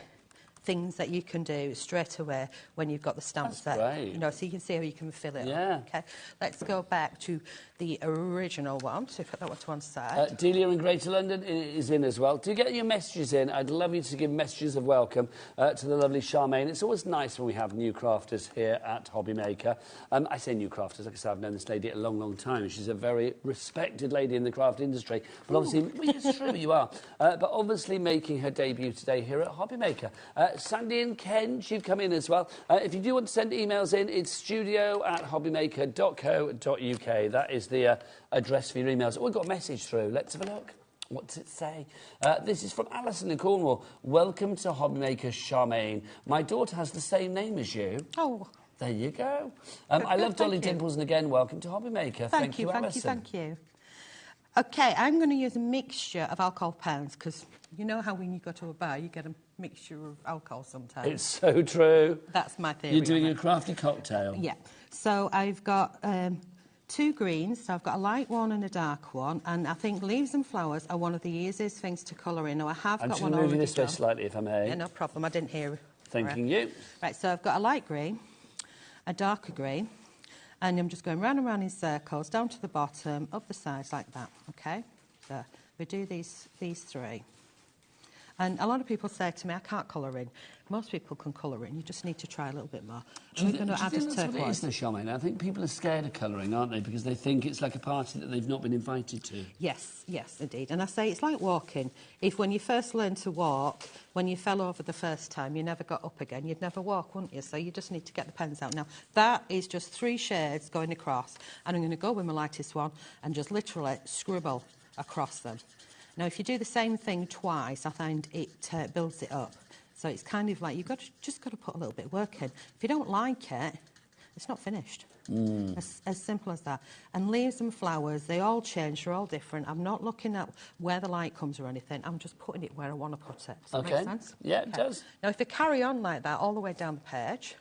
things that you can do straight away when you've got the stamp set. Great. You know, so you can see how you can fill it up. Okay, let's go back to the original one. So put that one to one side. Delia in Greater London is in as well. Do get your messages in. I'd love you to give messages of welcome to the lovely Charmaine. It's always nice when we have new crafters here at HobbyMaker. I say new crafters, like I said, I've known this lady a long, long time. She's a very respected lady in the craft industry. But obviously, it's true, you are. But obviously making her debut today here at HobbyMaker. Sandy and Ken, you've come in as well. If you do want to send emails in, it's studio@hobbymaker.co.uk. That is the address for your emails. Oh, we've got a message through. Let's have a look. What does it say? This is from Alison in Cornwall. Welcome to HobbyMaker, Charmaine. My daughter has the same name as you. Oh. There you go. I love Dolly Dimples, and again, welcome to HobbyMaker. Thank you, Alison. thank you. OK, I'm going to use a mixture of alcohol pens, because you know how when you go to a bar, you get a mixture of alcohol sometimes. It's so true. That's my theory. You're doing a crafty cocktail. Yeah. So I've got 2 greens, so I've got a light one and a dark one, and I think leaves and flowers are one of the easiest things to colour in. Now, I have got one already. I'm just moving this way slightly, if I may. Yeah, no problem. I didn't hear. Thanking you. Right, so I've got a light green, a darker green, and I'm just going round and round in circles, down to the bottom, up the sides like that, OK? So we do these 3. And a lot of people say to me, I can't colour in. Most people can colour in. You just need to try a little bit more. Do you think that's what it is, though, Charmaine? I think people are scared of colouring, aren't they? Because they think it's like a party that they've not been invited to. Yes, yes, indeed. And I say it's like walking. If when you first learned to walk, when you fell over the first time, you never got up again, you'd never walk, wouldn't you? So you just need to get the pens out. Now, that is just 3 shades going across. And I'm going to go with my lightest one and just literally scribble across them. Now, if you do the same thing twice, I find it builds it up. So it's kind of like you've just got to put a little bit of work in. If you don't like it, it's not finished. As simple as that. And leaves and flowers, they all change, they're all different. I'm not looking at where the light comes or anything. I'm just putting it where I want to put it. Does that make sense? Yeah, it does. Now, if you carry on like that all the way down the page,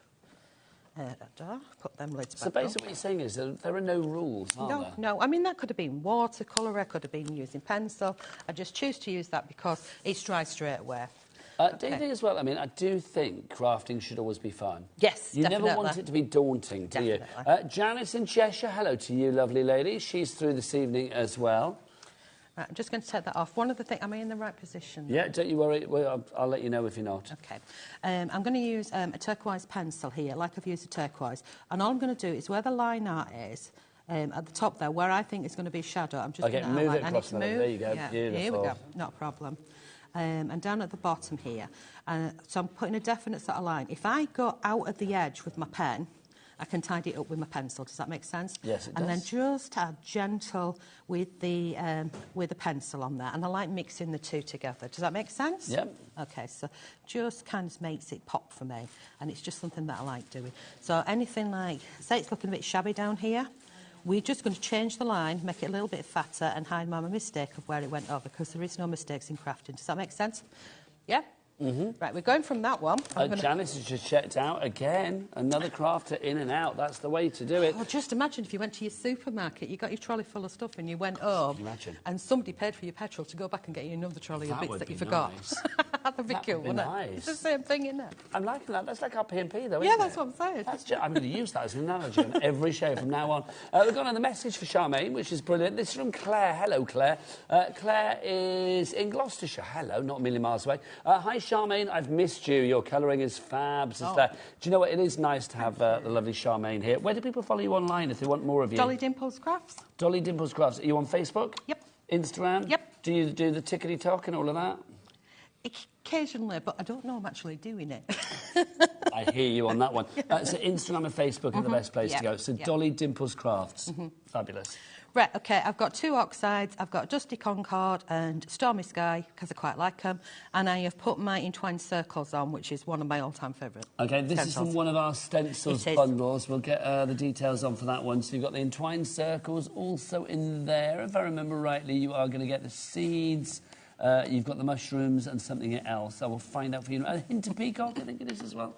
put them lids back. So basically what you're saying is that there are no rules, are there? No. I mean, that could have been watercolour, I could have been using pencil. I just choose to use that because it's dry straight away. Do you think as well, I mean, I do think crafting should always be fun. Yes, You definitely. never want it to be daunting, do you? Janice in Cheshire, hello to you, lovely lady. She's through this evening as well. Right, I'm just going to take that off. One of the things, am I in the right position? Yeah, don't you worry. Well, I'll let you know if you're not. OK. I'm going to use a turquoise pencil here, like I've used a turquoise. And all I'm going to do is where the line art is, at the top there, where I think is going to be shadow, I'm just going to move outline. it across. There you go. Yeah, beautiful. here we go. Not a problem. And down at the bottom here. So I'm putting a definite sort of line. If I go out at the edge with my pen, I can tidy it up with my pencil. Does that make sense? Yes, it does. And then just add gentle with the pencil on there. And I like mixing the two together. Does that make sense? Yep. OK, so just kind of makes it pop for me. And it's just something that I like doing. So anything like, say it's looking a bit shabby down here, we're just going to change the line, make it a little bit fatter and hide my mistake of where it went over, because there is no mistakes in crafting. Does that make sense? Yeah? Right, we're going from that one. Janice has just checked out again. Another crafter in and out. That's the way to do it. Well, just imagine if you went to your supermarket, you got your trolley full of stuff and you went home and somebody paid for your petrol to go back and get you another trolley of bits that you forgot. Nice. That'd be cool, wouldn't it? It's the same thing, isn't it? I'm liking that. That's like our P&P, though, isn't Yeah, that's what I'm saying. I'm going to use that as an analogy on every show from now on. We've got another message for Charmaine, which is brilliant. This is from Claire. Hello, Claire. Claire is in Gloucestershire. Hello, not a million miles away. Hi, Charmaine. I've missed you. Your colouring is fab. Do you know what? It is nice to have the lovely Charmaine here. Where do people follow you online if they want more of you? Dolly Dimples Crafts. Dolly Dimples Crafts. Are you on Facebook? Yep. Instagram? Yep. Do you do the tickety-tock and all of that? Occasionally, but I don't know I'm actually doing it. I hear you on that one. So Instagram and Facebook are the best place to go. So Dolly Dimples Crafts. Fabulous. Right, OK, I've got 2 oxides, I've got Dusty Concord and Stormy Sky, because I quite like them, and I have put my entwined circles on, which is one of my all-time favourite OK, this stencils. is from one of our Stencils bundles. We'll get the details on for that one. So you've got the entwined circles also in there. If I remember rightly, you are going to get the seeds, you've got the mushrooms and something else. I will find out for you. A hint of peacock, I think it is as well.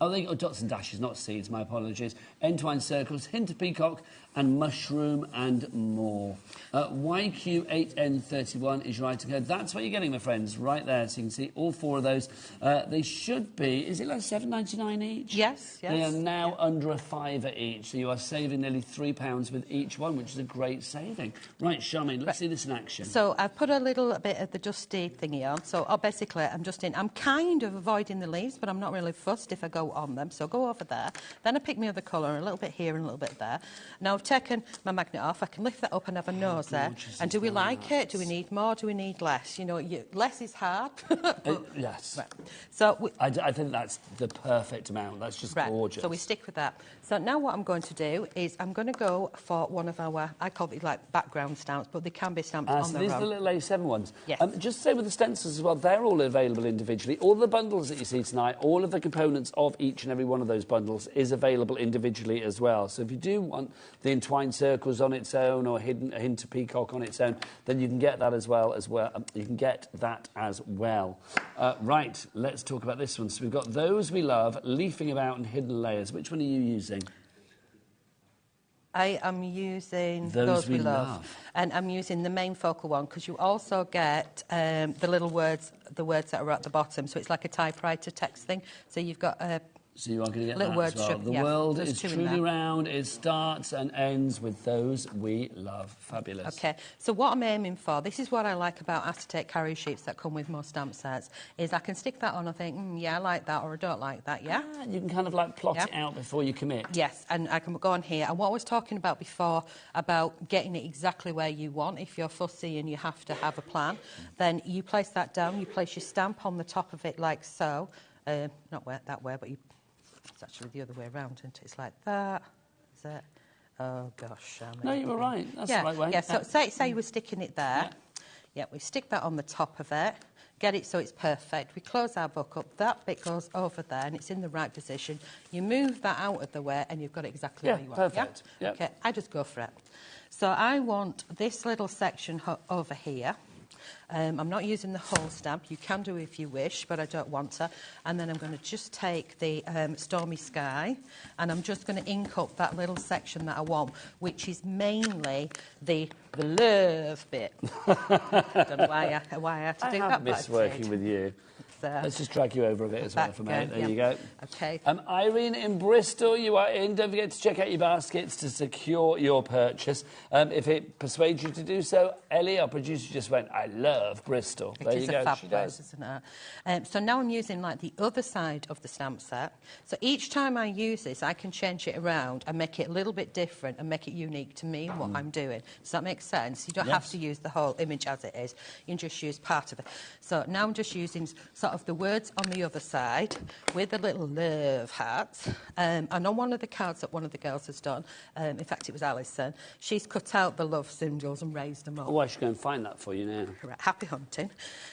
Oh, they got dots and dashes, not seeds, my apologies. Entwined circles, hint of peacock, and mushroom and more. YQ8N31 is right to go. That's what you're getting, my friends, right there. So you can see all 4 of those. They should be, is it like $7.99 each? Yes, yes. They are now under £5 each, so you are saving nearly £3 with each one, which is a great saving. Right, Charmaine, let's see this in action. So I've put a little bit of the dusty thingy on. So basically, I'm kind of avoiding the leaves, but I'm not really fussed if I go on them. So go over there. Then I pick my other colour, a little bit here and a little bit there. Now I've taken my magnet off. I can lift that up and have a nose there. And do we like it? Do we need more? Do we need less? You know, less is hard. Yes. Right. So I think that's the perfect amount. That's just gorgeous. So we stick with that. So now what I'm going to do is I'm going to go for one of our, I call it like background stamps, but they can be stamped on their own. These are the little A7 ones. Yes. Just say with the stencils as well, they're all available individually. All the bundles that you see tonight, all of the components of each and every one of those bundles is available individually as well. So if you do want the entwined circles on its own or a hint of peacock on its own, then you can get that as well. You can get that as well. Right, let's talk about this one. So we've got Those We Love, Leafing About and Hidden Layers. Which one are you using? I am using Those We Love. And I'm using the main focal one because you also get the little words, the words that are at the bottom. So it's like a typewriter text thing. So you've got so you are going to get little that as well. strip, The world is truly round. It starts and ends with Those We Love. Fabulous. Okay, so what I'm aiming for, this is what I like about acetate carrier sheets that come with most stamp sets, is I can stick that on and think, yeah, I like that, or I don't like that, yeah? You can kind of like plot it out before you commit. Yes, and I can go on here. And what I was talking about before, about getting it exactly where you want, if you're fussy and you have to have a plan, then you place that down, you place your stamp on the top of it like so. Not that way, but it's actually the other way around, isn't it? It's like that. Is it? Oh, gosh. No, you were right. That's the right way. Yeah, so say you were sticking it there. Yeah, we stick that on the top of it. Get it so it's perfect. We close our book up. That bit goes over there and it's in the right position. You move that out of the way and you've got it exactly where you want. Perfect. Yeah? Okay, I just go for it. So I want this little section over here. I'm not using the whole stamp. You can do if you wish, but I don't want to. And then I'm going to just take the Stormy Sky, and I'm just going to ink up that little section that I want, which is mainly the love bit. I don't know why I have to do that. I miss working with you. Let's just drag you over a bit as well for me. There you go. Okay. Irene in Bristol, you are in. Don't forget to check out your baskets to secure your purchase. If it persuades you to do so, Ellie, our producer, just went, I love Bristol. There you go. She does. Isn't it? So now I'm using like the other side of the stamp set. So each time I use this, I can change it around and make it a little bit different and make it unique to me, what I'm doing. Does that make sense? You don't have to use the whole image as it is. You can just use part of it. So now I'm just using of the words on the other side with the little love hearts. And on one of the cards that one of the girls has done, in fact it was Alison, she's cut out the love symbols and raised them up. Oh, I should go and find that for you now. Right, happy hunting.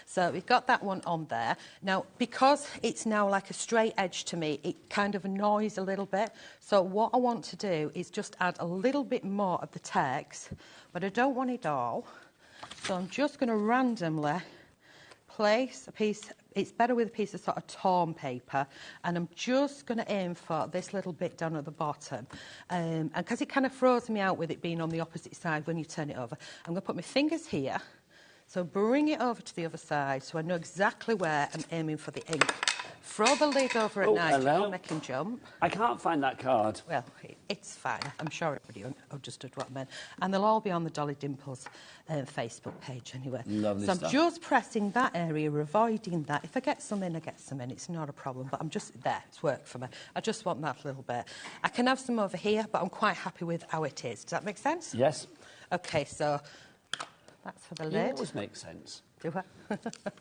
So we've got that one on there. Now, because it's now like a straight edge to me, it kind of annoys a little bit. So what I want to do is just add a little bit more of the text, but I don't want it all. So I'm just going to randomly place a piece. It's better with a piece of sort of torn paper, and I'm just going to aim for this little bit down at the bottom. And because it kind of throws me out with it being on the opposite side when you turn it over, I'm going to put my fingers here, so bring it over to the other side so I know exactly where I'm aiming for the ink. Throw the lid over at night, don't make him jump. I can't find that card. Well, it's fine. I'm sure everybody understood what I meant. And they'll all be on the Dolly Dimples Facebook page anyway. Lovely stuff. So I'm just pressing that area, avoiding that. If I get some in, I get some in. It's not a problem, but I'm just there. It's worked for me. I just want that little bit. I can have some over here, but I'm quite happy with how it is. Does that make sense? Yes. OK, so that's for the lid. It always makes sense. Do I?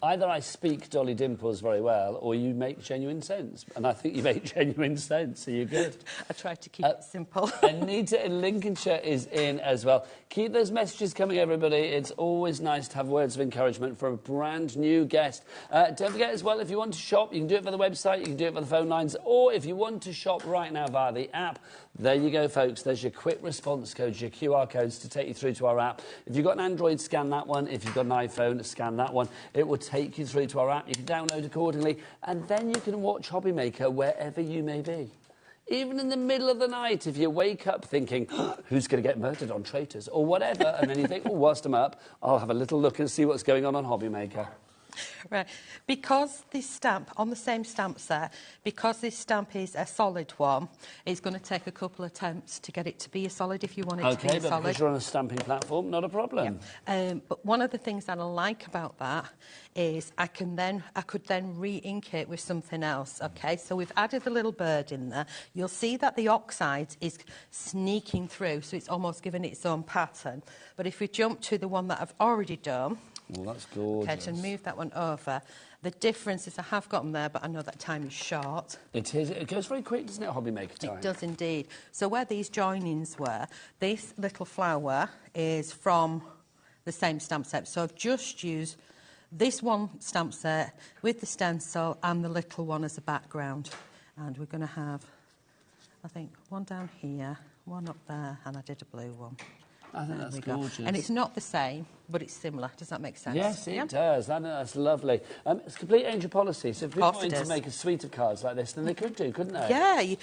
Either I speak Dolly Dimples very well, or you make genuine sense. And I think you make genuine sense, so you're good. I tried to keep it simple. Anita in Lincolnshire is in as well. Keep those messages coming, everybody. It's always nice to have words of encouragement for a brand new guest. Don't forget as well, if you want to shop, you can do it for the website, you can do it for the phone lines, or if you want to shop right now via the app, there you go, folks. There's your quick response codes, your QR codes to take you through to our app. If you've got an Android, scan that one. If you've got an iPhone, scan that one. It will take you through to our app. You can download accordingly, and then you can watch HobbyMaker wherever you may be. Even in the middle of the night, if you wake up thinking, who's going to get murdered on Traitors, or whatever, and then you think, oh, whilst I'm up, I'll have a little look and see what's going on HobbyMaker. Right, because this stamp, on the same stamp set, because this stamp is a solid one, it's going to take a couple of attempts to get it to be a solid if you want it to be a solid. OK, but because you're on a stamping platform, not a problem. Yeah. But one of the things that I like about that is I could then re-ink it with something else, OK? So we've added the little bird in there. You'll see that the oxide is sneaking through, so it's almost given its own pattern. But if we jump to the one that I've already done... Well, that's gorgeous. Okay, to move that one over. The difference is I have got them there, but I know that time is short. It is. It goes very quick, doesn't it, HobbyMaker time? It does indeed. So where these joinings were, this little flower is from the same stamp set. So I've just used this one stamp set with the stencil and the little one as a background. And we're going to have, I think, one down here, one up there, and I did a blue one. I think that's gorgeous. And it's not the same, but it's similar. Does that make sense? Yes, it does. I know, that's lovely. It's complete angel policy. So if people wanted to make a suite of cards like this, then they could do, couldn't they? Yeah, you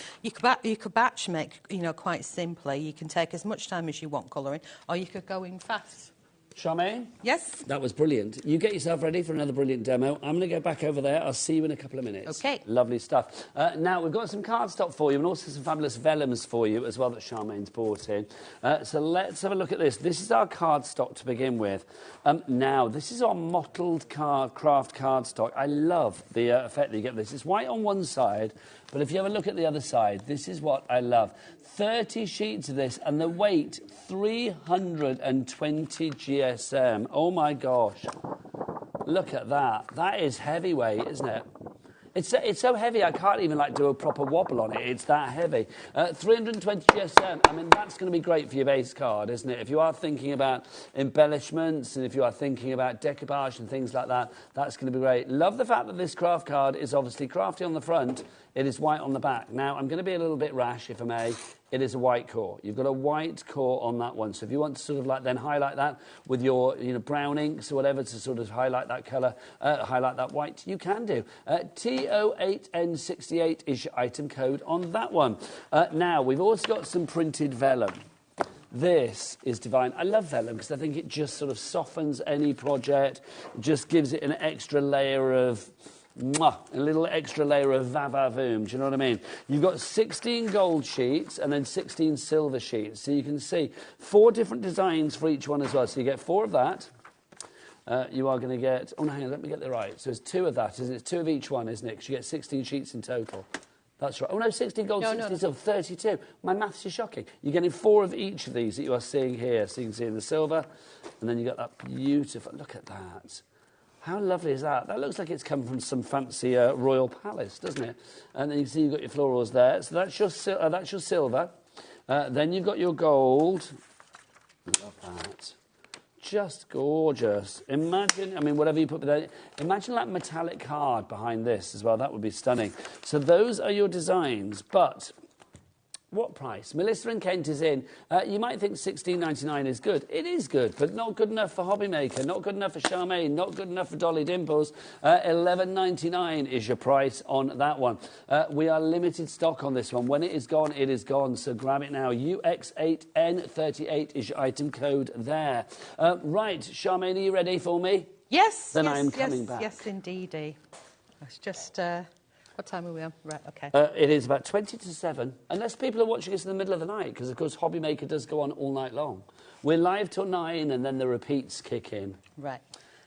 could batch make, you know, quite simply. You can take as much time as you want colouring, or you could go in fast. Charmaine? Yes? That was brilliant. You get yourself ready for another brilliant demo. I'm going to go back over there. I'll see you in a couple of minutes. OK. Lovely stuff. Now, we've got some cardstock for you and also some fabulous vellums for you as well that Charmaine's brought in. So let's have a look at this. This is our cardstock to begin with. Now, this is our mottled craft cardstock. I love the effect that you get with this. It's white on one side, but if you have a look at the other side, this is what I love. 30 sheets of this, and the weight, 320 GSM. Oh, my gosh. Look at that. That is heavyweight, isn't it? It's so heavy I can't even do a proper wobble on it. It's that heavy. 320 GSM. I mean, that's going to be great for your base card, isn't it? If you are thinking about embellishments and if you are thinking about decoupage and things like that, that's going to be great. Love the fact that this craft card is obviously crafty on the front. It is white on the back. Now, I'm going to be a little bit rash, if I may. It is a white core. You've got a white core on that one. So if you want to sort of then highlight that with your brown inks or whatever to sort of highlight that colour, highlight that white, you can do. T08N68 is your item code on that one. Now, we've also got some printed vellum. This is divine. I love vellum because I think it just sort of softens any project, just gives it an extra layer of... a little extra layer of va-va-voom, do you know what I mean? You've got 16 gold sheets and then 16 silver sheets. So you can see 4 different designs for each one as well. So you get 4 of that. You are going to get... Oh, no, hang on, let me get that right. So it's 2 of that, isn't it? It's 2 of each one, isn't it? Because you get 16 sheets in total. That's right. Oh, no, 16 gold, 16 silver, 32. My maths is shocking. You're getting 4 of each of these that you are seeing here. So you can see in the silver. And then you've got that beautiful... Look at that. How lovely is that? That looks like it's come from some fancy royal palace, doesn't it? And then you can see you've got your florals there. So that's your silver. Then you've got your gold. Love that. Just gorgeous. Imagine, I mean, whatever you put there. Imagine that metallic card behind this as well. That would be stunning. So those are your designs, but... What price? Melissa and Kent is in. You might think $16.99 is good. It is good, but not good enough for HobbyMaker, not good enough for Charmaine, not good enough for Dolly Dimples. $11.99 is your price on that one. We are limited stock on this one. When it is gone, it is gone, so grab it now. UX8N38 is your item code there. Right, Charmaine, are you ready for me? Yes. Then yes, I am coming back. Yes, indeedy. It's just... What time are we on? Right, OK. It is about 20 to 7, unless people are watching us in the middle of the night, because, of course, HobbyMaker does go on all night long. We're live till 9, and then the repeats kick in. Right.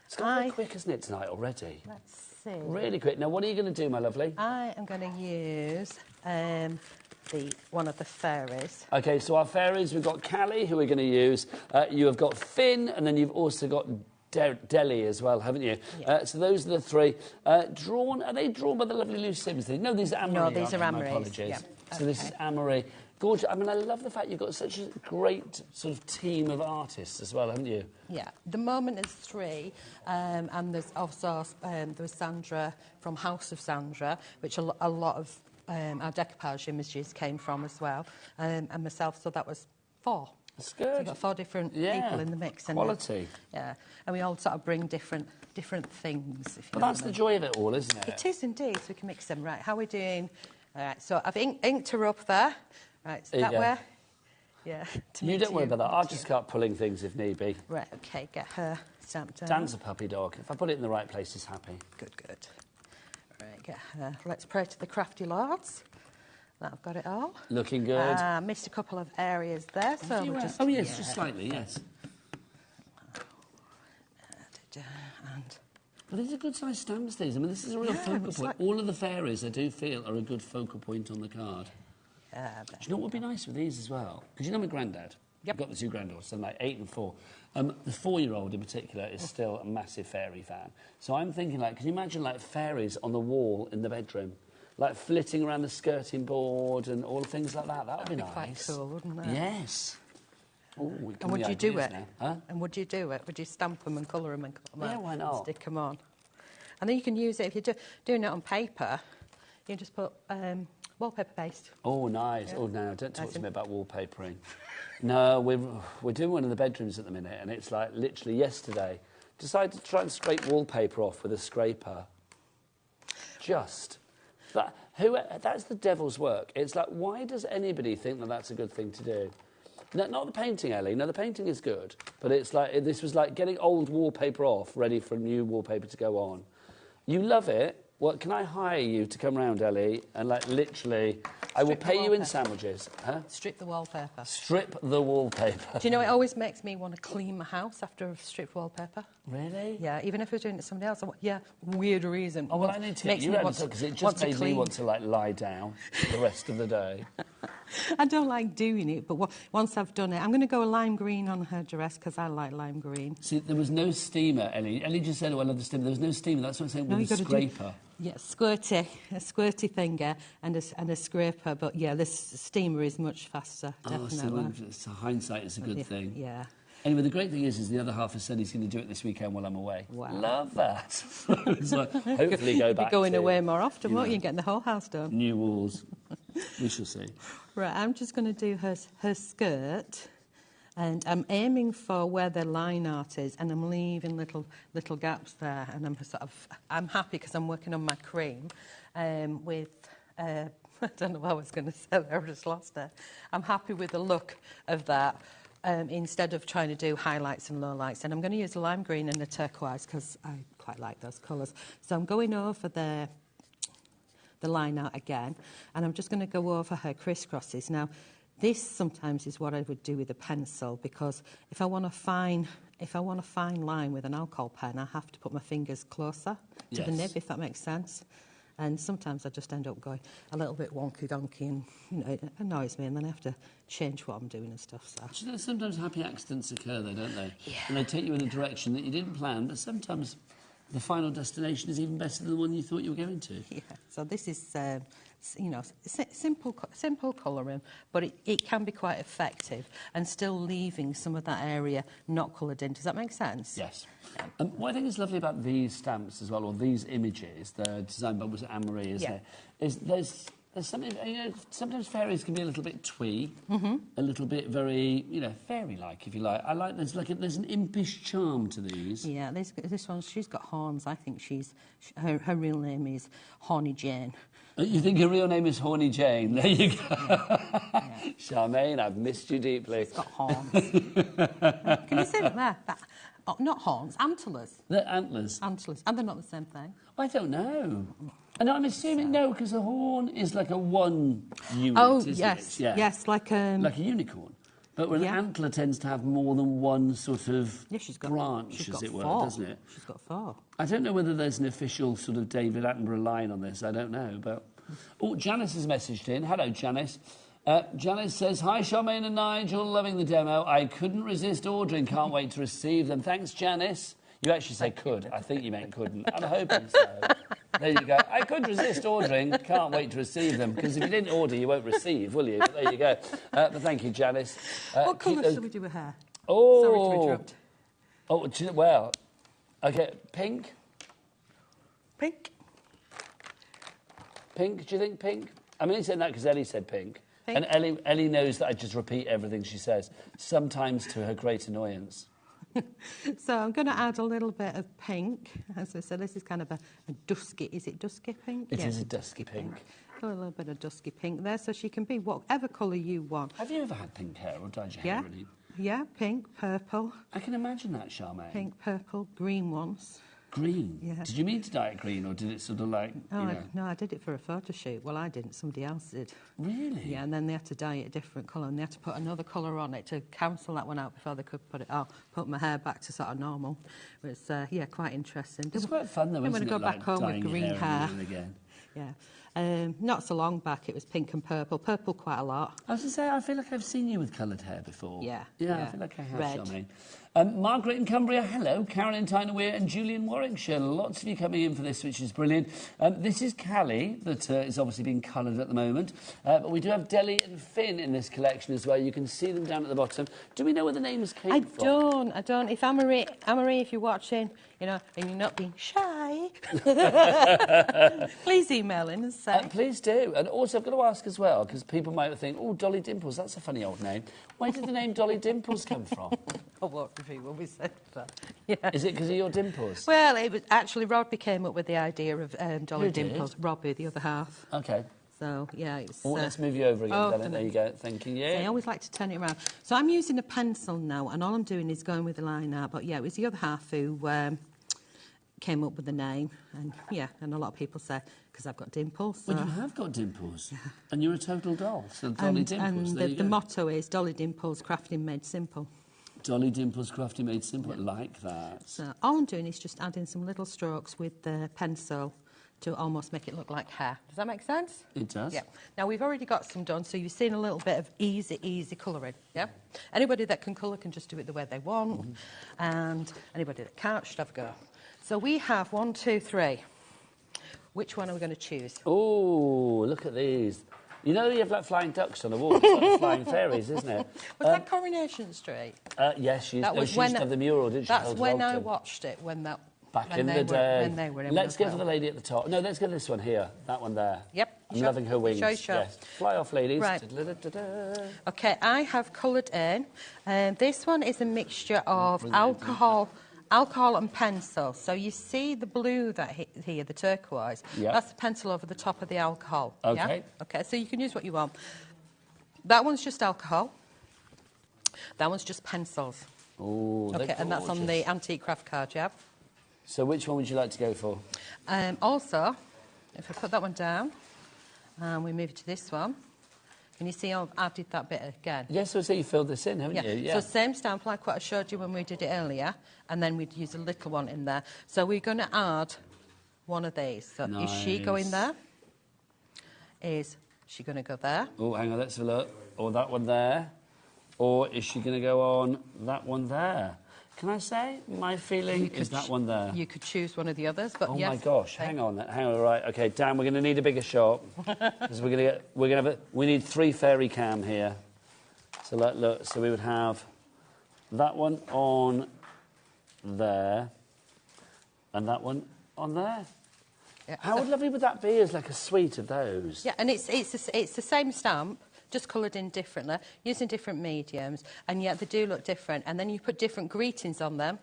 It's gone very quick, isn't it, tonight already? Let's see. Really quick. Now, what are you going to do, my lovely? I am going to use one of the fairies. OK, so our fairies, we've got Callie, who we're going to use. You have got Finn, and then you've also got... Dolly as well, haven't you? Yeah. So those are the 3. Are they drawn by the lovely Lou Sims? No, these are Amory. No, these are Amory. My apologies. Yeah. So this is Amory. Gorgeous. I mean, I love the fact you've got such a great sort of team of artists as well, haven't you? Yeah. The moment is 3, and there's also there was Sandra from House of Sandra, which a lot of our decoupage images came from as well, and myself. So that was 4. That's good. So you've got 4 different people in the mix. Quality. Yeah, and we all sort of bring different things. But that's the joy of it all, isn't it? It is indeed. So we can mix them. Right, how are we doing? All right, so I've inked her up there. Right, so that way. Yeah. You don't worry about that. I'll just start pulling things if need be. Right, OK, get her stamped down. Dan's a puppy dog. If I put it in the right place, he's happy. Good, good. Right, get her. Let's pray to the crafty lords. I've got it all. Looking good. Missed a couple of areas there, so we'll just... Oh, yes, just slightly, yes. Well, these are good-sized stamps, these. I mean, this is a real focal point. All of the fairies, I do feel, are a good focal point on the card. Yeah, do you know what would be nice with these as well? Because you know my granddad? Yep. I've got the 2 granddaughters, so like 8 and 4. The 4-year-old in particular is still a massive fairy fan. So I'm thinking, can you imagine, fairies on the wall in the bedroom? Flitting around the skirting board and all things like that. That would be nice. Quite cool, wouldn't it? Yes. Ooh, and would you do it? Now. Huh? And would you do it? Would you stamp them and colour them and cut them out? Yeah, why not? Stick them on. And then you can use it, if you're doing it on paper, you just put Wallpaper paste. Oh, nice. Yeah. Oh, no, don't talk to me about wallpapering. No, we're doing one in the bedrooms at the minute, and it's like literally yesterday, decided to try and scrape wallpaper off with a scraper. Just. That's the devil's work. It's like, why does anybody think that that's a good thing to do? No, not the painting, Ellie. No, the painting is good. But it's like, this was like getting old wallpaper off, ready for new wallpaper to go on. You love it. Well, can I hire you to come round, Ellie, and like literally, I will pay you in sandwiches. Huh? Strip the wallpaper. Strip the wallpaper. Do you know, it always makes me want to clean my house after I've stripped wallpaper. Really? Yeah, even if I was doing it to somebody else. Weird reason. Oh, well, I need to get you out because it just made me want to like lie down the rest of the day. I don't like doing it, but once I've done it, I'm going to go a lime green on her dress because I like lime green. See, there was no steamer, Ellie. Ellie just said, oh, I love the steamer. There was no steamer. That's what I'm saying, with a scraper. Yeah, a squirty finger and a scraper. But yeah, this steamer is much faster, definitely. So hindsight is a good thing. Yeah. Anyway, the great thing is the other half has said he's going to do it this weekend while I'm away. Wow. Love that. So hopefully go back. You'll be going away more often, won't you? Getting the whole house done. New walls. We shall see. Right, I'm just going to do her skirt, and I'm aiming for where the line art is, and I'm leaving little gaps there, and I'm happy because I'm working on my cream with. I don't know what I was going to say there, I just lost it. I'm happy with the look of that. Instead of trying to do highlights and lowlights. And I'm going to use lime green and the turquoise because I quite like those colours. So I'm going over the line art again, and I'm just going to go over her crisscrosses. Now, this sometimes is what I would do with a pencil, because if I want a fine line with an alcohol pen, I have to put my fingers closer to the nib, if that makes sense. And sometimes I just end up going a little bit wonky-donky, and it annoys me, and then I have to change what I'm doing and stuff. So. You know, sometimes happy accidents occur, though, don't they? Yeah. And they take you in a direction that you didn't plan, but sometimes the final destination is even better than the one you thought you were going to. Yeah. So this is, simple colouring, but it can be quite effective and still leaving some of that area not coloured in. Does that make sense? Yes. What I think is lovely about these stamps as well, or these images, the design by Anne-Marie, isn't it? Is there's something, sometimes fairies can be a little bit twee, a little bit very, fairy-like, if you like. I like there's an impish charm to these. Yeah, this one, she's got horns. I think her real name is Horny Jane. You think her real name is Horny Jane? There you go. Yeah. Charmaine, I've missed you deeply. She's got horns. Can you see them there? Oh, not horns, antlers. They're antlers. Antlers. And they're not the same thing. I don't know. And I'm assuming no, because a horn is like a one unit. Oh, isn't yes. It? Yeah. Yes, like a unicorn. But an antler tends to have more than one sort of branch, as it were, doesn't it? She's got 4. I don't know whether there's an official sort of David Attenborough line on this. I don't know. But Janice has messaged in. Hello, Janice. Janice says, hi, Charmaine and Nigel, loving the demo. I couldn't resist ordering. Can't wait to receive them. Thanks, Janice. You actually said could. I think you meant couldn't. I'm hoping so. There you go. I could resist ordering. Can't wait to receive them. Because if you didn't order, you won't receive, will you? But there you go. But thank you, Janice. What colour shall we do with hair? Oh. Sorry to interrupt. Oh, well, okay, pink? Pink. Pink? Do you think pink? I'm only saying that because Ellie said pink. And Ellie knows that I just repeat everything she says, sometimes to her great annoyance. So I'm going to add a little bit of pink. As I said, this is kind of a dusky. Is it dusky pink? It is a dusky pink. Got a little bit of dusky pink there, so she can be whatever colour you want. Have you ever had pink hair, or dyed your hair really? Yeah, pink, purple. I can imagine that, Charmaine. Pink, purple, green once. Green? Yeah. Did you mean to dye it green, or did it sort of like, No, I did it for a photo shoot. Well, I didn't. Somebody else did. Really? Yeah, and then they had to dye it a different colour, and they had to put another colour on it to cancel that one out before they could put my hair back to sort of normal. It was, quite interesting. It's quite fun, though, isn't it? I'm going to go back home with green hair. Again. Yeah. Not so long back, it was pink and purple. Purple quite a lot. I was going to say, I feel like I've seen you with coloured hair before. Yeah. Yeah, I feel like I have, Red. Charmaine. Margaret in Cumbria, hello. Karen in Tyne-Weir and Julian Warwickshire. Lots of you coming in for this, which is brilliant. This is Callie, that is obviously being coloured at the moment. But we do have Dolly and Finn in this collection as well. You can see them down at the bottom. Do we know where the names came from? I don't. If Anne-Marie, if you're watching, and you're not being shy, Hi. Please email in and say. Please do. And also, I've got to ask as well, because people might think, oh, Dolly Dimples, that's a funny old name. Where did the name Dolly Dimples come from? Oh, what people we said that. Yeah. Is it because of your dimples? Well, it was actually Robbie came up with the idea of Dolly Who did? Dimples. Robbie, the other half. Okay. So, yeah, it's... Oh, let's move you over again. Oh, There you go. Thank you. Yeah. I always like to turn it around. So I'm using a pencil now, and all I'm doing is going with the line art. But, yeah, it was the other half who came up with the name. And, yeah, and a lot of people say, because I've got dimples. So. Well, you have got dimples. Yeah. And you're a total doll. So Dolly Dimples, and there you the go. motto is Dolly Dimples, crafting made simple. Dolly Dimples, crafting made simple. I like that. So all I'm doing is just adding some little strokes with the pencil to almost make it look like hair. Does that make sense? It does. Yeah. Now, we've already got some done, so you've seen a little bit of easy colouring, yeah? Anybody that can colour can just do it the way they want, and anybody that can't should have a go. So we have 1, 2, 3. Which one are we going to choose? Oh, look at these. You know you have like flying ducks on the wall. It's like flying fairies, isn't it? Was that Coronation Street? Yes, she used to have the mural, didn't she? That's when I watched it, when that... Back in the day. When they were in Let's go for the lady at the top. No, let's go this one here. That one there. Yep. I'm loving her wings. Sure. Yes. Fly off, ladies. Right. OK, I have coloured in. This one is a mixture of alcohol and pencil. So you see the blue here, the turquoise. Yep. That's the pencil over the top of the alcohol. OK. Yeah? OK, so you can use what you want. That one's just alcohol. That one's just pencils. Oh, OK, and that's on the antique craft card, yeah? So which one would you like to go for? Also, if I put that one down, and we move to this one, can you see I've added that bit again? Yes, so you filled this in, haven't you? So Yeah. same stamp like what I showed you when we did it earlier, and then we'd use a little one in there. So we're going to add one of these. So nice. Is she going there? Is she going to go there? Oh, hang on, let's have a look. Or that one there. Or is she going to go on that one there? Can I say my feeling is that one there? You could choose one of the others, but yes. Oh my gosh! Hang on, right? Okay, Dan, we're going to need a bigger shot because we need 3 fairy cam here. So look, so we would have that one on there, and that one on there. Yeah. How lovely would that be as like a suite of those? Yeah, and it's the same stamp, just coloured in differently, using different mediums, and yet they do look different. And then you put different greetings on them,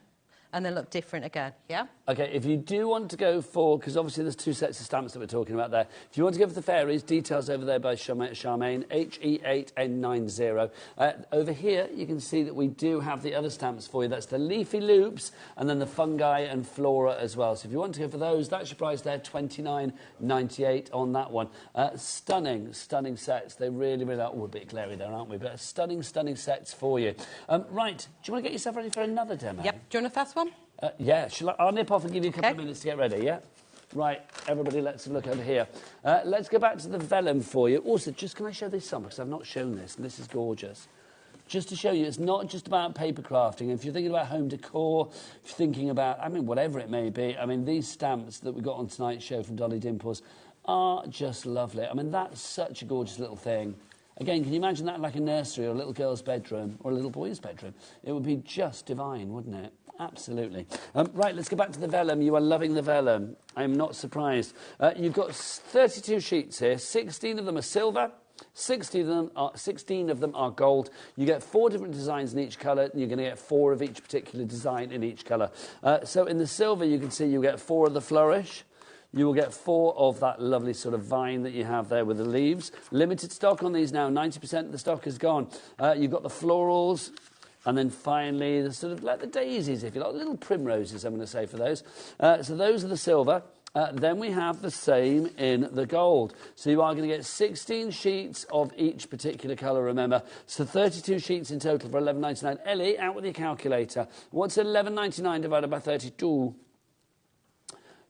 and they look different again, yeah? OK, if you do want to go for... Because obviously there's 2 sets of stamps that we're talking about there. If you want to go for the fairies, details over there by Charmaine, HE8N90. Over here, you can see that we do have the other stamps for you. That's the Leafy Loops, and then the Fungi and Flora as well. So if you want to go for those, that's your price there, $29.98 on that one. Stunning sets. They really are. Oh, we're a bit glary there, aren't we? But stunning sets for you. Right, do you want to get yourself ready for another demo? Yep. Do you want a fast one? Yeah, I'll nip off and give you a couple of minutes to get ready, yeah? Right, everybody, let's look over here. Let's go back to the vellum for you. Also, can I show this some? Because I've not shown this, and this is gorgeous. Just to show you, it's not just about paper crafting. If you're thinking about home decor, if you're thinking about, whatever it may be, these stamps that we got on tonight's show from Dolly Dimples are just lovely. That's such a gorgeous little thing. Again, can you imagine that like a nursery or a little girl's bedroom or a little boy's bedroom? It would be just divine, wouldn't it? Absolutely. Right, let's go back to the vellum. You are loving the vellum. I'm not surprised. You've got 32 sheets here. 16 of them are silver. 16 of them are gold. You get 4 different designs in each colour, and you're going to get 4 of each particular design in each colour. So in the silver, you can see you get 4 of the flourish. You will get 4 of that lovely sort of vine that you have there with the leaves. Limited stock on these now. 90% of the stock is gone. You've got the florals. And then finally, the sort of like the daisies, if you like, little primroses, I'm going to say for those. So those are the silver. Then we have the same in the gold. So you are going to get 16 sheets of each particular colour, remember. So 32 sheets in total for $11.99. Ellie, out with your calculator. What's $11.99 divided by 32?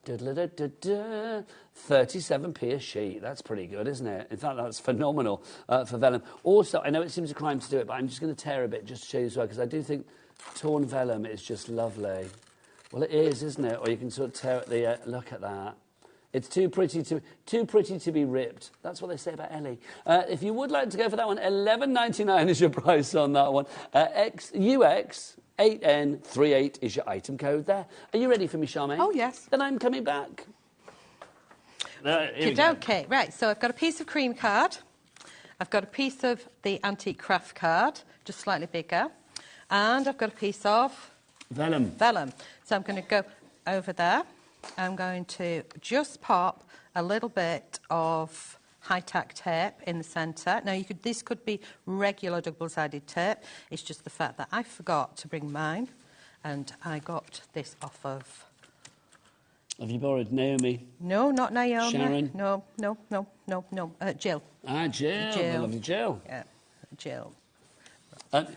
37p a sheet. That's pretty good, isn't it? In fact, that's phenomenal for vellum. Also, I know it seems a crime to do it, but I'm just going to tear a bit just to show you as well, because I do think torn vellum is just lovely. Well, it is, isn't it? Or you can sort of tear at the... look at that. It's too pretty to be ripped. That's what they say about Ellie. If you would like to go for that one, $11.99 is your price on that one. UX 8N38 is your item code there. Are you ready for me, Charmaine? Oh, yes. Then I'm coming back. Okay, right, so I've got a piece of cream card. I've got a piece of the antique craft card, just slightly bigger. And I've got a piece of... Vellum. Vellum. So I'm going to go over there. I'm going to just pop a little bit of high-tack tape in the centre. Now, this could be regular double-sided tape. It's just the fact that I forgot to bring mine, and I got this off of... Have you borrowed Naomi? No, not Naomi. Sharon? No. Jill. Ah, Jill. The lovely Jill. Yeah, Jill.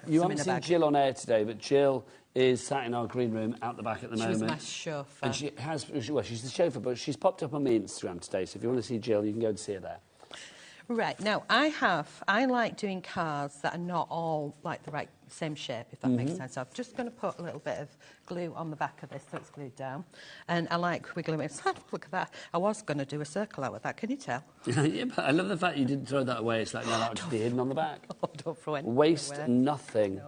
You haven't seen Jill on air today, but Jill is sat in our green room out the back at the moment. She was my chauffeur. And she's the chauffeur, but she's popped up on my Instagram today, so if you want to see Jill, you can go and see her there. Right, now, I like doing cards that are not all like the right same shape, if that makes sense. So I'm just going to put a little bit of glue on the back of this so it's glued down. And I like wiggling it. Look at that. I was going to do a circle out with that, can you tell? Yeah, but I love the fact you didn't throw that away. It's like, no, that would just be hidden on the back. Oh, don't throw anything Waste away. nothing.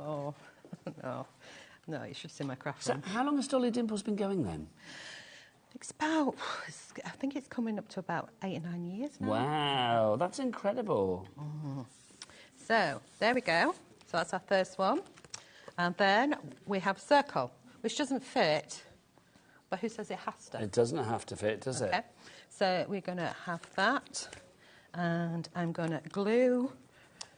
No, you should see my craft So room. how long has Dolly Dimples been going then? It's about, I think it's coming up to about 8 or 9 years now. Wow, that's incredible. So, there we go. So that's our first one. And then we have circle, which doesn't fit, but who says it has to? It doesn't have to fit, does it? Okay. So we're going to have that, and I'm going to glue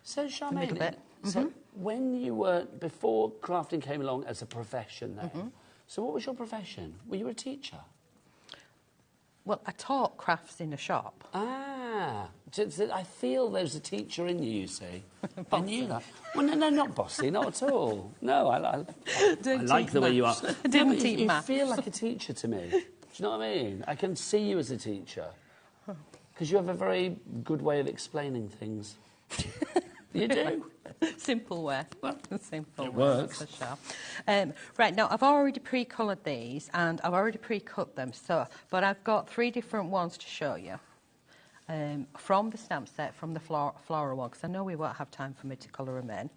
so, Charmaine, a little bit. So when you were, before crafting came along as a profession then, so what was your profession? Were you a teacher? Well, I taught crafts in a shop. Ah, I feel there's a teacher in you, you see. I knew that. Well, no, not bossy, not at all. No, I like the way you are. I didn't teach maths. You feel like a teacher to me. Do you know what I mean? I can see you as a teacher. Because you have a very good way of explaining things. You do. Simple way. Simple it way, works. that's for sure. Right, now I've already pre-coloured these and I've already pre-cut them, but I've got 3 different ones to show you. From the stamp set, from the Floral one, because I know we won't have time for me to colour them in.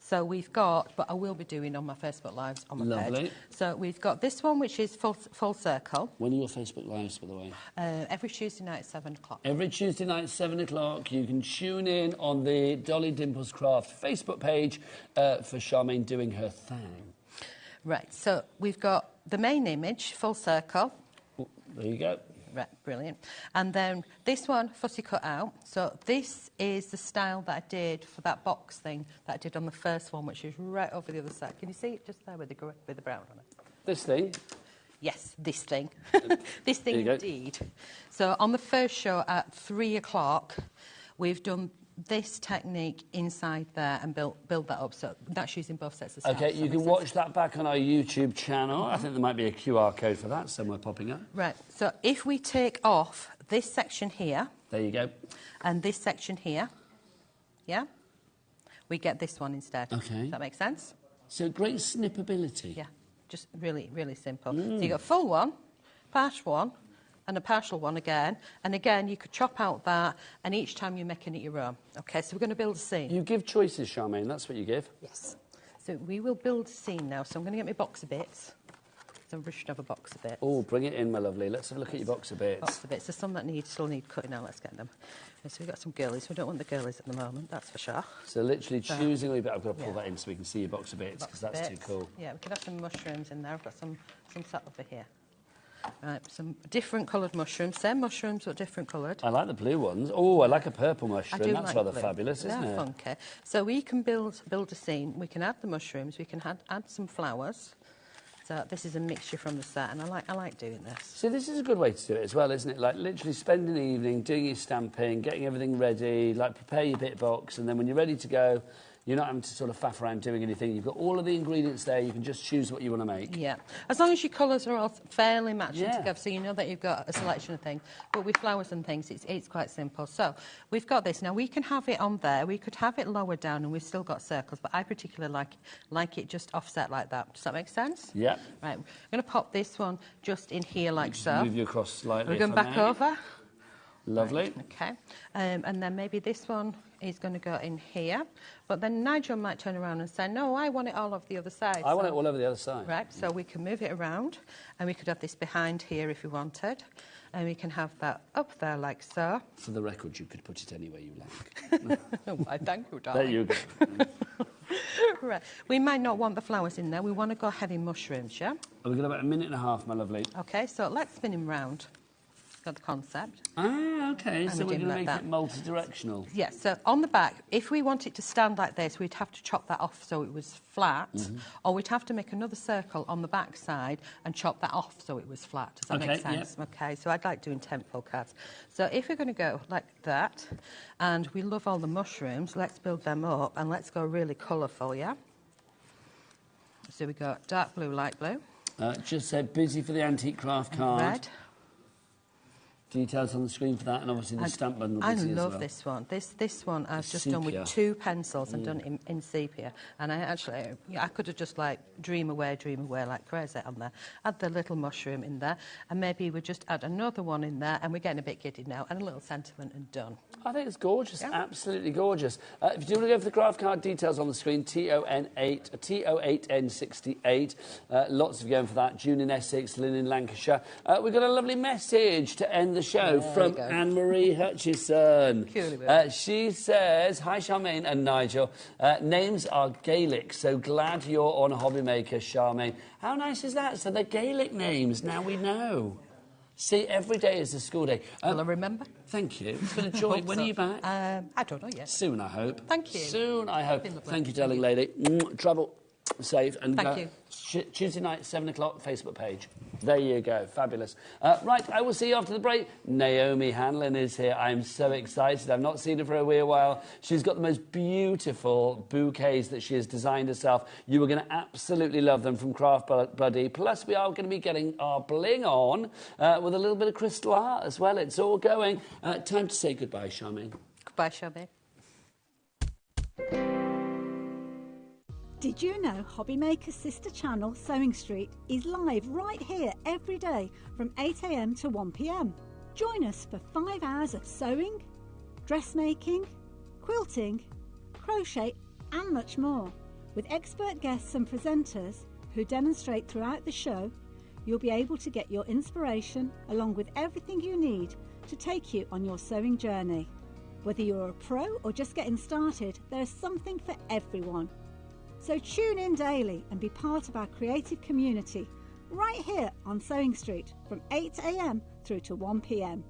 So we've got, but I will be doing on my Facebook Lives on my page. So we've got this one, which is full circle. When are your Facebook Lives, by the way? Every Tuesday night at 7 o'clock. Every Tuesday night at 7 o'clock. You can tune in on the Dolly Dimples Craft Facebook page for Charmaine doing her thing. Right, so we've got the main image, full circle. Oh, there you go. Right, brilliant. And then this one, fussy cut out. So this is the style that I did for that box thing that I did on the first one, which is right over the other side. Can you see it just there with the brown on it? This thing? Yes, this thing. This thing indeed. So on the first show at 3 o'clock, we've done this technique inside there and build that up. So that's using both sets of stamps. Okay, you can watch that back on our YouTube channel. I think there might be a QR code for that somewhere popping up. Right, so if we take off this section here... There you go. And this section here, yeah, we get this one instead. Okay. Does that make sense? So great snippability. Yeah, just really, really simple. So you've got full one, partial one, and a partial one again. And again, you could chop out that, and each time you're making it your own. Okay, so we're going to build a scene. You give choices, Charmaine, that's what you give? Yes. So we will build a scene now. So I'm going to get my box of bits. So we should have a box of bits. Oh, bring it in, my lovely. Let's have a look at your box of bits. Box of bits. There's some that still need cutting out. Let's get them. So we've got some girlies. We don't want the girlies at the moment, that's for sure. So literally choosing a wee bit. I've got to pull that in so we can see your box of bits, because that's too cool. Yeah, we could have some mushrooms in there. I've got some sat over here. Right, some different coloured mushrooms. Same mushrooms, but different coloured. I like the blue ones. Oh, I like a purple mushroom. I do That's like rather blue. fabulous, isn't They're it? funky. So we can build a scene. We can add the mushrooms. We can add some flowers. So this is a mixture from the set, and I like doing this. So this is a good way to do it as well, isn't it? Like literally spending the evening doing your stamping, getting everything ready, like prepare your bit box, and then when you're ready to go, you're not having to sort of faff around doing anything. You've got all of the ingredients there. You can just choose what you want to make. Yeah. As long as your colours are all fairly matching together, so you know that you've got a selection of things. But with flowers and things, it's quite simple. So we've got this. Now, we can have it on there. We could have it lower down, and we've still got circles. But I particularly like it just offset like that. Does that make sense? Yeah. Right. I'm going to pop this one just in here like so. Move you across slightly. We're going back over. Lovely. Right, okay. And then maybe this one is going to go in here, but then Nigel might turn around and say, no, I want it all over the other side. I want it all over the other side. Right, so we can move it around, and we could have this behind here if we wanted, and we can have that up there like so. For the record, you could put it anywhere you like. Why, thank you, darling. There you go. Right, we might not want the flowers in there. We want to go heavy mushrooms, yeah? We've got about a minute and a half, my lovely. Okay, so let's spin him round. Got the concept. Ah, okay, so we're going to like make that. it multi-directional. Yes, so on the back, if we want it to stand like this, we'd have to chop that off so it was flat, or we'd have to make another circle on the back side and chop that off so it was flat. Does that make sense? Yep. Okay, so I'd like doing tentpole cards. So if we're going to go like that, and we love all the mushrooms, let's build them up, and let's go really colourful, yeah? So we got dark blue, light blue. Just say busy for the antique craft card. Red. Details on the screen for that, and obviously the stamp bundle. I love this one. This one I've just done with 2 pencils and done it in sepia. And I could have just like dream away like crazy on there. Add the little mushroom in there, and maybe we just add another one in there, and we're getting a bit giddy now, and a little sentiment, and done. I think it's gorgeous, absolutely gorgeous. If you do want to go for the craft card, details on the screen, TO8N68. Lots of you going for that. June in Essex, Lynn in Lancashire. We've got a lovely message to end the show from Anne-Marie Hutchison. She says, hi Charmaine and Nigel, names are Gaelic, so glad you're on HobbyMaker, Charmaine. How nice is that? So they're Gaelic names, now we know. See, every day is a school day. Will I remember? Thank you. It's been a joy. When are you back? I don't know yet. Soon, I hope. Thank you. Soon, I hope. Thank you, darling lady. Travel safe. And thank you. Tuesday night, 7 o'clock, Facebook page. There you go. Fabulous. Right, I will see you after the break. Naomi Hanlon is here. I'm so excited. I've not seen her for a wee while. She's got the most beautiful bouquets that she has designed herself. You are going to absolutely love them from Craft Buddy. Plus, we are going to be getting our bling on with a little bit of crystal art as well. It's all going. Time to say goodbye, Charmaine. Goodbye, Charmaine. Did you know HobbyMaker's sister channel, Sewing Street, is live right here every day from 8 AM to 1 PM? Join us for 5 hours of sewing, dressmaking, quilting, crochet and much more. With expert guests and presenters who demonstrate throughout the show, you'll be able to get your inspiration along with everything you need to take you on your sewing journey. Whether you're a pro or just getting started, there's something for everyone. So tune in daily and be part of our creative community right here on Sewing Street from 8 AM through to 1 PM.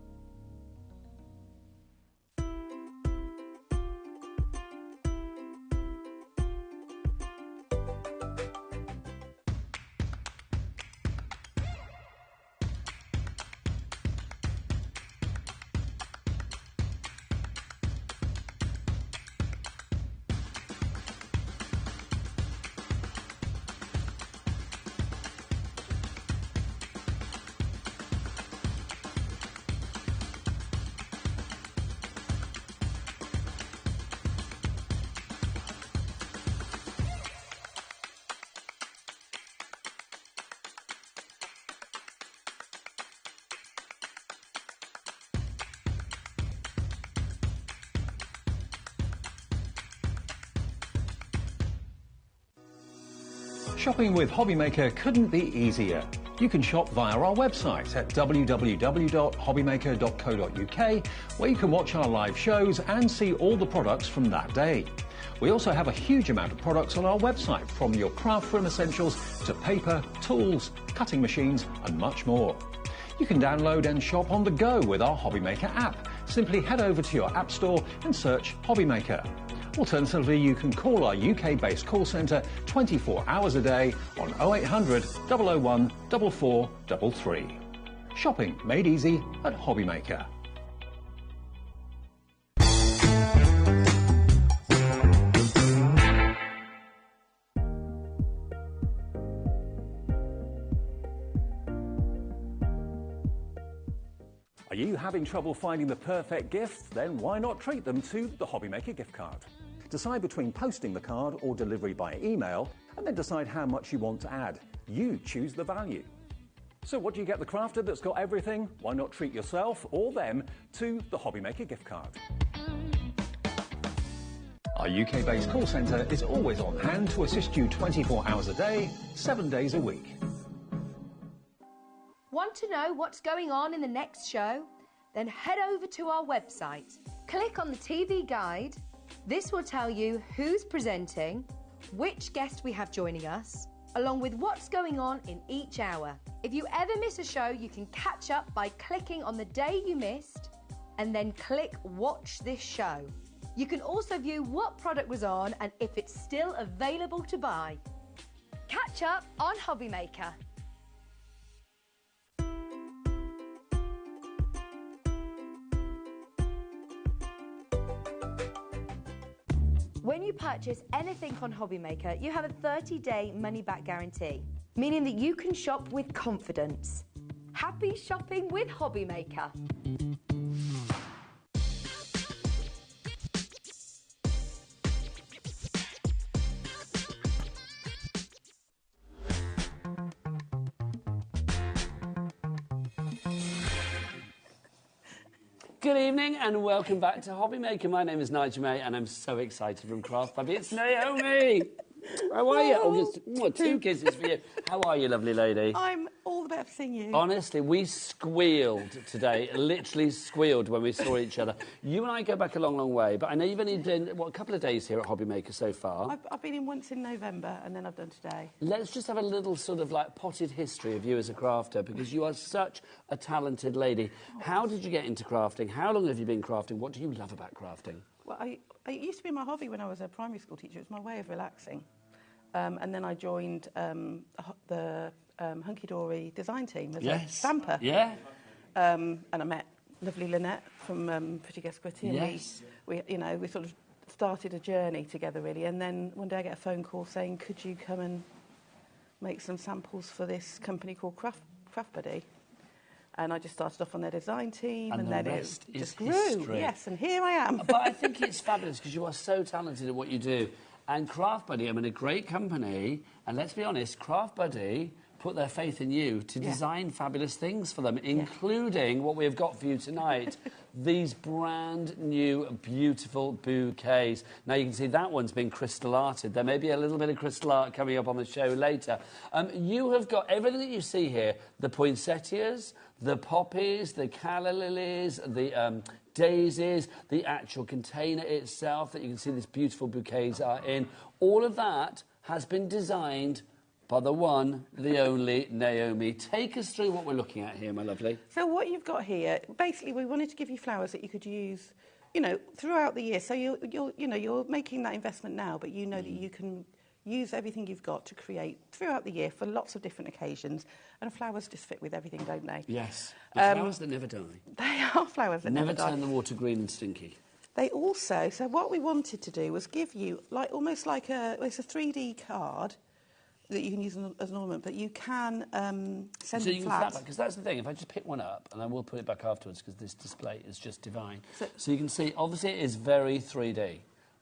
Shopping with HobbyMaker couldn't be easier. You can shop via our website at www.hobbymaker.co.uk, where you can watch our live shows and see all the products from that day. We also have a huge amount of products on our website, from your craft room essentials to paper, tools, cutting machines and much more. You can download and shop on the go with our HobbyMaker app. Simply head over to your app store and search HobbyMaker. Alternatively, you can call our UK-based call centre 24 hours a day on 0800 001 4433. Shopping made easy at HobbyMaker. Are you having trouble finding the perfect gift? Then why not treat them to the HobbyMaker gift card? Decide between posting the card or delivery by email, and then decide how much you want to add. You choose the value. So what do you get the crafter that's got everything? Why not treat yourself or them to the HobbyMaker gift card? Our UK-based call centre is always on hand to assist you 24 hours a day, 7 days a week. Want to know what's going on in the next show? Then head over to our website. Click on the TV guide. This will tell you who's presenting, which guest we have joining us, along with what's going on in each hour. If you ever miss a show, you can catch up by clicking on the day you missed and then click Watch This Show. You can also view what product was on and if it's still available to buy. Catch up on HobbyMaker. When you purchase anything on HobbyMaker, you have a 30-day money-back guarantee, meaning that you can shop with confidence. Happy shopping with HobbyMaker. Good evening and welcome back to HobbyMaker. My name is Nigel May and I'm so excited from Craft Baby. It's Naomi! How are you? Oh, two kisses for you. How are you, lovely lady? I'm all the better for seeing you. Honestly, we squealed today, literally squealed when we saw each other. You and I go back a long, long way, but I know you've only done, what, a couple of days here at HobbyMaker so far. I've been in once in November and then I've done today. Let's just have a little sort of like potted history of you as a crafter, because you are such a talented lady. How did you get into crafting? How long have you been crafting? What do you love about crafting? Well, it used to be my hobby when I was a primary school teacher. It was my way of relaxing. And then I joined the Hunky Dory design team as a stamper. Yeah. And I met lovely Lynette from Pretty Guess Pretty. And Yes. we sort of started a journey together, really. And then one day I get a phone call saying, could you come and make some samples for this company called Craft Buddy? And I just started off on their design team, and then it just grew. History. Yes, and here I am. But I think it's fabulous because you are so talented at what you do. And Craft Buddy, I mean, a great company, and let's be honest, Craft Buddy put their faith in you to design fabulous things for them, including what we have got for you tonight, these brand new, beautiful bouquets. Now, you can see that one's been crystal arted. There may be a little bit of crystal art coming up on the show later. You have got everything that you see here, the poinsettias, the poppies, the calla lilies, the daisies, the actual container itself that you can see these beautiful bouquets are in. All of that has been designed by the one, the only Naomi. Take us through what we're looking at here, my lovely. So what you've got here, basically we wanted to give you flowers that you could use, throughout the year. So you're making that investment now, but you know that you can use everything you've got to create throughout the year for lots of different occasions. And flowers just fit with everything, don't they? Yes. The flowers that never die. They are flowers that never die. Never turn the water green and stinky. They also, so what we wanted to do was give you almost like it's a 3D card that you can use as an ornament, but you can send it flat. Because that's the thing, if I just pick one up, and I will put it back afterwards because this display is just divine. So you can see, obviously it is very 3D.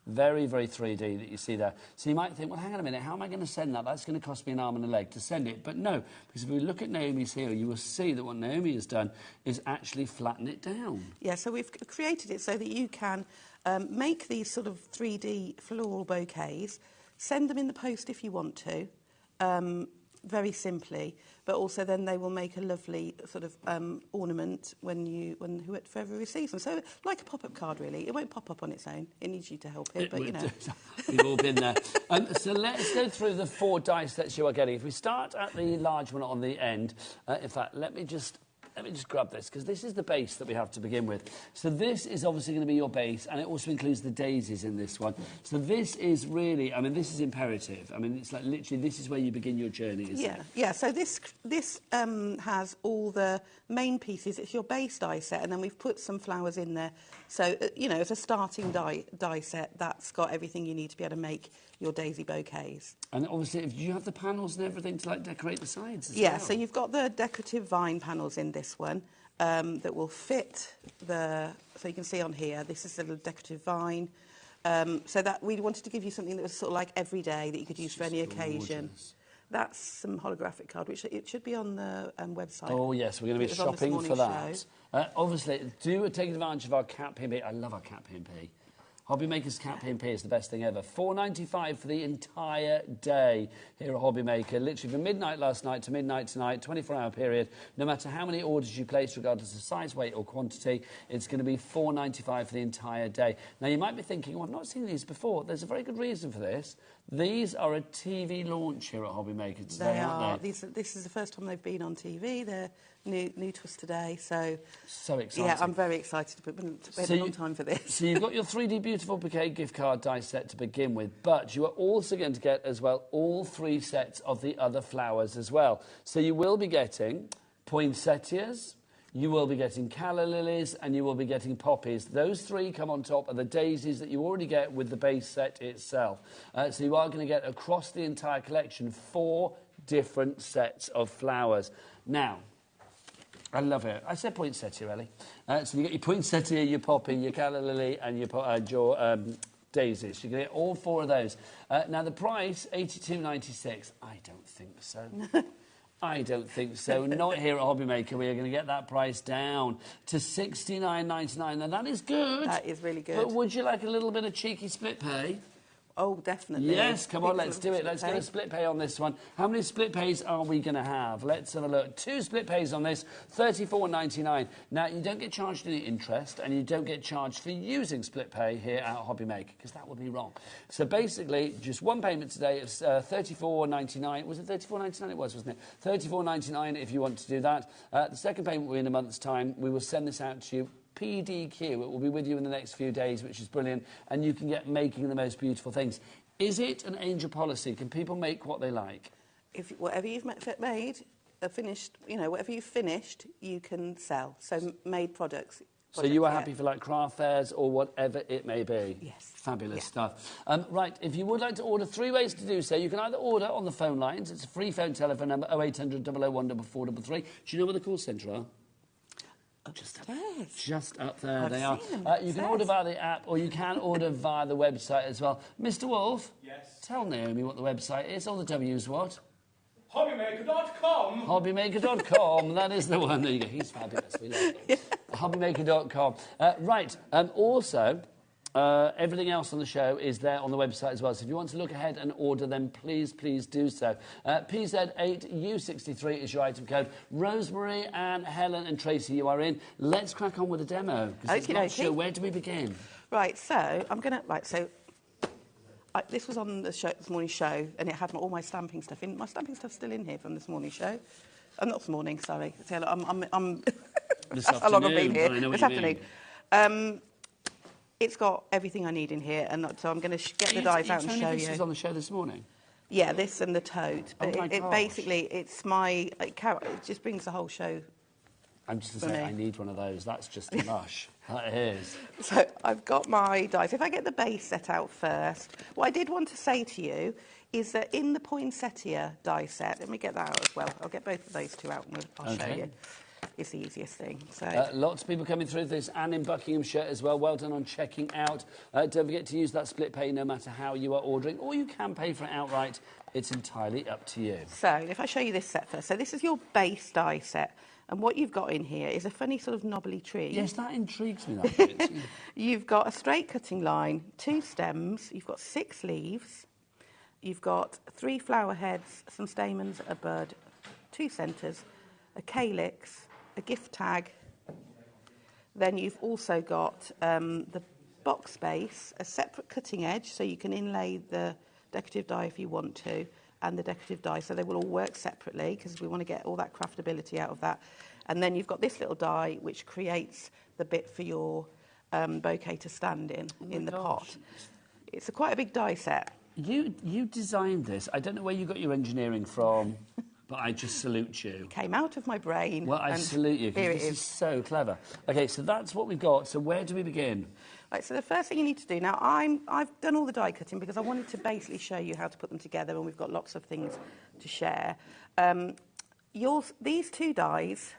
Very, very 3D that you see there. So you might think, well, hang on a minute, how am I going to send that? That's going to cost me an arm and a leg to send it. But no, because if we look at Naomi's here, you will see that what Naomi has done is actually flatten it down. Yeah, so we've created it so that you can make these sort of 3D floral bouquets, send them in the post if you want to, very simply, but also then they will make a lovely sort of ornament when whoever receives them. So like a pop-up card, really. It won't pop up on its own. It needs you to help it, but you know. We've all been there. So let's go through the 4 die sets you are getting. If we start at the large one on the end, in fact, let me just grab this, because this is the base that we have to begin with. So this is obviously going to be your base, and it also includes the daisies in this one. So this is really, I mean, this is imperative. I mean, it's like literally this is where you begin your journey, isn't it? Yeah, so this has all the main pieces. It's your base die set, and then we've put some flowers in there. So, you know, it's a starting die set that's got everything you need to be able to make your daisy bouquets. And obviously, do you have the panels and everything to, like, decorate the sides as well? Yeah, so you've got the decorative vine panels in this one that will fit the... So you can see on here, this is a little decorative vine. So that we wanted to give you something that was sort of like every day that you could use for any occasion. That's some holographic card, which it should be on the website. Oh, yes, we're going to be shopping for that. Obviously, do take advantage of our Cat P&P. I love our Cat P&P. HobbyMaker's Cat P&P is the best thing ever. $4.95 for the entire day here at HobbyMaker. Literally from midnight last night to midnight tonight, 24-hour period. No matter how many orders you place, regardless of size, weight or quantity, it's going to be $4.95 for the entire day. Now, you might be thinking, well, I've not seen these before. There's a very good reason for this. These are a TV launch here at HobbyMaker today, aren't they? This is the first time they've been on TV. They're new to us today, so exciting. Yeah, I'm very excited. We've been a long time for this. So you've got your 3D Beautiful Bouquet gift card die set to begin with, but you are also going to get as well all 3 sets of the other flowers as well. So you will be getting poinsettias, you will be getting calla lilies, and you will be getting poppies. Those 3 come on top of the daisies that you already get with the base set itself. So you are going to get across the entire collection 4 different sets of flowers. Now, I love it. I said poinsettia, Ellie. So you get your poinsettia, your poppy, your calla lily, and your daisies. You're going to get all 4 of those. Now, the price, $82.96. I don't think so. I don't think so. Not here at HobbyMaker. We are going to get that price down to $69.99. Now, that is good. That is really good. But would you like a little bit of cheeky split pay? Oh, definitely. Yes, come on, let's do it. Let's get a split pay on this one. How many split pays are we going to have? Let's have a look. 2 split pays on this, $34.99. Now, you don't get charged any interest, and you don't get charged for using split pay here at HobbyMaker, because that would be wrong. So basically, just one payment today is $34.99. Was it $34.99? It was, wasn't it? $34.99 if you want to do that. The second payment will be in a month's time. We will send this out to you. PDQ. It will be with you in the next few days, which is brilliant, and you can get making the most beautiful things. Is it an angel policy? Can people make what they like? If whatever you've made, finished, whatever you've finished, you can sell. So made products. So you are happy for like craft fairs or whatever it may be? Yes. Fabulous stuff. Right, if you would like to order, 3 ways to do so. You can either order on the phone lines. It's a free phone telephone number, 0800 001 433. Do you know where the call centre are? Just up there they are. You can order via the app, or you can order via the website as well. Mr. Wolf? Yes? Tell Naomi what the website is. All the W's what? HobbyMaker.com. HobbyMaker.com. That is the one. There you go. He's fabulous. We love him. HobbyMaker.com. Right. Also, everything else on the show is there on the website as well. So if you want to look ahead and order them, please do so. PZ8U63 is your item code. Rosemary, Anne, Helen and Tracy, you are in. Let's crack on with the demo. Okay. Where do we begin? Right, so I'm going to... Right, so... this was on the show, this morning's show, and it had all my stamping stuff in. My stamping stuff's still in here from this morning's show. Not this morning, sorry. I'm this that's how long I've been here. I know This what you afternoon. It's got everything I need in here, and so I'm going to get the dies out and show you. This was on the show this morning? Yeah, this and the tote. But basically, it's my... It just brings the whole show. I'm just going to say, I need one of those. That's just a rush. That is. So I've got my dies. If I get the base set out first, what I did want to say to you is that in the poinsettia die set, let me get that out as well. I'll get both of those 2 out and I'll show you. It's the easiest thing. So lots of people coming through this, and in Buckinghamshire as well. Well done on checking out. Don't forget to use that split pay no matter how you are ordering, or you can pay for it outright. It's entirely up to you. So if I show you this set first. So this is your base die set. And what you've got in here is a funny sort of knobbly tree. Yes, that intrigues me, that bit. You've got a straight cutting line, 2 stems, you've got 6 leaves, you've got 3 flower heads, some stamens, a bud, 2 centres, a calyx, a gift tag. Then you've also got the box base, a separate cutting edge, so you can inlay the decorative die if you want to, and the decorative die, so they will all work separately because we want to get all that craftability out of that. And then you've got this little die which creates the bit for your bouquet to stand in the pot. It's quite a big die set. You designed this. I don't know where you got your engineering from, but I just salute you. Came out of my brain. Well, I salute you, because this is so clever. OK, so that's what we've got. So where do we begin? Right, so the first thing you need to do... Now, I've done all the die cutting because I wanted to basically show you how to put them together, and we've got lots of things to share. These 2 dies...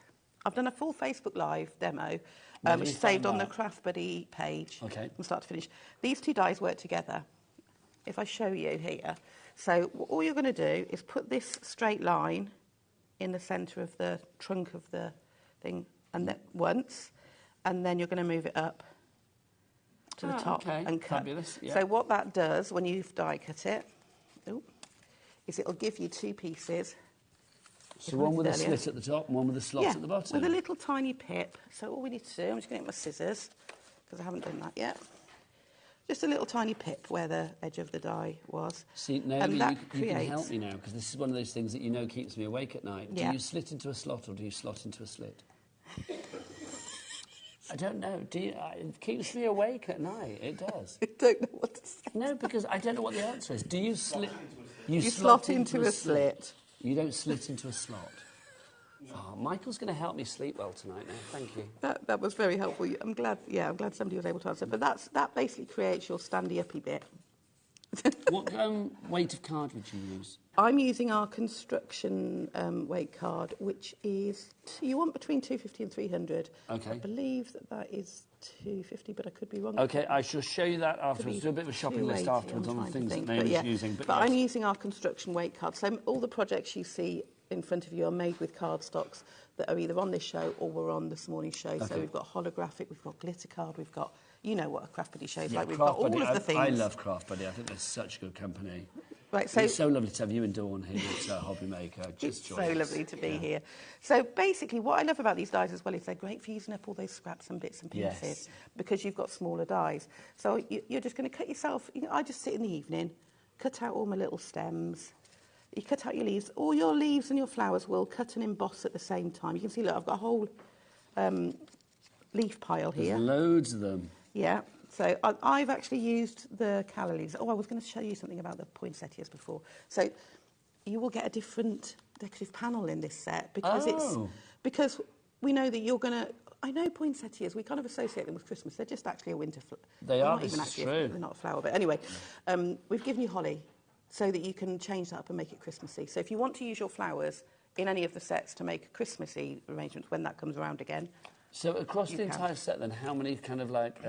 I've done a full Facebook Live demo, which is saved on the Craft Buddy page from start to finish. These 2 dies work together. If I show you here... So all you're going to do is put this straight line in the centre of the trunk of the thing, and then once, and then you're going to move it up to the top and cut. Fabulous, yeah. So what that does when you've die cut it, is it'll give you two pieces. So one with a slit at the top and one with a slot at the bottom. With a little tiny pip. So all we need to do, I'm just going to get my scissors, because I haven't done that yet. Just a little tiny pip where the edge of the die was. See, Naomi, you can help me now, because this is one of those things that you know keeps me awake at night. Do you slit into a slot or do you slot into a slit? I don't know. It keeps me awake at night. It does. I don't know what to say. No, because I don't know what the answer is. Do you slit? You slot into a slit. You don't slit into a slot. Oh, Michael's going to help me sleep well tonight now. Thank you. That was very helpful. I'm glad somebody was able to answer. But that basically creates your standy-uppy bit. What weight of card would you use? I'm using our construction weight card, which is, you want between 250 and 300. Okay. I believe that is 250, but I could be wrong. Okay, I shall show you that afterwards. Do a bit of a shopping list afterwards on the things that Naomi's using. But I'm using our construction weight card. So all the projects you see in front of you are made with cardstocks that are either on this show or were on this morning's show. Okay. So we've got holographic, we've got glitter card, we've got, you know what a Craft Buddy show is like. We've got all of the things. I love Craft Buddy. I think they're such good company. Right, so it's so lovely to have you and Dawn here at HobbyMaker. Just it's so lovely to be here. So basically, what I love about these dies as well is they're great for using up all those scraps and bits and pieces because you've got smaller dies. So you're just going to cut yourself. I just sit in the evening, cut out all my little stems. You cut out your leaves. All your leaves and your flowers will cut and emboss at the same time. You can see, look, I've got a whole leaf pile here. There's loads of them. Yeah. So I've actually used the calla leaves. Oh, I was going to show you something about the poinsettias before. So you will get a different decorative panel in this set because we know that you're going to. I know poinsettias. We kind of associate them with Christmas. They're just actually a winter flower. They are. This is true. They're not a flower, but anyway, we've given you holly so that you can change that up and make it Christmassy. So if you want to use your flowers in any of the sets to make Christmassy arrangements when that comes around again. So across the entire set, then, how many kind of like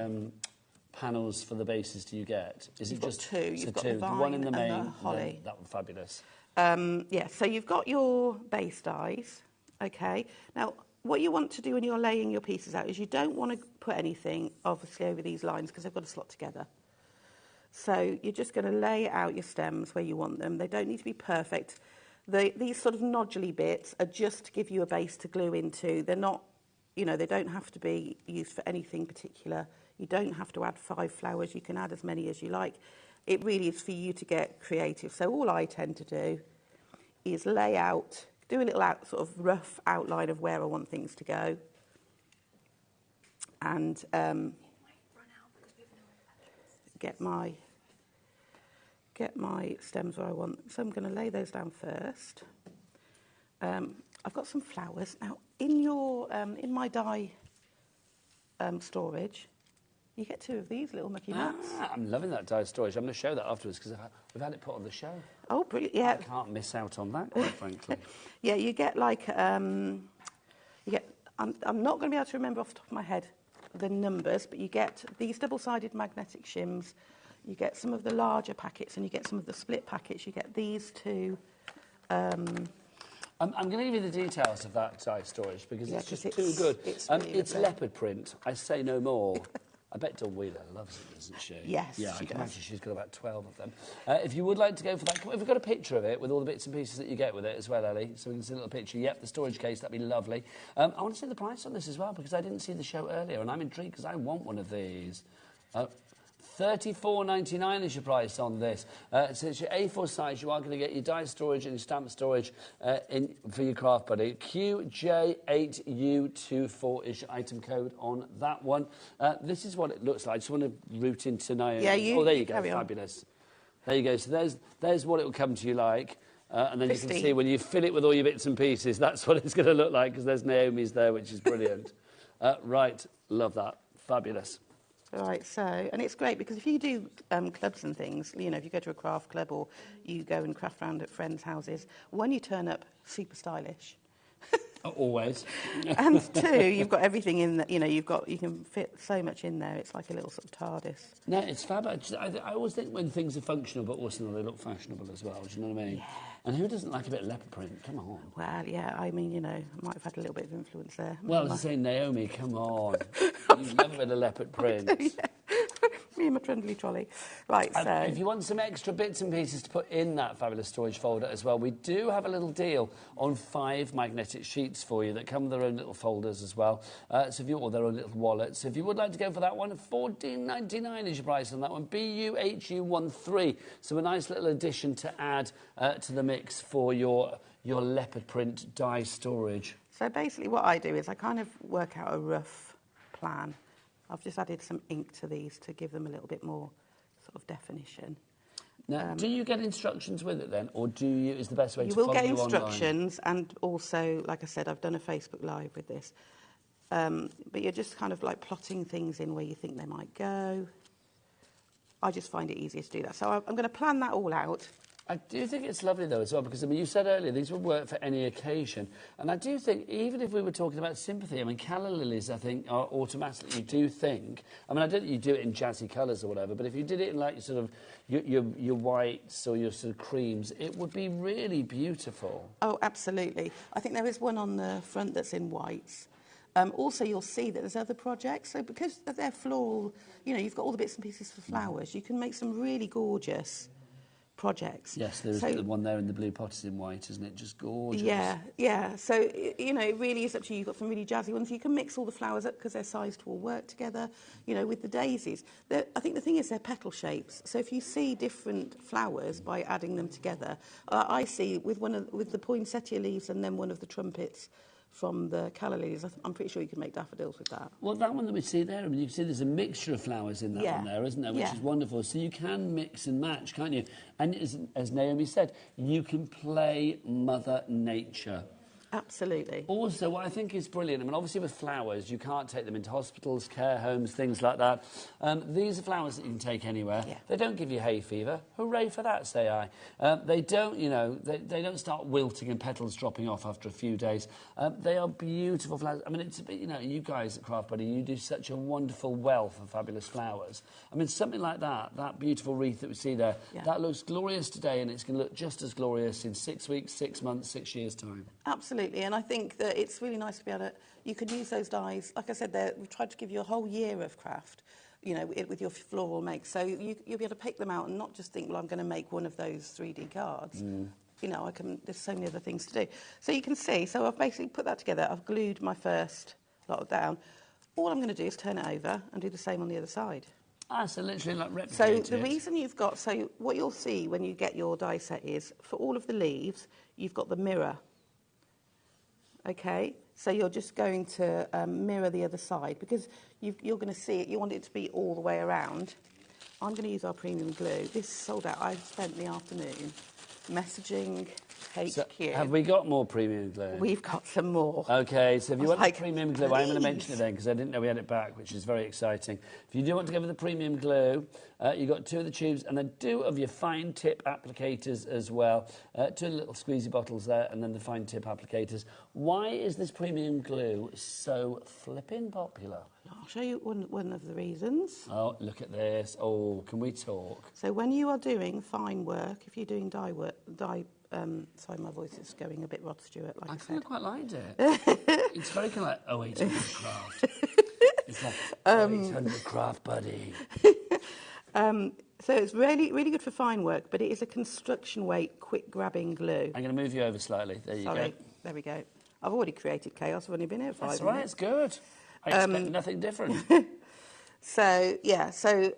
panels for the bases do you get? Is it just two? You've got two. the vine one in the main, and the holly. That was fabulous. Yeah, so you've got your base dies. Okay. Now, what you want to do when you're laying your pieces out is you don't want to put anything, obviously, over these lines because they've got to slot together. So you're just going to lay out your stems where you want them. They don't need to be perfect. These sort of noduly bits are just to give you a base to glue into. They're not, they don't have to be used for anything particular. You don't have to add 5 flowers. You can add as many as you like. It really is for you to get creative. So all I tend to do is lay out, do a little sort of rough outline of where I want things to go. And get my stems where I want. So I'm going to lay those down first. I've got some flowers. Now, in my die storage, you get 2 of these little mucky mats. I'm loving that die storage. I'm going to show that afterwards because we've had it put on the show. Oh, brilliant! Yeah, I can't miss out on that, quite frankly. Yeah, you get like I'm not going to be able to remember off the top of my head the numbers, but you get these double-sided magnetic shims. You get some of the larger packets, and you get some of the split packets. You get these 2. I'm going to give you the details of that die storage because it's just too good. It's leopard print. I say no more. I bet Dawn Wheeler loves it, doesn't she? Yes, yeah, she I can does. imagine she's got about 12 of them. If you would like to go for that, have we got a picture of it with all the bits and pieces that you get with it as well, Ellie? So we can see a little picture. Yep, the storage case, that'd be lovely. I want to see the price on this as well because I didn't see the show earlier and I'm intrigued because I want one of these. $34.99 is your price on this. So it's your A4 size. You are going to get your die storage and your stamp storage for your Craft Buddy. QJ8U24 is your item code on that one. This is what it looks like. I just want to root into Naomi. Yeah, there you go. Fabulous. There you go. So there's what it will come to you like. And then 50. You can see when you fill it with all your bits and pieces, that's what it's going to look like because there's Naomi's there, which is brilliant. Right. Love that. Fabulous. Right, so, and it's great because if you do clubs and things, if you go to a craft club or you go and craft round at friends' houses, one, you turn up super stylish. Always. And 2, you've got everything in there, you can fit so much in there. It's like a little sort of TARDIS. No, it's fab. I always think when things are functional, but also they look fashionable as well. Do you know what I mean? Yeah. And who doesn't like a bit of leopard print? Come on. Well, yeah, I mean, I might have had a little bit of influence there. Well, I was saying, Naomi, come on. You love a bit of leopard print. Yeah. me in my trundly trolley. Right, so... If you want some extra bits and pieces to put in that fabulous storage folder as well, we do have a little deal on 5 magnetic sheets for you that come with their own little folders as well. So if you want their own little wallets. So if you would like to go for that one, $14.99 is your price on that one. BUHU13. So a nice little addition to add to the mix for your leopard print die storage. So basically what I do is I kind of work out a rough plan. I've just added some ink to these to give them a little bit more sort of definition. Now, do you get instructions with it then, or is the best way to follow you online? You will get instructions, and also, like I said, I've done a Facebook Live with this. But you're just kind of like plotting things in where you think they might go. I just find it easier to do that. So I'm going to plan that all out. I do think it's lovely, though, as well, because, I mean, you said earlier these would work for any occasion. And I do think, even if we were talking about sympathy, I mean, calla lilies, I think, are automatically, you do think... I mean, I don't think you do it in jazzy colours or whatever, but if you did it in, like, sort of your whites or your sort of creams, it would be really beautiful. Oh, absolutely. I think there is one on the front that's in whites. Also, you'll see that there's other projects. So because they're floral, you know, you've got all the bits and pieces for flowers, you can make some really gorgeous projects. Yes, there's the one there in the blue pot is in white, isn't it? Just gorgeous. Yeah, yeah. So, you know, it really is up to you. You've got some really jazzy ones. You can mix all the flowers up because they're sized to all work together, you know, with the daisies. I think the thing is they're petal shapes. So if you see different flowers by adding them together, I see with the poinsettia leaves and then one of the trumpets from the calla lilies, I'm pretty sure you can make daffodils with that. Well, that one that we see there, I mean, you can see there's a mixture of flowers in that one there, isn't there, which is wonderful. So you can mix and match, can't you? And as Naomi said, you can play Mother Nature. Absolutely. Also, what I think is brilliant, I mean, obviously with flowers, you can't take them into hospitals, care homes, things like that. These are flowers that you can take anywhere. Yeah. They don't give you hay fever. Hooray for that, say I. They don't, you know, they don't start wilting and petals dropping off after a few days. They are beautiful flowers. I mean, it's, you know, you guys at Craft Buddy, you do such a wonderful wealth of fabulous flowers. I mean, something like that beautiful wreath that we see there, that looks glorious today, and it's going to look just as glorious in 6 weeks, 6 months, 6 years' time. Absolutely. And I think that it's really nice to be able to... You can use those dies. Like I said, we've tried to give you a whole year of craft, you know, with your floral makes. So you'll be able to pick them out and not just think, well, I'm going to make one of those 3D cards. You know, there's so many other things to do. So you can see, so I've basically put that together. I've glued my first lot down. All I'm going to do is turn it over and do the same on the other side. Ah, so literally like replicate So the reason you've got... So what you'll see when you get your die set is, for all of the leaves, you've got the mirror. OK, so you're just going to mirror the other side because you're going to see it. You want it to be all the way around. I'm going to use our premium glue. This is sold out. I've spent the afternoon messaging HQ. So have we got more premium glue? We've got some more. OK, so if you want the premium glue, I'm going to mention it then because I didn't know we had it back, which is very exciting. If you do want to go with the premium glue, you've got 2 of the tubes and then 2 of your fine tip applicators as well. 2 little squeezy bottles there and then the fine tip applicators. Why is this premium glue so flipping popular? I'll show you one of the reasons. Oh, look at this. Oh, can we talk? So when you are doing fine work, if you're doing dye work, sorry, my voice is going a bit Rod Stewart, like I said. I kind of quite liked it. It's very kind of like, oh, 800 craft. It's like, 800 craft, buddy. So it's really, really good for fine work, but it is a construction weight, quick grabbing glue. I'm going to move you over slightly. There you go. There we go. I've already created chaos. I've only been here 5 minutes. That's right, it's good. I expect nothing different. So, yeah, so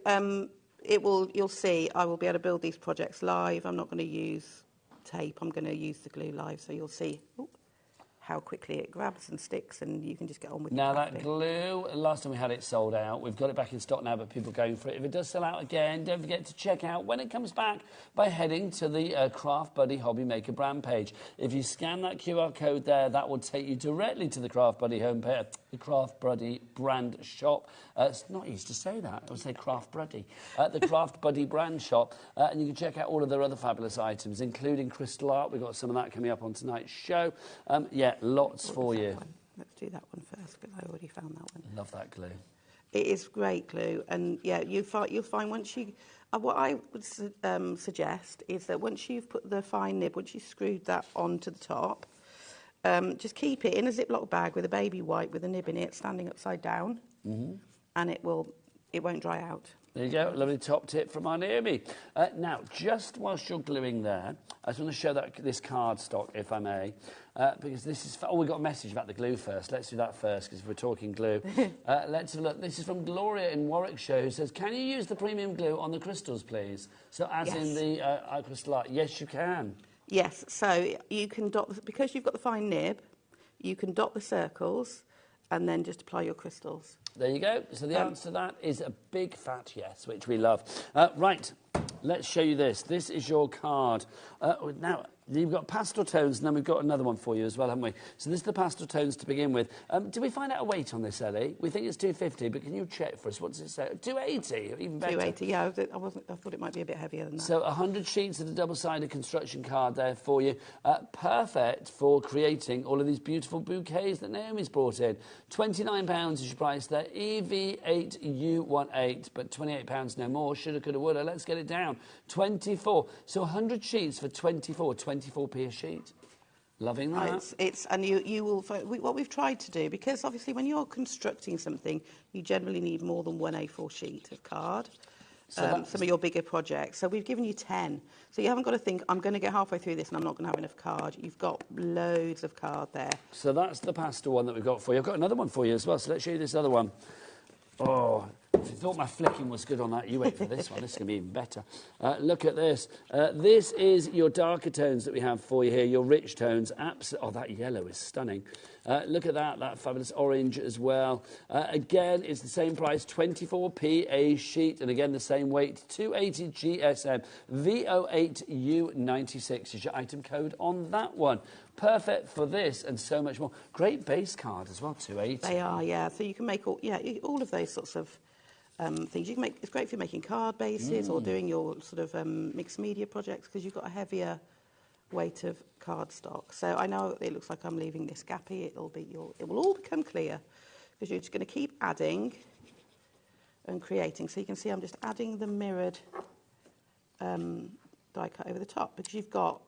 you'll see I will be able to build these projects live. I'm not going to use tape. I'm going to use the glue live, so you'll see how quickly it grabs and sticks, and you can just get on with it. Now, that glue, last time we had it sold out. We've got it back in stock now, but people are going for it. If it does sell out again, don't forget to check out when it comes back by heading to the Craft Buddy HobbyMaker brand page. If you scan that QR code there, that will take you directly to the Craft Buddy homepage, the Craft Buddy brand shop. It's not easy to say that. I would say Craft Buddy. The Craft Buddy brand shop, and you can check out all of their other fabulous items, including crystal art. We've got some of that coming up on tonight's show. Lots for you. Let's do that one first because I already found that one. Love that glue. It is great glue, and yeah, you'll find once you. What I would suggest is that once you've put the fine nib, once you've screwed that onto the top, just keep it in a Ziploc bag with a baby wipe with a nib in it, standing upside down, and it won't dry out. There you go, lovely top tip from our Naomi. Now, just whilst you're gluing there, I just want to show this cardstock, if I may, because this is... Oh, we've got a message about the glue first. Let's do that first, because we're talking glue. Let's have a look. This is from Gloria in Warwickshire, who says, can you use the premium glue on the crystals, please? So as in the crystal art. Yes, you can. Yes, so you can dot... Because you've got the fine nib, you can dot the circles and then just apply your crystals. There you go. So the answer to that is a big fat yes, which we love. Right, let's show you this. This is your card. Now, you've got pastel tones, and then we've got another one for you as well, haven't we? So this is the pastel tones to begin with. Did we find out a weight on this, Ellie? We think it's 250, but can you check for us? What does it say? 280, even better. 280, yeah. I thought it might be a bit heavier than that. So 100 sheets of the double-sided construction card there for you. Perfect for creating all of these beautiful bouquets that Naomi's brought in. £29 is your price there. EV8U18, but £28 no more. Shoulda, coulda, woulda. Let's get it down. 24. So 100 sheets for 24p a sheet. Loving that. And you will find, what we've tried to do, because obviously when you're constructing something, you generally need more than one A4 sheet of card. Some of your bigger projects. So we've given you 10. So you haven't got to think, I'm going to get halfway through this and I'm not going to have enough card. You've got loads of card there. So that's the pastel one that we've got for you. I've got another one for you as well, so let's show you this other one. Oh, if you thought my flicking was good on that, you wait for this one. This is going to be even better. Look at this. This is your darker tones that we have for you here, your rich tones. Oh, that yellow is stunning. Look at that fabulous orange as well. Again, it's the same price, 24p a sheet, and again, the same weight, 280 GSM. VO8U96 is your item code on that one. Perfect for this and so much more. Great base card as well, 280. They are, yeah. So you can make all of those sorts of things. You can make. It's great for making card bases or doing your sort of mixed media projects because you've got a heavier weight of cardstock. So I know it looks like I'm leaving this gappy. It will all become clear because you're just going to keep adding and creating. So you can see I'm just adding the mirrored die cut over the top because you've got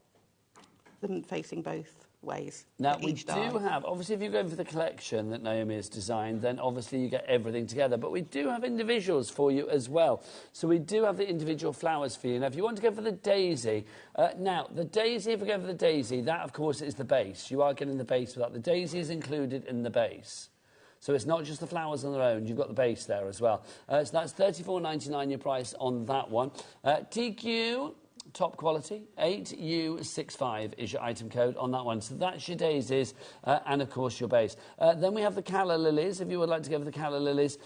them facing both ways. Now, we do have, obviously, if you're going for the collection that Naomi has designed, then obviously you get everything together. But we do have individuals for you as well. So we do have the individual flowers for you. Now, if you want to go for the daisy, if we go for the daisy, that, of course, is the base. You are getting the base for that. The daisy is included in the base. So it's not just the flowers on their own, you've got the base there as well. So that's £34.99 your price on that one. TQ... top quality, 8U65 is your item code on that one. So that's your daisies and, of course, your base. Then we have the calla lilies, if you would like to go for the calla lilies.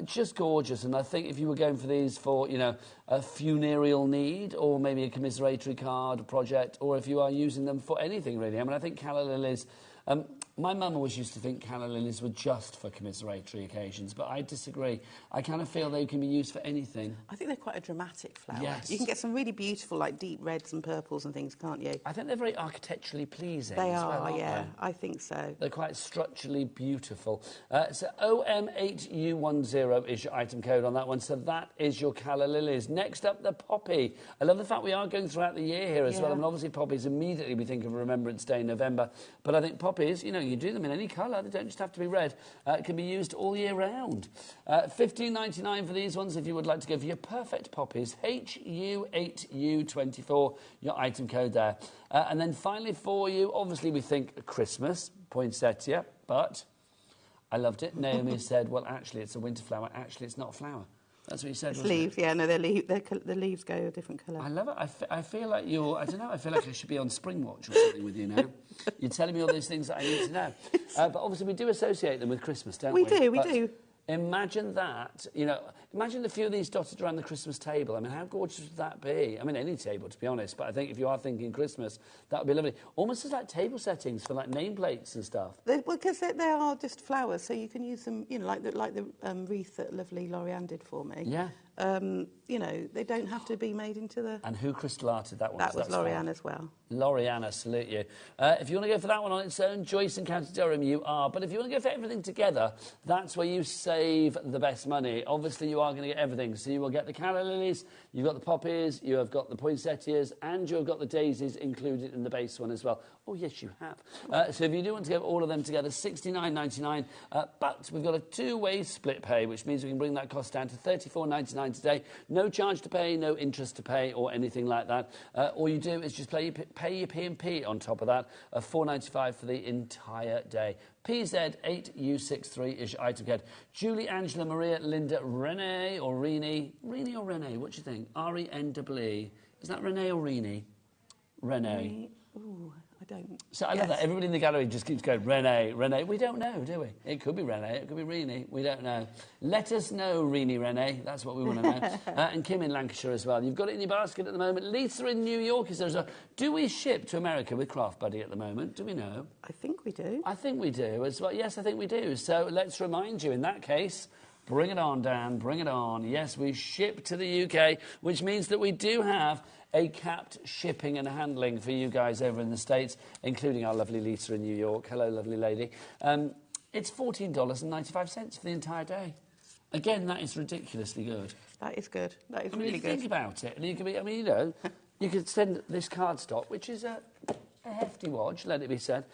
Just gorgeous. And I think if you were going for these for, a funereal need or maybe a commiseratory card project, or if you are using them for anything, really. I mean, I think calla lilies... my mum always used to think calla lilies were just for commiseratory occasions, but I disagree. I kind of feel they can be used for anything. I think they're quite a dramatic flower. Yes. You can get some really beautiful, like, deep reds and purples and things, can't you? I think they're very architecturally pleasing They as are, well, aren't yeah. they? I think so. They're quite structurally beautiful. So OM8U10 is your item code on that one. So that is your calla lilies. Next up, the poppy. I love the fact we are going throughout the year here as well. I mean, obviously, poppies immediately we think of Remembrance Day in November. But I think poppies, you do them in any colour. They don't just have to be red. It can be used all year round. $15.99 for these ones if you would like to go for your perfect poppies. HU8U24, your item code there. And then finally for you, obviously we think Christmas, poinsettia, but I loved it. Naomi said, well, actually, it's a winter flower. Actually, it's not a flower. That's what you said, It's leaves, yeah. No, the leaves go a different colour. I love it. I feel like you're... I don't know. I feel like I should be on Spring Watch or something with you now. You're telling me all these things that I need to know. But obviously, we do associate them with Christmas, don't we? We do. Imagine that, imagine a few of these dotted around the Christmas table. I mean, how gorgeous would that be? I mean, any table, to be honest, but I think if you are thinking Christmas, that would be lovely. Almost as like table settings for like nameplates and stuff. Because they are just flowers, so you can use them, like the wreath that lovely Lorianne did for me. Yeah. They don't have to be made into the... And who crystal arted that one? That was Lorianne as well. Lorianne, I salute you. If you want to go for that one on its own, Joyce and County Durham, you are. But if you want to go for everything together, that's where you save the best money. Obviously, you are going to get everything. So you will get the calla lilies, you've got the poppies, you have got the poinsettias, and you have got the daisies included in the base one as well. Oh, yes, you have. So if you do want to get all of them together, $69.99. But we've got a two-way split pay, which means we can bring that cost down to $34.99 today. No charge to pay, no interest to pay, or anything like that. All you do is just pay your P&P on top of that, $4.95 for the entire day. PZ8U63 is your item code. Julie, Angela, Maria, Linda, Renee, or Renee? Renee or Renee? What do you think? R-E-N-E-E. Is that Renee or Renee? Renee. Ooh, I don't. So I love that. Everybody in the gallery just keeps going, Renee, Renee. We don't know, do we? It could be Renee, it could be Renee. We don't know. Let us know, Renee. That's what we want to know. And Kim in Lancashire as well. You've got it in your basket at the moment. Lisa in New York is there as well. Do we ship to America with Craft Buddy at the moment? Do we know? I think we do. I think we do as well. Yes, I think we do. So let's remind you, in that case, bring it on, Dan, bring it on. Yes, we ship to the UK, which means that we do have a capped shipping and handling for you guys over in the States, including our lovely Lisa in New York. Hello, lovely lady. It's $14.95 for the entire day. Again, that is ridiculously good. That is good. That is really really good. good. Think about it. And you could be, I mean, you know, you could send this cardstock, which is a hefty watch, let it be said,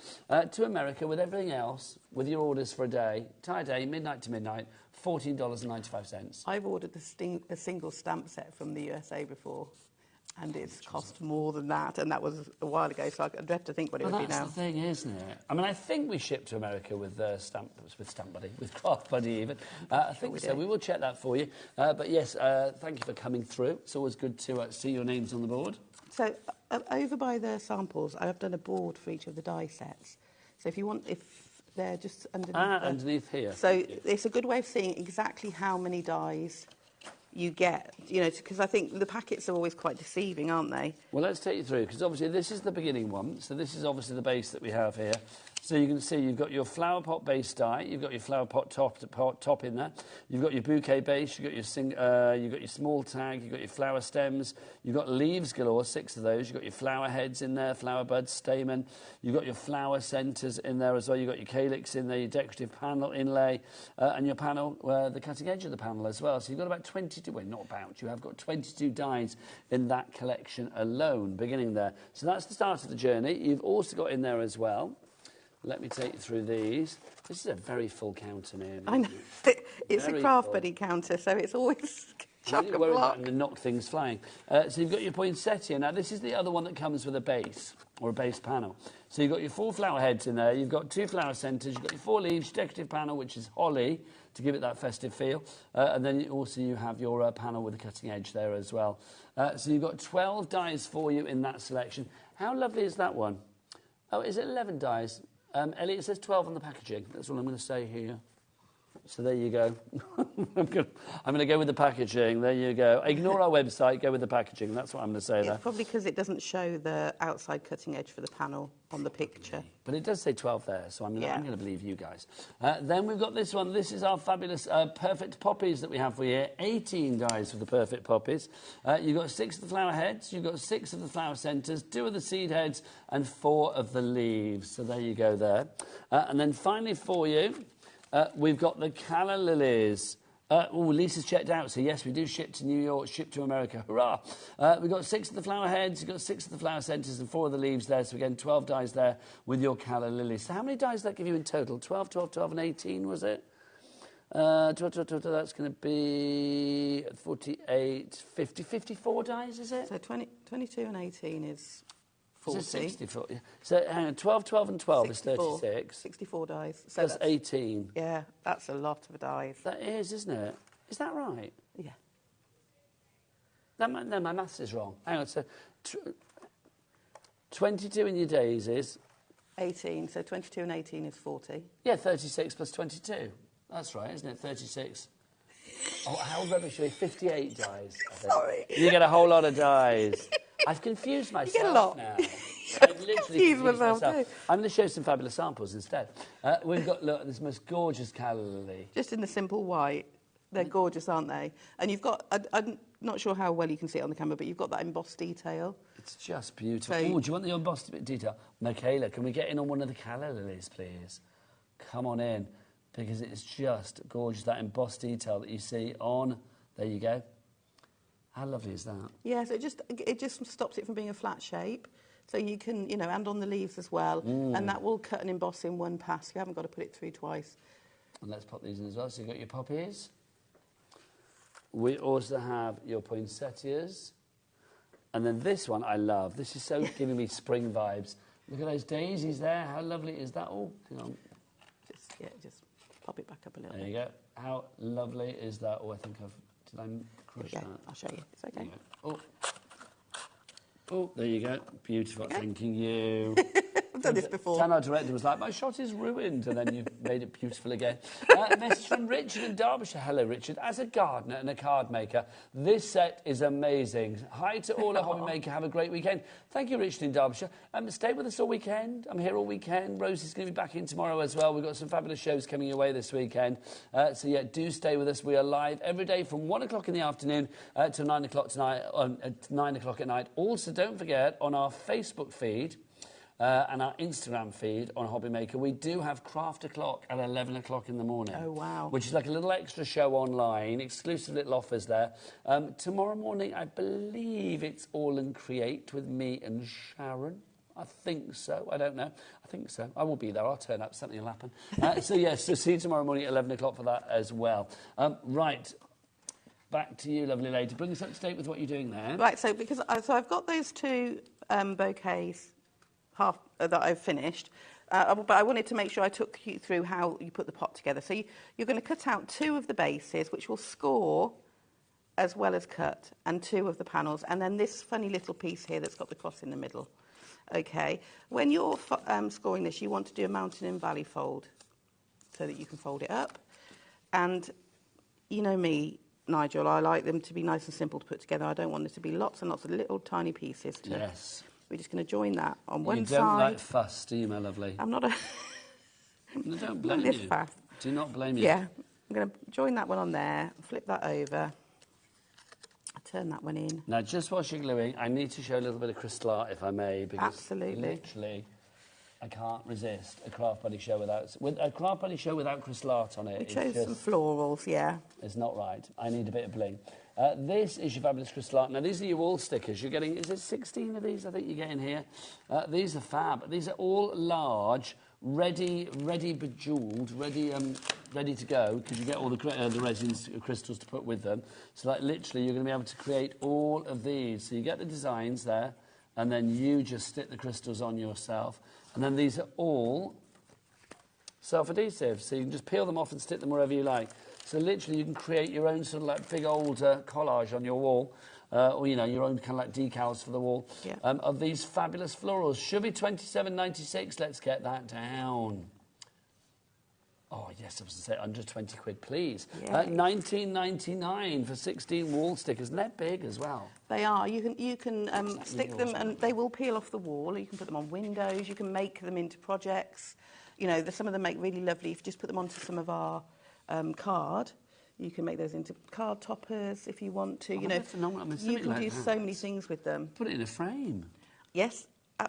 to America with everything else, with your orders for a day, entire day, midnight to midnight, $14.95. I've ordered the single stamp set from the USA before, and it's cost more than that, and that was a while ago, so I'd have to think what it would be now. That's the thing, isn't it? I mean, I think we ship to America with Stamp Buddy, with Craft Buddy even. I think so. We will check that for you. But yes, thank you for coming through. It's always good to see your names on the board. So over by the samples, I have done a board for each of the die sets. So if you want, if they're just underneath. Underneath here. So it's a good way of seeing exactly how many dies you get, you know, because I think the packets are always quite deceiving, aren't they? Well, let's take you through, because obviously this is the beginning one. So this is obviously the base that we have here. So you can see you've got your flower pot base die, you've got your flower pot top in there, you've got your bouquet base, you've got your small tag, you've got your flower stems, you've got leaves galore, 6 of those, you've got your flower heads in there, flower buds, stamen, you've got your flower centres in there as well, you've got your calyx in there, your decorative panel inlay, and your panel, the cutting edge of the panel as well. So you've got about 22, well, not about, you have got 22 dies in that collection alone, beginning there. So that's the start of the journey. You've also got in there as well, let me take you through these. This is a very full counter, man. I know. It's a Craft Buddy counter, so it's always chock-a-block. Worried about to knock things flying. So you've got your poinsettia. Now, this is the other one that comes with a base, or a base panel. So you've got your 4 flower heads in there. You've got 2 flower centres. You've got your 4 leaves, decorative panel, which is holly, to give it that festive feel. And then you have your panel with a cutting edge there as well. So you've got 12 dies for you in that selection. How lovely is that one? Oh, is it 11 dies? Elliot, it says 12 on the packaging. That's all I'm going to say here. So there you go. I'm going to go with the packaging. There you go. Ignore our website. Go with the packaging. That's what I'm going to say there. It's probably because it doesn't show the outside cutting edge for the panel on the picture. But it does say 12 there, so I'm going to believe you guys. Then we've got this one. This is our fabulous Perfect Poppies that we have for you here. 18 dies for the Perfect Poppies. You've got 6 of the flower heads. You've got 6 of the flower centres, 2 of the seed heads, and 4 of the leaves. So there you go there. And then finally for you, we've got the calla lilies. Lisa's checked out, so yes, we do ship to New York, ship to America, hurrah! We've got 6 of the flower heads, you've got 6 of the flower centres and 4 of the leaves there, so again, 12 dies there with your calla lilies. So how many dies does that give you in total? 12, 12, 12 and 18, was it? 12, 12, 12, that's going to be 48, 50, 54 dies, is it? So 22 and 18 is 40. So 64, yeah. So hang on, 12, 12 and 12 64, is 36. 64 dies. So that's 18. Yeah, that's a lot of dies. That is, isn't it? Is that right? Yeah. No, my maths is wrong. Hang on, so 22 in your daisies. 18, so 22 and 18 is 40. Yeah, 36 plus 22. That's right, isn't it? 36. Oh, how rubbish are we? 58 dies. Sorry. You get a whole lot of dies. I've confused myself you get a lot. now. I've literally confused myself. Too. I'm going to show some fabulous samples instead. We've got, look, this most gorgeous calla lily. Just in the simple white. They're gorgeous, aren't they? And you've got, I'm not sure how well you can see it on the camera, but you've got that embossed detail. It's just beautiful. So, do you want the embossed detail? Michaela, can we get in on one of the calla lilies, please? Come on in, because it's just gorgeous, that embossed detail that you see on... There you go. How lovely is that? Yeah, so it just stops it from being a flat shape. So you can, you know, and on the leaves as well. And that will cut and emboss in one pass. You haven't got to put it through twice. And let's pop these in as well. So you've got your poppies. We also have your poinsettias. And then this one I love. This is so giving me spring vibes. Look at those daisies there. How lovely is that? Oh, hang on. Just pop it back up a little bit. There you go. How lovely is that? Oh, I think did I crush that? I'll show you. It's okay. Oh, there you go. Beautiful. Okay. Thanking you. I've done this before. Our director was like, my shot is ruined, and then you've made it beautiful again. A message from Richard in Derbyshire. Hello, Richard. As a gardener and a card maker, this set is amazing. Hi to all at HobbyMaker. Have a great weekend. Thank you, Richard in Derbyshire. Stay with us all weekend. I'm here all weekend. Rosie's going to be back in tomorrow as well. We've got some fabulous shows coming your way this weekend. So, yeah, do stay with us. We are live every day from 1 o'clock in the afternoon to 9 o'clock tonight, 9 o'clock at night. Also, don't forget, on our Facebook feed, and our Instagram feed on HobbyMaker, we do have Craft O'Clock at 11 o'clock in the morning. Oh, wow. Which is like a little extra show online, exclusive little offers there. Tomorrow morning, I believe it's All and Create with me and Sharon. I think so. I don't know. I think so. I will be there. I'll turn up. Something will happen. So, yes, so see you tomorrow morning at 11 o'clock for that as well. Right. Back to you, lovely lady. Bring us up to date with what you're doing there. Right, so I've got those two bouquets that I've finished, but I wanted to make sure I took you through how you put the pot together. So you're going to cut out 2 of the bases, which will score as well as cut, and 2 of the panels, and then this funny little piece here that's got the cross in the middle. Okay, when you're scoring this, you want to do a mountain and valley fold so that you can fold it up. And you know me, Nigel, I like them to be nice and simple to put together. I don't want there to be lots and lots of little tiny pieces. Yes. We're just going to join that on one side. You don't like fuss, do you, my lovely? I'm not a... No, don't blame you. Fast. Do not blame you. Yeah. I'm going to join that one on there, flip that over, turn that one in. Now, just whilst you're gluing, I need to show a little bit of crystal art, if I may, because absolutely, literally, I can't resist a Craft Buddy show without crystal art on it. We chose some florals, yeah. It's not right. I need a bit of bling. This is your fabulous crystal art. Now, these are your wall stickers. You're getting, is it 16 of these I think you're getting here? These are fab. These are all large, ready bejeweled, ready to go, because you get all the resins, crystals to put with them. So, like, literally, you're going to be able to create all of these. So you get the designs there, and then you just stick the crystals on yourself. And then these are all self-adhesive, so you can just peel them off and stick them wherever you like. So literally you can create your own sort of like big old collage on your wall, or, you know, your own kind of like decals for the wall, of these fabulous florals. Should be £27.96. Let's get that down. Oh, yes, I was going to say under 20 quid, please. £19.99 for 16 wall stickers, and they're big as well. They are. You can stick them, and they will peel off the wall. You can put them on windows. You can make them into projects. You know, some of them make really lovely. If you just put them onto some of our card, you can make those into card toppers if you want to. You know, you can do so many things with them. Put it in a frame. Yes.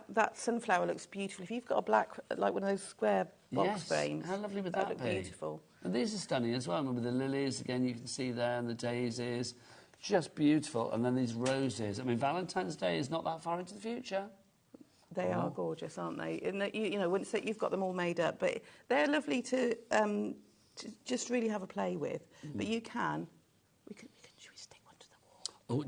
That sunflower looks beautiful. If you've got a black, like one of those square box frames. How lovely would that be? Beautiful. And these are stunning as well. With the lilies, again, you can see there, and the daisies. Just beautiful. And then these roses. I mean, Valentine's Day is not that far into the future. They are gorgeous, aren't they? And you know, once you've got them all made up, but they're lovely to just really have a play with. But you can. Should we stick one to the wall?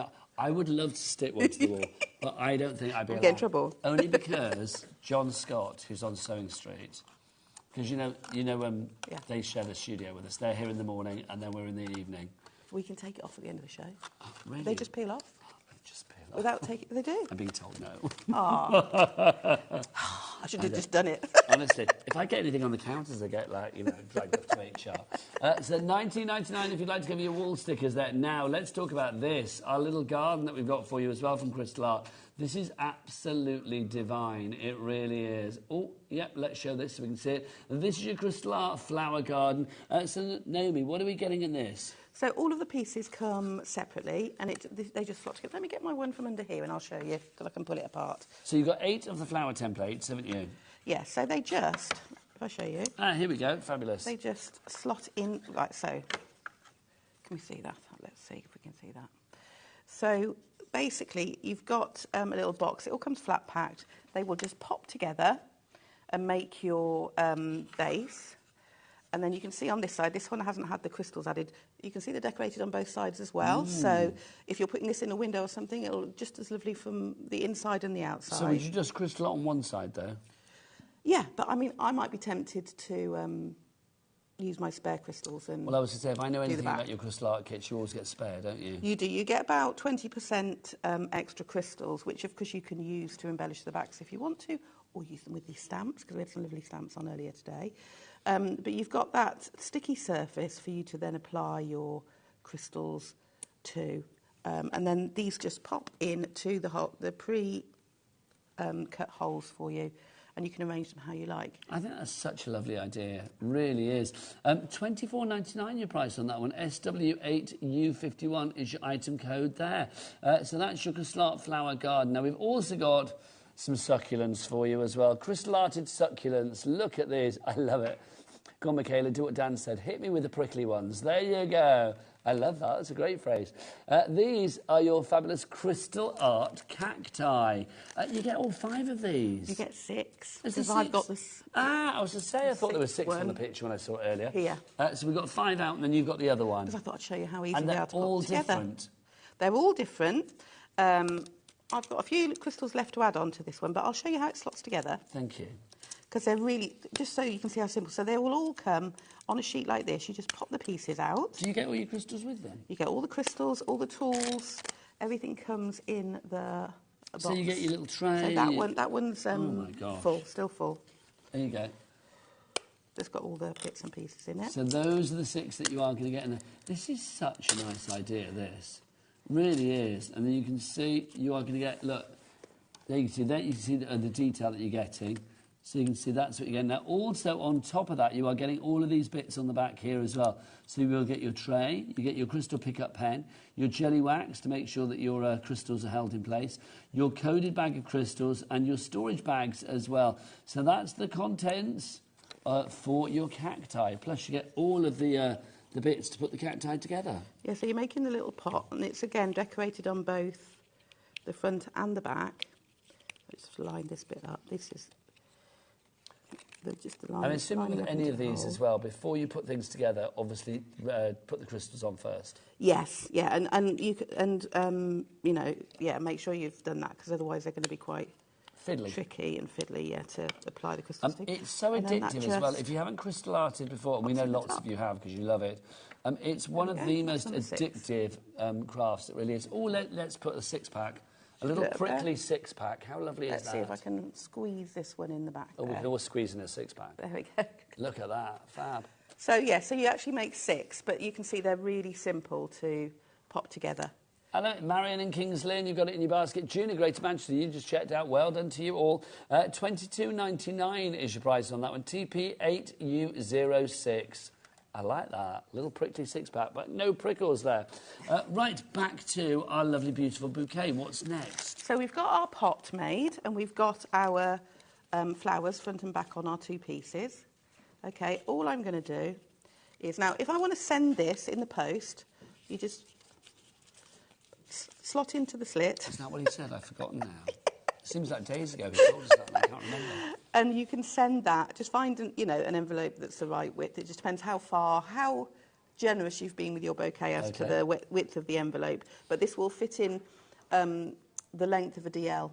Oh, I would love to stick one to the wall, but I don't think I'd be allowed. Get in trouble. Only because John Scott, who's on Sewing Street, because they share the studio with us. They're here in the morning, and then we're in the evening. We can take it off at the end of the show. Oh, really? They just peel off. Just peel off. Without taking... They do. I'm being told no. I should have just done it. Honestly, if I get anything on the counters, I get, like, you know, flagged up to HR. So £19.99 if you'd like to give me your wall stickers there. Now, let's talk about this, our little garden that we've got for you as well from Crystal Art. This is absolutely divine. It really is. Oh, yep, let's show this so we can see it. This is your Crystal Art flower garden. So, Naomi, what are we getting in this? So all of the pieces come separately, and they just slot together. Let me get my one from under here, and I'll show you, because I can pull it apart. So you've got 8 of the flower templates, haven't you? Yeah, so they just, if I show you. Ah, here we go, fabulous. They just slot in like so. Can we see that? Let's see if we can see that. So basically, you've got a little box. It all comes flat packed. They will just pop together and make your base. And then you can see on this side, this one hasn't had the crystals added. You can see they're decorated on both sides as well. So if you're putting this in a window or something, it'll look just as lovely from the inside and the outside. So would you just crystal it on one side, though? Yeah, but I mean, I might be tempted to use my spare crystals and Well, I was going to say, if I know anything about your crystal art kits, you always get spare, don't you? You do. You get about 20% extra crystals, which, of course, you can use to embellish the backs if you want to, or use them with these stamps, because we had some lovely stamps on earlier today. But you've got that sticky surface for you to then apply your crystals to. And then these just pop into the pre-cut holes for you. And you can arrange them how you like. I think that's such a lovely idea. Really is. $24.99 your price on that one. SW8U51 is your item code there. So that's your crystal art flower garden. Now we've also got some succulents for you as well. Crystal arted succulents. Look at these. I love it. Go on, Michaela, do what Dan said. Hit me with the prickly ones. There you go. I love that. That's a great phrase. These are your fabulous crystal art cacti. You get all 5 of these. You get 6. Because I've got this. I was to say, I thought there were 6 on the picture when I saw it earlier. Here. So we've got 5 out, and then you've got the other one. Because I thought I'd show you how easy and they are to all put together. Different. They're all different. I've got a few crystals left to add on to this one, but I'll show you how it slots together. Thank you. Because they're really, just so you can see how simple. So they will all come on a sheet like this. You just pop the pieces out. Do you get all your crystals with them? You get all the crystals, all the tools. Everything comes in the box. So you get your little tray. So that one's oh my gosh. full, still full. There you go. It's got all the bits and pieces in it. So those are the 6 that you are going to get. This is such a nice idea, this. Really is. And then you can see you are going to get, look, there you can see that. You can see the detail that you're getting. So you can see that's what you're getting. Now, also on top of that, you are getting all of these bits on the back here as well. So you will get your tray, you get your crystal pickup pen, your jelly wax to make sure that your crystals are held in place, your coded bag of crystals, and your storage bags as well. So that's the contents for your cacti. Plus, you get all of the bits to put the cacti together. Yeah, so you're making the little pot, and it's, again, decorated on both the front and the back. Let's just line this bit up. This is... I'm assuming with any of these as well, before you put things together, obviously put the crystals on first. Yes, yeah, and you know, yeah, make sure you've done that, because otherwise they're going to be quite tricky and fiddly, yeah, to apply the crystals to. It's so addictive as well. If you haven't crystal arted before, and we know lots of you have because you love it, it's one of the most addictive crafts. It really is. Oh, let's put a 6-pack. A little prickly 6-pack. How lovely is that? Let's see if I can squeeze this one in the back. Oh, we can always squeeze in a 6-pack. There we go. Look at that. Fab. So, yeah, so you actually make 6, but you can see they're really simple to pop together. Hello, Marion in Kings Lynn, you've got it in your basket. Junior, Greater Manchester, you just checked out. Well done to you all. $22.99 is your price on that one. TP8U06. I like that. Little prickly 6-pack, but no prickles there. Right, back to our lovely, beautiful bouquet. What's next? So we've got our pot made, and we've got our flowers front and back on our 2 pieces. OK, all I'm going to do is... Now, if I want to send this in the post, you just slot into the slit. Is that what he said? I've forgotten now. Seems like days ago he told us that, and I can't remember. And you can send that. Just find, an envelope that's the right width. It just depends how generous you've been with your bouquet as to the width of the envelope. But this will fit in the length of a DL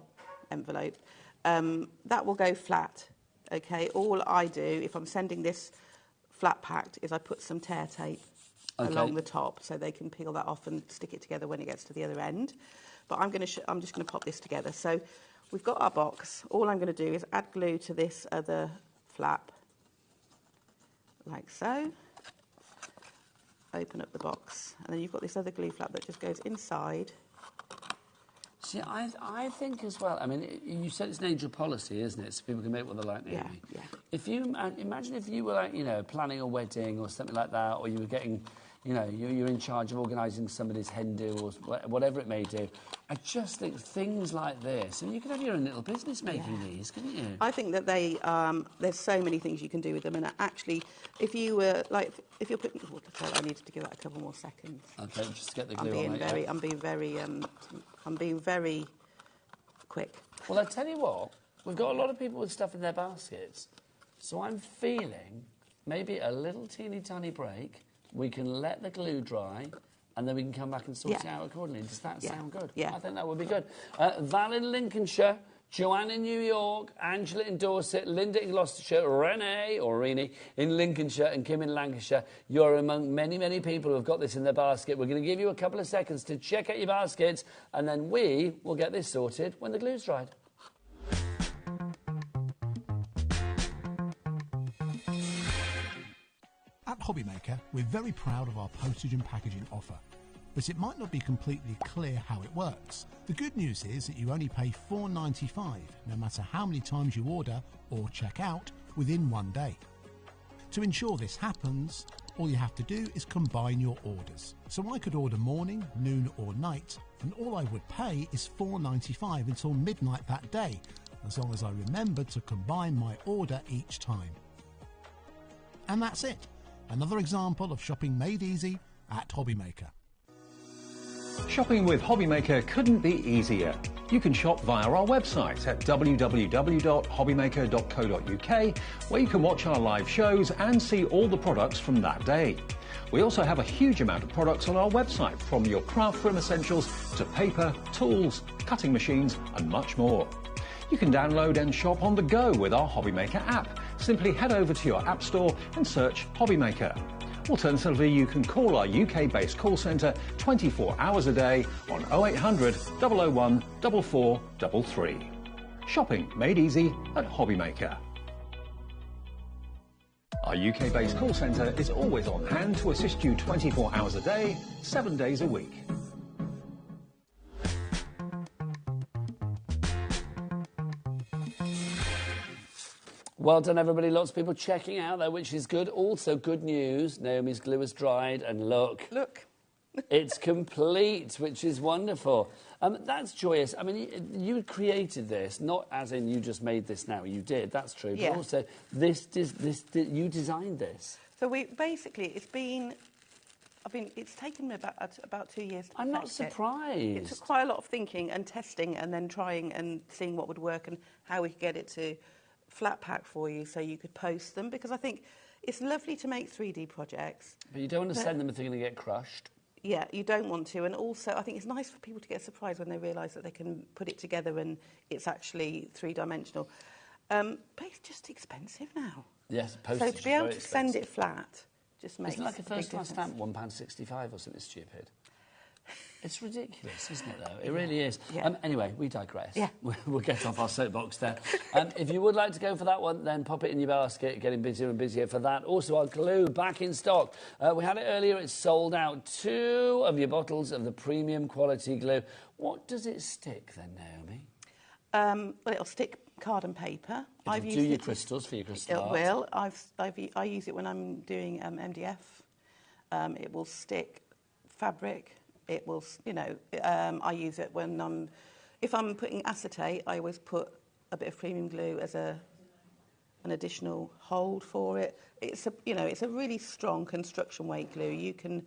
envelope. That will go flat. OK, all I do, if I'm sending this flat packed, is I put some tear tape along the top so they can peel that off and stick it together when it gets to the other end. But I'm just going to pop this together. So we've got our box. All I'm going to do is add glue to this other flap, like so. Open up the box, and then you've got this other glue flap that just goes inside. See, I think as well, I mean, you said it's an age of policy, isn't it? So people can make what they like, maybe. Yeah. If you imagine if you were, like, planning a wedding or something like that, or you were getting, you know, you're in charge of organising somebody's hen do or whatever it may do. I just think things like this, and you could have your own little business making these, couldn't you? I think that there's so many things you can do with them, and actually, if you were if you're putting, I needed to give that a couple more seconds. Okay, just get the glue on it. I'm being very quick. Well, I tell you what, we've got a lot of people with stuff in their baskets, so I'm feeling maybe a little teeny tiny break. We can let the glue dry, and then we can come back and sort it out accordingly. Does that sound good? Yeah. I think that would be good. Val in Lincolnshire, Joanne in New York, Angela in Dorset, Linda in Gloucestershire, Renee in Lincolnshire, and Kim in Lancashire. You're among many, many people who have got this in their basket. We're going to give you a couple of seconds to check out your baskets, and then we will get this sorted when the glue's dried. At HobbyMaker, we're very proud of our postage and packaging offer, but it might not be completely clear how it works. The good news is that you only pay $4.95 no matter how many times you order or check out within 1 day. To ensure this happens, all you have to do is combine your orders. So I could order morning, noon or night, and all I would pay is $4.95 until midnight that day, as long as I remembered to combine my order each time. And that's it. Another example of shopping made easy at HobbyMaker. Shopping with HobbyMaker couldn't be easier. You can shop via our website at www.hobbymaker.co.uk, where you can watch our live shows and see all the products from that day. We also have a huge amount of products on our website, from your craft room essentials to paper, tools, cutting machines and much more. You can download and shop on the go with our HobbyMaker app. Simply head over to your app store and search HobbyMaker. Alternatively, you can call our UK-based call centre 24 hours a day on 0800 001 4433. Shopping made easy at HobbyMaker. Our UK-based call centre is always on hand to assist you 24 hours a day, 7 days a week. Well done, everybody. Lots of people checking out there, which is good. Also, good news. Naomi's glue has dried, and look. It's complete, which is wonderful. That's joyous. I mean, you created this, not as in you just made this now. You did, that's true. But also, you designed this. So it's taken me about 2 years to I'm not surprised. It took quite a lot of thinking and testing and then trying and seeing what would work and how we could get it to flat pack for you so you could post them, because I think it's lovely to make 3D projects. But you don't want to send them if they're going to get crushed. Yeah, you don't want to. And also, I think it's nice for people to get surprised when they realise that they can put it together and it's actually three-dimensional. But it's just expensive now. Yes, postage. So to be able to send it flat just makes Isn't it like a first-class stamp, £1.65 or something stupid? It's ridiculous, isn't it, though? It really is. Yeah. Anyway, we digress. Yeah. We'll get off our soapbox there. If you would like to go for that one, then pop it in your basket. Getting busier and busier for that. Also, our glue back in stock. We had it earlier. It's sold out. 2 of your bottles of the premium quality glue. What does it stick, then, Naomi? Well, it'll stick card and paper. It'll do your crystals for your crystal art. It will. I use it when I'm doing MDF. It will stick fabric. It will, I use it when if I'm putting acetate, I always put a bit of premium glue as an additional hold for it. It's a really strong construction weight glue. You can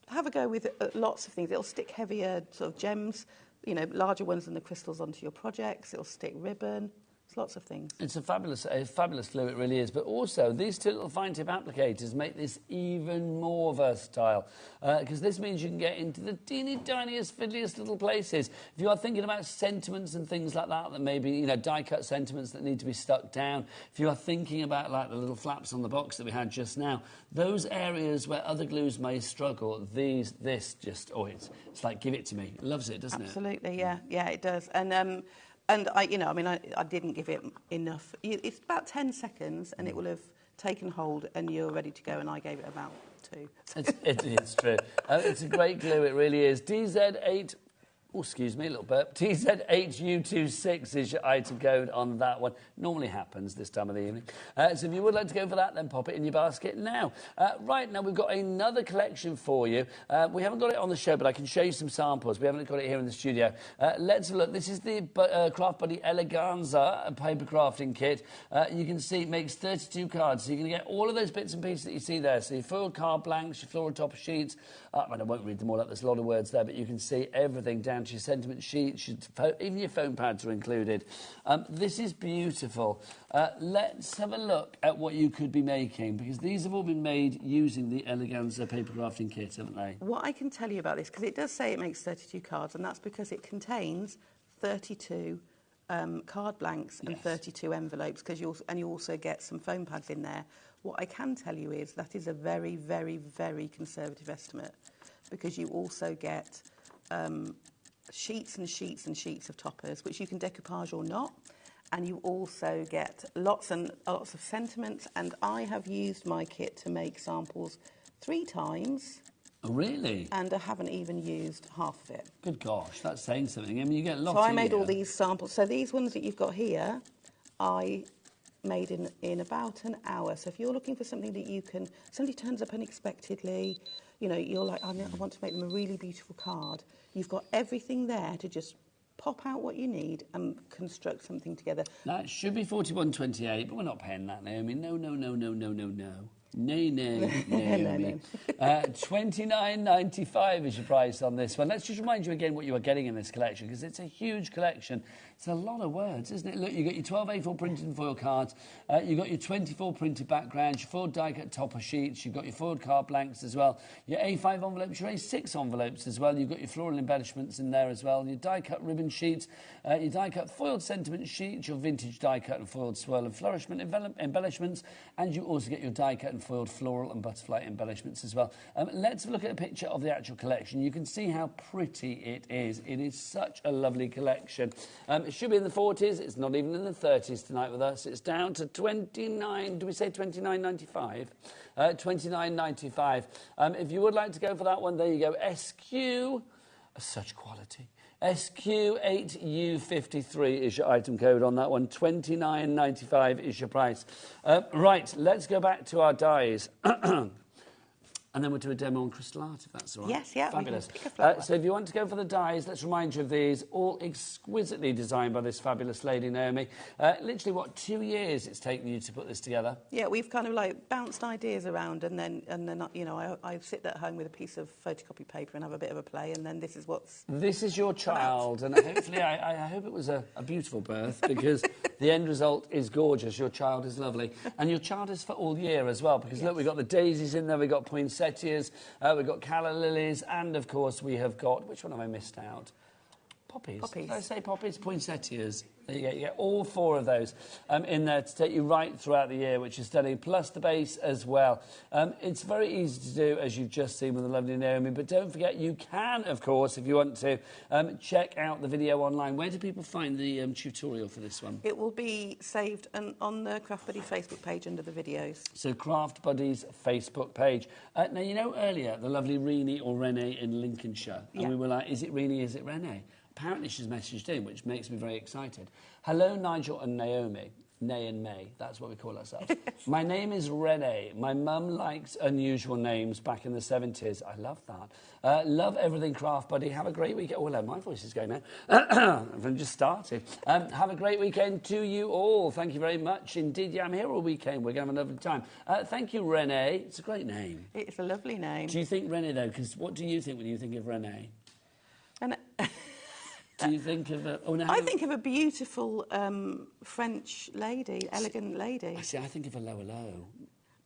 have a go with lots of things. It'll stick heavier sort of gems, larger ones than the crystals onto your projects. It'll stick ribbon. There's lots of things. It's a fabulous glue, it really is. But also, these 2 little fine tip applicators make this even more versatile, because this means you can get into the teeny tiniest, fiddliest little places. If you are thinking about sentiments and things like that maybe, die-cut sentiments that need to be stuck down, if you are thinking about, like, the little flaps on the box that we had just now, those areas where other glues may struggle, it's like, give it to me. It loves it, doesn't it? Absolutely, yeah, it does. And I didn't give it enough. It's about 10 seconds, and it will have taken hold, and you're ready to go. And I gave it about 2. It's true. It's a great glue. It really is. DZ8 Oh, excuse me, a little burp. TZHU26 is your item code on that one. Normally happens this time of the evening. So if you would like to go for that, then pop it in your basket now. Right, now we've got another collection for you. We haven't got it on the show, but I can show you some samples. We haven't got it here in the studio. Let's have a look. This is the Craft Buddy Eleganza paper crafting kit. You can see it makes 32 cards. So you're going to get all of those bits and pieces that you see there. So your foiled card blanks, your floral topper sheets. I won't read them all up. There's a lot of words there, but you can see everything down to your sentiment sheets, even your foam pads are included. This is beautiful. Let's have a look at what you could be making, because these have all been made using the Eleganza paper crafting kit, haven't they? What I can tell you about this, because it does say it makes 32 cards, and that's because it contains 32 card blanks and 32 envelopes, because you also get some foam pads in there. What I can tell you is that is a very, very, very conservative estimate, because you also get sheets and sheets and sheets of toppers, which you can decoupage or not, and you also get lots and lots of sentiments. And I have used my kit to make samples 3 times. Oh, really? And I haven't even used half of it. Good gosh, that's saying something. I mean, you get lots. So I made all these samples. So these ones that you've got here, I made in about an hour. So if you're looking for something that you can, somebody turns up unexpectedly, you know, you're like, I want to make them a really beautiful card. You've got everything there to just pop out what you need and construct something together. That should be 41.28, but we're not paying that, Naomi. No, no, no, no, no, no, no. Nay, nay, Naomi. 29.95 is your price on this one. Let's just remind you again what you are getting in this collection, because it's a huge collection. It's a lot of words, isn't it? Look, you've got your 12 A4 printed and foil cards. You've got your 24 printed backgrounds, your foiled die-cut topper sheets. You've got your foiled card blanks as well. Your A5 envelopes, your A6 envelopes as well. You've got your floral embellishments in there as well. Your die-cut ribbon sheets, your die-cut foiled sentiment sheets, your vintage die-cut and foiled swirl and flourishment embellishments. And you also get your die-cut and foiled floral and butterfly embellishments as well. Let's have a look at a picture of the actual collection. You can see how pretty it is. It is such a lovely collection. It should be in the 40s. It's not even in the 30s tonight with us. It's down to 29. Do we say 29.95? 29.95. If you would like to go for that one, there you go. SQ, such quality. SQ8U53 is your item code on that one. 29.95 is your price. Right, let's go back to our dies. And then we'll do a demo on crystal art, if that's all right. Yes, yeah. Fabulous. So if you want to go for the dies, let's remind you of these, all exquisitely designed by this fabulous lady, Naomi. Literally, what, 2 years it's taken you to put this together? Yeah, we've kind of like bounced ideas around, and then you know, I sit at home with a piece of photocopy paper and have a bit of a play, and then this is what's... This is your child, and hopefully I hope it was a beautiful birth, because the end result is gorgeous. Your child is lovely. And your child is for all year as well, because look, we've got the daisies in there, we've got poinsettias, we've got calla lilies, and of course we have got, which one have I missed out? Poppies. Did I say poppies? Poinsettias. There you go. You get all 4 of those in there to take you right throughout the year, which is stunning, plus the base as well. It's very easy to do, as you've just seen with the lovely Naomi, but don't forget you can, of course, if you want to, check out the video online. Where do people find the tutorial for this one? It will be saved on the Craft Buddy Facebook page under the videos. So Craft Buddy's Facebook page. Now, you know earlier, the lovely Renee or Renee in Lincolnshire, and we were like, is it Renee, is it Renee? Apparently she's messaged in, which makes me very excited. Hello, Nigel and Naomi. Nay and May, that's what we call ourselves. My name is Renee. My mum likes unusual names back in the 70s. I love that. Love everything Craft Buddy. Have a great weekend. Oh, hello, my voice is going now. I've just started. Have a great weekend to you all. Thank you very much. Indeed, yeah, I'm here all weekend. We're going to have a lovely time. Thank you, Renee. It's a great name. It's a lovely name. Do you think Renee, though? Because what do you think when you think of Renee? Do you think of a... Oh, no, I think of a beautiful French lady, elegant lady. I think of a low.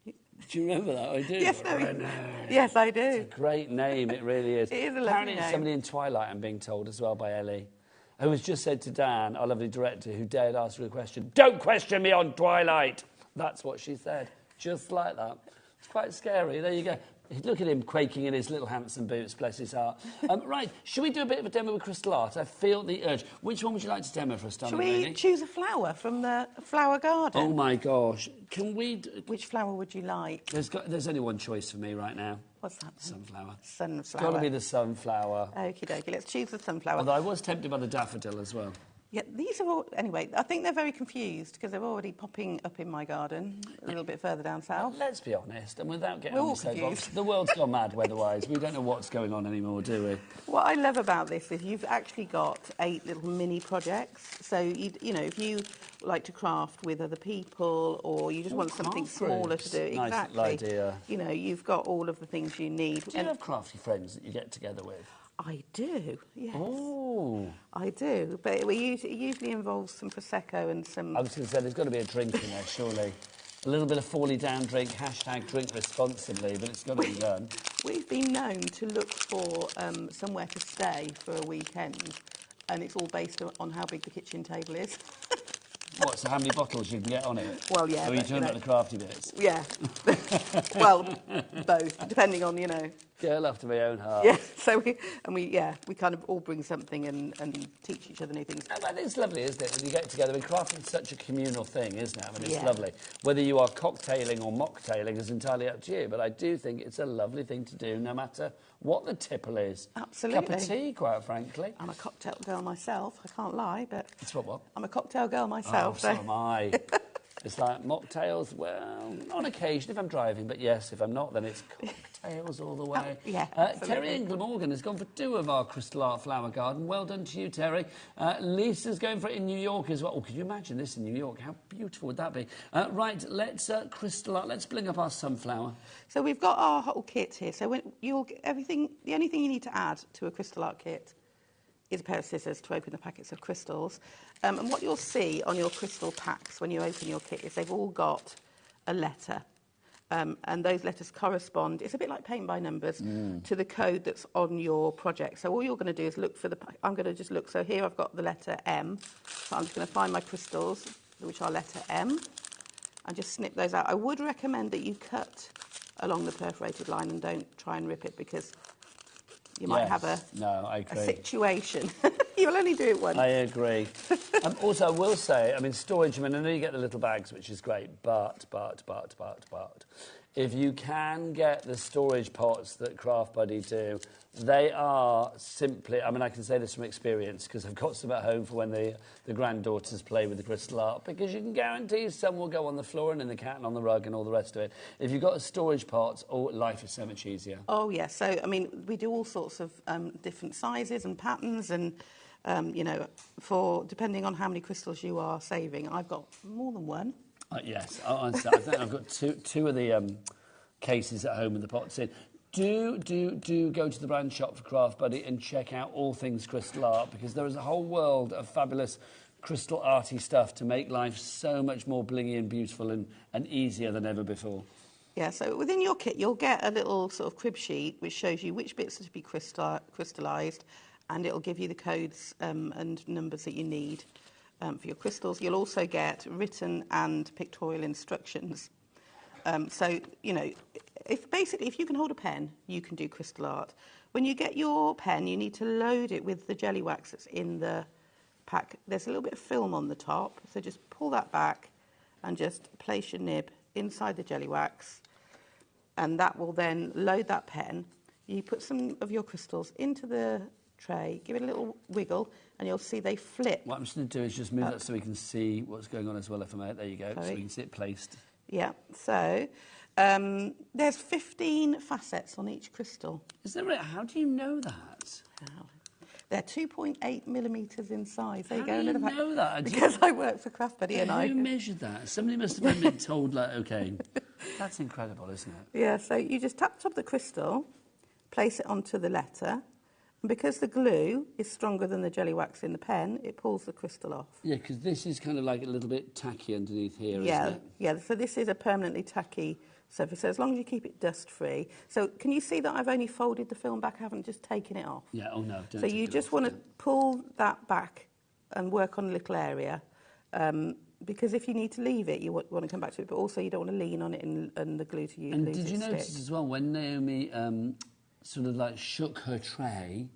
Do you remember that? I do. Yes, yes, I do. It's a great name, it really is. It is a lovely Apparently name. It's somebody in Twilight, I'm being told, as well, by Ellie, who has just said to Dan, our lovely director, who dared ask her a question, "Don't question me on Twilight!" That's what she said, just like that. It's quite scary. There you go. Look at him quaking in his little handsome boots, bless his heart. Right, should we do a bit of a demo with crystal art? I feel the urge. Which one would you like to demo for us, darling? Should we choose a flower from the flower garden? Oh, my gosh. Can we... Which flower would you like? There's only one choice for me right now. What's that? Sunflower. Sunflower. It's got to be the sunflower. Okie dokie, let's choose the sunflower. Although I was tempted by the daffodil as well. Yeah, these are all... Anyway, I think they're very confused because they're already popping up in my garden a little bit further down south. Let's be honest, and without getting We're on all the soapbox, confused. the world's gone mad weather-wise. We don't know what's going on anymore, do we? What I love about this is you've actually got 8 little mini projects. So, you know, if you like to craft with other people or you just want something smaller to do... Nice exactly. little idea. You know, you've got all of the things you need. Do you have crafty friends that you get together with? I do, yes. Oh. I do, but it usually involves some Prosecco and some... I was going to say, there's got to be a drink in there, surely. A little bit of Fally Down drink, #drink responsibly, but it's got to be done. We've been known to look for somewhere to stay for a weekend, and it's all based on how big the kitchen table is. What, so how many bottles you can get on it? Well, yeah. Or are you talking about the crafty bits? Yeah. Well, both, depending on, you know... Girl after my own heart. Yeah, so we kind of all bring something and teach each other new things. But it's lovely, isn't it, when you get together? I mean, crafting is such a communal thing, isn't it? I mean, it's Yeah. lovely. Whether you are cocktailing or mocktailing is entirely up to you, but I do think it's a lovely thing to do, no matter what the tipple is. Absolutely. Cup of tea, quite frankly. I'm a cocktail girl myself, I can't lie, but... It's what? I'm a cocktail girl myself. Oh, so am I. It's like mocktails, well, on occasion if I'm driving, but yes, if I'm not, then it's cocktails all the way. Oh, yeah, Terry in Glamorgan has gone for 2 of our crystal art flower garden. Well done to you, Terry. Lisa's going for it in New York as well. Oh, could you imagine this in New York? How beautiful would that be? Right, let's crystal art. Let's bling up our sunflower. So we've got our whole kit here. So when you'll get everything, the only thing you need to add to a crystal art kit is a pair of scissors to open the packets of crystals. And what you'll see on your crystal packs when you open your kit is they've all got a letter. And those letters correspond, it's a bit like paint by numbers, to the code that's on your project. So all you're going to do is look for I'm going to just look. So here I've got the letter M. So I'm just going to find my crystals, which are letter M, and just snip those out. I would recommend that you cut along the perforated line and don't try and rip it because you might have a situation. You'll only do it once. I agree. Also, I will say, I mean, storage, I mean, I know you get the little bags, which is great, but, if you can get the storage pots that Craft Buddy do, they are simply, I mean, I can say this from experience because I've got some at home for when the granddaughters play with the crystal art, because you can guarantee some will go on the floor and in the cat and on the rug and all the rest of it. If you've got a storage pot, life is so much easier. Oh, yeah. So, I mean, we do all sorts of different sizes and patterns and, you know, depending on how many crystals you are saving. I've got more than one. Yes, I think I've got two of the cases at home with the pots in. Do go to the brand shop for Craft Buddy and check out all things crystal art, because there is a whole world of fabulous crystal arty stuff to make life so much more blingy and beautiful and easier than ever before. Yeah, so within your kit you'll get a little sort of crib sheet which shows you which bits are to be crystallised, and it'll give you the codes and numbers that you need for your crystals. You'll also get written and pictorial instructions. So, you know, if you can hold a pen, you can do crystal art. When you get your pen, you need to load it with the jelly wax that's in the pack. There's a little bit of film on the top, so just pull that back and just place your nib inside the jelly wax, and that will then load that pen. You put some of your crystals into the tray, give it a little wiggle, and you'll see they flip. What I'm just going to do is just move that so we can see what's going on as well, Ephemera. There you go, so we can see it placed. Yeah, so there's 15 facets on each crystal. Is that right? How do you know that? They're 2.8 millimetres in size. There you go. How do you know that? Because I work for Craft Buddy and I... Who measured that? Somebody must have been told, like, OK. That's incredible, isn't it? Yeah, so you just tap top the crystal, place it onto the letter, and because the glue is stronger than the jelly wax in the pen, it pulls the crystal off. Yeah, because this is kind of like a little bit tacky underneath here, yeah, isn't it? Yeah, so this is a permanently tacky surface, so as long as you keep it dust-free. So can you see that I've only folded the film back? I haven't just taken it off. Yeah, oh no. Don't so you just want to pull that back and work on a little area. because if you need to leave it, you want to come back to it, but also you don't want to lean on it and the glue to use. And did you notice as well when Naomi sort of like shook her tray,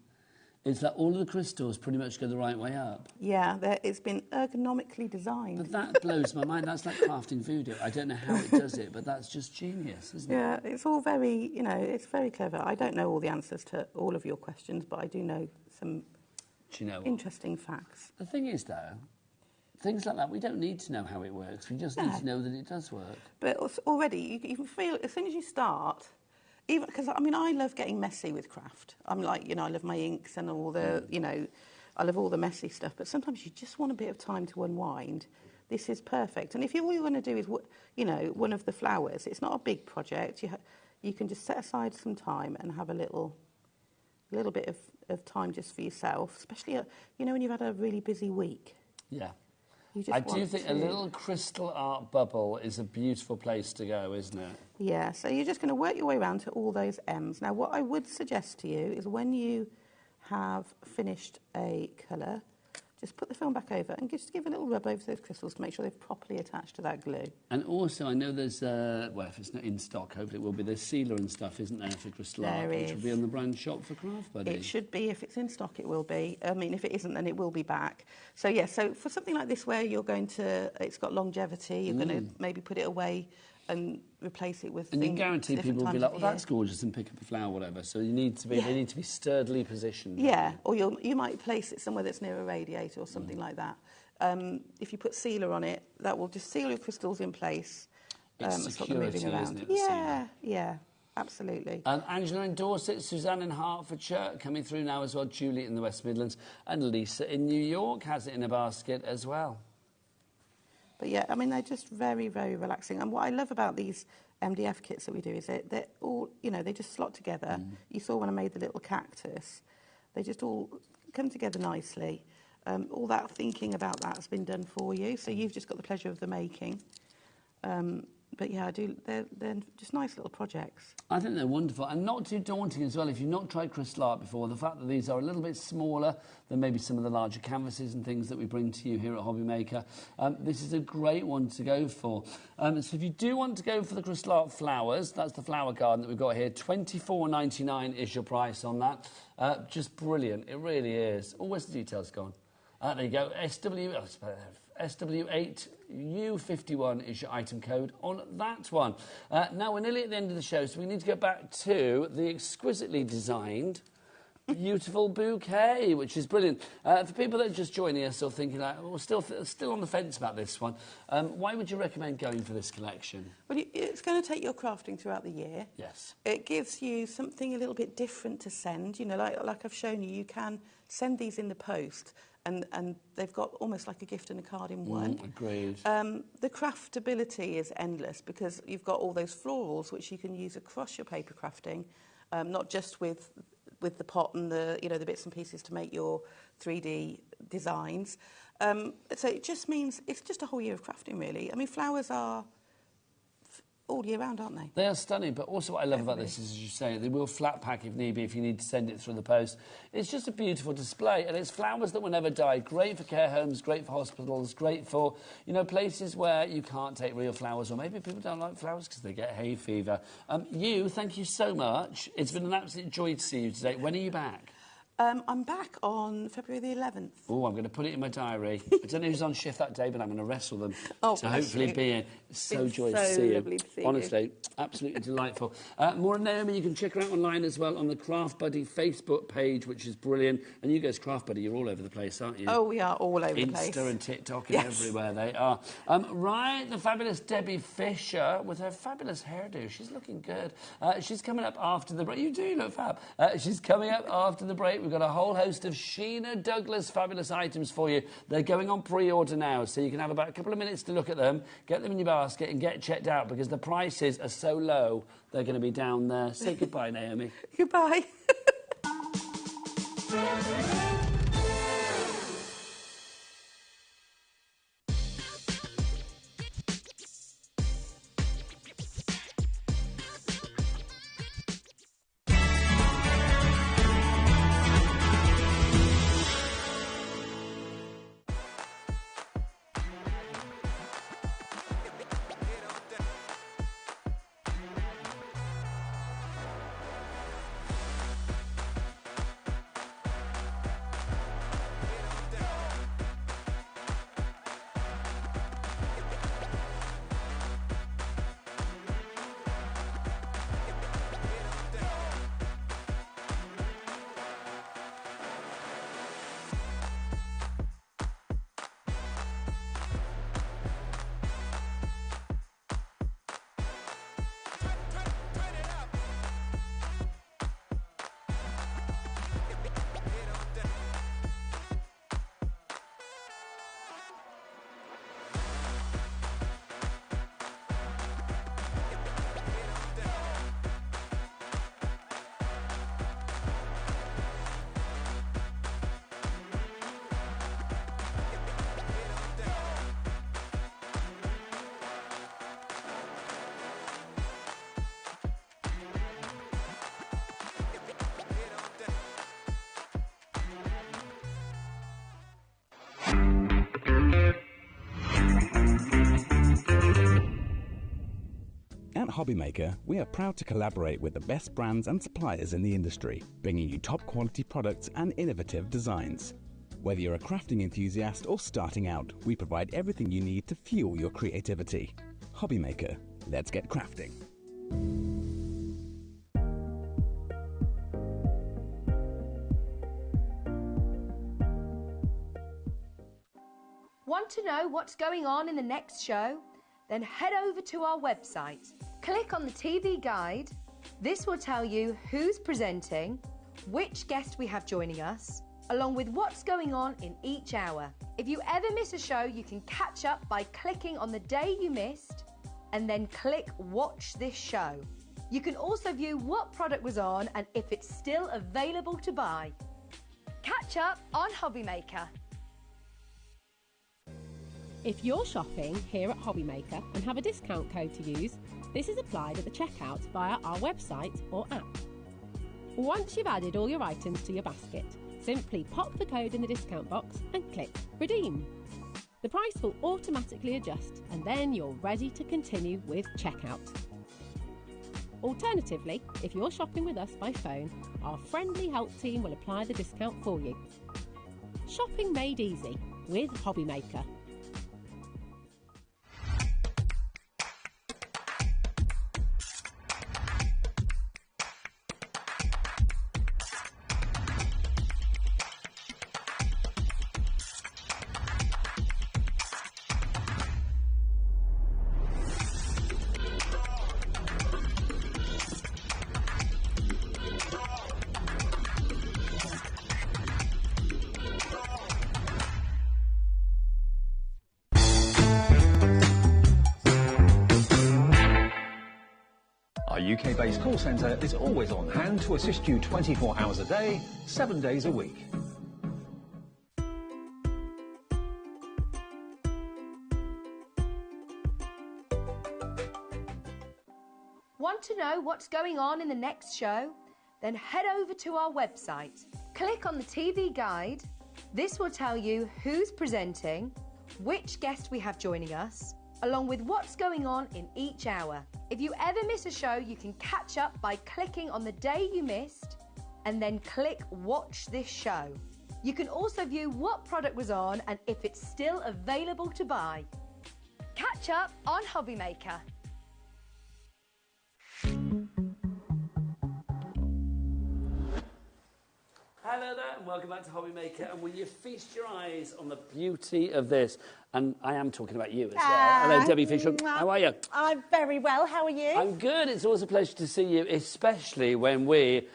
is that all of the crystals pretty much go the right way up? Yeah, it's been ergonomically designed. But that blows my mind. That's like crafting voodoo. I don't know how it does it, but that's just genius, isn't it? Yeah, it's all very, you know, it's very clever. I don't know all the answers to all of your questions, but I do know some interesting facts. The thing is, though, things like that, we don't need to know how it works. We just need to know that it does work. But already, you can feel, as soon as you start, even because, I mean, I love getting messy with craft. I'm like, you know, I love my inks and all the, you know, I love all the messy stuff. But sometimes you just want a bit of time to unwind. This is perfect. And if all you want to do is, you know, one of the flowers, it's not a big project. You can just set aside some time and have a little bit of time just for yourself, especially, you know, when you've had a really busy week. Yeah. I do think a little crystal art bubble is a beautiful place to go, isn't it? Yeah, so you're just going to work your way around to all those M's. Now, what I would suggest to you is when you have finished a colour, just put the film back over and just give a little rub over those crystals to make sure they've properly attached to that glue. And also, I know there's, well, if it's not in stock, hopefully it will be, there's sealer and stuff, isn't there, for crystal art, which will be on the brand shop for Craft Buddy. It should be. If it's in stock, it will be. I mean, if it isn't, then it will be back. So, yeah, so for something like this where you're going to, it's got longevity, you're going to maybe put it away and replace it with and things. And you guarantee people will be like, well, that's gorgeous, and pick up a flower, whatever. So you need to be, they need to be sturdily positioned. Yeah, or you might place it somewhere that's near a radiator or something like that. If you put sealer on it, that will just seal your crystals in place. It's stop them moving around. Isn't it, yeah, absolutely. Angela in Dorset, Suzanne in Hertfordshire, coming through now as well, Julie in the West Midlands, and Lisa in New York has it in a basket as well. But yeah, I mean, they're just very, very relaxing. And what I love about these MDF kits that we do is they're all, you know, they just slot together. You saw when I made the little cactus, they just all come together nicely. All that thinking about that has been done for you, so you've just got the pleasure of the making. But yeah, they're just nice little projects. I think they're wonderful and not too daunting as well. If you've not tried crystal art before, the fact that these are a little bit smaller than maybe some of the larger canvases and things that we bring to you here at HobbyMaker, this is a great one to go for. So if you do want to go for the crystal art flowers, that's the flower garden that we've got here. $24.99 is your price on that. Just brilliant. It really is. Oh, where's the details gone? There you go. SW8U51 is your item code on that one. Now, we're nearly at the end of the show, so we need to go back to the exquisitely designed, beautiful bouquet, which is brilliant. For people that are just joining us or thinking, like, well, still on the fence about this one, why would you recommend going for this collection? Well, it's going to take your crafting throughout the year. Yes. It gives you something a little bit different to send. You know, like I've shown you, you can send these in the post. And they've got almost like a gift and a card in one. Agreed. The craftability is endless because you've got all those florals which you can use across your paper crafting, not just with the pot and the the bits and pieces to make your 3D designs. So it just means it's just a whole year of crafting, really. I mean, flowers are all year round, aren't they? They are stunning, but also what I love about this is, as you say, they will flat pack if need be, if you need to send it through the post. It's just a beautiful display, and it's flowers that will never die. Great for care homes, great for hospitals, great for, places where you can't take real flowers, or maybe people don't like flowers because they get hay fever. Thank you so much. It's been an absolute joy to see you today. When are you back? I'm back on February the 11th. Oh, I'm going to put it in my diary. I don't know who's on shift that day, but I'm going to wrestle them to hopefully be in. It's so joyous to see you. Honestly, absolutely delightful. More on Naomi, you can check her out online as well on the Craft Buddy Facebook page, which is brilliant. And you guys, Craft Buddy, you're all over the place, aren't you? Oh, we are all over the place. Insta and TikTok and everywhere they are. Right, the fabulous Debbie Fisher with her fabulous hairdo. She's looking good. She's coming up after the break. You do look fab. She's coming up after the break. We've got a whole host of Sheena Douglas fabulous items for you. They're going on pre-order now, so you can have about a couple of minutes to look at them, get them in your basket and get checked out because the prices are so low, they're going to be down there. Say goodbye, Naomi. Goodbye. HobbyMaker, we are proud to collaborate with the best brands and suppliers in the industry, bringing you top quality products and innovative designs. Whether you're a crafting enthusiast or starting out, we provide everything you need to fuel your creativity. HobbyMaker, let's get crafting. Want to know what's going on in the next show? Then head over to our website. Click on the TV guide. This will tell you who's presenting, which guest we have joining us, along with what's going on in each hour. If you ever miss a show, you can catch up by clicking on the day you missed and then click Watch This Show. You can also view what product was on and if it's still available to buy. Catch up on HobbyMaker. If you're shopping here at HobbyMaker and have a discount code to use, this is applied at the checkout via our website or app. Once you've added all your items to your basket, simply pop the code in the discount box and click Redeem. The price will automatically adjust and then you're ready to continue with checkout. Alternatively, if you're shopping with us by phone, our friendly help team will apply the discount for you. Shopping made easy with HobbyMaker. UK-based call centre is always on hand to assist you 24 hours a day, 7 days a week. Want to know what's going on in the next show? Then head over to our website. Click on the TV guide. This will tell you who's presenting, which guest we have joining us, along with what's going on in each hour. If you ever miss a show, you can catch up by clicking on the day you missed and then click Watch This Show. You can also view what product was on and if it's still available to buy. Catch up on HobbyMaker. Hello there and welcome back to HobbyMaker, and will you feast your eyes on the beauty of this? And I am talking about you as well. Hello Debbie Fisher, how are you? I'm very well, how are you? I'm good, it's always a pleasure to see you, especially when we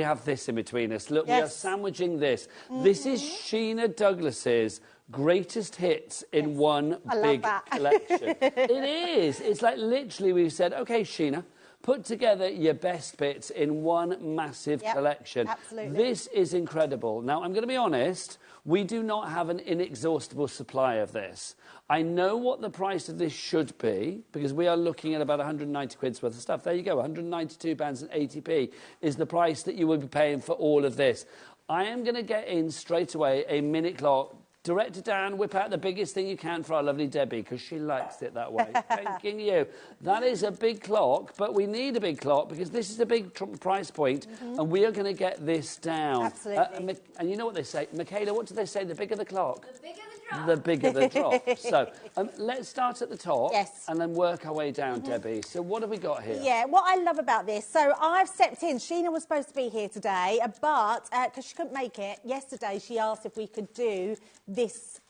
have this in between us. Look, we are sandwiching this. This is Sheena Douglas's greatest hits in one big collection. It is, it's like literally we've said, okay Sheena, put together your best bits in one massive collection. Absolutely. This is incredible. Now, I'm going to be honest, we do not have an inexhaustible supply of this. I know what the price of this should be, because we are looking at about 190 quid's worth of stuff. There you go, £192.80 is the price that you will be paying for all of this. I am going to get in straight away a minute clock. Direct it down, whip out the biggest thing you can for our lovely Debbie, because she likes it that way. Thanking you. That is a big clock, but we need a big clock because this is a big price point, and we are going to get this down. Absolutely. And you know what they say? Michaela, what do they say? The bigger the clock? The bigger the drop. The bigger the drop. So let's start at the top and then work our way down, Debbie. So what have we got here? Yeah, what I love about this, so I've stepped in. Sheena was supposed to be here today, but because she couldn't make it, yesterday she asked if we could do this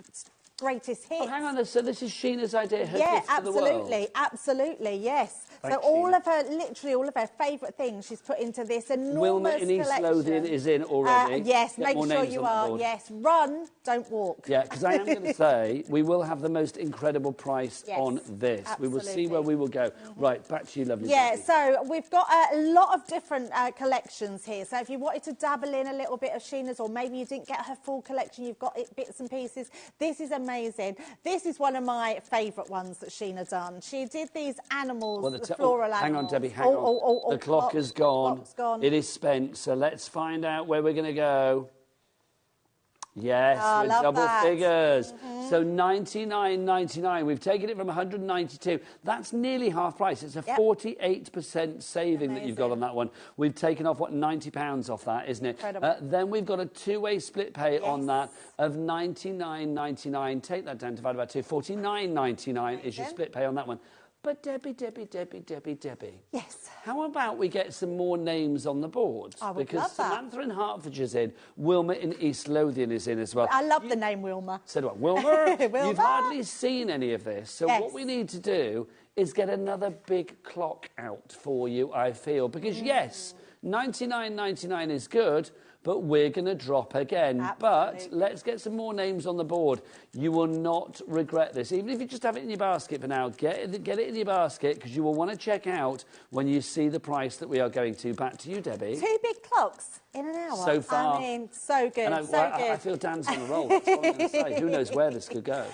greatest hits. Oh, hang on, so this is Sheena's idea, her yeah, gift to the world. absolutely, yes. Thanks, so all Sheena. of her, literally all of her favourite things she's put into this enormous Wilma in East collection. Lothian is in already. Yes, Get make more sure names you on the are. board. Yes, run, don't walk. Yeah, because I am going to say we will have the most incredible price on this. Absolutely. We will see where we will go. Right, back to you, lovely Yeah, Debbie. so we've got a lot of different collections here. So if you wanted to dabble in a little bit of Sheena's, or maybe you didn't get her full collection, you've got it bits and pieces, this is amazing. This is one of my favourite ones that Sheena done. She did these animals, the floral animals. Hang on, Debbie, hang on. The clock is gone. Clock's gone. It is spent, so let's find out where we're going to go. Yes, Oh, with love double that. figures. So $99.99. We've taken it from $192. That's nearly half price. It's a 48% saving that you've got on that one. We've taken off, what, £90 off that, isn't it? Incredible. Then we've got a two-way split pay on that of $99.99. Take that down, divide by 2. $49.99 is your split pay on that one. But Debbie. Yes. How about we get some more names on the board? I would because love that. Samantha in Hertfordshire's in, Wilma in East Lothian is in as well. I love the name Wilma. So do I. Wilma, Wilma. you've hardly seen any of this. So what we need to do is get another big clock out for you, I feel. Because yes, $99.99 is good, but we're going to drop again. Absolutely. But let's get some more names on the board. You will not regret this. Even if you just have it in your basket for now, get it in your basket, because you will want to check out when you see the price that we are going to. Back to you, Debbie. 2 big clocks in an hour. So far. I mean, so good, And so good. I feel Dan's on a roll. That's what I'm going to say. Who knows where this could go?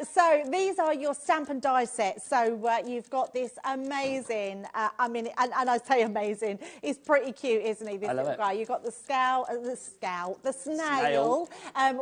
So these are your stamp and die sets. So you've got this amazing, I mean, and I say amazing, he's pretty cute, isn't he, this little guy? You've got the the snail.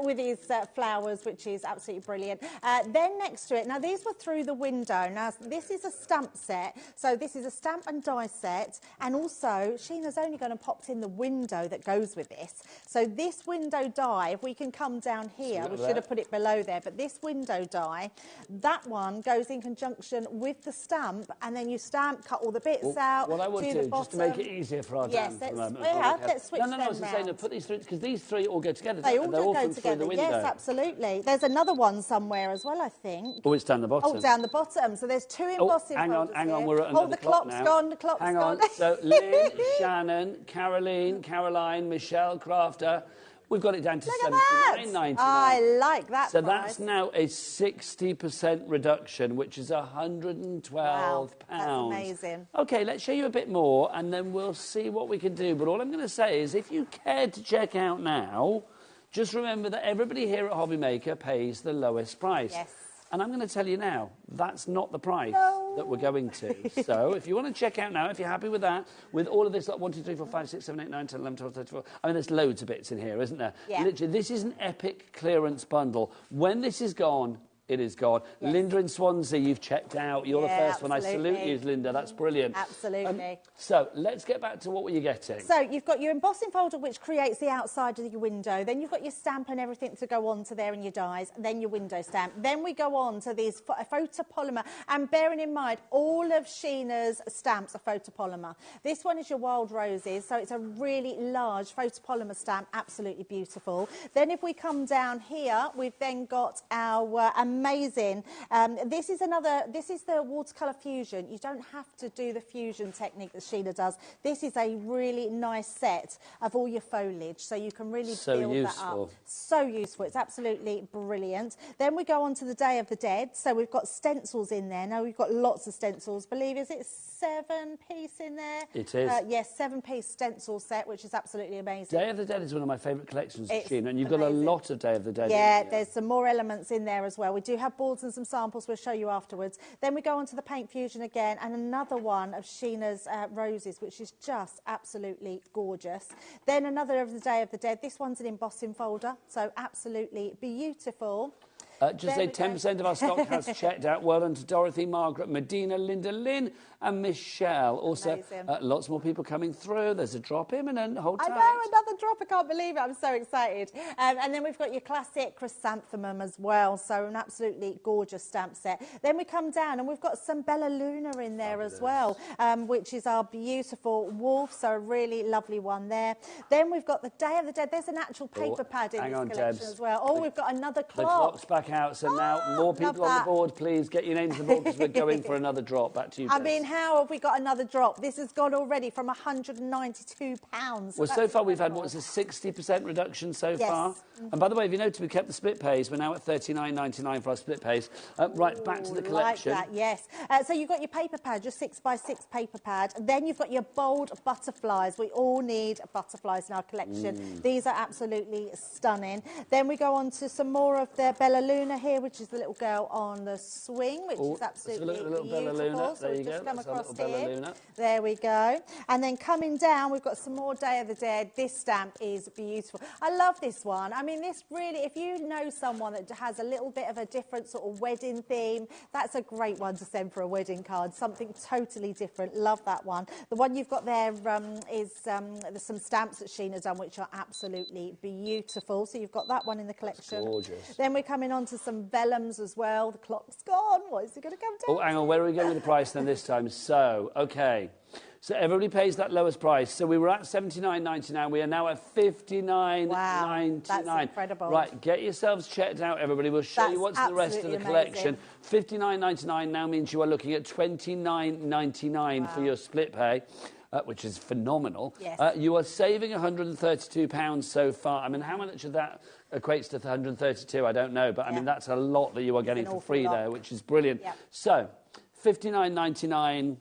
With his flowers, which is absolutely brilliant. Then next to it, now these were through the window. Now this is a stamp set. So this is a stamp and die set. And also, Sheena's only going to pop in the window that goes with this. So this window die, if we can come down here, we should have put it below there, but this window die, that one goes in conjunction with the stamp, and then you stamp, cut all the bits out. What I would do, just to make it easier for our Dan for a moment. Let's switch them I was saying, put these three, because these three all go together. They all go together. Through the window. Yes, absolutely. There's another one somewhere as well, I think. Oh, it's down the bottom. Oh, down the bottom. So there's 2 embossing hang on, here. we're at another clock now. The clock's gone. Hang on. So Lynn, Shannon, Caroline, Michelle, Crafter. We've got it down to $79.99. I like that. So that's now a 60% reduction, which is £112. Wow, that's amazing. OK, let's show you a bit more, and then we'll see what we can do. But all I'm going to say is, if you cared to check out now, just remember that everybody here at HobbyMaker pays the lowest price. Yes. And I'm going to tell you now, that's not the price that we're going to. So if you want to check out now, if you're happy with that, with all of this, like 1, 2, 3, 4, 5, 6, 7, 8, 9, 10, 11, 12, 13, 14. I mean, there's loads of bits in here, isn't there? Yeah. Literally, this is an epic clearance bundle. When this is gone, it is gone. Yes. Linda in Swansea, you've checked out. You're the first one. I salute you, Linda. That's brilliant. Absolutely. So let's get back to what were you getting? So you've got your embossing folder, which creates the outside of your window. Then you've got your stamp and everything to go on to there in your dies. Then your window stamp. Then we go on to these photopolymer. And bearing in mind, all of Sheena's stamps are photopolymer. This one is your Wild Roses. So it's a really large photopolymer stamp. Absolutely beautiful. Then if we come down here, we've then got our amazing. This is the watercolor fusion. You don't have to do the fusion technique that Sheena does. This is a really nice set of all your foliage, so you can really build that up. So useful. It's absolutely brilliant. Then we go on to the Day of the Dead. So we've got stencils in there. Now we've got lots of stencils. Believe is it 7-piece in there? It is. Yes, 7-piece stencil set, which is absolutely amazing. Day of the Dead is one of my favourite collections, Sheena, and you've got a lot of Day of the Dead. Yeah, there's some more elements in there as well. We do have boards and some samples we'll show you afterwards. Then we go on to the paint fusion again, and another one of Sheena's roses, which is just absolutely gorgeous. Then another of the Day of the Dead. This one's an embossing folder, so absolutely beautiful. Just say 10% of our stock has checked out. Well done to Dorothy, Margaret, Medina, Linda, Lynn and Michelle. Also, lots more people coming through. There's a drop imminent. Hold tight. I know, another drop. I can't believe it. I'm so excited. And then we've got your classic chrysanthemum as well. So an absolutely gorgeous stamp set. Then we come down and we've got some Bella Luna in there as well, which is our beautiful wolf. So a really lovely one there. Then we've got the Day of the Dead. There's an actual paper pad in this collection as well. Oh, we've got another clock. The clock's back out. So now more people on the board, please get your names on the board because we're going for another drop. Back to you, I mean, how have we got another drop? This has gone already from £192. Well, so far we've had, what is a 60% reduction so far? And by the way, if you notice, we kept the split pays. We're now at $39.99 for our split pays. Right, back to the collection. Like that, yes. So you've got your paper pad, your 6x6 paper pad. Then you've got your bold butterflies. We all need butterflies in our collection. These are absolutely stunning. Then we go on to some more of the Bella Luna here, which is the little girl on the swing, which is absolutely beautiful. Bella Luna. So we've just come across here. There we go. And then coming down, we've got some more Day of the Dead. This stamp is beautiful. I love this one. I mean, this really, if you know someone that has a little bit of a different sort of wedding theme, that's a great one to send for a wedding card. Something totally different. Love that one. The one you've got there is there's some stamps that Sheena's done, which are absolutely beautiful. So you've got that one in the collection. Gorgeous. Then we're coming on to some vellums as well. The clock's gone. What is it going to come down? Oh, hang on. Where are we going with the price then this time? So, okay. So everybody pays that lowest price. So we were at $79.99. We are now at $59.99. Wow, that's incredible. Right, get yourselves checked out, everybody. We'll show you what's the rest of the collection. $59.99 now means you are looking at $29.99 for your split pay. Which is phenomenal. Yes. You are saving £132 so far. I mean, how much of that equates to 132? I don't know, but I mean, that's a lot that you are getting for free there, which is brilliant. Yep. So, $59.99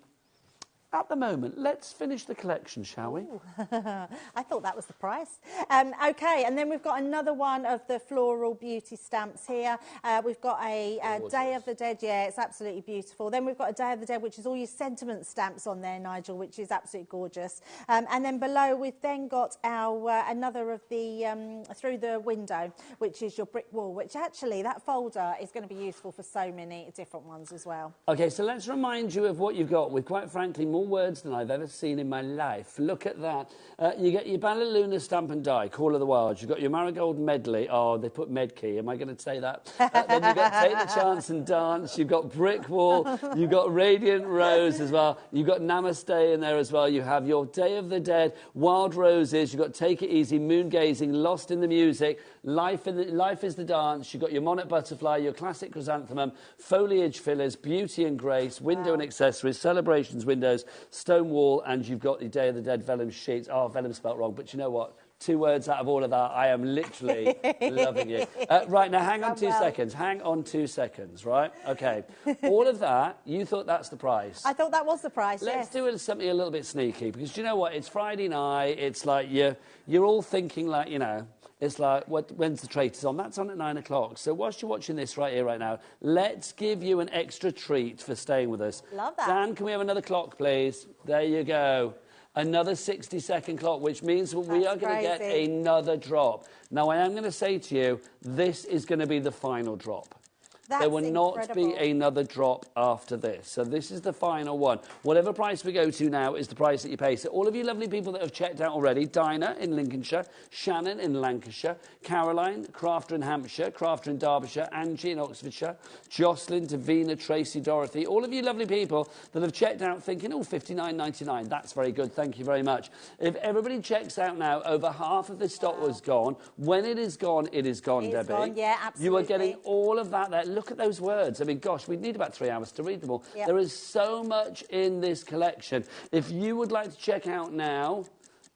at the moment. Let's finish the collection, shall we? I thought that was the price. Okay, and then we've got another one of the Floral Beauty stamps here. We've got a Day of the Dead. Yeah, it's absolutely beautiful. Then we've got a Day of the Dead, which is all your sentiment stamps on there, Nigel, which is absolutely gorgeous. And then below, we've then got our another of the Through the Window, which is your brick wall, which actually, that folder is going to be useful for so many different ones as well. Okay, so let's remind you of what you've got with, quite frankly, more words than I've ever seen in my life. Look at that. You get your Ballaluna Stamp and Die, Call of the Wild. You've got your Marigold Medley. Oh, they put Medkey. Am I going to say that? Then you've got Take the Chance and Dance. You've got Brick Wall. You've got Radiant Rose as well. You've got Namaste in there as well. You have your Day of the Dead, Wild Roses. You've got Take It Easy, Moon Gazing, Lost in the Music, Life is the Dance. You've got your Monarch Butterfly, your Classic Chrysanthemum, Foliage Fillers, Beauty and Grace, Window and Accessories, Celebrations Windows, Stone Wall, and you've got the Day of the Dead vellum sheets. Oh, vellum spelt wrong, but you know what? 2 words out of all of that. I am literally loving it. Right, now hang on 2 seconds. Hang on 2 seconds, right? Okay. All of that, you thought that's the price. I thought that was the price, Let's do it something a little bit sneaky, because do you know what? It's Friday night. It's like you're all thinking like, you know, it's like, when's the Traitors on? That's on at 9 o'clock. So whilst you're watching this right here, right now, let's give you an extra treat for staying with us. Love that. Dan, can we have another clock, please? There you go. Another 60-second clock, which means we are going to get another drop. Now, I am going to say to you, this is going to be the final drop. There will not be another drop after this. So this is the final one. Whatever price we go to now is the price that you pay. So all of you lovely people that have checked out already, Dinah in Lincolnshire, Shannon in Lancashire, Caroline, Crafter in Hampshire, Crafter in Derbyshire, Angie in Oxfordshire, Jocelyn, Davina, Tracy, Dorothy, all of you lovely people that have checked out thinking, oh, $59.99, that's very good, thank you very much. If everybody checks out now, over half of the stock was gone. When it is gone, it is gone, Debbie. Gone, yeah, absolutely. You are getting all of that there. Look at those words. I mean, gosh, we need about 3 hours to read them all. Yep. There is so much in this collection. If you would like to check out now,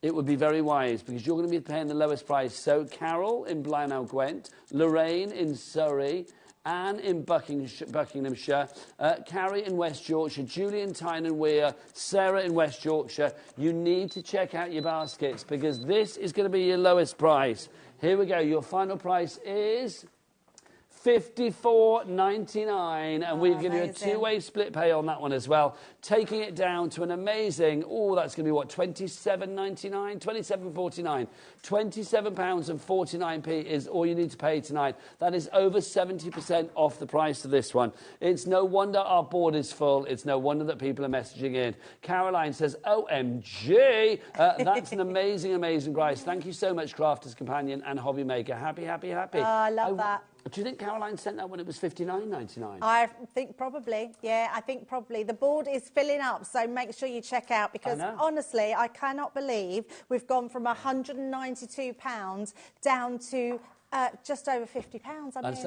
it would be very wise, because you're going to be paying the lowest price. So Carol in Blaenau Gwent, Lorraine in Surrey, Anne in Buckinghamshire, Carrie in West Yorkshire, Julie in Tyne and Weir, Sarah in West Yorkshire. You need to check out your baskets, because this is going to be your lowest price. Here we go. Your final price is $54.99, and we're giving you a 2-way split pay on that one as well, taking it down to an amazing, that's going to be what, $27.99, $27.49, £27.49 is all you need to pay tonight. That is over 70% off the price of this one. It's no wonder our board is full. It's no wonder that people are messaging in. Caroline says, OMG, that's an amazing, amazing price. Thank you so much, Crafters Companion and HobbyMaker. Happy, happy, happy. Oh, I love that. Do you think Caroline sent that when it was $59.99? I think probably, yeah, I think probably. The board is filling up, so make sure you check out, because honestly, I cannot believe we've gone from £192 down to just over £50. I mean,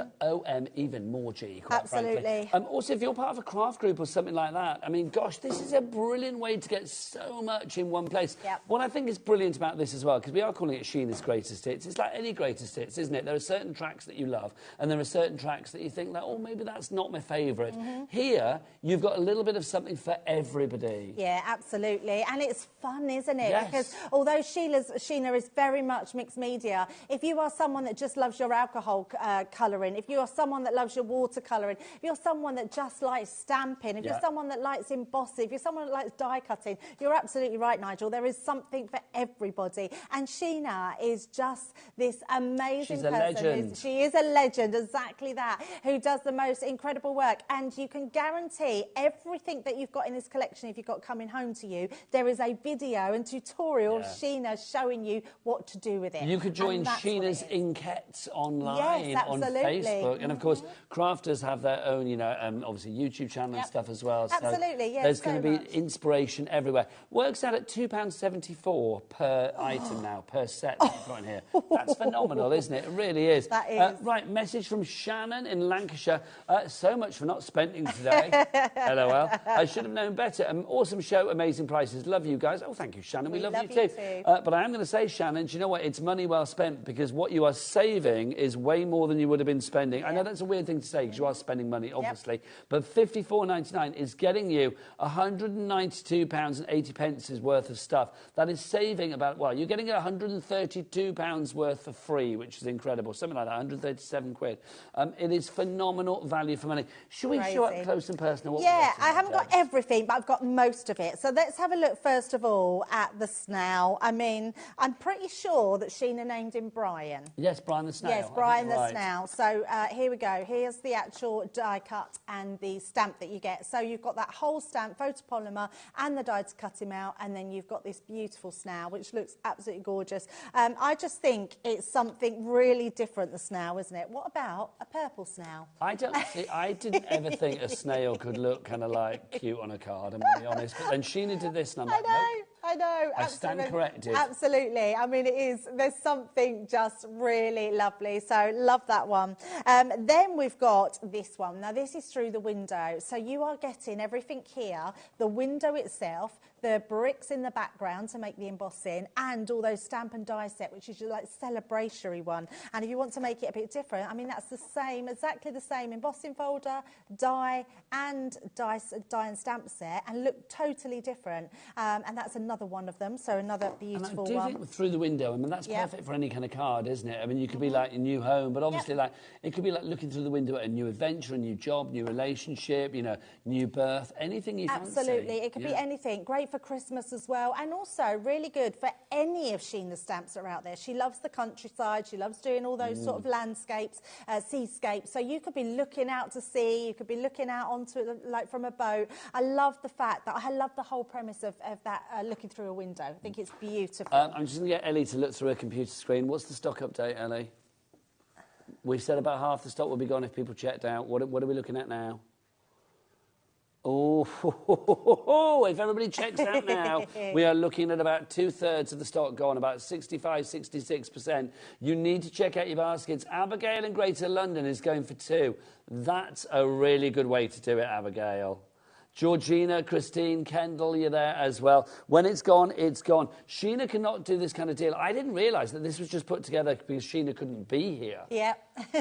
even more G, quite absolutely. Frankly. Also, if you're part of a craft group or something like that, I mean, gosh, this is a brilliant way to get so much in one place. Yep. What I think is brilliant about this as well, because we are calling it Sheena's Greatest Hits, it's like any greatest hits, isn't it? There are certain tracks that you love, and there are certain tracks that you think, like, oh, maybe that's not my favourite. Here, you've got a little bit of something for everybody. Yeah, absolutely. And it's fun, isn't it? Yes. Because although Sheena is very much mixed media, if you are someone that just just loves your alcohol colouring, if you're someone that loves your watercolouring, if you're someone that just likes stamping, if you're someone that likes embossing, if you're someone that likes die cutting, you're absolutely right, Nigel. There is something for everybody. And Sheena is just this amazing She's a person. legend. She is a legend, exactly that, who does the most incredible work. And you can guarantee everything that you've got in this collection, if you've got coming home to you, there is a video and tutorial of Sheena showing you what to do with it. You could join Sheena's Inkettes online on Facebook. And, of course, crafters have their own, you know, obviously YouTube channel and stuff as well. Absolutely, so yes. There's going to be inspiration everywhere. Works out at £2.74 per item now, per set that you've got in here. That's phenomenal, isn't it? It really is. That is. Right, message from Shannon in Lancashire. So much for not spending today. LOL. I should have known better. Awesome show, amazing prices. Love you guys. Oh, thank you, Shannon. We love you too. But I am going to say, Shannon, do you know what? It's money well spent, because what you are saving is way more than you would have been spending. I know that's a weird thing to say, because you are spending money, obviously. But £54.99 is getting you £192.80 worth of stuff. That is saving about, well, you're getting £132 worth for free, which is incredible. Something like that, 137 quid. It is phenomenal value for money. Should we show up close and personal? Yeah, I haven't got everything, but I've got most of it. So let's have a look, first of all, at the snail. I mean, I'm pretty sure that Sheena named him Brian. Yes, Brian the Snail. Yes, Brian the Snail. So here we go. Here's the actual die cut and the stamp that you get. So you've got that whole stamp, photopolymer, and the die to cut him out, and then you've got this beautiful snail, which looks absolutely gorgeous. I just think it's something really different, the snail, isn't it? What about a purple snail? I didn't ever think a snail could look kind of like cute on a card, I'm going to be honest. But then Sheena did this, and I'm like, nope. I know. I stand corrected. Absolutely. I mean, there's something just really lovely. So love that one. Then we've got this one. Now, this is through the window. So you are getting everything here, the window itself, the bricks in the background to make the embossing, and all those stamp and die set, which is your like celebratory one. And if you want to make it a bit different, I mean, that's the same, exactly the same embossing folder, die and stamp set, and look totally different. And that's another one of them, so another beautiful one. I do think through the window, I mean, that's perfect for any kind of card, isn't it? I mean, you could be like a new home, but obviously like it could be like looking through the window at a new adventure, a new job, new relationship, you know, new birth, anything you fancy. Absolutely, it could be anything. Great for Christmas as well, and also really good for any of Sheena's stamps that are out there. She loves the countryside, she loves doing all those sort of landscapes, seascapes, so you could be looking out to sea, you could be looking out onto like from a boat. I love the fact that, I love the whole premise of that looking through a window. I think it's beautiful. I'm just going to get Ellie to look through her computer screen. What's the stock update, Ellie? We said about half the stock will be gone if people checked out. What are we looking at now? Oh, if everybody checks out now, we are looking at about 2/3 of the stock gone, about 65, 66%. You need to check out your baskets. Abigail in Greater London is going for 2. That's a really good way to do it, Abigail. Georgina, Christine, Kendall, you're there as well. When it's gone, it's gone. Sheena cannot do this kind of deal. I didn't realise that this was just put together because Sheena couldn't be here. Yeah.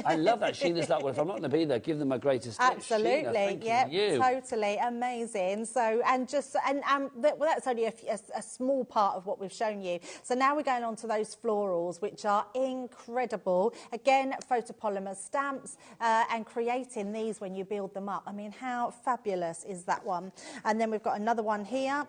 I love that. Sheena's like, well, if I'm not going to be there, give them my greatest tips. Absolutely. Yeah, totally amazing. So, that's only a small part of what we've shown you. So now we're going on to those florals, which are incredible. Again, photopolymer stamps and creating these when you build them up. I mean, how fabulous is that one? And then we've got another one here.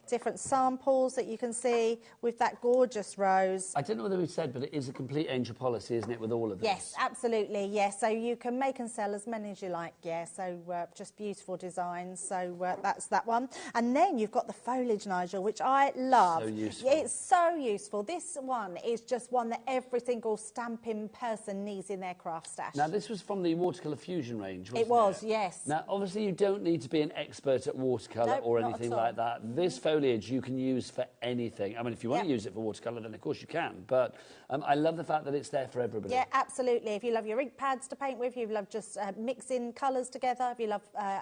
Different samples that you can see with that gorgeous rose. I don't know whether we've said, but it is a complete angel policy, isn't it, with all of this? Yes, absolutely, yes. So you can make and sell as many as you like, yeah. So just beautiful designs. So that's that one. And then you've got the foliage, Nigel, which I love. So useful. It's so useful. This one is just one that every single stamping person needs in their craft stash. Now, this was from the Watercolor Fusion range, wasn't it? It was, yes. Now, obviously, you don't need to be an expert at watercolour or anything like that. This foliage you can use for anything. I mean, if you want to use it for watercolour, then of course you can. But I love the fact that it's there for everybody. Yeah, absolutely. If you love your ink pads to paint with, if you love just mixing colours together, if you love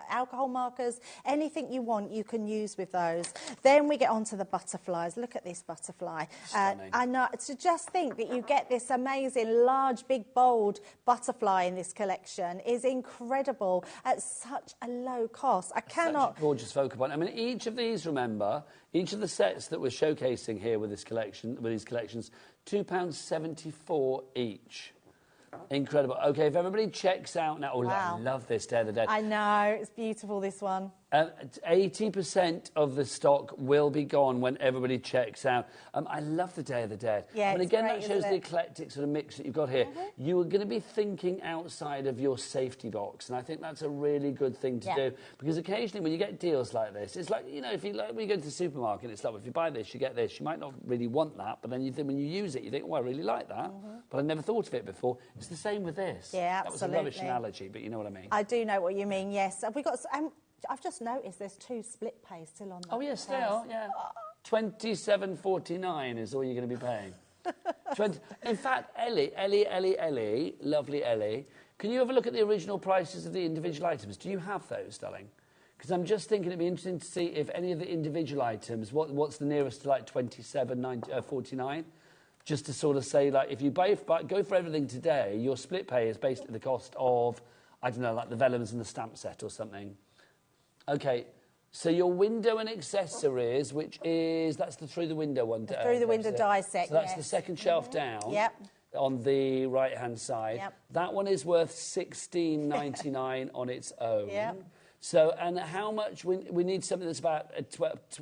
alcohol markers, anything you want, you can use with those. Then we get on to the butterflies. Look at this butterfly. I know, to just think that you get this amazing, large, big, bold butterfly in this collection is incredible at such a low cost. I cannot... Such a gorgeous focal point. I mean, each of these, remember, each of the sets that we're showcasing here with this collection, with these collections, £2.74 each. Incredible. Okay, if everybody checks out now... Oh, Wow. I love this Day of the Dead. I know, it's beautiful, this one. 80% of the stock will be gone when everybody checks out. I love the Day of the Dead. Yeah, and it's again, great, that shows isn't the it? eclectic sort of mix that you've got here. You are going to be thinking outside of your safety box, and I think that's a really good thing to do, because occasionally when you get deals like this, it's like, you know, if you when you go to the supermarket, it's like, well, if you buy this, you get this. You might not really want that, but then you think when you use it, you think, oh, I really like that, but I never thought of it before. It's the same with this. Yeah, that absolutely. That was a rubbish analogy, but you know what I mean. I do know what you mean, yes. Have we got... I've just noticed there's 2 split pays still on that. Oh, yes, they are, yeah. $27.49 is all you're going to be paying. In fact, Ellie, lovely Ellie, can you have a look at the original prices of the individual items? Do you have those, darling? Because I'm just thinking it'd be interesting to see if any of the individual items, what's the nearest to like $27.49? Just to sort of say, like, if you go for everything today, your split pay is basically the cost of, I don't know, like the vellums and the stamp set or something. Okay, so your window and accessories, which is, that's the through the window one. The through the window die set, so that's the second shelf down. Yep. On the right-hand side. Yep. That one is worth $16.99 on its own. Yep. So, and how much, we need something that's about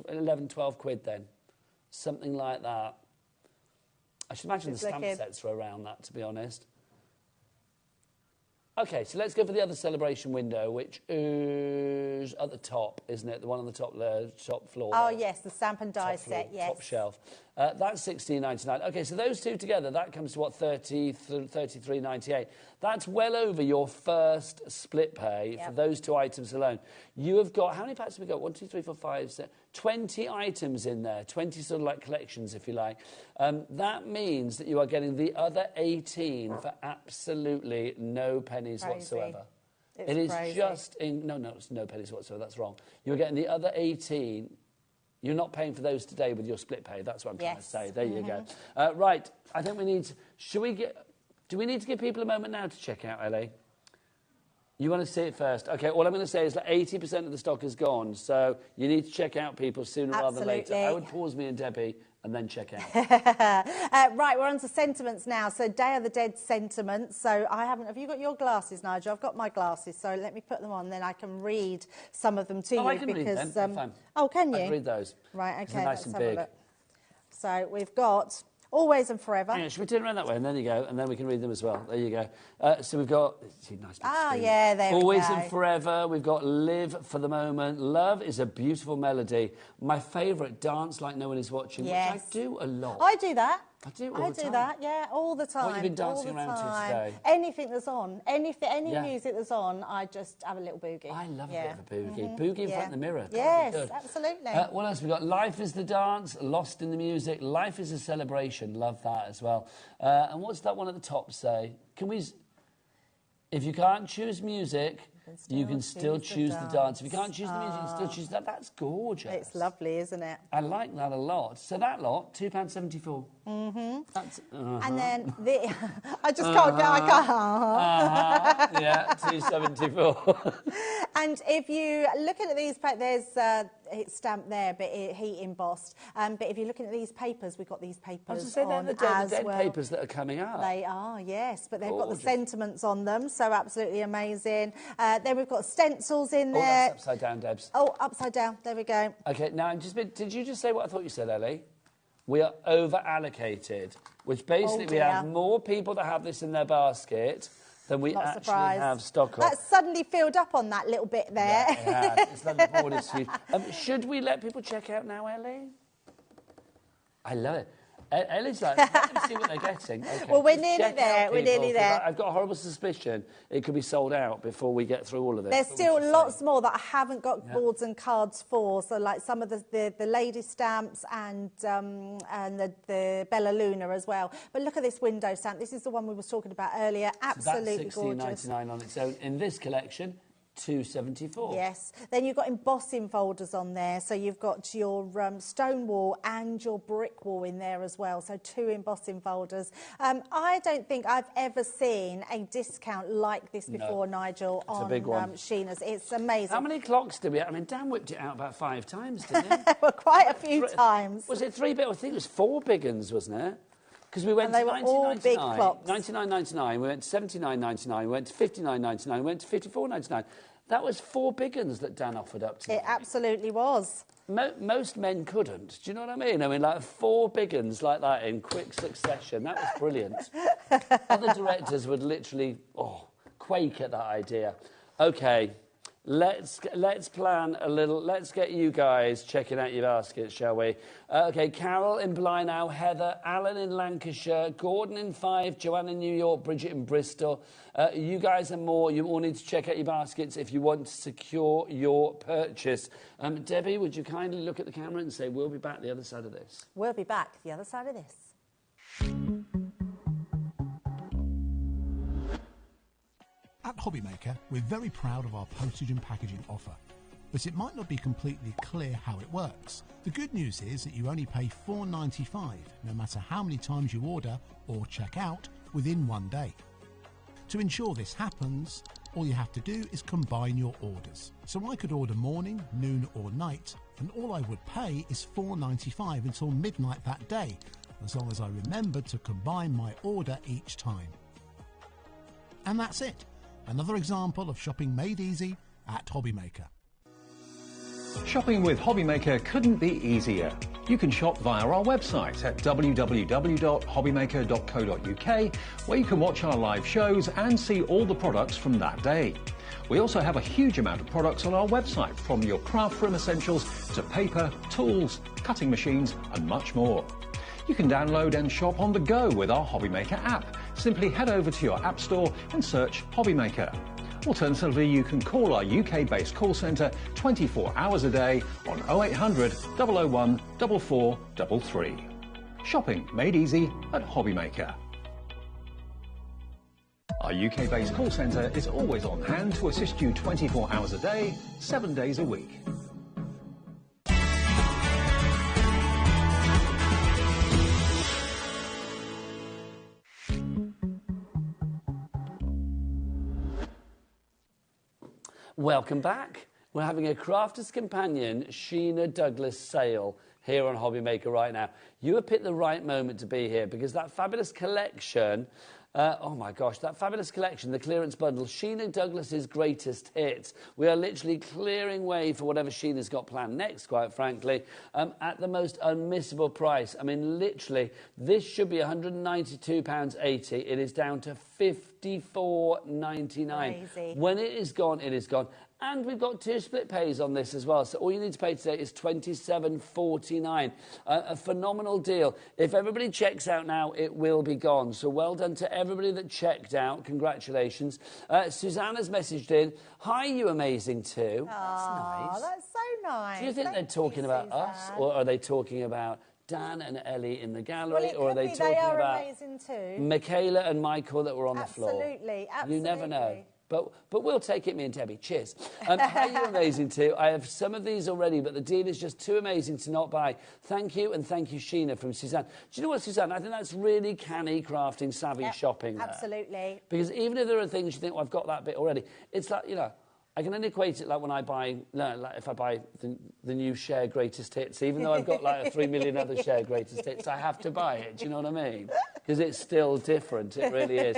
11, 12 quid then. Something like that. I should imagine the stamp sets are around that, to be honest. Okay, so let's go for the other celebration window, which is at the top, isn't it? The one on the top floor. Oh, yes, the stamp and die set, yes. Top shelf. That's $16.99. Okay, so those two together, that comes to what, $33.98. That's well over your first split pay for those 2 items alone. You have got, how many packs have we got? 1, 2, 3, 4, 5, 6, 20 items in there, 20 sort of like collections, if you like. That means that you are getting the other 18 for absolutely no pennies whatsoever. It is crazy. Just in, no, it's no pennies whatsoever, that's wrong. You're getting the other 18. You're not paying for those today with your split pay. That's what I'm trying to say. There you go. Right, I think we need... Do we need to give people a moment now to check out, Ellie? You want to see it first? OK, all I'm going to say is that 80% of the stock is gone, so you need to check out people sooner rather than later. I would pause me and Debbie and then check out. Right, we're on to sentiments now. So Day of the Dead sentiments. So I haven't... Have you got your glasses, Nigel? I've got my glasses, so let me put them on, then I can read some of them to you. I can read them. Fine. Oh, can you? I can read those. Right, OK, nice let's and have big. a look. So we've got... Always and Forever. Hang on, should we turn around that way? And then you go, and then we can read them as well. There you go. So we've got... Nice yeah, there we go. Always and Forever. We've got Live for the Moment. Love is a beautiful melody. My favourite, Dance Like No One Is Watching, which I do a lot. I do that. I do all the time. That, yeah, all the time. What have you been dancing around to today? Anything that's on, any music that's on, I just have a little boogie. I love a bit of a boogie. Boogie in front of the mirror. Yes, absolutely. What else have we got? Life is the Dance, Lost in the Music. Life is a Celebration. Love that as well. And what's that one at the top say? Can we... If you can't choose music... You can still choose the dance. If you can't choose the music, you can still choose that. That's gorgeous. It's lovely, isn't it? I like that a lot. So that lot, £2.74. That's... And then the... I just can't get... I can't... Yeah, £2.74. And if you look at these... There's... it's stamped there, but heat embossed. But if you're looking at these papers, we've got these papers on I was saying they're the dead papers that are coming out. They are, yes. But they've got the sentiments on them, so absolutely amazing. Then we've got stencils in there. Oh, that's upside down, Debs. Oh, upside down. There we go. OK, now, did you just say what I thought you said, Ellie? We are over-allocated, which basically we have more people that have this in their basket than we actually have stock of. That's suddenly filled up on that little bit there. Yeah, it has. It's like the board is huge. Should we let people check out now, Ellie? I love it. Ellie's like, let them see what they're getting. Okay, well, we're nearly there. We're nearly there. I've got a horrible suspicion it could be sold out before we get through all of this. There's still lots more that I haven't got boards and cards for. So, like some of the lady stamps and the Bella Luna as well. But look at this window stamp. This is the one we were talking about earlier. Absolutely gorgeous. That's $16.99 on its own. In this collection, $2.74. Yes. Then you've got embossing folders on there. So you've got your stone wall and your brick wall in there as well. So 2 embossing folders. I don't think I've ever seen a discount like this before, Nigel, on Sheena's. It's amazing. How many clocks did we have? I mean, Dan whipped it out about 5 times, didn't he? Well, quite a few times. Was it 3 big? I think it was 4 big uns, wasn't it? Because we went and they to were all big clocks. 99.99, we went to 79.99, we went to 59.99, we went to 54.99. That was 4 big uns that Dan offered up to me. It absolutely was. Most men couldn't. Do you know what I mean? I mean, like 4 big uns like that in quick succession. That was brilliant. Other directors would literally quake at that idea. Okay, let's plan a little. Let's get you guys checking out your baskets, shall we? Okay, Carol in Blynow, Heather, Alan in Lancashire, Gordon in Fife, Joanne in New York, Bridget in Bristol. You guys and more, you all need to check out your baskets if you want to secure your purchase. Debbie, would you kindly look at the camera and say, we'll be back the other side of this? We'll be back the other side of this. At HobbyMaker, we're very proud of our postage and packaging offer, but it might not be completely clear how it works. The good news is that you only pay $4.95 no matter how many times you order or check out within 1 day. To ensure this happens, all you have to do is combine your orders. So I could order morning, noon or night, and all I would pay is $4.95 until midnight that day, as long as I remembered to combine my order each time. And that's it. Another example of shopping made easy at HobbyMaker. Shopping with HobbyMaker couldn't be easier. You can shop via our website at www.hobbymaker.co.uk, where you can watch our live shows and see all the products from that day. We also have a huge amount of products on our website, from your craft room essentials to paper, tools, cutting machines and much more. You can download and shop on the go with our HobbyMaker app. Simply head over to your app store and search HobbyMaker. Alternatively, you can call our UK-based call centre 24 hours a day on 0800 001 4433. Shopping made easy at HobbyMaker. Our UK-based call centre is always on hand to assist you 24 hours a day, 7 days a week. Welcome back. We're having a Crafter's Companion Sheena Douglas sale here on HobbyMaker right now. You have picked the right moment to be here, because that fabulous collection, oh my gosh, that fabulous collection, the clearance bundle, Sheena Douglas's greatest hits. We are literally clearing way for whatever Sheena's got planned next, quite frankly, at the most unmissable price. I mean, literally, this should be £192.80. It is down to $54.99. When it is gone, it is gone. And we've got 2 split pays on this as well. So all you need to pay today is $27.49. A phenomenal deal. If everybody checks out now, it will be gone. So well done to everybody that checked out. Congratulations. Susanna's messaged in, hi, you amazing too. That's nice. That's so nice. Do you think they're talking about us, or are they talking about Dan and Ellie in the gallery, or are they talking about amazing too. Michaela and Michael that were on the floor? Absolutely. You never know. But we'll take it, me and Debbie. Cheers. Hi, you're amazing too. I have some of these already, but the deal is just too amazing to not buy. Thank you, and thank you, Sheena, from Suzanne. Do you know what, Suzanne? I think that's really canny, crafting, savvy shopping there. Absolutely. Because even if there are things you think, well, I've got that bit already, it's like, you know, I can only equate it like when I buy, like if I buy the new Share Greatest Hits, even though I've got like 3 million other Share Greatest Hits, I have to buy it. Do you know what I mean? Because it's still different. It really is.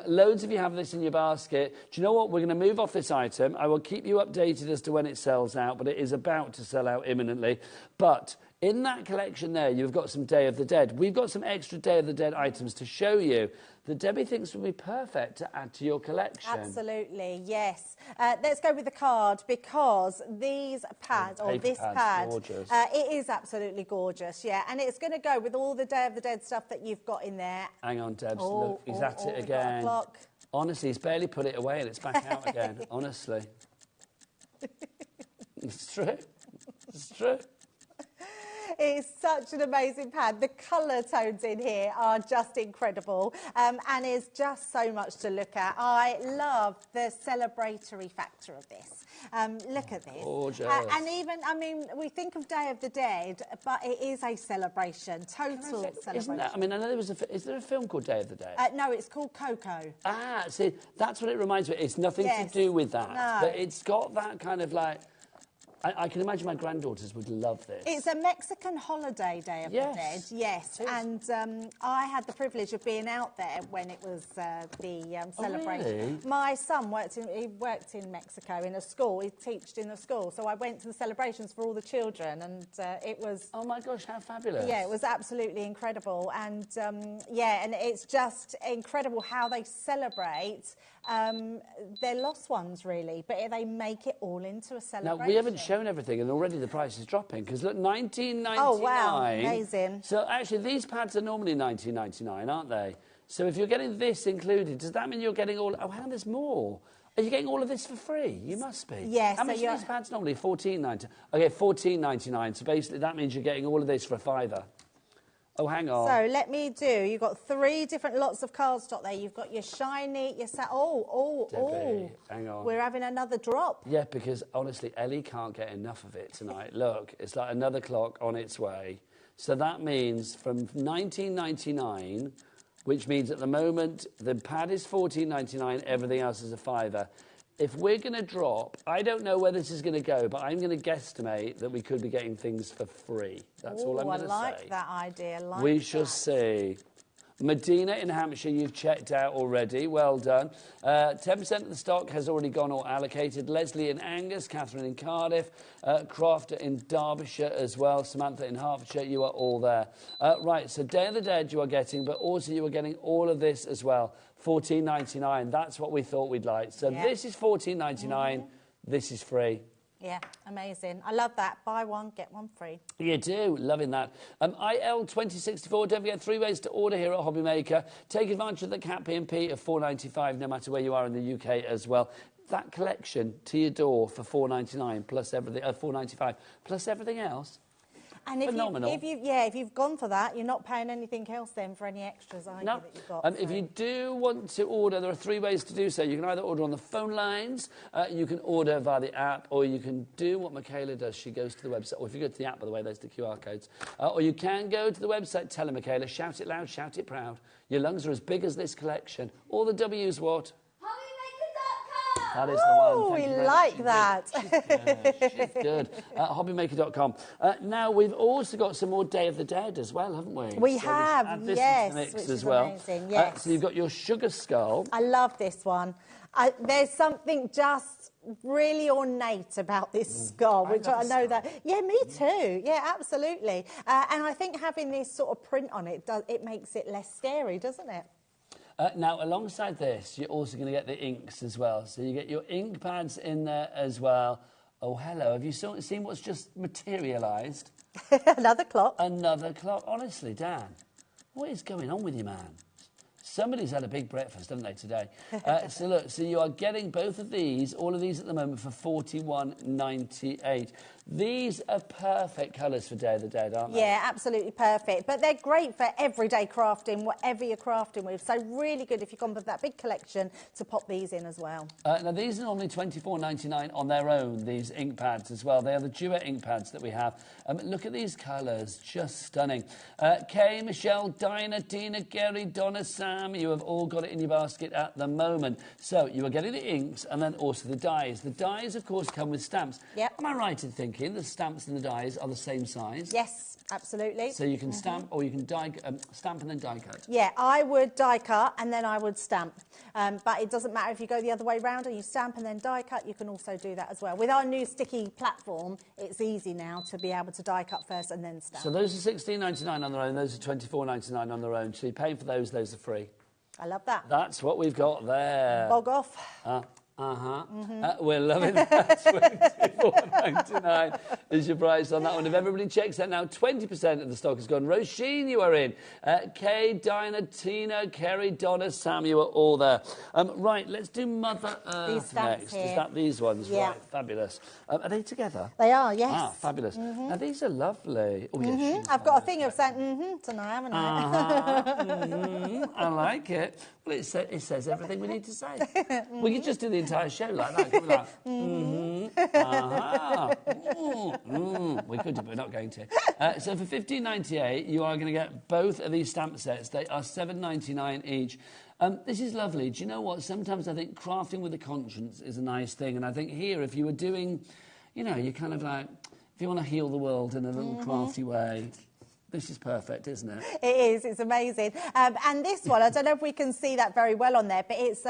Loads of you have this in your basket. Do you know what? We're going to move off this item. I will keep you updated as to when it sells out, but it is about to sell out imminently. But in that collection there, you've got some Day of the Dead. We've got some extra Day of the Dead items to show you that Debbie thinks would be perfect to add to your collection. Absolutely, yes. Let's go with the card, because these pads, or this pad, it is absolutely gorgeous, yeah. And it's going to go with all the Day of the Dead stuff that you've got in there. Hang on, Debs, look, he's at it again. Honestly, he's barely put it away and it's back out again, honestly. It's true. It's true. It's such an amazing pad. The colour tones in here are just incredible, and it's just so much to look at. I love the celebratory factor of this. Look at this. Gorgeous. And even, I mean, we think of Day of the Dead, but it is a celebration, total celebration. Isn't that, I mean, I know there was is there a film called Day of the Dead? No, it's called Coco. Ah, see, that's what it reminds me. It's nothing to do with that. No. But it's got that kind of like, I can imagine my granddaughters would love this. It's a Mexican holiday, Day of the Dead, yes. And I had the privilege of being out there when it was the celebration. Really? My son worked in Mexico in a school. He taught in a school, so I went to the celebrations for all the children, and it was. Oh my gosh, how fabulous! Yeah, it was absolutely incredible, and yeah, and it's just incredible how they celebrate their lost ones, really, but they make it all into a celebration. Now, we haven't shown everything, and already the price is dropping, because look, $19.99. Oh, wow, amazing. So, actually, these pads are normally $19.99, aren't they? So, if you're getting this included, does that mean you're getting all... Oh, hang on, there's more. Are you getting all of this for free? You must be. Yes. How much are these pads normally? $14.99. Okay, $14.99. So, basically, that means you're getting all of this for a £5. Oh, hang on. So let me do. You've got 3 different lots of cardstock there. You've got your shiny, your Debbie, hang on. We're having another drop. Yeah, because honestly, Ellie can't get enough of it tonight. Look, it's like another clock on its way. So that means from $19.99, which means at the moment the pad is $14.99, everything else is a £5. If we're going to drop, I don't know where this is going to go, but I'm going to guesstimate that we could be getting things for free. That's all I'm going to say. I like that idea. We shall see. Medina in Hampshire, you've checked out already. Well done. 10% of the stock has already gone or allocated. Leslie in Angus, Catherine in Cardiff, Crafter in Derbyshire as well, Samantha in Hertfordshire, you are all there. Right, so Day of the Dead you are getting, but also you are getting all of this as well. $14.99, that's what we thought we'd like. So this is $14.99, this is free. Yeah, amazing. I love that. Buy one, get one free. You do. Loving that. IL2064, don't forget 3 ways to order here at HobbyMaker. Take advantage of the Cat P&P of $4.95, no matter where you are in the UK as well. That collection to your door for $4.99 plus everything, $4.95 plus everything else. And if phenomenal. if you've gone for that, you're not paying anything else then for any extras, are you, that you've got? If you do want to order, there are 3 ways to do so. You can either order on the phone lines, you can order via the app, or you can do what Michaela does. She goes to the website, or if you go to the app, by the way, there's the QR codes. Or you can go to the website, tell her, Michaela, shout it loud, shout it proud. Your lungs are as big as this collection. All the W's what? That is the one. We like that. She's good. HobbyMaker.com. Now, we've also got some more Day of the Dead as well, haven't we? We have, yes. Mix which as is well. Amazing, yes. So you've got your sugar skull. I love this one. There's something just really ornate about this skull, which I know that... Yeah, me too. Yeah, absolutely. And I think having this sort of print on it, it makes it less scary, doesn't it? Now, alongside this, you're also going to get the inks as well. So you get your ink pads in there as well. Oh, hello. Have you seen what's just materialised? Another clock. Another clock. Honestly, Dan, what is going on with you, man? Somebody's had a big breakfast, haven't they, today? So look, so you are getting both of these, all of these at the moment, for $41.98. These are perfect colours for Day of the Dead, aren't they? Yeah, absolutely perfect. But they're great for everyday crafting, whatever you're crafting with. So really good if you've gone with that big collection to pop these in as well. Now, these are normally $24.99 on their own, these ink pads as well. They are the duet ink pads that we have. Look at these colours, just stunning. Kay, Michelle, Dinah, Tina, Gary, Donna, Sam, you have all got it in your basket at the moment. So you are getting the inks and then also the dies. The dies, of course, come with stamps. Yep. Am I right in thinking the stamps and the dies are the same size? Yes, absolutely. So you can stamp or you can stamp and then die cut? Yeah, I would die cut and then I would stamp. But it doesn't matter if you go the other way round and you stamp and then die cut, you can also do that as well. With our new sticky platform, it's easy now to be able to die cut first and then stamp. So those are $16.99 on their own, those are $24.99 on their own. So you're paying for those are free. I love that. That's what we've got there. Bog off. We're loving that. $24.99 is your price on that one. If everybody checks that now, 20% of the stock has gone. Roisin, you are in. Kay, Dinah, Tina, Kerry, Donna, Sam, you are all there. Right, let's do Mother Earth next. Here. Is that these ones? Yeah. Right, fabulous. Are they together? They are, yes. Ah, fabulous. Now, these are lovely. Oh, yes, I've got a thing of saying tonight, haven't I? I like it. Well, it says everything we need to say. We could just do the entire show like that. Could we? We could do, but we're not going to. So for $15.98, you are going to get both of these stamp sets. They are $7.99 each. This is lovely. Do you know what? Sometimes I think crafting with a conscience is a nice thing. And I think here, if you were doing... you know, you're kind of like, if you want to heal the world in a little crafty way, this is perfect, isn't it? It is. It's amazing. And this one, I don't know if we can see that very well on there, but it's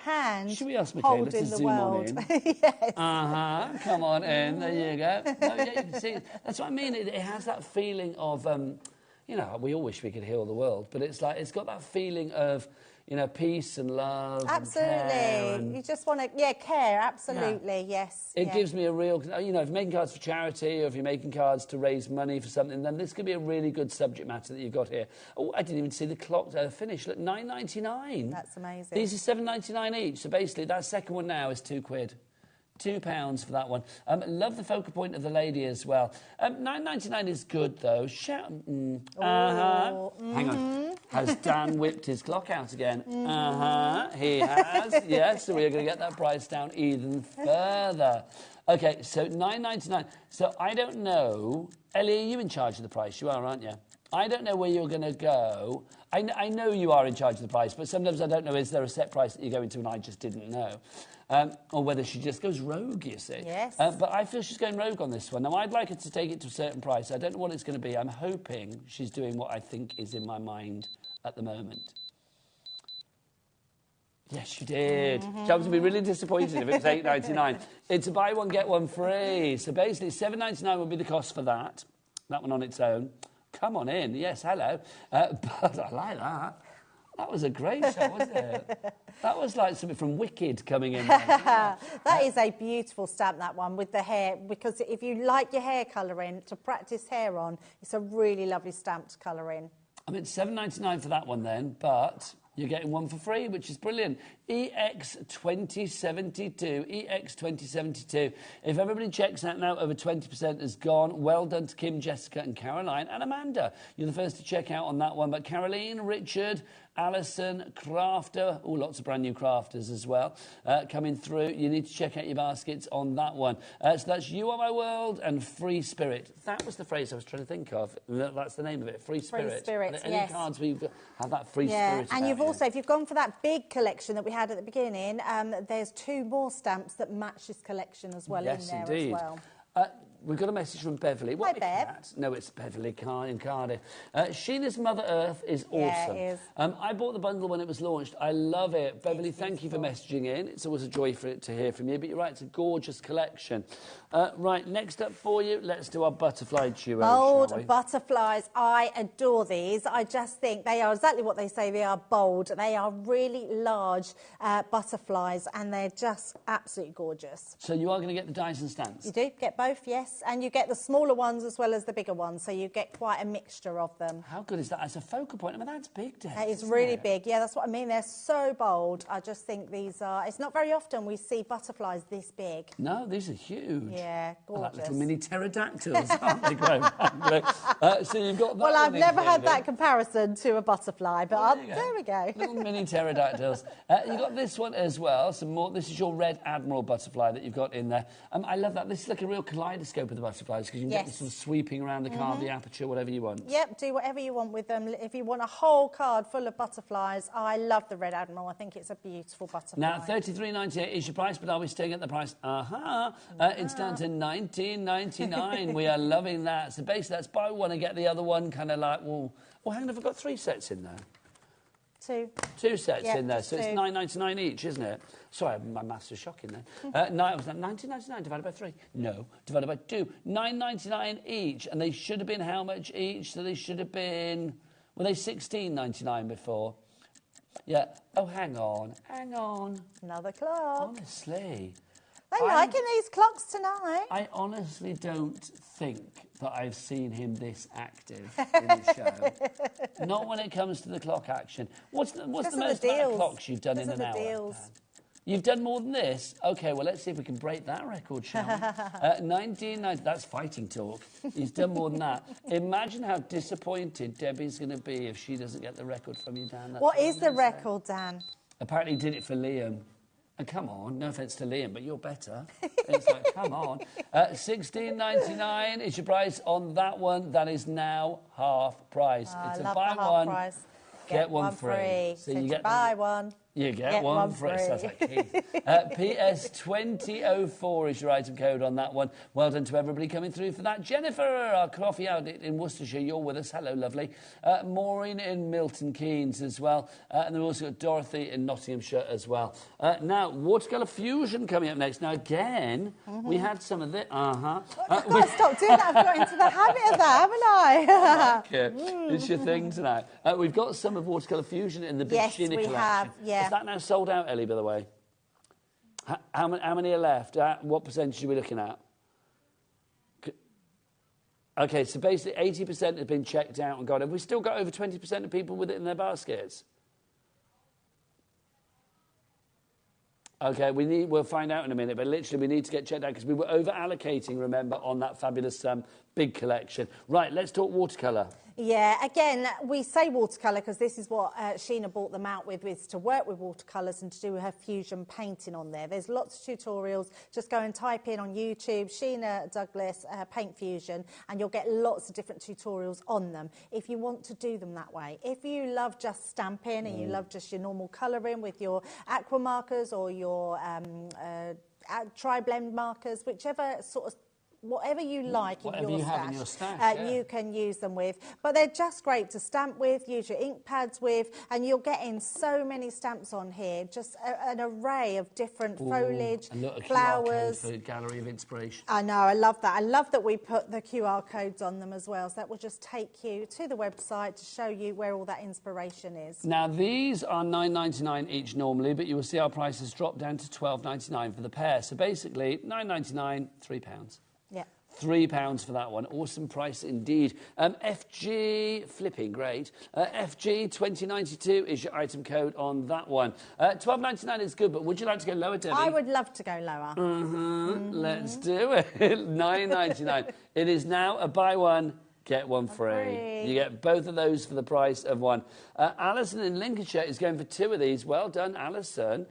hand. Should we ask Michaela to zoom on in? Yes. Come on in. There you go. No, yeah, you can see. That's what I mean. It has that feeling of, you know, we all wish we could heal the world, but it's like it's got that feeling of, you know, peace and love. Absolutely. And care and... You just want to, care, absolutely, yes. It gives me a real, you know, if you're making cards for charity or if you're making cards to raise money for something, then this could be a really good subject matter that you've got here. Oh, I didn't even see the clock finish. Look, $9.99. That's amazing. These are $7.99 each. So basically, that second one now is £2. £2 for that one. Love the focal point of the lady as well. $9.99 is good though. Hang on. Has Dan whipped his clock out again? He has. Yes, so we're going to get that price down even further. Okay, so $9.99. So I don't know. Ellie, are you in charge of the price? You are, aren't you? I don't know where you're going to go. I know you are in charge of the price, but sometimes I don't know, is there a set price that you're going to and I just didn't know? Or whether she just goes rogue, you see. Yes. But I feel she's going rogue on this one. Now, I'd like her to take it to a certain price. I don't know what it's going to be. I'm hoping she's doing what I think is in my mind at the moment. Yes, she did. She would be really disappointed if it was $8.99. It's a buy one, get one free. So basically, $7.99 would be the cost for that one on its own. Come on in. Yes, hello. But I like that. That was a great shot, wasn't it? That was like something from Wicked coming in. That is a beautiful stamp, that one, with the hair, because if you like your hair colouring, to practice hair on, it's a really lovely stamp to colour in. I mean, $7.99 for that one then, but you're getting one for free, which is brilliant. EX2072, EX2072. If everybody checks that now, over 20% has gone. Well done to Kim, Jessica and Caroline and Amanda. You're the first to check out on that one. But Caroline, Richard, Alison, Crafter, lots of brand new crafters as well coming through. You need to check out your baskets on that one. So that's You Are My World and Free Spirit. That was the phrase I was trying to think of. That's the name of it, Free Spirit. Free Spirit, Any yes. cards we have that Free Spirit. And you've also, if you've gone for that big collection that we had at the beginning, there's 2 more stamps that match this collection as well in there as well. We've got a message from Beverly. Hi, Bev. No, it's Beverly in Cardiff. Sheena's Mother Earth is awesome. Yeah, it is. I bought the bundle when it was launched. I love it. Beverly, thank you for messaging in. It's always a joy for it to hear from you. But you're right, it's a gorgeous collection. Right, next up for you, let's do our butterfly duo, Bold shall we? butterflies. I adore these. I just think they are exactly what they say. They are bold. They are really large butterflies, and they're just absolutely gorgeous. So you are going to get the dies and stamps? You do get both, yes. And you get the smaller ones as well as the bigger ones, so you get quite a mixture of them. How good is that as a focal point? I mean, that's big, Deb. That is really big. Yeah, that's what I mean. They're so bold. I just think these are... It's not very often we see butterflies this big. No, these are huge. Yeah, gorgeous. Like little mini pterodactyls, aren't they, Graham? So you've got that. Well, I've never had that comparison to a butterfly, but there we go. Little mini pterodactyls. You've got this one as well. Some more. This is your Red Admiral butterfly that you've got in there. I love that. This is like a real kaleidoscope of the butterflies, because you can get this sort of sweeping around the card, the aperture, whatever you want. Yep, do whatever you want with them. If you want a whole card full of butterflies, I love the Red Admiral. I think it's a beautiful butterfly. Now, $33.98 is your price, but are we staying at the price? It's down to $19.99. We are loving that. So basically, that's buy one and get the other one, kind of like, well, hang on, have I got 3 sets in there? 2. 2 sets in there, so it's $9.99 each, isn't it? Sorry, my maths was shocking there. Was that $19.99 divided by 3? No, divided by 2. $9.99 each, and they should have been how much each? So they should have been... Were they $16.99 before? Yeah. Oh, hang on. Another clock. Honestly... They're liking these clocks tonight. I honestly don't think that I've seen him this active in the show. Not when it comes to the clock action. What's the most amount of clocks you've done in an hour? You've done more than this? OK, well, let's see if we can break that record, shall we? 1990, that's fighting talk. He's done more than that. Imagine how disappointed Debbie's going to be if she doesn't get the record from you, Dan. What is the record, Dan? Apparently he did it for Liam. And come on, no offence to Liam, but you're better. It's like, come on. $16.99 is your price on that one. That is now half price. It's a buy one, get one free. So you get buy one, You get one free. Sounds like Keith. PS2004 is your item code on that one. Well done to everybody coming through for that. Jennifer, our coffee outlet in Worcestershire, you're with us. Hello, lovely. Maureen in Milton Keynes as well. And then we've also got Dorothy in Nottinghamshire as well. Now, Watercolor Fusion coming up next. Now, again, we had some of this. I've got to stop doing that. I've got into the habit of that, haven't I? It's your thing tonight. We've got some of Watercolor Fusion in the Big Sheena collection. Have, yeah. Is that now sold out, Ellie, by the way? How many are left? What percentage are we looking at? Okay, so basically 80% have been checked out and gone. Have we still got over 20% of people with it in their baskets? Okay, we'll find out in a minute, but literally we need to get checked out because we were over-allocating, remember, on that fabulous big collection. Right, let's talk watercolour. Yeah, again, we say watercolour because this is what Sheena bought them out with, is to work with watercolours and to do her fusion painting on there. There's lots of tutorials. Just go and type in on YouTube, Sheena Douglas Paint Fusion, and you'll get lots of different tutorials on them if you want to do them that way. If you love just stamping and you love just your normal colouring with your aqua markers or your tri-blend markers, whichever sort of whatever you like whatever in you have in your stash, you can use them with. But they're just great to stamp with, use your ink pads with, and you're getting so many stamps on here, just an array of different foliage, and look, flowers. For a gallery of inspiration. I know, I love that. I love that we put the QR codes on them as well, so that will just take you to the website to show you where all that inspiration is. Now, these are $9.99 each normally, but you will see our prices drop down to $12.99 for the pair. So basically, $9.99, £3. Yeah. £3 for that one. Awesome price indeed. FG, flipping great. FG 2092 is your item code on that one. $12.99 is good, but would you like to go lower, Debbie? I would love to go lower. Let's do it. $9.99. It is now a buy one, get one free. You get both of those for the price of one. Alison in Lincolnshire is going for two of these. Well done, Alison.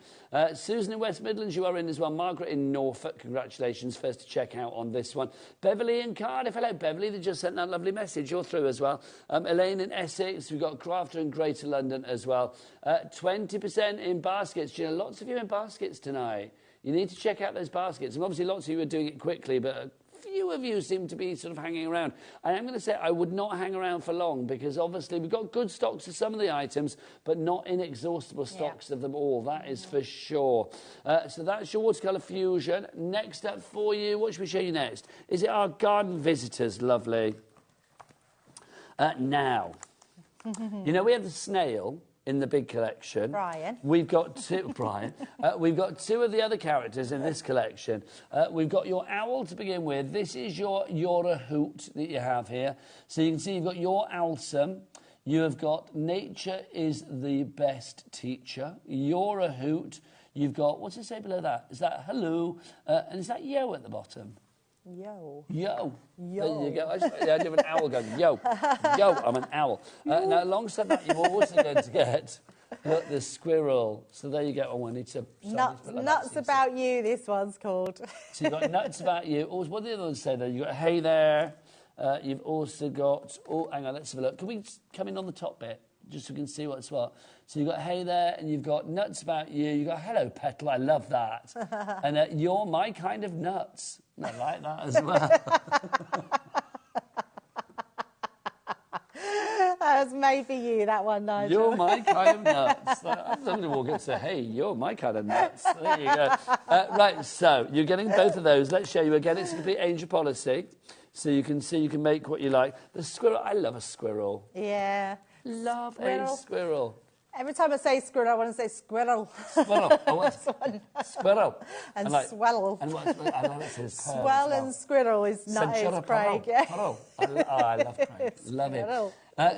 Susan in West Midlands, you are in as well. Margaret in Norfolk, congratulations. First to check out on this one. Beverly in Cardiff. Hello, Beverly. They just sent that lovely message. You're through as well. Elaine in Essex. We've got Crafter in Greater London as well. 20% in baskets. You know, lots of you in baskets tonight. You need to check out those baskets. And obviously lots of you are doing it quickly, but few of you seem to be sort of hanging around. I am going to say I would not hang around for long because obviously we've got good stocks of some of the items, but not inexhaustible stocks of them all. That is for sure. So that's your Watercolor Fusion. Next up for you, what should we show you next? Is it our Garden Visitors? Lovely. Now, you know we have the snail in the big collection. Brian. We've got two, we've got two of the other characters in this collection. We've got your owl to begin with. This is your You're a Hoot that you have here. So you can see you've got your Owlsome. You have got Nature is the Best Teacher. You're a Hoot. You've got, what's it say below that? Is that hello? And is that yo at the bottom? Yo. Yo. Yo. There you go. The idea of an owl going, yo. Yo, I'm an owl. Now, alongside that, you're also going to get, look, the squirrel. So there you go. Oh, I need to... Nuts About You, this one's called. So you've got Nuts About You. Also, what do the other ones say, though? You've got Hey There. You've also got... Oh, hang on, let's have a look. Can we come in on the top bit? Just so we can see what's what. So you've got Hey There, and you've got Nuts About You. You've got Hello Petal, I love that. And You're My Kind of Nuts. I like that as well. That was made for you, that one, Nigel. You're my kind of nuts. Somebody will get to say, hey, you're my kind of nuts. There you go. Right, so you're getting both of those. Let's show you again. It's a complete angel policy. So you can see you can make what you like. The squirrel, I love a squirrel. Yeah. Love a squirrel. Every time I say squirrel, I want to say squirrel. Squirrel. Oh, squirrel. And like, swell. And what, I love it says swell and squirrel is Craig. Yeah. I love Craig. Love it.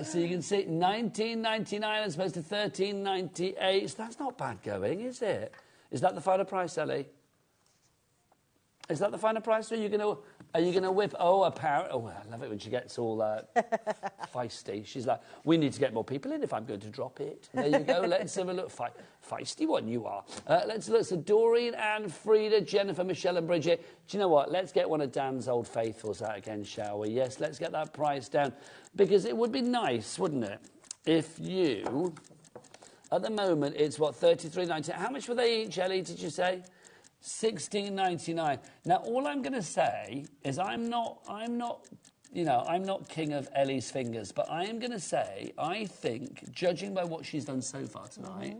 So you can see $19.99 as opposed to $13.98. So that's not bad going, is it? Is that the final price, Ellie? Is that the final price? Or are you going to whip? Oh, a parrot. Oh, I love it when she gets all feisty. She's like, we need to get more people in if I'm going to drop it. There you go. Let's have a look. Feisty one you are. Let's look. So Doreen, Anne, Frida, Jennifer, Michelle and Bridget. Do you know what? Let's get one of Dan's old faithfuls out again, shall we? Yes, let's get that price down. Because it would be nice, wouldn't it, if you At the moment, it's what, $33.90. How much were they each, Ellie, did you say? $16.99. Now, all I'm going to say is I'm not king of Ellie's fingers, but I am going to say, I think, judging by what she's done so far tonight,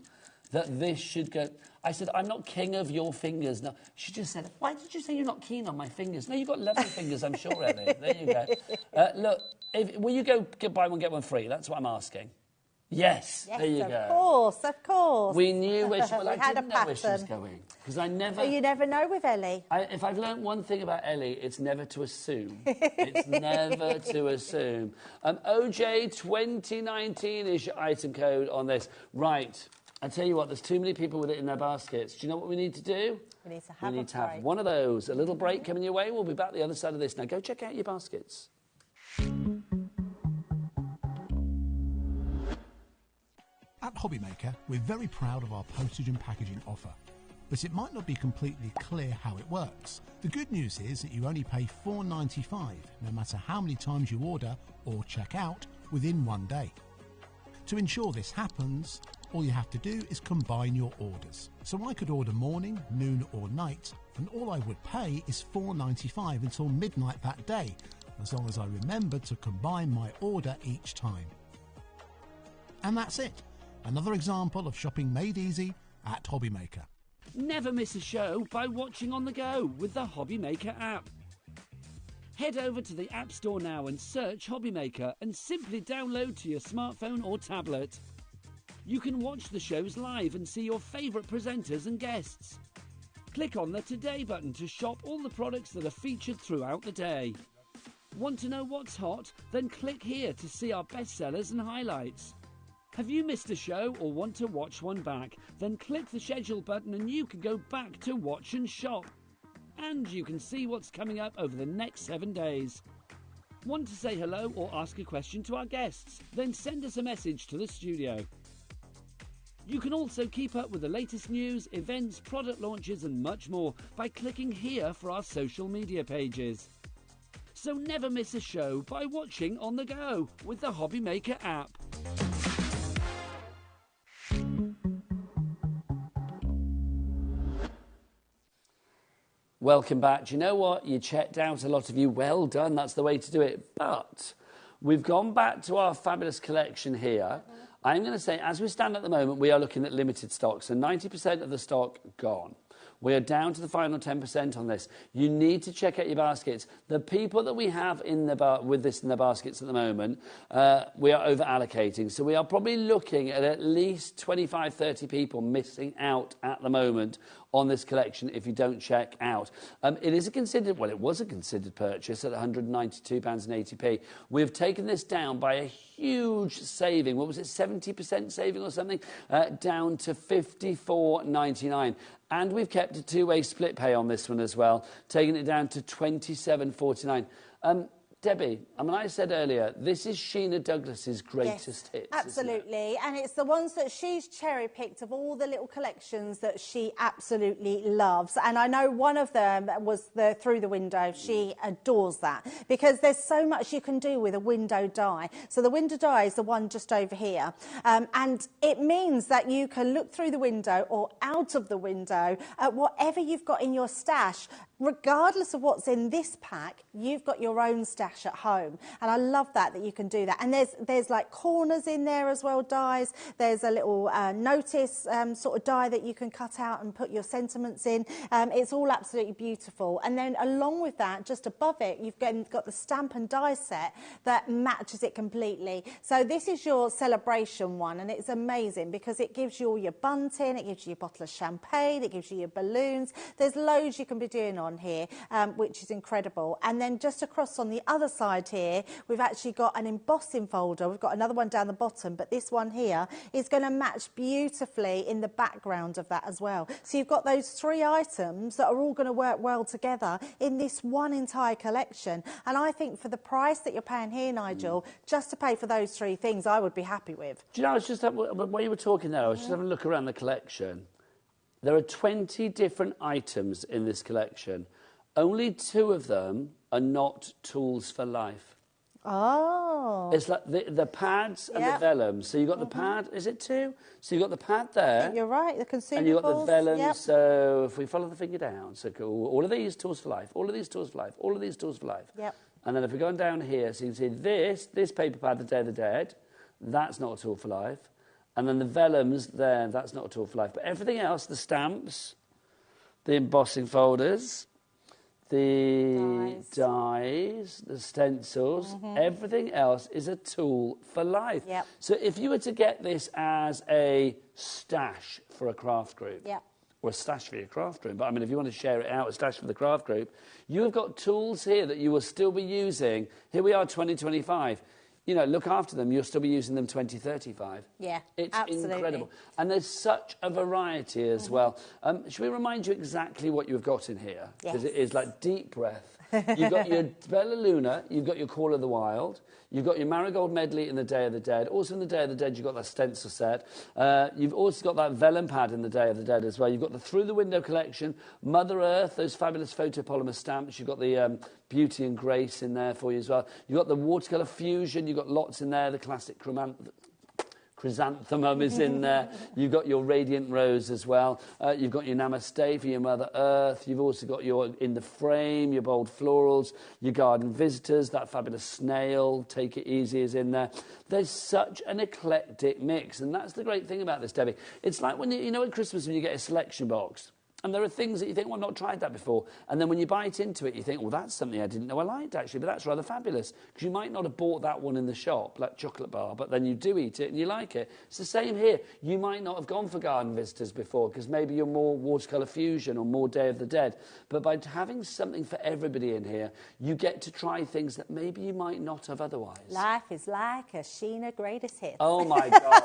that this should go... I said, I'm not king of your fingers. No, she just said, why did you say you're not keen on my fingers? No, you've got lovely fingers, I'm sure, Ellie. There you go. Look, will you go buy one, get one free? That's what I'm asking. Yes, there you go. Of course. We knew where she was. We I had didn't know where she was going. Because I never... You never know with Ellie. If I've learnt one thing about Ellie, it's never to assume. It's never to assume. OJ 2019 is your item code on this. Right. I tell you what, there's too many people with it in their baskets. Do you know what we need to do? We need to have one of those. A little break coming your way. We'll be back the other side of this. Now go check out your baskets. At HobbyMaker, we're very proud of our postage and packaging offer, but it might not be completely clear how it works. The good news is that you only pay $4.95, no matter how many times you order or check out within one day. To ensure this happens, all you have to do is combine your orders. So I could order morning, noon or night, and all I would pay is $4.95 until midnight that day, as long as I remember to combine my order each time. And that's it. Another example of shopping made easy at HobbyMaker. Never miss a show by watching on the go with the HobbyMaker app. Head over to the App Store now and search HobbyMaker and simply download to your smartphone or tablet. You can watch the shows live and see your favourite presenters and guests. Click on the Today button to shop all the products that are featured throughout the day. Want to know what's hot? Then click here to see our bestsellers and highlights. Have you missed a show or want to watch one back? Then click the schedule button and you can go back to watch and shop. And you can see what's coming up over the next 7 days. Want to say hello or ask a question to our guests? Then send us a message to the studio. You can also keep up with the latest news, events, product launches and much more by clicking here for our social media pages. So never miss a show by watching on the go with the HobbyMaker app. Welcome back. Do you know what? You checked out, a lot of you. Well done. That's the way to do it. But we've gone back to our fabulous collection here. I'm going to say, as we stand at the moment, we are looking at limited stock. So 90% of the stock gone. We are down to the final 10% on this. You need to check out your baskets. The people that we have in the with this in the baskets at the moment, we are over allocating. So we are probably looking at least 25, 30 people missing out at the moment on this collection if you don't check out. It is a considered, well, it was a considered purchase at £192.80p. We've taken this down by a huge saving. What was it, 70% saving or something? Down to $54.99. And we've kept a two-way split pay on this one as well, taking it down to $27.49. Debbie, I mean, I said earlier, this is Sheena Douglas's greatest hits. Absolutely, and it's the ones that she's cherry-picked of all the little collections that she absolutely loves. And I know one of them was the Through the Window. She adores that because there's so much you can do with a window die. So the window die is the one just over here. And it means that you can look through the window or out of the window at whatever you've got in your stash. Regardless of what's in this pack, you've got your own stash at home. And I love that you can do that. And there's like corners in there as well, dies. There's a little notice sort of die that you can cut out and put your sentiments in. It's all absolutely beautiful. And then along with that, just above it, you've got the stamp and die set that matches it completely. So this is your celebration one, and it's amazing because it gives you all your bunting, it gives you your bottle of champagne, it gives you your balloons. There's loads you can be doing on here, which is incredible. And then just across on the other side here, we've actually got an embossing folder. We've got another one down the bottom, but this one here is going to match beautifully in the background of that as well. So you've got those three items that are all going to work well together in this one entire collection. And I think for the price that you're paying here, Nigel, just to pay for those three things, I would be happy with. Do you know, I was just, while you were talking there, I was just having a look around the collection. There are 20 different items in this collection. Only 2 of them are not tools for life. Oh. It's like the pads and the vellum. So you've got the pad, is it 2? So you've got the pad there. You're right, the consumables. And you've got the vellum. So if we follow the finger down, so all of these tools for life, all of these tools for life, all of these tools for life. Yep. And then if we're going down here, so you can see this paper pad, the Day of the Dead, that's not a tool for life. And then the vellums there, that's not a tool for life. But everything else, the stamps, the embossing folders, the dies, the stencils, everything else is a tool for life. Yep. So if you were to get this as a stash for a craft group, or a stash for your craft room, but I mean, if you want to share it out, a stash for the craft group, you have got tools here that you will still be using. Here we are, 2025. You know, look after them, you'll still be using them 2035. Yeah, it's absolutely. incredible. And there's such a variety as well. Should we remind you exactly what you've got in here? Because it is like deep breath. You've got your Bella Luna, you've got your Call of the Wild, you've got your Marigold Medley in the Day of the Dead. Also in the Day of the Dead, you've got that stencil set. You've also got that vellum pad in the Day of the Dead as well. You've got the Through the Window collection, Mother Earth, those fabulous photopolymer stamps. You've got the Beauty and Grace in there for you as well. You've got the Watercolor Fusion. You've got lots in there. The classic chrysanthemum is in there. You've got your Radiant Rose as well. You've got your Namaste for your Mother Earth. You've also got your In the Frame, your Bold Florals, your Garden Visitors, that fabulous snail, Take It Easy is in there. There's such an eclectic mix, and that's the great thing about this, Debbie. It's like when you know at Christmas when you get a selection box, and there are things that you think, well, I've not tried that before. And then when you bite into it, you think, well, that's something I didn't know I liked, actually, but that's rather fabulous. Because you might not have bought that one in the shop, like chocolate bar, but then you do eat it and you like it. It's the same here. You might not have gone for Garden Visitors before, because maybe you're more Watercolor Fusion or more Day of the Dead. But by having something for everybody in here, you get to try things that maybe you might not have otherwise. Life is like a Sheena greatest hits. Oh, my God.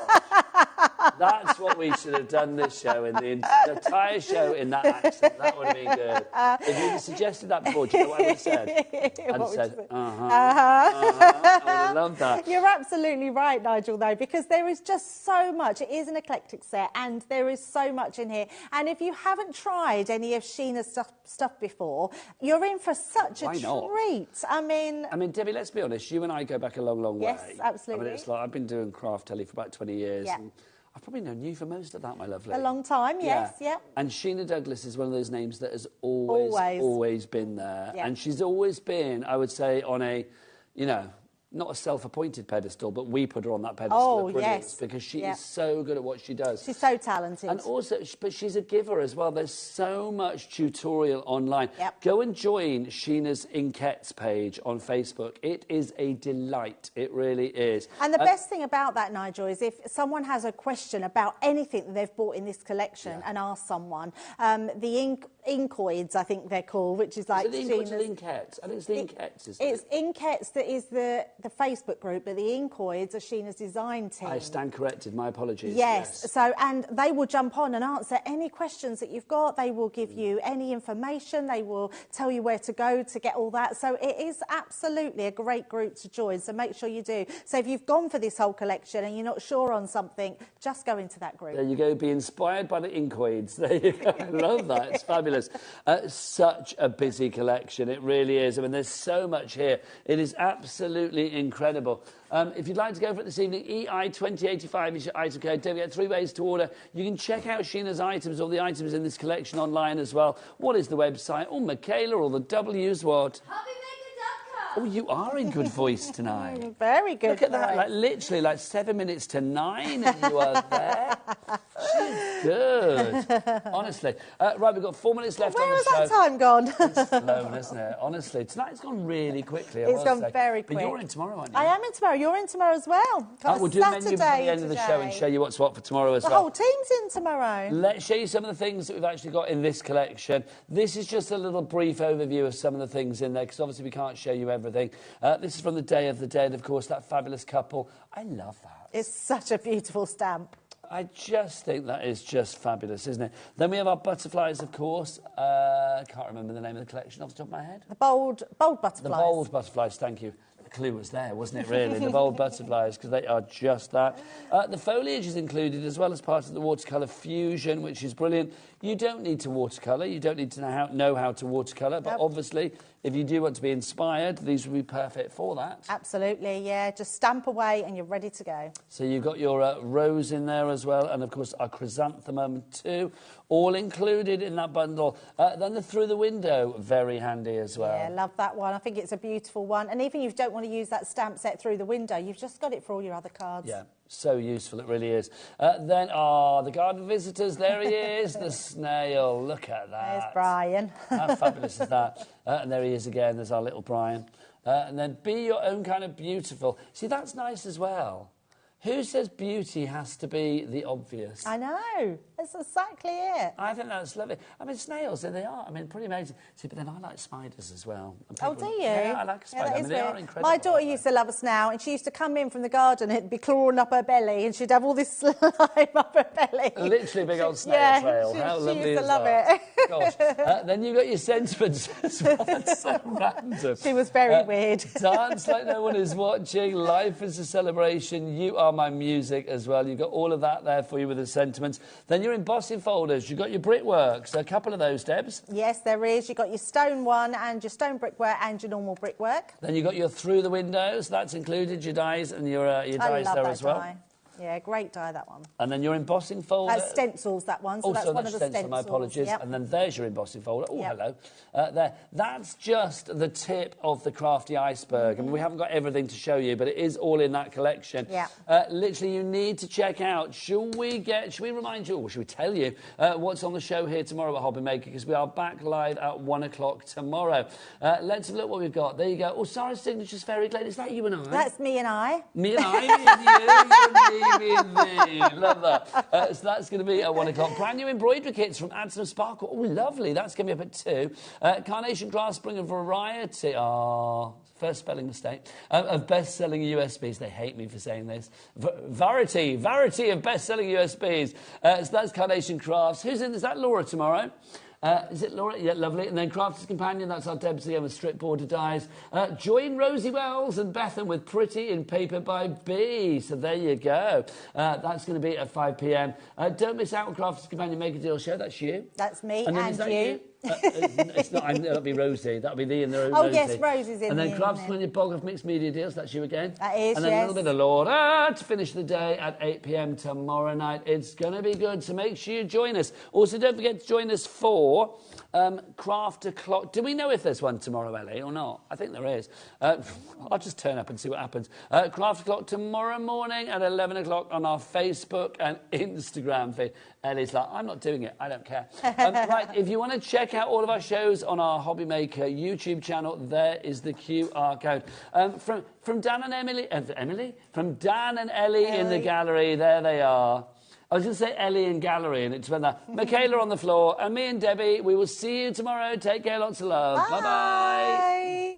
That's what we should have done this show, in the entire show in that accent. That would have been good. If you suggested that before, do you know what I would have said? I'd have said, I would have loved that. You're absolutely right, Nigel, though, because there is just so much. It is an eclectic set, and there is so much in here. And if you haven't tried any of Sheena's stuff before, you're in for such a treat. I mean, Debbie, let's be honest. You and I go back a long, long way. Yes, absolutely. I mean, it's like I've been doing craft telly for about 20 years. Yeah. And I've probably known you for most of that, my lovely. A long time, yes, yeah. And Sheena Douglas is one of those names that has always been there. Yeah. And she's always been, I would say, on a, you know, not a self-appointed pedestal, but we put her on that pedestal of brilliance because she is so good at what she does. She's so talented. And also, but she's a giver as well. There's so much tutorial online. Yep. Go and join Sheena's Inkettes page on Facebook. It is a delight. It really is. And the best thing about that, Nigel, is if someone has a question about anything that they've bought in this collection and ask someone, the Inkoids, I think they're called, which is like Sheena's... Inkettes? I think it's the Inkettes, isn't it? It's Inkettes that is the Facebook group, but the Inkoids are Sheena's design team. I stand corrected. My apologies. Yes. So, and they will jump on and answer any questions that you've got. They will give you any information. They will tell you where to go to get all that. So it is absolutely a great group to join. So make sure you do. So if you've gone for this whole collection and you're not sure on something, just go into that group. There you go. Be inspired by the Inkoids. There you go. I love that. It's fabulous. Such a busy collection. It really is. I mean, there's so much here. It is absolutely incredible. If you'd like to go for it this evening, EI2085 is your item code. Don't forget 3 ways to order. You can check out Sheena's items, all the items in this collection online as well. What is the website? Oh, Michaela, all the W's what? Oh, you are in good voice tonight. Very good. Look at that, like literally like 7 minutes to 9 and you are there. She's good. Honestly. Right, we've got 4 minutes left on the show. Where has that time gone? It's flown, isn't it? Honestly. Tonight's gone really quickly, It's gone very quick. But you're in tomorrow, aren't you? I am in tomorrow. You're in tomorrow as well. We'll do a menu before the end of the show and show you what's what for tomorrow as well. The whole team's in tomorrow. Let's show you some of the things that we've actually got in this collection. This is just a little brief overview of some of the things in there, because obviously we can't show you everything. This is from the Day of the Dead, of course, that fabulous couple. I love that. It's such a beautiful stamp. I just think that is just fabulous, isn't it? Then we have our butterflies, of course. Can't remember the name of the collection off the top of my head. The bold butterflies. The bold butterflies, thank you. The clue was there, wasn't it, really? The bold butterflies, because they are just that. The foliage is included as well as part of the watercolour fusion, which is brilliant. You don't need to watercolour. You don't need to know how to watercolour, but obviously, if you do want to be inspired, these would be perfect for that. Absolutely, yeah. Just stamp away and you're ready to go. So you've got your rose in there as well, and of course our chrysanthemum too, all included in that bundle. Then the through the window, very handy as well. Yeah, love that one. I think it's a beautiful one. And even if you don't want to use that stamp set through the window, you've just got it for all your other cards. Yeah, so useful, it really is. Then, the garden visitors, there he is, the snail. Look at that. There's Brian. How fabulous is that? And there he is again, there's our little Brian. And then be your own kind of beautiful. See, that's nice as well. Who says beauty has to be the obvious? I know. That's exactly it. I think that's lovely. I mean, snails, there they are. I mean, pretty amazing. See, but then I like spiders as well. Oh, do you? Yeah, I like spiders. Yeah, I mean, they are incredible. My daughter used to love a snail, and she used to come in from the garden and it'd be clawing up her belly, and she'd have all this slime up her belly. Literally big old snail trail. How lovely she used to is love that? it. Gosh. Then you've got your sentiments as well. That's so random. She was very weird. Dance like no one is watching. Life is a celebration. You are my music as well. You've got all of that there for you with the sentiments. Then your embossing folders. You've got your brickwork. So a couple of those, Debs. Yes, there is. You've got your stone one and your stone brickwork and your normal brickwork. Then you've got your through the windows. That's included, your dies and your dies there as well. Die. Yeah, great die, that one. And then your embossing folder. That's stencils, that one. So also, that's one of the stencil, stencils. my apologies. Yep. And then there's your embossing folder. Oh, yep. hello. There. That's just the tip of the crafty iceberg. I mean, we haven't got everything to show you, but it is all in that collection. Yeah. Literally, you need to check out. Should we remind you, or should we tell you what's on the show here tomorrow at HobbyMaker? Because we are back live at 1 o'clock tomorrow. Let's have a look what we've got. There you go. Oh, Sarah's Signature's Fairy Glade. Is that you and I? That's me and I. Me and I, me and you, me and me. Love that. So that's going to be at 1 o'clock. Brand new embroidery kits from Add-ons and Sparkle. Oh, lovely. That's going to be up at 2. Carnation Glass Spring of Variety. First spelling mistake. Of best-selling USBs. They hate me for saying this. Variety of best-selling USBs. So that's Carnation Crafts. Who's in? Is that Laura tomorrow? Is it Laura? Yeah, lovely. And then Crafter's Companion, that's our Debs here with strip border dies. Join Rosie Wells and Bethan with Pretty in Paper by B. So there you go. That's going to be at 5 p.m. Don't miss out on Crafter's Companion Make a Deal show. That's you. That's me and you. It's not. That'll be Rosie. That'll be the and the Rosie. Oh yes, Rosie's in. And then Crafter's Companion Bog of Mixed Media Deals. That's you again. That is. And then yes. a little bit of Laura to finish the day at 8 p.m. tomorrow night. It's going to be good. So make sure you join us. Also, don't forget to join us for Craft O'Clock. Do we know if there's one tomorrow, Ellie, or not? I think there is. I'll just turn up and see what happens. Craft O'Clock tomorrow morning at 11 o'clock on our Facebook and Instagram feed. Ellie's like, I'm not doing it. I don't care. Right, if you want to check out all of our shows on our HobbyMaker YouTube channel, there is the QR code. From Dan and Emily? From Dan and Ellie in the gallery, there they are. I was going to say Ellie in gallery, and it's when that. Michaela on the floor, and me and Debbie. We will see you tomorrow. Take care, lots of love. Bye bye.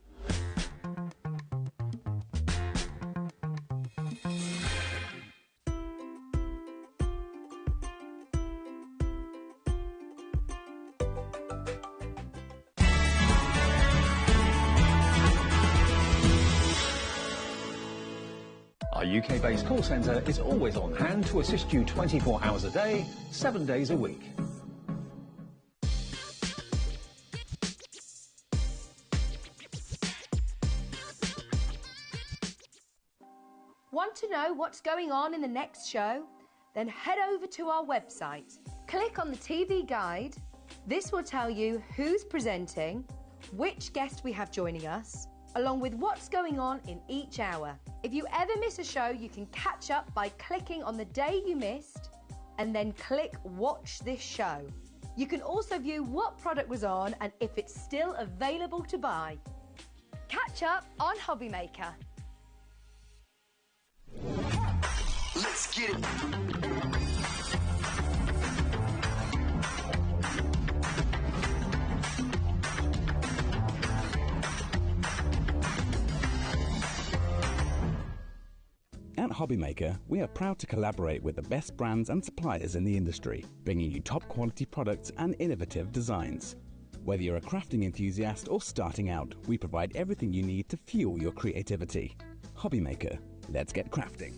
Our UK-based call centre is always on hand to assist you 24 hours a day, 7 days a week. Want to know what's going on in the next show? Then head over to our website. Click on the TV guide. This will tell you who's presenting, which guest we have joining us, along with what's going on in each hour. If you ever miss a show, you can catch up by clicking on the day you missed and then click Watch This Show. You can also view what product was on and if it's still available to buy. Catch up on HobbyMaker. Let's get it. At HobbyMaker, we are proud to collaborate with the best brands and suppliers in the industry, bringing you top quality products and innovative designs. Whether you're a crafting enthusiast or starting out, we provide everything you need to fuel your creativity. HobbyMaker, let's get crafting.